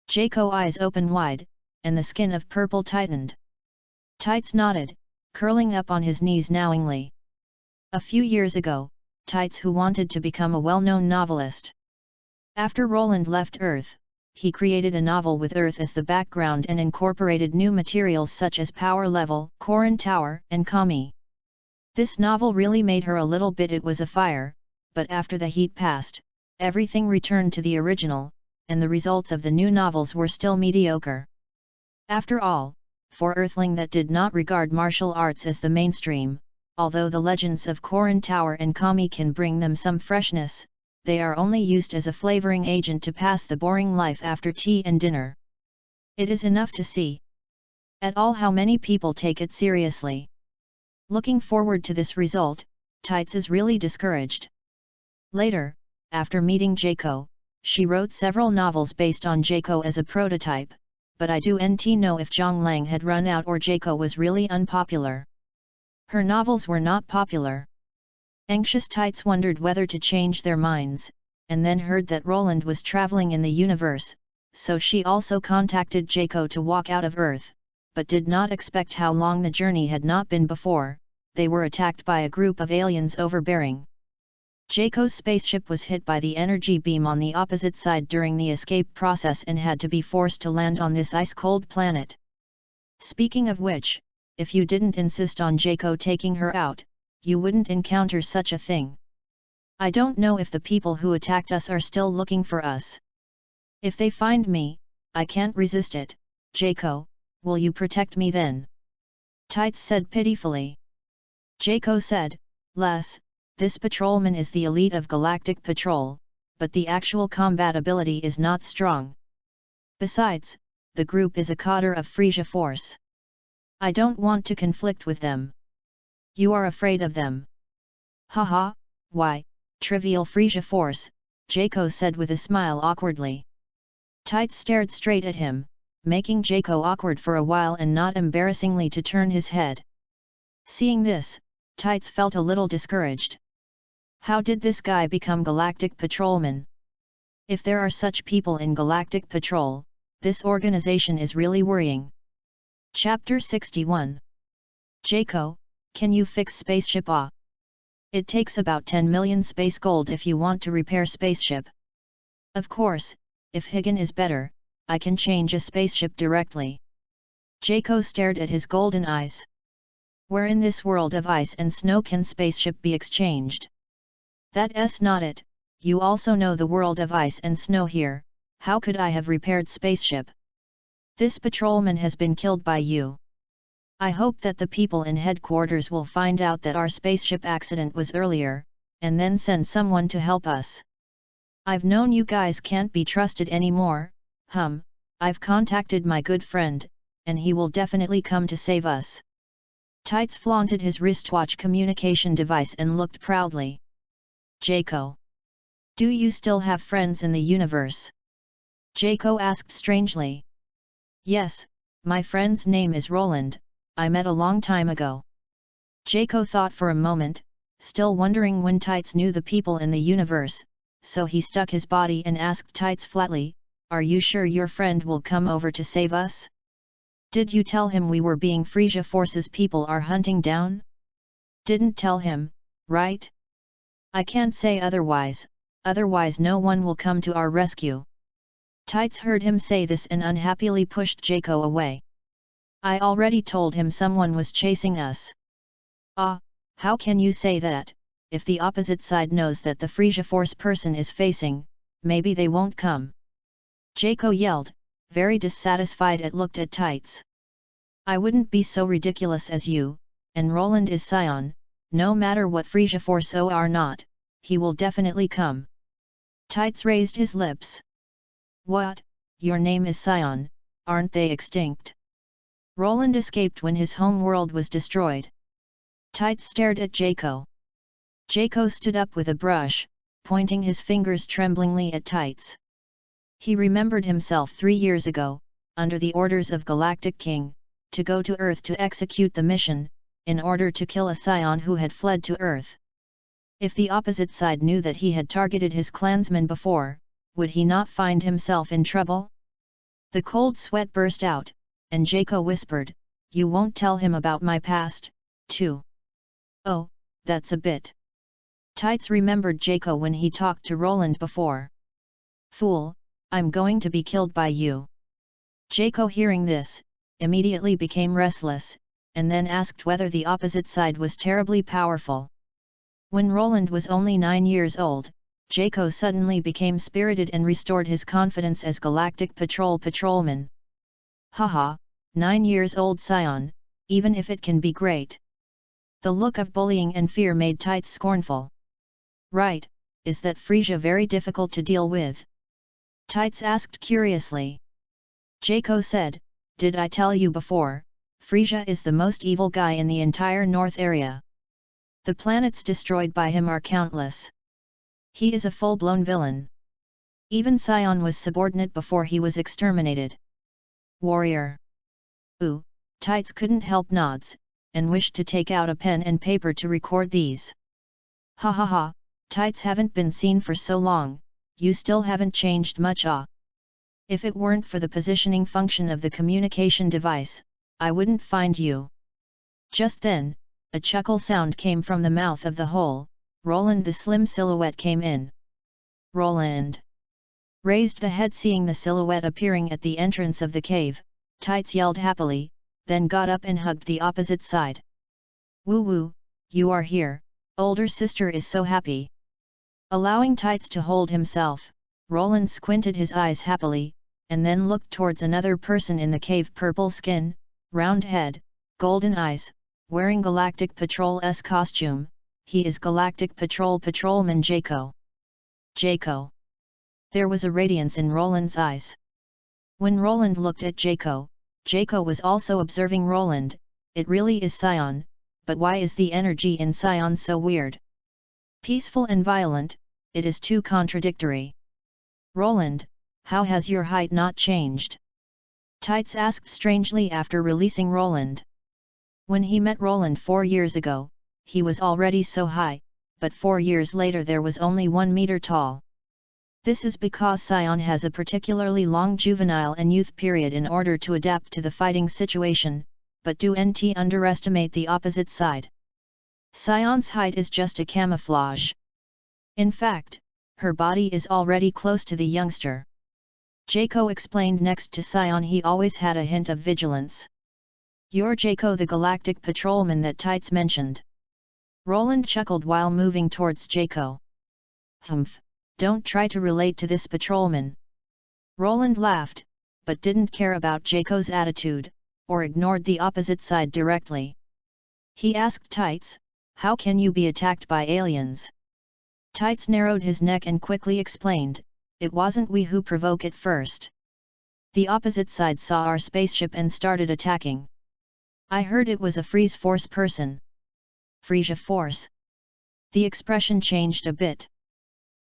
Jaco eyes open wide, and the skin of purple tightened. Tights nodded, curling up on his knees knowingly. A few years ago, Tights who wanted to become a well-known novelist. After Roland left Earth, he created a novel with Earth as the background and incorporated new materials such as Power Level, Korin Tower, and Kami. This novel really made her a little bit. It was a fire, but after the heat passed, everything returned to the original, and the results of the new novels were still mediocre. After all, for Earthling that did not regard martial arts as the mainstream, although the legends of Korin Tower and Kami can bring them some freshness, they are only used as a flavoring agent to pass the boring life after tea and dinner. It is enough to see at all how many people take it seriously. Looking forward to this result, Tights is really discouraged. Later, after meeting Jaco, she wrote several novels based on Jaco as a prototype, but I do not know if Zhang Lang had run out or Jaco was really unpopular. Her novels were not popular. Anxious Tights wondered whether to change their minds, and then heard that Roland was traveling in the universe, so she also contacted Jaco to walk out of Earth, but did not expect how long the journey had not been before. They were attacked by a group of aliens overbearing. Jaco's spaceship was hit by the energy beam on the opposite side during the escape process and had to be forced to land on this ice-cold planet. Speaking of which, if you didn't insist on Jaco taking her out, you wouldn't encounter such a thing. I don't know if the people who attacked us are still looking for us. If they find me, I can't resist it. Jaco, will you protect me then? Tights said pitifully. Jaco said, "Les, this patrolman is the elite of Galactic Patrol, but the actual combat ability is not strong. Besides, the group is a cadre of Frisia Force. I don't want to conflict with them." "You are afraid of them?" "Haha, why, trivial Frisia Force," Jaco said with a smile awkwardly. Tights stared straight at him, making Jaco awkward for a while and not embarrassingly to turn his head. Seeing this, Tights felt a little discouraged. How did this guy become Galactic Patrolman? If there are such people in Galactic Patrol, this organization is really worrying. Chapter 61. Jaco, can you fix spaceship? It takes about 10 million space gold if you want to repair spaceship. Of course, if Higgin is better, I can change a spaceship directly. Jaco stared at his golden eyes. Where in this world of ice and snow can spaceship be exchanged? That's not it. You also know the world of ice and snow here. How could I have repaired spaceship? This patrolman has been killed by you. I hope that the people in headquarters will find out that our spaceship accident was earlier, and then send someone to help us. I've known you guys can't be trusted anymore. I've contacted my good friend, and he will definitely come to save us. Tights flaunted his wristwatch communication device and looked proudly. Jaco. Do you still have friends in the universe? Jaco asked strangely. Yes, my friend's name is Roland, I met a long time ago. Jaco thought for a moment, still wondering when Tights knew the people in the universe, so he stuck his body and asked Tights flatly, "Are you sure your friend will come over to save us? Did you tell him we were being Frisia Force's people are hunting down?" "Didn't tell him, right? I can't say otherwise no one will come to our rescue." Tights heard him say this and unhappily pushed Jaco away. "I already told him someone was chasing us." How can you say that? If the opposite side knows that the Frisia Force person is facing, maybe they won't come." Jaco yelled, very dissatisfied and looked at Tights. "I wouldn't be so ridiculous as you, and Roland is SAIYAN, no matter what Frisia Force or not, he will definitely come." Tights raised his lips. "What, your name is SAIYAN, aren't they extinct? Roland escaped when his home world was destroyed." Tights stared at Jaco. Jaco stood up with a brush, pointing his fingers tremblingly at Tights. He remembered himself 3 years ago, under the orders of Galactic King, to go to Earth to execute the mission, in order to kill a SAIYAN who had fled to Earth. If the opposite side knew that he had targeted his clansmen before, would he not find himself in trouble? The cold sweat burst out, and Jaco whispered, "You won't tell him about my past, too?" "Oh, that's a bit." Tights remembered Jaco when he talked to Roland before. "Fool, I'm going to be killed by you." Jaco, hearing this, immediately became restless, and then asked whether the opposite side was terribly powerful. When Roland was only 9 years old, Jaco suddenly became spirited and restored his confidence as Galactic Patrol patrolman. "Haha, 9 years old SAIYAN, even if it can be great." The look of bullying and fear made Tights scornful. "Right, is that Frisia very difficult to deal with?" Tights asked curiously. Jaco said, "Did I tell you before, Frisia is the most evil guy in the entire North area. The planets destroyed by him are countless. He is a full-blown villain. Even SAIYAN was subordinate before he was exterminated." Warrior. Ooh, Tights couldn't help nods, and wished to take out a pen and paper to record these. Ha ha ha, Tights haven't been seen for so long, you still haven't changed much ah. If it weren't for the positioning function of the communication device, I wouldn't find you. Just then, a chuckle sound came from the mouth of the hole. Roland the slim silhouette came in. Roland raised the head, seeing the silhouette appearing at the entrance of the cave. Tights yelled happily, then got up and hugged the opposite side. Woo woo, you are here, older sister is so happy. Allowing Tights to hold himself, Roland squinted his eyes happily, and then looked towards another person in the cave. Purple skin, round head, golden eyes, wearing Galactic Patrol's costume. He is Galactic Patrol Patrolman Jaco. Jaco. There was a radiance in Roland's eyes. When Roland looked at Jaco, Jaco was also observing Roland. It really is SAIYAN, but why is the energy in SAIYAN so weird? Peaceful and violent, it is too contradictory. Roland, how has your height not changed? Tights asked strangely after releasing Roland. When he met Roland 4 years ago, he was already so high, but 4 years later there was only 1 meter tall. This is because SAIYAN has a particularly long juvenile and youth period in order to adapt to the fighting situation, but do not underestimate the opposite side. SAIYAN's height is just a camouflage. In fact, her body is already close to the youngster. Jaco explained. Next to SAIYAN he always had a hint of vigilance. You're Jaco the Galactic Patrolman that Tights mentioned. Roland chuckled while moving towards Jaco. Humph, don't try to relate to this patrolman. Roland laughed, but didn't care about Jaco's attitude, or ignored the opposite side directly. He asked Tights, how can you be attacked by aliens? Tights narrowed his neck and quickly explained, it wasn't we who provoke it first. The opposite side saw our spaceship and started attacking. I heard it was a Freeze Force person. Freeze Force? The expression changed a bit.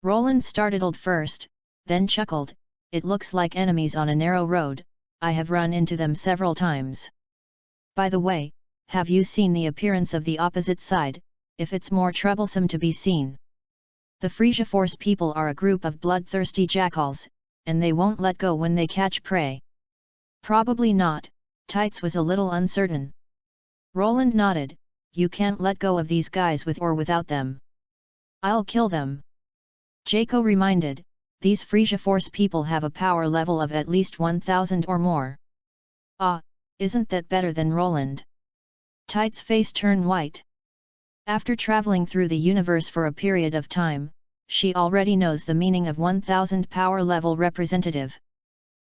Roland startled first, then chuckled, it looks like enemies on a narrow road, I have run into them several times. By the way, have you seen the appearance of the opposite side, if it's more troublesome to be seen? The Frisia Force people are a group of bloodthirsty jackals, and they won't let go when they catch prey. Probably not, Tights was a little uncertain. Roland nodded, you can't let go of these guys with or without them. I'll kill them. Jaco reminded, these Frisia Force people have a power level of at least 1000 or more. Ah, isn't that better than Roland? Tights' face turned white. After traveling through the universe for a period of time, she already knows the meaning of 1000 power level representative.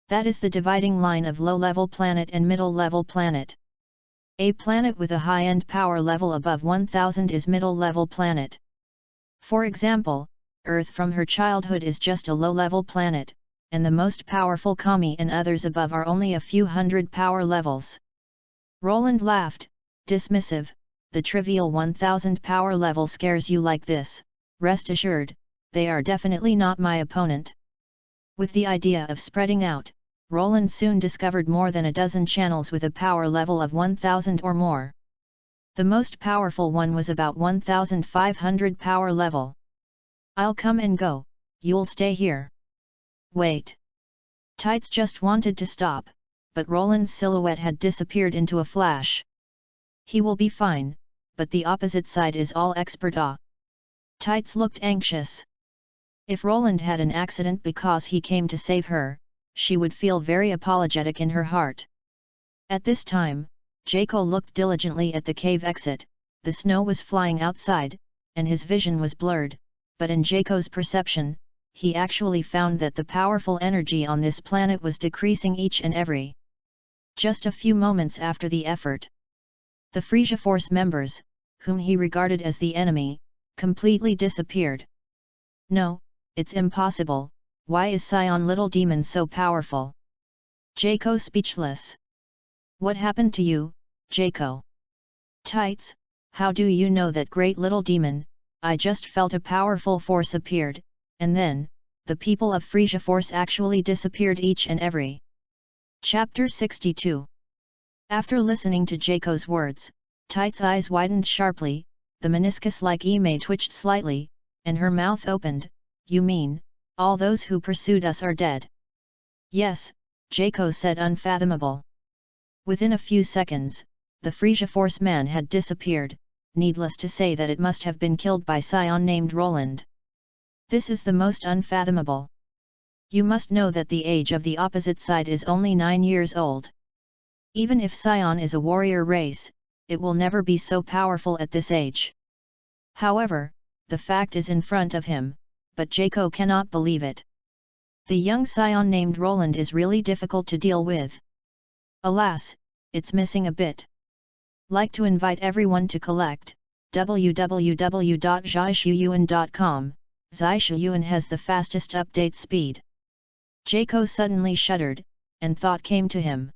That is the dividing line of low-level planet and middle-level planet. A planet with a high-end power level above 1000 is middle-level planet. For example, Earth from her childhood is just a low-level planet, and the most powerful Kami and others above are only a few hundred power levels. Roland laughed, dismissive, the trivial 1000 power level scares you like this, rest assured, they are definitely not my opponent. With the idea of spreading out, Roland soon discovered more than a dozen channels with a power level of 1000 or more. The most powerful one was about 1500 power level. I'll come and go, you'll stay here. Wait. Tights just wanted to stop, but Roland's silhouette had disappeared into a flash. He will be fine, but the opposite side is all expert ah. Tights looked anxious. If Roland had an accident because he came to save her, she would feel very apologetic in her heart. At this time, Jaco looked diligently at the cave exit, the snow was flying outside, and his vision was blurred, but in Jaco's perception, he actually found that the powerful energy on this planet was decreasing each and every. Just a few moments after the effort, the Frisia Force members, whom he regarded as the enemy, completely disappeared. No, it's impossible, why is SAIYAN little demon so powerful? Jaco speechless. What happened to you, Jaco? Tights, how do you know that great little demon? I just felt a powerful force appeared, and then, the people of Frisia Force actually disappeared each and every. Chapter 62. After listening to Jaco's words, Tight's eyes widened sharply, the meniscus-like email twitched slightly, and her mouth opened. You mean, all those who pursued us are dead? Yes, Jaco said, unfathomable. Within a few seconds, the Frisia Force man had disappeared, needless to say that it must have been killed by SAIYAN named Roland. This is the most unfathomable. You must know that the age of the opposite side is only 9 years old. Even if SAIYAN is a warrior race, it will never be so powerful at this age. However, the fact is in front of him, but Jaco cannot believe it. The young SAIYAN named Roland is really difficult to deal with. Alas, it's missing a bit. Like to invite everyone to collect www.SAIYAN.com. SAIYAN has the fastest update speed. Jaco suddenly shuddered, and thought came to him.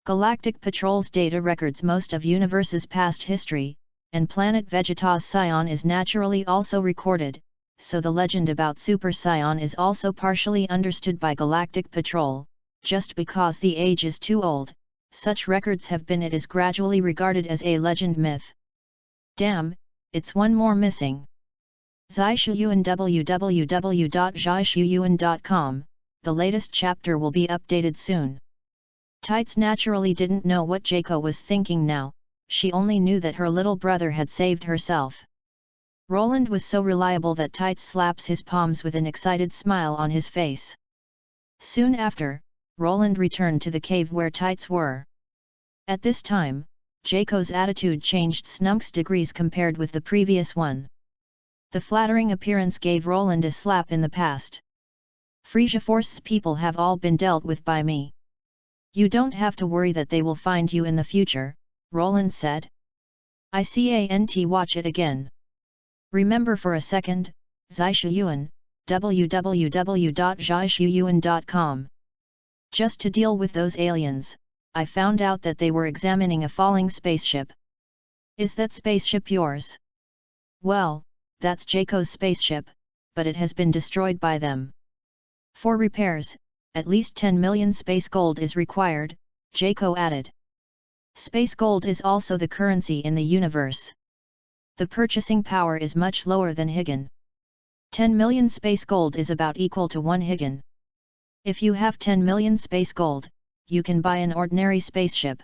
Galactic Patrol's data records most of universe's past history, and planet Vegeta's SAIYAN is naturally also recorded, so the legend about Super SAIYAN is also partially understood by Galactic Patrol. Just because the age is too old, such records have been, it is gradually regarded as a legend myth. Damn, it's one more missing. SAIYAN www.SAIYAN.com. The latest chapter will be updated soon. Tights naturally didn't know what Jaco was thinking now, she only knew that her little brother had saved herself. Roland was so reliable that Tights slaps his palms with an excited smile on his face. Soon after, Roland returned to the cave where Tights were. At this time, Jaco's attitude changed snunks degrees compared with the previous one. The flattering appearance gave Roland a slap in the past. Frisia Force's people have all been dealt with by me. You don't have to worry that they will find you in the future, Roland said. I can't watch it again. Remember for a second, SAIYAN, www.SAIYAN.com. Just to deal with those aliens, I found out that they were examining a falling spaceship. Is that spaceship yours? Well, that's Jaco's spaceship, but it has been destroyed by them. For repairs, at least 10 million space gold is required, Jaco added. Space gold is also the currency in the universe. The purchasing power is much lower than Higan. 10 million space gold is about equal to 1 Higan. If you have 10 million space gold, you can buy an ordinary spaceship.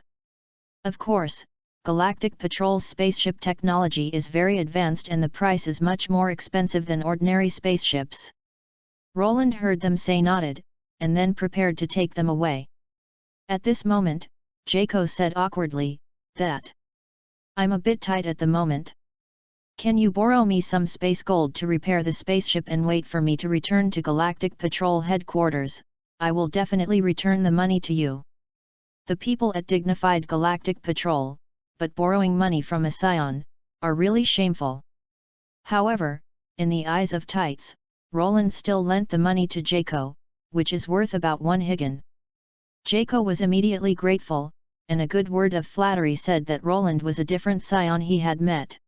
Of course, Galactic Patrol's spaceship technology is very advanced and the price is much more expensive than ordinary spaceships. Roland heard them say, nodded, and then prepared to take them away. At this moment, Jaco said awkwardly, that I'm a bit tight at the moment. Can you borrow me some space gold to repair the spaceship and wait for me to return to Galactic Patrol headquarters? I will definitely return the money to you. The people at dignified Galactic Patrol, but borrowing money from a SAIYAN, are really shameful. However, in the eyes of Tights, Roland still lent the money to Jaco, which is worth about 1 Higan. Jaco was immediately grateful, and a good word of flattery said that Roland was a different SAIYAN he had met.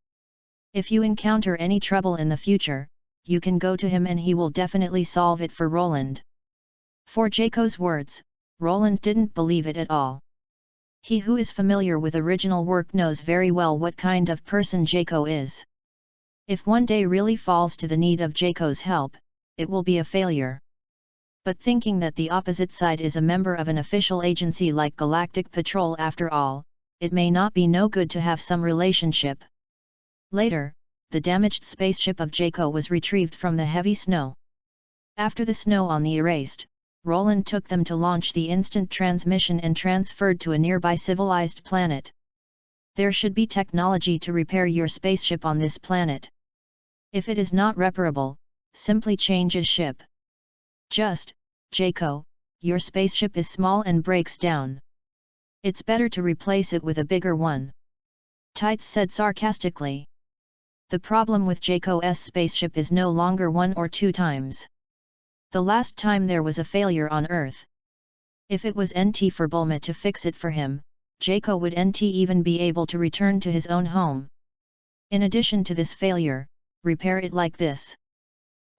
If you encounter any trouble in the future, you can go to him and he will definitely solve it for Roland. For Jaco's words, Roland didn't believe it at all. He who is familiar with original work knows very well what kind of person Jaco is. If one day really falls to the need of Jaco's help, it will be a failure. But thinking that the opposite side is a member of an official agency like Galactic Patrol after all, it may not be no good to have some relationship. Later, the damaged spaceship of Jaco was retrieved from the heavy snow. After the snow on the erased, Roland took them to launch the instant transmission and transferred to a nearby civilized planet. There should be technology to repair your spaceship on this planet. If it is not reparable, simply change a ship. Just, Jaco, your spaceship is small and breaks down. It's better to replace it with a bigger one. Tights said sarcastically. The problem with Jaco's spaceship is no longer 1 or 2 times. The last time there was a failure on Earth. If it was NT for Bulma to fix it for him, Jaco would NT even be able to return to his own home. In addition to this failure, repair it like this.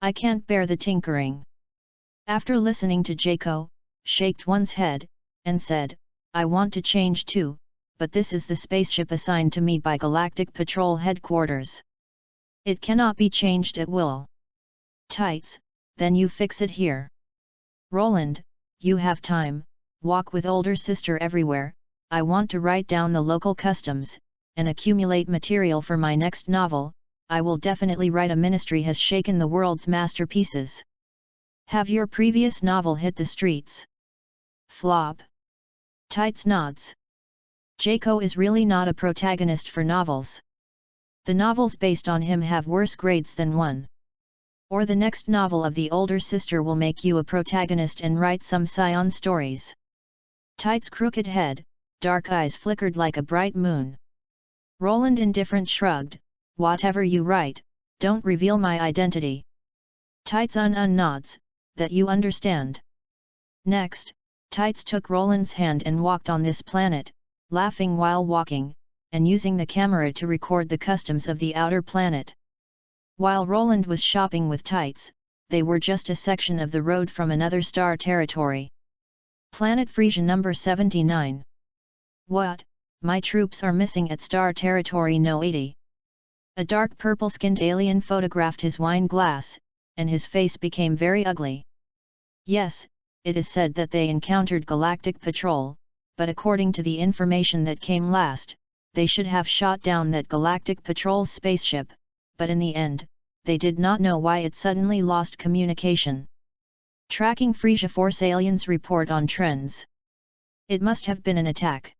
I can't bear the tinkering. After listening to Jaco, shaked one's head, and said, "I want to change too, but this is the spaceship assigned to me by Galactic Patrol Headquarters. It cannot be changed at will." "Tights, then you fix it here." "Roland, you have time, walk with older sister everywhere, I want to write down the local customs, and accumulate material for my next novel. I will definitely write a ministry has shaken the world's masterpieces." "Have your previous novel hit the streets?" "Flop." Tights nods. Jaco is really not a protagonist for novels. The novels based on him have worse grades than one. Or the next novel of the older sister will make you a protagonist and write some SAIYAN stories. Tights' crooked head, dark eyes flickered like a bright moon. Roland indifferent shrugged, "Whatever you write, don't reveal my identity." Tights nods, "That you understand." Next, Tights took Roland's hand and walked on this planet, laughing while walking, and using the camera to record the customs of the outer planet. While Roland was shopping with Tights, they were just a section of the road from another star territory. Planet Frisia number 79. "What, my troops are missing at star territory No 80. A dark purple-skinned alien photographed his wine glass, and his face became very ugly. "Yes, it is said that they encountered Galactic Patrol, but according to the information that came last, they should have shot down that Galactic Patrol's spaceship, but in the end, they did not know why it suddenly lost communication. Tracking Frisia Force aliens report on trends. It must have been an attack.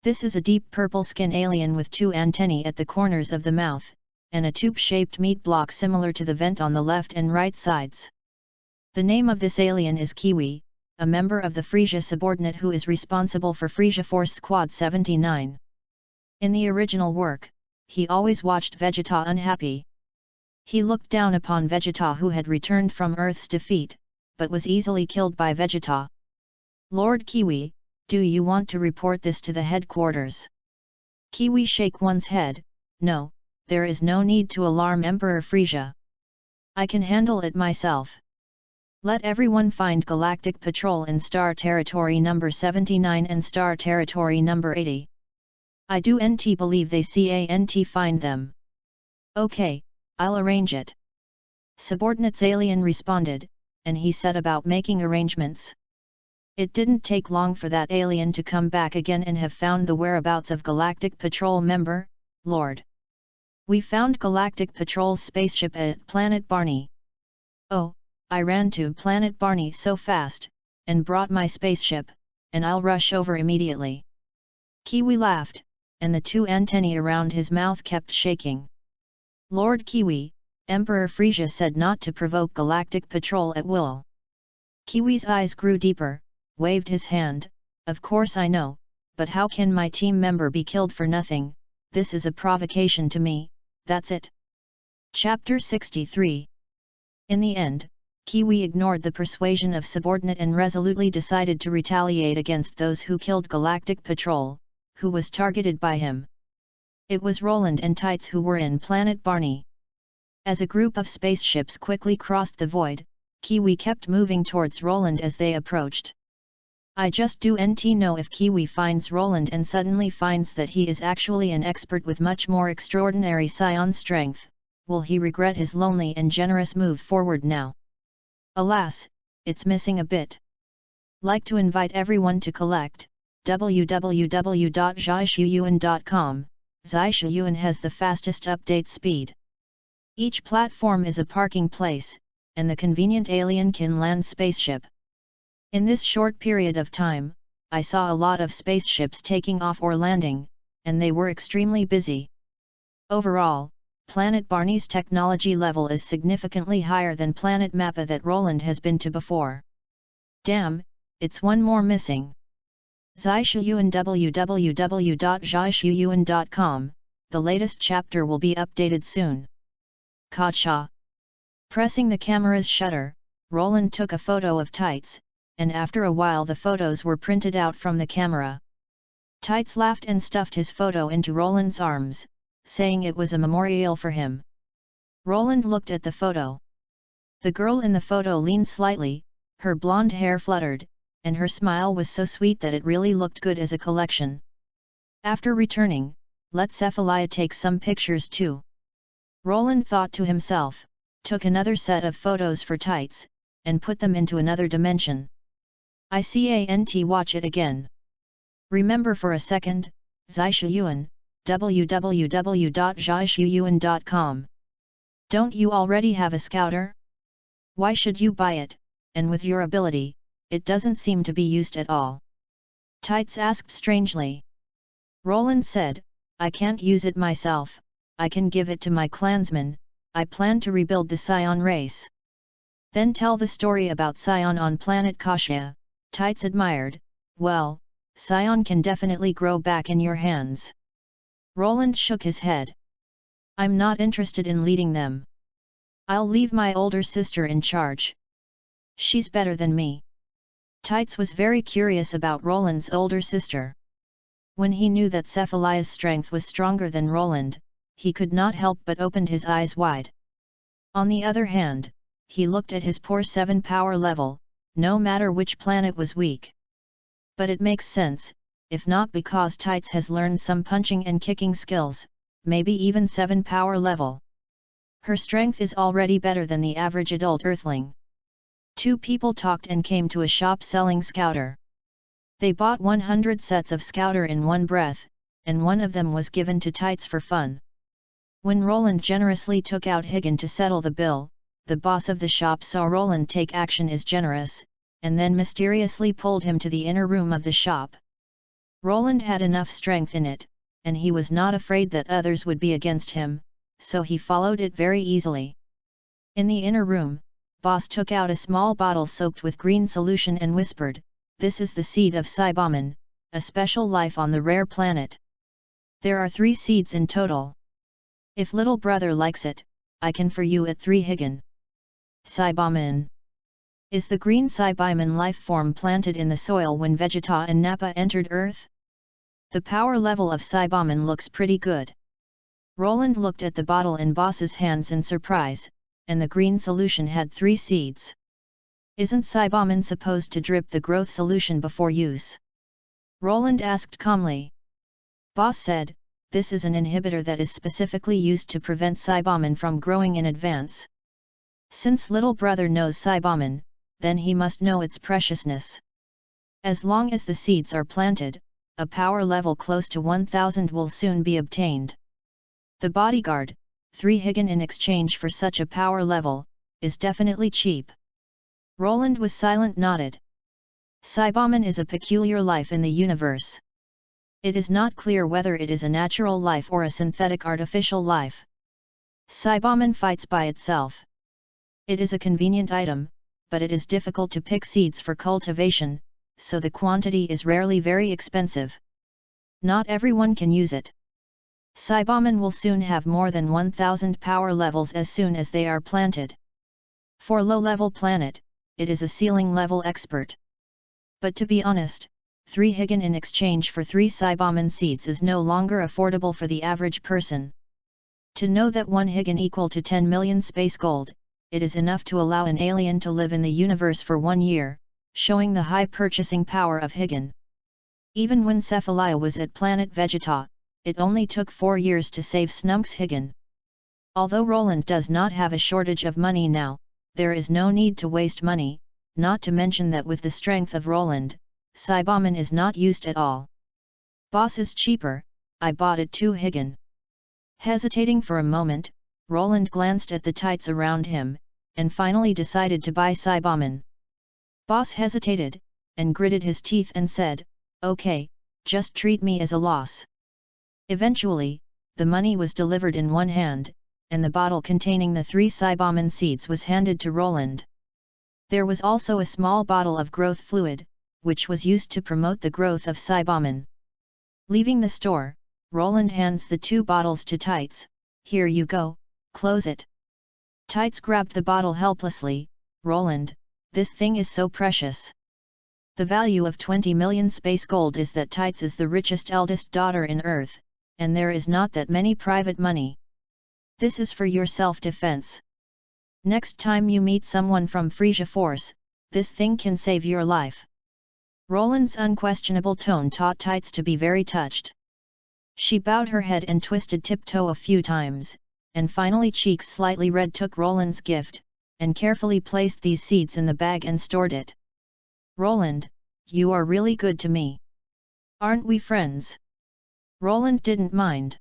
This is a deep purple skin alien with two antennae at the corners of the mouth, and a tube-shaped meat block similar to the vent on the left and right sides. The name of this alien is Kiwi, a member of the Frisia subordinate who is responsible for Frisia Force Squad 79. In the original work, he always watched Vegeta unhappy. He looked down upon Vegeta who had returned from Earth's defeat, but was easily killed by Vegeta. "Lord Kiwi, do you want to report this to the headquarters?" Kiwi shake one's head, "No, there is no need to alarm Emperor Frisia. I can handle it myself. Let everyone find Galactic Patrol in Star Territory number 79 and Star Territory number 80. I do not believe they can't find them." "Okay, I'll arrange it." Subordinate's alien responded, and he set about making arrangements. It didn't take long for that alien to come back again and have found the whereabouts of Galactic Patrol member, "Lord. We found Galactic Patrol's spaceship at Planet Barney. Oh, I ran to Planet Barney so fast, and brought my spaceship, and I'll rush over immediately." Kiwi laughed, and the two antennae around his mouth kept shaking. "Lord Kiwi, Emperor Frisia said not to provoke Galactic Patrol at will." Kiwi's eyes grew deeper, waved his hand, "Of course I know, but how can my team member be killed for nothing? This is a provocation to me, that's it." Chapter 63. In the end, Kiwi ignored the persuasion of subordinate and resolutely decided to retaliate against those who killed Galactic Patrol, who was targeted by him. It was Roland and Tights who were in Planet Barney. As a group of spaceships quickly crossed the void, Kiwi kept moving towards Roland as they approached. I just don't know if Kiwi finds Roland and suddenly finds that he is actually an expert with much more extraordinary SAIYAN strength, will he regret his lonely and generous move forward now? Alas, it's missing a bit. Like to invite everyone to collect, www.SAIYAN.com, SAIYAN has the fastest update speed. Each platform is a parking place, and the convenient alien can land spaceship. In this short period of time, I saw a lot of spaceships taking off or landing, and they were extremely busy. Overall, Planet Barney's technology level is significantly higher than Planet Mappa that Roland has been to before. Damn, it's one more missing. SAIYAN www.SAIYAN.com, the latest chapter will be updated soon. Kacha. Pressing the camera's shutter, Roland took a photo of Tights, and after a while the photos were printed out from the camera. Tights laughed and stuffed his photo into Roland's arms, saying it was a memorial for him. Roland looked at the photo. The girl in the photo leaned slightly, her blonde hair fluttered, and her smile was so sweet that it really looked good as a collection. After returning, let Cephalia take some pictures too. Roland thought to himself, took another set of photos for Tights, and put them into another dimension. I can't watch it again. Remember for a second, SAIYAN, www.SAIYAN.com. Don't you already have a scouter? Why should you buy it, and with your ability, it doesn't seem to be used at all. Tights asked strangely. Roland said, I can't use it myself, I can give it to my clansmen, I plan to rebuild the SAIYAN race. Then tell the story about SAIYAN on planet Kashia. Tights admired, well, SAIYAN can definitely grow back in your hands. Roland shook his head. I'm not interested in leading them. I'll leave my older sister in charge. She's better than me. Tights was very curious about Roland's older sister. When he knew that Cephalia's strength was stronger than Roland, he could not help but opened his eyes wide. On the other hand, he looked at his poor 7 power level, no matter which planet was weak. But it makes sense, if not because Tights has learned some punching and kicking skills, maybe even 7 power level. Her strength is already better than the average adult earthling. Two people talked and came to a shop selling scouter. They bought 100 sets of scouter in one breath, and one of them was given to Tights for fun. When Roland generously took out Higgin to settle the bill, the boss of the shop saw Roland take action as generous, and then mysteriously pulled him to the inner room of the shop. Roland had enough strength in it, and he was not afraid that others would be against him, so he followed it very easily. In the inner room, boss took out a small bottle soaked with green solution and whispered, "This is the seed of SAIYAN, a special life on the rare planet. There are 3 seeds in total. If little brother likes it, I can for you at 3 Higgin. SAIYAN is the green SAIYAN life form planted in the soil when Vegeta and Nappa entered Earth. The power level of SAIYAN looks pretty good." Roland looked at the bottle in boss's hands in surprise, and the green solution had 3 seeds. Isn't SAIYAN supposed to drip the growth solution before use? Roland asked calmly. Boss said, this is an inhibitor that is specifically used to prevent SAIYAN from growing in advance. Since little brother knows SAIYAN, then he must know its preciousness. As long as the seeds are planted, a power level close to 1000 will soon be obtained. The bodyguard, 3 Higgin in exchange for such a power level, is definitely cheap. Roland was silent nodded. SAIYAN is a peculiar life in the universe. It is not clear whether it is a natural life or a synthetic artificial life. SAIYAN fights by itself. It is a convenient item, but it is difficult to pick seeds for cultivation, so the quantity is rarely very expensive. Not everyone can use it. SAIYAN will soon have more than 1000 power levels as soon as they are planted. For low-level planet, it is a ceiling-level expert. But to be honest, 3 Higgin in exchange for 3 SAIYAN seeds is no longer affordable for the average person. To know that 1 Higgin equal to 10 million space gold, it is enough to allow an alien to live in the universe for 1 year, showing the high purchasing power of Higgin. Even when Cephalia was at planet Vegeta, it only took 4 years to save Snunk's Higgin. Although Roland does not have a shortage of money now, there is no need to waste money, not to mention that with the strength of Roland, SAIYAN is not used at all. Boss is cheaper, I bought it 2 Higgin. Hesitating for a moment, Roland glanced at the Tights around him, and finally decided to buy SAIYAN. Boss hesitated, and gritted his teeth and said, "Okay, just treat me as a loss." Eventually, the money was delivered in one hand, and the bottle containing the 3 SAIYAN seeds was handed to Roland. There was also a small bottle of growth fluid, which was used to promote the growth of SAIYAN. Leaving the store, Roland hands the 2 bottles to Tights, "Here you go, close it." Tights grabbed the bottle helplessly, "Roland, this thing is so precious." The value of 20 million space gold is that Tights is the richest eldest daughter in Earth, and there is not that many private money. This is for your self-defense. Next time you meet someone from Frisia Force, this thing can save your life. Roland's unquestionable tone taught Tights to be very touched. She bowed her head and twisted tiptoe a few times, and finally, cheeks slightly red, took Roland's gift, and carefully placed these seeds in the bag and stored it. "Roland, you are really good to me. Aren't we friends?" Roland didn't mind.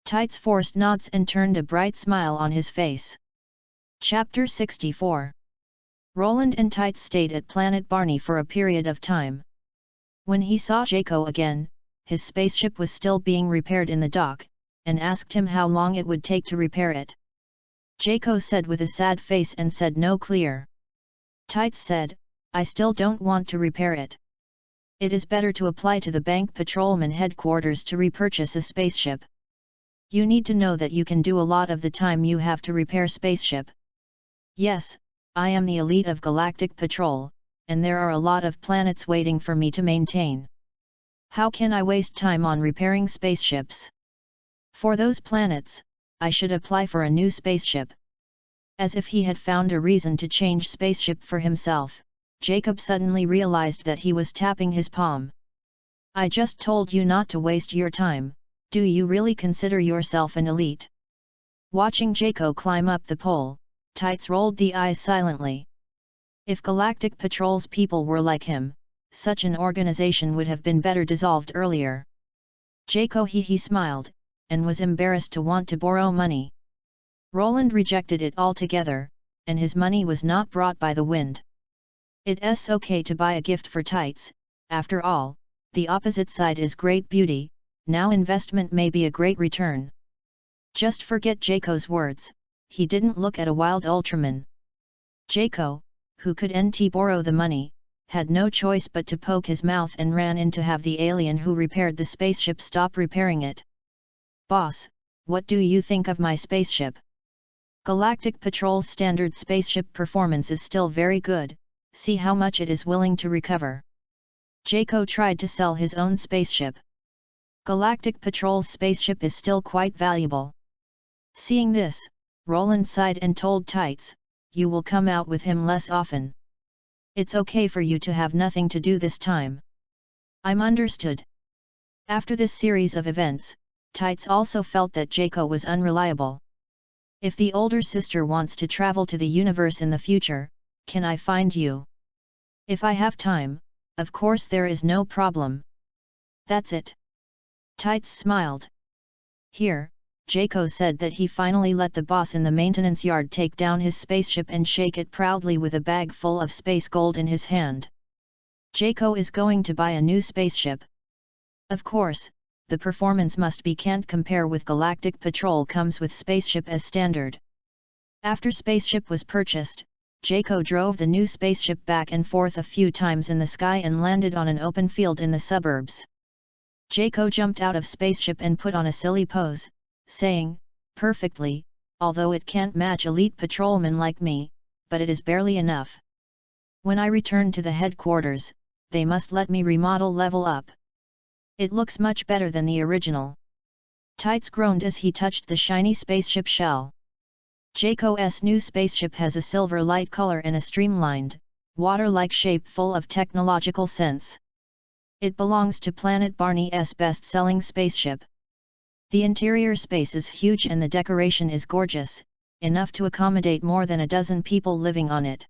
Tights forced nods and turned a bright smile on his face. Chapter 64. Roland and Tights stayed at Planet Barney for a period of time. When he saw Jaco again, his spaceship was still being repaired in the dock, and asked him how long it would take to repair it. Jaco said with a sad face and said no clear. Tights said, "I still don't want to repair it. It is better to apply to the bank patrolman headquarters to repurchase a spaceship. You need to know that you can do a lot of the time you have to repair spaceship. Yes, I am the elite of Galactic Patrol, and there are a lot of planets waiting for me to maintain. How can I waste time on repairing spaceships? For those planets, I should apply for a new spaceship." As if he had found a reason to change spaceship for himself, Jacob suddenly realized that he was tapping his palm. "I just told you not to waste your time. Do you really consider yourself an elite?" Watching Jaco climb up the pole, Tights rolled the eyes silently. If Galactic Patrol's people were like him, such an organization would have been better dissolved earlier. Jaco he smiled, and was embarrassed to want to borrow money. Roland rejected it altogether, and his money was not brought by the wind. It's okay to buy a gift for Tights, after all, the opposite side is great beauty, now investment may be a great return. Just forget Jaco's words, he didn't look at a wild Ultraman. Jaco, who could borrow the money, had no choice but to poke his mouth and ran in to have the alien who repaired the spaceship stop repairing it. "Boss, what do you think of my spaceship? Galactic Patrol's standard spaceship performance is still very good, see how much it is willing to recover." Jaco tried to sell his own spaceship. Galactic Patrol's spaceship is still quite valuable. Seeing this, Roland sighed and told Tights, "You will come out with him less often. It's okay for you to have nothing to do this time." "I'm understood." After this series of events, Tights also felt that Jaco was unreliable. "If the older sister wants to travel to the universe in the future, can I find you? If I have time, of course there is no problem." "That's it." Tights smiled. Here, Jaco said that he finally let the boss in the maintenance yard take down his spaceship and shake it proudly with a bag full of space gold in his hand. Jaco is going to buy a new spaceship. Of course, the performance can't compare with Galactic Patrol comes with spaceship as standard. After spaceship was purchased, Jaco drove the new spaceship back and forth a few times in the sky and landed on an open field in the suburbs. Jaco jumped out of spaceship and put on a silly pose, saying, "Perfectly, although it can't match elite patrolmen like me, but it is barely enough. When I return to the headquarters, they must let me remodel level up. It looks much better than the original." Tights groaned as he touched the shiny spaceship shell. Jaco's new spaceship has a silver light color and a streamlined, water-like shape full of technological sense. It belongs to Planet Barney's best-selling spaceship. The interior space is huge and the decoration is gorgeous, enough to accommodate more than a dozen people living on it.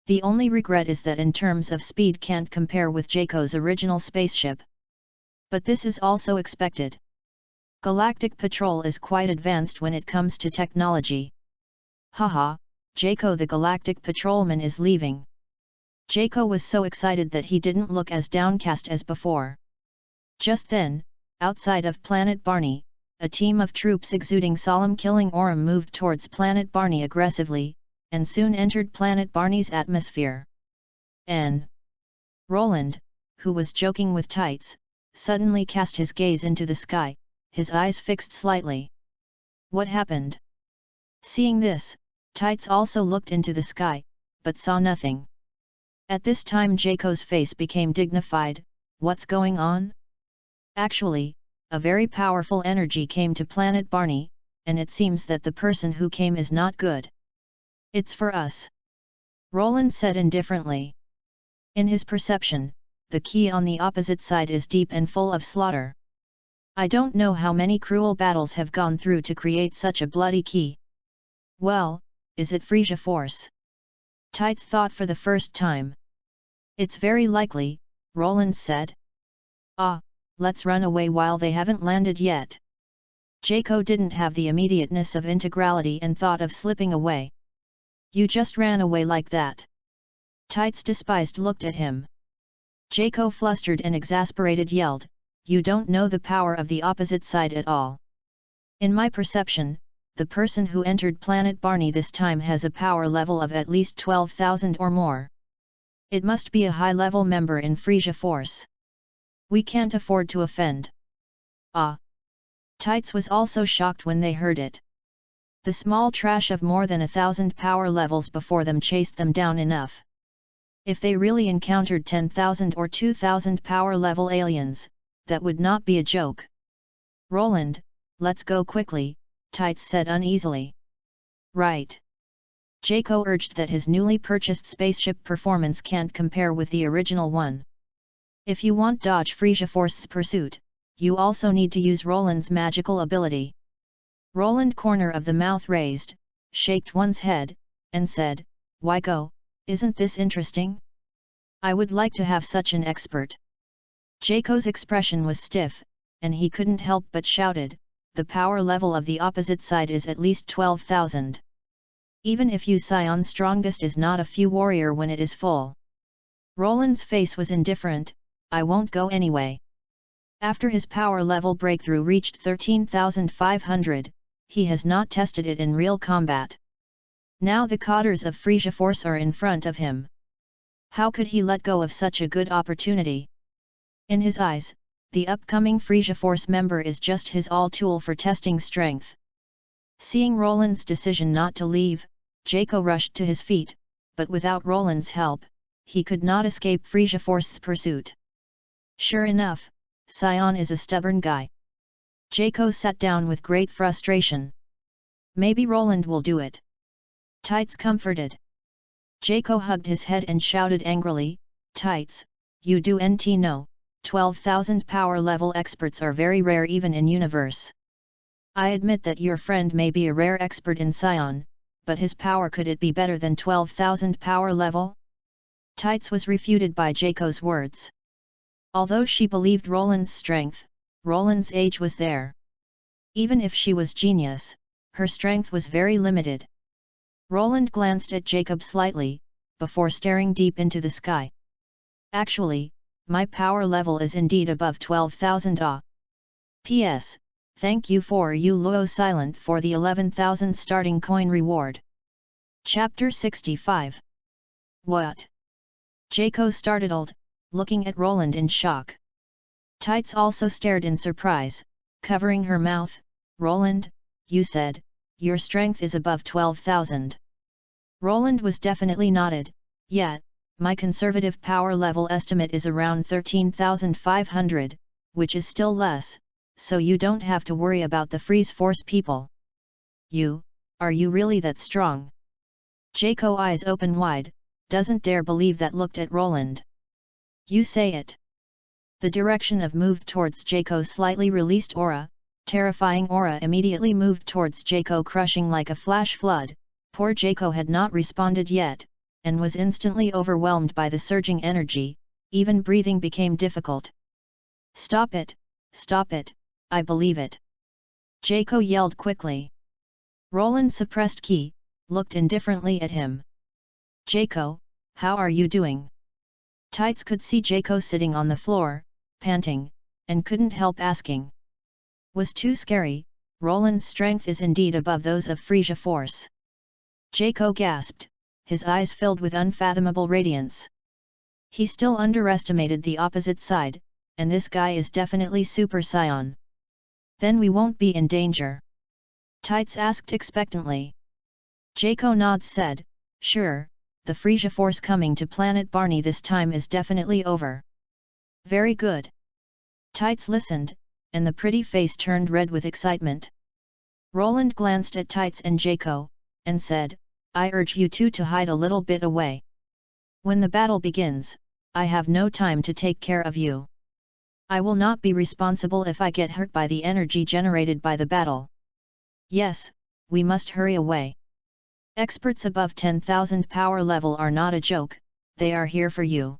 The only regret is that in terms of speed can't compare with Jaco's original spaceship. But this is also expected. Galactic Patrol is quite advanced when it comes to technology. Haha, Jaco the Galactic Patrolman is leaving. Jaco was so excited that he didn't look as downcast as before. Just then, outside of Planet Barney, a team of troops exuding solemn killing aura moved towards Planet Barney aggressively, and soon entered Planet Barney's atmosphere. Roland, who was joking with Tights, suddenly cast his gaze into the sky, his eyes fixed slightly. What happened? Seeing this, Tights also looked into the sky, but saw nothing. At this time Jaco's face became dignified. What's going on? Actually, a very powerful energy came to Planet Barney, and it seems that the person who came is not good. It's for us. Roland said indifferently. In his perception, the key on the opposite side is deep and full of slaughter. I don't know how many cruel battles have gone through to create such a bloody key. Well, is it Frisia Force? Tights thought for the first time. It's very likely, Roland said. Ah, let's run away while they haven't landed yet. Jaco didn't have the immediateness of integrality and thought of slipping away. You just ran away like that. Tights despised looked at him. Jaco flustered and exasperated yelled, you don't know the power of the opposite side at all. In my perception, the person who entered Planet Barney this time has a power level of at least 12,000 or more. It must be a high-level member in Frisia Force. We can't afford to offend. Ah! Tights was also shocked when they heard it. The small trash of more than 1,000 power levels before them chased them down enough. If they really encountered 10,000 or 2,000 power level aliens, that would not be a joke. Roland, let's go quickly, Tights said uneasily. Right. Jaco urged that his newly purchased spaceship performance can't compare with the original one. If you want dodge Frisia Force's pursuit, you also need to use Roland's magical ability. Roland corner of the mouth raised, shaked one's head, and said, why go, isn't this interesting? I would like to have such an expert. Jaco's expression was stiff, and he couldn't help but shouted, the power level of the opposite side is at least 12,000. Even if you SAIYAN strongest is not a few warrior when it is full. Roland's face was indifferent, I won't go anyway. After his power level breakthrough reached 13,500, he has not tested it in real combat. Now the cotters of Frisia Force are in front of him. How could he let go of such a good opportunity? In his eyes, the upcoming Frisia Force member is just his all-tool for testing strength. Seeing Roland's decision not to leave, Jaco rushed to his feet, but without Roland's help, he could not escape Frisia Force's pursuit. Sure enough, SAIYAN is a stubborn guy. Jaco sat down with great frustration. Maybe Roland will do it. Tights comforted. Jaco hugged his head and shouted angrily, Tights, you do nt know, 12,000 power level experts are very rare even in universe. I admit that your friend may be a rare expert in SAIYAN, but his power could it be better than 12,000 power level? Tights was refuted by Jaco's words. Although she believed Roland's strength, Roland's age was there. Even if she was genius, her strength was very limited. Roland glanced at Jacob slightly, before staring deep into the sky. Actually, my power level is indeed above 12,000 ah. P.S. Thank you for you Luo Silent for the 11,000 starting coin reward. Chapter 65. What? Jaco startled, looking at Roland in shock. Tights also stared in surprise, covering her mouth. Roland, you said, your strength is above 12,000. Roland was definitely nodded, yet, my conservative power level estimate is around 13,500, which is still less, so you don't have to worry about the Frisia Force people. Are you really that strong? Jaco eyes open wide, doesn't dare believe that looked at Roland. You say it. The direction of moved towards Jaco's slightly released aura, terrifying aura immediately moved towards Jaco crushing like a flash flood. Poor Jaco had not responded yet, and was instantly overwhelmed by the surging energy, even breathing became difficult. Stop it, I believe it. Jaco yelled quickly. Roland suppressed ki, looked indifferently at him. Jaco, how are you doing? Tights could see Jaco sitting on the floor, panting, and couldn't help asking. Was too scary, Roland's strength is indeed above those of Frisia Force. Jaco gasped, his eyes filled with unfathomable radiance. He still underestimated the opposite side, and this guy is definitely Super SAIYAN. Then we won't be in danger? Tights asked expectantly. Jaco nods said, sure, the Frisia Force coming to Planet Barney this time is definitely over. Very good. Tights listened, and the pretty face turned red with excitement. Roland glanced at Tights and Jaco, and said, I urge you two to hide a little bit away. When the battle begins, I have no time to take care of you. I will not be responsible if I get hurt by the energy generated by the battle. Yes, we must hurry away. Experts above 10,000 power level are not a joke, they are here for you.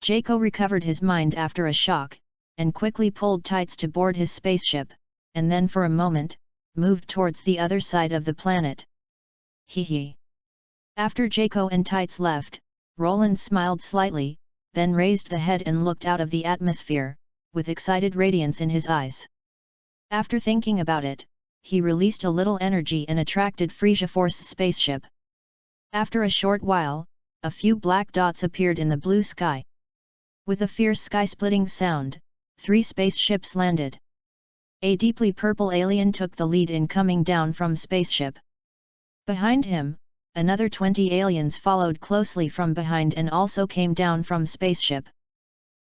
Jaco recovered his mind after a shock, and quickly pulled tights to board his spaceship, and then for a moment, moved towards the other side of the planet. Hee. After Jaco and Tights left, Roland smiled slightly, then raised the head and looked out of the atmosphere, with excited radiance in his eyes. After thinking about it, he released a little energy and attracted Frisia Force's spaceship. After a short while, a few black dots appeared in the blue sky. With a fierce sky-splitting sound, 3 spaceships landed. A deeply purple alien took the lead in coming down from spaceship. Behind him, another 20 aliens followed closely from behind and also came down from spaceship.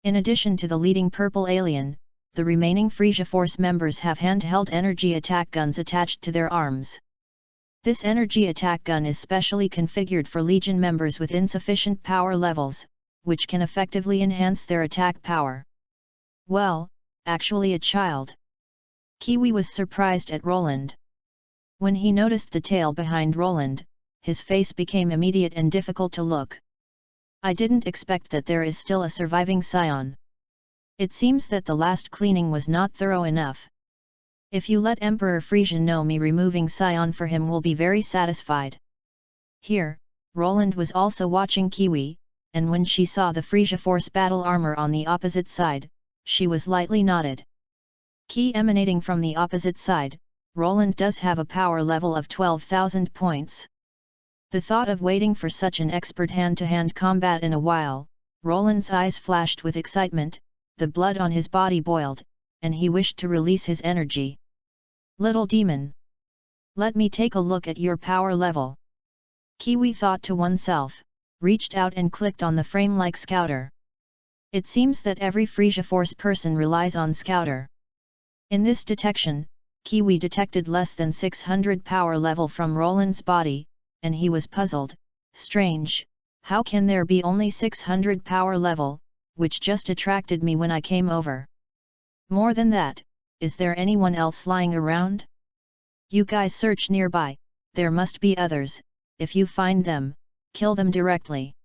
In addition to the leading purple alien, the remaining Frisia Force members have handheld energy attack guns attached to their arms. This energy attack gun is specially configured for Legion members with insufficient power levels, which can effectively enhance their attack power. Well, actually a child. Kiwi was surprised at Roland. When he noticed the tail behind Roland, his face became immediate and difficult to look. I didn't expect that there is still a surviving SAIYAN. It seems that the last cleaning was not thorough enough. If you let Emperor Frisia know me removing SAIYAN for him will be very satisfied. Here, Roland was also watching Kiwi, and when she saw the Frisia Force battle armor on the opposite side, she was lightly nodded. Ki emanating from the opposite side, Roland does have a power level of 12,000 points. The thought of waiting for such an expert hand-to-hand combat in a while, Roland's eyes flashed with excitement, the blood on his body boiled, and he wished to release his energy. Little demon! Let me take a look at your power level. Kiwi thought to oneself, reached out and clicked on the frame-like scouter. It seems that every Frisia Force person relies on scouter. In this detection, Kiwi detected less than 600 power level from Roland's body, and he was puzzled. Strange, how can there be only 600 power level, which just attracted me when I came over? More than that, is there anyone else lying around? You guys search nearby, there must be others, if you find them, kill them directly.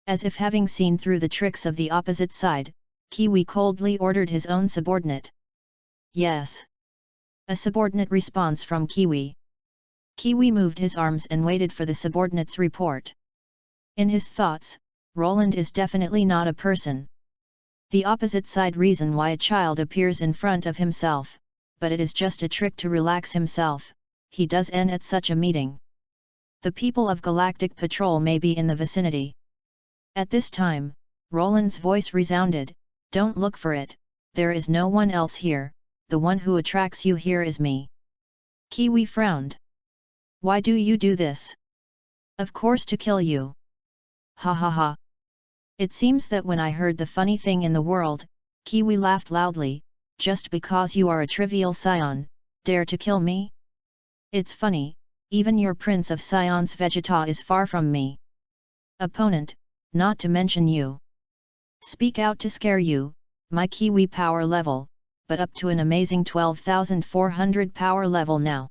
As if having seen through the tricks of the opposite side, Kiwi coldly ordered his own subordinate. Yes. A subordinate response from Kiwi. Kiwi moved his arms and waited for the subordinate's report. In his thoughts, Roland is definitely not a person. The opposite side reason why a child appears in front of himself, but it is just a trick to relax himself, he does end at such a meeting. The people of Galactic Patrol may be in the vicinity. At this time, Roland's voice resounded, don't look for it, there is no one else here, the one who attracts you here is me. Kiwi frowned. Why do you do this? Of course to kill you. Ha ha ha. It seems that when I heard the funny thing in the world, Kiwi laughed loudly, just because you are a trivial SAIYAN, dare to kill me? It's funny, even your Prince of SAIYAN's Vegeta is far from me. Opponent, not to mention you. Speak out to scare you, my Kiwi power level, but up to an amazing 12,400 power level now.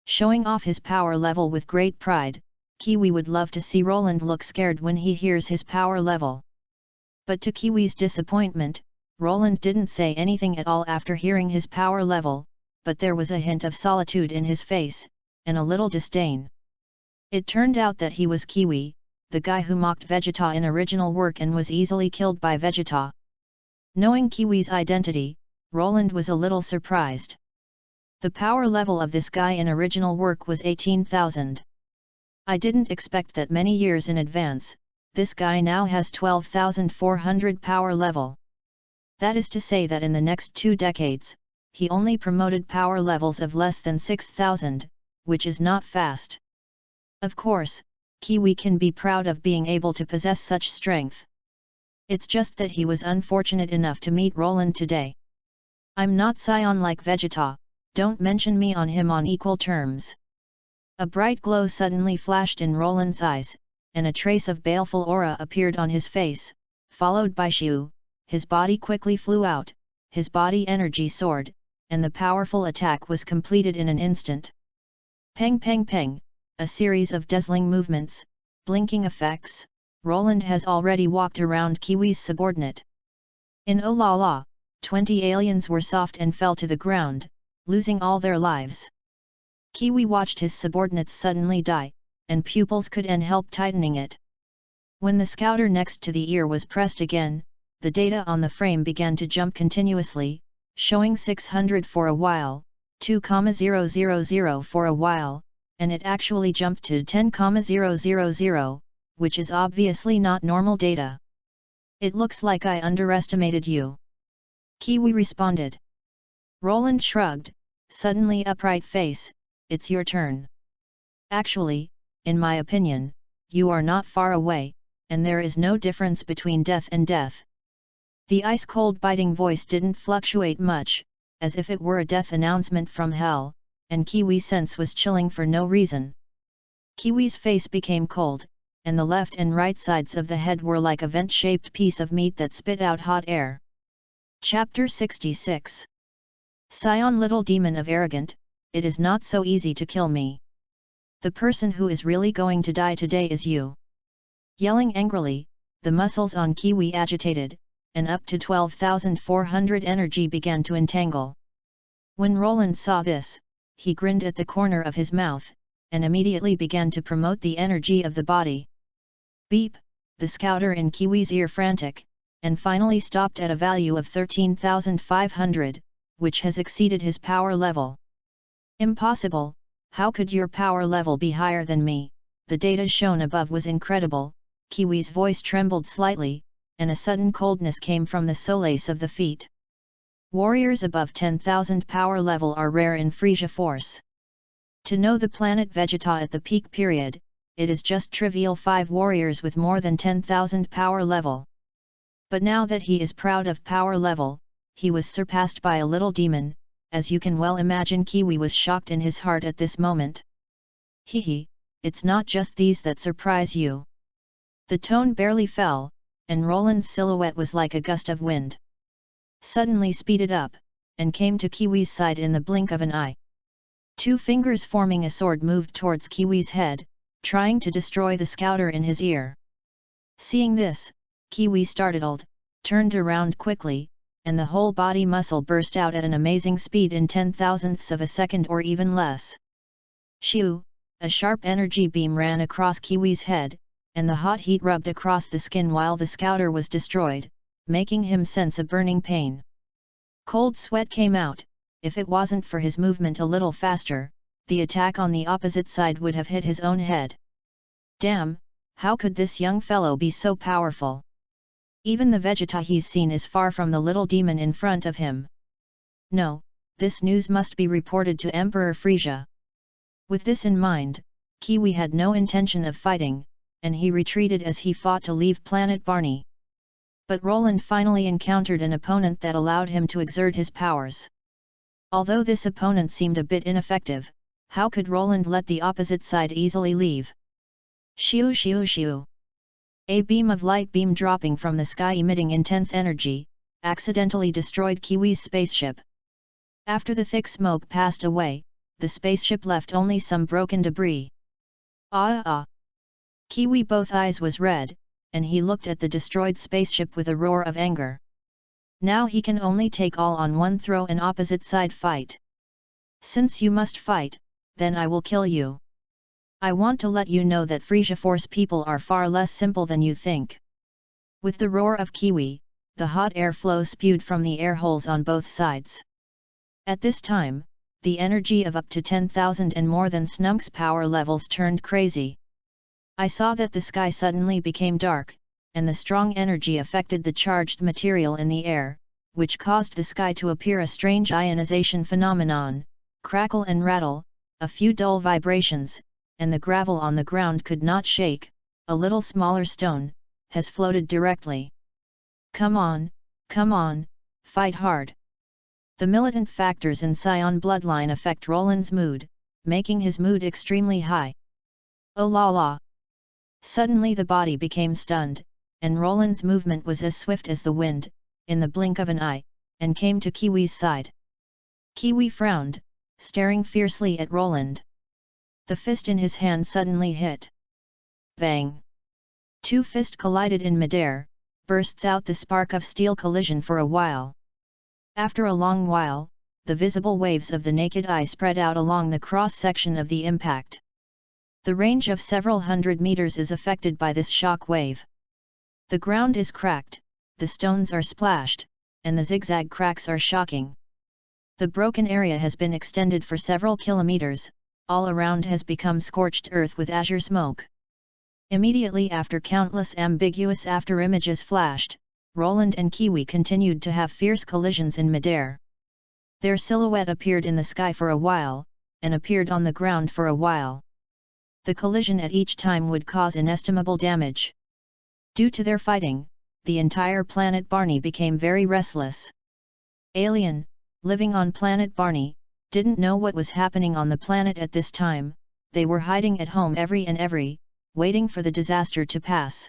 Showing off his power level with great pride, Kiwi would love to see Roland look scared when he hears his power level. But to Kiwi's disappointment, Roland didn't say anything at all after hearing his power level, but there was a hint of solitude in his face, and a little disdain. It turned out that he was Kiwi, the guy who mocked Vegeta in original work and was easily killed by Vegeta. Knowing Kiwi's identity, Roland was a little surprised. The power level of this guy in original work was 18,000. I didn't expect that many years in advance, this guy now has 12,400 power level. That is to say that in the next 2 decades, he only promoted power levels of less than 6,000, which is not fast. Of course, Kiwi can be proud of being able to possess such strength. It's just that he was unfortunate enough to meet Roland today. I'm not SAIYAN like Vegeta, don't mention me on him on equal terms. A bright glow suddenly flashed in Roland's eyes, and a trace of baleful aura appeared on his face, followed by Xiu, his body quickly flew out, his body energy soared, and the powerful attack was completed in an instant. Peng peng peng, a series of dazzling movements, blinking effects, Roland has already walked around Kiwi's subordinate. In oh la la, 20 aliens were soft and fell to the ground, losing all their lives. Kiwi watched his subordinates suddenly die, and pupils couldn't help tightening it. When the scouter next to the ear was pressed again, the data on the frame began to jump continuously, showing 600 for a while, 2,000 for a while, and it actually jumped to 10,000, which is obviously not normal data. It looks like I underestimated you. Kiwi responded. Roland shrugged, suddenly upright face, it's your turn. Actually, in my opinion, you are not far away, and there is no difference between death and death. The ice-cold biting voice didn't fluctuate much, as if it were a death announcement from hell, and Kiwi's sense was chilling for no reason. Kiwi's face became cold, and the left and right sides of the head were like a vent-shaped piece of meat that spit out hot air. Chapter 66. SAIYAN, little demon of arrogant, it is not so easy to kill me. The person who is really going to die today is you. Yelling angrily, the muscles on Kiwi agitated, and up to 12,400 energy began to entangle. When Roland saw this, he grinned at the corner of his mouth, and immediately began to promote the energy of the body. Beep, the scouter in Kiwi's ear frantic, and finally stopped at a value of 13,500, which has exceeded his power level. Impossible, how could your power level be higher than me? The data shown above was incredible. Kiwi's voice trembled slightly, and a sudden coldness came from the soles of the feet. Warriors above 10,000 power level are rare in Frisia Force. To know the planet Vegeta at the peak period, it is just trivial 5 warriors with more than 10,000 power level. But now that he is proud of power level, he was surpassed by a little demon. As you can well imagine, Kiwi was shocked in his heart at this moment. Hehe, it's not just these that surprise you. The tone barely fell, and Roland's silhouette was like a gust of wind. Suddenly speeded up, and came to Kiwi's side in the blink of an eye. 2 fingers forming a sword moved towards Kiwi's head, trying to destroy the scouter in his ear. Seeing this, Kiwi startled, turned around quickly, and the whole body muscle burst out at an amazing speed in 10,000ths of a second or even less. Shoo! A sharp energy beam ran across Kiwi's head, and the hot heat rubbed across the skin while the scouter was destroyed, making him sense a burning pain. Cold sweat came out. If it wasn't for his movement a little faster, the attack on the opposite side would have hit his own head. Damn, how could this young fellow be so powerful? Even the Vegeta he's seen is far from the little demon in front of him. No, this news must be reported to Emperor Frisia. With this in mind, Kiwi had no intention of fighting, and he retreated as he fought to leave Planet Barney. But Roland finally encountered an opponent that allowed him to exert his powers. Although this opponent seemed a bit ineffective, how could Roland let the opposite side easily leave? Shiu shiu shiu. A beam of light beam dropping from the sky emitting intense energy, accidentally destroyed Kiwi's spaceship. After the thick smoke passed away, the spaceship left only some broken debris. Ah! Kiwi both eyes was red, and he looked at the destroyed spaceship with a roar of anger. Now he can only take all on one throw and opposite side fight. Since you must fight, then I will kill you. I want to let you know that Frisia Force people are far less simple than you think. With the roar of Kiwi, the hot air flow spewed from the air holes on both sides. At this time, the energy of up to 10,000 and more than Snunk's power levels turned crazy. I saw that the sky suddenly became dark, and the strong energy affected the charged material in the air, which caused the sky to appear a strange ionization phenomenon, crackle and rattle, a few dull vibrations, and the gravel on the ground could not shake. A little smaller stone has floated directly. Come on, fight hard. The militant factors in SAIYAN bloodline affect Roland's mood, making his mood extremely high. Oh la la! Suddenly the body became stunned, and Roland's movement was as swift as the wind, in the blink of an eye, and came to Kiwi's side. Kiwi frowned, staring fiercely at Roland. The fist in his hand suddenly hit. Bang! Two fists collided in midair, bursts out the spark of steel collision for a while. After a long while, the visible waves of the naked eye spread out along the cross-section of the impact. The range of several hundred meters is affected by this shock wave. The ground is cracked, the stones are splashed, and the zigzag cracks are shocking. The broken area has been extended for several kilometers, all around has become scorched earth with azure smoke. Immediately after countless ambiguous after-images flashed, Roland and Kiwi continued to have fierce collisions in midair. Their silhouette appeared in the sky for a while, and appeared on the ground for a while. The collision at each time would cause inestimable damage. Due to their fighting, the entire planet Barney became very restless. Alien, living on planet Barney, didn't know what was happening on the planet at this time. They were hiding at home every, waiting for the disaster to pass.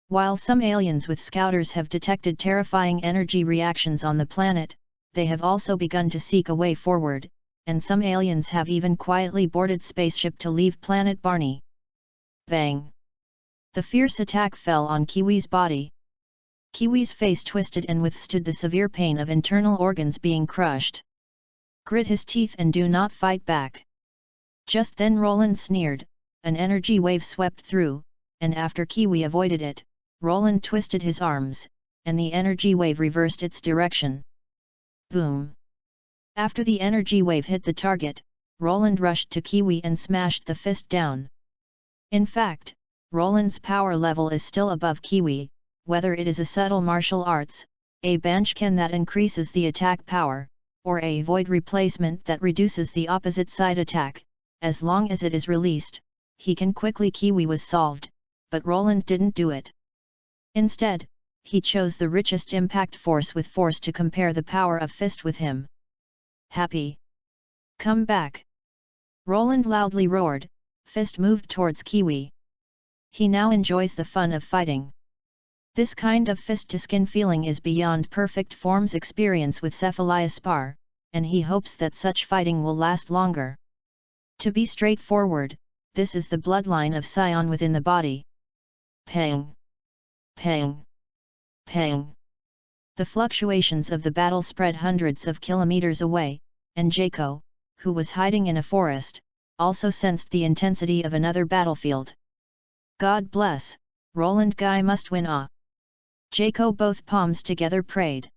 While some aliens with scouters have detected terrifying energy reactions on the planet, they have also begun to seek a way forward, and some aliens have even quietly boarded spaceship to leave planet Barney. Bang! The fierce attack fell on Kiwi's body. Kiwi's face twisted and withstood the severe pain of internal organs being crushed. Grit his teeth and do not fight back. Just then Roland sneered, an energy wave swept through, and after Kiwi avoided it, Roland twisted his arms, and the energy wave reversed its direction. Boom! After the energy wave hit the target, Roland rushed to Kiwi and smashed the fist down. In fact, Roland's power level is still above Kiwi, whether it is a subtle martial arts, a banchkan that increases the attack power, or a void replacement that reduces the opposite side attack, as long as it is released, he can quickly. Kiwi was solved, but Roland didn't do it. Instead, he chose the richest impact force with force to compare the power of fist with him. Happy! Come back! Roland loudly roared. Fist moved towards Kiwi. He now enjoys the fun of fighting. This kind of fist-to-skin feeling is beyond perfect form's experience with Cephalospar, and he hopes that such fighting will last longer. To be straightforward, this is the bloodline of SAIYAN within the body. Pang! Pang! Pang! The fluctuations of the battle spread hundreds of kilometers away, and Jaco, who was hiding in a forest, also sensed the intensity of another battlefield. God bless, Roland Guy must win. Jaco both palms together prayed.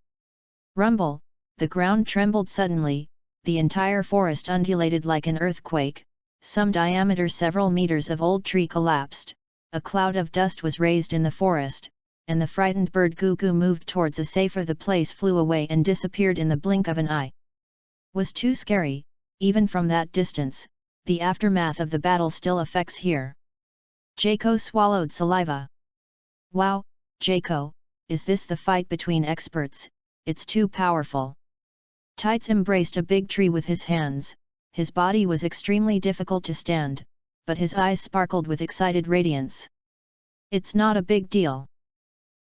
Rumble, the ground trembled suddenly, the entire forest undulated like an earthquake, some diameter several meters of old tree collapsed, a cloud of dust was raised in the forest, and the frightened bird Gugu moved towards a safer. The place flew away and disappeared in the blink of an eye. Was too scary, even from that distance, the aftermath of the battle still affects here. Jaco swallowed saliva. Wow, Jaco, is this the fight between experts? It's too powerful. Tights embraced a big tree with his hands. His body was extremely difficult to stand, but his eyes sparkled with excited radiance. It's not a big deal.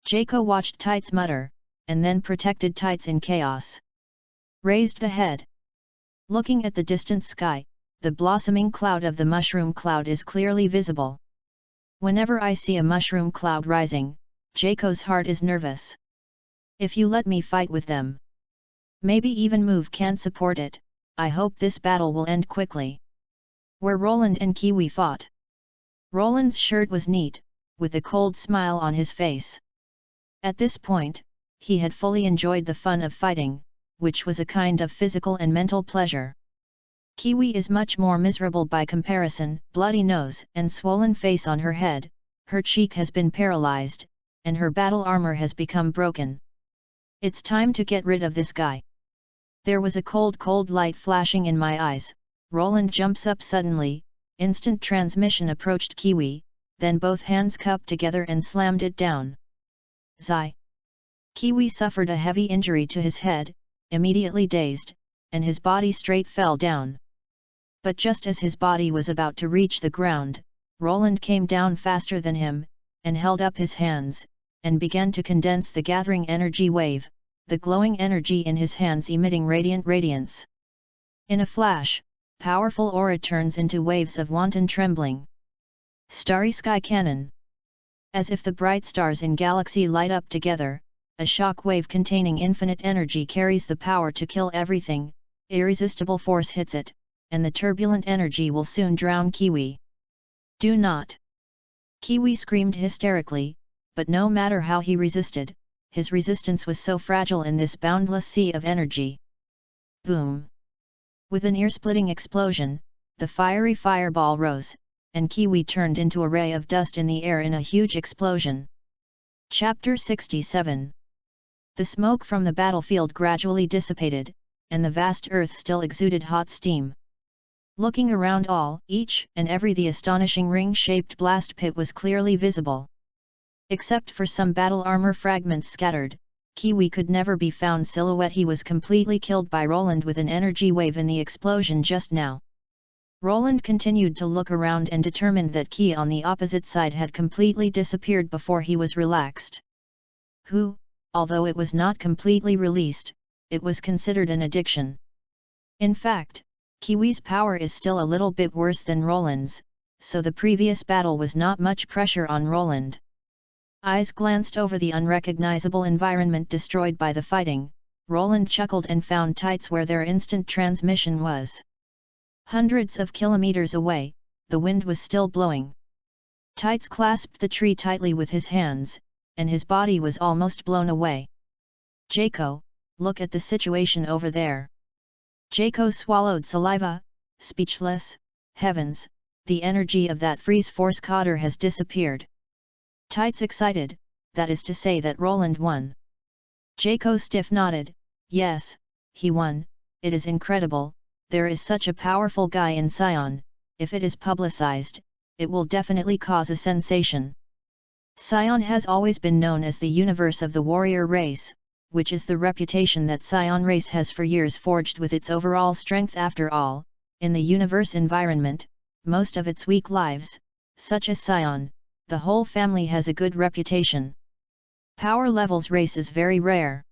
Jaco watched Tights mutter, and then protected Tights in chaos. Raised the head. Looking at the distant sky, the blossoming cloud of the mushroom cloud is clearly visible. Whenever I see a mushroom cloud rising, Jaco's heart is nervous. If you let me fight with them, maybe even move can't support it. I hope this battle will end quickly. Where Roland and Kiwi fought. Roland's shirt was neat, with a cold smile on his face. At this point, he had fully enjoyed the fun of fighting, which was a kind of physical and mental pleasure. Kiwi is much more miserable by comparison, bloody nose and swollen face on her head, her cheek has been paralyzed, and her battle armor has become broken. It's time to get rid of this guy. There was a cold light flashing in my eyes. Roland jumps up suddenly, instant transmission approached Kiwi, then both hands cupped together and slammed it down. Zai! Kiwi suffered a heavy injury to his head, immediately dazed, and his body straight fell down. But just as his body was about to reach the ground, Roland came down faster than him, and held up his hands, and began to condense the gathering energy wave, the glowing energy in his hands emitting radiant radiance. In a flash, powerful aura turns into waves of wanton trembling. Starry sky cannon. As if the bright stars in galaxy light up together, a shock wave containing infinite energy carries the power to kill everything, irresistible force hits it, and the turbulent energy will soon drown Kiwi. Do not! Kiwi screamed hysterically, but no matter how he resisted, his resistance was so fragile in this boundless sea of energy. Boom! With an ear-splitting explosion, the fiery fireball rose, and Kiwi turned into a ray of dust in the air in a huge explosion. Chapter 67. The smoke from the battlefield gradually dissipated, and the vast earth still exuded hot steam. Looking around each and every the astonishing ring-shaped blast pit was clearly visible. Except for some battle armor fragments scattered, Kiwi could never be found silhouette. He was completely killed by Roland with an energy wave in the explosion just now. Roland continued to look around and determined that Ki on the opposite side had completely disappeared before he was relaxed. Although it was not completely released, it was considered an addiction. In fact, Kiwi's power is still a little bit worse than Roland's, so the previous battle was not much pressure on Roland. Eyes glanced over the unrecognizable environment destroyed by the fighting. Roland chuckled and found Tights where their instant transmission was. Hundreds of kilometers away, the wind was still blowing. Tights clasped the tree tightly with his hands, and his body was almost blown away. Jaco, look at the situation over there. Jaco swallowed saliva, speechless. Heavens, the energy of that freeze force cutter has disappeared. Tights excited, that is to say that Roland won. Jaco stiff-nodded, yes, he won, it is incredible, there is such a powerful guy in SAIYAN, if it is publicized, it will definitely cause a sensation. SAIYAN has always been known as the universe of the warrior race, which is the reputation that SAIYAN race has for years forged with its overall strength. After all, in the universe environment, most of its weak lives, such as SAIYAN, the whole family has a good reputation. Power levels race is very rare.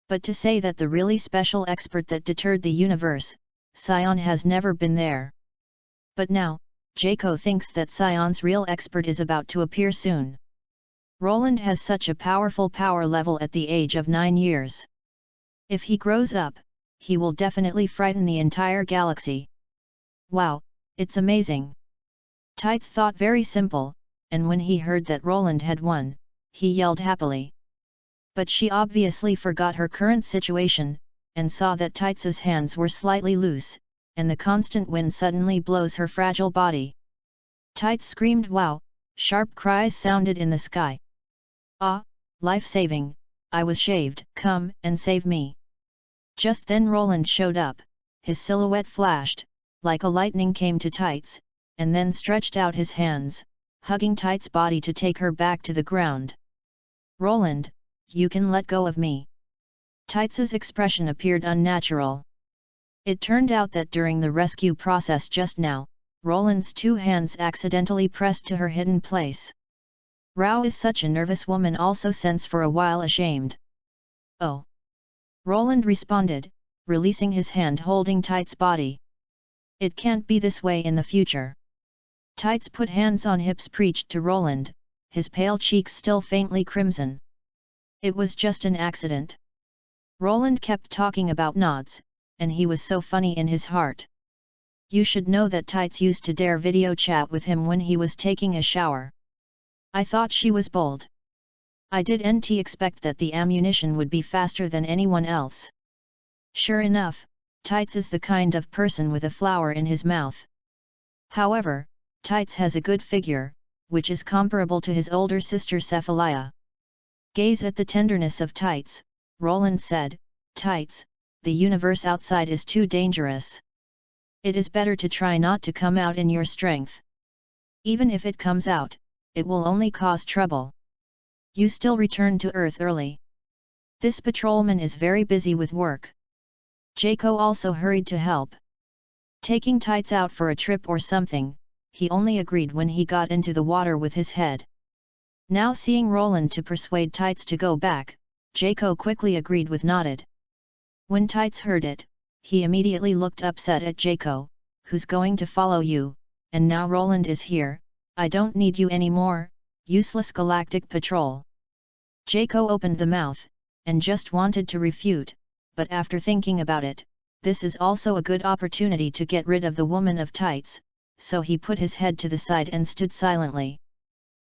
But to say that the really special expert that deterred the universe, SAIYAN has never been there. But now, Jaco thinks that SAIYAN's real expert is about to appear soon. Roland has such a powerful power level at the age of 9 years. If he grows up, he will definitely frighten the entire galaxy. Wow, it's amazing. Tights thought very simple, and when he heard that Roland had won, he yelled happily. But she obviously forgot her current situation, and saw that Tights' hands were slightly loose, and the constant wind suddenly blows her fragile body. Tights screamed wow, sharp cries sounded in the sky. Ah, life-saving, I was shaved, come and save me. Just then Roland showed up, his silhouette flashed, like a lightning came to Tights, and then stretched out his hands, hugging Tights' body to take her back to the ground. Roland, you can let go of me. Tights' expression appeared unnatural. It turned out that during the rescue process just now, Roland's 2 hands accidentally pressed to her hidden place. Rao is such a nervous woman, also since for a while ashamed. Oh! Roland responded, releasing his hand holding Tights' body. It can't be this way in the future. Tights put hands on hips, preached to Roland, his pale cheeks still faintly crimson. It was just an accident. Roland kept talking about nods, and he was so funny in his heart. You should know that Tights used to dare video chat with him when he was taking a shower. I thought she was bold. I didn't expect that the ammunition would be faster than anyone else. Sure enough, Tights is the kind of person with a flower in his mouth. However, Tights has a good figure, which is comparable to his older sister Cephalia. Gaze at the tenderness of Tights, Roland said, Tights, the universe outside is too dangerous. It is better to try not to come out in your strength. Even if it comes out, it will only cause trouble. You still return to Earth early. This patrolman is very busy with work. Jaco also hurried to help. Taking Tights out for a trip or something, he only agreed when he got into the water with his head. Now seeing Roland to persuade Tights to go back, Jaco quickly agreed with nodded. When Tights heard it, he immediately looked upset at Jaco, who's going to follow you, and now Roland is here, I don't need you anymore, useless galactic patrol. Jaco opened the mouth, and just wanted to refute, but after thinking about it, this is also a good opportunity to get rid of the woman of Tights, so he put his head to the side and stood silently.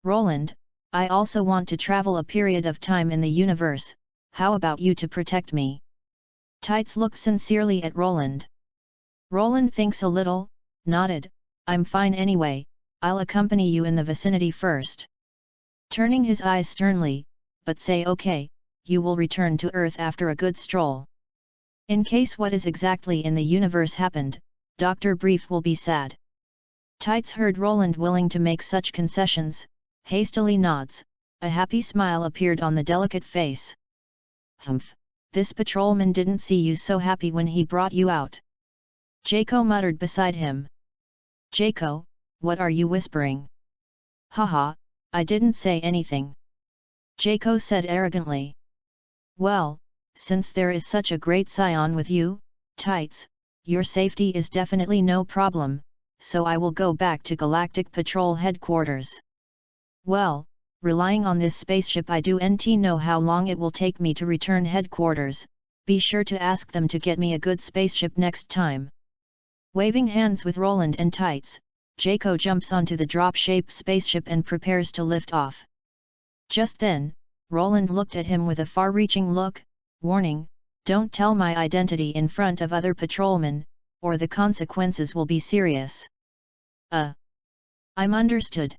Roland, I also want to travel a period of time in the universe, how about you to protect me? Tights looked sincerely at Roland. Roland thinks a little, nodded, I'm fine anyway, I'll accompany you in the vicinity first. Turning his eyes sternly, but say okay, you will return to Earth after a good stroll. In case what is exactly in the universe happened, Dr. Brief will be sad. Tights heard Roland willing to make such concessions, hastily nods, a happy smile appeared on the delicate face. Humph, this patrolman didn't see you so happy when he brought you out. Jaco muttered beside him. Jaco, what are you whispering? Haha, I didn't say anything. Jaco said arrogantly. Well, since there is such a great SAIYAN with you, Tights, your safety is definitely no problem, so I will go back to Galactic Patrol Headquarters. Well, relying on this spaceship I do not know how long it will take me to return headquarters, be sure to ask them to get me a good spaceship next time. Waving hands with Roland and Tights, Jaco jumps onto the drop-shaped spaceship and prepares to lift off. Just then, Roland looked at him with a far-reaching look, warning, don't tell my identity in front of other patrolmen, or the consequences will be serious. I'm understood.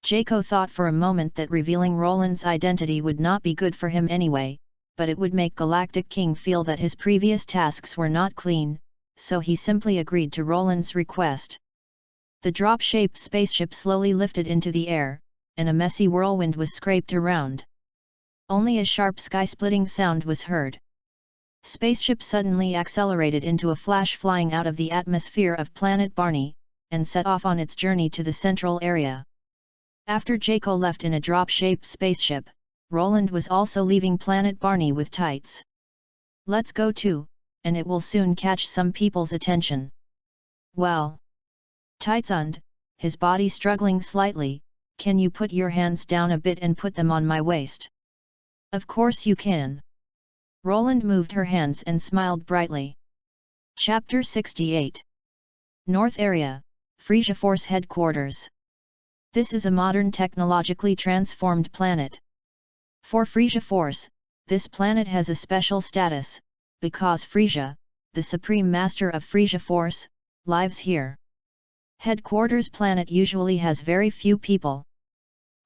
Jaco thought for a moment that revealing Roland's identity would not be good for him anyway, but it would make Galactic King feel that his previous tasks were not clean, so he simply agreed to Roland's request. The drop-shaped spaceship slowly lifted into the air, and a messy whirlwind was scraped around. Only a sharp sky-splitting sound was heard. Spaceship suddenly accelerated into a flash flying out of the atmosphere of planet Barney, and set off on its journey to the central area. After Jaco left in a drop-shaped spaceship, Roland was also leaving planet Barney with Tights. Let's go too, and it will soon catch some people's attention. Well. Tights und, his body struggling slightly, can you put your hands down a bit and put them on my waist? Of course you can. Roland moved her hands and smiled brightly. Chapter 68 North Area, Frisia Force Headquarters. This is a modern technologically transformed planet. For Frisia Force, this planet has a special status, because Frisia, the Supreme Master of Frisia Force, lives here. Headquarters planet usually has very few people.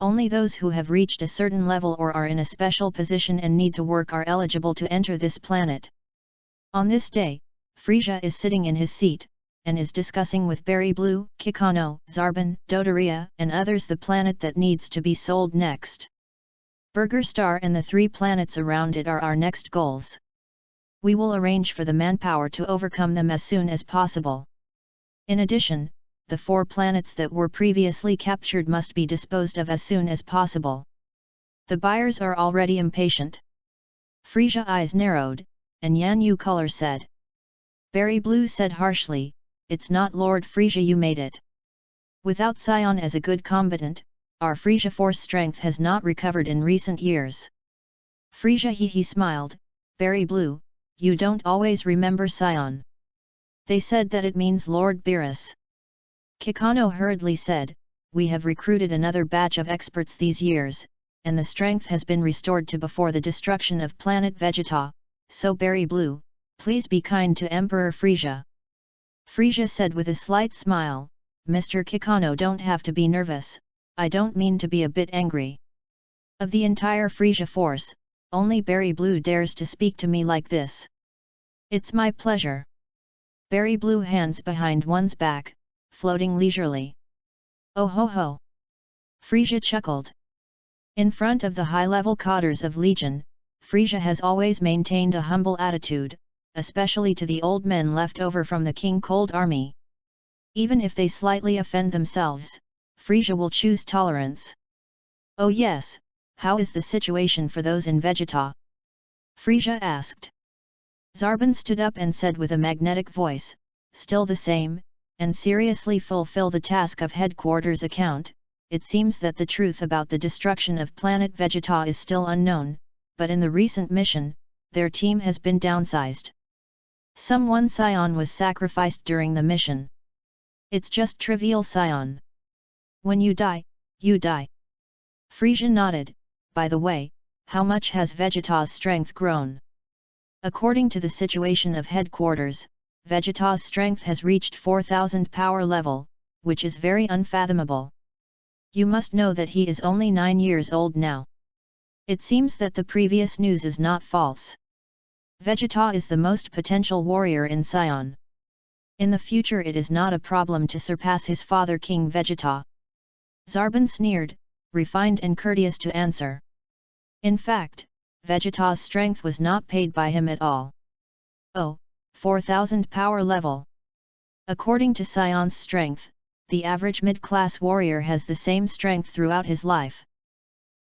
Only those who have reached a certain level or are in a special position and need to work are eligible to enter this planet. On this day, Frisia is sitting in his seat, and is discussing with Berry Blue, Kikano, Zarban, Dodoria, and others the planet that needs to be sold next. Burger Star and the 3 planets around it are our next goals. We will arrange for the manpower to overcome them as soon as possible. In addition, the 4 planets that were previously captured must be disposed of as soon as possible. The buyers are already impatient. Frisia eyes narrowed, and Yan Yu color said. Berry Blue said harshly, it's not Lord Frisia you made it. Without SAIYAN as a good combatant, our Frisia Force strength has not recovered in recent years. Frisia he smiled, Berry Blue, you don't always remember SAIYAN. They said that it means Lord Beerus. Kikano hurriedly said, we have recruited another batch of experts these years, and the strength has been restored to before the destruction of planet Vegeta, so Berry Blue, please be kind to Emperor Frisia. Frisia said with a slight smile, Mr. Kikano don't have to be nervous, I don't mean to be a bit angry. Of the entire Frisia force, only Berry Blue dares to speak to me like this. It's my pleasure. Berry Blue hands behind one's back, floating leisurely. Oh ho ho! Frisia chuckled. In front of the high-level cadres of Legion, Frisia has always maintained a humble attitude, especially to the old men left over from the King Cold Army. Even if they slightly offend themselves, Frisia will choose tolerance. Oh yes, how is the situation for those in Vegeta? Frisia asked. Zarbon stood up and said with a magnetic voice, still the same, and seriously fulfill the task of headquarters account. It seems that the truth about the destruction of planet Vegeta is still unknown, but in the recent mission, their team has been downsized. Someone SAIYAN was sacrificed during the mission. It's just trivial SAIYAN. When you die, you die. Frisia nodded. By the way, how much has Vegeta's strength grown? According to the situation of headquarters, Vegeta's strength has reached 4000 power level, which is very unfathomable. You must know that he is only 9 years old now. It seems that the previous news is not false. Vegeta is the most potential warrior in SAIYAN. In the future it is not a problem to surpass his father King Vegeta. Zarbon sneered, refined and courteous to answer. In fact, Vegeta's strength was not paid by him at all. Oh, 4000 power level. According to SAIYAN's strength, the average mid-class warrior has the same strength throughout his life.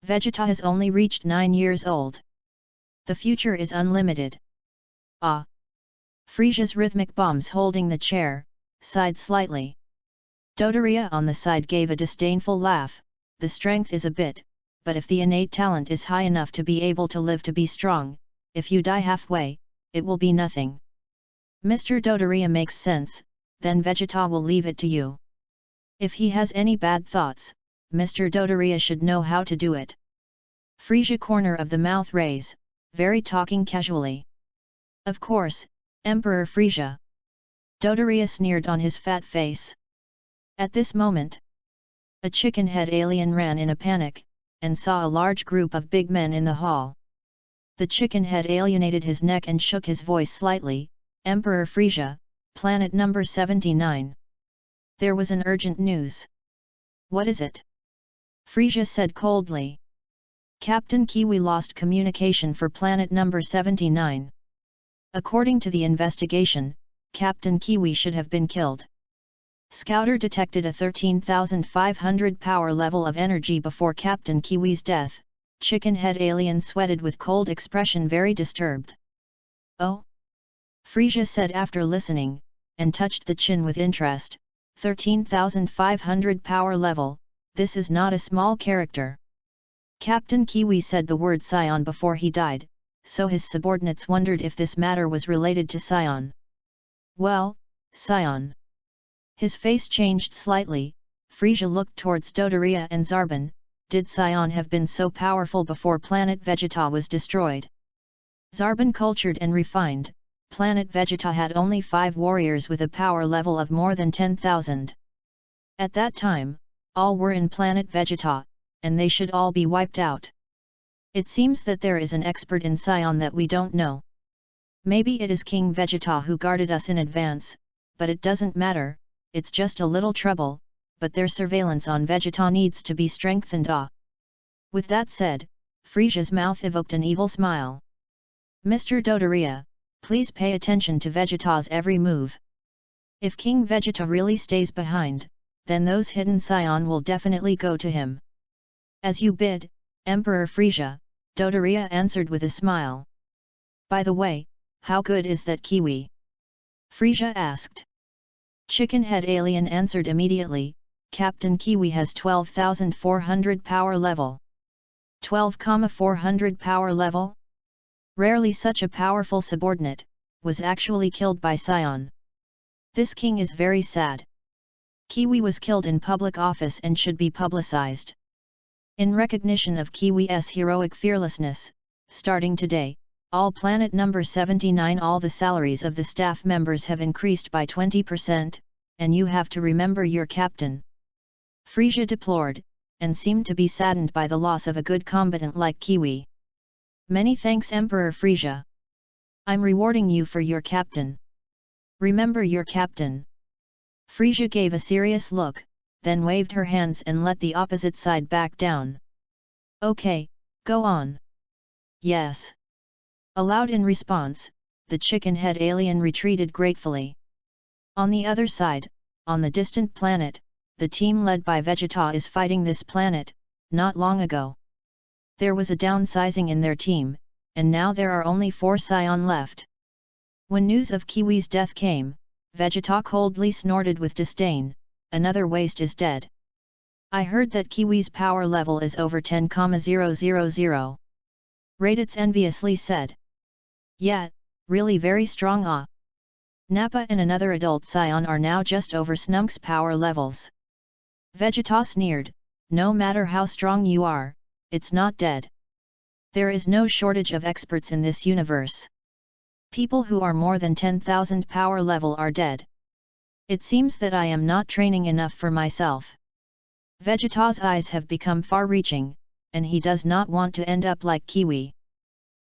Vegeta has only reached 9 years old. The future is unlimited. Ah! Frisia's rhythmic bombs holding the chair, sighed slightly. Dodoria on the side gave a disdainful laugh. The strength is a bit, but if the innate talent is high enough to be able to live to be strong, if you die halfway, it will be nothing. Mr. Dodoria makes sense, then Vegeta will leave it to you. If he has any bad thoughts, Mr. Dodoria should know how to do it. Frisia corner of the mouth raise, very talking casually. Of course, Emperor Frisia. Dodoria sneered on his fat face. At this moment, a chicken-head alien ran in a panic, and saw a large group of big men in the hall. The chicken-head alienated his neck and shook his voice slightly, Emperor Frisia, planet number 79. There was an urgent news. What is it? Frisia said coldly. Captain Kiwi lost communication for planet number 79. According to the investigation, Captain Kiwi should have been killed. Scouter detected a 13,500 power level of energy before Captain Kiwi's death. Chicken-head alien sweated with cold expression, very disturbed. Oh? Frisia said after listening, and touched the chin with interest. 13,500 power level, this is not a small character. Captain Kiwi said the word SAIYAN before he died, so his subordinates wondered if this matter was related to SAIYAN. Well, SAIYAN. His face changed slightly. Frisia looked towards Dodoria and Zarbon. Did SAIYAN have been so powerful before planet Vegeta was destroyed? Zarbon cultured and refined. Planet Vegeta had only 5 warriors with a power level of more than 10,000. At that time, all were in planet Vegeta, and they should all be wiped out. It seems that there is an expert in SAIYAN that we don't know. Maybe it is King Vegeta who guarded us in advance, but it doesn't matter, it's just a little trouble, but their surveillance on Vegeta needs to be strengthened. With that said, Frisia's mouth evoked an evil smile. Mr. Dodoria, please pay attention to Vegeta's every move. If King Vegeta really stays behind, then those hidden SAIYAN will definitely go to him. As you bid, Emperor Frisia, Dodoria answered with a smile. By the way, how good is that Kiwi? Frisia asked. Chicken-head alien answered immediately, Captain Kiwi has 12,400 power level. 12,400 power level? Rarely such a powerful subordinate, was actually killed by SAIYAN. This king is very sad. Kiwi was killed in public office and should be publicized. In recognition of Kiwi's heroic fearlessness, starting today, all planet number 79 all the salaries of the staff members have increased by 20%, and you have to remember your captain. Frisia deplored, and seemed to be saddened by the loss of a good combatant like Kiwi. Many thanks Emperor Frisia. I'm rewarding you for your captain. Remember your captain. Frisia gave a serious look, then waved her hands and let the opposite side back down. Okay, go on. Yes. Aloud in response, the chicken-head alien retreated gratefully. On the other side, on the distant planet, the team led by Vegeta is fighting this planet. not long ago. There was a downsizing in their team, and now there are only 4 SAIYAN left. When news of Kiwi's death came, Vegeta coldly snorted with disdain, another waste is dead. I heard that Kiwi's power level is over 10,000. Raditz enviously said. Yeah, really very strong ah. Nappa and another adult SAIYAN are now just over Snunk's power levels. Vegeta sneered, no matter how strong you are, it's not dead. There is no shortage of experts in this universe. People who are more than 10,000 power level are dead. It seems that I am not training enough for myself. Vegeta's eyes have become far-reaching, and he does not want to end up like Kiwi.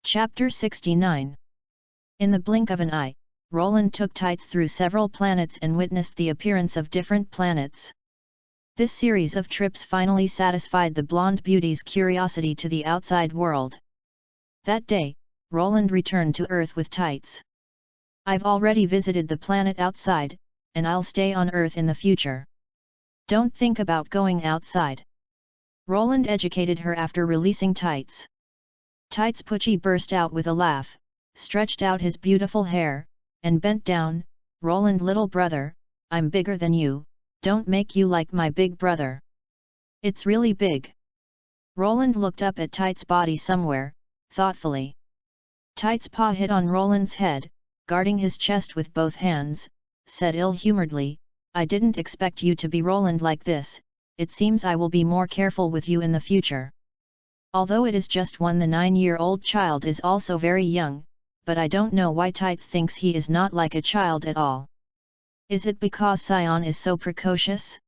Chapter 69. In the blink of an eye, Roland took Tights through several planets and witnessed the appearance of different planets. This series of trips finally satisfied the blonde beauty's curiosity to the outside world. That day, Roland returned to Earth with Tights. I've already visited the planet outside, and I'll stay on Earth in the future. Don't think about going outside. Roland educated her after releasing Tights. Tights Pucci burst out with a laugh, stretched out his beautiful hair, and bent down. Roland, little brother, I'm bigger than you, don't make you like my big brother. It's really big. Roland looked up at Tights' body somewhere, thoughtfully. Tights' paw hit on Roland's head, guarding his chest with both hands, said ill-humoredly, I didn't expect you to be Roland like this, it seems I will be more careful with you in the future. Although it is just one, the 9-year-old child is also very young, but I don't know why Tights thinks he is not like a child at all. Is it because SAIYAN is so precocious?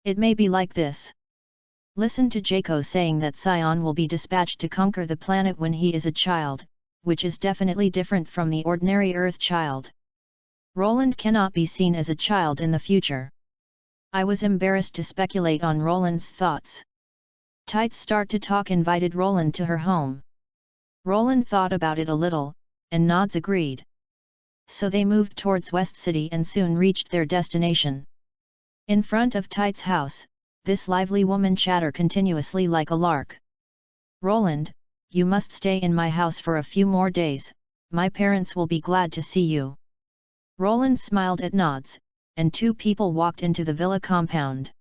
It may be like this. Listen to Jaco saying that SAIYAN will be dispatched to conquer the planet when he is a child, which is definitely different from the ordinary Earth child. Roland cannot be seen as a child in the future. I was embarrassed to speculate on Roland's thoughts. Tights start to talk invited Roland to her home. Roland thought about it a little, and nods agreed. So they moved towards West City and soon reached their destination. In front of Tights' house, this lively woman chattered continuously like a lark. Roland, you must stay in my house for a few more days, my parents will be glad to see you. Roland smiled at nods, and 2 people walked into the villa compound.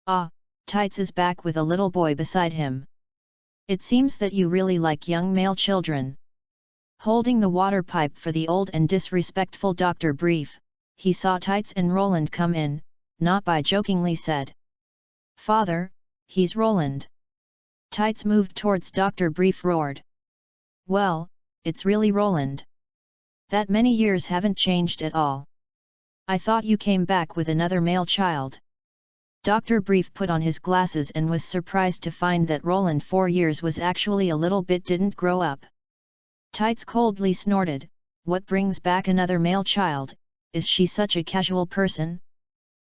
Ah, Tights is back with a little boy beside him. It seems that you really like young male children. Holding the water pipe for the old and disrespectful Dr. Brief, he saw Tights and Roland come in, not by jokingly said. Father, he's Roland. Tights moved towards Dr. Brief roared. Well, it's really Roland. That many years haven't changed at all. I thought you came back with another male child. Dr. Brief put on his glasses and was surprised to find that Roland 4 years was actually a little bit didn't grow up. Tights coldly snorted, what brings back another male child, is she such a casual person?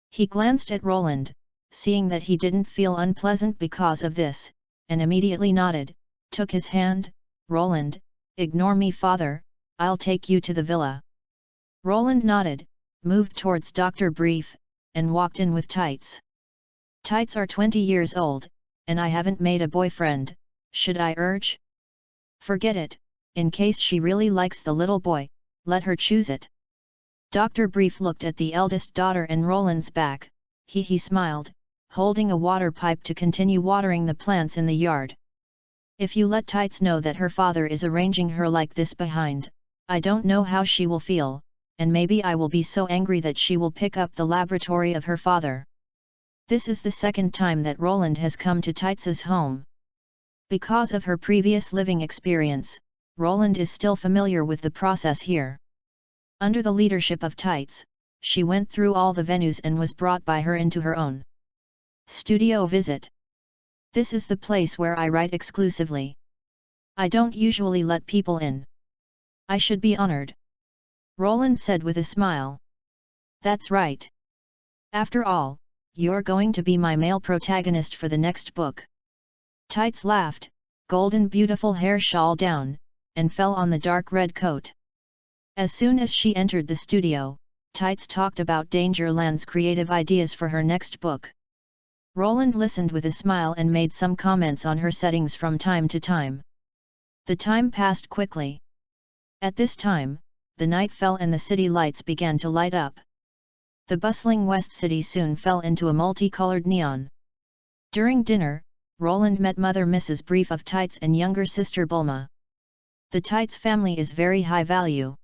He glanced at Roland, seeing that he didn't feel unpleasant because of this, and immediately nodded, took his hand, Roland, ignore me father, I'll take you to the villa. Roland nodded, moved towards Dr. Brief, and walked in with Tights. Tights are 20 years old, and I haven't made a boyfriend, should I urge? Forget it, in case she really likes the little boy, let her choose it. Dr. Brief looked at the eldest daughter and Roland's back, he smiled, holding a water pipe to continue watering the plants in the yard. If you let Tights know that her father is arranging her like this behind, I don't know how she will feel, and maybe I will be so angry that she will pick up the laboratory of her father. This is the 2nd time that Roland has come to Tights' home. Because of her previous living experience, Roland is still familiar with the process here. Under the leadership of Tights, she went through all the venues and was brought by her into her own studio visit. This is the place where I write exclusively. I don't usually let people in. I should be honored. Roland said with a smile. That's right. After all, you're going to be my male protagonist for the next book. Tights laughed, golden beautiful hair shawl down, and fell on the dark red coat. As soon as she entered the studio, Tights talked about Dangerland's creative ideas for her next book. Roland listened with a smile and made some comments on her settings from time to time. The time passed quickly. At this time, the night fell and the city lights began to light up. The bustling West City soon fell into a multicolored neon. During dinner, Roland met Mother Mrs. Brief of Tights and younger sister Bulma. The Tights family is very high value.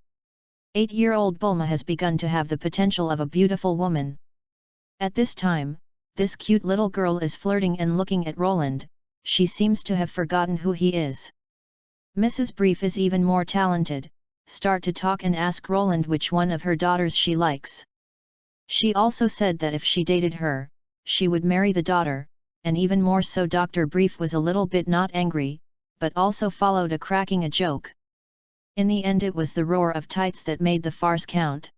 8-year-old Bulma has begun to have the potential of a beautiful woman. At this time, this cute little girl is flirting and looking at Roland. She seems to have forgotten who he is. Mrs. Brief is even more talented, start to talk and ask Roland which one of her daughters she likes. She also said that if she dated her, she would marry the daughter, and even more so. Dr. Brief was a little bit not angry, but also followed a cracking a joke. In the end it was the roar of Tights that made the farce count.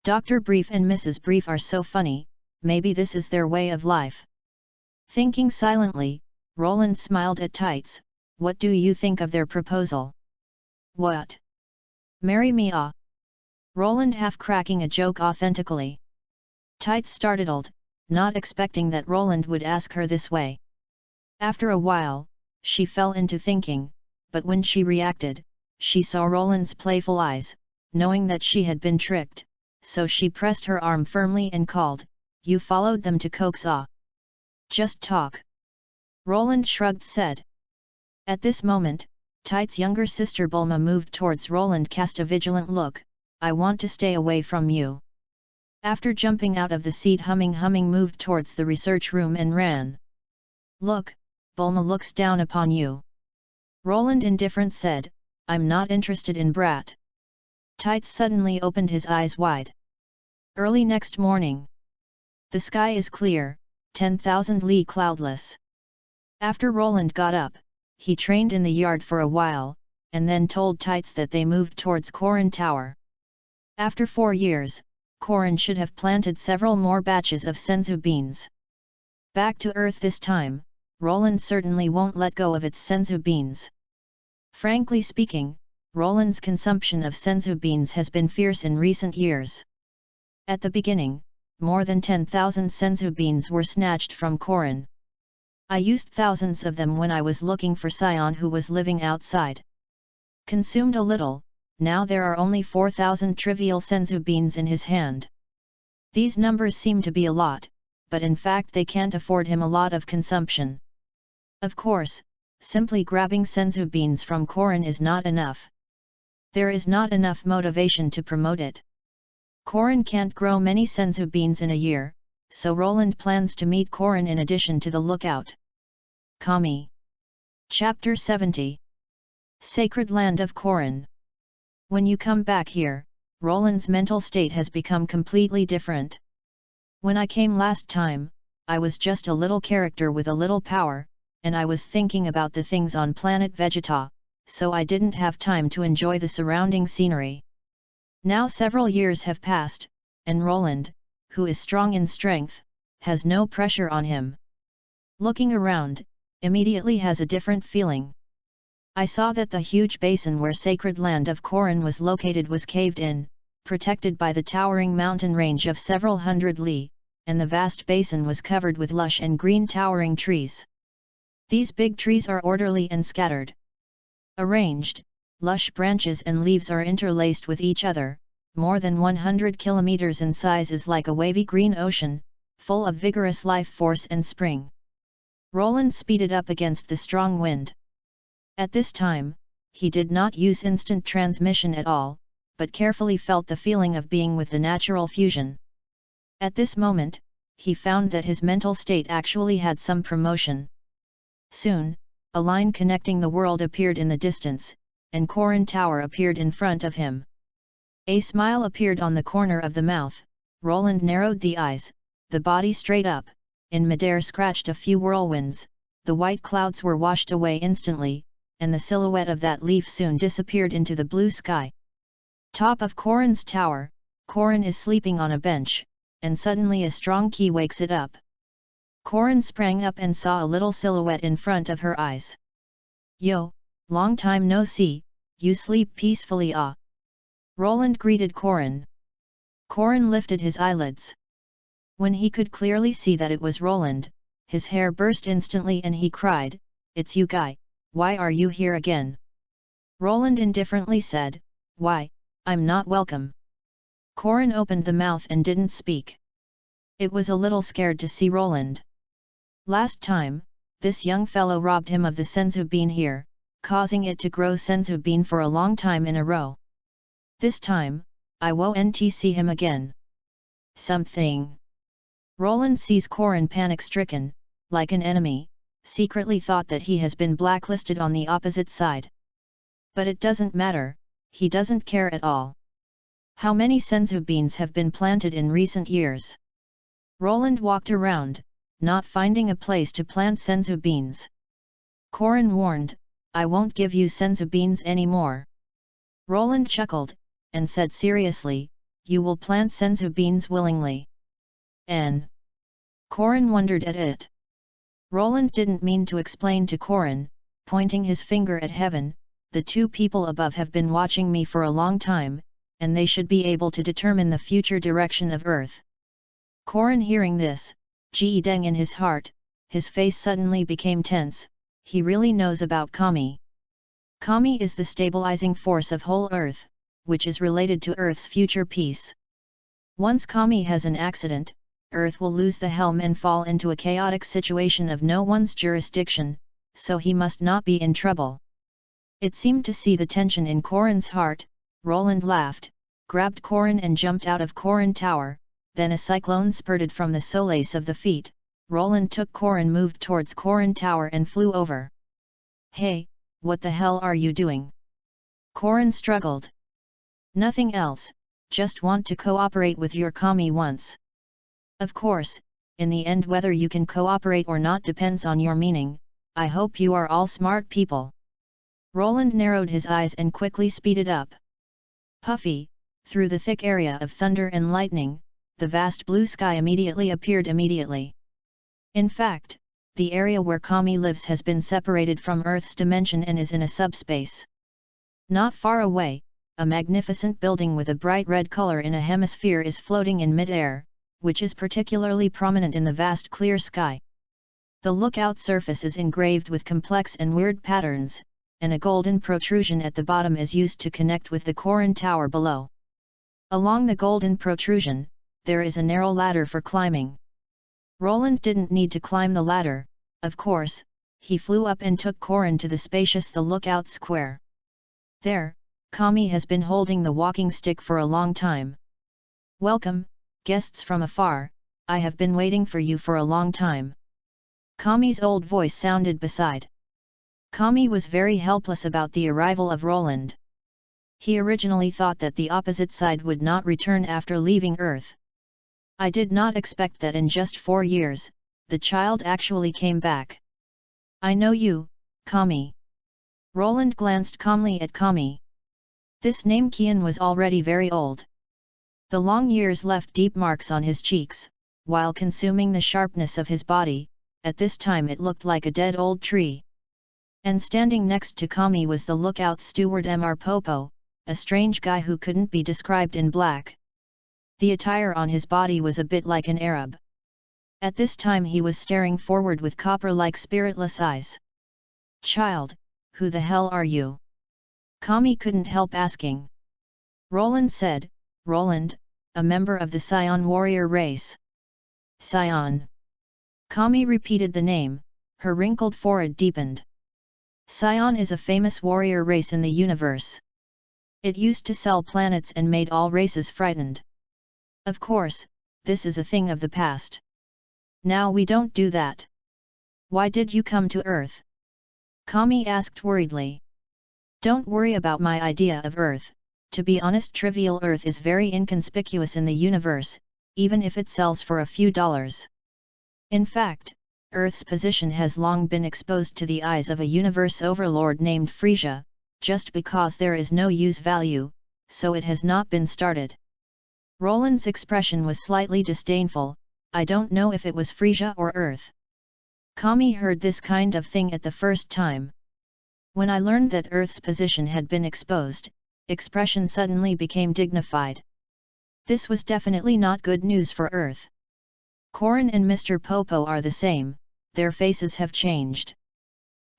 Dr. Brief and Mrs. Brief are so funny, maybe this is their way of life. Thinking silently, Roland smiled at Tights. What do you think of their proposal? What? Marry me, ah? Roland half cracking a joke authentically. Tights startled, not expecting that Roland would ask her this way. After a while, she fell into thinking, but when she reacted, she saw Roland's playful eyes, knowing that she had been tricked, so she pressed her arm firmly and called, "You followed them to coax, ah? Just talk." Roland shrugged said. At this moment, Tights' younger sister Bulma moved towards Roland, cast a vigilant look. "I want to stay away from you." After jumping out of the seat, humming moved towards the research room and ran. "Look, Bulma looks down upon you." Roland indifferent said, "I'm not interested in brat." Tights suddenly opened his eyes wide. Early next morning. The sky is clear, 10,000 li cloudless. After Roland got up, he trained in the yard for a while, and then told Tights that they moved towards Korin Tower. After 4 years, Korin should have planted several more batches of senzu beans. Back to Earth this time, Roland certainly won't let go of its senzu beans. Frankly speaking, Roland's consumption of senzu beans has been fierce in recent years. At the beginning, more than 10,000 senzu beans were snatched from Korin. I used thousands of them when I was looking for SAIYAN who was living outside. Consumed a little, now there are only 4,000 trivial senzu beans in his hand. These numbers seem to be a lot, but in fact they can't afford him a lot of consumption. Of course, simply grabbing senzu beans from Korin is not enough. There is not enough motivation to promote it. Korin can't grow many senzu beans in a year, so Roland plans to meet Korin in addition to the lookout. Kami. Chapter 70. Sacred Land of Korin. When you come back here, Roland's mental state has become completely different. When I came last time, I was just a little character with a little power, and I was thinking about the things on planet Vegeta, so I didn't have time to enjoy the surrounding scenery. Now several years have passed, and Roland, who is strong in strength, has no pressure on him. Looking around, immediately has a different feeling. I saw that the huge basin where Sacred Land of Korin was located was caved in, protected by the towering mountain range of several hundred li, and the vast basin was covered with lush and green towering trees. These big trees are orderly and scattered. Arranged, lush branches and leaves are interlaced with each other, more than 100 kilometers in size, is like a wavy green ocean, full of vigorous life force and spring. Roland speeded up against the strong wind. At this time, he did not use instant transmission at all, but carefully felt the feeling of being with the natural fusion. At this moment, he found that his mental state actually had some promotion. Soon, a line connecting the world appeared in the distance, and Korin Tower appeared in front of him. A smile appeared on the corner of the mouth. Roland narrowed the eyes, the body straight up, in midair scratched a few whirlwinds, the white clouds were washed away instantly, and the silhouette of that leaf soon disappeared into the blue sky. Top of Korin's tower, Korin is sleeping on a bench, and suddenly a strong key wakes it up. Korin sprang up and saw a little silhouette in front of her eyes. "Yo, long time no see, you sleep peacefully ah?" Roland greeted Korin. Korin lifted his eyelids. When he could clearly see that it was Roland, his hair burst instantly and he cried, "It's you guy, why are you here again?" Roland indifferently said, "Why, I'm not welcome." Corin opened the mouth and didn't speak. It was a little scared to see Roland. Last time, this young fellow robbed him of the senzu bean here, causing it to grow senzu bean for a long time in a row. This time, I won't see him again. Something. Roland sees Corin panic-stricken, like an enemy, secretly thought that he has been blacklisted on the opposite side. But it doesn't matter, he doesn't care at all. How many senzu beans have been planted in recent years? Roland walked around, not finding a place to plant senzu beans. Corin warned, "I won't give you senzu beans anymore." Roland chuckled, and said seriously, "You will plant senzu beans willingly." N. Corin wondered at it. Roland didn't mean to explain to Corin, pointing his finger at heaven, "The two people above have been watching me for a long time, and they should be able to determine the future direction of Earth." Corin hearing this, Deng in his heart, his face suddenly became tense. He really knows about Kami. Kami is the stabilizing force of whole Earth, which is related to Earth's future peace. Once Kami has an accident, Earth will lose the helm and fall into a chaotic situation of no one's jurisdiction, so he must not be in trouble. It seemed to see the tension in Corin's heart. Roland laughed, grabbed Corin and jumped out of Corin Tower, then a cyclone spurted from the solace of the feet. Roland took Corin, moved towards Corin Tower and flew over. "Hey, what the hell are you doing?" Corin struggled. "Nothing else, just want to cooperate with your Kami once." "Of course, in the end whether you can cooperate or not depends on your meaning. I hope you are all smart people." Roland narrowed his eyes and quickly speeded up. Puffy, through the thick area of thunder and lightning, the vast blue sky immediately appeared. In fact, the area where Kami lives has been separated from Earth's dimension and is in a subspace. Not far away, a magnificent building with a bright red color in a hemisphere is floating in mid-air, which is particularly prominent in the vast clear sky. The lookout surface is engraved with complex and weird patterns, and a golden protrusion at the bottom is used to connect with the Corin Tower below. Along the golden protrusion, there is a narrow ladder for climbing. Roland didn't need to climb the ladder, of course. He flew up and took Corin to the spacious lookout square. There, Kami has been holding the walking stick for a long time. "Welcome, guests from afar, I have been waiting for you for a long time." Kami's old voice sounded beside. Kami was very helpless about the arrival of Roland. He originally thought that the opposite side would not return after leaving Earth. "I did not expect that in just 4 years, the child actually came back." "I know you, Kami." Roland glanced calmly at Kami. This name Kian was already very old. The long years left deep marks on his cheeks, while consuming the sharpness of his body. At this time it looked like a dead old tree. And standing next to Kami was the lookout steward Mr. Popo, a strange guy who couldn't be described in black. The attire on his body was a bit like an Arab. At this time he was staring forward with copper-like spiritless eyes. "Child, who the hell are you?" Kami couldn't help asking. Roland said, "Roland, a member of the SAIYAN warrior race." "SAIYAN." Kami repeated the name, her wrinkled forehead deepened. SAIYAN is a famous warrior race in the universe. It used to sell planets and made all races frightened. Of course, this is a thing of the past. Now we don't do that. "Why did you come to Earth?" Kami asked worriedly. "Don't worry about my idea of Earth. To be honest, trivial Earth is very inconspicuous in the universe, even if it sells for a few dollars. In fact, Earth's position has long been exposed to the eyes of a universe overlord named Frisia, just because there is no use value, so it has not been started." Roland's expression was slightly disdainful. "I don't know if it was Frisia or Earth." Kami heard this kind of thing at the first time. When I learned that Earth's position had been exposed, expression suddenly became dignified. This was definitely not good news for Earth. Corin and Mr. Popo are the same, their faces have changed.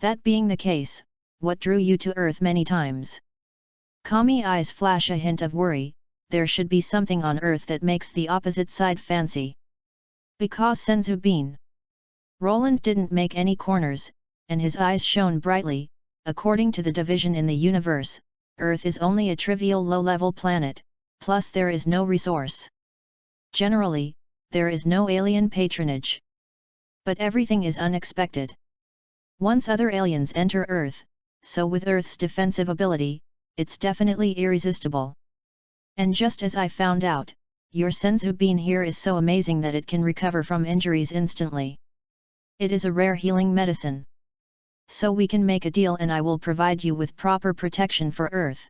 That being the case, what drew you to Earth many times? Kami eyes flash a hint of worry. There should be something on Earth that makes the opposite side fancy. Because Senzu Bean. Roland didn't make any corners, and his eyes shone brightly. According to the division in the universe, Earth is only a trivial low-level planet, plus there is no resource. Generally, there is no alien patronage. But everything is unexpected. Once other aliens enter Earth, so with Earth's defensive ability, it's definitely irresistible. And just as I found out, your Senzu Bean here is so amazing that it can recover from injuries instantly. It is a rare healing medicine. So we can make a deal and I will provide you with proper protection for Earth.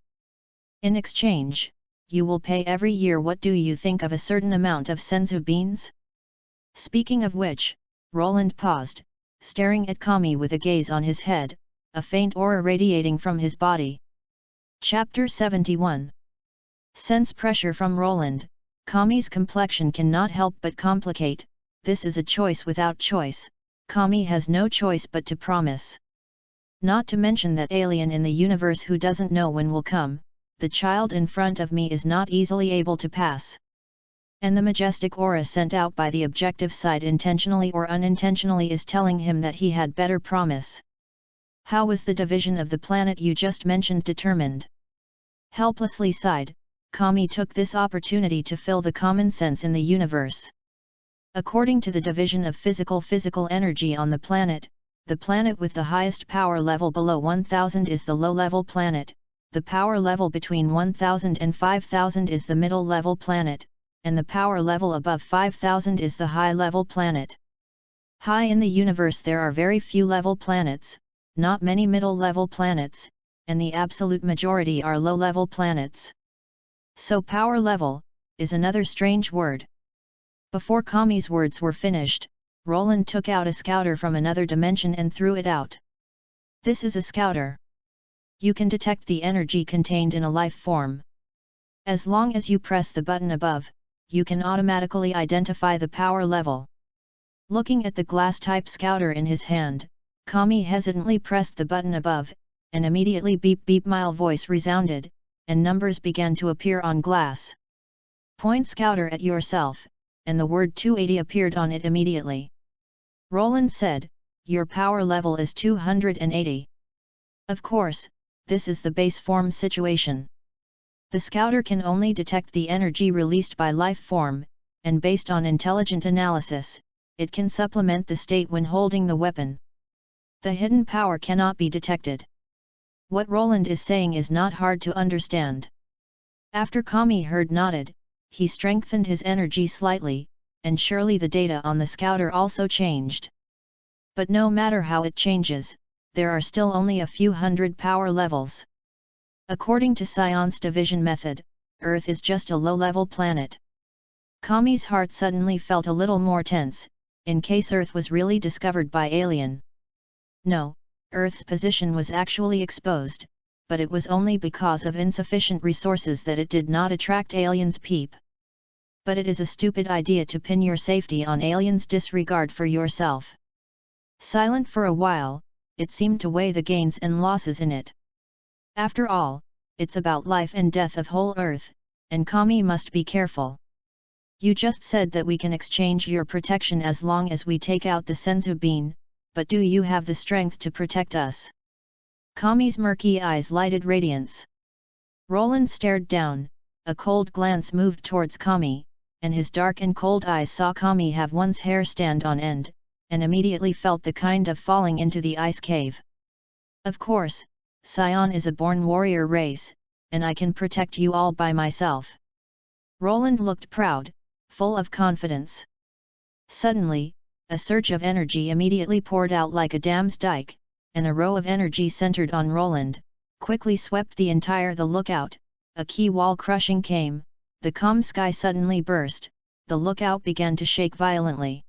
In exchange, you will pay every year. What do you think of a certain amount of Senzu Beans? Speaking of which, Roland paused, staring at Kami with a gaze on his head, a faint aura radiating from his body. Chapter 71. Sense pressure from Roland. Kami's complexion cannot help but complicate. This is a choice without choice. Kami has no choice but to promise. Not to mention that alien in the universe who doesn't know when will come. The child in front of me is not easily able to pass. And the majestic aura sent out by the objective side intentionally or unintentionally is telling him that he had better promise. How was the division of the planet you just mentioned determined? Helplessly sighed, Kami took this opportunity to fill the common sense in the universe. According to the division of physical energy on the planet with the highest power level below 1000 is the low-level planet, the power level between 1000 and 5000 is the middle-level planet, and the power level above 5000 is the high-level planet. High in the universe there are very few level planets, not many middle-level planets, and the absolute majority are low-level planets. So power level is another strange word. Before Kami's words were finished, Roland took out a scouter from another dimension and threw it out. This is a scouter. You can detect the energy contained in a life form. As long as you press the button above, you can automatically identify the power level. Looking at the glass-type scouter in his hand, Kami hesitantly pressed the button above, and immediately beep beep mild voice resounded, and numbers began to appear on glass. Point scouter at yourself, and the word 280 appeared on it immediately. Roland said, your power level is 280. Of course, this is the base form situation. The scouter can only detect the energy released by life form, and based on intelligent analysis, it can supplement the state when holding the weapon. The hidden power cannot be detected. What Roland is saying is not hard to understand. After Kami heard nodded, he strengthened his energy slightly, and surely the data on the scouter also changed. But no matter how it changes, there are still only a few hundred power levels. According to SAIYAN's division method, Earth is just a low-level planet. Kami's heart suddenly felt a little more tense, in case Earth was really discovered by alien. No, Earth's position was actually exposed, but it was only because of insufficient resources that it did not attract aliens' peep. But it is a stupid idea to pin your safety on aliens' disregard for yourself. Silent for a while, it seemed to weigh the gains and losses in it. After all, it's about life and death of whole Earth, and Kami must be careful. You just said that we can exchange your protection as long as we take out the Senzu Bean, but do you have the strength to protect us? Kami's murky eyes lighted radiance. Roland stared down, a cold glance moved towards Kami, and his dark and cold eyes saw Kami have one's hair stand on end, and immediately felt the kind of falling into the ice cave. Of course, SAIYAN is a born warrior race, and I can protect you all by myself. Roland looked proud, full of confidence. Suddenly, a surge of energy immediately poured out like a dam's dike, and a row of energy centered on Roland, quickly swept the entire the lookout. A key wall crushing came, the calm sky suddenly burst, the lookout began to shake violently.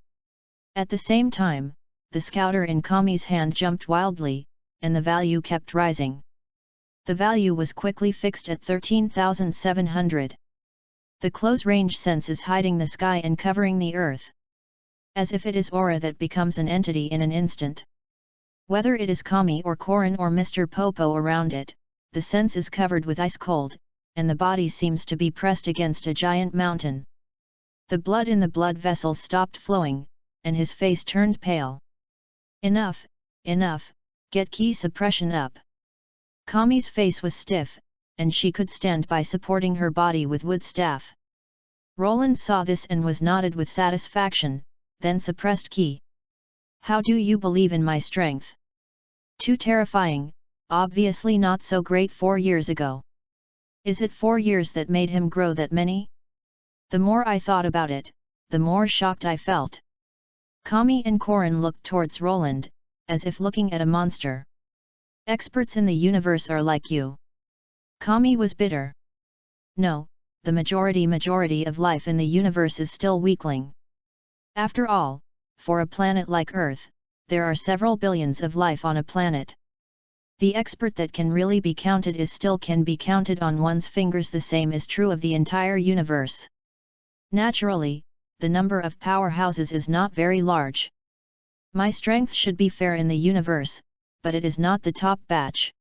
At the same time, the scouter in Kami's hand jumped wildly, and the value kept rising. The value was quickly fixed at 13,700. The close-range sense is hiding the sky and covering the earth. as if it is aura that becomes an entity in an instant. Whether it is Kami or Korin or Mr. Popo around it, the sense is covered with ice cold, and the body seems to be pressed against a giant mountain. The blood in the blood vessels stopped flowing, and his face turned pale. Enough, enough, get ki suppression up. Kami's face was stiff, and she could stand by supporting her body with wood staff. Roland saw this and was nodded with satisfaction, then suppressed ki. How do you believe in my strength? Too terrifying, obviously not so great 4 years ago. Is it 4 years that made him grow that many? The more I thought about it, the more shocked I felt. Kami and Korin looked towards Roland, as if looking at a monster. Experts in the universe are like you. Kami was bitter. No, the majority of life in the universe is still weakling. After all, for a planet like Earth, there are several billions of life on a planet. The expert that can really be counted can be counted on one's fingers. The same is true of the entire universe. Naturally, the number of powerhouses is not very large. My strength should be fair in the universe, but it is not the top batch.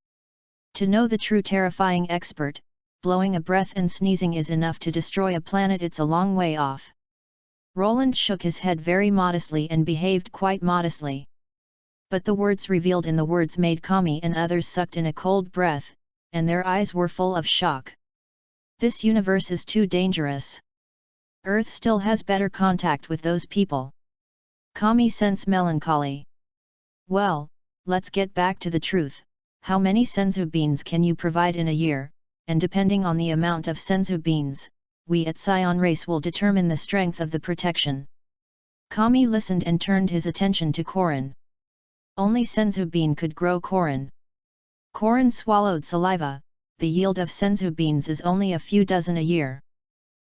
To know the true terrifying expert, blowing a breath and sneezing is enough to destroy a planet. It's a long way off. Roland shook his head very modestly and behaved quite modestly. But the words revealed in the words made Kami and others sucked in a cold breath, and their eyes were full of shock. This universe is too dangerous. Earth still has better contact with those people. Kami sensed melancholy. Well, let's get back to the truth. How many senzu beans can you provide in a year? And depending on the amount of senzu beans, we at SAIYAN race will determine the strength of the protection. Kami listened and turned his attention to Korin. Only senzu bean could grow Korin. Korin swallowed saliva. The yield of senzu beans is only a few dozen a year.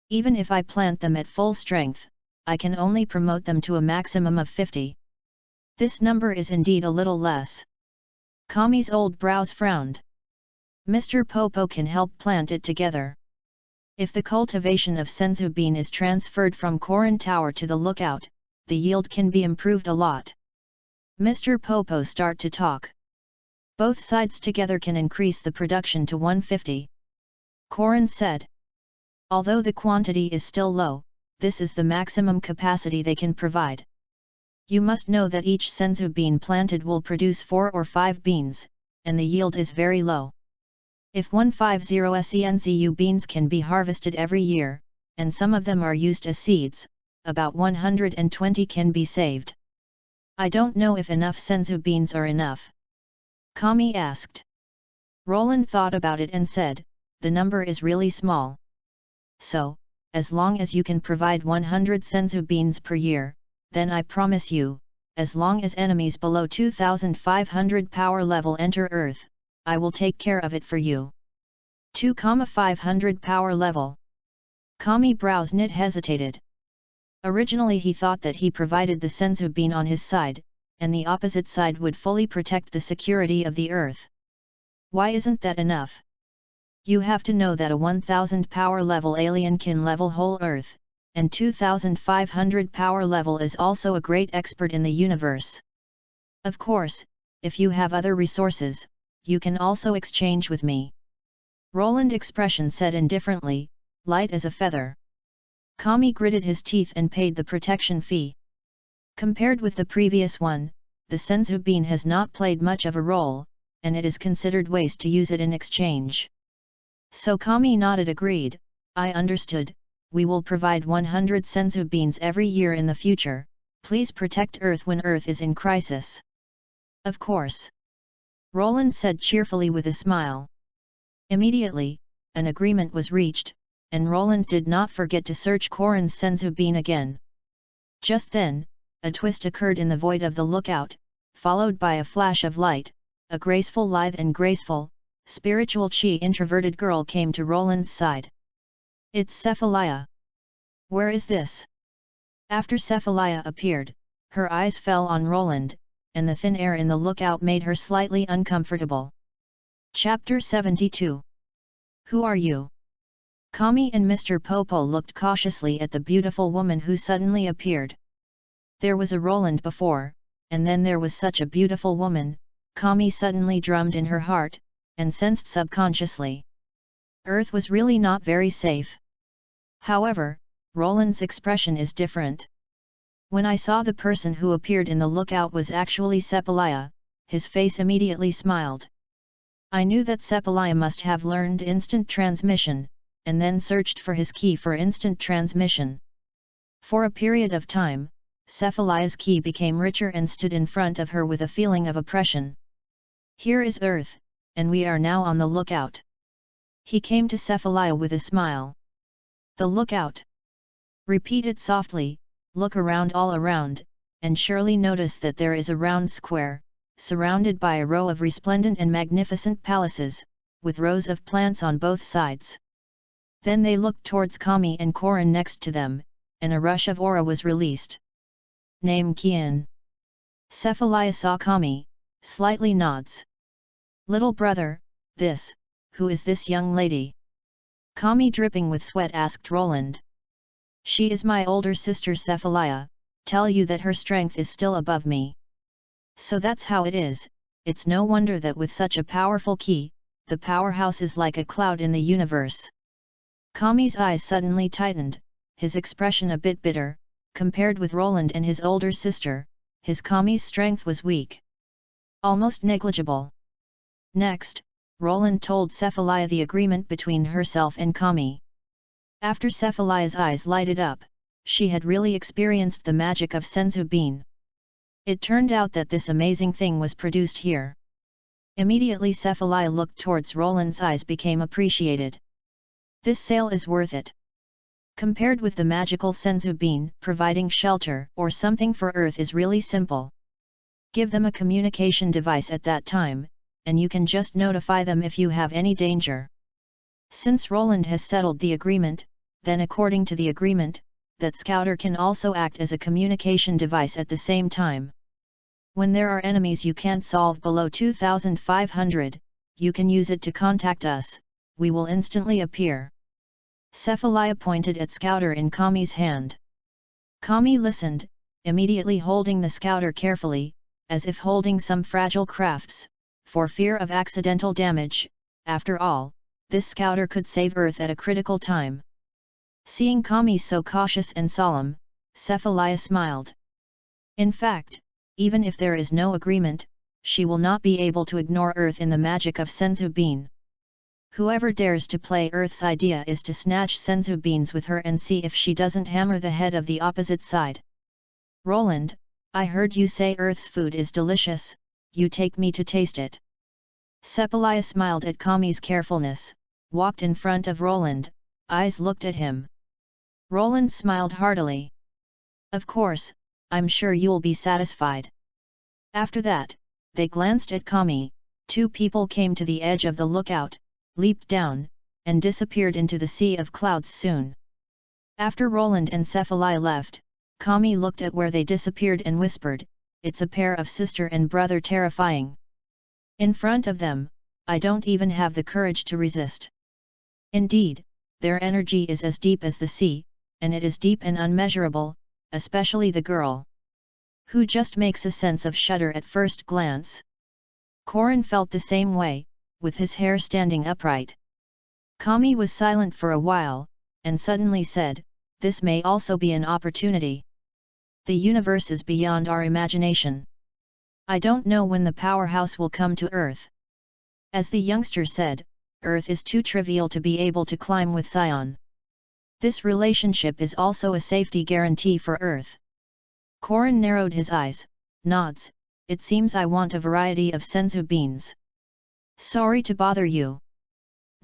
Even if I plant them at full strength, I can only promote them to a maximum of 50. This number is indeed a little less. Kami's old brows frowned. Mr. Popo can help plant it together. If the cultivation of senzu bean is transferred from Korin Tower to the lookout, the yield can be improved a lot. Mr. Popo start to talk. Both sides together can increase the production to 150. Korin said. Although the quantity is still low, this is the maximum capacity they can provide. You must know that each senzu bean planted will produce 4 or 5 beans, and the yield is very low. If 150 senzu beans can be harvested every year, and some of them are used as seeds, about 120 can be saved. I don't know if enough senzu beans are enough. Kami asked. Roland thought about it and said, the number is really small. So, as long as you can provide 100 senzu beans per year, then I promise you, as long as enemies below 2500 power level enter Earth, I will take care of it for you. 2,500 power level. Kami brows knit hesitated. Originally he thought that he provided the senzu bean on his side, and the opposite side would fully protect the security of the Earth. Why isn't that enough? You have to know that a 1000 power level alien can level whole Earth, and 2500 power level is also a great expert in the universe. Of course, if you have other resources, you can also exchange with me. Roland's expression said indifferently, light as a feather. Kami gritted his teeth and paid the protection fee. Compared with the previous one, the senzu bean has not played much of a role, and it is considered waste to use it in exchange. So Kami nodded agreed, I understood, we will provide 100 senzu beans every year in the future, please protect Earth when Earth is in crisis. Of course. Roland said cheerfully with a smile. Immediately, an agreement was reached, and Roland did not forget to search Korin's senzu bean again. Just then, a twist occurred in the void of the lookout, followed by a flash of light. A graceful, lithe and graceful, spiritual introverted girl came to Roland's side. It's Cephalia. Where is this? After Cephalia appeared, her eyes fell on Roland, and the thin air in the lookout made her slightly uncomfortable. Chapter 72. Who are you? Kami and Mr. Popo looked cautiously at the beautiful woman who suddenly appeared. There was a Roland before, and then there was such a beautiful woman, Kami suddenly drummed in her heart, and sensed subconsciously. Earth was really not very safe. However, Roland's expression is different. When I saw the person who appeared in the lookout was actually Sepalaya, his face immediately smiled. I knew that Sepalaya must have learned instant transmission, and then searched for his key for instant transmission. For a period of time, Cephalaya's key became richer and stood in front of her with a feeling of oppression. Here is Earth, and we are now on the lookout. He came to Cephalaya with a smile. The lookout. Repeat it softly, look around all around, and surely notice that there is a round square, surrounded by a row of resplendent and magnificent palaces, with rows of plants on both sides. Then they looked towards Kami and Korin next to them, and a rush of aura was released. Name Kian. Cephalaya saw Kami, slightly nods. Little brother, who is this young lady? Kami dripping with sweat asked Roland. She is my older sister Cephalaya, tell you that her strength is still above me. So that's how it is, it's no wonder that with such a powerful key, the powerhouse is like a cloud in the universe. Kami's eyes suddenly tightened, his expression a bit bitter, compared with Roland and his older sister, his Kami's strength was weak. Almost negligible. Next, Roland told Cephalaya the agreement between herself and Kami. After Cephalaya's eyes lighted up, she had really experienced the magic of Senzu Bean. It turned out that this amazing thing was produced here. Immediately Cephalaya looked towards Roland's eyes became appreciated. This sale is worth it. Compared with the magical Senzu Bean, providing shelter or something for Earth is really simple. Give them a communication device at that time, and you can just notify them if you have any danger. Since Roland has settled the agreement, then according to the agreement, that Scouter can also act as a communication device at the same time. When there are enemies you can't solve below 2500, you can use it to contact us, we will instantly appear. Cephalaya pointed at Scouter in Kami's hand. Kami listened, immediately holding the Scouter carefully, as if holding some fragile crafts, for fear of accidental damage. After all, this Scouter could save Earth at a critical time. Seeing Kami so cautious and solemn, Cephalaya smiled. In fact, even if there is no agreement, she will not be able to ignore Earth in the magic of Senzu Bean. Whoever dares to play Earth's idea is to snatch Senzu Beans with her and see if she doesn't hammer the head of the opposite side. Roland, I heard you say Earth's food is delicious, you take me to taste it. Cephalaya smiled at Kami's carefulness, walked in front of Roland, eyes looked at him. Roland smiled heartily. Of course, I'm sure you'll be satisfied. After that, they glanced at Kami, two people came to the edge of the lookout, leaped down, and disappeared into the sea of clouds soon. After Roland and Cephalaya left, Kami looked at where they disappeared and whispered, it's a pair of sister and brother terrifying. In front of them, I don't even have the courage to resist. Indeed, their energy is as deep as the sea, and it is deep and unmeasurable, especially the girl. Who just makes a sense of shudder at first glance. Korin felt the same way, with his hair standing upright. Kami was silent for a while, and suddenly said, this may also be an opportunity. The universe is beyond our imagination. I don't know when the powerhouse will come to Earth. As the youngster said, Earth is too trivial to be able to climb with SAIYAN. This relationship is also a safety guarantee for Earth. Korin narrowed his eyes, nods, it seems I want a variety of Senzu beans. Sorry to bother you.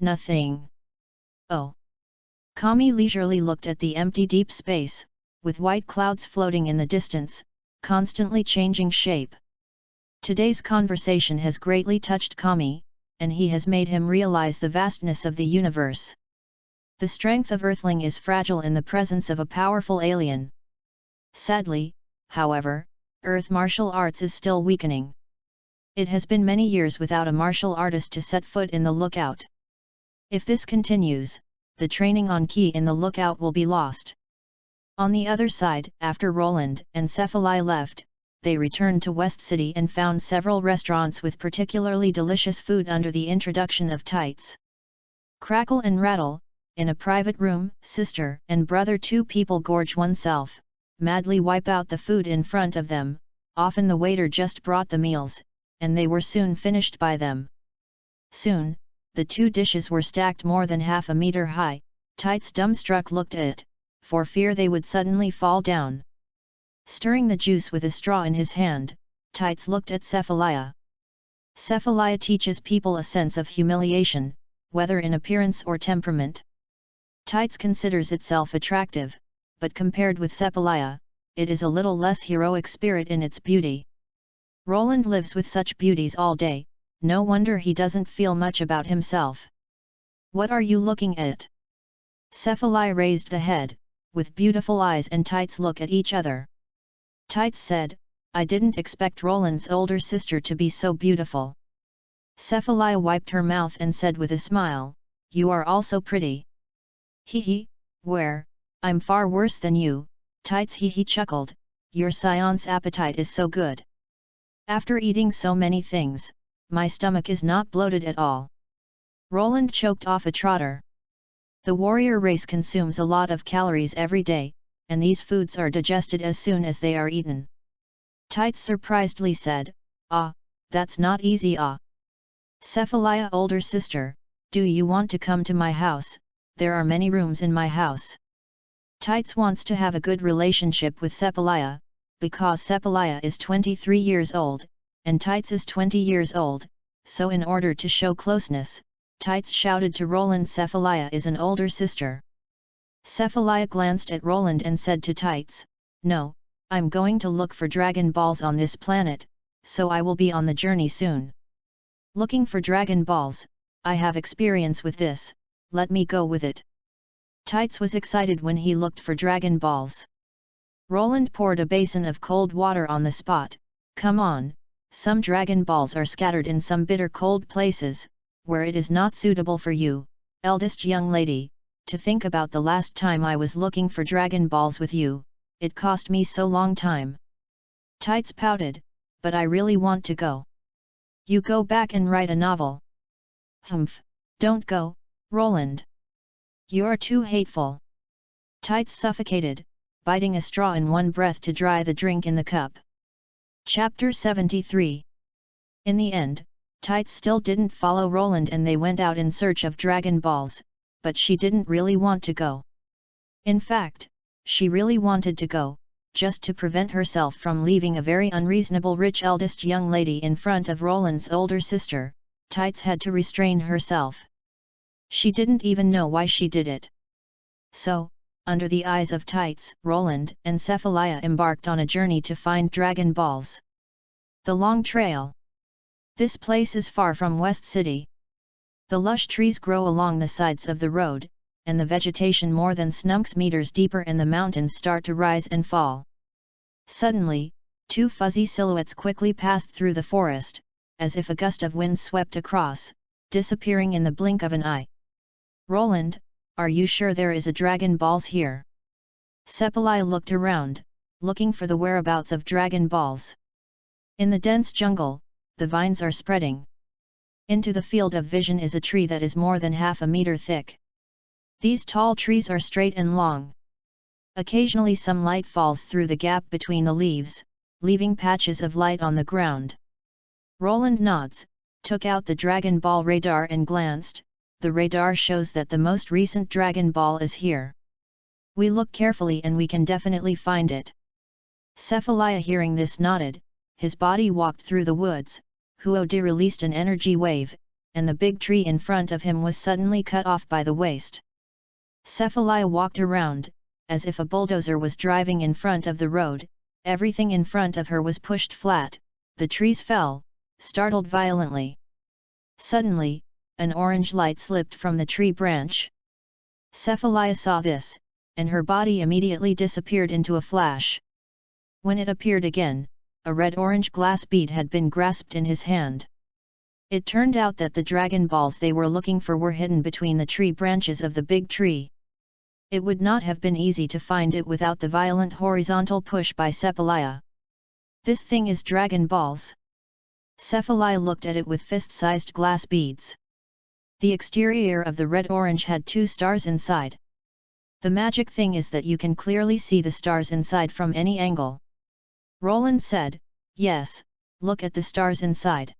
Nothing. Oh. Kami leisurely looked at the empty deep space, with white clouds floating in the distance, constantly changing shape. Today's conversation has greatly touched Kami, and he has made him realize the vastness of the universe. The strength of Earthling is fragile in the presence of a powerful alien. Sadly, however, Earth martial arts is still weakening. It has been many years without a martial artist to set foot in the lookout. If this continues, the training on Ki in the lookout will be lost. On the other side, after Roland and Cephalaya left, they returned to West City and found several restaurants with particularly delicious food under the introduction of Tights. Crackle and rattle, in a private room, sister and brother, two people gorge oneself, madly wipe out the food in front of them. Often the waiter just brought the meals, and they were soon finished by them. Soon, the two dishes were stacked more than half a meter high. Tights dumbstruck looked at it, for fear they would suddenly fall down. Stirring the juice with a straw in his hand, Tights looked at Cephalaya. Cephalaya teaches people a sense of humiliation, whether in appearance or temperament. Tights considers itself attractive, but compared with Cephalaya, it is a little less heroic spirit in its beauty. Roland lives with such beauties all day, no wonder he doesn't feel much about himself. What are you looking at? Cephalaya raised the head, with beautiful eyes, and Tights look at each other. Tights said, I didn't expect Roland's older sister to be so beautiful. Cephalaya wiped her mouth and said with a smile, you are also pretty. Hee, where, I'm far worse than you. Tights he chuckled, your SAIYAN's appetite is so good. After eating so many things, my stomach is not bloated at all. Roland choked off a trotter. The warrior race consumes a lot of calories every day, and these foods are digested as soon as they are eaten. Tights surprisedly said, ah, that's not easy. Cephalaya, older sister, do you want to come to my house? There are many rooms in my house. Tights wants to have a good relationship with Cephalaya, because Cephalaya is 23 years old, and Tights is 20 years old, so in order to show closeness, Tights shouted to Roland, Cephalaya is an older sister. Cephalaya glanced at Roland and said to Tights, no, I'm going to look for Dragon Balls on this planet, so I will be on the journey soon. Looking for Dragon Balls, I have experience with this, let me go with it. Tights was excited when he looked for Dragon Balls. Roland poured a basin of cold water on the spot. Come on, some Dragon Balls are scattered in some bitter cold places, where it is not suitable for you, eldest young lady, to think about the last time I was looking for Dragon Balls with you, it cost me so long time. Tights pouted, but I really want to go. You go back and write a novel. Humph, don't go, Roland. You're too hateful. Tights suffocated, biting a straw in one breath to dry the drink in the cup. Chapter 73. In the end, Tights still didn't follow Roland and they went out in search of Dragon Balls, but she didn't really want to go. In fact, she really wanted to go, just to prevent herself from leaving a very unreasonable rich eldest young lady in front of Roland's older sister. Tights had to restrain herself. She didn't even know why she did it. So, under the eyes of Tights, Roland and Cephalaya embarked on a journey to find Dragon Balls. The Long Trail. This place is far from West City. The lush trees grow along the sides of the road, and the vegetation more than snunks meters deeper, and the mountains start to rise and fall. Suddenly, two fuzzy silhouettes quickly passed through the forest, as if a gust of wind swept across, disappearing in the blink of an eye. Roland, are you sure there is a Dragon Balls here? Cephalaya looked around, looking for the whereabouts of Dragon Balls. In the dense jungle, the vines are spreading. Into the field of vision is a tree that is more than half a meter thick. These tall trees are straight and long. Occasionally some light falls through the gap between the leaves, leaving patches of light on the ground. Roland nods, took out the Dragon Ball radar and glanced. The radar shows that the most recent Dragon Ball is here. We look carefully and we can definitely find it. Cephalaya, hearing this, nodded. His body walked through the woods. Huodi released an energy wave, and the big tree in front of him was suddenly cut off by the waist. Cephalaya walked around, as if a bulldozer was driving in front of the road. Everything in front of her was pushed flat. The trees fell, startled violently. Suddenly, an orange light slipped from the tree branch. Cephalaya saw this, and her body immediately disappeared into a flash. When it appeared again, a red-orange glass bead had been grasped in his hand. It turned out that the Dragon Balls they were looking for were hidden between the tree branches of the big tree. It would not have been easy to find it without the violent horizontal push by Cephalaya. This thing is Dragon Balls. Cephalaya looked at it with fist-sized glass beads. The exterior of the red-orange had 2 stars inside. The magic thing is that you can clearly see the stars inside from any angle. Roland said, yes, look at the stars inside.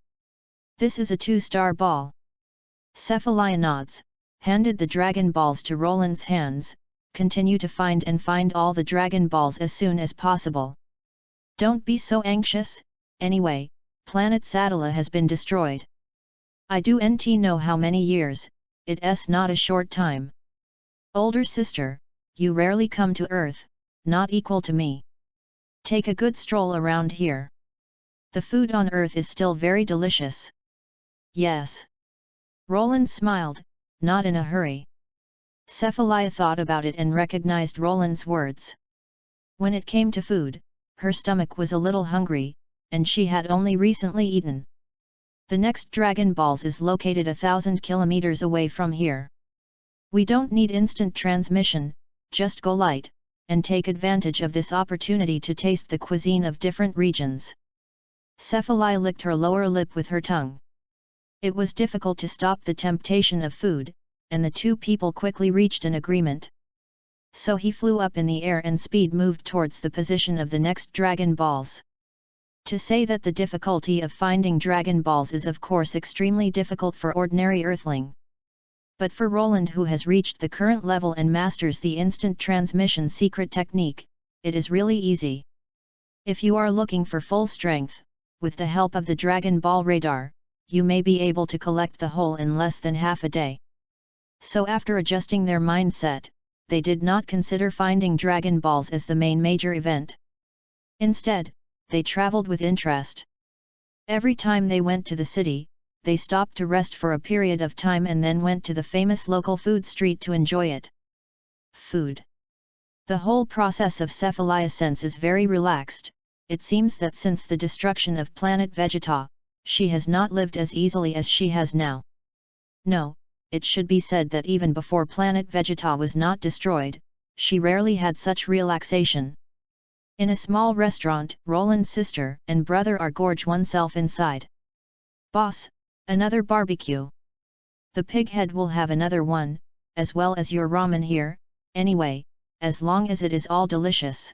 This is a 2-star ball. Cephalaya nods, handed the Dragon Balls to Roland's hands. Continue to find all the Dragon Balls as soon as possible. Don't be so anxious, anyway, planet Satella has been destroyed. I don't know how many years, it's not a short time. Older sister, you rarely come to Earth, not equal to me. Take a good stroll around here. The food on Earth is still very delicious. Yes. Roland smiled, not in a hurry. Cephalaya thought about it and recognized Roland's words. When it came to food, her stomach was a little hungry, and she had only recently eaten. The next Dragon Balls is located 1,000 kilometers away from here. We don't need instant transmission, just go light, and take advantage of this opportunity to taste the cuisine of different regions. Cephalaya licked her lower lip with her tongue. It was difficult to stop the temptation of food, and the 2 people quickly reached an agreement. So he flew up in the air and speed moved towards the position of the next Dragon Balls. To say that the difficulty of finding Dragon Balls is of course extremely difficult for ordinary Earthling. But for Roland, who has reached the current level and masters the instant transmission secret technique, it is really easy. If you are looking for full strength, with the help of the Dragon Ball radar, you may be able to collect the whole in less than half a day. So after adjusting their mindset, they did not consider finding Dragon Balls as the main major event. Instead, they traveled with interest. Every time they went to the city, they stopped to rest for a period of time and then went to the famous local food street to enjoy it. Food. The whole process of Cephalaya's sense is very relaxed. It seems that since the destruction of planet Vegeta, she has not lived as easily as she has now. No, it should be said that even before planet Vegeta was not destroyed, she rarely had such relaxation. In a small restaurant, Roland's sister and brother are gorge oneself inside. Boss, another barbecue. The pig head will have another one, as well as your ramen here, anyway, as long as it is all delicious.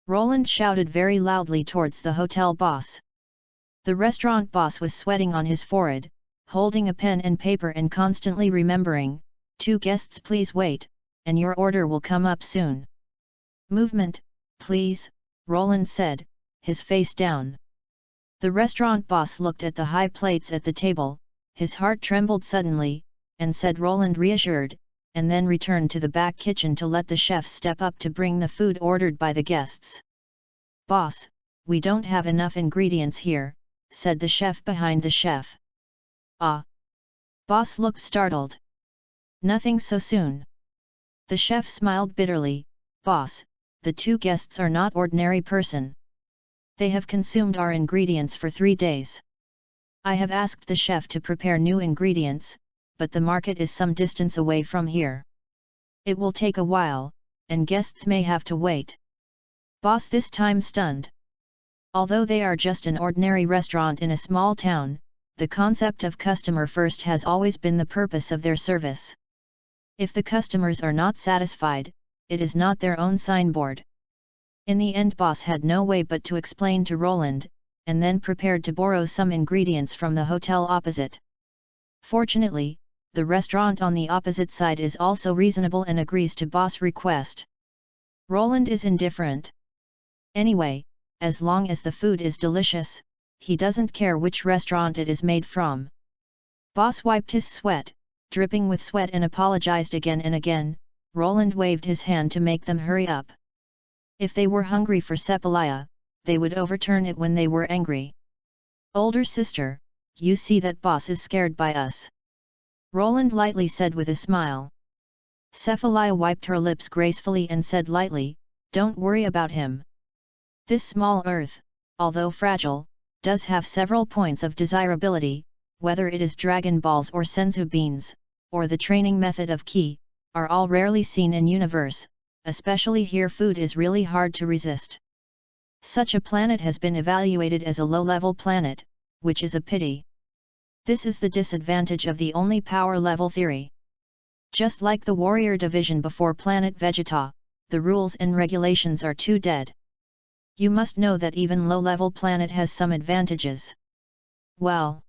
Roland shouted very loudly towards the hotel boss. The restaurant boss was sweating on his forehead, holding a pen and paper and constantly remembering, 2 guests please wait, and your order will come up soon. Movement, please, Roland said, his face down. The restaurant boss looked at the high plates at the table, his heart trembled suddenly, and said Roland reassured, and then returned to the back kitchen to let the chef step up to bring the food ordered by the guests. Boss, we don't have enough ingredients here, said the chef behind the chef. Ah! Boss looked startled. Nothing so soon. The chef smiled bitterly. Boss, the 2 guests are not ordinary person. They have consumed our ingredients for 3 days. I have asked the chef to prepare new ingredients, but the market is some distance away from here. It will take a while, and guests may have to wait. Boss this time stunned. Although they are just an ordinary restaurant in a small town, the concept of customer first has always been the purpose of their service. If the customers are not satisfied, it is not their own signboard. In the end, boss had no way but to explain to Roland, and then prepared to borrow some ingredients from the hotel opposite. Fortunately, the restaurant on the opposite side is also reasonable and agrees to boss' request. Roland is indifferent. Anyway, as long as the food is delicious, he doesn't care which restaurant it is made from. Boss wiped his sweat, dripping with sweat, and apologized again and again. Roland waved his hand to make them hurry up. If they were hungry for Cephalaya, they would overturn it when they were angry. Older sister, you see that boss is scared by us. Roland lightly said with a smile. Cephalaya wiped her lips gracefully and said lightly, don't worry about him. This small earth, although fragile, does have several points of desirability, whether it is Dragon Balls or Senzu beans, or the training method of Ki, are all rarely seen in universe, especially here food is really hard to resist. Such a planet has been evaluated as a low-level planet, which is a pity. This is the disadvantage of the only power level theory. Just like the warrior division before planet Vegeta, the rules and regulations are too dead. You must know that even low-level planet has some advantages. Well.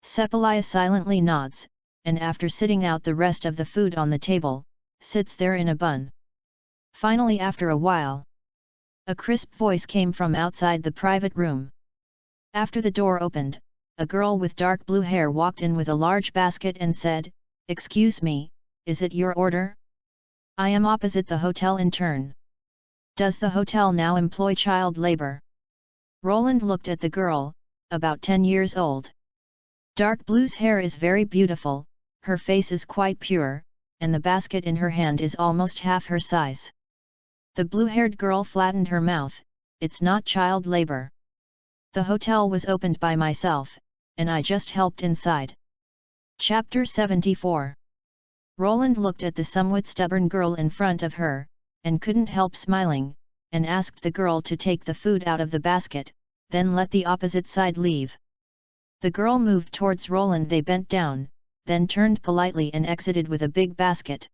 Sepalaya silently nods, and after sitting out the rest of the food on the table, sits there in a bun. Finally, after a while, a crisp voice came from outside the private room. After the door opened, a girl with dark blue hair walked in with a large basket and said, "Excuse me, is it your order? I am opposite the hotel intern. Does the hotel now employ child labor?" Roland looked at the girl, about 10 years old. Dark blue's hair is very beautiful, her face is quite pure, and the basket in her hand is almost half her size. The blue-haired girl flattened her mouth. "It's not child labor. The hotel was opened by myself, and I just helped inside." Chapter 74. Roland looked at the somewhat stubborn girl in front of her, and couldn't help smiling, and asked the girl to take the food out of the basket, then let the opposite side leave. The girl moved towards Roland. They bent down, then turned politely and exited with a big basket.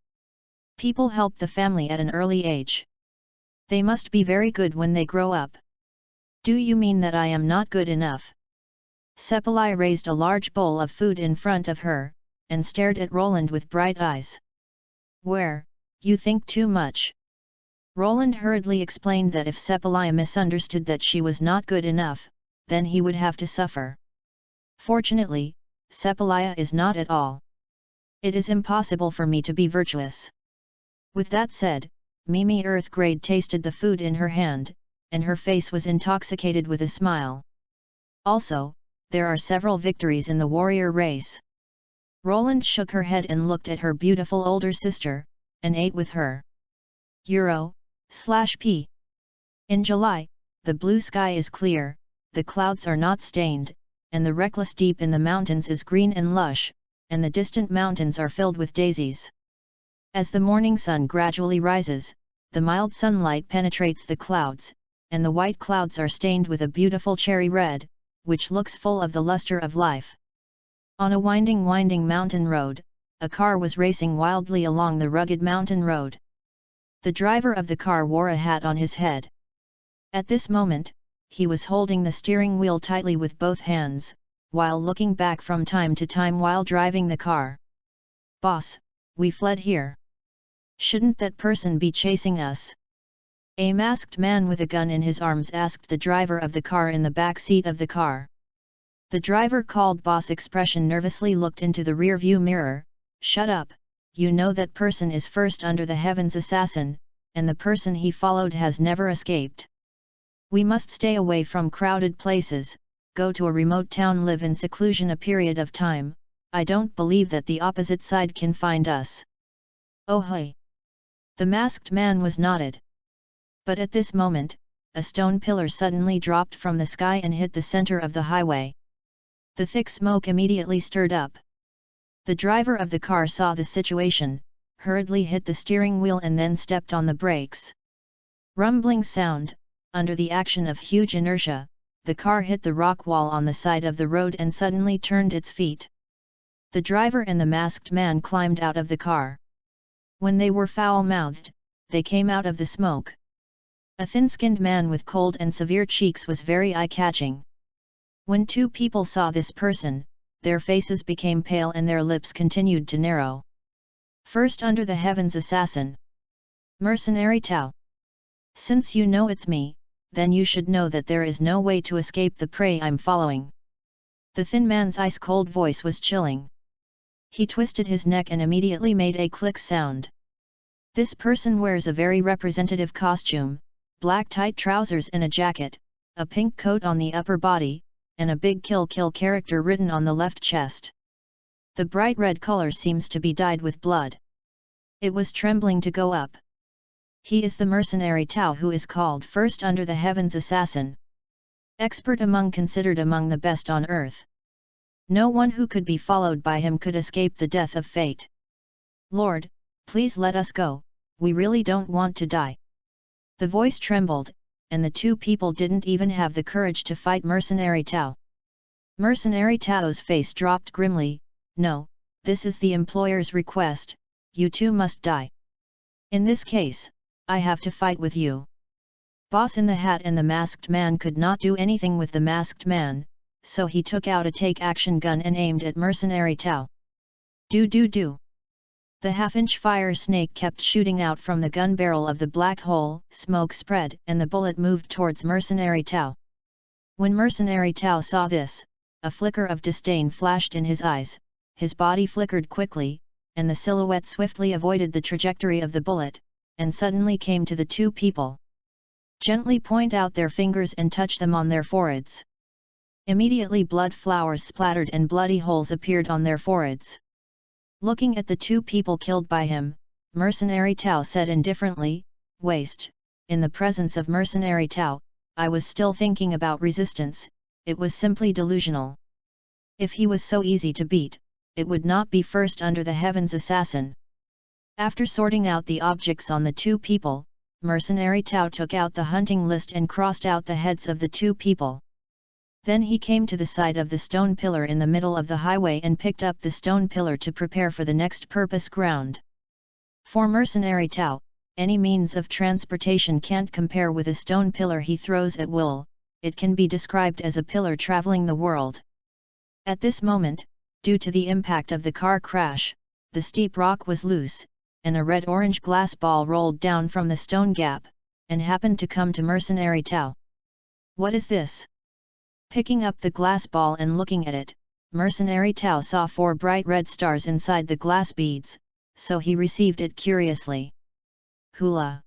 People help the family at an early age. They must be very good when they grow up. Do you mean that I am not good enough? Sepalaya raised a large bowl of food in front of her, and stared at Roland with bright eyes. "Where, you think too much." Roland hurriedly explained that if Sepalaya misunderstood that she was not good enough, then he would have to suffer. Fortunately, Sepalaya is not at all. It is impossible for me to be virtuous. With that said, Mimi Earthgrade tasted the food in her hand, and her face was intoxicated with a smile. Also, there are several victories in the warrior race. Roland shook her head and looked at her beautiful older sister, and ate with her. Euro/P. In July, the blue sky is clear, the clouds are not stained, and the reckless deep in the mountains is green and lush, and the distant mountains are filled with daisies. As the morning sun gradually rises, the mild sunlight penetrates the clouds, and the white clouds are stained with a beautiful cherry red, which looks full of the luster of life. On a winding mountain road, a car was racing wildly along the rugged mountain road. The driver of the car wore a hat on his head. At this moment, he was holding the steering wheel tightly with both hands, while looking back from time to time while driving the car. "Boss, we fled here. Shouldn't that person be chasing us?" A masked man with a gun in his arms asked the driver of the car in the back seat of the car. The driver, called Boss Expression, nervously looked into the rear-view mirror. "Shut up, you know that person is first under the heavens assassin, and the person he followed has never escaped. We must stay away from crowded places, go to a remote town, live in seclusion a period of time. I don't believe that the opposite side can find us." "Oh hey!" The masked man was nodded. But at this moment, a stone pillar suddenly dropped from the sky and hit the center of the highway. The thick smoke immediately stirred up. The driver of the car saw the situation, hurriedly hit the steering wheel and then stepped on the brakes. Rumbling sound, under the action of huge inertia, the car hit the rock wall on the side of the road and suddenly turned its feet. The driver and the masked man climbed out of the car. When they were foul-mouthed, they came out of the smoke. A thin-skinned man with cold and severe cheeks was very eye-catching. When two people saw this person, their faces became pale and their lips continued to narrow. "First under the heavens assassin. Mercenary Tao. Since you know it's me, then you should know that there is no way to escape the prey I'm following." The thin man's ice-cold voice was chilling. He twisted his neck and immediately made a click sound. This person wears a very representative costume, black tight trousers and a jacket, a pink coat on the upper body, and a big kill character written on the left chest. The bright red color seems to be dyed with blood. It was trembling to go up. He is the mercenary Tao who is called first under the heavens assassin. Expert considered among the best on earth. No one who could be followed by him could escape the death of fate. "Lord, Please let us go, we really don't want to die. The voice trembled, and the two people didn't even have the courage to fight Mercenary Tao. Mercenary Tao's face dropped grimly. No, this is the employer's request, you two must die. In this case, I have to fight with you. Boss in the Hat and the masked man could not do anything with the masked man, so he took out a take-action gun and aimed at Mercenary Tao. Do. The half-inch fire snake kept shooting out from the gun barrel of the black hole, smoke spread, and the bullet moved towards Mercenary Tao. When Mercenary Tao saw this, a flicker of disdain flashed in his eyes, his body flickered quickly, and the silhouette swiftly avoided the trajectory of the bullet, and suddenly came to the two people. Gently point out their fingers and touch them on their foreheads. Immediately blood flowers splattered and bloody holes appeared on their foreheads. Looking at the two people killed by him, Mercenary Tao said indifferently, "Waste." In the presence of Mercenary Tao, I was still thinking about resistance, it was simply delusional. If he was so easy to beat, it would not be first under the heavens assassin. After sorting out the objects on the two people, Mercenary Tao took out the hunting list and crossed out the heads of the two people. Then he came to the side of the stone pillar in the middle of the highway and picked up the stone pillar to prepare for the next purpose ground. For Mercenary Tao, any means of transportation can't compare with a stone pillar he throws at will, it can be described as a pillar traveling the world. At this moment, due to the impact of the car crash, the steep rock was loose, and a red-orange glass ball rolled down from the stone gap, and happened to come to Mercenary Tao. What is this? Picking up the glass ball and looking at it, Mercenary Tao saw 4 bright red stars inside the glass beads, so he received it curiously. Hula!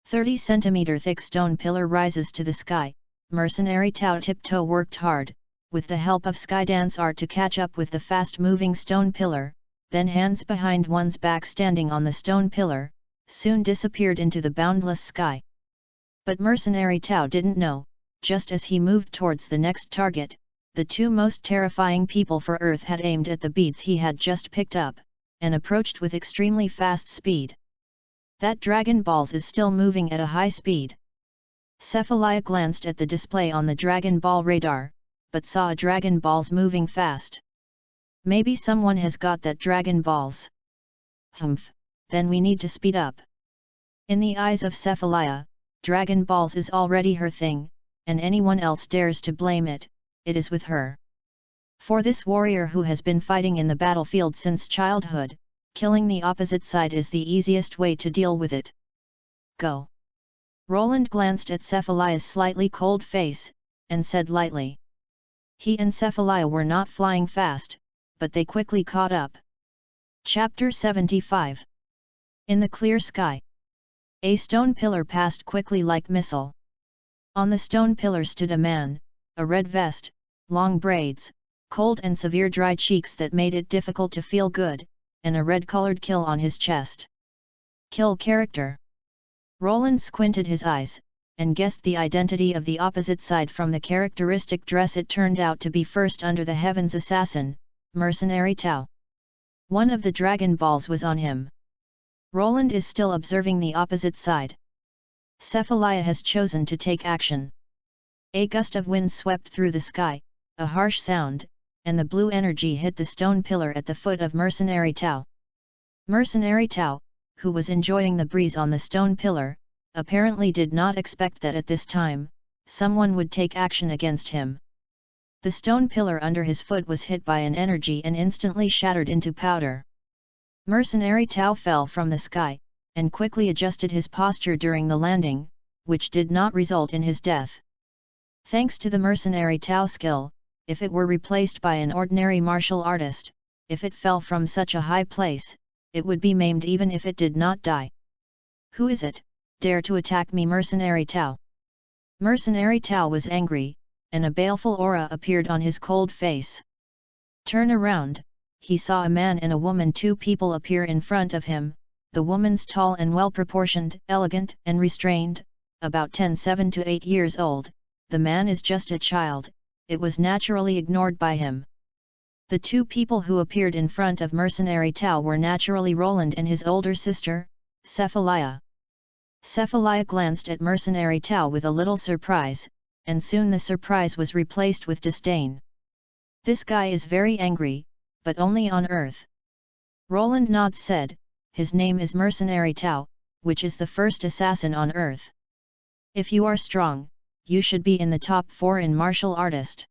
30 cm thick stone pillar rises to the sky. Mercenary Tao tiptoe worked hard, with the help of skydance art to catch up with the fast-moving stone pillar, then hands behind one's back standing on the stone pillar, soon disappeared into the boundless sky. But Mercenary Tao didn't know, just as he moved towards the next target, the two most terrifying people for Earth had aimed at the beads he had just picked up, and approached with extremely fast speed. That Dragon Balls is still moving at a high speed. SAIYAN glanced at the display on the Dragon Ball radar, but saw a Dragon Balls moving fast. Maybe someone has got that Dragon Balls. Humph, then we need to speed up. In the eyes of SAIYAN, Dragon Balls is already her thing, and anyone else dares to blame it, it is with her. For this warrior who has been fighting in the battlefield since childhood, killing the opposite side is the easiest way to deal with it. Go. Roland glanced at SAIYAN's slightly cold face, and said lightly. He and SAIYAN were not flying fast, but they quickly caught up. Chapter 75. In the clear sky. A stone pillar passed quickly like missile. On the stone pillar stood a man, a red vest, long braids, cold and severe dry cheeks that made it difficult to feel good, and a red-colored kill on his chest. Kill character. Roland squinted his eyes, and guessed the identity of the opposite side from the characteristic dress. It turned out to be first under the heavens assassin, Mercenary Tao. One of the Dragon Balls was on him. Roland is still observing the opposite side. SAIYAN has chosen to take action. A gust of wind swept through the sky, a harsh sound, and the blue energy hit the stone pillar at the foot of Mercenary Tao. Mercenary Tao, who was enjoying the breeze on the stone pillar, apparently did not expect that at this time, someone would take action against him. The stone pillar under his foot was hit by an energy and instantly shattered into powder. Mercenary Tao fell from the sky, and quickly adjusted his posture during the landing, which did not result in his death. Thanks to the Mercenary Tao skill, if it were replaced by an ordinary martial artist, if it fell from such a high place, it would be maimed even if it did not die. Who is it, dare to attack me? Mercenary Tao. Mercenary Tao was angry, and a baleful aura appeared on his cold face. Turn around, he saw a man and a woman. 2 people appear in front of him, the woman's tall and well-proportioned, elegant and restrained, about 7 to 8 years old, the man is just a child, it was naturally ignored by him. The two people who appeared in front of Mercenary Tao were naturally Roland and his older sister, Cephalia. Cephalia glanced at Mercenary Tao with a little surprise, and soon the surprise was replaced with disdain. This guy is very angry, but only on Earth. Roland nods said, his name is Mercenary Tao, which is the first assassin on Earth. If you are strong, you should be in the top 4 in martial artist.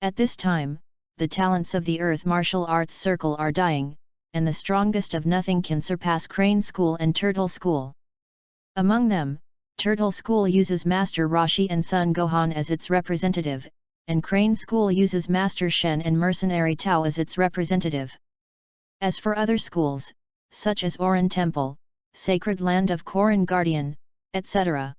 At this time, the talents of the Earth martial arts circle are dying, and the strongest of nothing can surpass Crane School and Turtle School. Among them, Turtle School uses Master Roshi and Son Gohan as its representative, and Crane School uses Master Shen and Mercenary Tao as its representative. As for other schools, such as Oran Temple, Sacred Land of Koran Guardian, etc.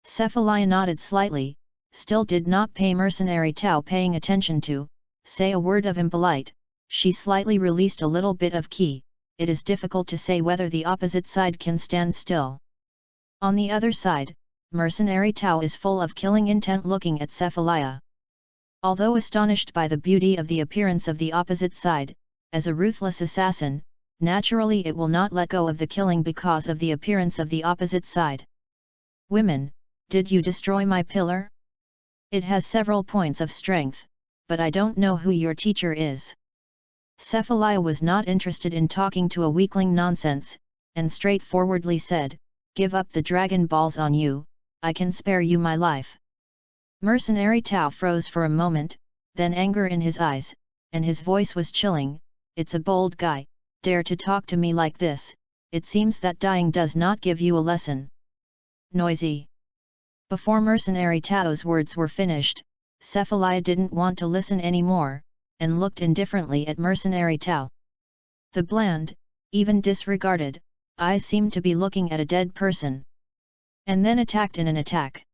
Cephalia nodded slightly, still did not pay Mercenary Tao paying attention to, say a word of impolite. She slightly released a little bit of ki. It is difficult to say whether the opposite side can stand still. On the other side, Mercenary Tao is full of killing intent looking at Cephalia. Although astonished by the beauty of the appearance of the opposite side, as a ruthless assassin, naturally it will not let go of the killing because of the appearance of the opposite side. Women, did you destroy my pillar? It has several points of strength, but I don't know who your teacher is. Cephalia was not interested in talking to a weakling nonsense, and straightforwardly said, give up the Dragon Balls on you, I can spare you my life. Mercenary Tao froze for a moment, then anger in his eyes, and his voice was chilling, it's a bold guy, dare to talk to me like this, it seems that dying does not give you a lesson. Noisy. Before Mercenary Tao's words were finished, Cephalia didn't want to listen anymore, and looked indifferently at Mercenary Tao. The bland, even disregarded, eyes seemed to be looking at a dead person. And then attacked in an attack.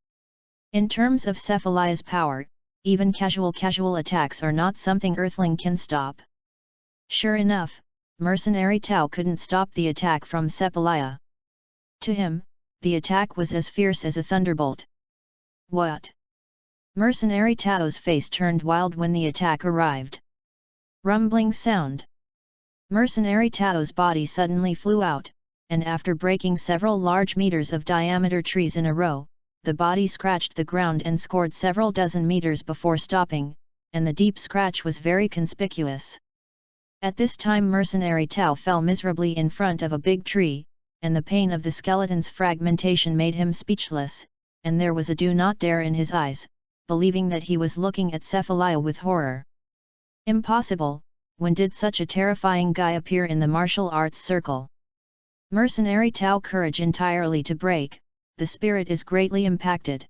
In terms of Cephalia's power, even casual attacks are not something Earthling can stop. Sure enough, Mercenary Tao couldn't stop the attack from Cephalia. To him, the attack was as fierce as a thunderbolt. What? Mercenary Tao's face turned wild when the attack arrived. Rumbling sound. Mercenary Tao's body suddenly flew out, and after breaking several large meters of diameter trees in a row, the body scratched the ground and scored several dozen meters before stopping, and the deep scratch was very conspicuous. At this time Mercenary Tao fell miserably in front of a big tree, and the pain of the skeleton's fragmentation made him speechless, and there was a do not dare in his eyes, believing that he was looking at Cephalia with horror. Impossible, when did such a terrifying guy appear in the martial arts circle? Mercenary Tao courage entirely to break, the spirit is greatly impacted.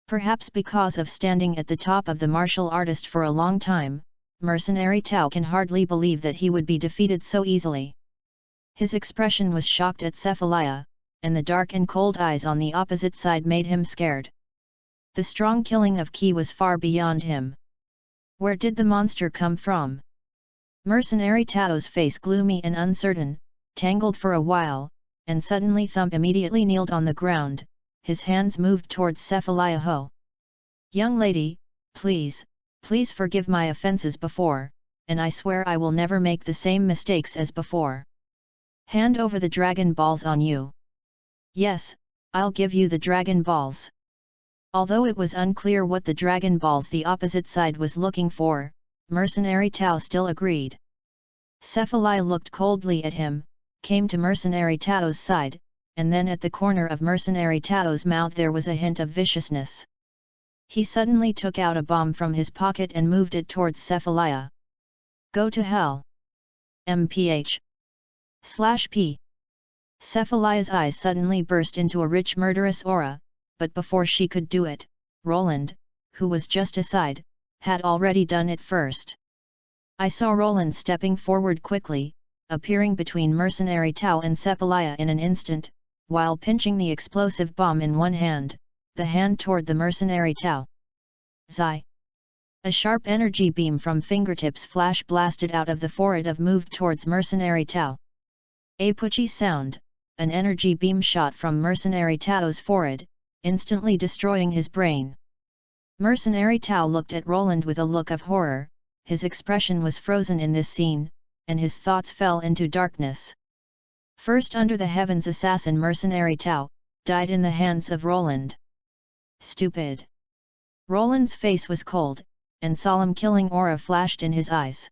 Perhaps because of standing at the top of the martial artist for a long time, Mercenary Tao can hardly believe that he would be defeated so easily. His expression was shocked at Cephalia, and the dark and cold eyes on the opposite side made him scared. The strong killing of Ki was far beyond him. Where did the monster come from? Mercenary Tao's face gloomy and uncertain, tangled for a while, and suddenly Thump immediately kneeled on the ground, his hands moved towards Cephalia Ho. Young lady, please forgive my offenses before, and I swear I will never make the same mistakes as before. Hand over the Dragon Balls on you. Yes, I'll give you the Dragon Balls. Although it was unclear what the Dragon Balls the opposite side was looking for, Mercenary Tao still agreed. Cephalia looked coldly at him, came to Mercenary Tao's side, and then at the corner of Mercenary Tao's mouth there was a hint of viciousness. He suddenly took out a bomb from his pocket and moved it towards Cephalia. Go to hell! MPH/P. Cephalia's eyes suddenly burst into a rich murderous aura, but before she could do it, Roland, who was just aside, had already done it first. I saw Roland stepping forward quickly, appearing between Mercenary Tao and Cephalia in an instant, while pinching the explosive bomb in one hand, the hand toward the Mercenary Tao. Zai! A sharp energy beam from fingertips flash blasted out of the forehead of moved towards Mercenary Tao. A puchy sound, an energy beam shot from Mercenary Tao's forehead, instantly destroying his brain. Mercenary Tao looked at Roland with a look of horror, his expression was frozen in this scene, and his thoughts fell into darkness. First under the heavens assassin mercenary Tao, died in the hands of Roland. Stupid! Roland's face was cold, and solemn killing aura flashed in his eyes.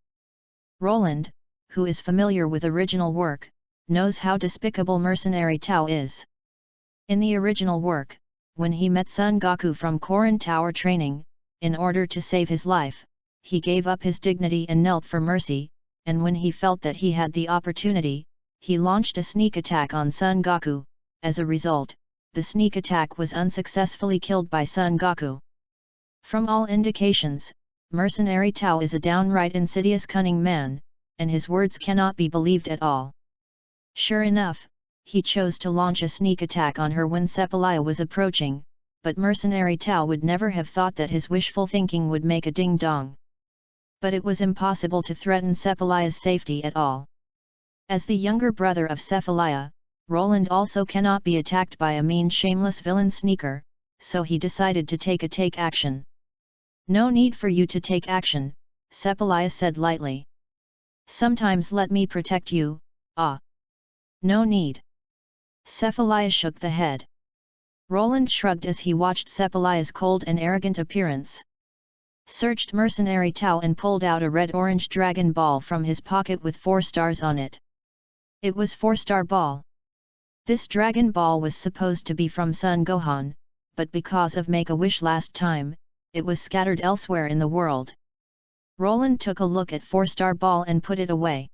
Roland, who is familiar with original work, knows how despicable mercenary Tao is. In the original work, when he met Son Goku from Korin Tower training, in order to save his life, he gave up his dignity and knelt for mercy, and when he felt that he had the opportunity, he launched a sneak attack on Son Goku. As a result, the sneak attack was unsuccessfully killed by Son Goku. From all indications, mercenary Tao is a downright insidious cunning man, and his words cannot be believed at all. Sure enough, he chose to launch a sneak attack on her when Sephiroth was approaching, but mercenary Tao would never have thought that his wishful thinking would make a ding-dong. But it was impossible to threaten Sephiroth's safety at all. As the younger brother of Sephiroth, Roland also cannot be attacked by a mean shameless villain sneaker, so he decided to take action. No need for you to take action, Sephiroth said lightly. Sometimes let me protect you, ah. No need. Sephiroth shook the head. Roland shrugged as he watched Sephiroth's cold and arrogant appearance. Searched mercenary Tao and pulled out a red-orange dragon ball from his pocket with 4 stars on it. It was 4-star ball. This dragon ball was supposed to be from Son Gohan, but because of Make-A-Wish last time, it was scattered elsewhere in the world. Roland took a look at 4-star ball and put it away.